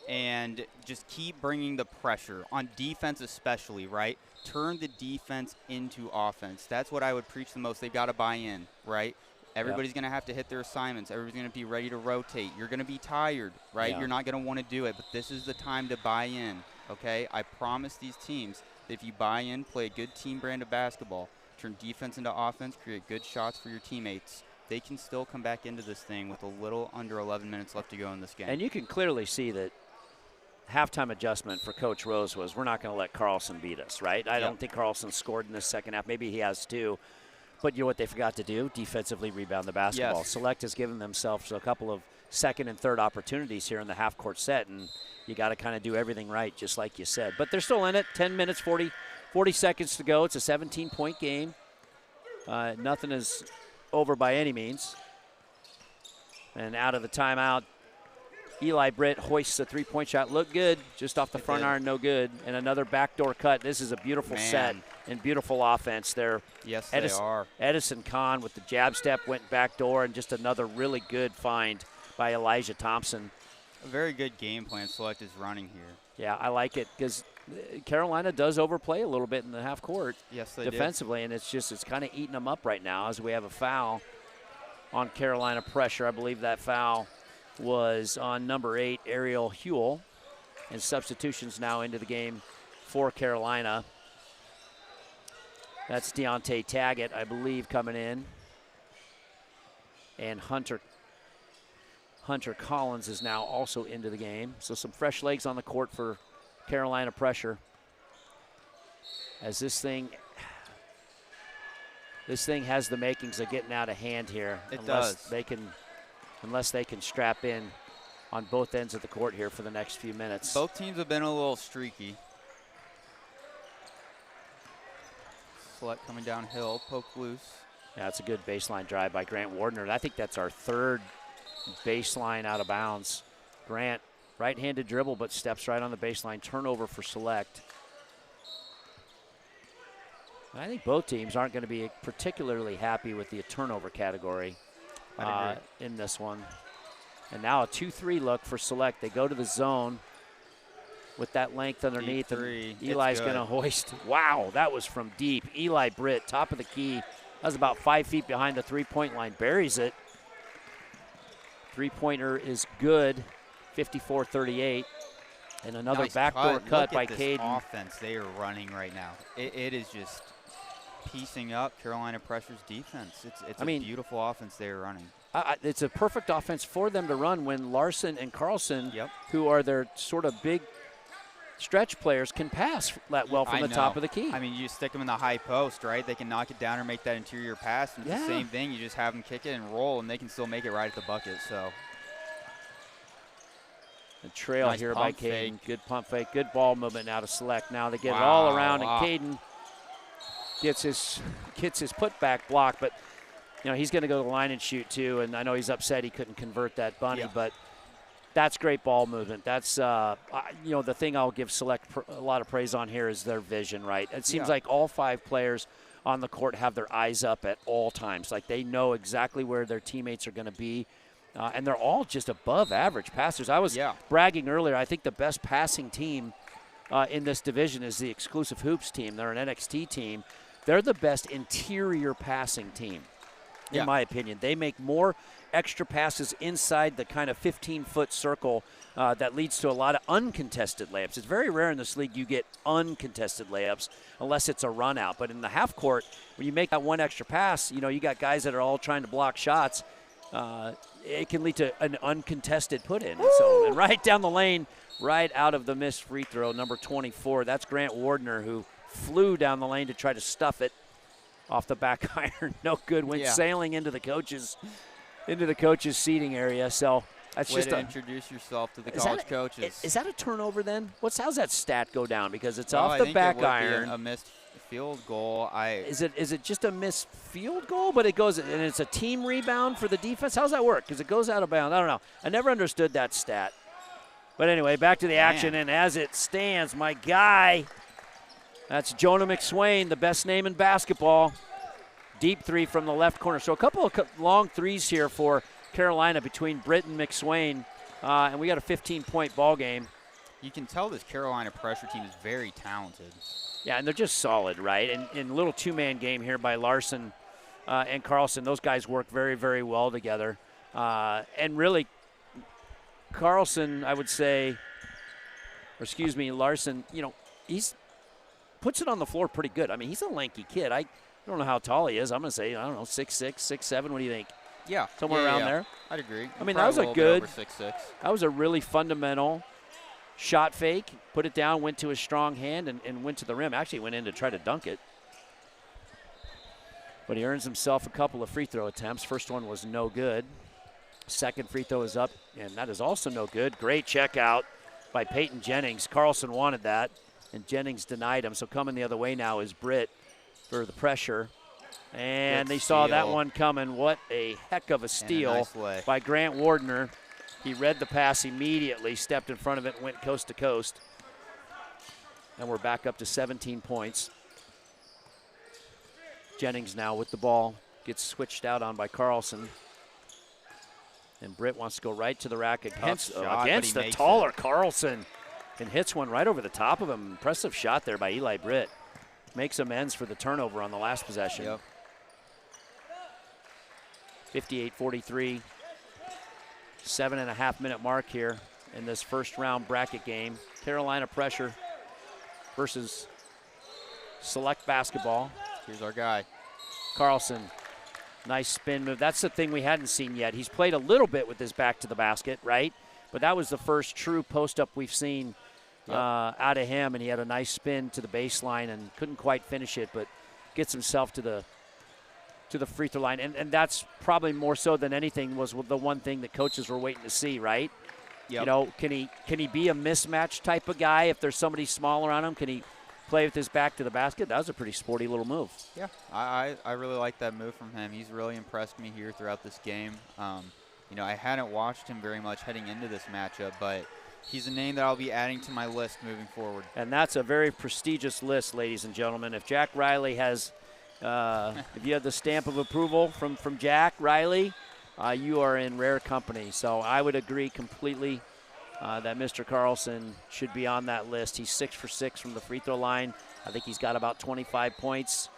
And just keep bringing the pressure, on defense especially, right? Turn the defense into offense. That's what I would preach the most. They've got to buy in, right? Everybody's going to have to hit their assignments. Everybody's going to be ready to rotate. You're going to be tired, right? You're not going to want to do it, but this is the time to buy in, okay? I promise these teams that if you buy in, play a good team brand of basketball, turn defense into offense, create good shots for your teammates, they can still come back into this thing with a little under 11 minutes left to go in this game. And you can clearly see that halftime adjustment for Coach Rose was, we're not going to let Carlson beat us, right? I don't think Carlson scored in the second half. Maybe he has too. But you know what they forgot to do? Defensively rebound the basketball. Yes. Select has given themselves a couple of second and third opportunities here in the half-court set, and you got to kind of do everything right, just like you said. But they're still in it. 10 minutes, 40 seconds to go. It's a 17-point game. Nothing is over by any means. And out of the timeout, Eli Britt hoists a 3-point shot. Looked good, just off the front iron, no good. And another backdoor cut. This is a beautiful set and beautiful offense there. Yes, they are. Edison Kahn with the jab step went backdoor, and just another really good find by Elijah Thompson. A very good game plan Select is running here. Yeah, I like it because Carolina does overplay a little bit in the half court defensively, and it's kind of eating them up right now as we have a foul on Carolina pressure. I believe that foul was on number 8, Ariel Huell, and substitutions now into the game for Carolina. That's Deontay Taggett, I believe, coming in. And Hunter Collins is now also into the game. So some fresh legs on the court for Carolina pressure. As this thing has the makings of getting out of hand here. Unless they can strap in on both ends of the court here for the next few minutes. Both teams have been a little streaky. Select coming downhill, poke loose. Yeah, it's a good baseline drive by Grant Wardner. I think that's our third baseline out of bounds. Grant, right-handed dribble, but steps right on the baseline. Turnover for Select. I think both teams aren't going to be particularly happy with the turnover category in this one. And now a 2-3 look for Select. They go to the zone with that length underneath. And Eli's going to hoist. Wow, that was from deep. Eli Britt, top of the key. That was about 5 feet behind the three-point line. Buries it. Three-pointer is good, 54-38. And another nice backdoor cut by Caden. Offense they are running right now. It is just piecing up Carolina Pressure's defense. It's a beautiful offense they are running. It's a perfect offense for them to run when Larson and Carlson, who are their sort of big stretch players, can pass that well from the top of the key. I mean, you stick them in the high post, right? They can knock it down or make that interior pass. And it's the same thing. You just have them kick it and roll, and they can still make it right at the bucket. So the trail nice here by Caden. Good pump fake. Good ball movement now to Select. Now they get it all around, and Caden gets his putback block, but he's going to go to the line and shoot too. And I know he's upset he couldn't convert that bunny, but that's great ball movement. That's the thing I'll give Select a lot of praise on here is their vision. Right, it seems like all 5 players on the court have their eyes up at all times. Like they know exactly where their teammates are going to be. And they're all just above average passers. I was bragging earlier, I think the best passing team in this division is the Exclusive Hoops team. They're an NXT team. They're the best interior passing team, in my opinion. They make more extra passes inside the kind of 15-foot circle that leads to a lot of uncontested layups. It's very rare in this league you get uncontested layups unless it's a run out. But in the half court, when you make that one extra pass, you got guys that are all trying to block shots. It can lead to an uncontested put-in. And right down the lane, right out of the missed free throw, number 24. That's Grant Wardner, who flew down the lane to try to stuff it off the back iron. No good. Went sailing into the coaches' seating area. So that's way to introduce yourself to the college coaches. Is that a turnover then? How's that stat go down? Because it's off the back iron. A missed field goal. Is it just a missed field goal? But it goes and it's a team rebound for the defense. How's that work? Because it goes out of bounds. I don't know. I never understood that stat. But anyway, back to the action, and as it stands, my guy, that's Jonah McSwain, the best name in basketball. Deep three from the left corner. So a couple of long threes here for Carolina between Britt and McSwain, and we got a 15-point ball game. You can tell this Carolina pressure team is very talented. Yeah, and they're just solid, right? And in a little two-man game here by Larson and Carlson, those guys work very, very well together. And really, Carlson, I would say, Larson, he's puts it on the floor pretty good. I mean, he's a lanky kid. I don't know how tall he is. I'm going to say, 6'6", 6'7". What do you think? Yeah. Somewhere around there? I'd agree. I mean, that was a good, over 6'6". That was a really fundamental shot fake. Put it down, went to his strong hand, and went to the rim. Actually went in to try to dunk it. But he earns himself a couple of free throw attempts. First one was no good. Second free throw is up, and that is also no good. Great check out by Peyton Jennings. Carlson wanted that, and Jennings denied him. So coming the other way now is Britt for the pressure. And they saw that one coming. What a heck of a steal by Grant Wardner. He read the pass immediately, stepped in front of it, and went coast to coast. And we're back up to 17 points. Jennings now with the ball. Gets switched out on by Carlson. And Britt wants to go right to the rack against the taller Carlson. And hits one right over the top of him. Impressive shot there by Eli Britt. Makes amends for the turnover on the last possession. Yep. 58-43. 7.5-minute mark here in this first round bracket game. Carolina pressure versus Select basketball. Here's our guy. Carlson Nice spin move. That's the thing we hadn't seen yet. He's played a little bit with his back to the basket, right? But that was the first true post-up we've seen out of him, and he had a nice spin to the baseline and couldn't quite finish it, but gets himself to the free throw line. And that's probably more so than anything was the one thing that coaches were waiting to see, right? Yep. You know, can he be a mismatch type of guy if there's somebody smaller on him? Can he play with his back to the basket? That was a pretty sporty little move. Yeah, I really like that move from him. He's really impressed me here throughout this game. You know, I hadn't watched him very much heading into this matchup, but he's a name that I'll be adding to my list moving forward. And that's a very prestigious list, ladies and gentlemen. If Jack Riley has, if you have the stamp of approval from Jack Riley, you are in rare company. So I would agree completely that Mr. Carlson should be on that list. He's 6 for 6 from the free throw line. I think he's got about 25 points.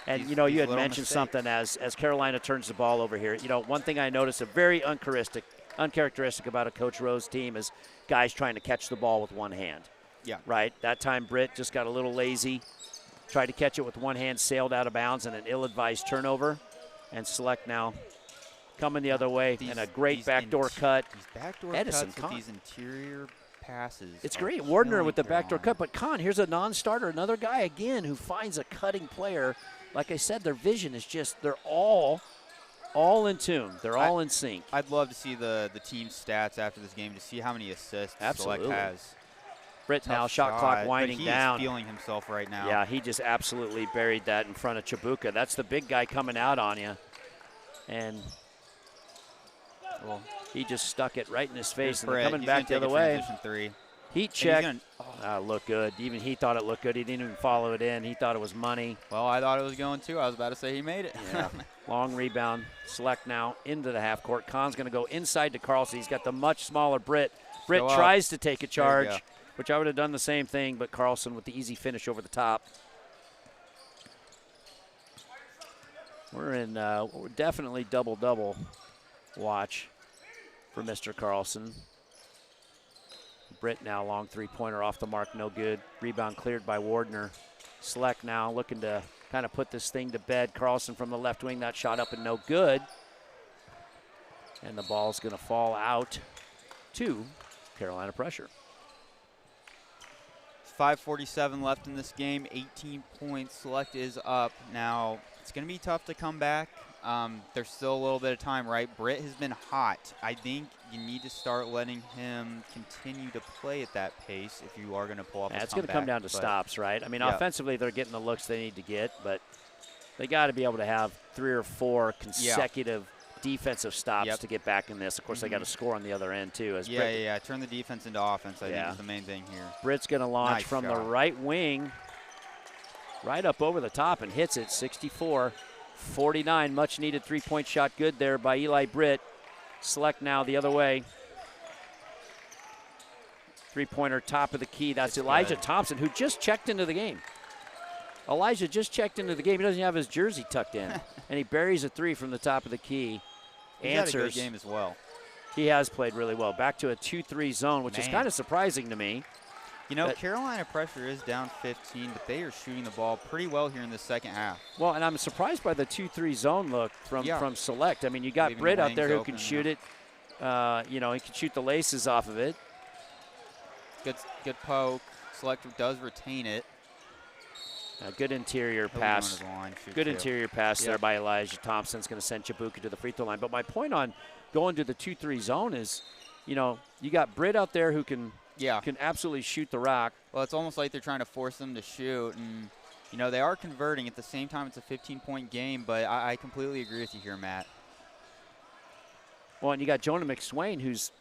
And, you know, you had mentioned something as Carolina turns the ball over here. You know, one thing I noticed, a very uncharacteristic about a Coach Rose team is guys trying to catch the ball with one hand. Yeah. Right? That time Britt just got a little lazy, tried to catch it with one hand, sailed out of bounds, and an ill-advised turnover. And Select now coming the other way, and a great backdoor cut. These backdoor Edison cuts with these interior passes. It's great. Wardner with the backdoor cut. But Kahn, here's a non-starter, another guy again who finds a cutting player. Like I said, their vision is just, they're all in tune. They're all in sync. I'd love to see the team stats after this game to see how many assists Select has. Britt now, shot clock winding down. He's feeling himself right now. Yeah, he just absolutely buried that in front of Chabuka. That's the big guy coming out on you. And he just stuck it right in his face. And coming back the other way. Three. Heat check. Looked good. Even he thought it looked good. He didn't even follow it in. He thought it was money. Well, I thought it was going too. I was about to say he made it. Yeah. Long rebound. Select now into the half court. Kahn's going to go inside to Carlson. He's got the much smaller Britt. Britt tries to take a charge, which I would have done the same thing, but Carlson with the easy finish over the top. We're in definitely double-double watch for Mr. Carlson. Britt now, long three-pointer off the mark, no good. Rebound cleared by Wardner. Select now looking to kind of put this thing to bed. Carlson from the left wing, that shot up and no good. And the ball's going to fall out to Carolina pressure. 5:47 left in this game, 18 points. Select is up. Now, it's going to be tough to come back. There's still a little bit of time, right? Britt has been hot. I think you need to start letting him continue to play at that pace if you are going to pull off a comeback. It's going to come down to stops, right? I mean, offensively, they're getting the looks they need to get, but they got to be able to have 3 or 4 consecutive defensive stops to get back in this. Of course, they got to score on the other end, too. As Britt, turn the defense into offense, I think is the main thing here. Britt's going to launch from the right wing, right up over the top, and hits it, 64-49. Much-needed three-point shot good there by Eli Britt. Select now the other way. Three-pointer, top of the key. That's Elijah Thompson, who just checked into the game. Elijah just checked into the game. He doesn't have his jersey tucked in. And he buries a three from the top of the key. He's had a good game as well. He has played really well. Back to a 2-3 zone, which is kind of surprising to me. You know, Carolina pressure is down 15, but they are shooting the ball pretty well here in the second half. Well, and I'm surprised by the 2-3 zone look from Select. I mean, you got Britt out there who can shoot it. You know, he can shoot the laces off of it. Good poke. Select does retain it. A good interior pass. Good interior pass there by Elijah Thompson. It's going to send Chabuka to the free throw line. But my point on going to the 2-3 zone is, you know, you got Britt out there who can absolutely shoot the rock. Well, it's almost like they're trying to force them to shoot. And, you know, they are converting. At the same time, it's a 15-point game. But I completely agree with you here, Matt. Well, and you got Jonah McSwain who's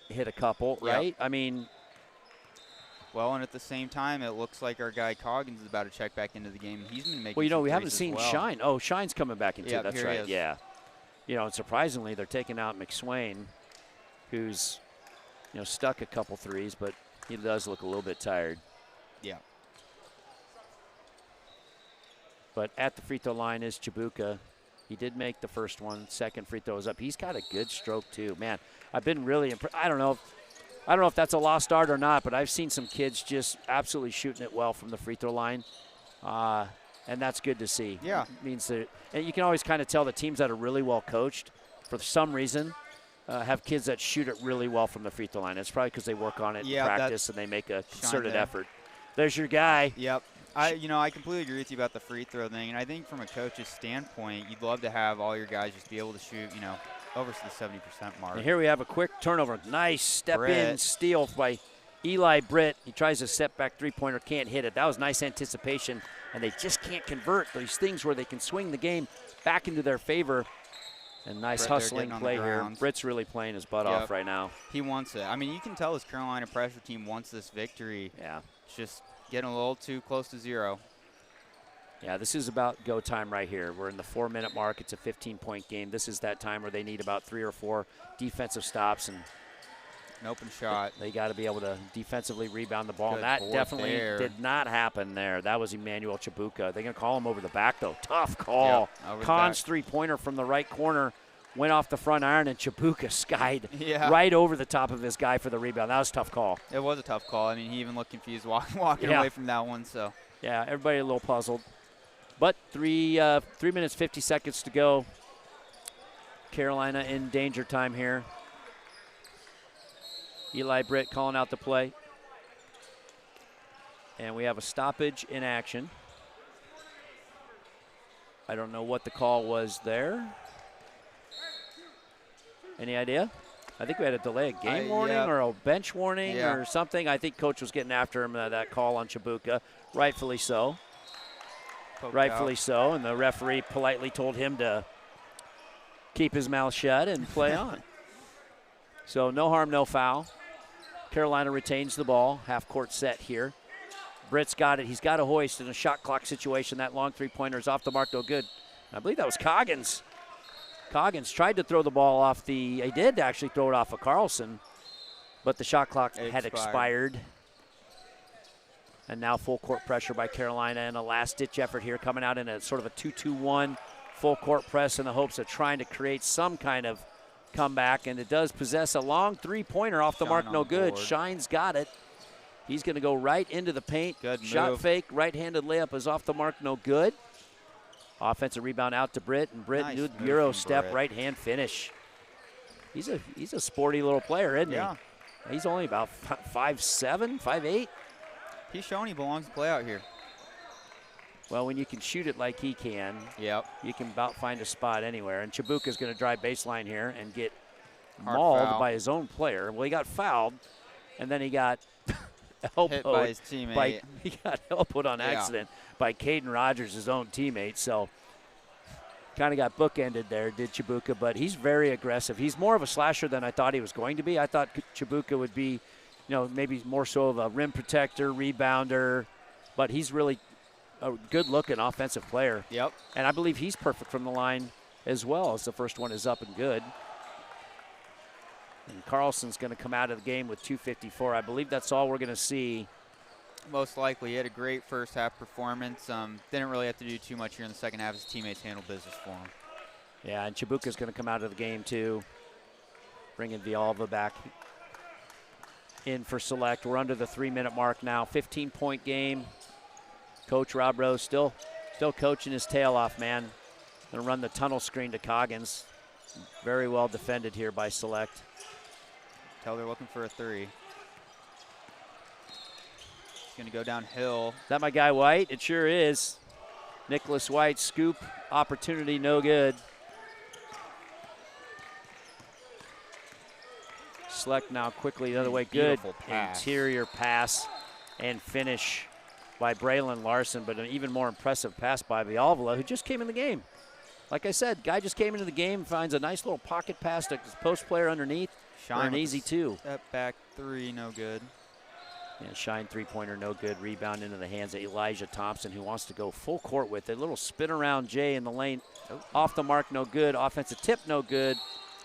hit a couple, right? I mean. Well, and at the same time, it looks like our guy Coggins is about to check back into the game. He's been making Well, you know, we haven't seen Shine. Oh, Shine's coming back into it. That's right. He is. You know, and surprisingly, they're taking out McSwain, who's, you know, stuck a couple threes, but he does look a little bit tired. Yeah. But at the free throw line is Chabuka. He did make the first one. Second free throw is up. He's got a good stroke, too. Man, I've been really impressed. I don't know if that's a lost art or not, but I've seen some kids just absolutely shooting it well from the free throw line. and that's good to see. Yeah. It means that, and you can always kind of tell the teams that are really well coached, for some reason, have kids that shoot it really well from the free throw line. It's probably because they work on it in practice and they make a concerted effort. There's your guy. Yep. I completely agree with you about the free throw thing, and I think from a coach's standpoint, you'd love to have all your guys just be able to shoot, over to the 70% mark. And here we have a quick turnover. Nice step-in steal by Eli Britt. He tries a step-back three-pointer, can't hit it. That was nice anticipation, and they just can't convert these things where they can swing the game back into their favor. And nice hustling play here. Britt's really playing his butt off right now. He wants it. I mean, you can tell this Carolina pressure team wants this victory. Yeah. It's just getting a little too close to 0. Yeah, this is about go time right here. We're in the 4-minute mark. It's a 15-point game. This is that time where they need about 3 or 4 defensive stops, and an open shot. They got to be able to defensively rebound the ball. And that definitely did not happen there. That was Emmanuel Chabuka. They're going to call him over the back, though. Tough call. Yep, Kahn's three-pointer from the right corner went off the front iron, and Chabuka skied right over the top of his guy for the rebound. That was a tough call. It was a tough call. I mean, he even looked confused walking away from that one. So yeah, everybody a little puzzled. But 3 minutes, 50 seconds to go. Carolina in danger time here. Eli Britt calling out the play. And we have a stoppage in action. I don't know what the call was there. Any idea? I think we had a delay, a game warning or a bench warning or something. I think Coach was getting after him, that call on Chabuka, rightfully so. Rightfully so, and the referee politely told him to keep his mouth shut and play on. So no harm, no foul. Carolina retains the ball, half-court set here. Britt's got it. He's got a hoist in a shot clock situation. That long three-pointer is off the mark, no good. I believe that was Coggins. Coggins tried to throw the ball off he did actually throw it off of Carlson, but the shot clock had expired. And now full court pressure by Carolina and a last-ditch effort here, coming out in a sort of a 2-2-1 full court press in the hopes of trying to create some kind of comeback. And it does possess a long three-pointer off the mark, no good. Shine's got it. He's going to go right into the paint. Good shot move. Fake, right-handed layup is off the mark, no good. Offensive rebound out to Britt, and Britt nice Euro step, right-hand finish. He's a sporty little player, isn't he? He's only about 5'7", 5'8". He's shown he belongs to play out here. Well, when you can shoot it like he can, you can about find a spot anywhere. And Chabuka's going to drive baseline here and get mauled by his own player. Well, he got fouled, and then he got elbowed hit by his teammate. He got elbowed on accident by Caden Rogers, his own teammate. So kind of got bookended there, did Chabuka, but he's very aggressive. He's more of a slasher than I thought he was going to be. I thought Chabuka would be, maybe more so of a rim protector, rebounder, but he's really a good-looking offensive player. Yep. And I believe he's perfect from the line as well, as the first one is up and good. And Carlson's going to come out of the game with 2:54. I believe that's all we're going to see. Most likely. He had a great first-half performance. Didn't really have to do too much here in the second half. His teammates handled business for him. Yeah, and Chabuka's going to come out of the game, too, bringing Villalba back in for Select. We're under the 3-minute mark now. 15-point game. Coach Rob Rose still coaching his tail off, man. Going to run the tunnel screen to Coggins. Very well defended here by Select. Tell they're looking for a three. He's going to go downhill. Is that my guy White? It sure is. Nicholas White, scoop opportunity, no good. Select now quickly the other way. Good interior pass and finish by Braylon Larson, but an even more impressive pass by Villalba, who just came in the game. Like I said, guy just came into the game, finds a nice little pocket pass to his post player underneath for an easy two. Step back three, no good. Yeah, Shine three-pointer, no good. Rebound into the hands of Elijah Thompson, who wants to go full court with it. A little spin around Jay in the lane. Off the mark, no good. Offensive tip, no good.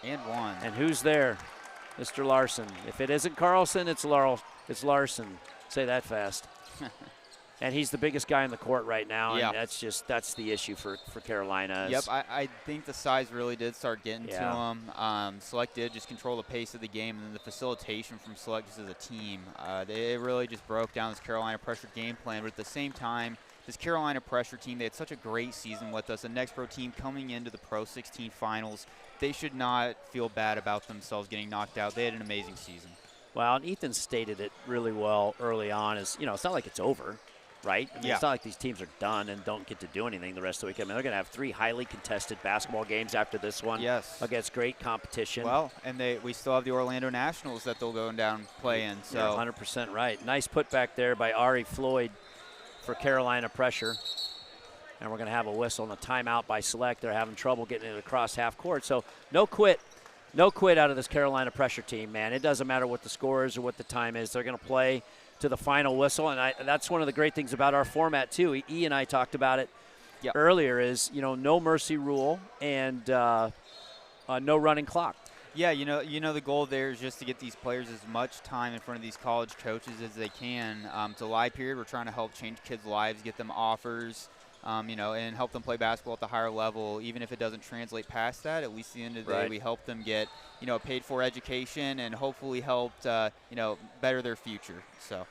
And one. And who's there? Mr. Larson. If it isn't Carlson, it's Larson. Say that fast. And he's the biggest guy in the court right now, and that's the issue for Carolina. Yep, I think the size really did start getting to him. Select did just control the pace of the game, and then the facilitation from Select just as a team. They really just broke down this Carolina pressure game plan, but at the same time, this Carolina pressure team, they had such a great season with us. The next pro team coming into the Pro 16 finals, they should not feel bad about themselves getting knocked out. They had an amazing season. Well, and Ethan stated it really well early on. Is it's not like it's over, right? I mean, Yeah. It's not like these teams are done and don't get to do anything the rest of the week. I mean, they're going to have 3 highly contested basketball games after this one. Yes. Against great competition. Well, and we still have the Orlando Nationals that they'll go down and play in. So You're 100% right. Nice putback there by Ari Floyd for Carolina pressure. And we're going to have a whistle and a timeout by Select. They're having trouble getting it across half court. So no quit. No quit out of this Carolina pressure team, man. It doesn't matter what the score is or what the time is. They're going to play to the final whistle, and that's one of the great things about our format, too. E and I talked about it earlier is, no mercy rule and no running clock. yeah, the goal there is just to get these players as much time in front of these college coaches as they can. It's a live period. We're trying to help change kids' lives, get them offers, and help them play basketball at the higher level. Even if it doesn't translate past that, at least at the end of the day, we help them get, paid for education and hopefully helped, better their future. So.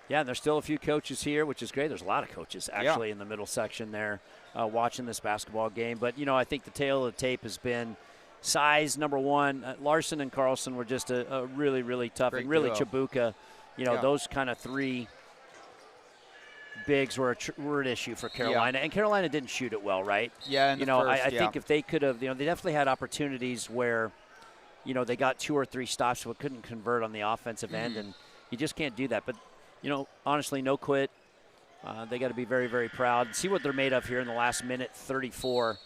Yeah, and there's still a few coaches here, which is great. There's a lot of coaches actually in the middle section there watching this basketball game. But, I think the tail of the tape has been size, number one. Larson and Carlson were just a really, really tough. Great and really duo. Chabuka, those kind of 3 bigs were an issue for Carolina. And Carolina didn't shoot it well, right? Yeah, I think if they could have, they definitely had opportunities where, they got 2 or 3 stops but couldn't convert on the offensive end. And you just can't do that. But, honestly, no quit. They got to be very, very proud. See what they're made of here in the last minute 34,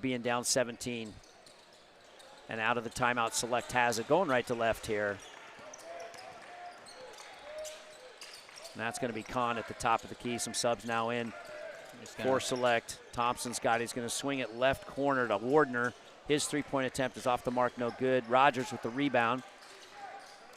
being down 17. And out of the timeout, Select has it. Going right to left here. And that's going to be Kahn at the top of the key. Some subs now in for Select. Thompson's got it. He's going to swing it left corner to Wardner. His three-point attempt is off the mark, no good. Rogers with the rebound.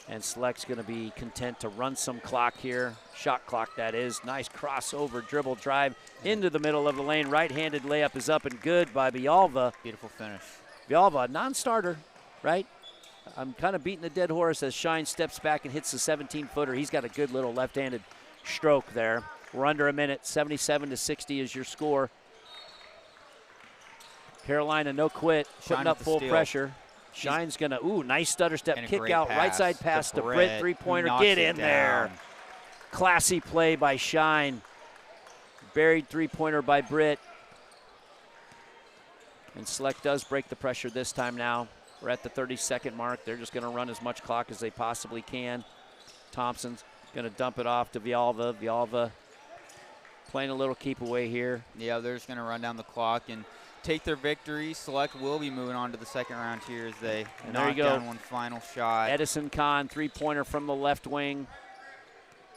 And Select's going to be content to run some clock here. Shot clock, that is. Nice crossover, dribble, drive into the middle of the lane. Right-handed layup is up and good by Villalba. Beautiful finish. Villalba, non-starter, right? I'm kind of beating the dead horse as Shine steps back and hits the 17-footer. He's got a good little left-handed stroke there. We're under a minute. 77-60 is your score. Carolina, no quit. Putting up full pressure. Shine's going to, nice stutter step, kick out, right side pass to Britt, three-pointer, get in there. Classy play by Shine. Buried three-pointer by Britt. And Select does break the pressure this time now. We're at the 30-second mark. They're just going to run as much clock as they possibly can. Thompson's going to dump it off to Villalba. Villalba playing a little keep away here. Yeah, they're just going to run down the clock and take their victory. Select will be moving on to the second round here as they knock down one final shot. Edison Kahn, three-pointer from the left wing.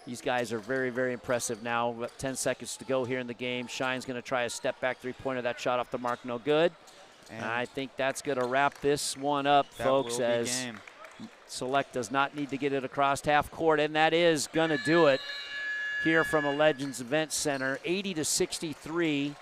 These guys are very, very impressive now. 10 seconds to go here in the game. Shine's going to try a step-back three-pointer. That shot off the mark, no good. And I think that's going to wrap this one up, folks, as Select does not need to get it across half court, and that is going to do it here from a Legends Event Center. 80-63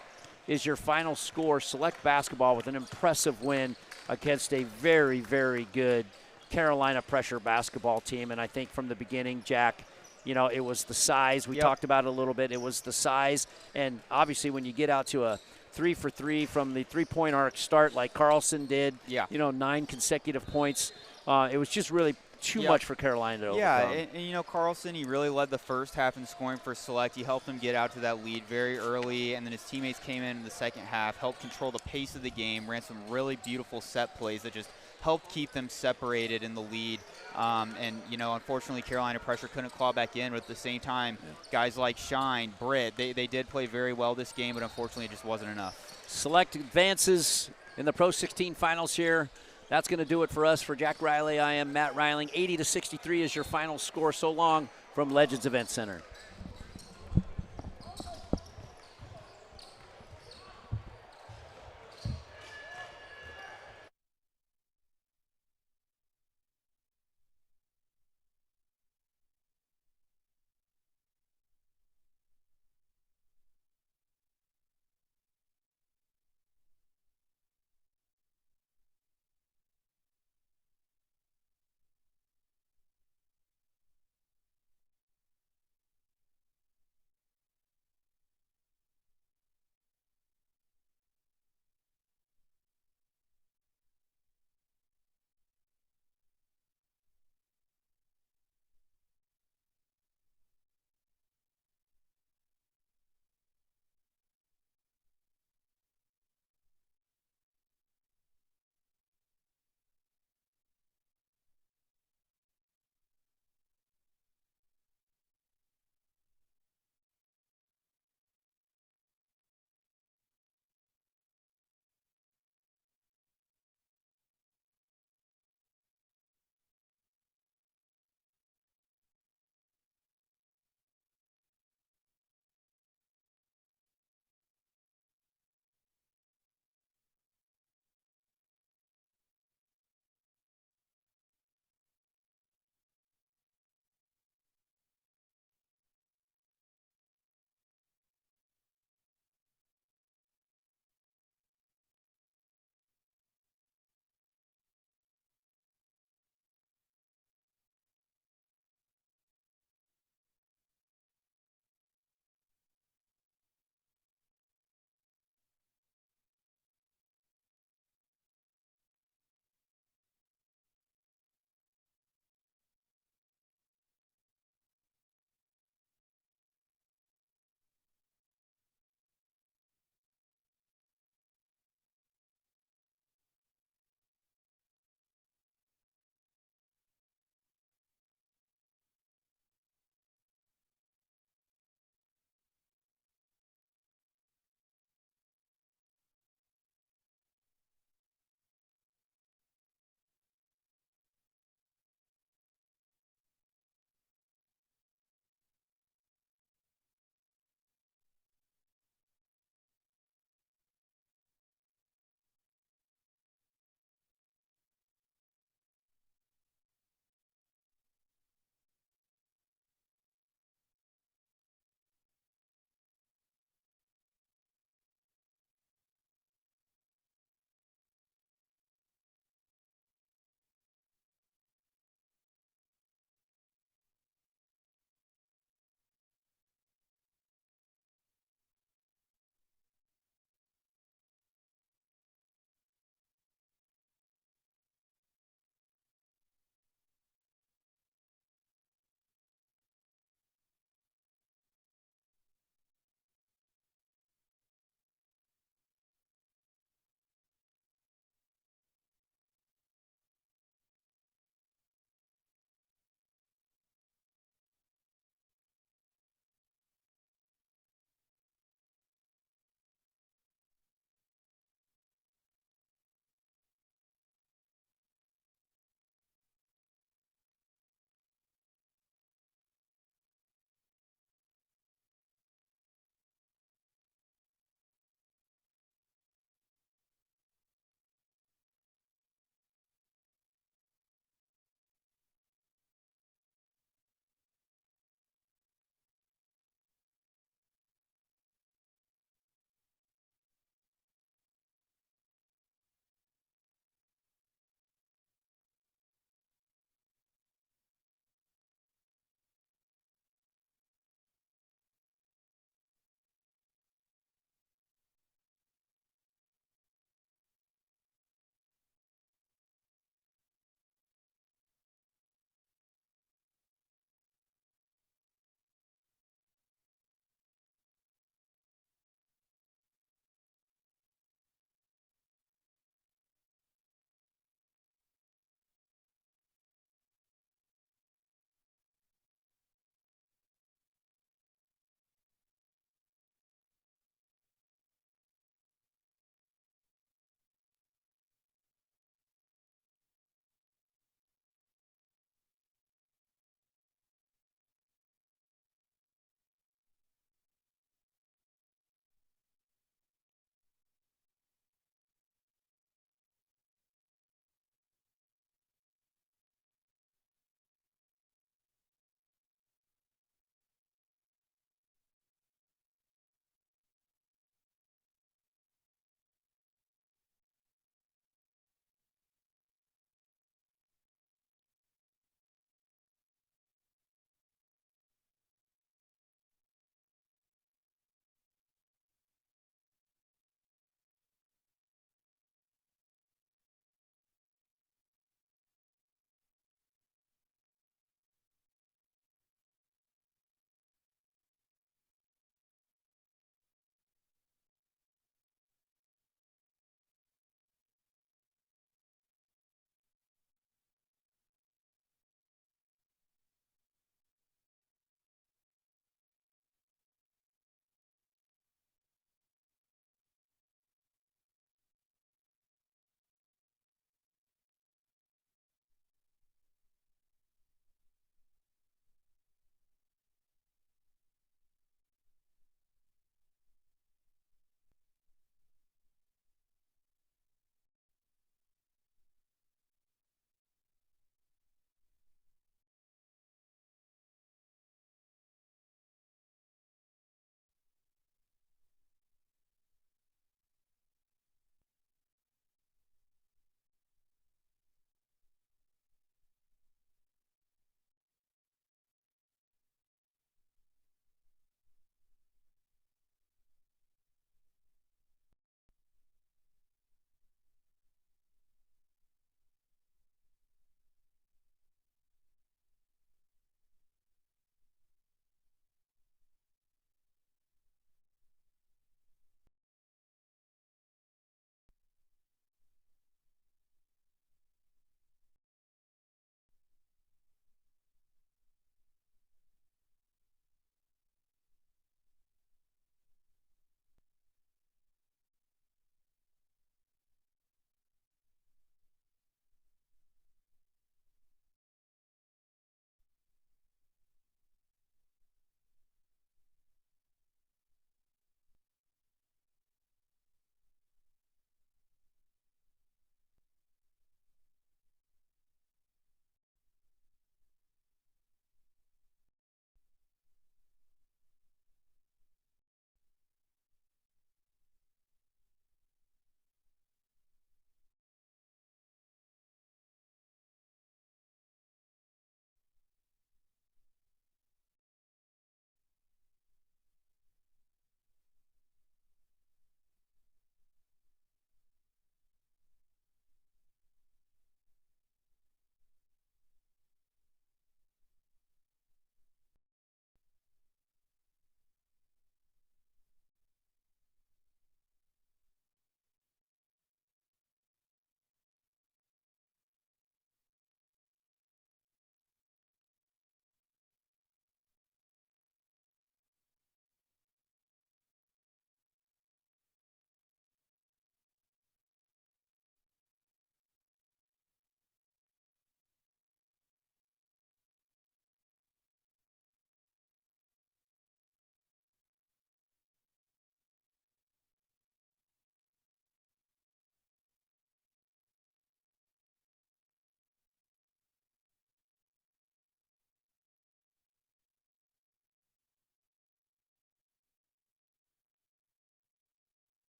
is your final score. Select basketball with an impressive win against a very, very good Carolina pressure basketball team. And I think from the beginning, Jack, it was the size. We talked about it a little bit. It was the size. And obviously when you get out to a 3-for-3 from the three-point arc start like Carlson did, 9 consecutive points, it was just really too much for Carolina to overcome. And Carlson, he really led the first half in scoring for Select. He helped them get out to that lead very early, and then his teammates came in the second half, helped control the pace of the game, ran some really beautiful set plays that just helped keep them separated in the lead. Unfortunately, Carolina pressure couldn't claw back in, but at the same time, guys like Shine, Britt, they did play very well this game, but unfortunately it just wasn't enough. Select advances in the Pro 16 finals here. That's going to do it for us. For Jack Riley, I am Matt Riling. 80-63 is your final score. So long from Legends Event Center.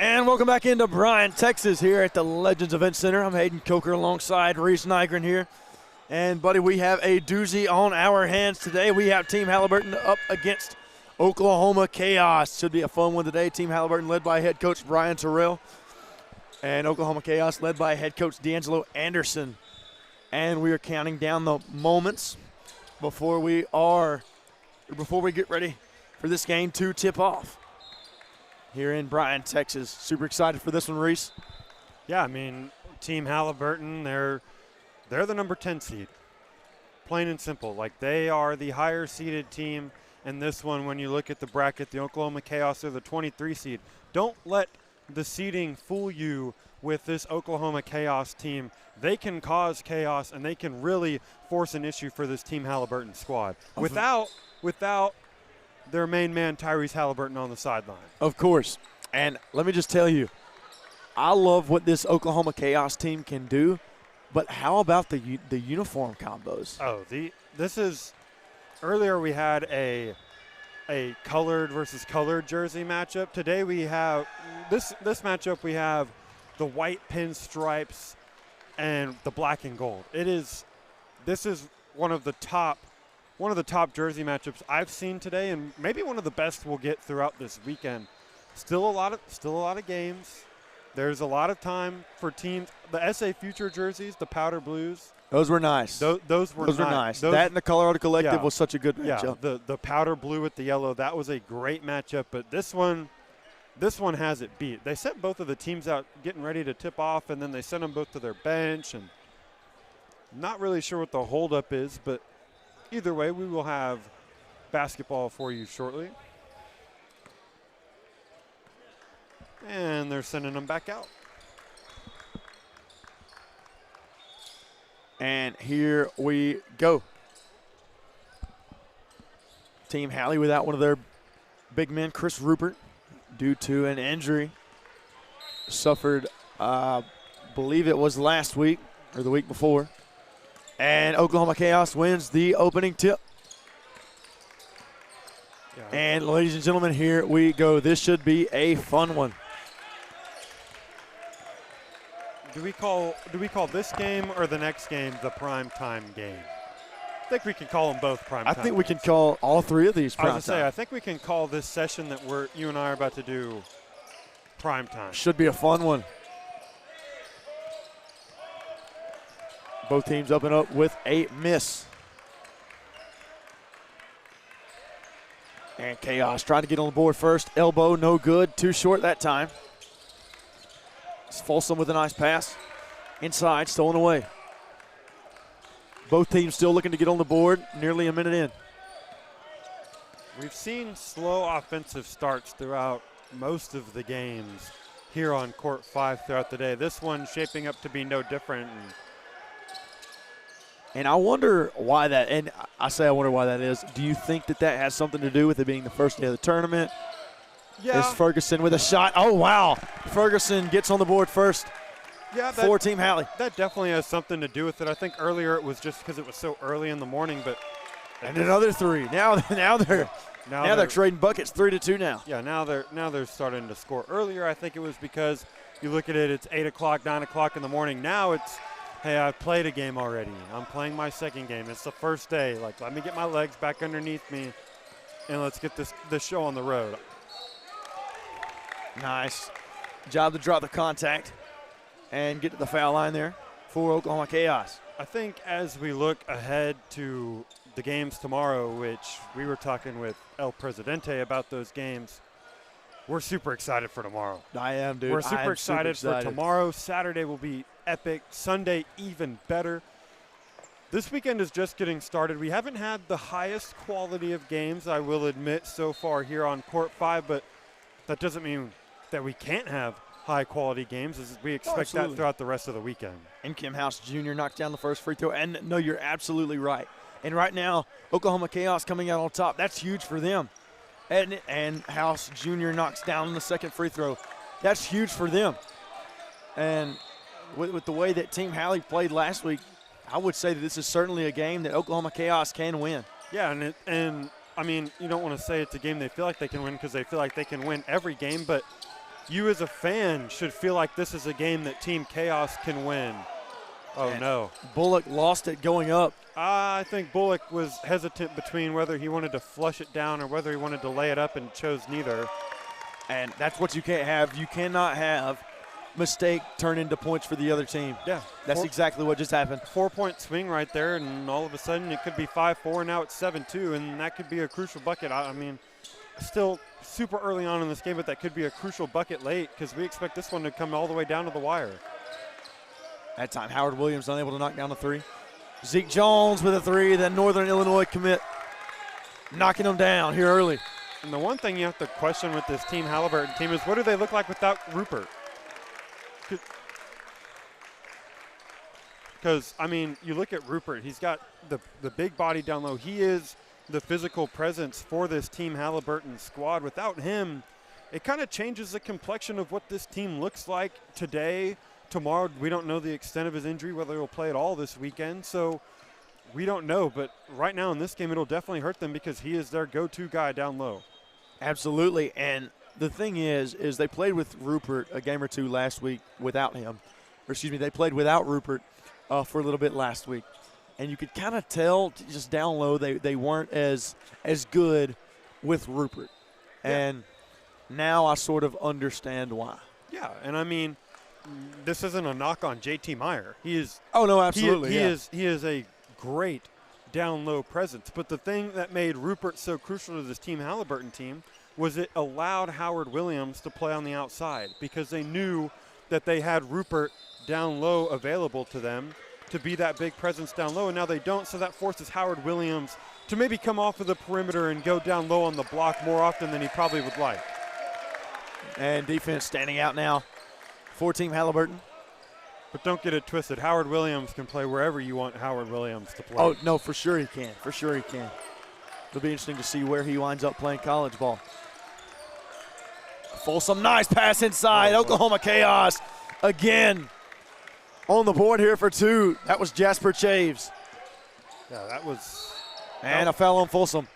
And welcome back into Bryan, Texas here at the Legends Event Center. I'm Hayden Coker alongside Reese Nygren here. And, buddy, we have a doozy on our hands today. We have Team Halliburton up against Oklahoma Chaos. Should be a fun one today. Team Halliburton led by head coach Bryan Terrell. And Oklahoma Chaos led by head coach D'Angelo Anderson. And we are counting down the moments before we get ready for this game to tip off here in Bryan, Texas. Super excited for this one, Reese. Yeah, I mean, Team Halliburton, they're the number 10 seed. Plain and simple. Like, they are the higher seeded team in this one. When you look at the bracket, the Oklahoma Chaos are the 23 seed. Don't let the seeding fool you with this Oklahoma Chaos team. They can cause chaos, and they can really force an issue for this Team Halliburton squad without their main man, Tyrese Halliburton, on the sideline. Of course. And let me just tell you, I love what this Oklahoma Chaos team can do, but how about the uniform combos? Oh, this is – earlier we had a colored versus colored jersey matchup. Today we have this matchup, we have the white pinstripes and the black and gold. This is one of the top jersey matchups I've seen today, and maybe one of the best we'll get throughout this weekend. Still a lot of games. There's a lot of time for teams. The SA Future jerseys, the powder blues. Those were nice. Those were nice. That and the Colorado Collective was such a good matchup. Yeah, the powder blue with the yellow, that was a great matchup. But this one has it beat. They sent both of the teams out getting ready to tip off, and then they sent them both to their bench. And not really sure what the holdup is, but either way, we will have basketball for you shortly. And they're sending them back out. And here we go. Team Halley without one of their big men, Chris Rupert, due to an injury. Suffered, believe it was last week or the week before. And Oklahoma Chaos wins the opening tip. Yeah. And ladies and gentlemen, here we go. This should be a fun one. Do we call this game or the next game the prime time game? I think we can call them both prime time. I think we can call all three of these prime time. I think we can call this session that you and I are about to do prime time. Should be a fun one. Both teams up and up with a miss. And Chaos trying to get on the board first. Elbow, no good. Too short that time. It's Folsom with a nice pass. Inside, stolen away. Both teams still looking to get on the board. Nearly a minute in. We've seen slow offensive starts throughout most of the games here on Court 5 throughout the day. This one's shaping up to be no different. And I wonder why that, and I say I wonder why that is. Do you think that has something to do with it being the first day of the tournament? Yeah. Is Ferguson with a shot? Oh, wow. Ferguson gets on the board first for Team Halley. That definitely has something to do with it. I think earlier it was just because it was so early in the morning, but. And another three. Now they're trading buckets 3-2 now. Yeah, now they're starting to score. Earlier I think it was because you look at it, it's 8 o'clock, 9 o'clock in the morning. Now it's, hey, I've played a game already. I'm playing my second game. It's the first day. Like, let me get my legs back underneath me, and let's get this show on the road. Nice job to drop the contact and get to the foul line there for Oklahoma Chaos. I think as we look ahead to the games tomorrow, which we were talking with El Presidente about those games, we're super excited for tomorrow. I am, dude. We're super excited for tomorrow. Saturday will be epic. Sunday, even better. This weekend is just getting started. We haven't had the highest quality of games, I will admit, so far here on Court 5, but that doesn't mean that we can't have high-quality games, as we expect that throughout the rest of the weekend. And Kim House Jr. knocked down the first free throw. And, no, you're absolutely right. And right now, Oklahoma Chaos coming out on top. That's huge for them. And House Jr. knocks down the second free throw. That's huge for them. And with the way that Team Halley played last week, I would say that this is certainly a game that Oklahoma Chaos can win. Yeah, and I mean, you don't want to say it's a game they feel like they can win because they feel like they can win every game, but you as a fan should feel like this is a game that Team Chaos can win. Oh, And no. Bullock lost it going up. I think Bullock was hesitant between whether he wanted to flush it down or whether he wanted to lay it up, and chose neither. And that's what you can't have. You cannot have mistake turn into points for the other team. Yeah. That's exactly what just happened. 4-point swing right there, and all of a sudden it could be 5-4. Now it's 7-2, and that could be a crucial bucket. I mean, still super early on in this game, but that could be a crucial bucket late because we expect this one to come all the way down to the wire. That time, Howard Williams unable to knock down the three. Zeke Jones with a three, then Northern Illinois commit knocking them down here early. And the one thing you have to question with this Team Halliburton team is, what do they look like without Rupert? Because, I mean, you look at Rupert, he's got the big body down low. He is the physical presence for this Team Halliburton squad. Without him, it kind of changes the complexion of what this team looks like today. Tomorrow, we don't know the extent of his injury, whether he'll play at all this weekend. So we don't know. But right now in this game, it'll definitely hurt them because he is their go-to guy down low. Absolutely. And the thing is they played with Rupert a game or two last week without him. Or excuse me, they played without Rupert for a little bit last week. And you could kind of tell just down low they weren't as good with Rupert. Yeah. And now I sort of understand why. Yeah, and I mean, this isn't a knock on JT Meyer. He is. Oh no, absolutely. He is a great down low presence. But the thing that made Rupert so crucial to this Team Halliburton team was it allowed Howard Williams to play on the outside because they knew that they had Rupert down low available to them to be that big presence down low, and now they don't. So that forces Howard Williams to maybe come off of the perimeter and go down low on the block more often than he probably would like. And defense standing out now for Team Halliburton. But don't get it twisted. Howard Williams can play wherever you want Howard Williams to play. Oh, no, for sure he can. For sure he can. It'll be interesting to see where he winds up playing college ball. Folsom, nice pass inside. Oklahoma Chaos again on the board here for two. That was Jasper Chaves. Yeah, that was. And a foul on Folsom.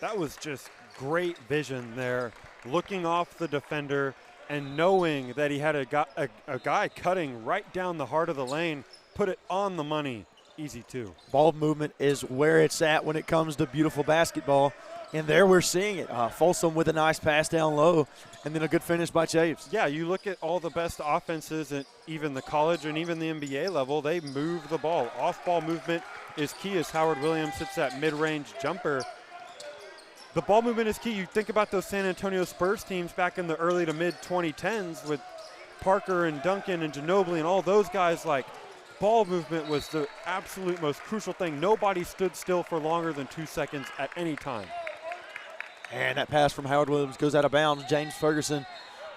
That was just great vision there, looking off the defender and knowing that he had a guy cutting right down the heart of the lane, put it on the money. Easy two. Ball movement is where it's at when it comes to beautiful basketball. And there we're seeing it. Folsom with a nice pass down low, and then a good finish by Chaves. Yeah, you look at all the best offenses at even the college and even the NBA level, they move the ball. Off-ball movement is key as Howard Williams hits that mid-range jumper. The ball movement is key. You think about those San Antonio Spurs teams back in the early to mid-2010s with Parker and Duncan and Ginobili and all those guys. Like, ball movement was the absolute most crucial thing. Nobody stood still for longer than 2 seconds at any time. And that pass from Howard Williams goes out of bounds. James Ferguson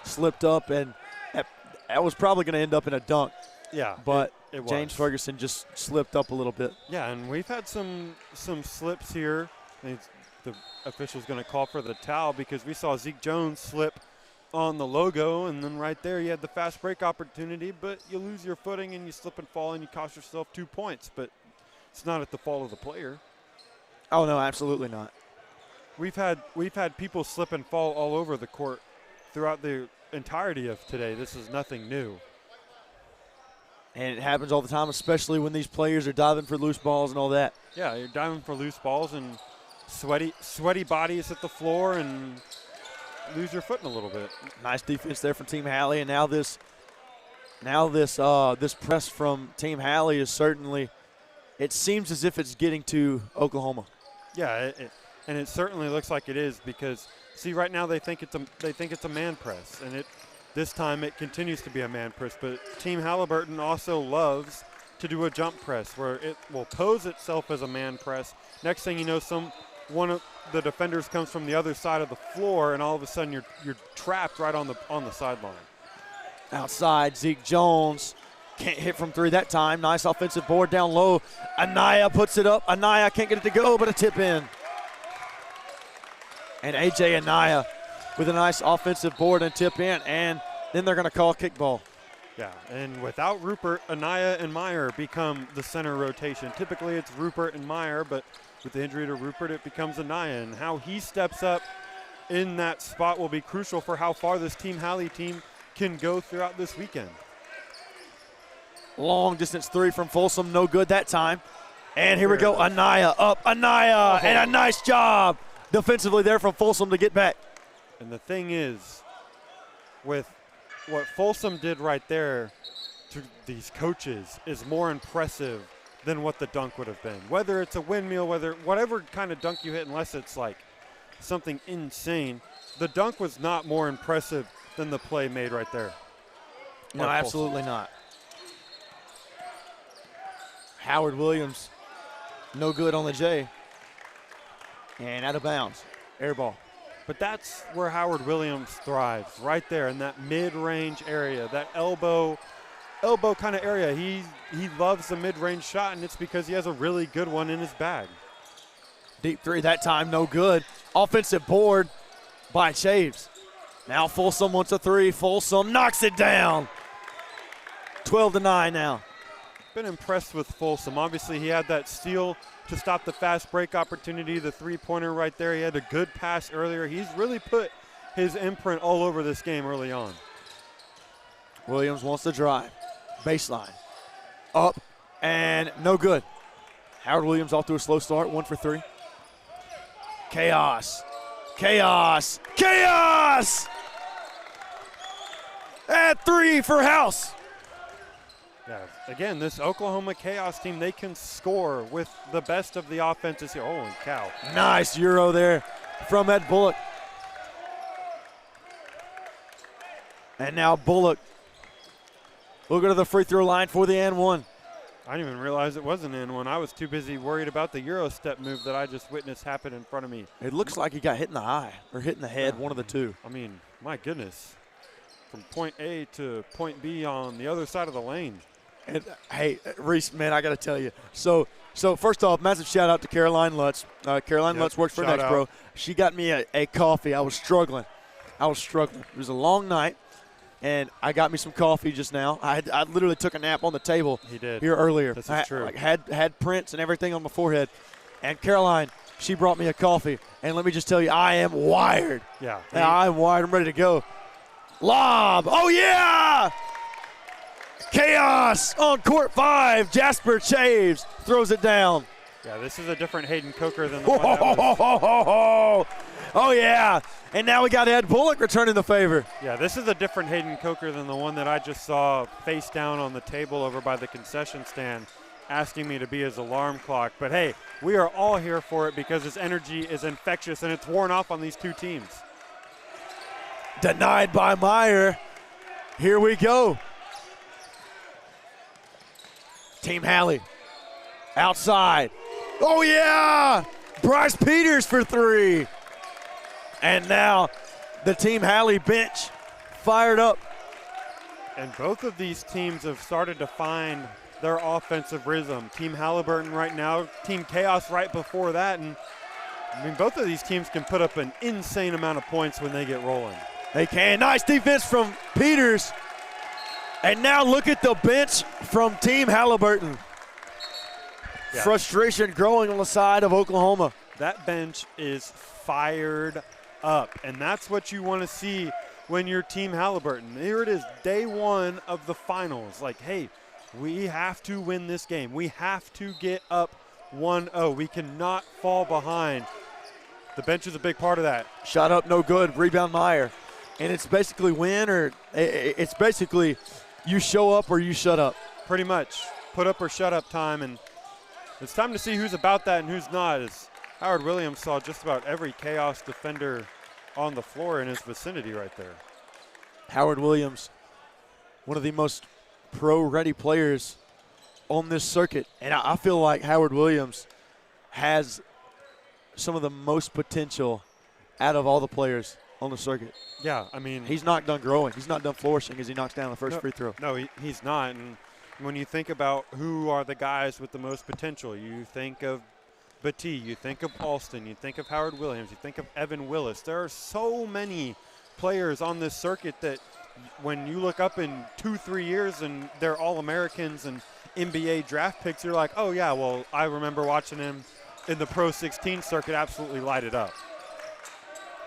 slipped up, and that was probably going to end up in a dunk. Yeah, but it was. James Ferguson just slipped up a little bit. Yeah, and we've had some slips here. The official's going to call for the towel because we saw Zeke Jones slip on the logo, and then right there you had the fast break opportunity, but you lose your footing and you slip and fall and you cost yourself 2 points. But it's not at the fault of the player. Oh, no, absolutely not. We've had people slip and fall all over the court throughout the entirety of today. This is nothing new. And it happens all the time, especially when these players are diving for loose balls and all that. Yeah, you're diving for loose balls and sweaty bodies at the floor and lose your footing a little bit. Nice defense there from Team Halley, and now this press from Team Halley is certainly, it seems as if it's getting to Oklahoma. Yeah, and it certainly looks like it is because see right now they think it's a man press, and this time it continues to be a man press. But Team Halliburton also loves to do a jump press where it will pose itself as a man press. Next thing you know, one of the defenders comes from the other side of the floor, and all of a sudden you're trapped right on the sideline. Outside, Zeke Jones can't hit from three that time. Nice offensive board down low. Anaya puts it up. Anaya can't get it to go, but a tip in. And A.J. Anaya with a nice offensive board and tip in, and then they're going to call kickball. Yeah, and without Rupert, Anaya and Meyer become the center rotation. Typically it's Rupert and Meyer, but with the injury to Rupert, it becomes Anaya. And how he steps up in that spot will be crucial for how far this Team Halle team can go throughout this weekend. Long distance three from Folsom, no good that time. And here we go, Anaya up, Anaya, and a nice job defensively there from Folsom to get back. And the thing is, with what Folsom did right there to these coaches is more impressive than what the dunk would have been. Whether it's a windmill, whatever kind of dunk you hit, unless it's like something insane, the dunk was not more impressive than the play made right there. No, absolutely not. Howard Williams, no good on the J. And out of bounds, air ball. But that's where Howard Williams thrives, right there in that mid-range area, that elbow kind of area. He loves the mid-range shot, and it's because he has a really good one in his bag. Deep three that time, no good. Offensive board by Chaves. Now Folsom wants a three. Folsom knocks it down. 12-9 now. Been impressed with Folsom. Obviously, he had that steal to stop the fast break opportunity, the three-pointer right there. He had a good pass earlier. He's really put his imprint all over this game early on. Williams wants to drive. Baseline. Up and no good. Howard Williams off to a slow start, 1 for 3. Chaos. Chaos. Chaos! At 3 for House. Yeah, again, this Oklahoma Chaos team, they can score with the best of the offenses here. Holy cow. Nice Euro there from Ed Bullock. And now Bullock will go to the free throw line for the and one. I didn't even realize it was an and one. I was too busy worried about the Euro step move that I just witnessed happen in front of me. It looks like he got hit in the eye or hit in the head, one of the two. I mean, my goodness. From point A to point B on the other side of the lane. And, hey, Reese, man, I got to tell you. So first off, massive shout out to Caroline Lutz. Caroline Lutz works for NXTPRO. She got me a coffee. I was struggling. It was a long night, and I got me some coffee just now. I literally took a nap on the table here earlier. This is true. Had prints and everything on my forehead. And Caroline, she brought me a coffee. And let me just tell you, I am wired. Yeah. I'm wired. I'm ready to go. Lob. Oh, yeah! Chaos on court 5. Jasper Chaves throws it down. Yeah, this is a different Hayden Coker than the one that was. Oh, yeah. And now we got Ed Bullock returning the favor. Yeah, this is a different Hayden Coker than the one that I just saw face down on the table over by the concession stand asking me to be his alarm clock. But, hey, we are all here for it because his energy is infectious, and it's worn off on these two teams. Denied by Meyer. Here we go. Team Halle outside. Oh, yeah! Bryce Peters for 3. And now the Team Halle bench fired up. And both of these teams have started to find their offensive rhythm. Team Halliburton right now, Team Chaos right before that. And, I mean, both of these teams can put up an insane amount of points when they get rolling. They can. Nice defense from Peters. And now look at the bench from Team Halliburton. Yeah. Frustration growing on the side of Oklahoma. That bench is fired up, and that's what you want to see when you're Team Halliburton. Here it is, day 1 of the finals. Like, hey, we have to win this game. We have to get up 1-0. We cannot fall behind. The bench is a big part of that. Shot up, no good. Rebound Meyer. And it's basically win or it's basically you show up or you shut up. Pretty much. Put up or shut up time, and it's time to see who's about that and who's not. As Howard Williams saw just about every Chaos defender on the floor in his vicinity right there. Howard Williams, one of the most pro-ready players on this circuit. And I feel like Howard Williams has some of the most potential out of all the players on the circuit. Yeah, I mean, he's not done growing. He's not done flourishing as he knocks down the first free throw. No, he's not. And when you think about who are the guys with the most potential, you think of Batee, you think of Alston, you think of Howard Williams, you think of Evan Willis. There are so many players on this circuit that when you look up in 2-3 years and they're All-Americans and NBA draft picks, you're like, oh, yeah, well, I remember watching him in the Pro 16 circuit absolutely light it up.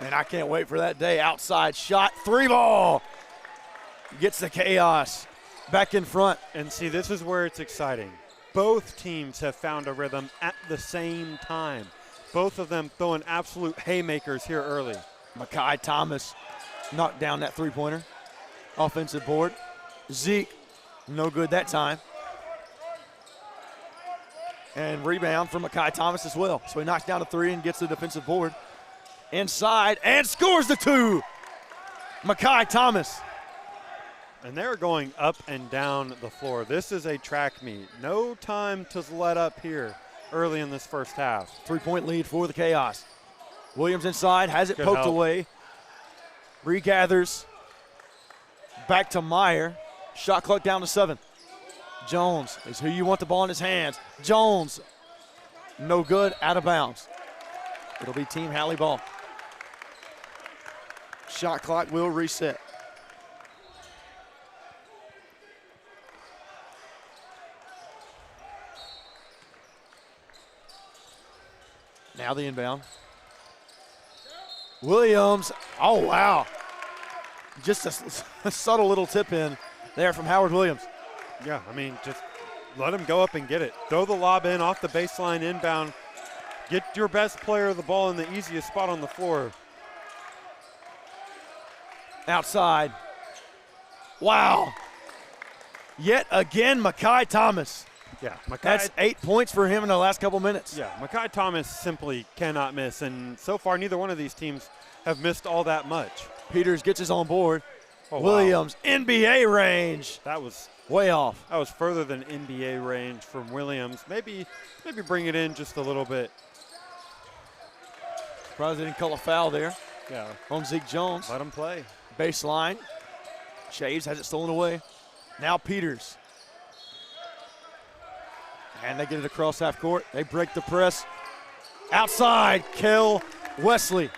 And I can't wait for that day. Outside shot, 3-ball. Gets the Chaos back in front. And see, this is where it's exciting. Both teams have found a rhythm at the same time. Both of them throwing absolute haymakers here early. Makai Thomas knocked down that three-pointer. Offensive board. Zeke, no good that time. And rebound from Makai Thomas as well. So he knocks down a three and gets the defensive board. Inside and scores the two. Makai Thomas. And they're going up and down the floor. This is a track meet. No time to let up here early in this first half. 3-point lead for the Chaos. Williams inside, has it Good poked help. away. Regathers. Back to Meyer. Shot clock down to 7. Jones is who you want the ball in his hands. Jones, no good, out of bounds. It'll be Team Halley ball. Shot clock will reset. Now the inbound. Williams, oh wow. Just a subtle little tip in there from Howard Williams. Yeah, I mean, just let him go up and get it. Throw the lob in off the baseline inbound. Get your best player the ball in the easiest spot on the floor. Outside. Wow. Yet again, Makai Thomas. Yeah, That's 8 points for him in the last couple minutes. Yeah, Makai Thomas simply cannot miss, and so far neither one of these teams have missed all that much. Peters gets his on board. Oh, Williams, NBA range. That was way off. That was further than NBA range from Williams. Maybe bring it in just a little bit. Surprised they didn't call a foul there. Yeah. On Zeke Jones. Let him play. Baseline. Shaves has it stolen away. Now Peters. And they get it across half court. They break the press. Outside, Kel Wesley.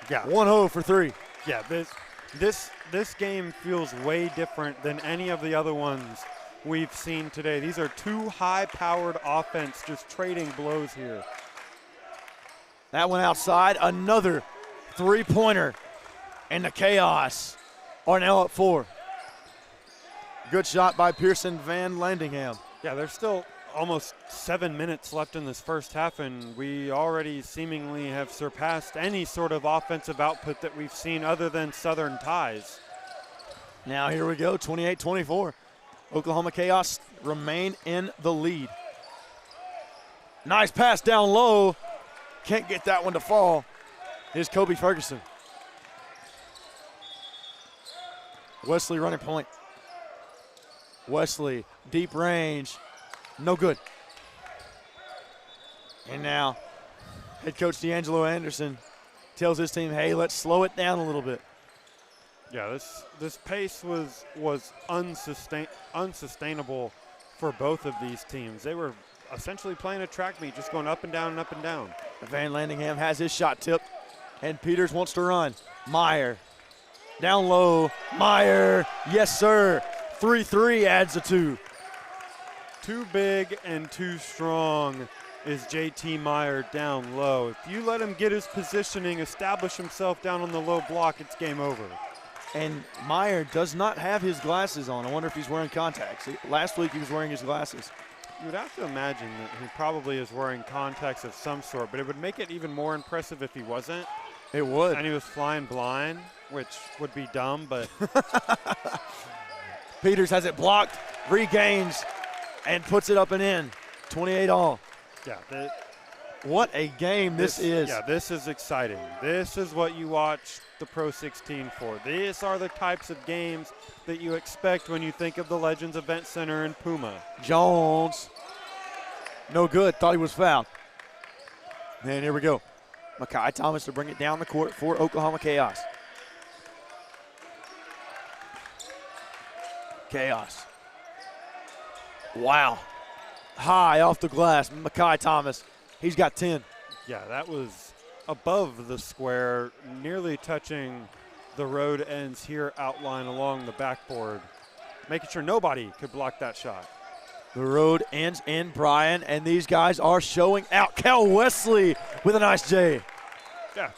Yeah. 1-0 for 3. Yeah, this game feels way different than any of the other ones we've seen today. These are two high-powered offense just trading blows here. That one outside. Another three-pointer. And the Chaos are now up 4. Good shot by Pearson Van Landingham. Yeah, there's still almost 7 minutes left in this first half, and we already seemingly have surpassed any sort of offensive output that we've seen other than Southern ties. Now here we go, 28-24. Oklahoma Chaos remain in the lead. Nice pass down low. Can't get that one to fall. Here's Kobe Ferguson. Wesley running point. Wesley, deep range. No good. And now, head coach D'Angelo Anderson tells his team, hey, let's slow it down a little bit. Yeah, this pace was unsustainable for both of these teams. They were essentially playing a track meet, just going up and down and up and down. Van Landingham has his shot tipped, and Peters wants to run. Meyer, down low. Meyer, yes, sir. 3-3 adds a 2. Too big and too strong is JT Meyer down low. If you let him get his positioning, establish himself down on the low block, it's game over. And Meyer does not have his glasses on. I wonder if he's wearing contacts. Last week he was wearing his glasses. You would have to imagine that he probably is wearing contacts of some sort, but it would make it even more impressive if he wasn't. It would. And he was flying blind, which would be dumb, but. Peters has it blocked, regains, and puts it up and in. 28 all. Yeah. What a game this is. Yeah, this is exciting. This is what you watch the Pro 16 for. These are the types of games that you expect when you think of the Legends Event Center in Puma. Jones, no good. Thought he was fouled. And here we go. Makai Thomas to bring it down the court for Oklahoma Chaos. Chaos. Wow. High off the glass. Makai Thomas. He's got 10. Yeah, that was above the square, nearly touching the road ends here outlined along the backboard, making sure nobody could block that shot. The road ends in Bryan, and these guys are showing out. Kel Wesley with a nice J. Yeah,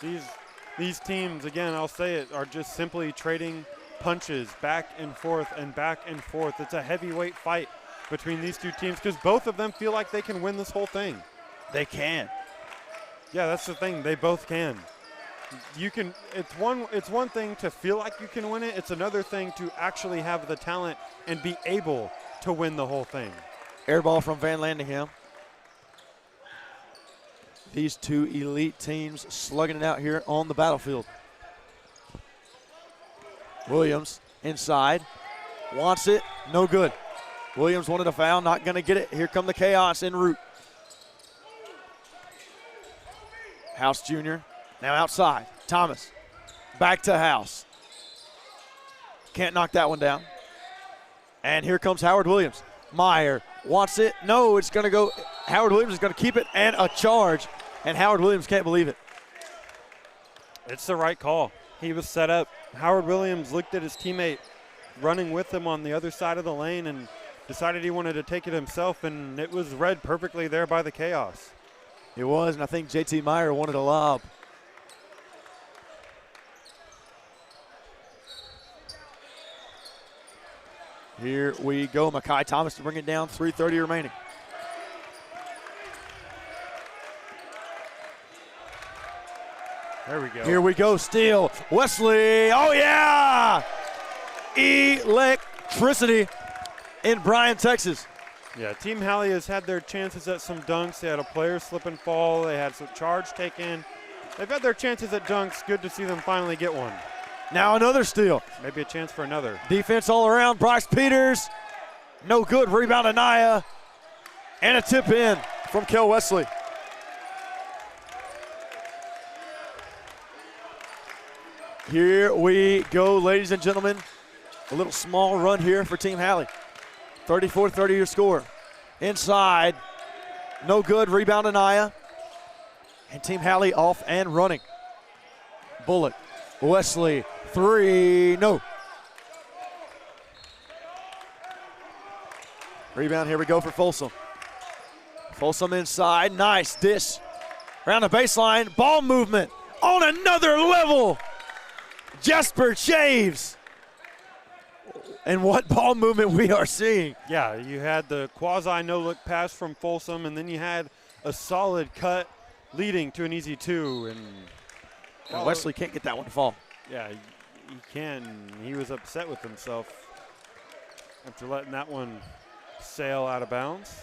these teams, again, I'll say it, are just simply trading punches back and forth and back and forth. It's a heavyweight fight between these two teams because both of them feel like they can win this whole thing. They can. Yeah, that's the thing. They both can. You can. It's one thing to feel like you can win it. It's another thing to actually have the talent and be able to win the whole thing. Air ball from Van Landingham. These two elite teams slugging it out here on the battlefield. Williams inside, wants it, no good. Williams wanted a foul, not going to get it. Here come the chaos en route. House Jr. now outside. Thomas back to House. Can't knock that one down. And here comes Howard Williams. Meyer wants it. No, it's going to go. Howard Williams is going to keep it, and a charge. And Howard Williams can't believe it. It's the right call. He was set up. Howard Williams looked at his teammate running with him on the other side of the lane and decided he wanted to take it himself, and it was read perfectly there by the chaos. It was, and I think JT Meyer wanted a lob. Here we go. Makai Thomas to bring it down, 3:30 remaining. There we go. Here we go, steal. Wesley, oh yeah! Electricity in Bryan, Texas. Yeah, Team Halley has had their chances at some dunks. They had a player slip and fall. They had some charge taken. They've had their chances at dunks. Good to see them finally get one. Now another steal. Maybe a chance for another. Defense all around. Bryce Peters. No good. Rebound Anaya. And a tip in from Kel Wesley. Here we go, ladies and gentlemen. A little small run here for Team Halley. 34-30 your score. Inside. No good. Rebound Anaya. And Team Halley off and running. Bullock. Wesley. Three. No. Rebound. Here we go for Folsom. Folsom inside. Nice dish. Around the baseline. Ball movement on another level. Jasper Shaves. And what ball movement we are seeing. Yeah, you had the quasi no-look pass from Folsom, and then you had a solid cut leading to an easy two. And Wesley can't get that one to fall. Yeah, he can. He was upset with himself after letting that one sail out of bounds.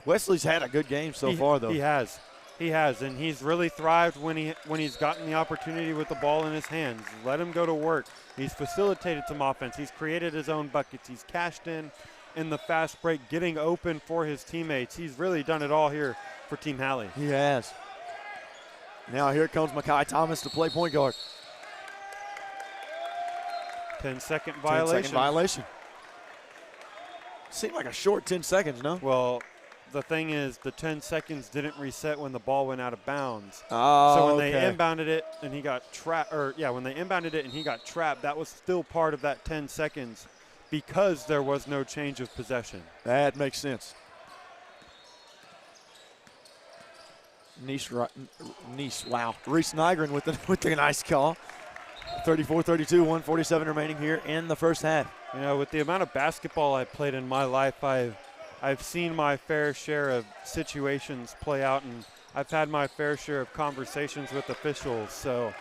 Wesley's had a good game so far, though. He has. He has, and he's really thrived when he's gotten the opportunity with the ball in his hands. Let him go to work. He's facilitated some offense. He's created his own buckets. He's cashed in the fast break, getting open for his teammates. He's really done it all here for Team Halley. He has. Now here comes Makai Thomas to play point guard. 10-second violation. 10-second violation. Seemed like a short 10 seconds, no? Well, the thing is, the 10 seconds didn't reset when the ball went out of bounds. Oh, so when they inbounded it and he got trapped, when they inbounded it and he got trapped, that was still part of that 10 seconds because there was no change of possession. That makes sense. Nice, wow. Reese Nygren with the nice call. 34-32, 147 remaining here in the first half. You know, with the amount of basketball I've played in my life, I've seen my fair share of situations play out, and I've had my fair share of conversations with officials. So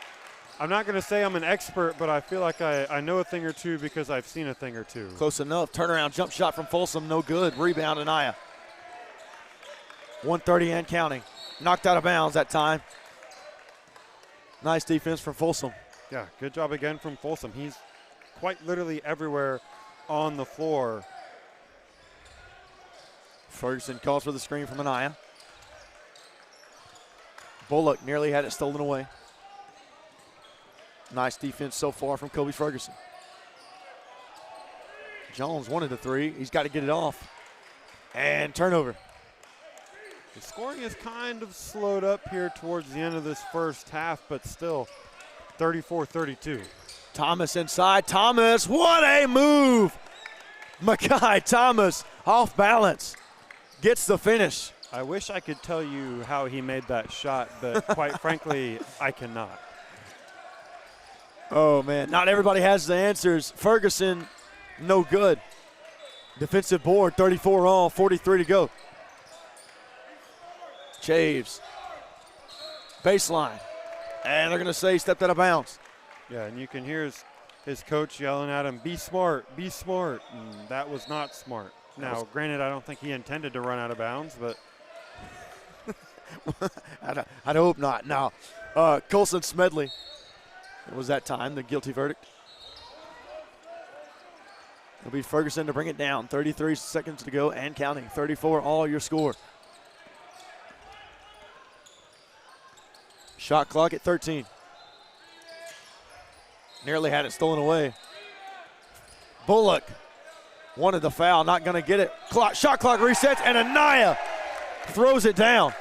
I'm not going to say I'm an expert, but I feel like I know a thing or two because I've seen a thing or two. Close enough. Turnaround jump shot from Folsom, no good. Rebound Anaya. 130 and counting. Knocked out of bounds that time. Nice defense from Folsom. Yeah, good job again from Folsom. He's quite literally everywhere on the floor. Ferguson calls for the screen from Anaya. Bullock nearly had it stolen away. Nice defense so far from Kobe Ferguson. Jones wanted the three. He's got to get it off. And turnover. The scoring is kind of slowed up here towards the end of this first half, but still 34-32. Thomas inside. Thomas, what a move! Makai Thomas off balance. Gets the finish. I wish I could tell you how he made that shot, but quite frankly, I cannot. Oh, man. Not everybody has the answers. Ferguson, no good. Defensive board, 34 all, 43 to go. Chaves. Baseline. And they're going to say he stepped out of bounds. Yeah, and you can hear his coach yelling at him, be smart, be smart. And that was not smart. Now, granted, I don't think he intended to run out of bounds, but. I'd hope not. Now, Colson Smedley. It was that time, the guilty verdict. It'll be Ferguson to bring it down. 33 seconds to go and counting. 34 all your score. Shot clock at 13. Nearly had it stolen away. Bullock wanted the foul, not going to get it. Shot clock resets, and Anaya throws it down.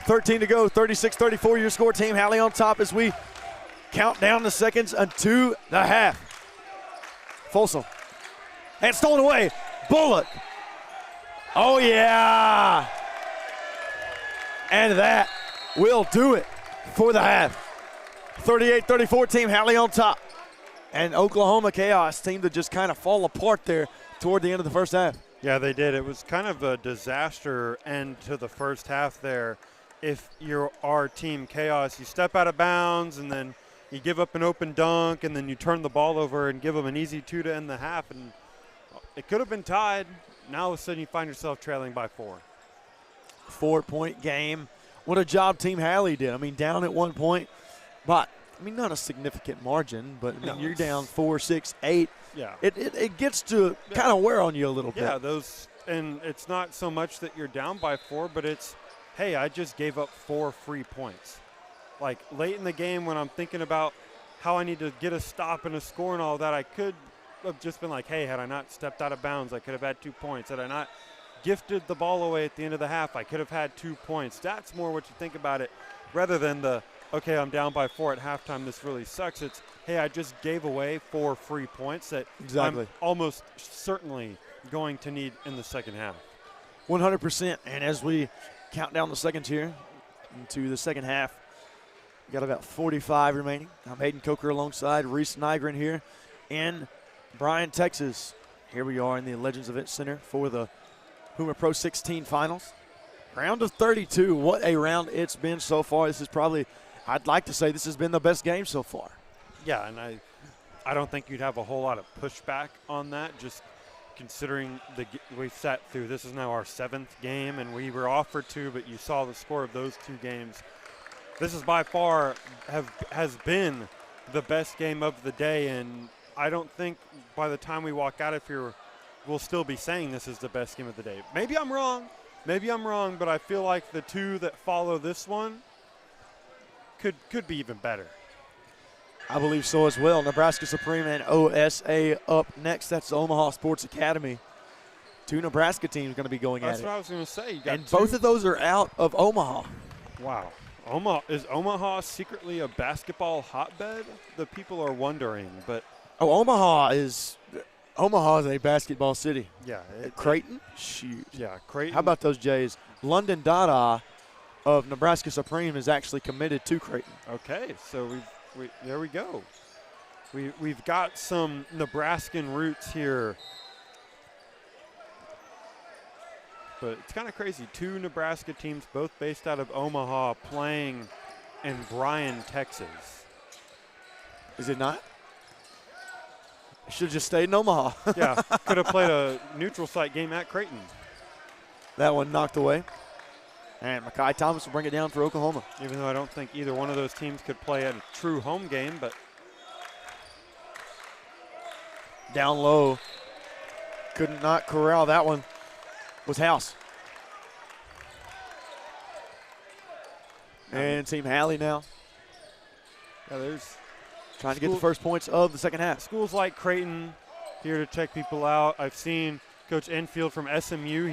13 to go, 36-34 your score. Team Halley on top as we count down the seconds into the half. Folsom. And stolen away. Bullock. Oh, yeah. And that will do it for the half. 38-34, Team Halley on top. And Oklahoma Chaos seemed to just kind of fall apart there toward the end of the first half. Yeah, they did. It was kind of a disaster end to the first half there. If you're our Team Chaos, you step out of bounds and then you give up an open dunk and then you turn the ball over and give them an easy 2 to end the half. And it could have been tied. Now all of a sudden you find yourself trailing by 4. 4-point game. What a job Team Halley did. I mean, down at 1 point, but I mean, not a significant margin, but I mean, you're down 4, 6, 8. Yeah. It gets to kind of wear on you a little bit. Yeah, and it's not so much that you're down by 4, but it's, hey, I just gave up 4 free points. Like late in the game when I'm thinking about how I need to get a stop and a score and all that, I could have just been like, hey, had I not stepped out of bounds, I could have had 2 points. Had I not gifted the ball away at the end of the half, I could have had 2 points. That's more what you think about it rather than the, okay, I'm down by 4 at halftime, this really sucks. It's, hey, I just gave away 4 free points that I'm almost certainly going to need in the second half. 100%. And as we count down the seconds here into the second half, we got about 45 remaining. I'm Hayden Coker alongside Reese Nygren here in Bryan, Texas. Here we are in the Legends Event Center for the Hoomer Pro 16 finals. Round of 32. What a round it's been so far. This is probably, I'd like to say this has been the best game so far. Yeah, and I don't think you'd have a whole lot of pushback on that, just considering we've sat through, this is now our 7th game, and we were offered 2, but you saw the score of those 2 games. This is by far has been the best game of the day, and I don't think by the time we walk out of here, we'll still be saying this is the best game of the day. Maybe I'm wrong, but I feel like the 2 that follow this one could be even better. I believe so as well. Nebraska Supreme and OSA up next. That's the Omaha Sports Academy. 2 Nebraska teams going to be going at it. That's what I was going to say. You got and both of those are out of Omaha. Wow. Is Omaha secretly a basketball hotbed? The people are wondering, but Omaha is a basketball city. Yeah. Creighton? Shoot. Yeah, Creighton. How about those Jays? London Dada of Nebraska Supreme is actually committed to Creighton. Okay, so there we go. We've got some Nebraskan roots here. But it's kind of crazy. 2 Nebraska teams, both based out of Omaha, playing in Bryan, Texas. Is it not? I should have just stayed in Omaha. Yeah, could have played a neutral site game at Creighton. That one knocked away. And Mekhi Thomas will bring it down for Oklahoma. Even though I don't think either one of those teams could play a true home game, but. Down low. Could not corral that one. Was House. And Team Halley now. Yeah, there's trying to get the first points of the second half. Schools like Creighton here to check people out. I've seen Coach Enfield from SMU.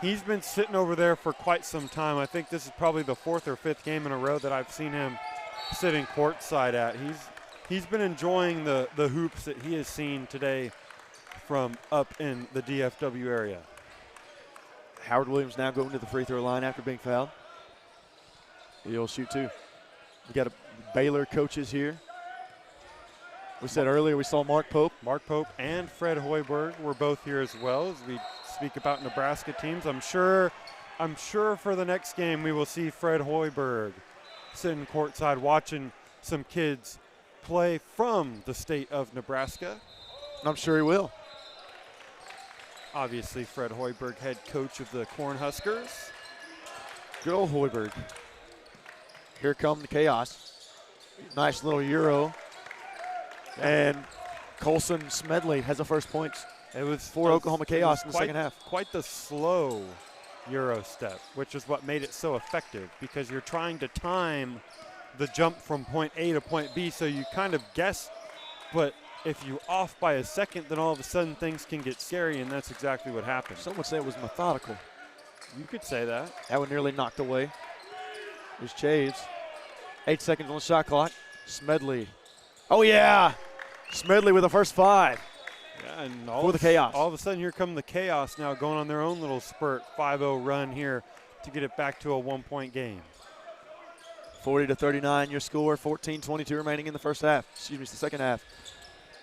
He's been sitting over there for quite some time. I think this is probably the 4th or 5th game in a row that I've seen him sitting courtside at. He's been enjoying the hoops that he has seen today from up in the DFW area. Howard Williams now going to the free throw line after being fouled. He'll shoot 2. We got Baylor coaches here. We said earlier we saw Mark Pope. Mark Pope and Fred Hoiberg were both here as well as we speak about Nebraska teams. I'm sure for the next game we will see Fred Hoiberg sitting courtside watching some kids play from the state of Nebraska. I'm sure he will. Obviously, Fred Hoiberg, head coach of the Cornhuskers. Good old Hoiberg. Here come the chaos. Nice little Euro. And Colson Smedley has the first points. It was for Oklahoma Chaos in the second half. Quite the slow Euro step, which is what made it so effective because you're trying to time the jump from point A to point B, so you kind of guess, but if you off by a second, then all of a sudden things can get scary, and that's exactly what happened. Some would say it was methodical. You could say that. That one nearly knocked away. Here's Chaves. 8 seconds on the shot clock. Smedley. Oh, yeah. Smedley with the first 5. Yeah, and for the Chaos. All of a sudden, here come the Chaos now going on their own little spurt, 5-0 run here to get it back to a 1-point game. 40-39 your score, 14:22 remaining in the first half. Excuse me, it's the second half.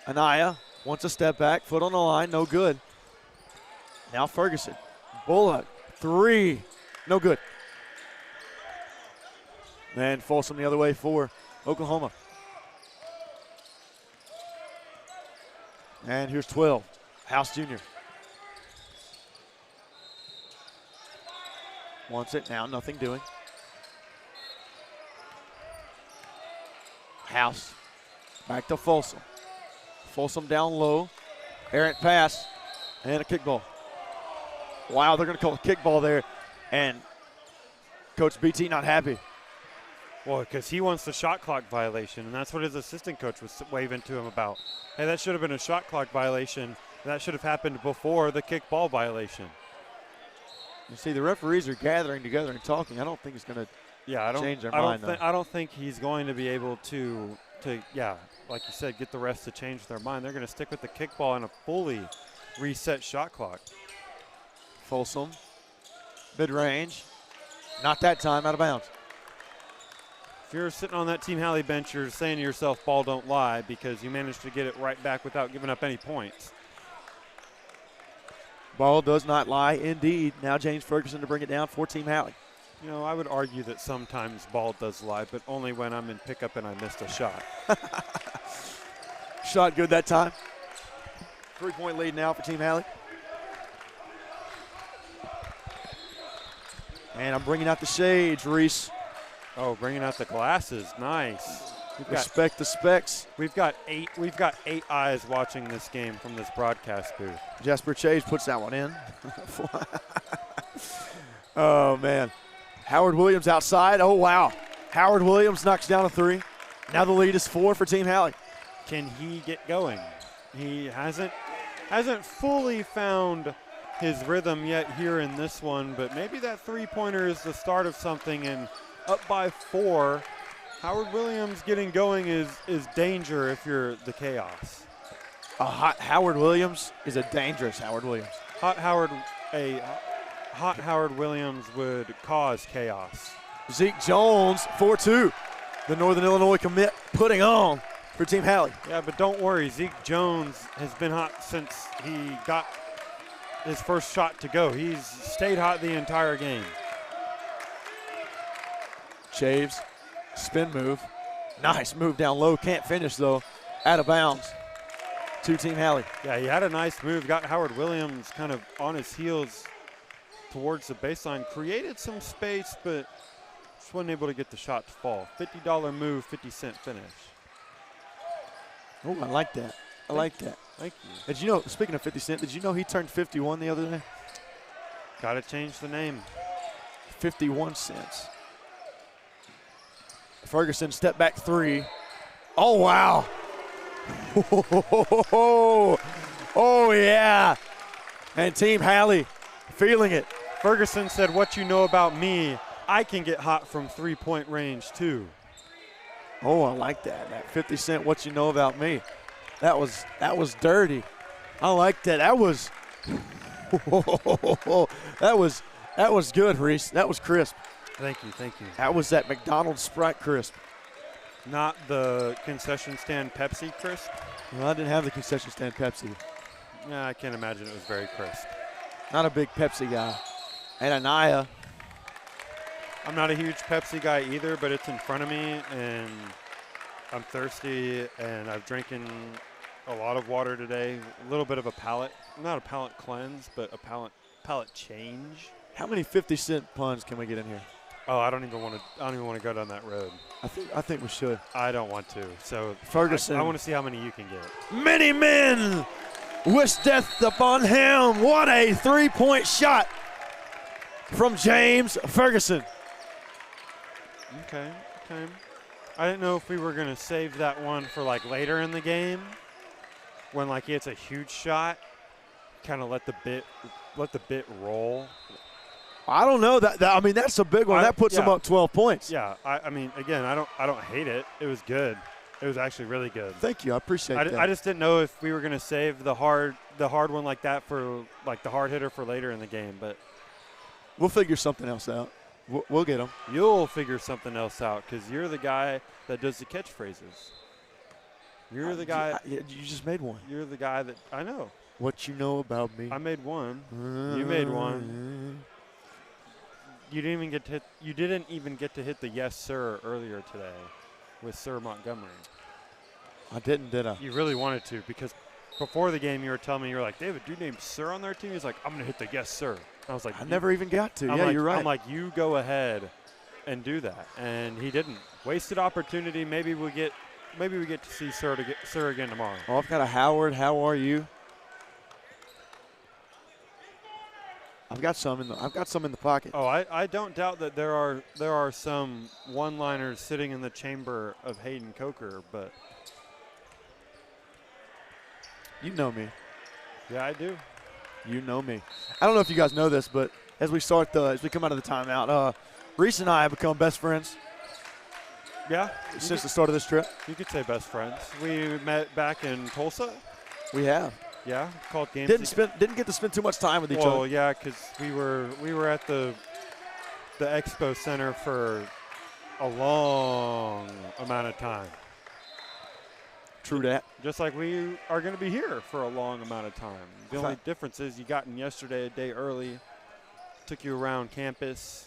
Anaya wants a step back, foot on the line, no good. Now Ferguson. Bullock, 3, no good. And Folsom the other way for Oklahoma. And here's 12, House Jr. Wants it now, nothing doing. House, back to Folsom. Folsom down low, errant pass, and a kickball. Wow, they're going to call a kickball there, and Coach BT not happy. Well, because he wants the shot clock violation, and that's what his assistant coach was waving to him about. Hey, that should have been a shot clock violation. That should have happened before the kickball violation. You see, the referees are gathering together and talking. I don't think it's going to change their mind, though. I don't think he's going to be able to, like you said, get the rest to change their mind. They're going to stick with the kickball and a fully reset shot clock. Folsom, mid-range. Not that time, out of bounds. If you're sitting on that Team Halley bench, you're saying to yourself, ball don't lie, because you managed to get it right back without giving up any points. Ball does not lie, indeed. Now James Ferguson to bring it down for Team Halley. You know, I would argue that sometimes ball does lie, but only when I'm in pickup and I missed a shot. Shot good that time. 3-point lead now for Team Halley. And I'm bringing out the shades, Reese. Oh, bringing out the glasses, nice. Respect the specs. We've got eight eyes watching this game from this broadcast booth. Jasper Chase puts that one in. Oh, man. Howard Williams outside. Oh, wow. Howard Williams knocks down a 3. Now the lead is 4 for Team Halley. Can he get going? He hasn't fully found his rhythm yet here in this one, but maybe that three-pointer is the start of something, and up by 4. Howard Williams getting going is danger if you're the Chaos. A hot Howard Williams is a dangerous Howard Williams. Hot Howard Williams would cause chaos. Zeke Jones, 4-2. The Northern Illinois commit putting on for Team Halley. Yeah, but don't worry. Zeke Jones has been hot since he got his first shot to go. He's stayed hot the entire game. Chaves, spin move. Nice move down low. Can't finish, though. Out of bounds to Team Halley. Yeah, he had a nice move. Got Howard Williams kind of on his heels towards the baseline. Created some space, but just wasn't able to get the shot to fall. $50 move, 50-cent finish. Oh, I like that. I like that. Thank you. Did you know, speaking of 50 Cent, did you know he turned 51 the other day? Got to change the name. 51 cents. Ferguson, step back 3. Oh, wow. Oh, yeah. And Team Halley feeling it. Ferguson said, what you know about me, I can get hot from three-point range too. Oh, I like that. That 50 Cent, what you know about me. That was dirty. I like that. That was that was good, Reese. That was crisp. Thank you. That was that McDonald's Sprite crisp. Not the concession stand Pepsi crisp? Well, I didn't have the concession stand Pepsi. Yeah, I can't imagine it was very crisp. Not a big Pepsi guy. And Anaya. I'm not a huge Pepsi guy either, but it's in front of me, and I'm thirsty, and I've drinking a lot of water today. A little bit of a palate, not a palate cleanse, but a palate change. How many 50-cent puns can we get in here? Oh, I don't even want to go down that road. I think we should. I don't want to. So Ferguson. I want to see how many you can get. Many men wish death upon him. What a three-point shot from James Ferguson. Okay. I didn't know if we were gonna save that one for like later in the game, when like he hits a huge shot, kind of let the bit roll. I don't know that. I mean, that's a big one. That puts him up 12 points. Yeah. I mean, again, I don't hate it. It was good. It was actually really good. Thank you. I appreciate that. I just didn't know if we were gonna save the hard one like that for like the hard hitter for later in the game, but we'll figure something else out. We'll get him. You'll figure something else out because you're the guy that does the catchphrases. You're the guy. You just made one. You're the guy that I know. What you know about me? I made one. You made one. You didn't even get to hit the yes sir earlier today with Sir Montgomery. I didn't, did I? You really wanted to because before the game you were telling me, you were like, David, do you name Sir on their team? He's like, I'm gonna hit the yes sir. I was like, I never even got to. Yeah, you're right. I'm like, you go ahead and do that, and he didn't. Wasted opportunity. Maybe we get to see Sir again tomorrow. Oh, I've got a Howard. How are you? I've got some in the pocket. Oh, I don't doubt that there are some one-liners sitting in the chamber of Hayden Coker, but you know me. Yeah, I do. You know me. I don't know if you guys know this, but as we come out of the timeout, Reese and I have become best friends. Yeah. Since the start of this trip. You could say best friends. We met back in Tulsa. We have. Yeah, called games. Didn't get to spend too much time with each other. Well, yeah, because we were at the Expo Center for a long amount of time. True that. Just like we are going to be here for a long amount of time. The only difference is you got in yesterday a day early, took you around campus,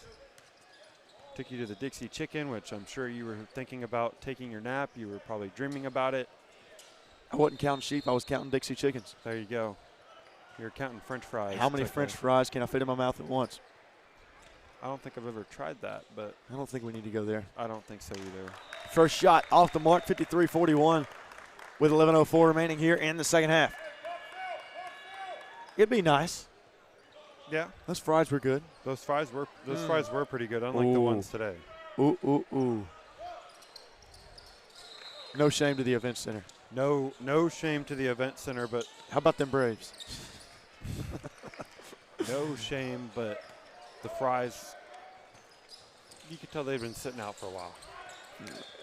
took you to the Dixie Chicken, which I'm sure you were thinking about taking your nap. You were probably dreaming about it. I wasn't counting sheep. I was counting Dixie chickens. There you go. You're counting French fries. How many French fries can I fit in my mouth at once? I don't think I've ever tried that, but I don't think we need to go there. I don't think so either. First shot off the mark, 53-41. With 11:04 remaining here in the second half. It'd be nice. Yeah. Those fries were good. Those fries were pretty good, unlike the ones today. Ooh. No shame to the event center. No shame to the event center, but how about them Braves? No shame, but the fries, you could tell they've been sitting out for a while.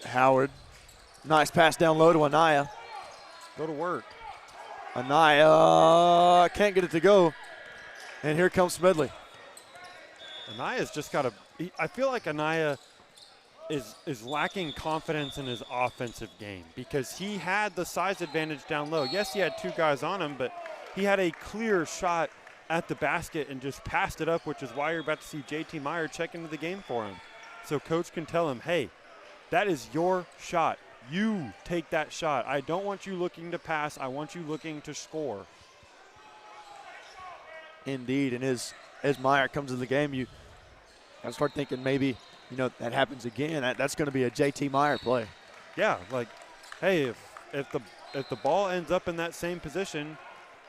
Howard. Nice pass down low to Anaya. Go to work. Anaya can't get it to go. And here comes Smedley. Anaya's just got I feel like Anaya is lacking confidence in his offensive game because he had the size advantage down low. Yes, he had two guys on him, but he had a clear shot at the basket and just passed it up, which is why you're about to see JT Meyer check into the game for him. So coach can tell him, hey, that is your shot. You take that shot. I don't want you looking to pass. I want you looking to score. Indeed, and as Meyer comes to the game, you start thinking maybe, that happens again. That's going to be a JT Meyer play. Yeah, like, hey, if the ball ends up in that same position,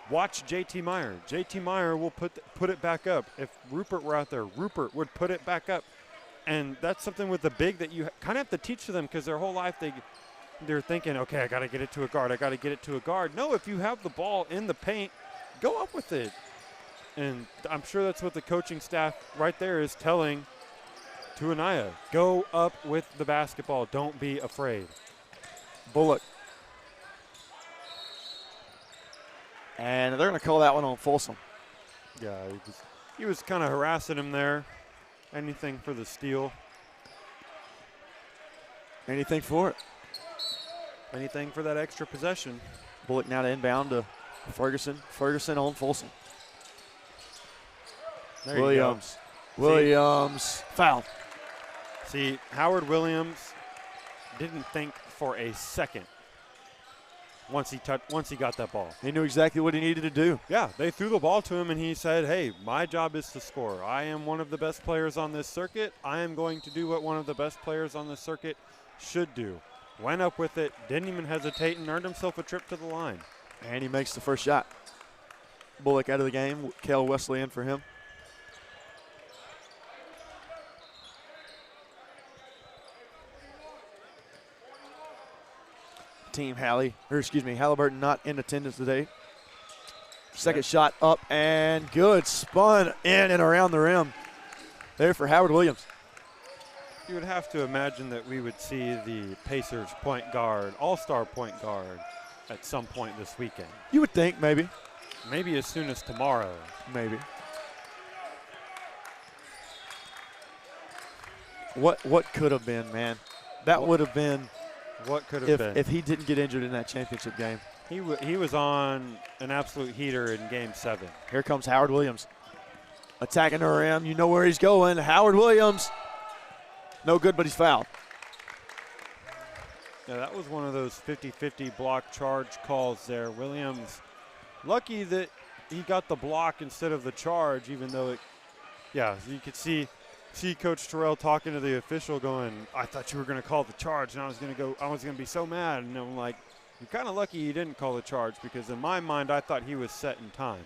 watch JT Meyer. JT Meyer will put it back up. If Rupert were out there, Rupert would put it back up. And that's something with the big that you kind of have to teach to them because their whole life they're thinking, okay, I got to get it to a guard. I got to get it to a guard. No, if you have the ball in the paint, go up with it. And I'm sure that's what the coaching staff right there is telling to Anaya. Go up with the basketball. Don't be afraid. Bullock. And they're going to call that one on Folsom. Yeah, he was kind of harassing him there. Anything for the steal. Anything for it. Anything for that extra possession. Bullock now to inbound to Ferguson. Ferguson on Folsom. There you Williams. Williams fouled. See, Howard Williams didn't think for a second once he got that ball. He knew exactly what he needed to do. Yeah, they threw the ball to him, and he said, hey, my job is to score. I am one of the best players on this circuit. I am going to do what one of the best players on this circuit should do. Went up with it, didn't even hesitate, and earned himself a trip to the line. And he makes the first shot. Bullock out of the game. Kel Wesley in for him. Team Halliburton not in attendance today. Second shot up and good. Spun in and around the rim. There for Howard Williams. You would have to imagine that we would see the Pacers point guard, all-star point guard, at some point this weekend. You would think, maybe. Maybe as soon as tomorrow. Maybe. What could have been, man? That would have been. What could have been? If he didn't get injured in that championship game. He was on an absolute heater in Game 7. Here comes Howard Williams. Attacking the rim. You know where he's going. Howard Williams. No good, but he's fouled. Yeah, that was one of those 50-50 block charge calls there. Williams, lucky that he got the block instead of the charge, even though it, yeah, you could see Coach Terrell talking to the official going, I thought you were going to call the charge, and I was going to be so mad. And I'm like, you're kind of lucky you didn't call the charge, because in my mind, I thought he was set in time.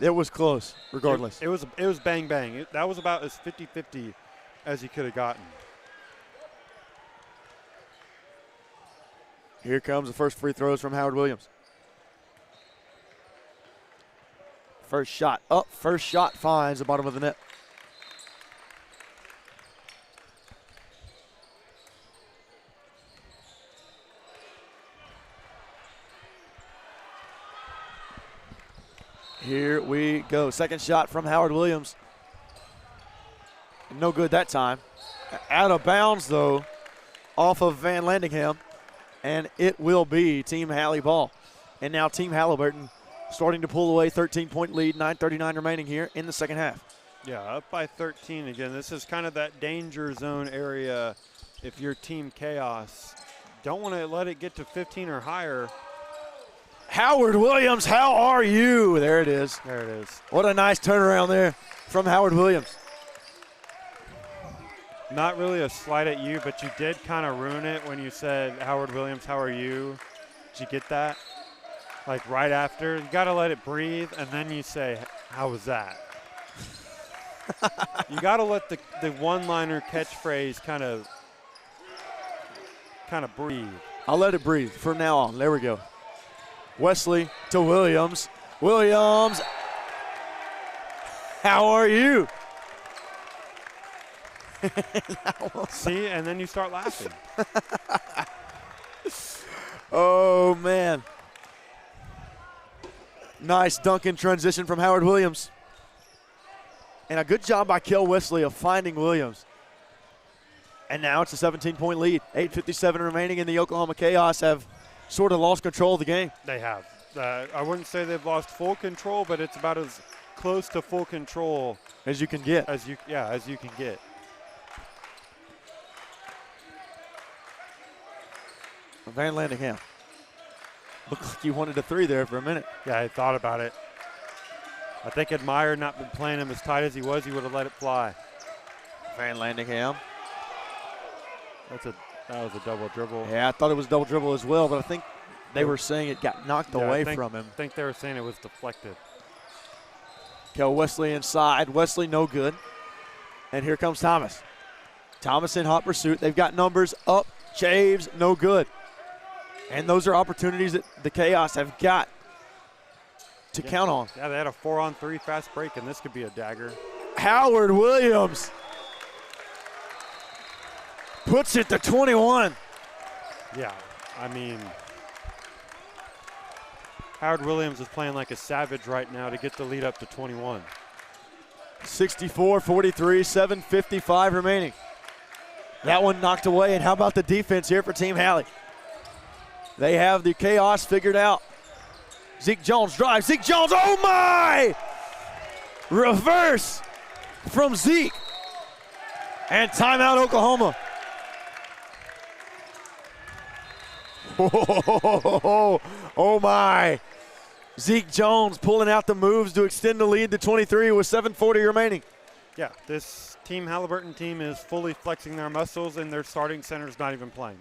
It was close, regardless. It was bang, bang. That was about as 50-50 as he could have gotten. Here comes the first free throws from Howard Williams. First shot up, first shot finds the bottom of the net. Here we go. Second shot from Howard Williams. No good that time. Out of bounds, though, off of Van Landingham. And it will be Team Halle ball. And now Team Halliburton starting to pull away, 13-point lead, 9:39 remaining here in the second half. Yeah, up by 13 again. This is kind of that danger zone area if you're Team Chaos. Don't want to let it get to 15 or higher. Howard Williams, how are you? There it is. There it is. What a nice turnaround there from Howard Williams. Not really a slight at you, but you did kind of ruin it when you said, Howard Williams, how are you? Did you get that? Like right after. You got to let it breathe, and then you say, how was that? You got to let the one-liner catchphrase kind of breathe. I'll let it breathe from now on. There we go. Wesley to Williams. Williams, how are you? See, and then you start laughing. Oh, man. Nice dunk in transition from Howard Williams. And a good job by Kel Wesley of finding Williams. And now it's a 17-point lead. 8:57 remaining, and the Oklahoma Chaos have sort of lost control of the game. They have. I wouldn't say they've lost full control, but it's about as close to full control as you can get. As you can get. Van Landingham. Looked like you wanted a three there for a minute. Yeah, I thought about it. I think had Meyer not been playing him as tight as he was, he would have let it fly. Van Landingham. That was a double dribble. Yeah, I thought it was double dribble as well, but I think they were saying it got knocked away from him. I think they were saying it was deflected. Kel Wesley inside. Wesley no good. And here comes Thomas. Thomas in hot pursuit. They've got numbers up. Chaves no good. And those are opportunities that the Chaos have got to count on. Yeah, they had a 4-on-3 fast break, and this could be a dagger. Howard Williams puts it to 21. Yeah, I mean, Howard Williams is playing like a savage right now to get the lead up to 21. 64-43, 7:55 remaining. That one knocked away, and how about the defense here for Team Halley? They have the chaos figured out. Zeke Jones drives. Zeke Jones, oh my! Reverse from Zeke. And timeout, Oklahoma. Oh my. Zeke Jones pulling out the moves to extend the lead to 23 with 7:40 remaining. Yeah, this Team Halliburton team is fully flexing their muscles, and their starting center's not even playing.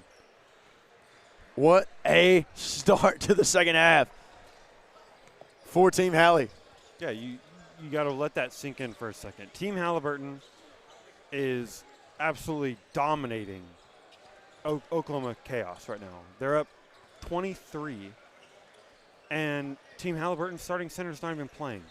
What a start to the second half for Team Halley. Yeah, you got to let that sink in for a second. Team Halliburton is absolutely dominating Oklahoma Chaos right now. They're up 23, and Team Halliburton's starting center's not even playing.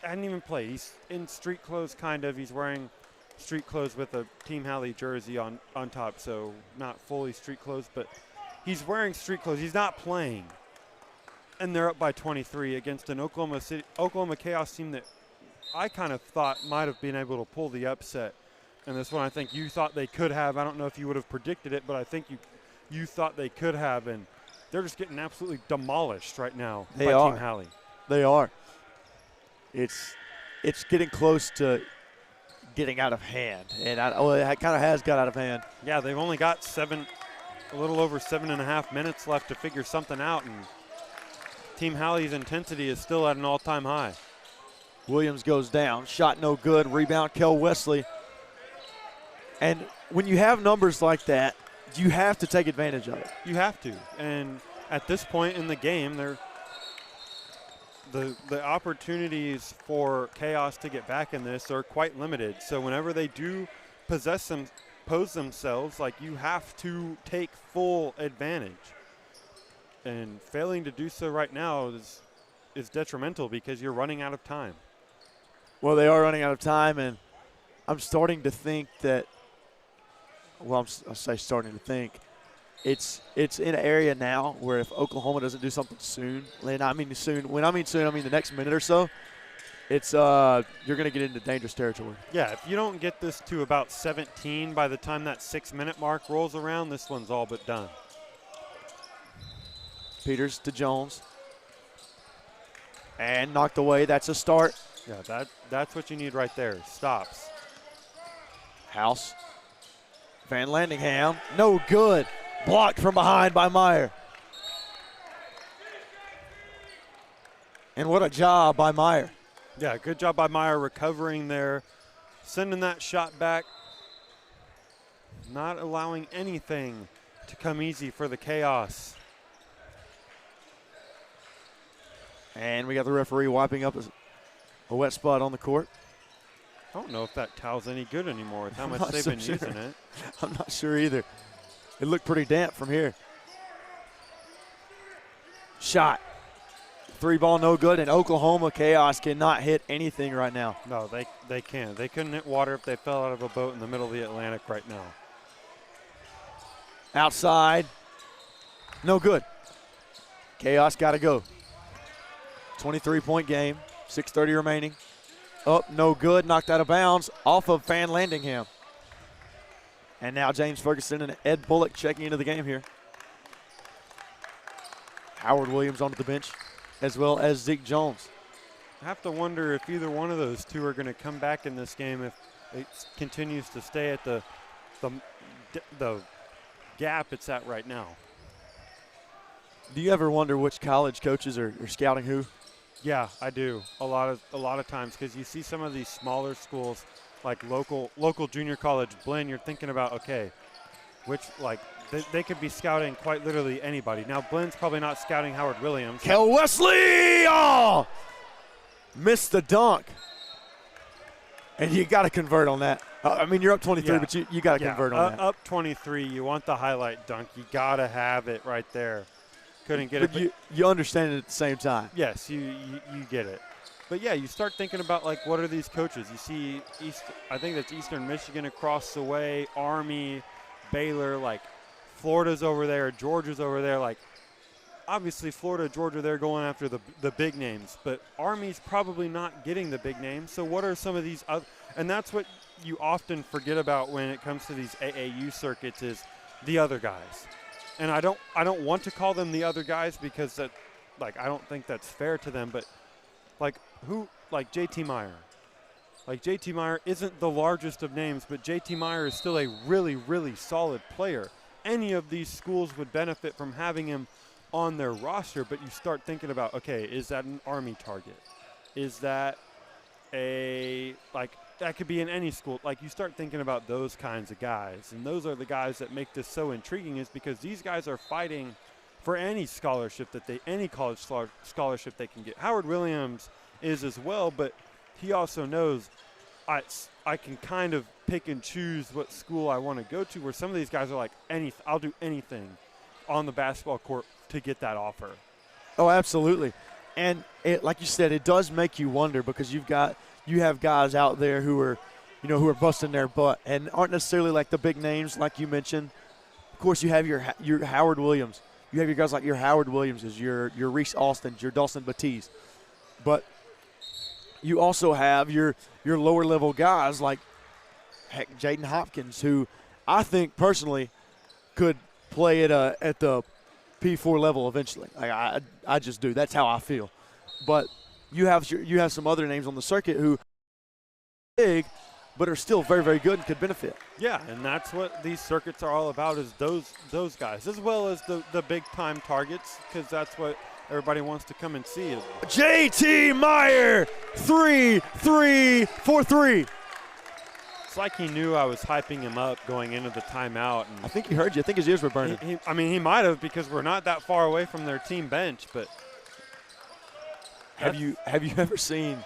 Hadn't even played. He's in street clothes, kind of. He's wearing street clothes with a Team Halley jersey on top, so not fully street clothes, but he's wearing street clothes. He's not playing. And they're up by 23 against an Oklahoma Chaos team that I kind of thought might have been able to pull the upset. And this one I think you thought they could have. I don't know if you would have predicted it, but I think you thought they could have, and they're just getting absolutely demolished right now by Team Halley. They are. It's getting close to getting out of hand, and it kind of has got out of hand. Yeah, they've only got a little over 7.5 minutes left to figure something out, and Team Halley's intensity is still at an all-time high. Williams goes down, shot no good, rebound Kel Wesley. And when you have numbers like that, you have to take advantage of it. You have to, and at this point in the game, the opportunities for Chaos to get back in this are quite limited. So whenever they do pose themselves, like, you have to take full advantage. And failing to do so right now is detrimental because you're running out of time. Well, they are running out of time, and I'm starting to think that, well, I'll say starting to think, it's in an area now where if Oklahoma doesn't do something soon, and I mean soon, when I mean soon, I mean the next minute or so, it's you're going to get into dangerous territory. Yeah, if you don't get this to about 17 by the time that 6-minute mark rolls around, this one's all but done. Peters to Jones. And knocked away. That's a start. Yeah, that's what you need right there. Stops. House. Van Landingham. No good. Blocked from behind by Meyer. And what a job by Meyer. Yeah, good job by Meyer recovering there, sending that shot back, not allowing anything to come easy for the Chaos. And we got the referee wiping up a wet spot on the court. I don't know if that towel's any good anymore with how much they've been using it. I'm not sure either. It looked pretty damp from here. Shot. 3-ball no good, and Oklahoma Chaos cannot hit anything right now. No, they can't. They couldn't hit water if they fell out of a boat in the middle of the Atlantic right now. Outside. No good. Chaos got to go. 23-point game. 6:30 remaining. Up, no good. Knocked out of bounds off of Van Landingham. And now James Ferguson and Ed Bullock checking into the game here. Howard Williams onto the bench, as well as Zeke Jones. I have to wonder if either one of those two are going to come back in this game if it continues to stay at the gap it's at right now. Do you ever wonder which college coaches are scouting who? Yeah, I do a lot of times, because you see some of these smaller schools like local junior college, Blinn, you're thinking about, okay, which, like, they could be scouting quite literally anybody. Now, Blinn's probably not scouting Howard Williams. Kel Wesley! Oh! Missed the dunk. And you got to convert on that. I mean, you're up 23, yeah. but you got to convert on that. Up 23, you want the highlight dunk. You got to have it right there. Couldn't get it. But you understand it at the same time. Yes, you get it. But, yeah, you start thinking about, like, what are these coaches? You see, I think that's Eastern Michigan across the way, Army, Baylor, like, Florida's over there, Georgia's over there. Like, obviously Florida, Georgia, they're going after the big names. But Army's probably not getting the big names. So what are some of these other – and that's what you often forget about when it comes to these AAU circuits is the other guys. And I don't want to call them the other guys because that, like, I don't think that's fair to them, but like JT Meyer. Like, JT Meyer isn't the largest of names, but JT Meyer is still a really, really solid player. Any of these schools would benefit from having him on their roster, but you start thinking about, okay, is that an Army target? Is that that could be in any school. Like, you start thinking about those kinds of guys, and those are the guys that make this so intriguing, is because these guys are fighting for any scholarship any college scholarship they can get. Howard Williams is as well, but he also knows I can kind of pick and choose what school I want to go to, where some of these guys are like, I'll do anything on the basketball court to get that offer. Oh, absolutely. And like you said, it does make you wonder, because you have guys out there who are busting their butt and aren't necessarily like the big names like you mentioned. Of course, you have your Howard Williams. You have your guys like your Howard Williamses, your Reese Austins, your Dawson Batiste. But you also have your lower level guys like Jaden Hopkins, who I think personally could play at the P4 level eventually. I just do. That's how I feel. But you have some other names on the circuit who are big, but are still very, very good and could benefit. Yeah, and that's what these circuits are all about, is those guys, as well as the big time targets, because that's what everybody wants to come and see. JT Meyer, 3-3 for 3. It's like he knew I was hyping him up going into the timeout. And I think he heard you. I think his ears were burning. He might have, because we're not that far away from their team bench. But have you ever seen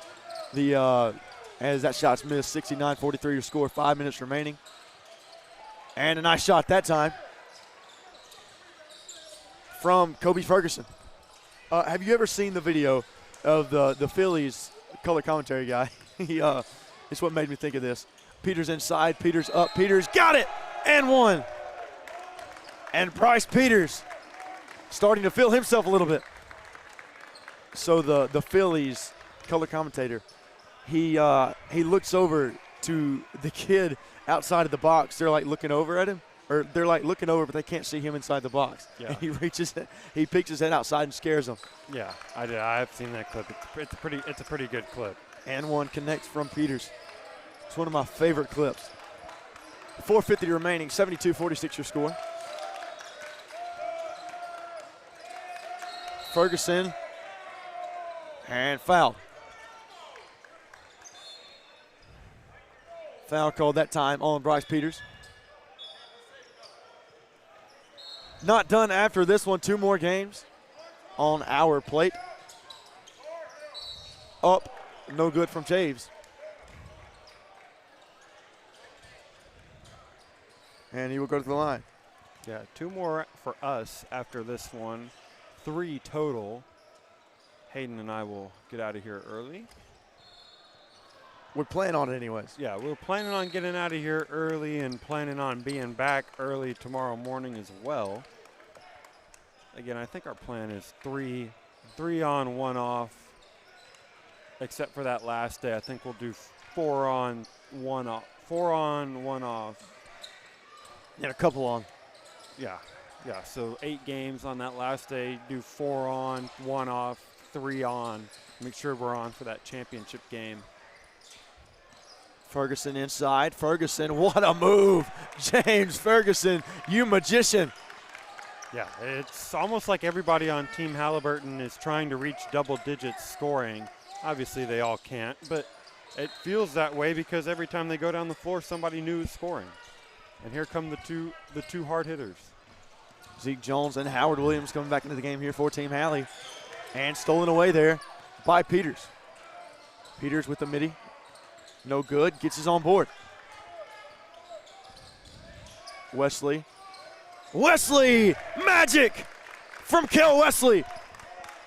the as that shot's missed, 69-43 your score, 5 minutes remaining, and a nice shot that time from Kobe Ferguson. Have you ever seen the video of the Phillies color commentary guy? It's what made me think of this. Peters inside, Peters up, Peters got it, and one. And Bryce Peters starting to feel himself a little bit. So the Phillies color commentator, he looks over to the kid outside of the box. They're like looking over at him, or they're like looking over, but they can't see him inside the box. Yeah. And he peeks his head outside and scares him. Yeah, I did. I've seen that clip. It's a pretty good clip. And one connects from Peters. It's one of my favorite clips. 4:50 remaining, 72-46 your score. Ferguson, and foul. Foul called that time on Bryce Peters. Not done after this one. 2 more games on our plate. Up, no good from Chaves. And he will go to the line. Yeah, 2 more for us after this one. 3 total. Hayden and I will get out of here early. We're planning on it anyways. Yeah, we're planning on getting out of here early and planning on being back early tomorrow morning as well. Again, I think our plan is 3 on, 1 off. Except for that last day, I think we'll do 4 on, 1 off. 4 on, 1 off. And a couple on. Yeah. So 8 games on that last day. Do 4 on, 1 off, 3 on. Make sure we're on for that championship game. Ferguson inside. Ferguson, what a move. James Ferguson, you magician. Yeah, it's almost like everybody on Team Halliburton is trying to reach double digits scoring. Obviously, they all can't, but it feels that way because every time they go down the floor, somebody new is scoring. And here come the two hard hitters. Zeke Jones and Howard Williams coming back into the game here for Team Halley. And stolen away there by Peters. Peters with the midi. No good. Gets his on board. Wesley. Magic from Kel Wesley.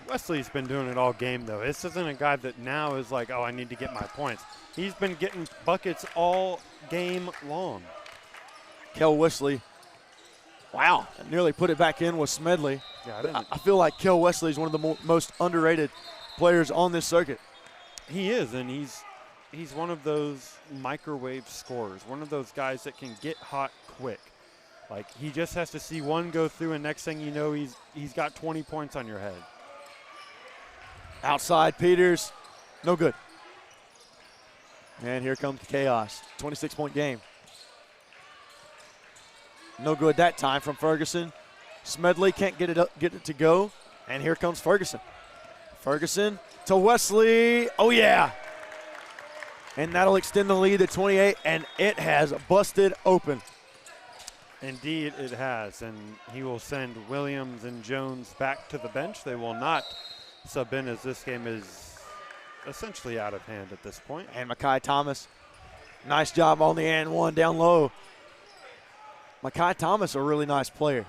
Wesley's been doing it all game, though. This isn't a guy that now is like, oh, I need to get my points. He's been getting buckets all game long. Kel Wesley. Wow. Nearly put it back in with Smedley. Yeah, I feel like Kel Wesley is one of the most underrated players on this circuit. He is, and he's one of those microwave scorers, one of those guys that can get hot quick. Like, he just has to see one go through, and next thing you know, he's got 20 points on your head. Outside Peters, no good. And here comes the chaos. 26-point game. No good that time from Ferguson. Smedley can't get it to go. And here comes Ferguson. Ferguson to Wesley. Oh, yeah. And that'll extend the lead to 28, and it has busted open. Indeed, it has. And he will send Williams and Jones back to the bench. They will not sub in, as this game is essentially out of hand at this point. And Makai Thomas, nice job on the and one down low. Makai Thomas, a really nice player.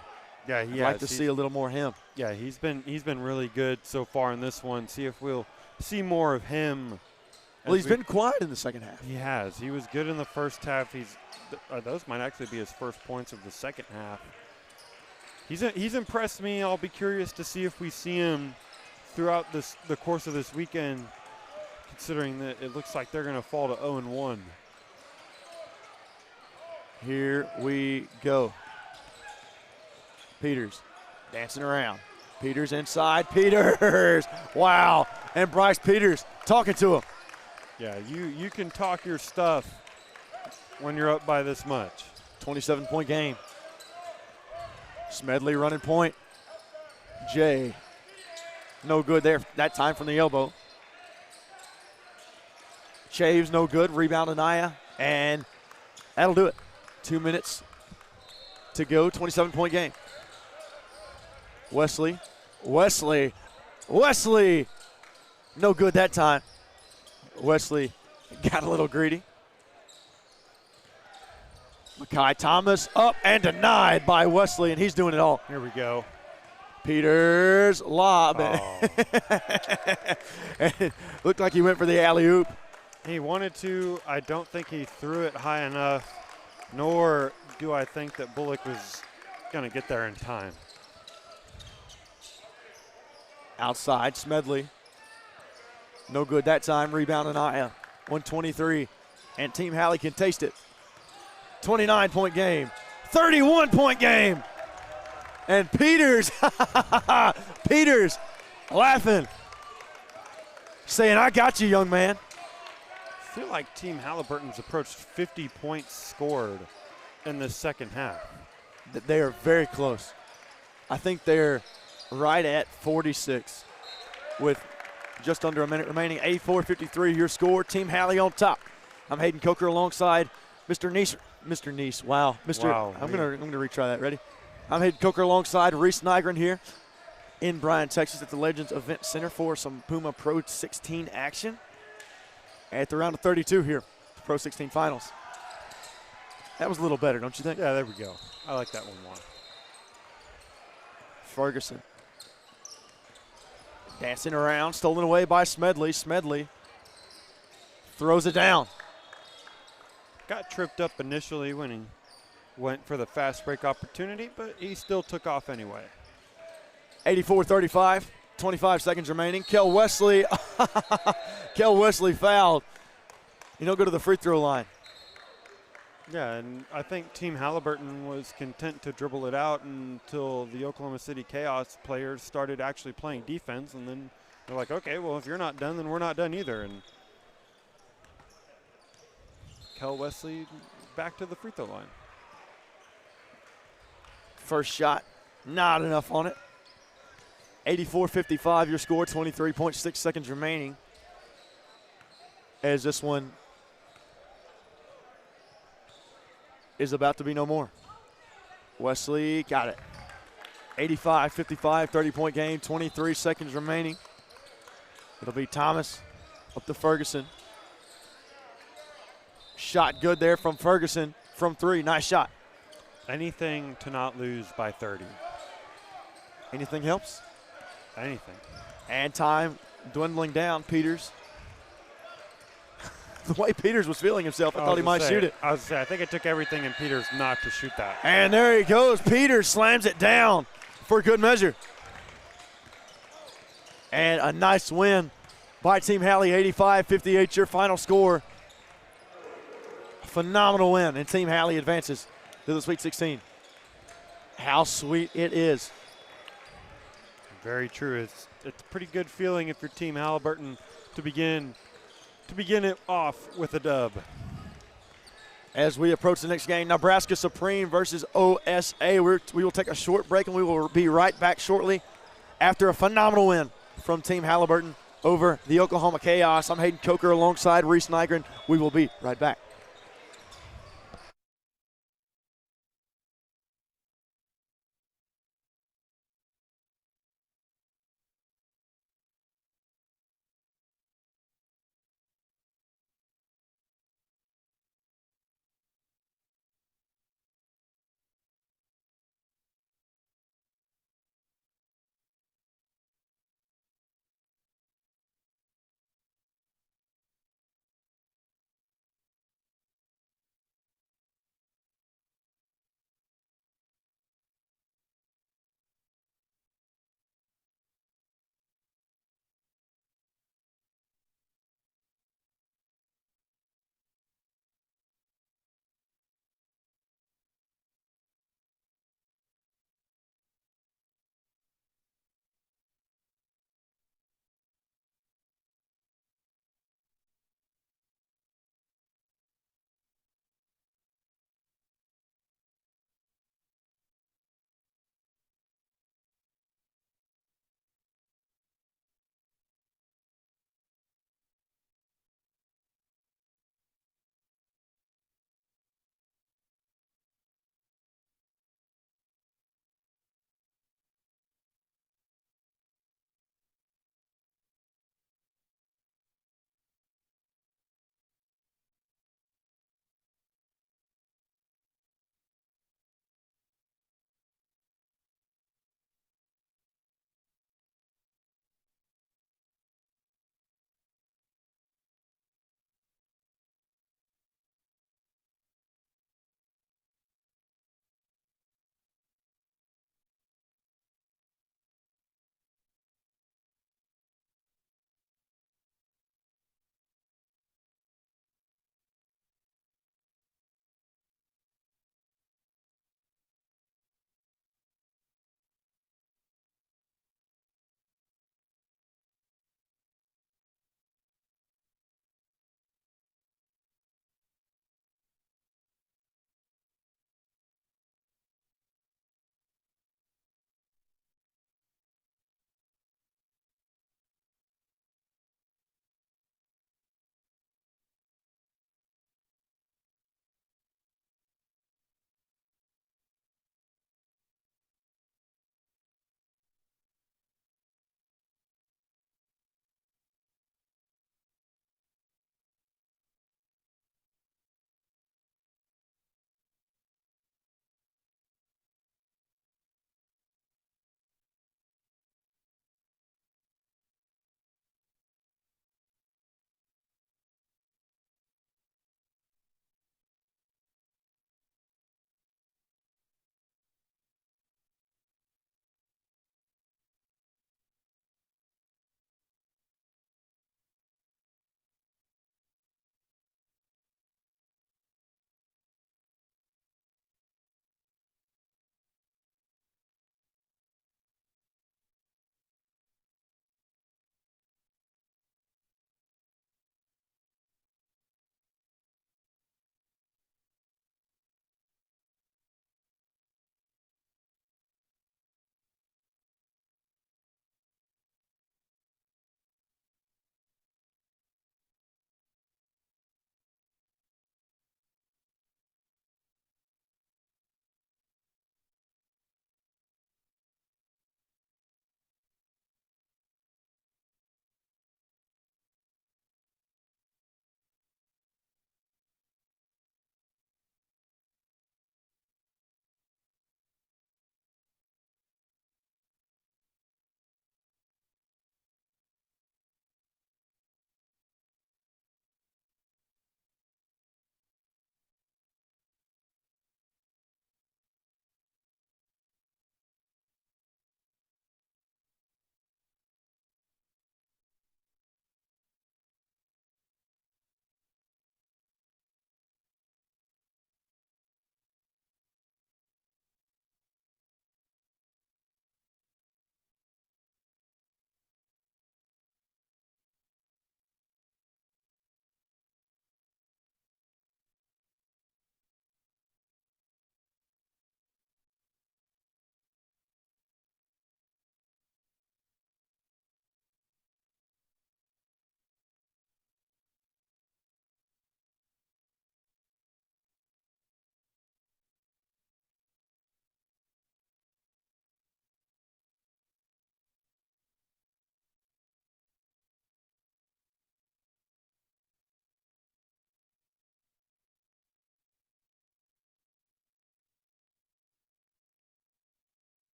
Yeah, I'd like to see a little more of him. Yeah, he's been really good so far in this one. See if we'll see more of him. Well, he's been quiet in the second half. He has. He was good in the first half. Those might actually be his first points of the second half. He's impressed me. I'll be curious to see if we see him throughout the course of this weekend, considering that it looks like they're going to fall to 0-1. Here we go. Peters dancing around. Peters inside. Peters! Wow. And Bryce Peters talking to him. Yeah, you can talk your stuff when you're up by this much. 27-point game. Smedley running point. Jay. No good there that time from the elbow. Chaves no good. Rebound Anaya. And that'll do it. 2 minutes to go. 27-point game. Wesley. No good that time. Wesley got a little greedy. Makai Thomas up and denied by Wesley, and he's doing it all. Here we go. Peters lob. Oh. And it looked like he went for the alley-oop. He wanted to. I don't think he threw it high enough, nor do I think that Bullock was going to get there in time. Outside, Smedley. No good that time. Rebound Anaya. 123. And Team Halley can taste it. 29-point game. 31-point game. And Peters, Peters laughing. Saying, I got you, young man. I feel like Team Halliburton's approached 50 points scored in the second half. They are very close. I think they're right at 46 with just under a minute remaining. 84-53 your score. Team Halley on top. I'm Hayden Coker alongside Mr. Neese. Wow. I'm gonna retry that. Ready? I'm Hayden Coker alongside Reese Nygren here in Bryan, Texas at the Legends Event Center for some Puma Pro 16 action at the round of 32 here, the Pro 16 finals. That was a little better, don't you think? Yeah, there we go. I like that one more. Ferguson dancing around, stolen away by Smedley. Smedley throws it down. Got tripped up initially when he went for the fast break opportunity, but he still took off anyway. 84-35, 25 seconds remaining. Kel Wesley fouled. You don't go to the free throw line. Yeah, and I think Team Halliburton was content to dribble it out until the Oklahoma City Chaos players started actually playing defense, and then they're like, okay, well, if you're not done, then we're not done either. And Kel Wesley back to the free throw line. First shot, not enough on it. 84-55 your score, 23.6 seconds remaining. As this one is about to be no more. Wesley got it. 85-55, 30-point game, 23 seconds remaining. It'll be Thomas up to Ferguson. Shot good there from Ferguson from three. Nice shot. Anything to not lose by 30. Anything helps? Anything. And time dwindling down. Peters. The way Peters was feeling himself, I thought he might shoot it. I think it took everything in Peters not to shoot that. And there he goes. Peters slams it down for good measure. And a nice win by Team Halley, 85-58, your final score. A phenomenal win, and Team Halley advances to the Sweet 16. How sweet it is. Very true. It's a pretty good feeling if you're Team Halliburton to begin it off with a dub. As we approach the next game, Nebraska Supreme versus OSA. We will take a short break, and we will be right back shortly after a phenomenal win from Team Halliburton over the Oklahoma Chaos. I'm Hayden Coker alongside Reese Nygren. We will be right back.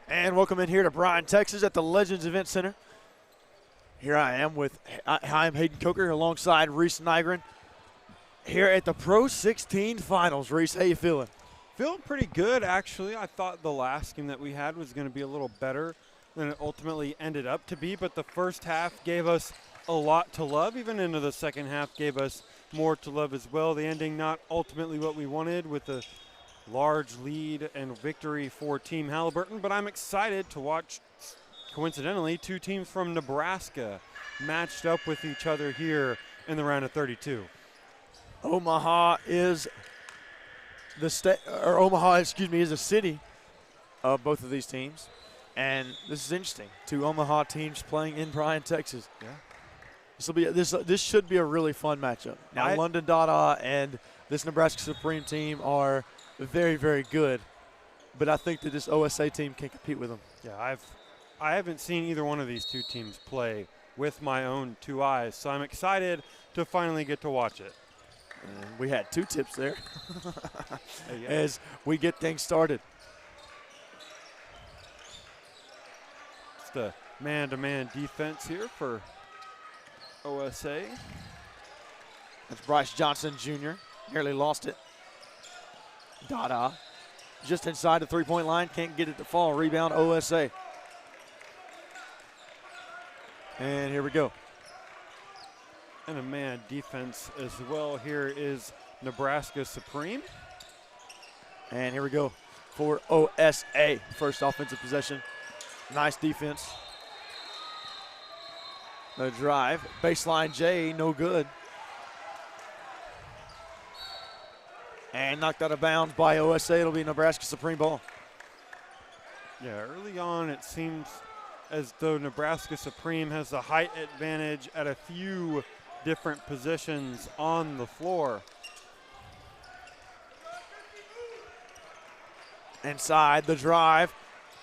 And welcome in here to Bryan, Texas at the Legends Event Center. Here I am with Hayden Coker alongside Reese Nygren here at the Pro 16 Finals. Reese, how you feeling? Feeling pretty good, actually. I thought the last game that we had was going to be a little better than it ultimately ended up to be, but the first half gave us a lot to love. Even into the second half gave us more to love as well. The ending not ultimately what we wanted with a large lead and victory for Team Halliburton, but I'm excited to watch, coincidentally, two teams from Nebraska matched up with each other here in the round of 32. Omaha is the state, or Omaha, excuse me, is a city of both of these teams, and this is interesting. Two Omaha teams playing in Bryan, Texas. Yeah. This should be a really fun matchup. Now, London Dada and this Nebraska Supreme team are very, very good, but I think that this OSA team can compete with them. Yeah, I haven't seen either one of these two teams play with my own two eyes, so I'm excited to finally get to watch it. And we had two tips there as we get things started. It's the man-to-man defense here for OSA. That's Bryce Johnson Jr. Nearly lost it. Dada just inside the three-point line. Can't get it to fall. Rebound OSA. And here we go. And a man defense as well. Here is Nebraska Supreme. And here we go for OSA. First offensive possession. Nice defense. The drive. Baseline J, no good. And knocked out of bounds by OSA. It'll be Nebraska Supreme ball. Yeah, early on it seems as though Nebraska Supreme has the height advantage at a few different positions on the floor. Inside the drive.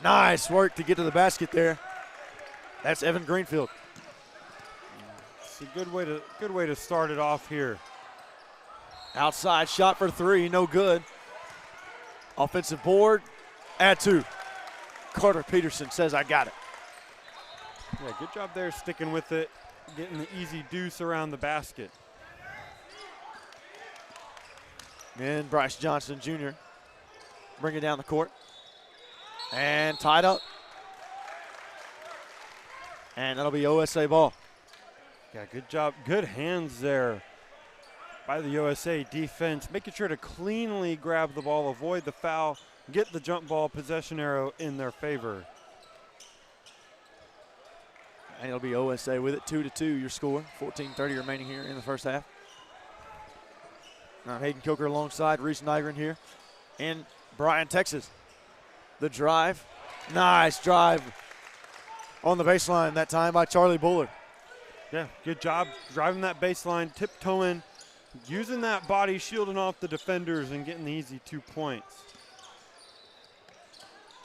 Nice work to get to the basket there. That's Evan Greenfield. It's a good way to start it off here. Outside shot for three, no good. Offensive board, add two. Carter Peterson says, I got it. Yeah, good job there sticking with it, getting the easy deuce around the basket. And Bryce Johnson Jr. bring it down the court. And tied up. And that'll be OSA ball. Yeah, good job. Good hands there by the USA defense, making sure to cleanly grab the ball, avoid the foul, get the jump ball possession arrow in their favor. And it'll be OSA with it, 2-2 your score. 14:30 remaining here in the first half. Now Hayden Coker alongside Reese Nygren here in Bryan, Texas. The drive, nice drive on the baseline that time by Charlie Buller. Yeah, good job driving that baseline, tiptoeing, using that body, shielding off the defenders and getting the easy 2 points.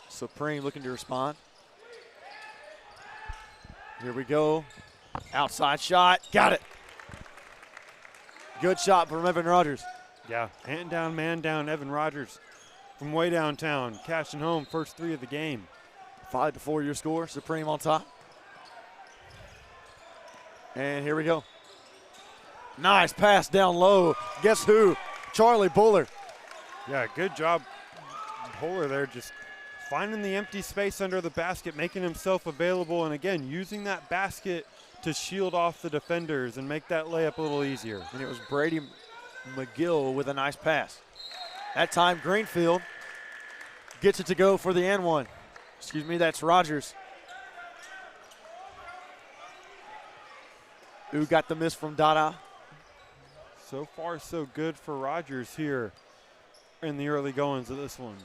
Supreme looking to respond. Here we go. Outside shot. Got it. Good shot from Evan Rogers. Yeah, hand down, man down, Evan Rogers from way downtown, cashing home first three of the game. 5-4 your score. Supreme on top. And here we go. Nice pass down low. Guess who? Charlie Buller. Yeah, good job, Buller there, just finding the empty space under the basket, making himself available, and again, using that basket to shield off the defenders and make that layup a little easier. And it was Brady McGill with a nice pass. That time, Greenfield gets it to go for the and one. Excuse me, that's Rogers. Who got the miss from Dada. So far, so good for Rogers here in the early goings of this one.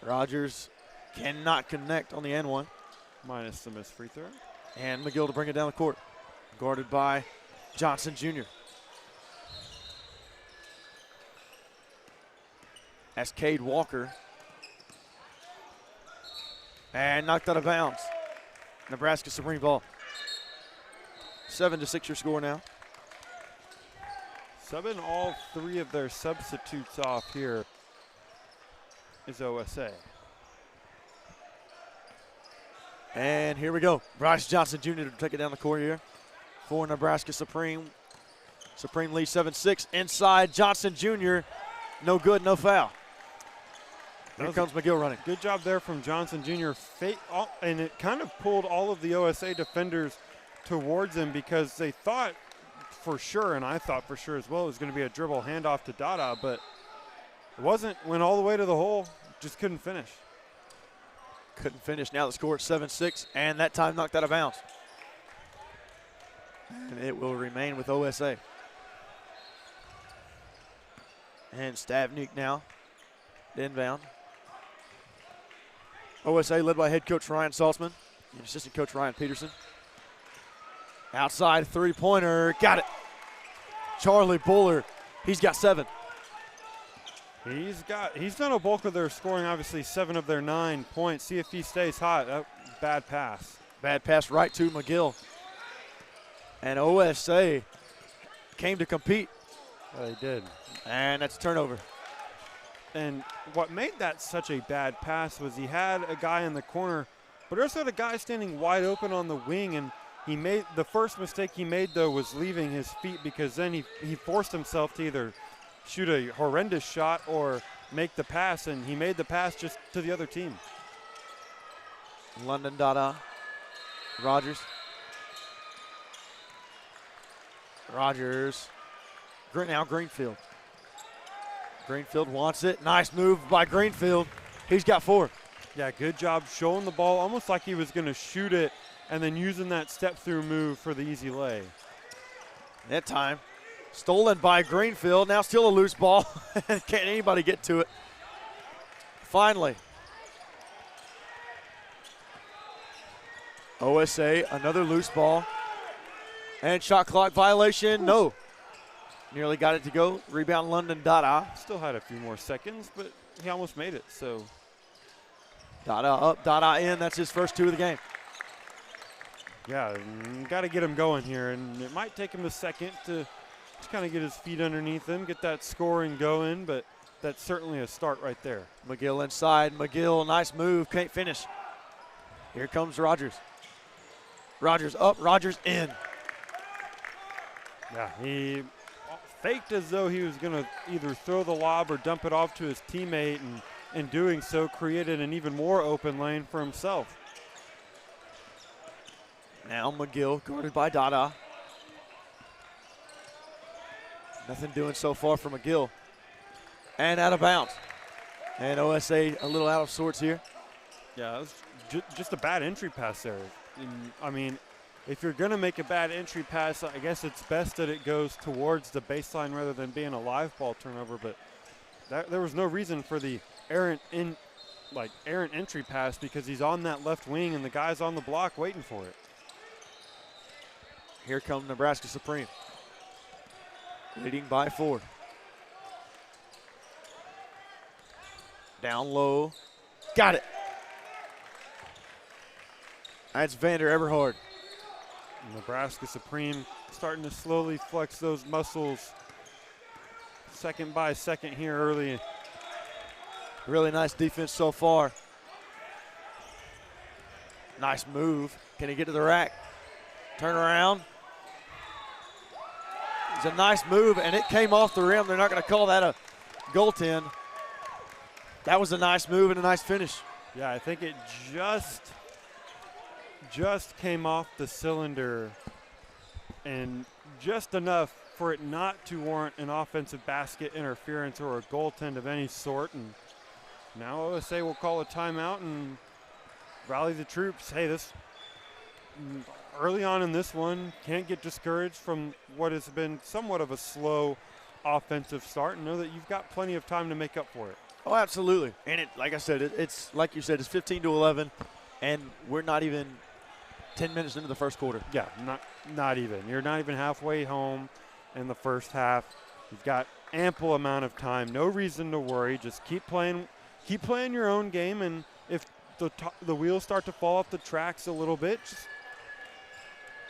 Rogers cannot connect on the end one. Minus the missed free throw. And McGill to bring it down the court. Guarded by Johnson Jr. That's Cade Walker. And knocked out of bounds. Nebraska Supreme ball. 7-6 your score now. Subbing all three of their substitutes off here is OSA. And here we go. Bryce Johnson Jr. to take it down the court here for Nebraska Supreme. Supreme lead 7-6. Inside, Johnson Jr. No good, no foul. Here comes McGill running. Good job there from Johnson Jr. And it kind of pulled all of the OSA defenders towards him because they thought for sure, and I thought for sure as well, it was going to be a dribble handoff to Dada, but it wasn't. Went all the way to the hole, just couldn't finish. Couldn't finish. Now the score is 7-6, and that time knocked out of bounds. And it will remain with OSA. And Stavnik now, inbound. OSA led by head coach Ryan Saltzman and assistant coach Ryan Peterson. Outside three-pointer, got it. Charlie Buller, he's got 7. He's done a bulk of their scoring, obviously 7 of their 9 points. See if he stays hot. Bad pass. Bad pass right to McGill. And OSA came to compete. Well, they did. And that's a turnover. And what made that such a bad pass was he had a guy in the corner, but also had a guy standing wide open on the wing, and he made the first mistake he made, though, was leaving his feet, because then he forced himself to either shoot a horrendous shot or make the pass, and he made the pass just to the other team. London Dada. Rogers. Now Greenfield. Greenfield wants it. Nice move by Greenfield. He's got 4. Yeah, good job showing the ball, almost like he was going to shoot it and then using that step-through move for the easy lay. That time, stolen by Greenfield. Now still a loose ball. Can't anybody get to it. Finally. OSA, another loose ball. And shot clock violation, no. Nearly got it to go. Rebound London Dada. Still had a few more seconds, but he almost made it, so. Dada up, Dada in. That's his first 2 of the game. Yeah, got to get him going here, and it might take him a second to just kind of get his feet underneath him, get that scoring going, but that's certainly a start right there. McGill inside. McGill, nice move, can't finish. Here comes Rogers. Rogers up, Rogers in. Yeah, he faked as though he was going to either throw the lob or dump it off to his teammate, and in doing so created an even more open lane for himself. Now McGill guarded by Dada. Nothing doing so far for McGill. And out of bounds. And OSA a little out of sorts here. Yeah, it was just a bad entry pass there. And, I mean, if you're going to make a bad entry pass, I guess it's best that it goes towards the baseline rather than being a live ball turnover. But there was no reason for the errant entry pass, because he's on that left wing and the guy's on the block waiting for it. Here comes Nebraska Supreme. Leading by 4. Down low. Got it. That's Vander Eberhard. Nebraska Supreme starting to slowly flex those muscles second by second here early. Really nice defense so far. Nice move. Can he get to the rack? Turn around. It's a nice move, and it came off the rim. They're not going to call that a goaltend. That was a nice move and a nice finish. Yeah, I think it just came off the cylinder, and just enough for it not to warrant an offensive basket interference or a goaltend of any sort. And now OSA will call a timeout and rally the troops. Hey, this early on in this one, can't get discouraged from what has been somewhat of a slow offensive start, and know that you've got plenty of time to make up for it. Oh, absolutely. And it, like I said, it's like you said, it's 15-11, and we're not even 10 minutes into the first quarter. Yeah, not even. You're not even halfway home in the first half. You've got ample amount of time. No reason to worry. Just keep playing your own game, and if the wheels start to fall off the tracks a little bit, just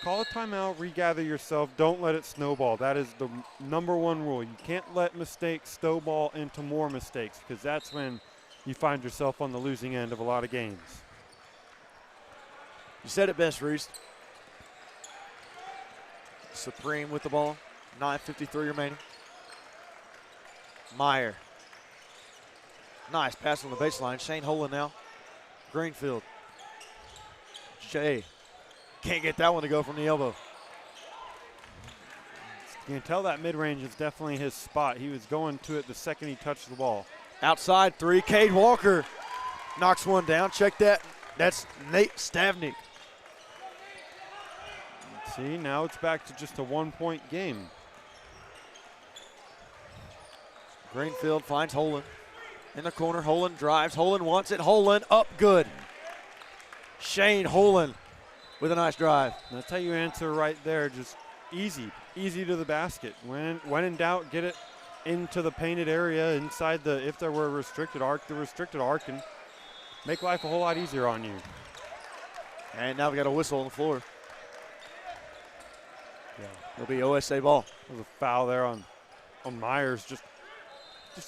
call a timeout, regather yourself. Don't let it snowball. That is the number one rule. You can't let mistakes snowball into more mistakes, because that's when you find yourself on the losing end of a lot of games. You said it best, Reese. Supreme with the ball. 9:53 remaining. Meyer. Nice pass on the baseline. Shane Holen now. Greenfield. Shea. Can't get that one to go from the elbow. You can tell that mid-range is definitely his spot. He was going to it the second he touched the ball. Outside three. Cade Walker knocks one down. Check that. That's Nate Stavnik. See, now it's back to just a 1-point game. Greenfield finds Holen in the corner. Holen drives. Holen wants it. Holen up good. Shane Holen with a nice drive. That's how you answer right there. Just easy to the basket. When in doubt, get it into the painted area inside the, if there were a restricted arc, the restricted arc can make life a whole lot easier on you. And now we got a whistle on the floor. Yeah. It'll be OSA ball. There's a foul there on Myers, just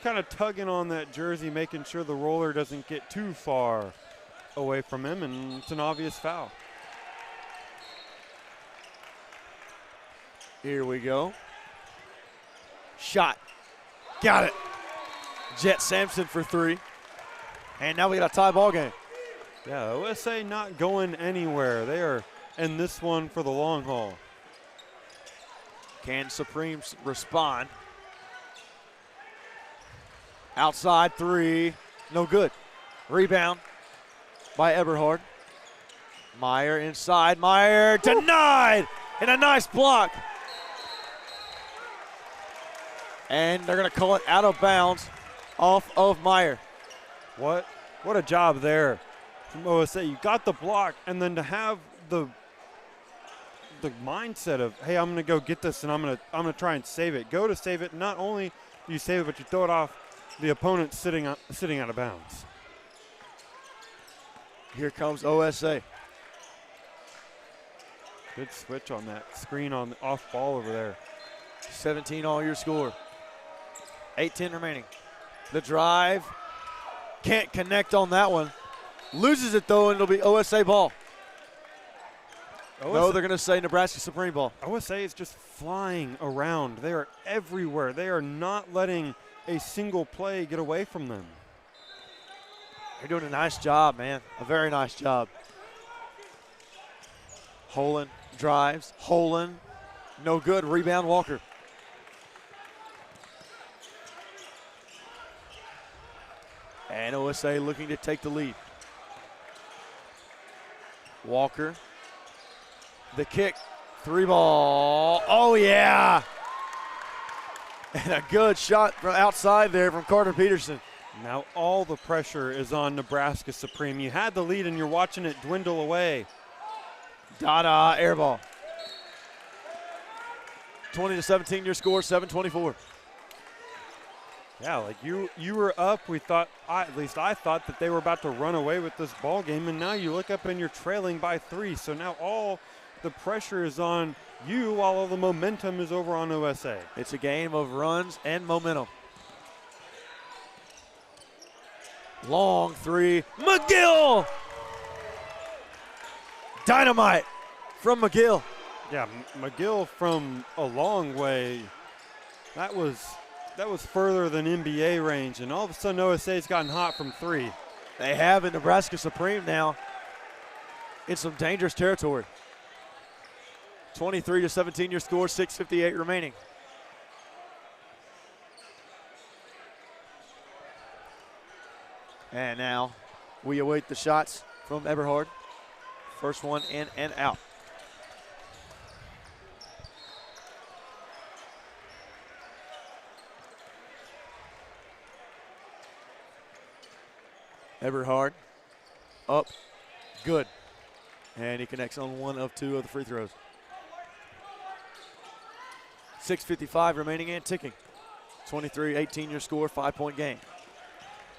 kind of tugging on that jersey, making sure the roller doesn't get too far away from him, and it's an obvious foul. Here we go. Shot. Got it. Jet Sampson for three. And now we got a tie ball game. Yeah, OSA not going anywhere. They are in this one for the long haul. Can Supremes respond? Outside three. No good. Rebound by Eberhard. Meyer inside. Meyer denied. And a nice block. And they're going to call it out of bounds off of Meyer. What a job there from OSA. You got the block, and then to have the mindset of, hey, I'm going to go get this, and I'm going to try and save it. Go to save it. Not only do you save it, but you throw it off the opponent sitting out of bounds. Here comes OSA. Good switch on that screen on the off ball over there. 17 all year score. 8:10 remaining. The drive. Can't connect on that one. Loses it though, and it'll be OSA ball. No, they're going to say Nebraska Supreme ball. OSA is just flying around. They are everywhere. They are not letting a single play get away from them. They're doing a nice job, man. A very nice job. Holen drives. Holen, no good. Rebound, Walker. And OSA looking to take the lead. Walker. The kick. Three ball. Oh, yeah. And a good shot from outside there from Carter Peterson. Now all the pressure is on Nebraska Supreme. You had the lead and you're watching it dwindle away. Dada, air ball. 20-17 your score, 7:24. Yeah, like you were up. We thought, at least I thought that they were about to run away with this ball game, and now you look up and you're trailing by 3. So now all the pressure is on you while all the momentum is over on OSA. It's a game of runs and momentum. Long three. McGill! Dynamite from McGill. Yeah, McGill from a long way. That was further than NBA range, and all of a sudden OSA's gotten hot from 3. They have in Nebraska Supreme now in some dangerous territory. 23-17 your score, 6:58 remaining. And now we await the shots from Eberhard. First one in and out. Eberhard up, good. And he connects on one of 2 of the free throws. 6:55 remaining and ticking. 23-18 your score, 5-point game.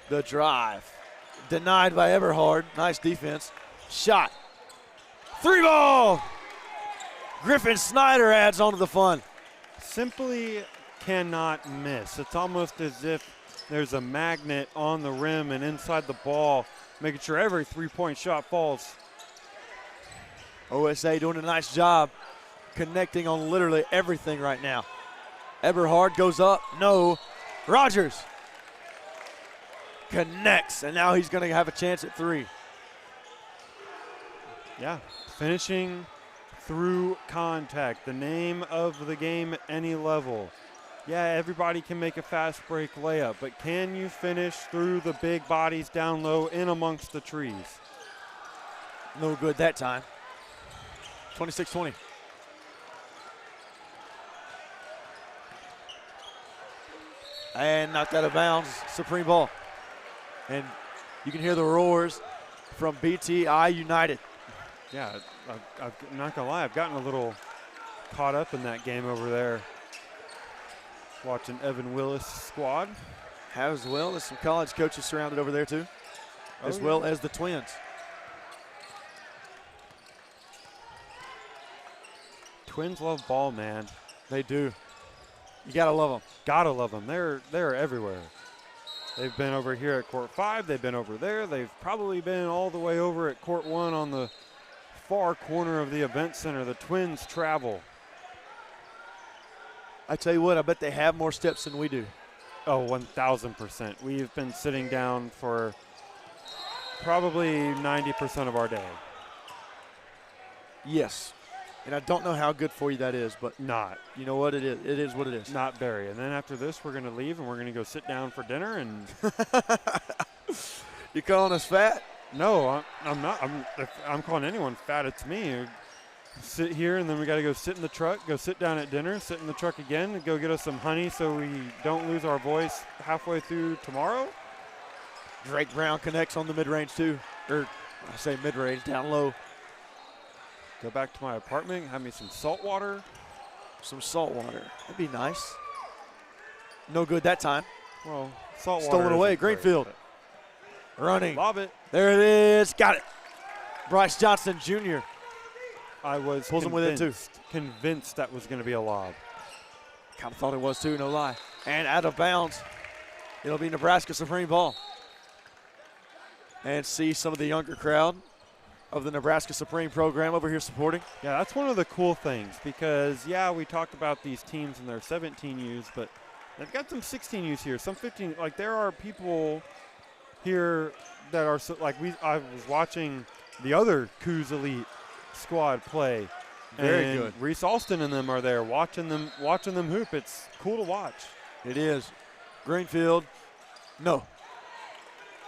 The drive, denied by Eberhard. Nice defense. Shot. 3 ball. Griffin Snyder adds on to the fun. Simply cannot miss. It's almost as if there's a magnet on the rim and inside the ball, making sure every 3-point shot falls. OSA doing a nice job connecting on literally everything right now. Eberhard goes up, no. Rogers connects, and now he's going to have a chance at 3. Yeah, finishing through contact, the name of the game at any level. Yeah, everybody can make a fast break layup, but can you finish through the big bodies down low in amongst the trees? No good that time. 26-20. And knocked out of bounds, Supreme ball. And you can hear the roars from BTI United. Yeah, I'm not gonna lie, I've gotten a little caught up in that game over there. Watching Evan Willis' squad. As well as some college coaches surrounded over there too, as well as the Twins. Twins love ball, man. They do. You gotta love them. Gotta love them. They're everywhere. They've been over here at court 5. They've been over there. They've probably been all the way over at court 1 on the far corner of the event center. The Twins travel. I tell you what, I bet they have more steps than we do. Oh, 1,000%. We've been sitting down for probably 90% of our day. Yes. And I don't know how good for you that is, but not. You know what it is? It is what it is. Not very. And then after this, we're going to leave and we're going to go sit down for dinner. And you calling us fat? No, I'm not. If I'm calling anyone fat, it's me. Sit here, and then we got to go sit in the truck, go sit down at dinner, sit in the truck again, and go get us some honey so we don't lose our voice halfway through tomorrow. Drake Brown connects on the mid-range too. Or I say mid-range, down low. Go back to my apartment, have me some salt water. Some salt water. That'd be nice. No good that time. Well, salt water. Stolen away. Greenfield. Running. Lob it. There it is. Got it. Bryce Johnson Jr. I was pulls him with it too. Convinced that was going to be a lob. Kind of thought it was too, no lie. And out of bounds. It'll be Nebraska Supreme ball. And see some of the younger crowd of the Nebraska Supreme program over here supporting. Yeah, that's one of the cool things because, yeah, we talked about these teams and their 17Us, but they've got some 16Us here, some 15. Like, there are people here that are, I was watching the other Coos Elite squad play. Very good. Reese Alston and them are there watching them hoop. It's cool to watch. It is. Greenfield, no.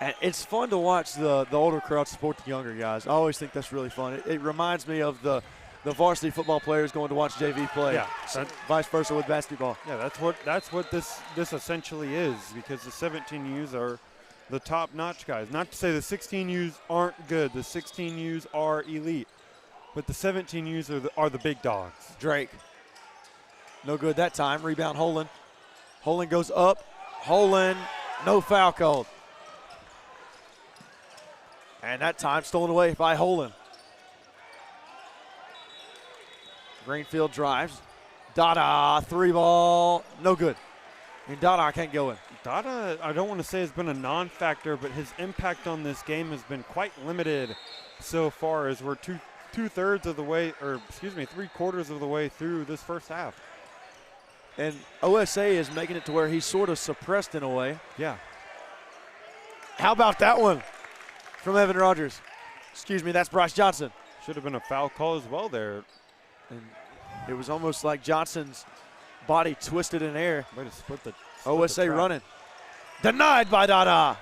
And it's fun to watch the older crowd support the younger guys. I always think that's really fun. It reminds me of the varsity football players going to watch JV play. Yeah, so vice versa with basketball. Yeah, that's what this essentially is because the 17Us are the top-notch guys. Not to say the 16Us aren't good. The 16Us are elite. But the 17Us are the big dogs. Drake. No good that time. Rebound Holland. Holland goes up. Holland, no foul called. And that time stolen away by Holland. Greenfield drives. Dada, 3 ball, no good. And Dada can't go in. Dada, I don't want to say has been a non-factor, but his impact on this game has been quite limited so far as we're two-thirds of the way, or excuse me, 3/4 of the way through this first half. And OSA is making it to where he's sort of suppressed in a way. Yeah. How about that one from Evan Rogers? Excuse me, that's Bryce Johnson. Should have been a foul call as well there. And it was almost like Johnson's body twisted in air. Way to split the OSA running. Denied by Dada.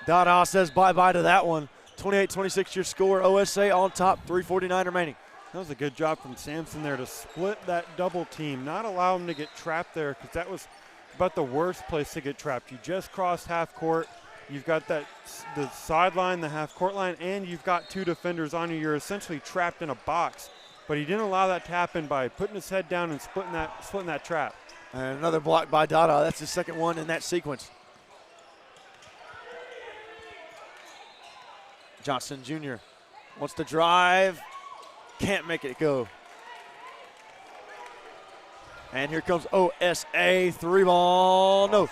Dada says bye-bye to that one. 28-26 your score. OSA on top, 3:49 remaining. That was a good job from Sampson there to split that double team, not allow him to get trapped there because that was about the worst place to get trapped. You just crossed half court. You've got the sideline, the half court line, and you've got 2 defenders on you. You're essentially trapped in a box. But he didn't allow that to happen by putting his head down and splitting that trap. And another block by Dada. That's the second one in that sequence. Johnson Jr. wants to drive. Can't make it go. And here comes OSA. 3 ball. No.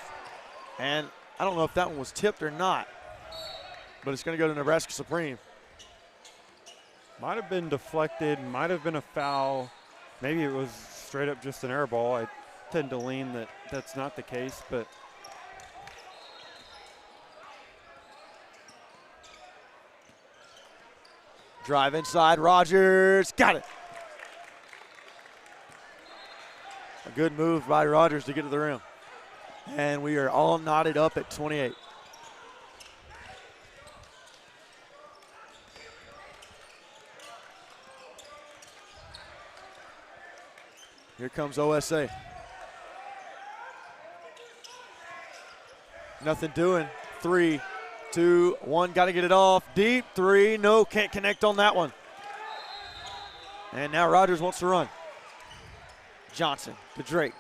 And I don't know if that one was tipped or not. But it's going to go to Nebraska Supreme. Might have been deflected, might have been a foul. Maybe it was straight up just an air ball. I tend to lean that that's not the case, but Drive inside, Rogers, got it. A good move by Rogers to get to the rim. And we are all knotted up at 28. Here comes OSA. Nothing doing. 3, 2, 1, got to get it off. Deep 3, no, can't connect on that one. And now Rogers wants to run. Johnson to Drake.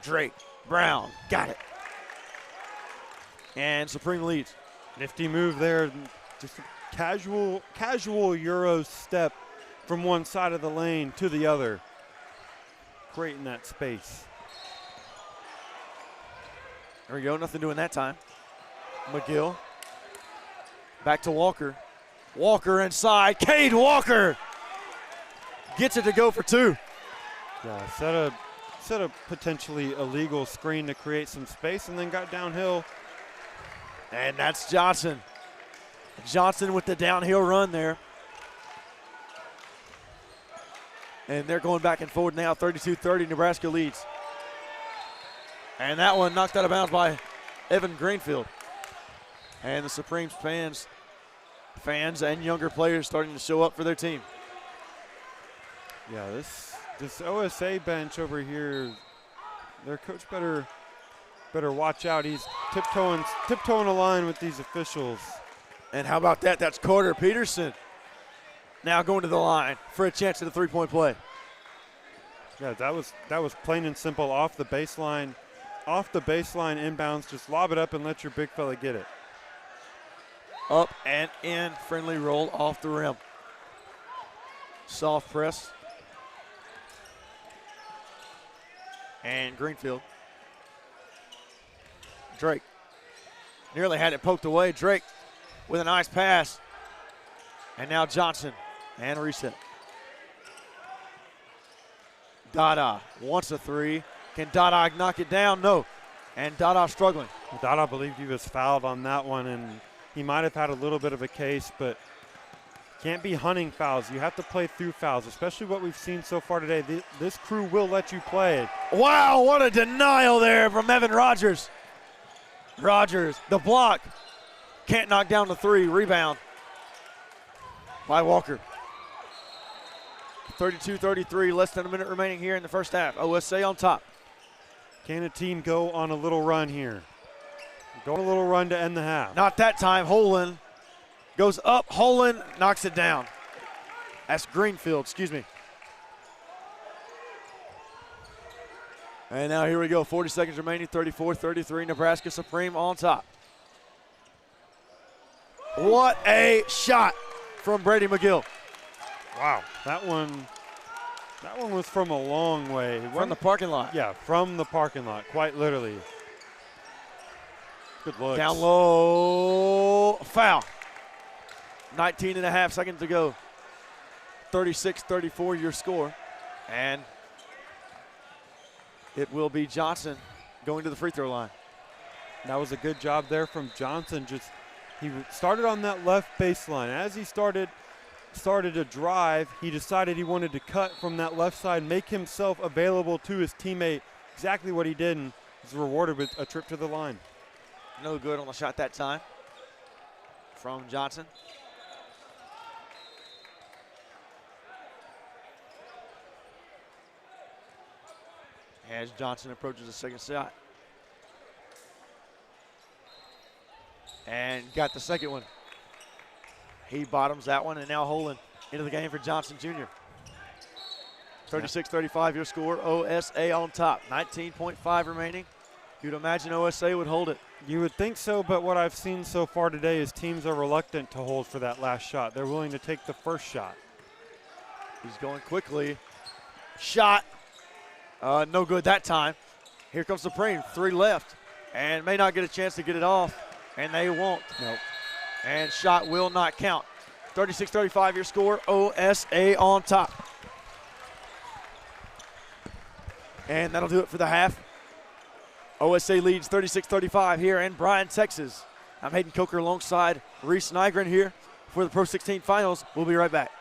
Drake, Brown, got it. And Supreme leads. nifty move there. Just a casual Euro step from one side of the lane to the other. Great in that space. There we go, nothing doing that time. McGill. Back to Walker. Walker inside, Cade Walker gets it to go for 2. Yeah, set a potentially illegal screen to create some space and then got downhill. And that's Johnson. Johnson with the downhill run there. And they're going back and forward now, 32-30, Nebraska leads. And that one knocked out of bounds by Evan Greenfield. And the Supremes fans and younger players starting to show up for their team. Yeah, this OSA bench over here, their coach better watch out. He's tiptoeing a line with these officials. And how about that? That's Carter Peterson now going to the line for a chance at a three-point play. Yeah, that was plain and simple off the baseline inbounds. Just lob it up and let your big fella get it. Up and in, friendly roll off the rim. Soft press. And Greenfield. Drake nearly had it poked away. Drake with a nice pass. And now Johnson and reset. Dada wants a 3. Can Dada knock it down? No. And Dada struggling. Dada believed he was fouled on that one, and he might have had a little bit of a case, but can't be hunting fouls. You have to play through fouls, especially what we've seen so far today. This crew will let you play. Wow, what a denial there from Evan Rogers. Rogers, the block. Can't knock down the 3. Rebound by Walker. 32-33, less than a minute remaining here in the first half. OSA on top. Can a team go on a little run here? Go on a little run to end the half. Not that time. Holland goes up. Holland knocks it down. That's Greenfield, excuse me. And now here we go. 40 seconds remaining. 34-33. Nebraska Supreme on top. What a shot from Brady McGill. Wow, that one was from a long way. From the parking lot. Yeah, from the parking lot, quite literally. Good looks. Down low, foul. 19 and a half seconds to go. 36-34 your score. And it will be Johnson going to the free throw line. That was a good job there from Johnson. He started on that left baseline. As he started to drive, he decided he wanted to cut from that left side, make himself available to his teammate. Exactly what he did, and was rewarded with a trip to the line. No good on the shot that time from Johnson. As Johnson approaches the second shot. And got the second one. He bottoms that one, and now Holland into the game for Johnson Jr. 36-35 your score. OSA on top. 19.5 remaining. You'd imagine OSA would hold it. You would think so, but what I've seen so far today is teams are reluctant to hold for that last shot. They're willing to take the first shot. He's going quickly. Shot. No good that time. Here comes Supreme. 3 left. And may not get a chance to get it off. And they won't. Nope. And shot will not count. 36-35 your score. OSA on top. And that'll do it for the half. OSA leads 36-35 here in Bryan, Texas. I'm Hayden Coker alongside Reese Nygren here for the Pro 16 Finals. We'll be right back.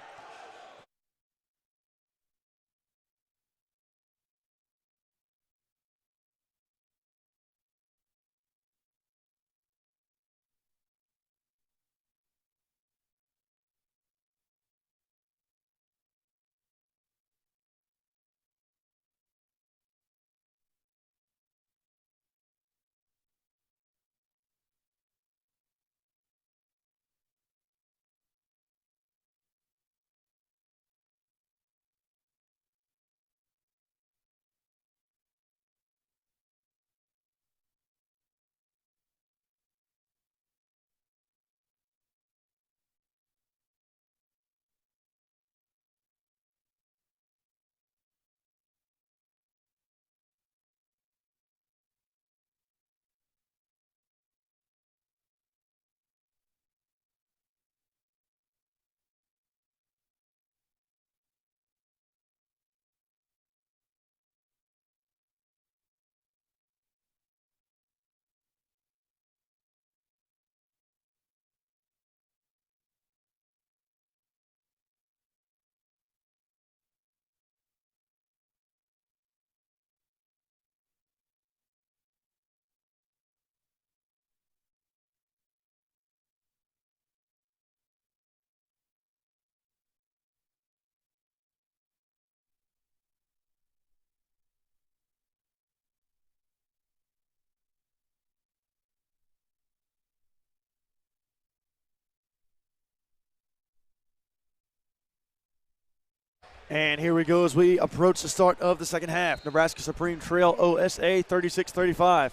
And here we go as we approach the start of the second half. Nebraska Supreme Trail OSA 36-35.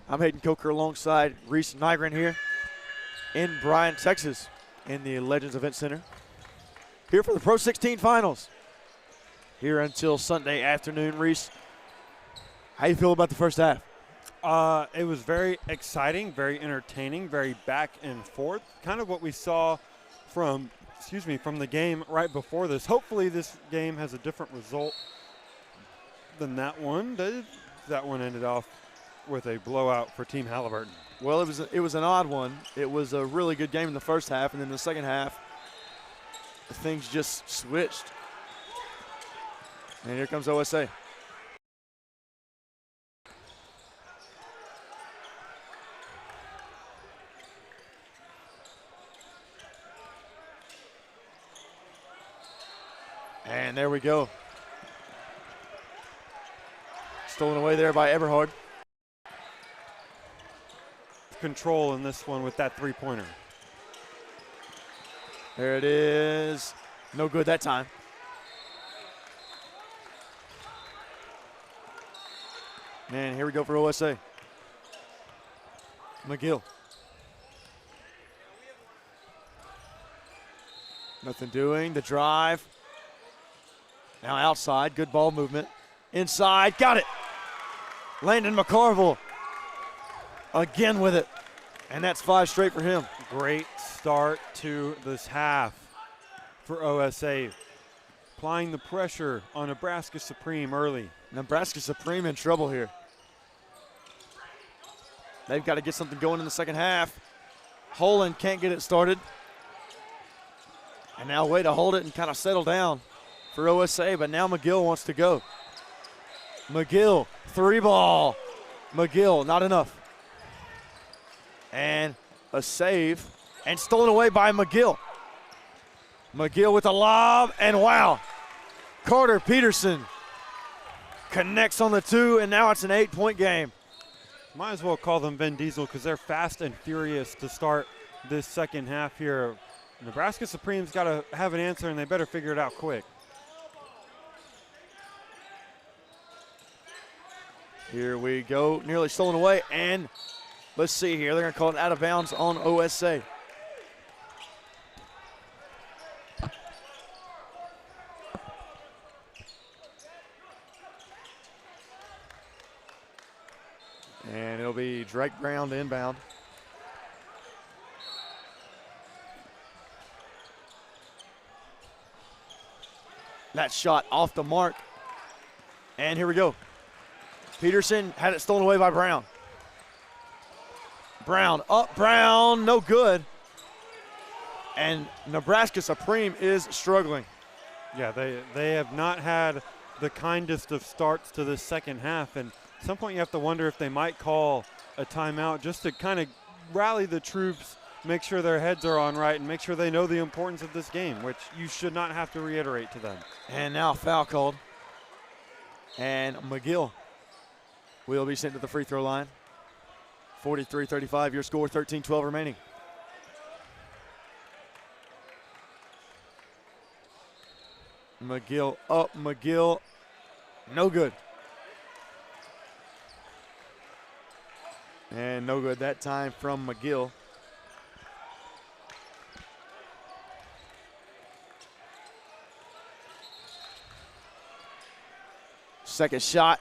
I'm Hayden Coker alongside Reese Nygren here in Bryan, Texas in the Legends Event Center. Here for the Pro 16 Finals. Here until Sunday afternoon. Reese, how you feel about the first half? It was very exciting, very entertaining, very back and forth. Kind of what we saw from the game right before this. Hopefully this game has a different result than that one did. That one ended off with a blowout for Team Halliburton. Well, it was an odd one. It was a really good game in the first half, and then the second half, things just switched. And here comes OSA. And there we go. Stolen away there by Eberhard. Control in this one with that three-pointer. There it is. No good that time. And here we go for OSA. McGill. Nothing doing. The drive. Now outside. Good ball movement. Inside. Got it. Landon McCarville again with it. And that's 5 straight for him. Great start to this half for OSA. Applying the pressure on Nebraska Supreme early. Nebraska Supreme in trouble here. They've got to get something going in the second half. Holland can't get it started. And now way to hold it and kind of settle down for OSA, but now McGill wants to go. McGill, 3-ball. McGill, not enough. And a save, and stolen away by McGill. McGill with a lob, and wow. Carter Peterson connects on the 2, and now it's an 8-point game. Might as well call them Vin Diesel because they're fast and furious to start this second half here. Nebraska Supreme's got to have an answer, and they better figure it out quick. Here we go, nearly stolen away, and let's see here. They're going to call it out of bounds on OSA. And it'll be Drake Brown to inbound. That shot off the mark. And here we go. Peterson had it stolen away by Brown. Brown, up, Brown, no good. And Nebraska Supreme is struggling. Yeah, they have not had the kindest of starts to this second half, and at some point you have to wonder if they might call a timeout just to kind of rally the troops, make sure their heads are on right, and make sure they know the importance of this game, which you should not have to reiterate to them. And now foul called. And McGill will be sent to the free throw line. 43-35, your score, 13-12 remaining. McGill up, McGill, no good. And no good that time from McGill. Second shot,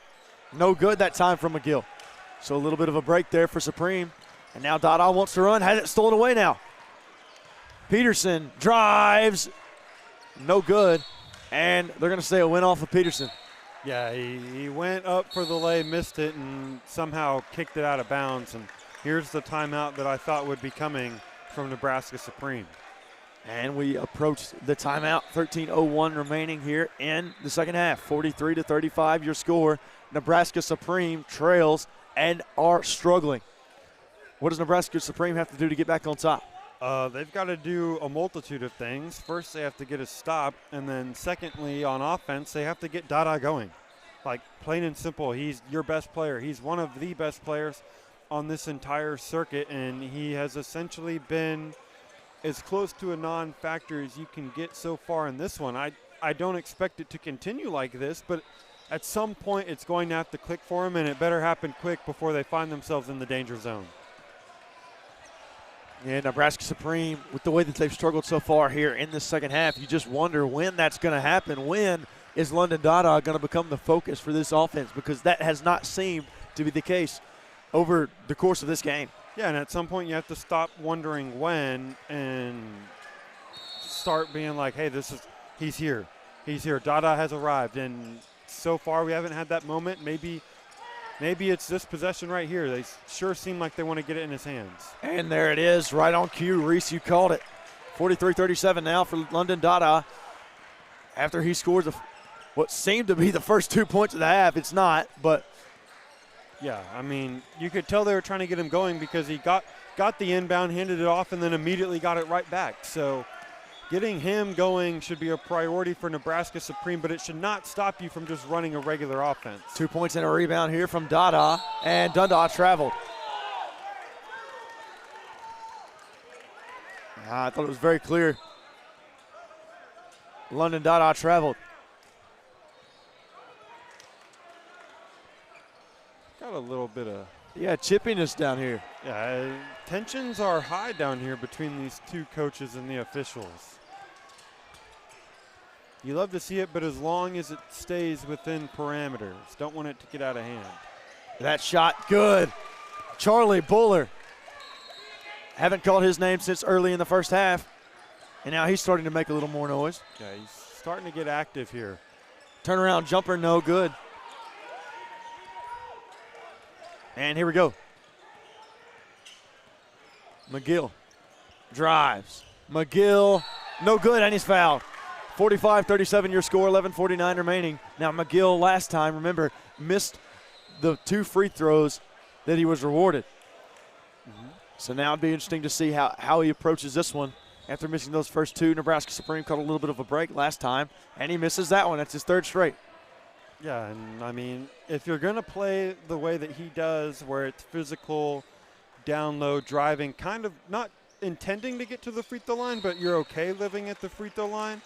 no good that time from McGill. So a little bit of a break there for Supreme. And now Dada wants to run, has it stolen away now. Peterson drives, no good. And they're going to say a win off of Peterson. Yeah, he went up for the lay, missed it, and somehow kicked it out of bounds. And here's the timeout that I thought would be coming from Nebraska Supreme. And we approach the timeout. 13:01 remaining here in the second half. 43-35 your score. Nebraska Supreme trails and are struggling. What does Nebraska Supreme have to do to get back on top? They've got to do a multitude of things. First, they have to get a stop, and then secondly, on offense, they have to get Dada going. Like, plain and simple, he's your best player. He's one of the best players on this entire circuit, and he has essentially been as close to a non-factor as you can get so far in this one. I don't expect it to continue like this, but at some point it's going to have to click for him, and it better happen quick before they find themselves in the danger zone. And Nebraska Supreme, with the way that they've struggled so far here in the second half, you just wonder when that's going to happen. When is London Dada going to become the focus for this offense? Because that has not seemed to be the case over the course of this game. Yeah, and at some point you have to stop wondering when and start being like, hey, he's here. He's here. Dada has arrived. And so far we haven't had that moment. Maybe it's this possession right here. They sure seem like they want to get it in his hands. And there it is, right on cue. Reese, you called it. 43-37 now for London Dada. After he scores what seemed to be the first 2 points of the half. It's not, but. Yeah, I mean, you could tell they were trying to get him going because he got the inbound, handed it off, and then immediately got it right back. So getting him going should be a priority for Nebraska Supreme, but it should not stop you from just running a regular offense. 2 points and a rebound here from Dada, and Dunda traveled. I thought it was very clear. London Dada traveled. Got a little bit of chippiness down here. Yeah, tensions are high down here between these two coaches and the officials. You love to see it, but as long as it stays within parameters. Don't want it to get out of hand. That shot, good. Charlie Buller. Haven't called his name since early in the first half, and now he's starting to make a little more noise. Yeah, he's starting to get active here. Turnaround jumper, no good. And here we go. McGill drives. McGill, no good, and he's fouled. 45-37 your score, 11:49 remaining. Now McGill last time, remember, missed the 2 free throws that he was rewarded. So now it'd be interesting to see how he approaches this one. After missing those first 2, Nebraska Supreme caught a little bit of a break last time, and he misses that one. That's his 3rd straight. Yeah, and I mean, if you're going to play the way that he does, where it's physical, down low, driving, kind of not intending to get to the free throw line, but you're okay living at the free throw line,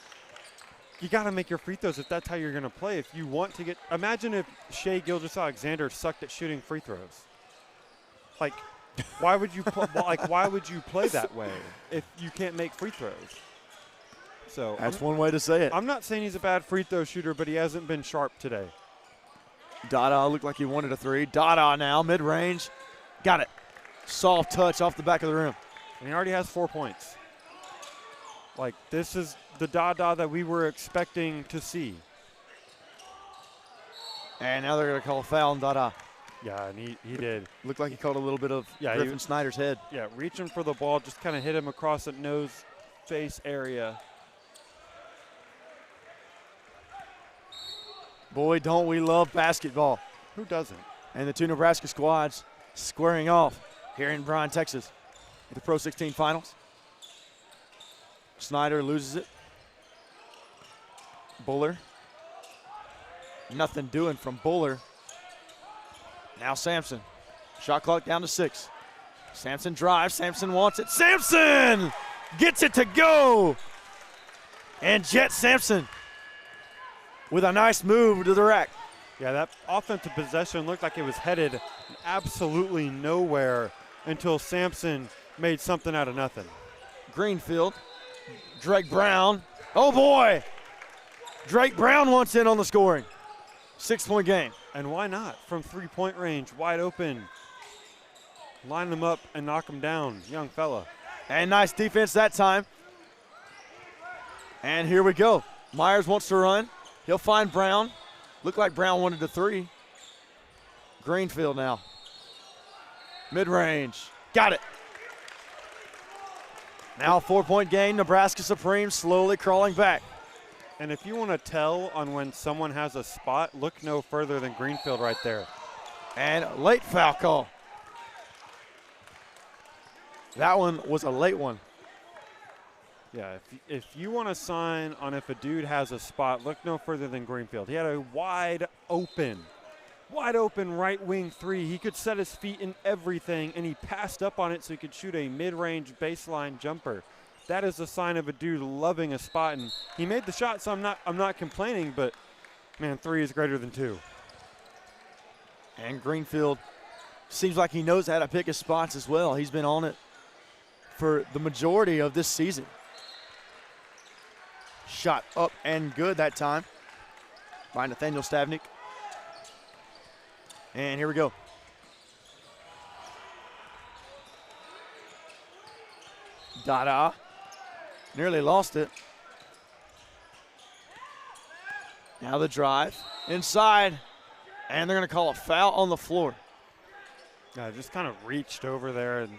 you got to make your free throws if that's how you're going to play. If you want to get – imagine if Shai Gilgeous-Alexander sucked at shooting free throws. Like, why would you why would you play that way if you can't make free throws? So that's one way to say it. I'm not saying he's a bad free throw shooter, but he hasn't been sharp today. Dada looked like he wanted a 3. Dada now, mid-range. Got it. Soft touch off the back of the rim. And he already has 4 points. Like, this is the Dada that we were expecting to see. And now they're going to call a foul on Dada. Yeah, and he did. Looked like he caught a little bit of Griffin Snyder's head. Yeah, reaching for the ball, just kind of hit him across the nose, face area. Boy, don't we love basketball. Who doesn't? And the two Nebraska squads squaring off here in Bryan, Texas at the Pro 16 finals. Snyder loses it. Buller. Nothing doing from Buller. Now Sampson. Shot clock down to 6. Sampson drives. Sampson wants it. Sampson gets it to go. And Jet Sampson with a nice move to the rack. Yeah, that offensive possession looked like it was headed absolutely nowhere until Sampson made something out of nothing. Greenfield. Drake Brown. Oh, boy. Drake Brown wants in on the scoring. 6-point game. And why not? From three-point range, wide open. Line them up and knock them down, young fella. And nice defense that time. And here we go. Myers wants to run. He'll find Brown. Looked like Brown wanted the 3. Greenfield now. Mid-range. Got it. Now a 4-point game. Nebraska Supreme slowly crawling back. And if you want to tell on when someone has a spot, look no further than Greenfield right there. And late foul call. That one was a late one. Yeah, if you want to sign on if a dude has a spot, look no further than Greenfield. He had a wide open right wing 3. He could set his feet in everything, and he passed up on it so he could shoot a mid-range baseline jumper. That is a sign of a dude loving a spot, and he made the shot, so I'm not complaining, but man, 3 is greater than 2. And Greenfield seems like he knows how to pick his spots as well. He's been on it for the majority of this season. Shot up and good that time by Nathaniel Stavnik. And here we go. Dada. Nearly lost it. Now the drive. Inside. And they're going to call a foul on the floor. Yeah, just kind of reached over there and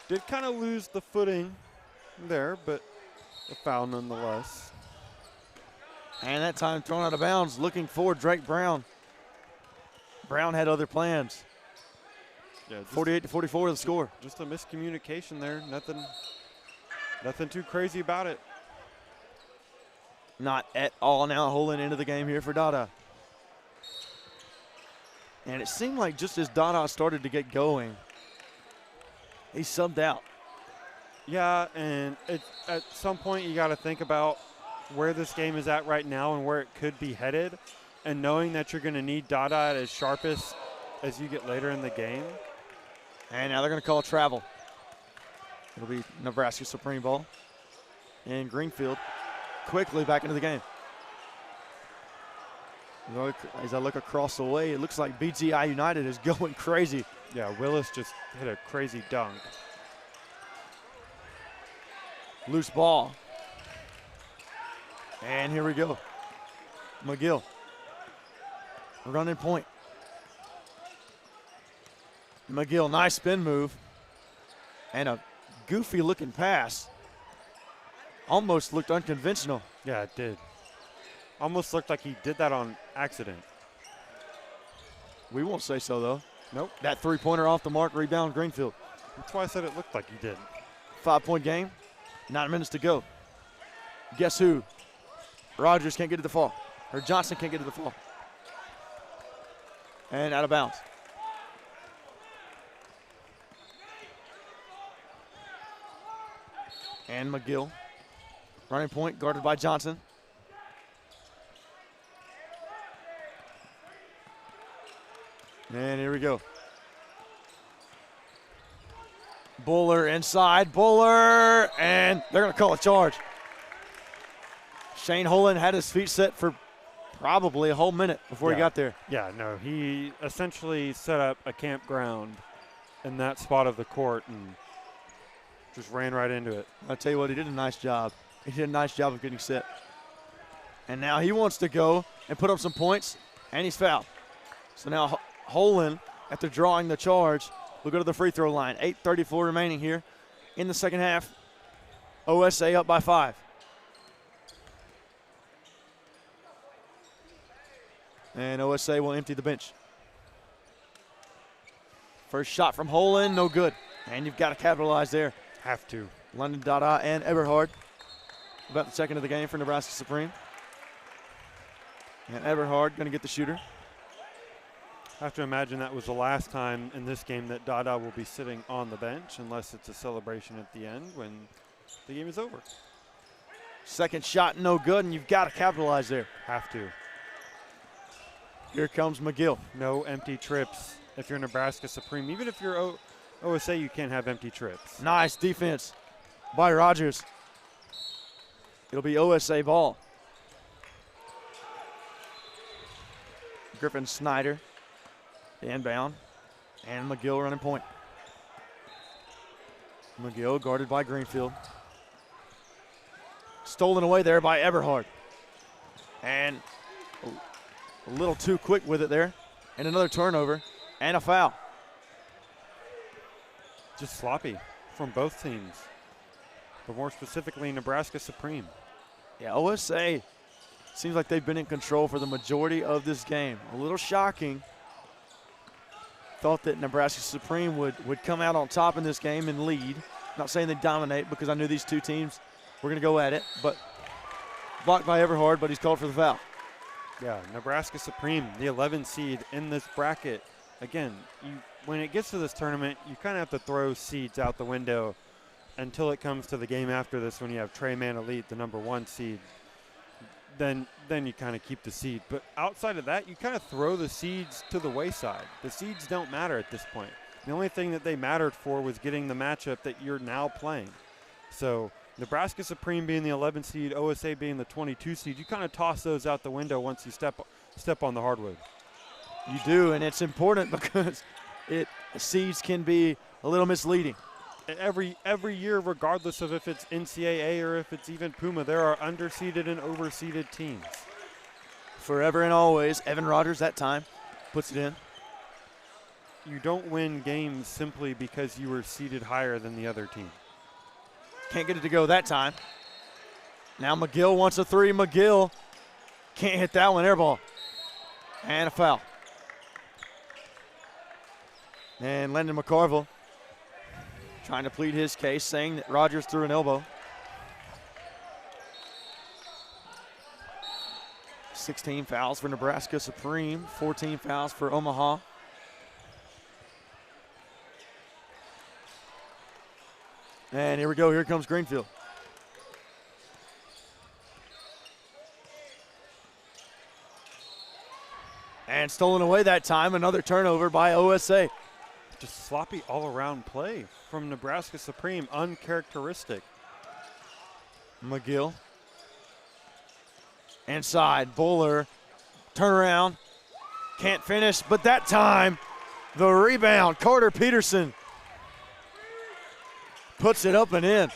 did kind of lose the footing there, but a foul nonetheless. And that time thrown out of bounds, looking for Drake Brown. Brown had other plans. Yeah, 48-44 the score. Just a miscommunication there. Nothing too crazy about it. Not at all now holding into the game here for Dada. And it seemed like just as Dada started to get going, he subbed out. Yeah, and at some point you got to think about where this game is at right now and where it could be headed, and knowing that you're going to need Dada at his sharpest as you get later in the game. And now they're going to call travel. It'll be Nebraska Supreme ball. And Greenfield quickly back into the game. As I look across the way, it looks like BGI United is going crazy. Yeah, Willis just hit a crazy dunk. Loose ball. And here we go. McGill. Running point. McGill, nice spin move. And a goofy looking pass. Almost looked unconventional. Yeah, it did. Almost looked like he did that on accident. We won't say so, though. Nope. That three-pointer off the mark, rebound Greenfield. That's why I said it looked like he did. 5-point game, 9 minutes to go. Guess who? Rogers can't get to the fall. Or Johnson can't get to the fall. And out of bounds. And McGill. Running point, guarded by Johnson. And here we go. Buller inside, Buller, and they're going to call a charge. Shane Holland had his feet set for probably a whole minute before he got there. Yeah, no, he essentially set up a campground in that spot of the court, and Just ran right into it. I'll tell you what, he did a nice job. He did a nice job of getting set. And now he wants to go and put up some points, and he's fouled. So now Holland, after drawing the charge, will go to the free throw line. 8:34 remaining here in the second half. OSA up by 5. And OSA will empty the bench. First shot from Holland, no good. And you've got to capitalize there. Have to. London Dada and Eberhard. About the second of the game for Nebraska Supreme. And Eberhard going to get the shooter. I have to imagine that was the last time in this game that Dada will be sitting on the bench unless it's a celebration at the end when the game is over. Second shot, no good, and you've got to capitalize there. Have to. Here comes McGill. No empty trips. If you're Nebraska Supreme, even if you're OSA, you can't have empty trips. Nice defense by Rogers. It'll be OSA ball. Griffin Snyder, the inbound, and McGill running point. McGill guarded by Greenfield. Stolen away there by Eberhard. And a little too quick with it there. And another turnover and a foul. Just sloppy from both teams, but more specifically Nebraska Supreme. Yeah, OSA seems like they've been in control for the majority of this game. A little shocking. Thought that Nebraska Supreme would come out on top in this game and lead. Not saying they dominate because I knew these two teams were going to go at it, but blocked by Eberhard, but he's called for the foul. Yeah, Nebraska Supreme, the 11 seed in this bracket. Again, when it gets to this tournament, you kind of have to throw seeds out the window until it comes to the game after this when you have Trey Man Elite, the number 1 seed. Then you kind of keep the seed. But outside of that, you kind of throw the seeds to the wayside. The seeds don't matter at this point. The only thing that they mattered for was getting the matchup that you're now playing. So Nebraska Supreme being the 11 seed, OSA being the 22 seed, you kind of toss those out the window once you step on the hardwood. You do, and it's important because seeds can be a little misleading. Every year, regardless of if it's NCAA or if it's even Puma, there are underseeded and overseeded teams. Forever and always, Evan Rogers that time puts it in. You don't win games simply because you were seeded higher than the other team. Can't get it to go that time. Now McGill wants a three. McGill can't hit that one. Air ball. And a foul. And Landon McCarville trying to plead his case, saying that Rogers threw an elbow. 16 fouls for Nebraska Supreme, 14 fouls for Omaha. And here we go, here comes Greenfield. And stolen away that time, another turnover by OSA. Just sloppy all-around play from Nebraska Supreme, uncharacteristic. McGill. Inside, Buller, turnaround, can't finish, but that time, the rebound, Carter Peterson puts it up and in.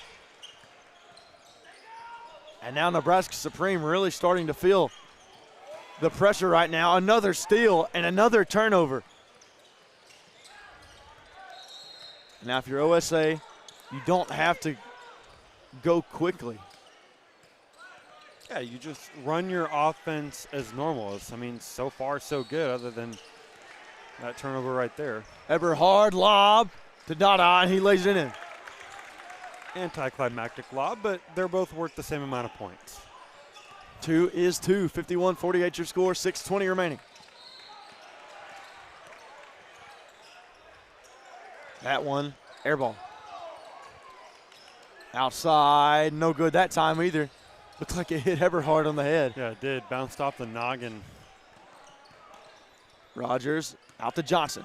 And now Nebraska Supreme really starting to feel the pressure right now. Another steal and another turnover. Now if you're OSA, you don't have to go quickly. Yeah, you just run your offense as normal. I mean, so far so good other than that turnover right there. Eberhard lob to Dada, and he lays it in. Anticlimactic lob, but they're both worth the same amount of points. 2 is 2, 51-48 your score, 6:20 remaining. That one, air ball. Outside, no good that time either. Looked like it hit Eberhard on the head. Yeah, it did. Bounced off the noggin. Rogers out to Johnson.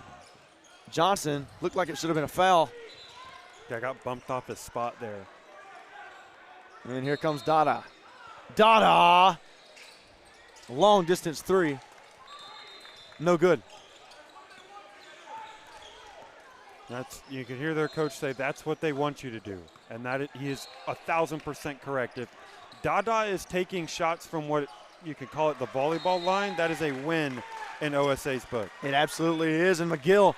Johnson looked like it should have been a foul. Yeah, got bumped off his spot there. And here comes Dada. Dada! Long distance three. No good. You can hear their coach say that's what they want you to do, and he is 1,000% correct. If Dada is taking shots from what you could call it the volleyball line, that is a win in OSA's book. It absolutely is, and McGill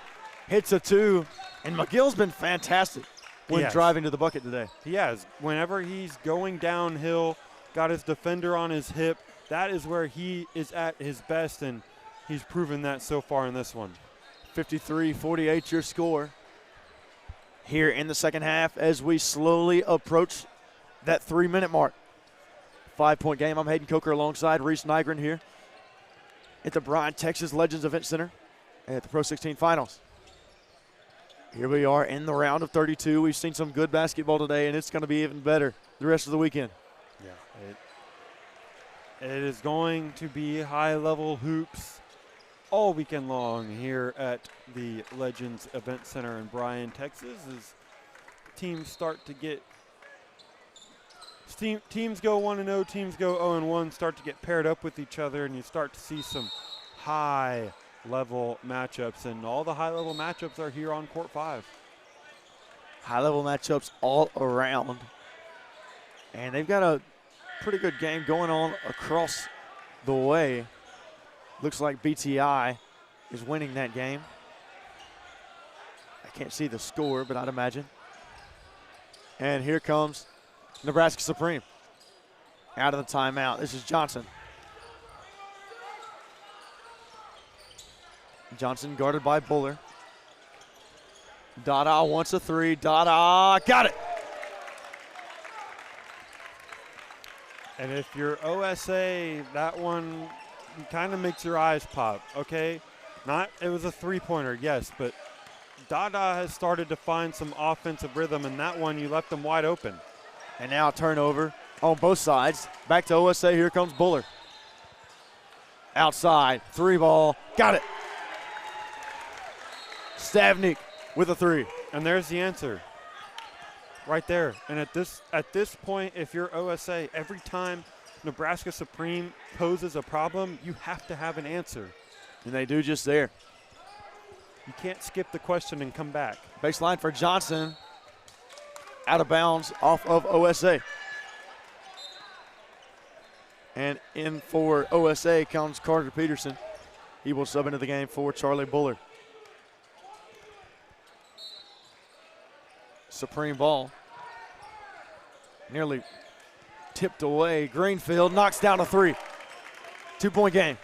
hits a 2, and McGill's been fantastic when driving to the bucket today. He has. Whenever he's going downhill, got his defender on his hip, that is where he is at his best, and he's proven that so far in this one. 53-48 your score here in the second half as we slowly approach that 3-minute mark. 5-point game. I'm Hayden Coker alongside Reese Nygren here at the Bryan, Texas Legends Event Center at the Pro 16 Finals. Here we are in the round of 32. We've seen some good basketball today, and it's going to be even better the rest of the weekend. Yeah, it is going to be high-level hoops all weekend long here at the Legends Event Center in Bryan, Texas, as teams start to get teams go 1-0, teams go 0-1, start to get paired up with each other, and you start to see some high-level matchups, and all the high-level matchups are here on Court 5. High-level matchups all around, and they've got a pretty good game going on across the way. Looks like BTI is winning that game. I can't see the score, but I'd imagine. And here comes Nebraska Supreme out of the timeout. This is Johnson. Johnson guarded by Buller. Dada wants a 3. Dada got it. And if you're OSA, that one kind of makes your eyes pop, okay? It was a three-pointer, yes, but Dada has started to find some offensive rhythm, and that one you left them wide open. And now a turnover on both sides. Back to OSA, here comes Buller. Outside, 3-ball, got it. Stavnik with a 3. And there's the answer right there. And at this point, if you're OSA, every time Nebraska Supreme poses a problem, you have to have an answer. And they do just there. You can't skip the question and come back. Baseline for Johnson. Out of bounds off of OSA. And in for OSA comes Carter Peterson. He will sub into the game for Charlie Buller. Supreme ball. Nearly tipped away. Greenfield knocks down a 3. 2-point game.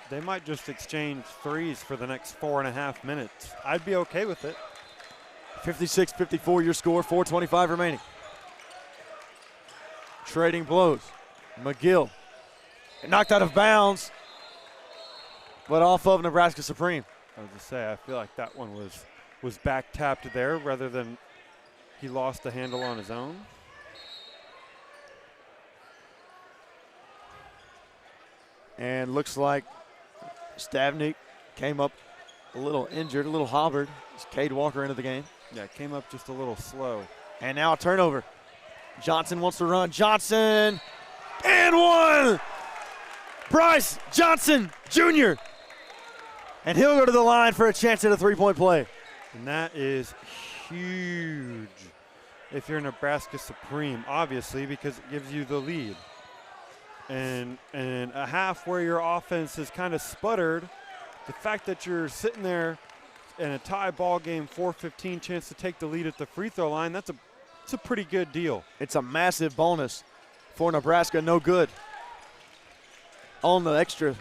They might just exchange threes for the next 4.5 minutes. I'd be okay with it. 56-54 your score, 4:25 remaining. Trading blows. McGill knocked out of bounds, but off of Nebraska Supreme. I was to say, I feel like that one was back tapped there rather than he lost the handle on his own. And looks like Stavnik came up a little injured, a little hobbled. It's Cade Walker into the game. Yeah, came up just a little slow. And now a turnover. Johnson wants to run. Johnson, and 1! Bryce Johnson Jr. And he'll go to the line for a chance at a 3-point play. And that is huge if you're Nebraska Supreme, obviously, because it gives you the lead. And a half where your offense has kind of sputtered, the fact that you're sitting there in a tie ball game, 4-15 chance to take the lead at the free throw line, it's a pretty good deal. It's a massive bonus for Nebraska, no good. On the extra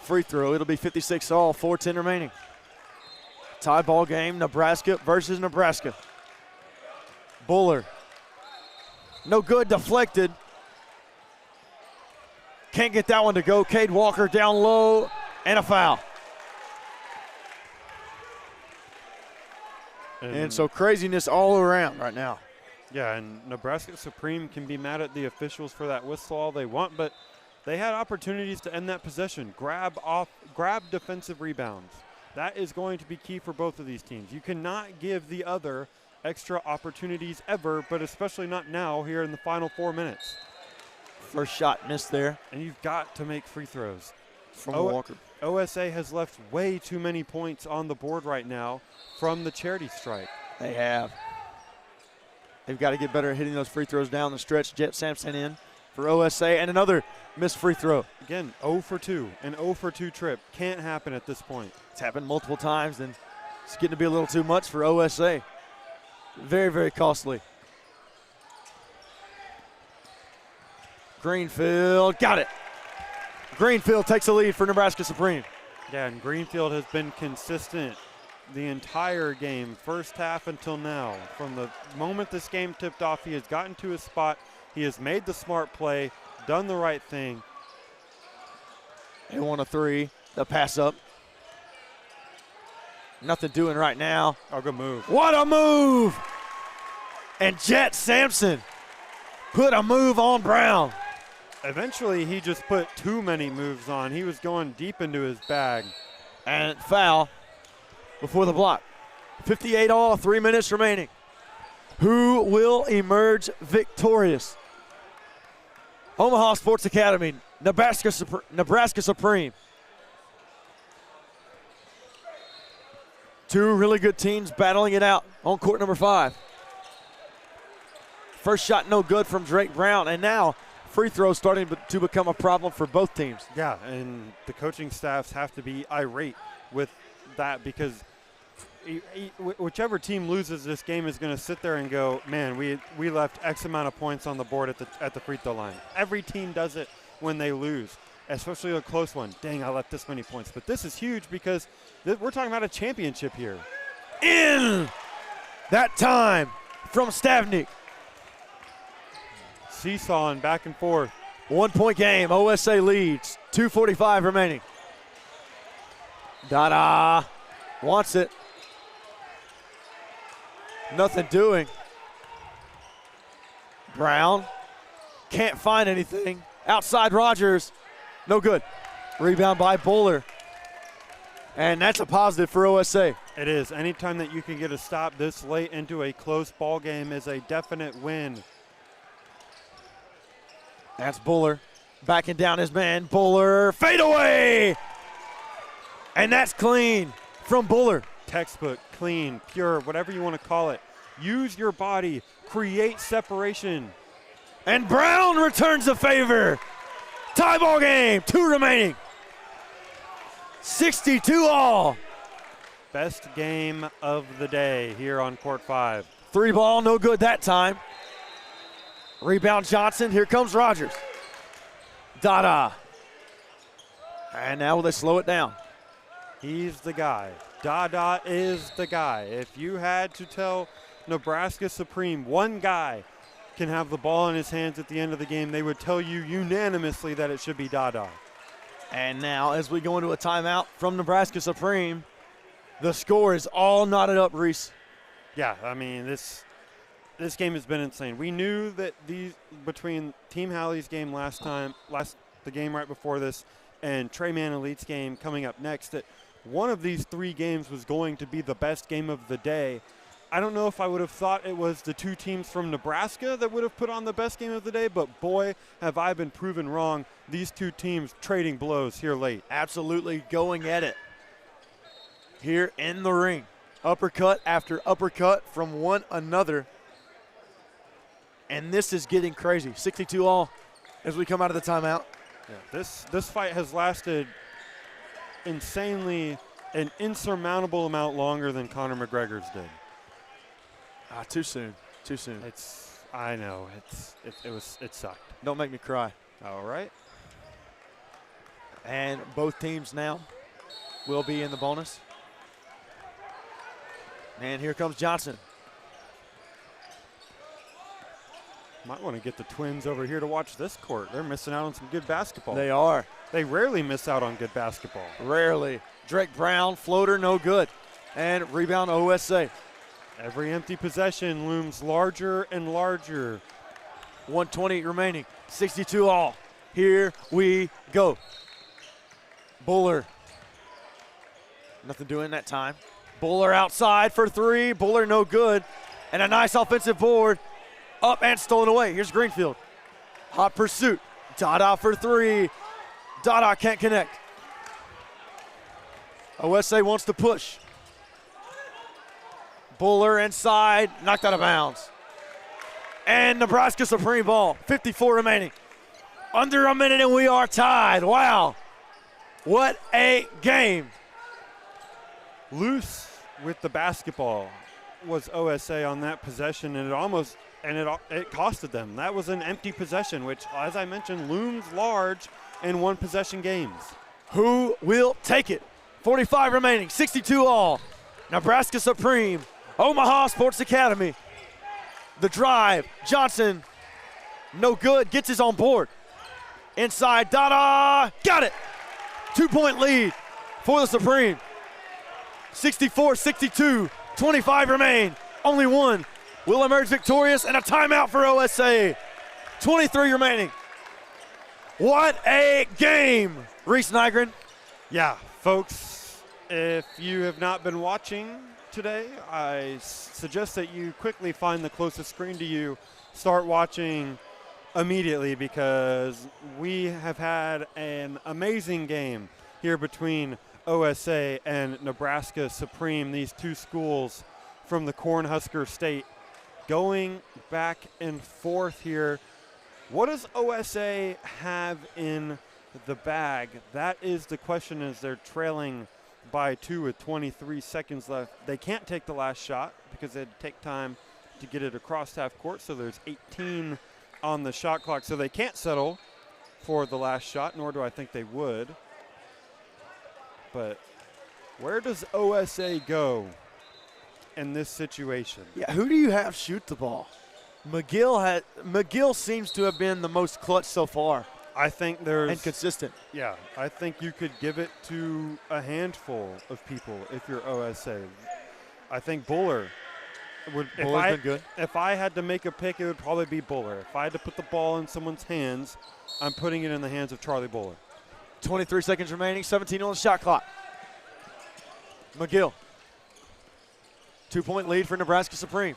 free throw, it'll be 56 all, 4:10 remaining. Tie ball game, Nebraska versus Nebraska. Buller, no good, deflected. Can't get that one to go. Cade Walker down low, and a foul. And so craziness all around right now. Yeah, and Nebraska Supreme can be mad at the officials for that whistle all they want, but they had opportunities to end that possession, grab defensive rebounds. That is going to be key for both of these teams. You cannot give the other extra opportunities ever, but especially not now here in the final 4 minutes. First shot missed there. And you've got to make free throws. from Walker. OSA has left way too many points on the board right now from the charity strike. They have. They've got to get better at hitting those free throws down the stretch. Jet Sampson in for OSA, and another missed free throw. Again, 0 for 2. An 0 for 2 trip. Can't happen at this point. It's happened multiple times, and it's getting to be a little too much for OSA. Very, very costly. Greenfield got it. Greenfield takes the lead for Nebraska Supreme. Yeah, and Greenfield has been consistent the entire game, first half until now. From the moment this game tipped off, he has gotten to his spot. He has made the smart play, done the right thing. They want a three. The pass up. Nothing doing right now. Oh, good move. What a move! And Jet Sampson put a move on Brown. Eventually, he just put too many moves on. He was going deep into his bag. And foul before the block. 58 all, 3 minutes remaining. Who will emerge victorious? Omaha Sports Academy, Nebraska Supreme. Two really good teams battling it out on court number 5. First shot no good from Drake Brown, and now free throws starting to become a problem for both teams. Yeah, and the coaching staffs have to be irate with that because whichever team loses this game is going to sit there and go, man, we left X amount of points on the board at the free throw line. Every team does it when they lose, especially a close one. Dang, I left this many points. But this is huge because we're talking about a championship here. In that time from Stavnik. Seesawing back and forth. 1 point game. OSA leads. 2:45 remaining. Dada wants it. Nothing doing. Brown can't find anything. Outside Rogers. No good. Rebound by Bowler. And that's a positive for OSA. It is. Anytime that you can get a stop this late into a close ball game is a definite win. That's Buller backing down his man. Buller, fade away! And that's clean from Buller. Textbook, clean, pure, whatever you want to call it. Use your body, create separation. And Brown returns the favor. Tie ball game, 2 remaining. 62 all. Best game of the day here on court 5. 3 ball, no good that time. Rebound Johnson, here comes Rogers. Dada. And now will they slow it down? He's the guy. Dada is the guy. If you had to tell Nebraska Supreme one guy can have the ball in his hands at the end of the game, they would tell you unanimously that it should be Dada. And now as we go into a timeout from Nebraska Supreme, the score is all knotted up, Reese. Yeah, I mean, this game has been insane. We knew that between Team Hallie's game the game right before this, and Trey Man Elite's game coming up next, that one of these 3 games was going to be the best game of the day. I don't know if I would have thought it was the 2 teams from Nebraska that would have put on the best game of the day, but boy, have I been proven wrong. These 2 teams trading blows here late. Absolutely going at it here in the ring. Uppercut after uppercut from one another. And this is getting crazy. 62 all as we come out of the timeout. Yeah, this fight has lasted insanely an insurmountable amount longer than Conor McGregor's did. Too soon. Too soon. I know. It sucked. Don't make me cry. All right. And both teams now will be in the bonus. And here comes Johnson. Might want to get the Twins over here to watch this court. They're missing out on some good basketball. They are. They rarely miss out on good basketball. Rarely. Drake Brown, floater, no good. And rebound OSA. Every empty possession looms larger and larger. 1:20 remaining. 62 all. Here we go. Buller. Nothing doing that time. Buller outside for 3. Buller no good. And a nice offensive board. Up and stolen away. Here's Greenfield. Hot pursuit. Dada for 3. Dada can't connect. OSA wants to push. Buller inside, knocked out of bounds. And Nebraska Supreme ball, 54 remaining. Under a minute and we are tied. Wow. What a game. Loose with the basketball was OSA on that possession, and it costed them. That was an empty possession, which, as I mentioned, looms large in one possession games. Who will take it? 45 remaining, 62 all. Nebraska Supreme, Omaha Sports Academy. The drive, Johnson, no good, gets his on board. Inside, Dada, got it. 2-point lead for the Supreme. 64-62, 25 remain. Only one will emerge victorious, and a timeout for OSA. 23 remaining. What a game, Reese Nygren. Yeah, folks, if you have not been watching today, I suggest that you quickly find the closest screen to you. Start watching immediately, because we have had an amazing game here between OSA and Nebraska Supreme, these two schools from the Cornhusker State, going back and forth here. What does OSA have in the bag? That is the question, as they're trailing by 2 with 23 seconds left. They can't take the last shot because it'd take time to get it across half court, so there's 18 on the shot clock, so they can't settle for the last shot, nor do I think they would. But where does OSA go in this situation? Yeah, who do you have shoot the ball? McGill seems to have been the most clutch so far. I think there's and consistent. Yeah, I think you could give it to a handful of people if you're OSA. I think Buller would. Buller's been good. If I had to make a pick, it would probably be Buller. If I had to put the ball in someone's hands, I'm putting it in the hands of Charlie Buller. 23 seconds remaining, 17 on the shot clock. McGill. 2-point lead for Nebraska Supreme.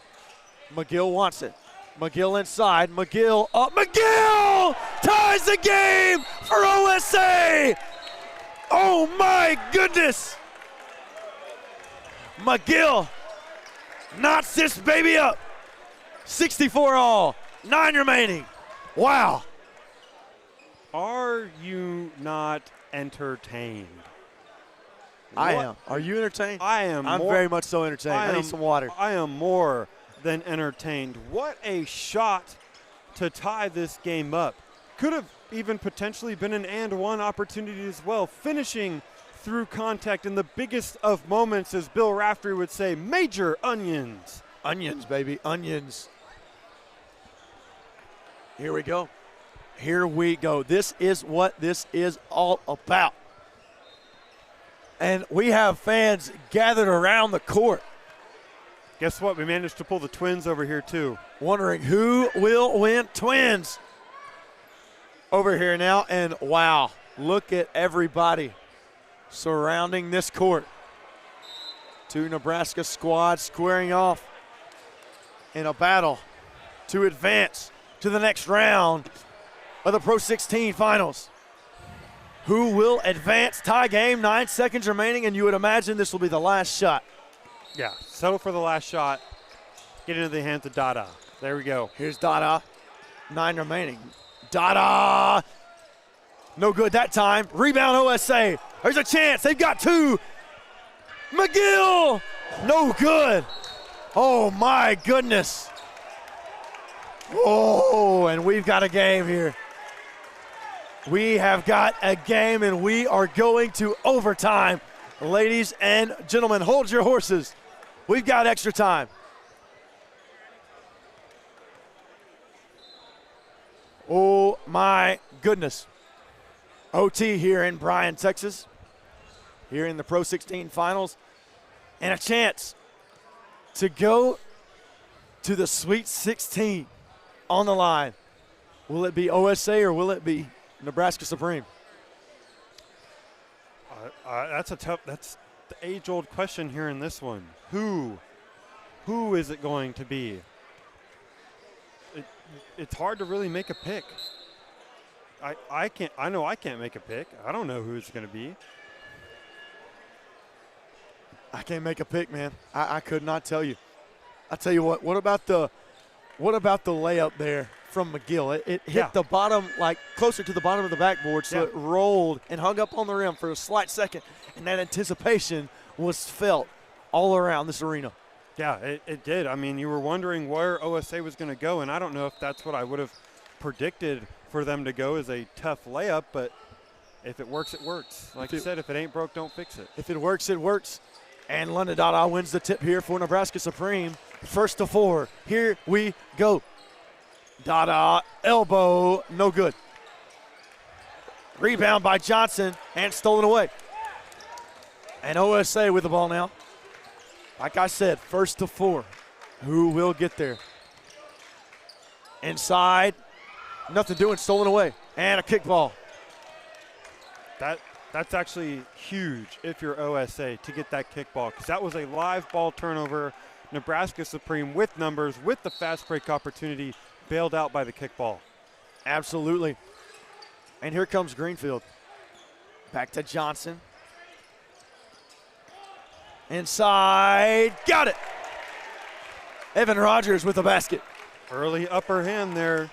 McGill wants it. McGill inside. McGill up. McGill ties the game for OSA. Oh my goodness. McGill knots this baby up. 64 all. 9 remaining. Wow. Are you not entertained? I am. Are you entertained? I am. I'm very much so entertained. I need some water. I am more than entertained. What a shot to tie this game up. Could have even potentially been an and one opportunity as well. Finishing through contact in the biggest of moments, as Bill Raftery would say, major onions. Onions, baby, onions. Here we go. Here we go. This is what this is all about. And we have fans gathered around the court. Guess what? We managed to pull the Twins over here, too. Wondering who will win. Twins over here now. And, wow, look at everybody surrounding this court. 2 Nebraska squads squaring off in a battle to advance to the next round of the Pro 16 finals. Who will advance? Tie game, 9 seconds remaining, and you would imagine this will be the last shot. Yeah, settle for the last shot. Get into the hands of Dada. There we go. Here's Dada. 9 remaining. Dada. No good that time. Rebound OSA. There's a chance. They've got 2. McGill. No good. Oh, my goodness. Oh, and we've got a game here. We have got a game, and we are going to overtime. Ladies and gentlemen, hold your horses. We've got extra time. Oh, my goodness. OT here in Bryan, Texas, here in the Pro 16 finals, and a chance to go to the Sweet 16 on the line. Will it be OSA or will it be Nebraska Supreme? That's the age-old question here in this one. Who is it going to be? It's hard to really make a pick. I know I can't make a pick. I don't know who it's going to be. I can't make a pick, man. I could not tell you. I tell you what about the layup there from McGill? It hit the bottom, like closer to the bottom of the backboard, so it rolled and hung up on the rim for a slight second, and that anticipation was felt all around this arena. Yeah, it did. I mean, you were wondering where OSA was going to go, and I don't know if that's what I would have predicted for them to go as a tough layup, but if it works, it works. Like you said, if it ain't broke, don't fix it. If it works, it works. And London Dada wins the tip here for Nebraska Supreme. First to 4. Here we go. Dada, elbow, no good. Rebound by Johnson and stolen away. And OSA with the ball now. Like I said, first to 4. Who will get there? Inside. Nothing doing, stolen away. And a kickball. That's actually huge if you're OSA to get that kickball, because that was a live ball turnover. Nebraska Supreme with numbers, with the fast break opportunity, bailed out by the kickball. Absolutely. And here comes Greenfield. Back to Johnson. Inside, got it. Evan Rogers with the basket. Early upper hand there.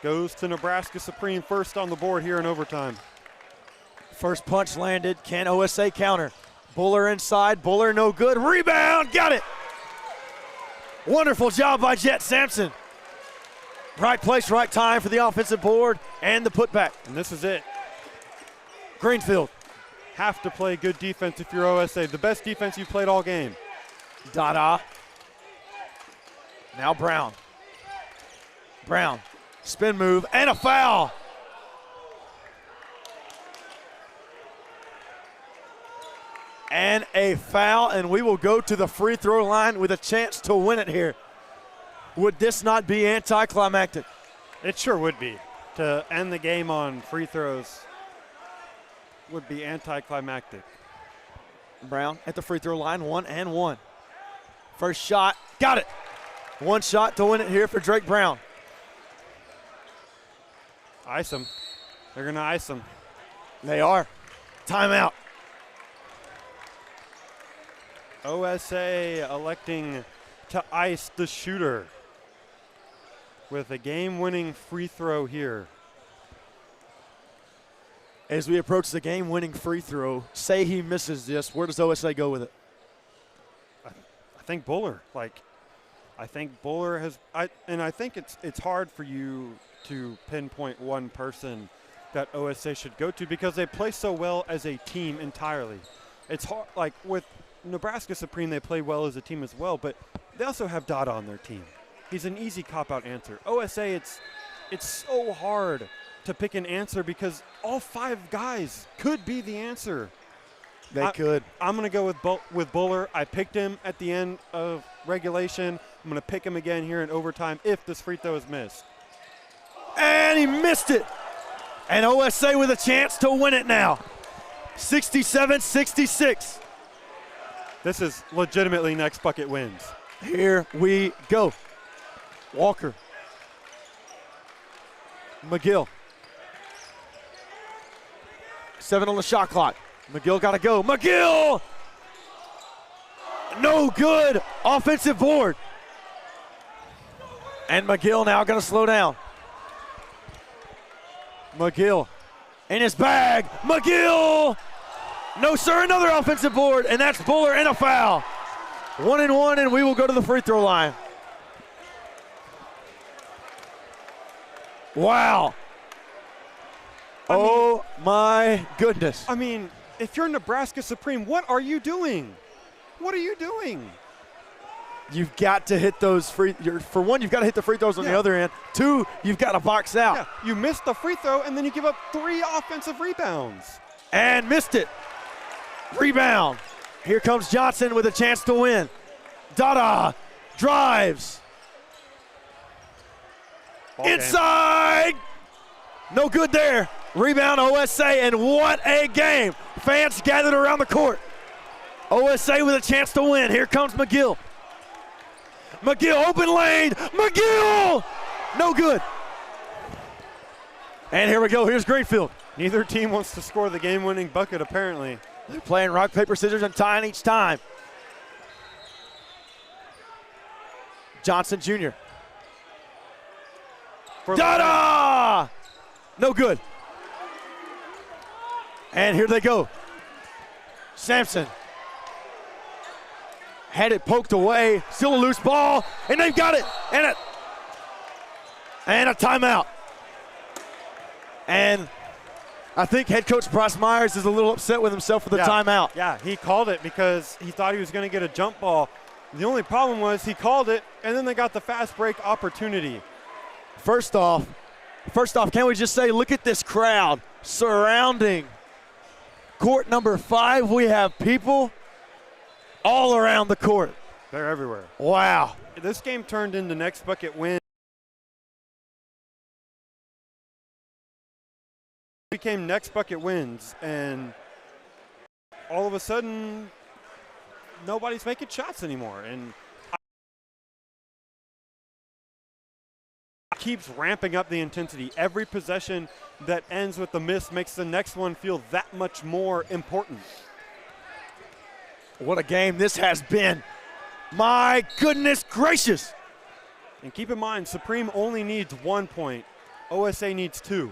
Goes to Nebraska Supreme first on the board here in overtime. First punch landed. Can OSA counter? Buller inside. Buller no good. Rebound. Got it. Wonderful job by Jet Sampson. Right place, right time for the offensive board and the putback. And this is it. Greenfield. Have to play good defense if you're OSA. The best defense you've played all game. Dada. Now Brown. Brown. Spin move and a foul. And a foul, and we will go to the free throw line with a chance to win it here. Would this not be anticlimactic? It sure would be. To end the game on free throws would be anticlimactic. Brown at the free throw line, 1-1. First shot, got it. One shot to win it here for Drake Brown. Ice him. They're going to ice him. They are. Timeout. OSA electing to ice the shooter with a game-winning free throw here. As we approach the game-winning free throw, say he misses this, where does OSA go with it? I think Buller. I think Buller has, and I think it's hard for you to pinpoint one person that OSA should go to because they play so well as a team entirely. It's hard, like with Nebraska Supreme, they play well as a team as well, but they also have Dada on their team. He's an easy cop-out answer. OSA, it's so hard to pick an answer because all 5 guys could be the answer. They could. I'm going to go with Buller. I picked him at the end of regulation. I'm going to pick him again here in overtime if this free throw is missed. And he missed it. And OSA with a chance to win it now. 67-66. This is legitimately next bucket wins. Here we go. Walker. McGill. 7 on the shot clock. McGill got to go. McGill! No good. Offensive board. And McGill now going to slow down. McGill in his bag. McGill! No, sir, another offensive board, and that's Buller and a foul. 1-1, and we will go to the free throw line. Wow. Oh, my goodness. I mean, if you're Nebraska Supreme, what are you doing? What are you doing? You've got to hit those for one, you've got to hit the free throws on the other end. 2, you've got to box out. Yeah, you missed the free throw, and then you give up 3 offensive rebounds. And missed it. Rebound. Here comes Johnson with a chance to win. Dada drives. Ball inside. Game. No good there. Rebound OSA, and what a game. Fans gathered around the court. OSA with a chance to win. Here comes McGill. McGill, open lane. McGill! No good. And here we go. Here's Greenfield. Neither team wants to score the game-winning bucket, apparently. They're playing rock, paper, scissors, and tying each time. Johnson Jr. Dada! No good. And here they go. Sampson had it poked away, still a loose ball, and they've got it. And a timeout. And I think head coach Bryce Myers is a little upset with himself for the timeout. Yeah, he called it because he thought he was going to get a jump ball. The only problem was he called it, and then they got the fast break opportunity. First off, can we just say, look at this crowd surrounding court number 5. We have people all around the court. They're everywhere. Wow. This game turned into next bucket win. Became next bucket wins, and all of a sudden, nobody's making shots anymore. And keeps ramping up the intensity. Every possession that ends with the miss makes the next one feel that much more important. What a game this has been. My goodness gracious. And keep in mind, Supreme only needs 1 point. OSA needs 2.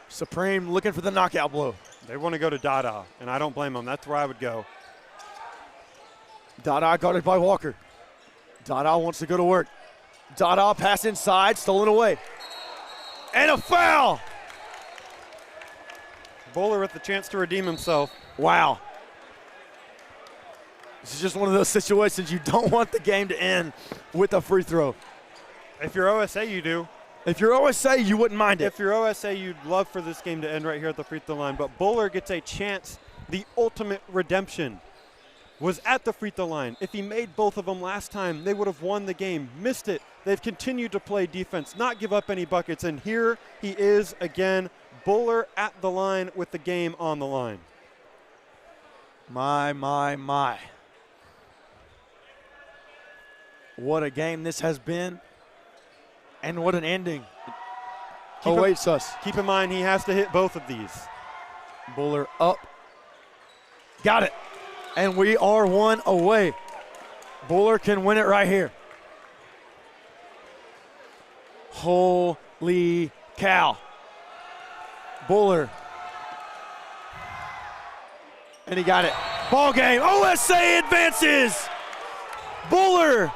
Supreme looking for the knockout blow. They want to go to Dada, and I don't blame them. That's where I would go. Dada guarded by Walker. Dada wants to go to work. Dada pass inside, stolen away. And a foul. Bowler with the chance to redeem himself. Wow. This is just one of those situations you don't want the game to end with a free throw. If you're OSA, you do. If you're OSA, you wouldn't mind it. If you're OSA, you'd love for this game to end right here at the free throw line. But Bowler gets a chance. The ultimate redemption was at the free throw line. If he made both of them last time, they would have won the game. Missed it. They've continued to play defense, not give up any buckets. And here he is again, Bowler at the line with the game on the line. My. What a game this has been. And what an ending awaits us. Keep in mind, he has to hit both of these. Bowler up. Got it. And we are 1 away. Bowler can win it right here. Holy cow. Bowler. And he got it. Ball game. OSA advances. Bowler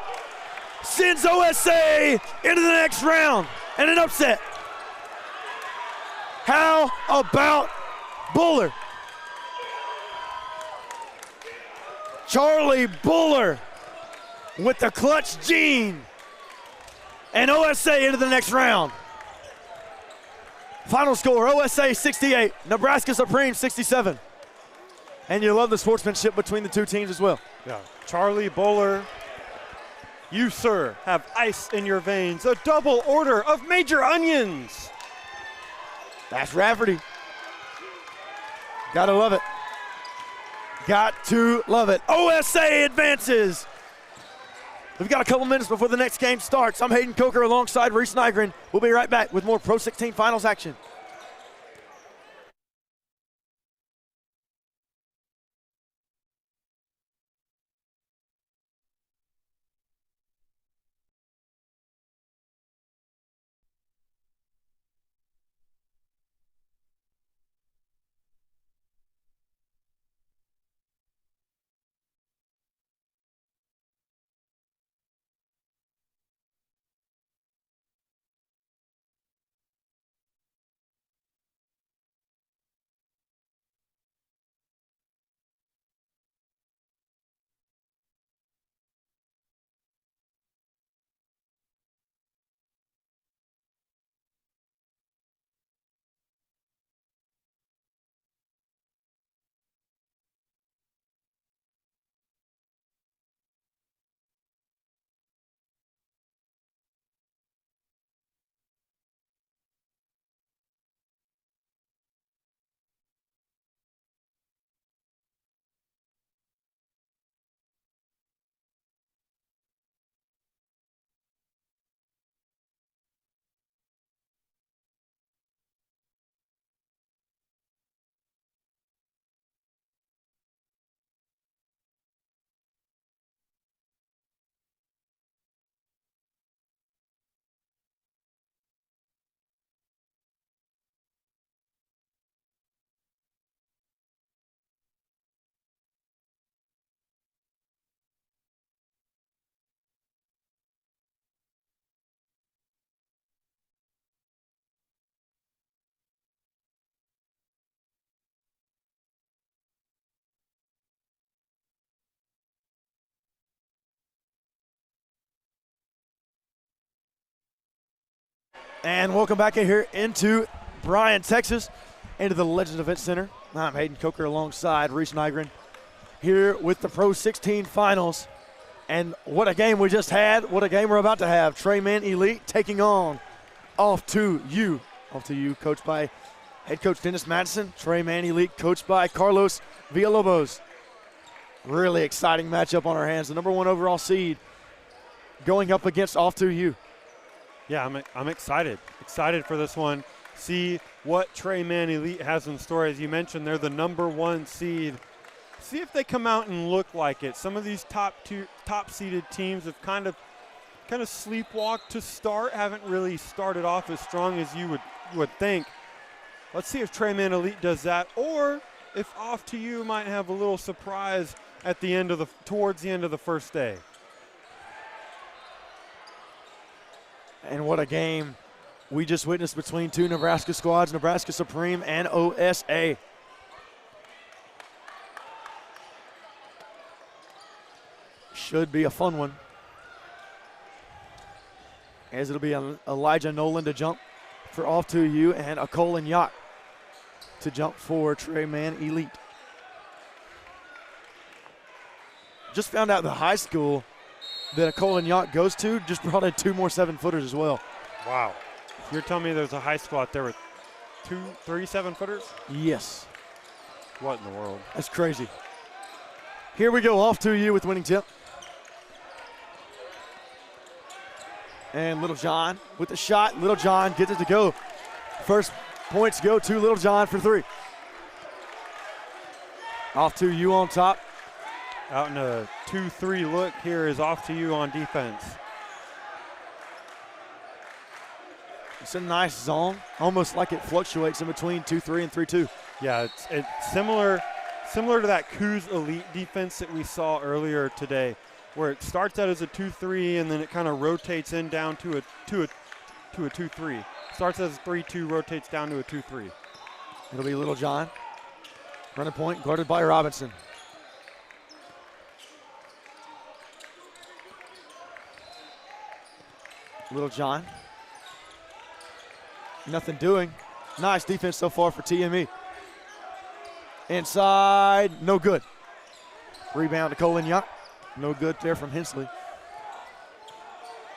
sends OSA into the next round and an upset. How about Bowler? Charlie Bowler with the clutch gene and OSA into the next round. Final score, OSA 68, Nebraska Supreme 67. And you love the sportsmanship between the two teams as well. Yeah, Charlie Bowler, you, sir, have ice in your veins. A double order of major onions. That's Rafferty. Gotta love it. Got to love it. OSA advances. We've got a couple minutes before the next game starts. I'm Hayden Coker alongside Reese Nygren. We'll be right back with more Pro 16 Finals action. And welcome back in here into Bryan, Texas, into the Legends Event Center. I'm Hayden Coker alongside Reese Nygren here with the Pro 16 finals. And what a game we just had. What a game we're about to have. Treyman Elite taking on Off to You. Off to You, coached by head coach Dennis Madison. Treyman Elite, coached by Carlos Villalobos. Really exciting matchup on our hands. The number 1 overall seed going up against Off to You. Yeah, I'm excited for this one. See what Treyman Elite has in store. As you mentioned, they're the number 1 seed. See if they come out and look like it. Some of these top-seeded teams have kind of sleepwalked to start, haven't really started off as strong as you would think. Let's see if Treyman Elite does that, or if Off to You might have a little surprise at the end of towards the end of the first day. And what a game we just witnessed between 2 Nebraska squads, Nebraska Supreme and OSA. Should be a fun one, as it'll be Elijah Nolan to jump for Off to You and a Colin Yacht to jump for Treyman Elite. Just found out the high school that a Colin Yacht goes to just brought in 2 more 7-footers as well. Wow. You're telling me there's a high school out there with 3 7-footers? Yes. What in the world? That's crazy. Here we go, Off to You with winning tip. And Little John with the shot. Little John gets it to go. First points go to Little John for 3. Off to You on top. Out in a 2-3 look here is Off to You on defense. It's a nice zone, almost like it fluctuates in between 2-3 and 3-2. Yeah, it's similar to that Coos Elite defense that we saw earlier today, where it starts out as a 2-3 and then it kind of rotates in down to a 2-3. Starts as a 3-2, rotates down to a 2-3. It'll be Little John. Running point guarded by Robinson. Little John. Nothing doing. Nice defense so far for TME. Inside, no good. Rebound to Colin Young. No good there from Hensley.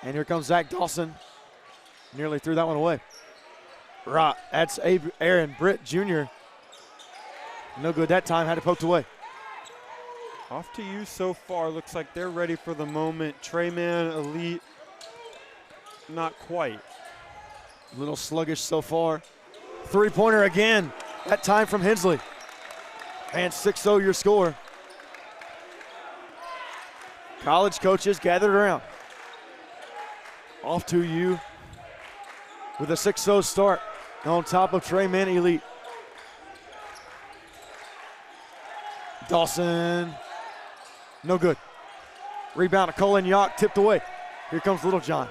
And here comes Zach Dawson. Nearly threw that one away. That's Aaron Britt Jr. No good that time, had it poked away. Off to You so far. Looks like they're ready for the moment. Treyman Elite, not quite. A little sluggish so far. 3-pointer again, that time from Hensley. And 6-0 your score. College coaches gathered around. Off to You with a 6-0 start on top of Treyman Elite. Dawson, no good. Rebound to Colin Yacht, tipped away. Here comes Little John.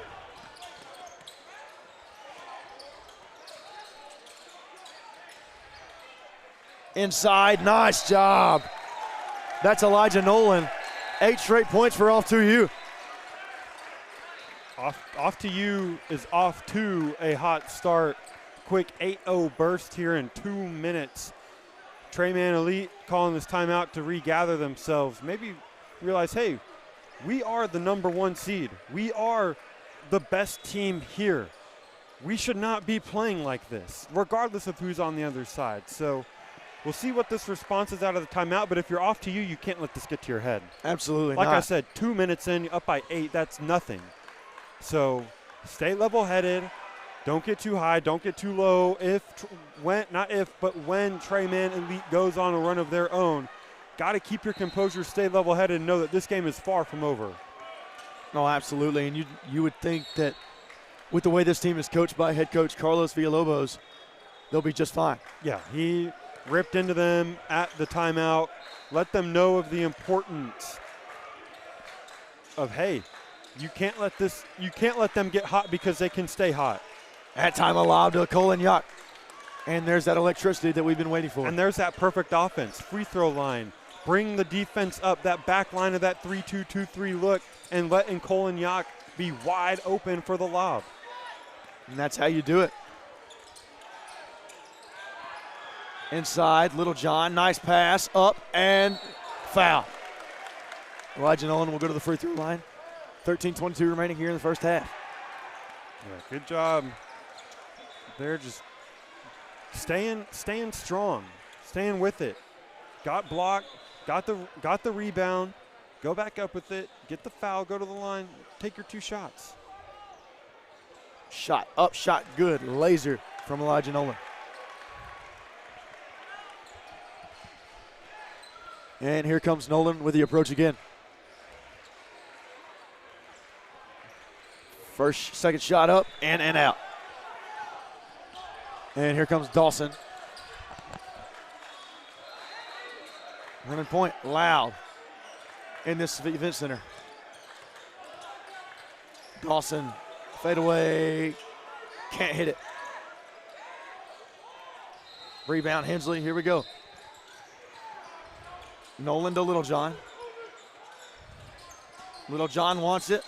Inside, nice job. That's Elijah Nolan. 8 straight points for Off to You. Off to You is off to a hot start. Quick 8-0 burst here in 2 minutes. Treyman Elite calling this timeout to regather themselves. Maybe realize, hey, we are the number 1 seed. We are the best team here. We should not be playing like this, regardless of who's on the other side. So we'll see what this response is out of the timeout, but if you're Off to You, you can't let this get to your head. Absolutely like not. I said, 2 minutes in, up by 8, that's nothing. So stay level-headed. Don't get too high. Don't get too low. When Treyman Elite goes on a run of their own, got to keep your composure, stay level-headed, and know that this game is far from over. No, absolutely. And you would think that with the way this team is coached by head coach Carlos Villalobos, they'll be just fine. Yeah, he ripped into them at the timeout, let them know of the importance of, hey, you can't let them get hot because they can stay hot. That time allowed to Colin Yacht. And there's that electricity that we've been waiting for. And there's that perfect offense, free throw line. Bring the defense up, that back line of that 3-2-2-3 look, and letting Colin Yacht be wide open for the lob. And that's how you do it. Inside, Little John, nice pass, up, and foul. Elijah Nolan will go to the free throw line. 13:22 remaining here in the first half. Yeah, good job. They're just staying strong, staying with it. Got blocked, got the rebound, go back up with it, get the foul, go to the line, take your 2 shots. Shot up, shot good, laser from Elijah Nolan. And here comes Nolan with the approach again. Second shot up and out. And here comes Dawson. Running point, loud in this event center. Dawson, fade away, can't hit it. Rebound, Hensley, here we go. Nolan to Little John. Little John wants it.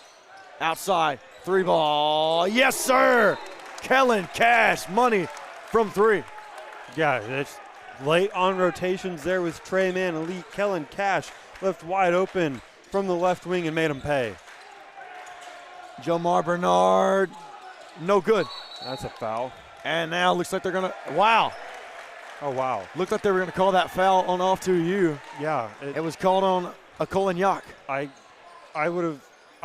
Outside, 3 ball, yes sir! Kellen Cash, money from 3. Yeah, it's late on rotations there was Trey Man Elite. Kellen Cash left wide open from the left wing and made him pay. Jomar Bernard, no good. That's a foul. And now looks like they're gonna, wow. Oh, wow. Looked like they were gonna call that foul on off to you. Yeah. It was called on a Colin Yock. I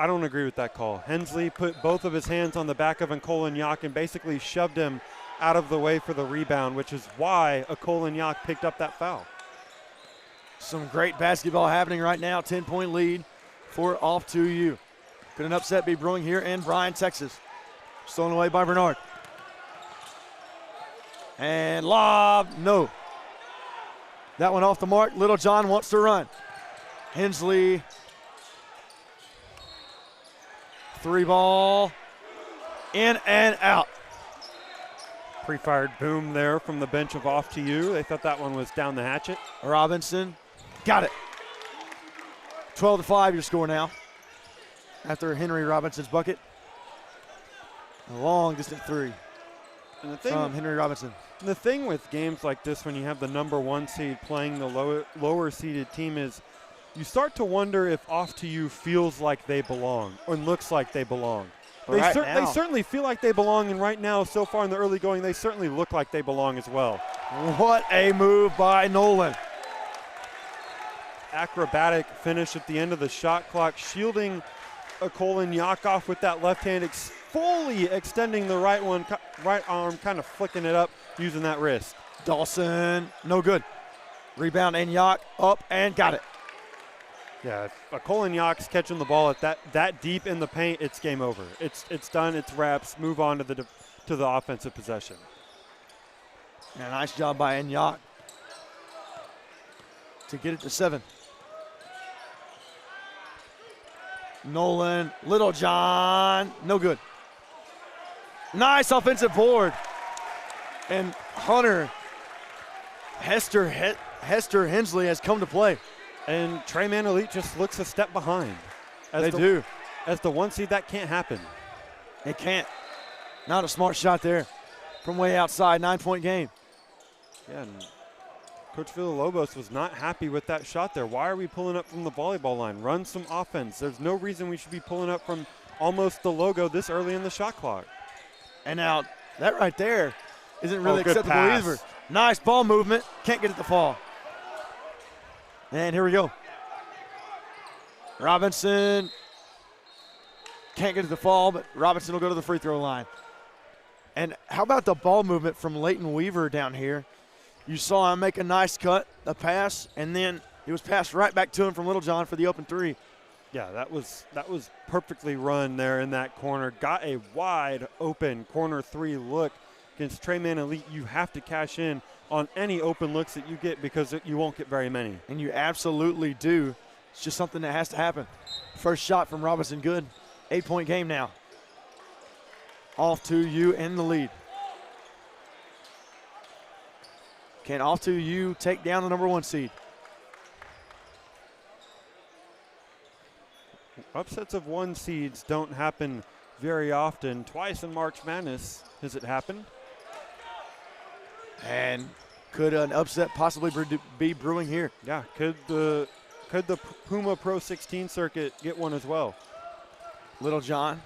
don't agree with that call. Hensley put both of his hands on the back of Colin Yock and basically shoved him out of the way for the rebound, which is why Colin Yock picked up that foul. Some great basketball happening right now. 10-point lead for off to you. Could an upset be brewing here in Bryan, Texas? Stolen away by Bernard. And lob, no. That one off the mark. Little John wants to run. Hensley. 3 ball. In and out. Pre-fired boom there from the bench of off to you. They thought that one was down the hatchet. Robinson got it. 12-5 your score now. After Henry Robinson's bucket. A long distance 3 from Henry Robinson. The thing with games like this when you have the number 1 seed playing the lower seeded team is you start to wonder if off to you feels like they belong or looks like they belong. They certainly feel like they belong, and right now, so far in the early going, they certainly look like they belong as well. What a move by Nolan. Acrobatic finish at the end of the shot clock, shielding Colin Yock off with that left hand, fully extending the right arm, kind of flicking it up, using that wrist. Dawson, no good. Rebound and Yock up and got it. Yeah, if Colin Yock's catching the ball at that deep in the paint, it's game over. It's done. It's wraps. Move on to the offensive possession. And a nice job by Yock to get it to 7. Nolan, Little John, no good. Nice offensive board. And Hunter Hester Hensley has come to play. And Trey Man Elite just looks a step behind. They do. As the 1 seed, that can't happen. It can't. Not a smart shot there from way outside, 9-point game. Yeah, and Coach Villalobos was not happy with that shot there. Why are we pulling up from the volleyball line? Run some offense. There's no reason we should be pulling up from almost the logo this early in the shot clock. And now that right there isn't really acceptable pass. either. Nice ball movement. Can't get it to fall. And here we go. Robinson can't get it to fall, but Robinson will go to the free throw line. And how about the ball movement from Leighton Weaver down here? You saw him make a nice cut, a pass, and then it was passed right back to him from Little John for the open 3. Yeah, that was perfectly run there in that corner. Got a wide open corner 3 look against Trey Man Elite. You have to cash in on any open looks that you get because you won't get very many. And you absolutely do. It's just something that has to happen. First shot from Robinson, good. 8-point game now. Off to you in the lead. Can off to you take down the number 1 seed? Upsets of 1 seeds don't happen very often. Twice in March Madness has it happened. And could an upset possibly be brewing here? Yeah, could the Puma Pro 16 circuit get one as well? Little John.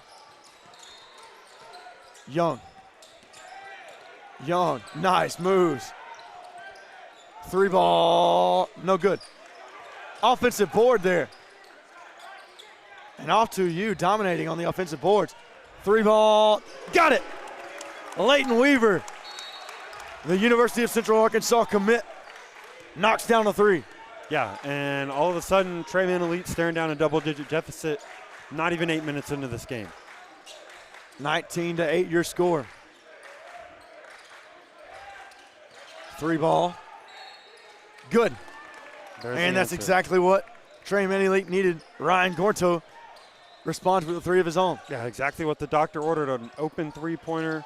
Young, nice moves. 3 ball, no good. Offensive board there. And off to you, dominating on the offensive boards. 3 ball, got it. Leighton Weaver, the University of Central Arkansas commit, knocks down a 3. Yeah, and all of a sudden, Trey Man Elite staring down a double-digit deficit, not even 8 minutes into this game. 19-8 your score. 3 ball, good. And that's exactly what Trey Man Elite needed. Ryan Gorto responds with a 3 of his own. Yeah, exactly what the doctor ordered, an open 3-pointer.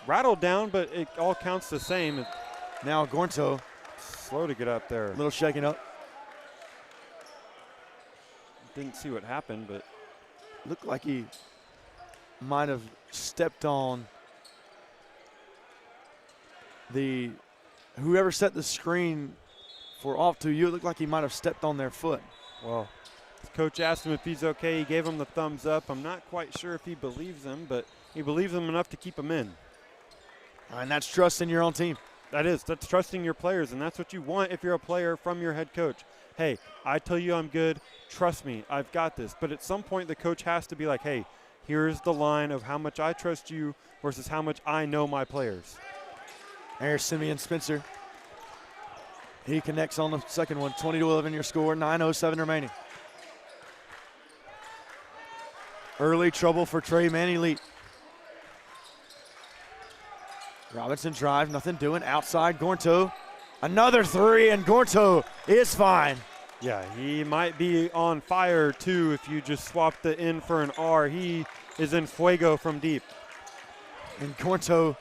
Rattled down, but it all counts the same. Now Gorto, slow to get up there. A little shaking up. Didn't see what happened, but looked like he might have stepped on whoever set the screen for off to you. It looked like he might have stepped on their foot. Well, coach asked him if he's okay. He gave him the thumbs up. I'm not quite sure if he believes him, but he believes him enough to keep him in. And that's trust in your own team. That's trusting your players, and that's what you want if you're a player from your head coach. Hey, I tell you I'm good. Trust me, I've got this. But at some point, the coach has to be like, hey, here's the line of how much I trust you versus how much I know my players. There's Simeon Spencer. He connects on the second one. 20-11 your score, 9:07 remaining. Early trouble for Trey Man Elite. Robinson drive, nothing doing. Outside, Gorto. Another 3, and Gorto is fine. Yeah, he might be on fire, too, if you just swap the N for an R. He is in fuego from deep. And Gorto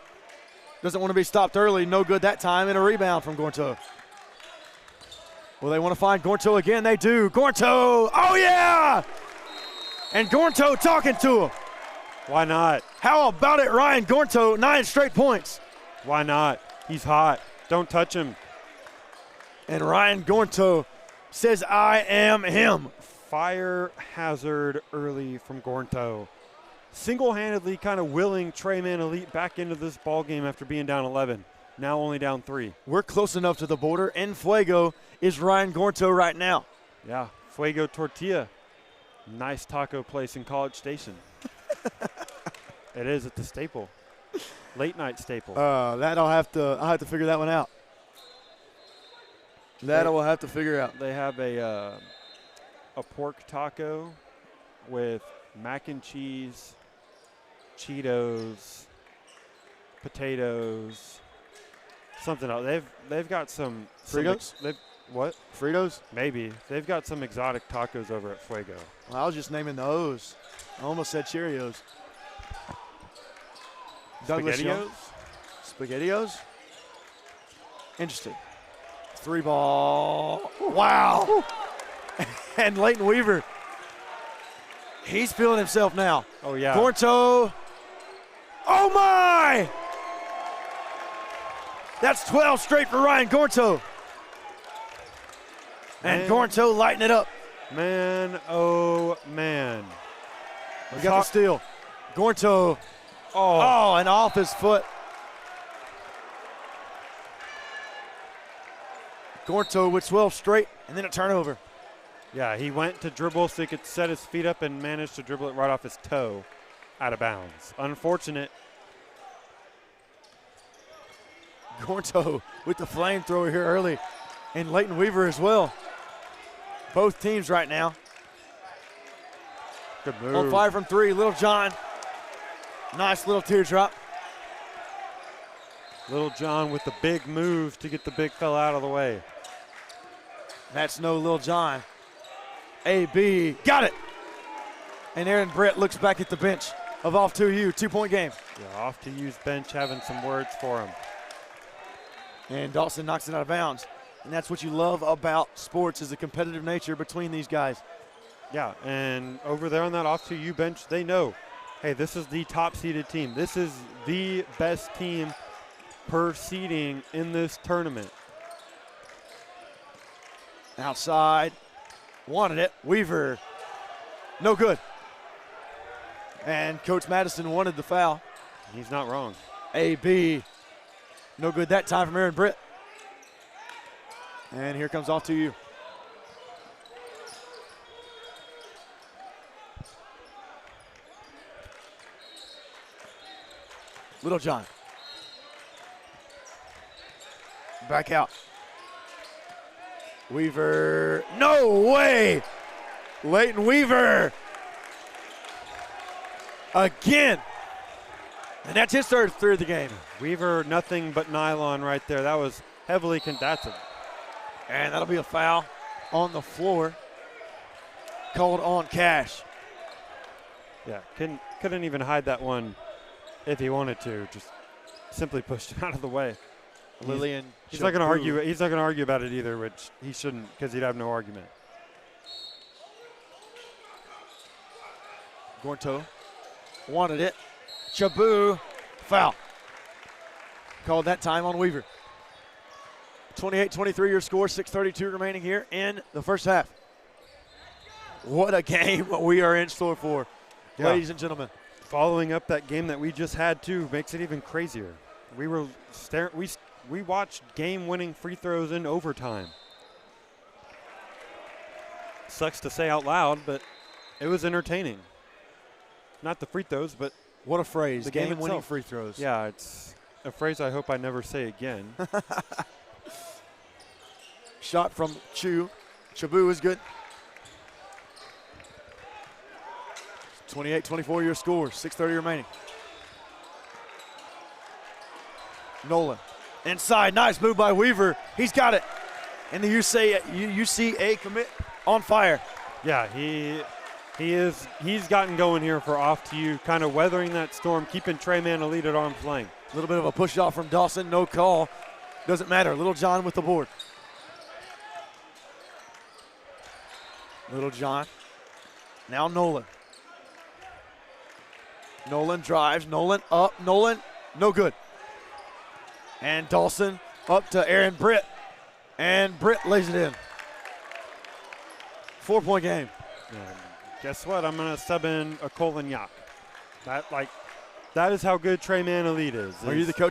doesn't want to be stopped early. No good that time, and a rebound from Gorto. Well, they want to find Gorto again. They do. Gorto, oh, yeah! And Gorto talking to him. Why not? How about it, Ryan Gorto? 9 straight points. Why not? He's hot. Don't touch him. And Ryan Gorto says, I am him. Fire hazard early from Gorto. Single-handedly kind of willing Trey Man Elite back into this ball game after being down 11. Now only down 3. We're close enough to the border. En fuego is Ryan Gorto right now. Yeah, Fuego Tortilla. Nice taco place in College Station. It is at the Staple. Late night Staple. I'll have to figure that one out. We'll have to figure out. They have a pork taco with mac and cheese, Cheetos, potatoes, something else. They've got some Fritos. What? Fritos? Maybe. They've got some exotic tacos over at Fuego. Well, I was just naming those. I almost said Cheerios. SpaghettiOs? SpaghettiOs? Interesting. 3 ball. Wow. And Leighton Weaver. He's feeling himself now. Oh, yeah. Gorto. Oh, my. That's 12 straight for Ryan Gorto. And Gorto lighting it up. Man, oh, man. We got the steal. Gorto. Oh, and off his foot. Gorto with 12 straight, and then a turnover. Yeah, he went to dribble so he could set his feet up and managed to dribble it right off his toe out of bounds. Unfortunate. Gorto with the flamethrower here early, and Leighton Weaver as well. Both teams right now. Good move. On fire from 3, Little John. Nice little teardrop. Little John with the big move to get the big fella out of the way. That's no Little John. AB, got it. And Aaron Brett looks back at the bench of off to you, 2-point game. Yeah, off to you's bench having some words for him. And Dawson knocks it out of bounds. And that's what you love about sports is the competitive nature between these guys. Yeah, and over there on that off to you bench, they know hey, this is the top-seeded team. This is the best team per seeding in this tournament. Outside, wanted it. Weaver, no good. And Coach Madison wanted the foul. He's not wrong. AB, no good that time from Aaron Britt. And here comes off to you. Little John. Back out. Weaver, no way! Leighton Weaver. Again. And that's his third three of the game. Weaver, nothing but nylon right there. That was heavily contested. And that'll be a foul on the floor. Called on Cash. Yeah, couldn't even hide that one if he wanted to. Just simply pushed him out of the way. Lillian. He's not going to argue. He's not going to argue about it either, which he shouldn't, because he'd have no argument. Gorto wanted it. Chabot, foul. Called that time on Weaver. 28-23 your score, 6:32 remaining here in the first half. What a game we are in store for, ladies and gentlemen. Following up that game that we just had too makes it even crazier. We were we watched game-winning free throws in overtime. Sucks to say out loud, but it was entertaining. Not the free throws, but what a phrase. The game winning itself. Free throws. Yeah, it's a phrase I hope I never say again. Shot from Chabot is good. 28-24 your score, 6:30 remaining. Nolan inside, nice move by Weaver. He's got it. And the UCA commit on fire. Yeah, he's gotten going here for off to you, kind of weathering that storm, keeping Trey Manalita at arm's length. A little bit of a push off from Dawson, no call. Doesn't matter. Little John with the board. Little John. Now Nolan. Nolan drives. Nolan up. Nolan, no good. And Dawson up to Aaron Britt. And Britt lays it in. 4-point game. Yeah. Guess what? I'm going to sub in a Colin Yak. That is how good Trey Manalita is. Are you the coach?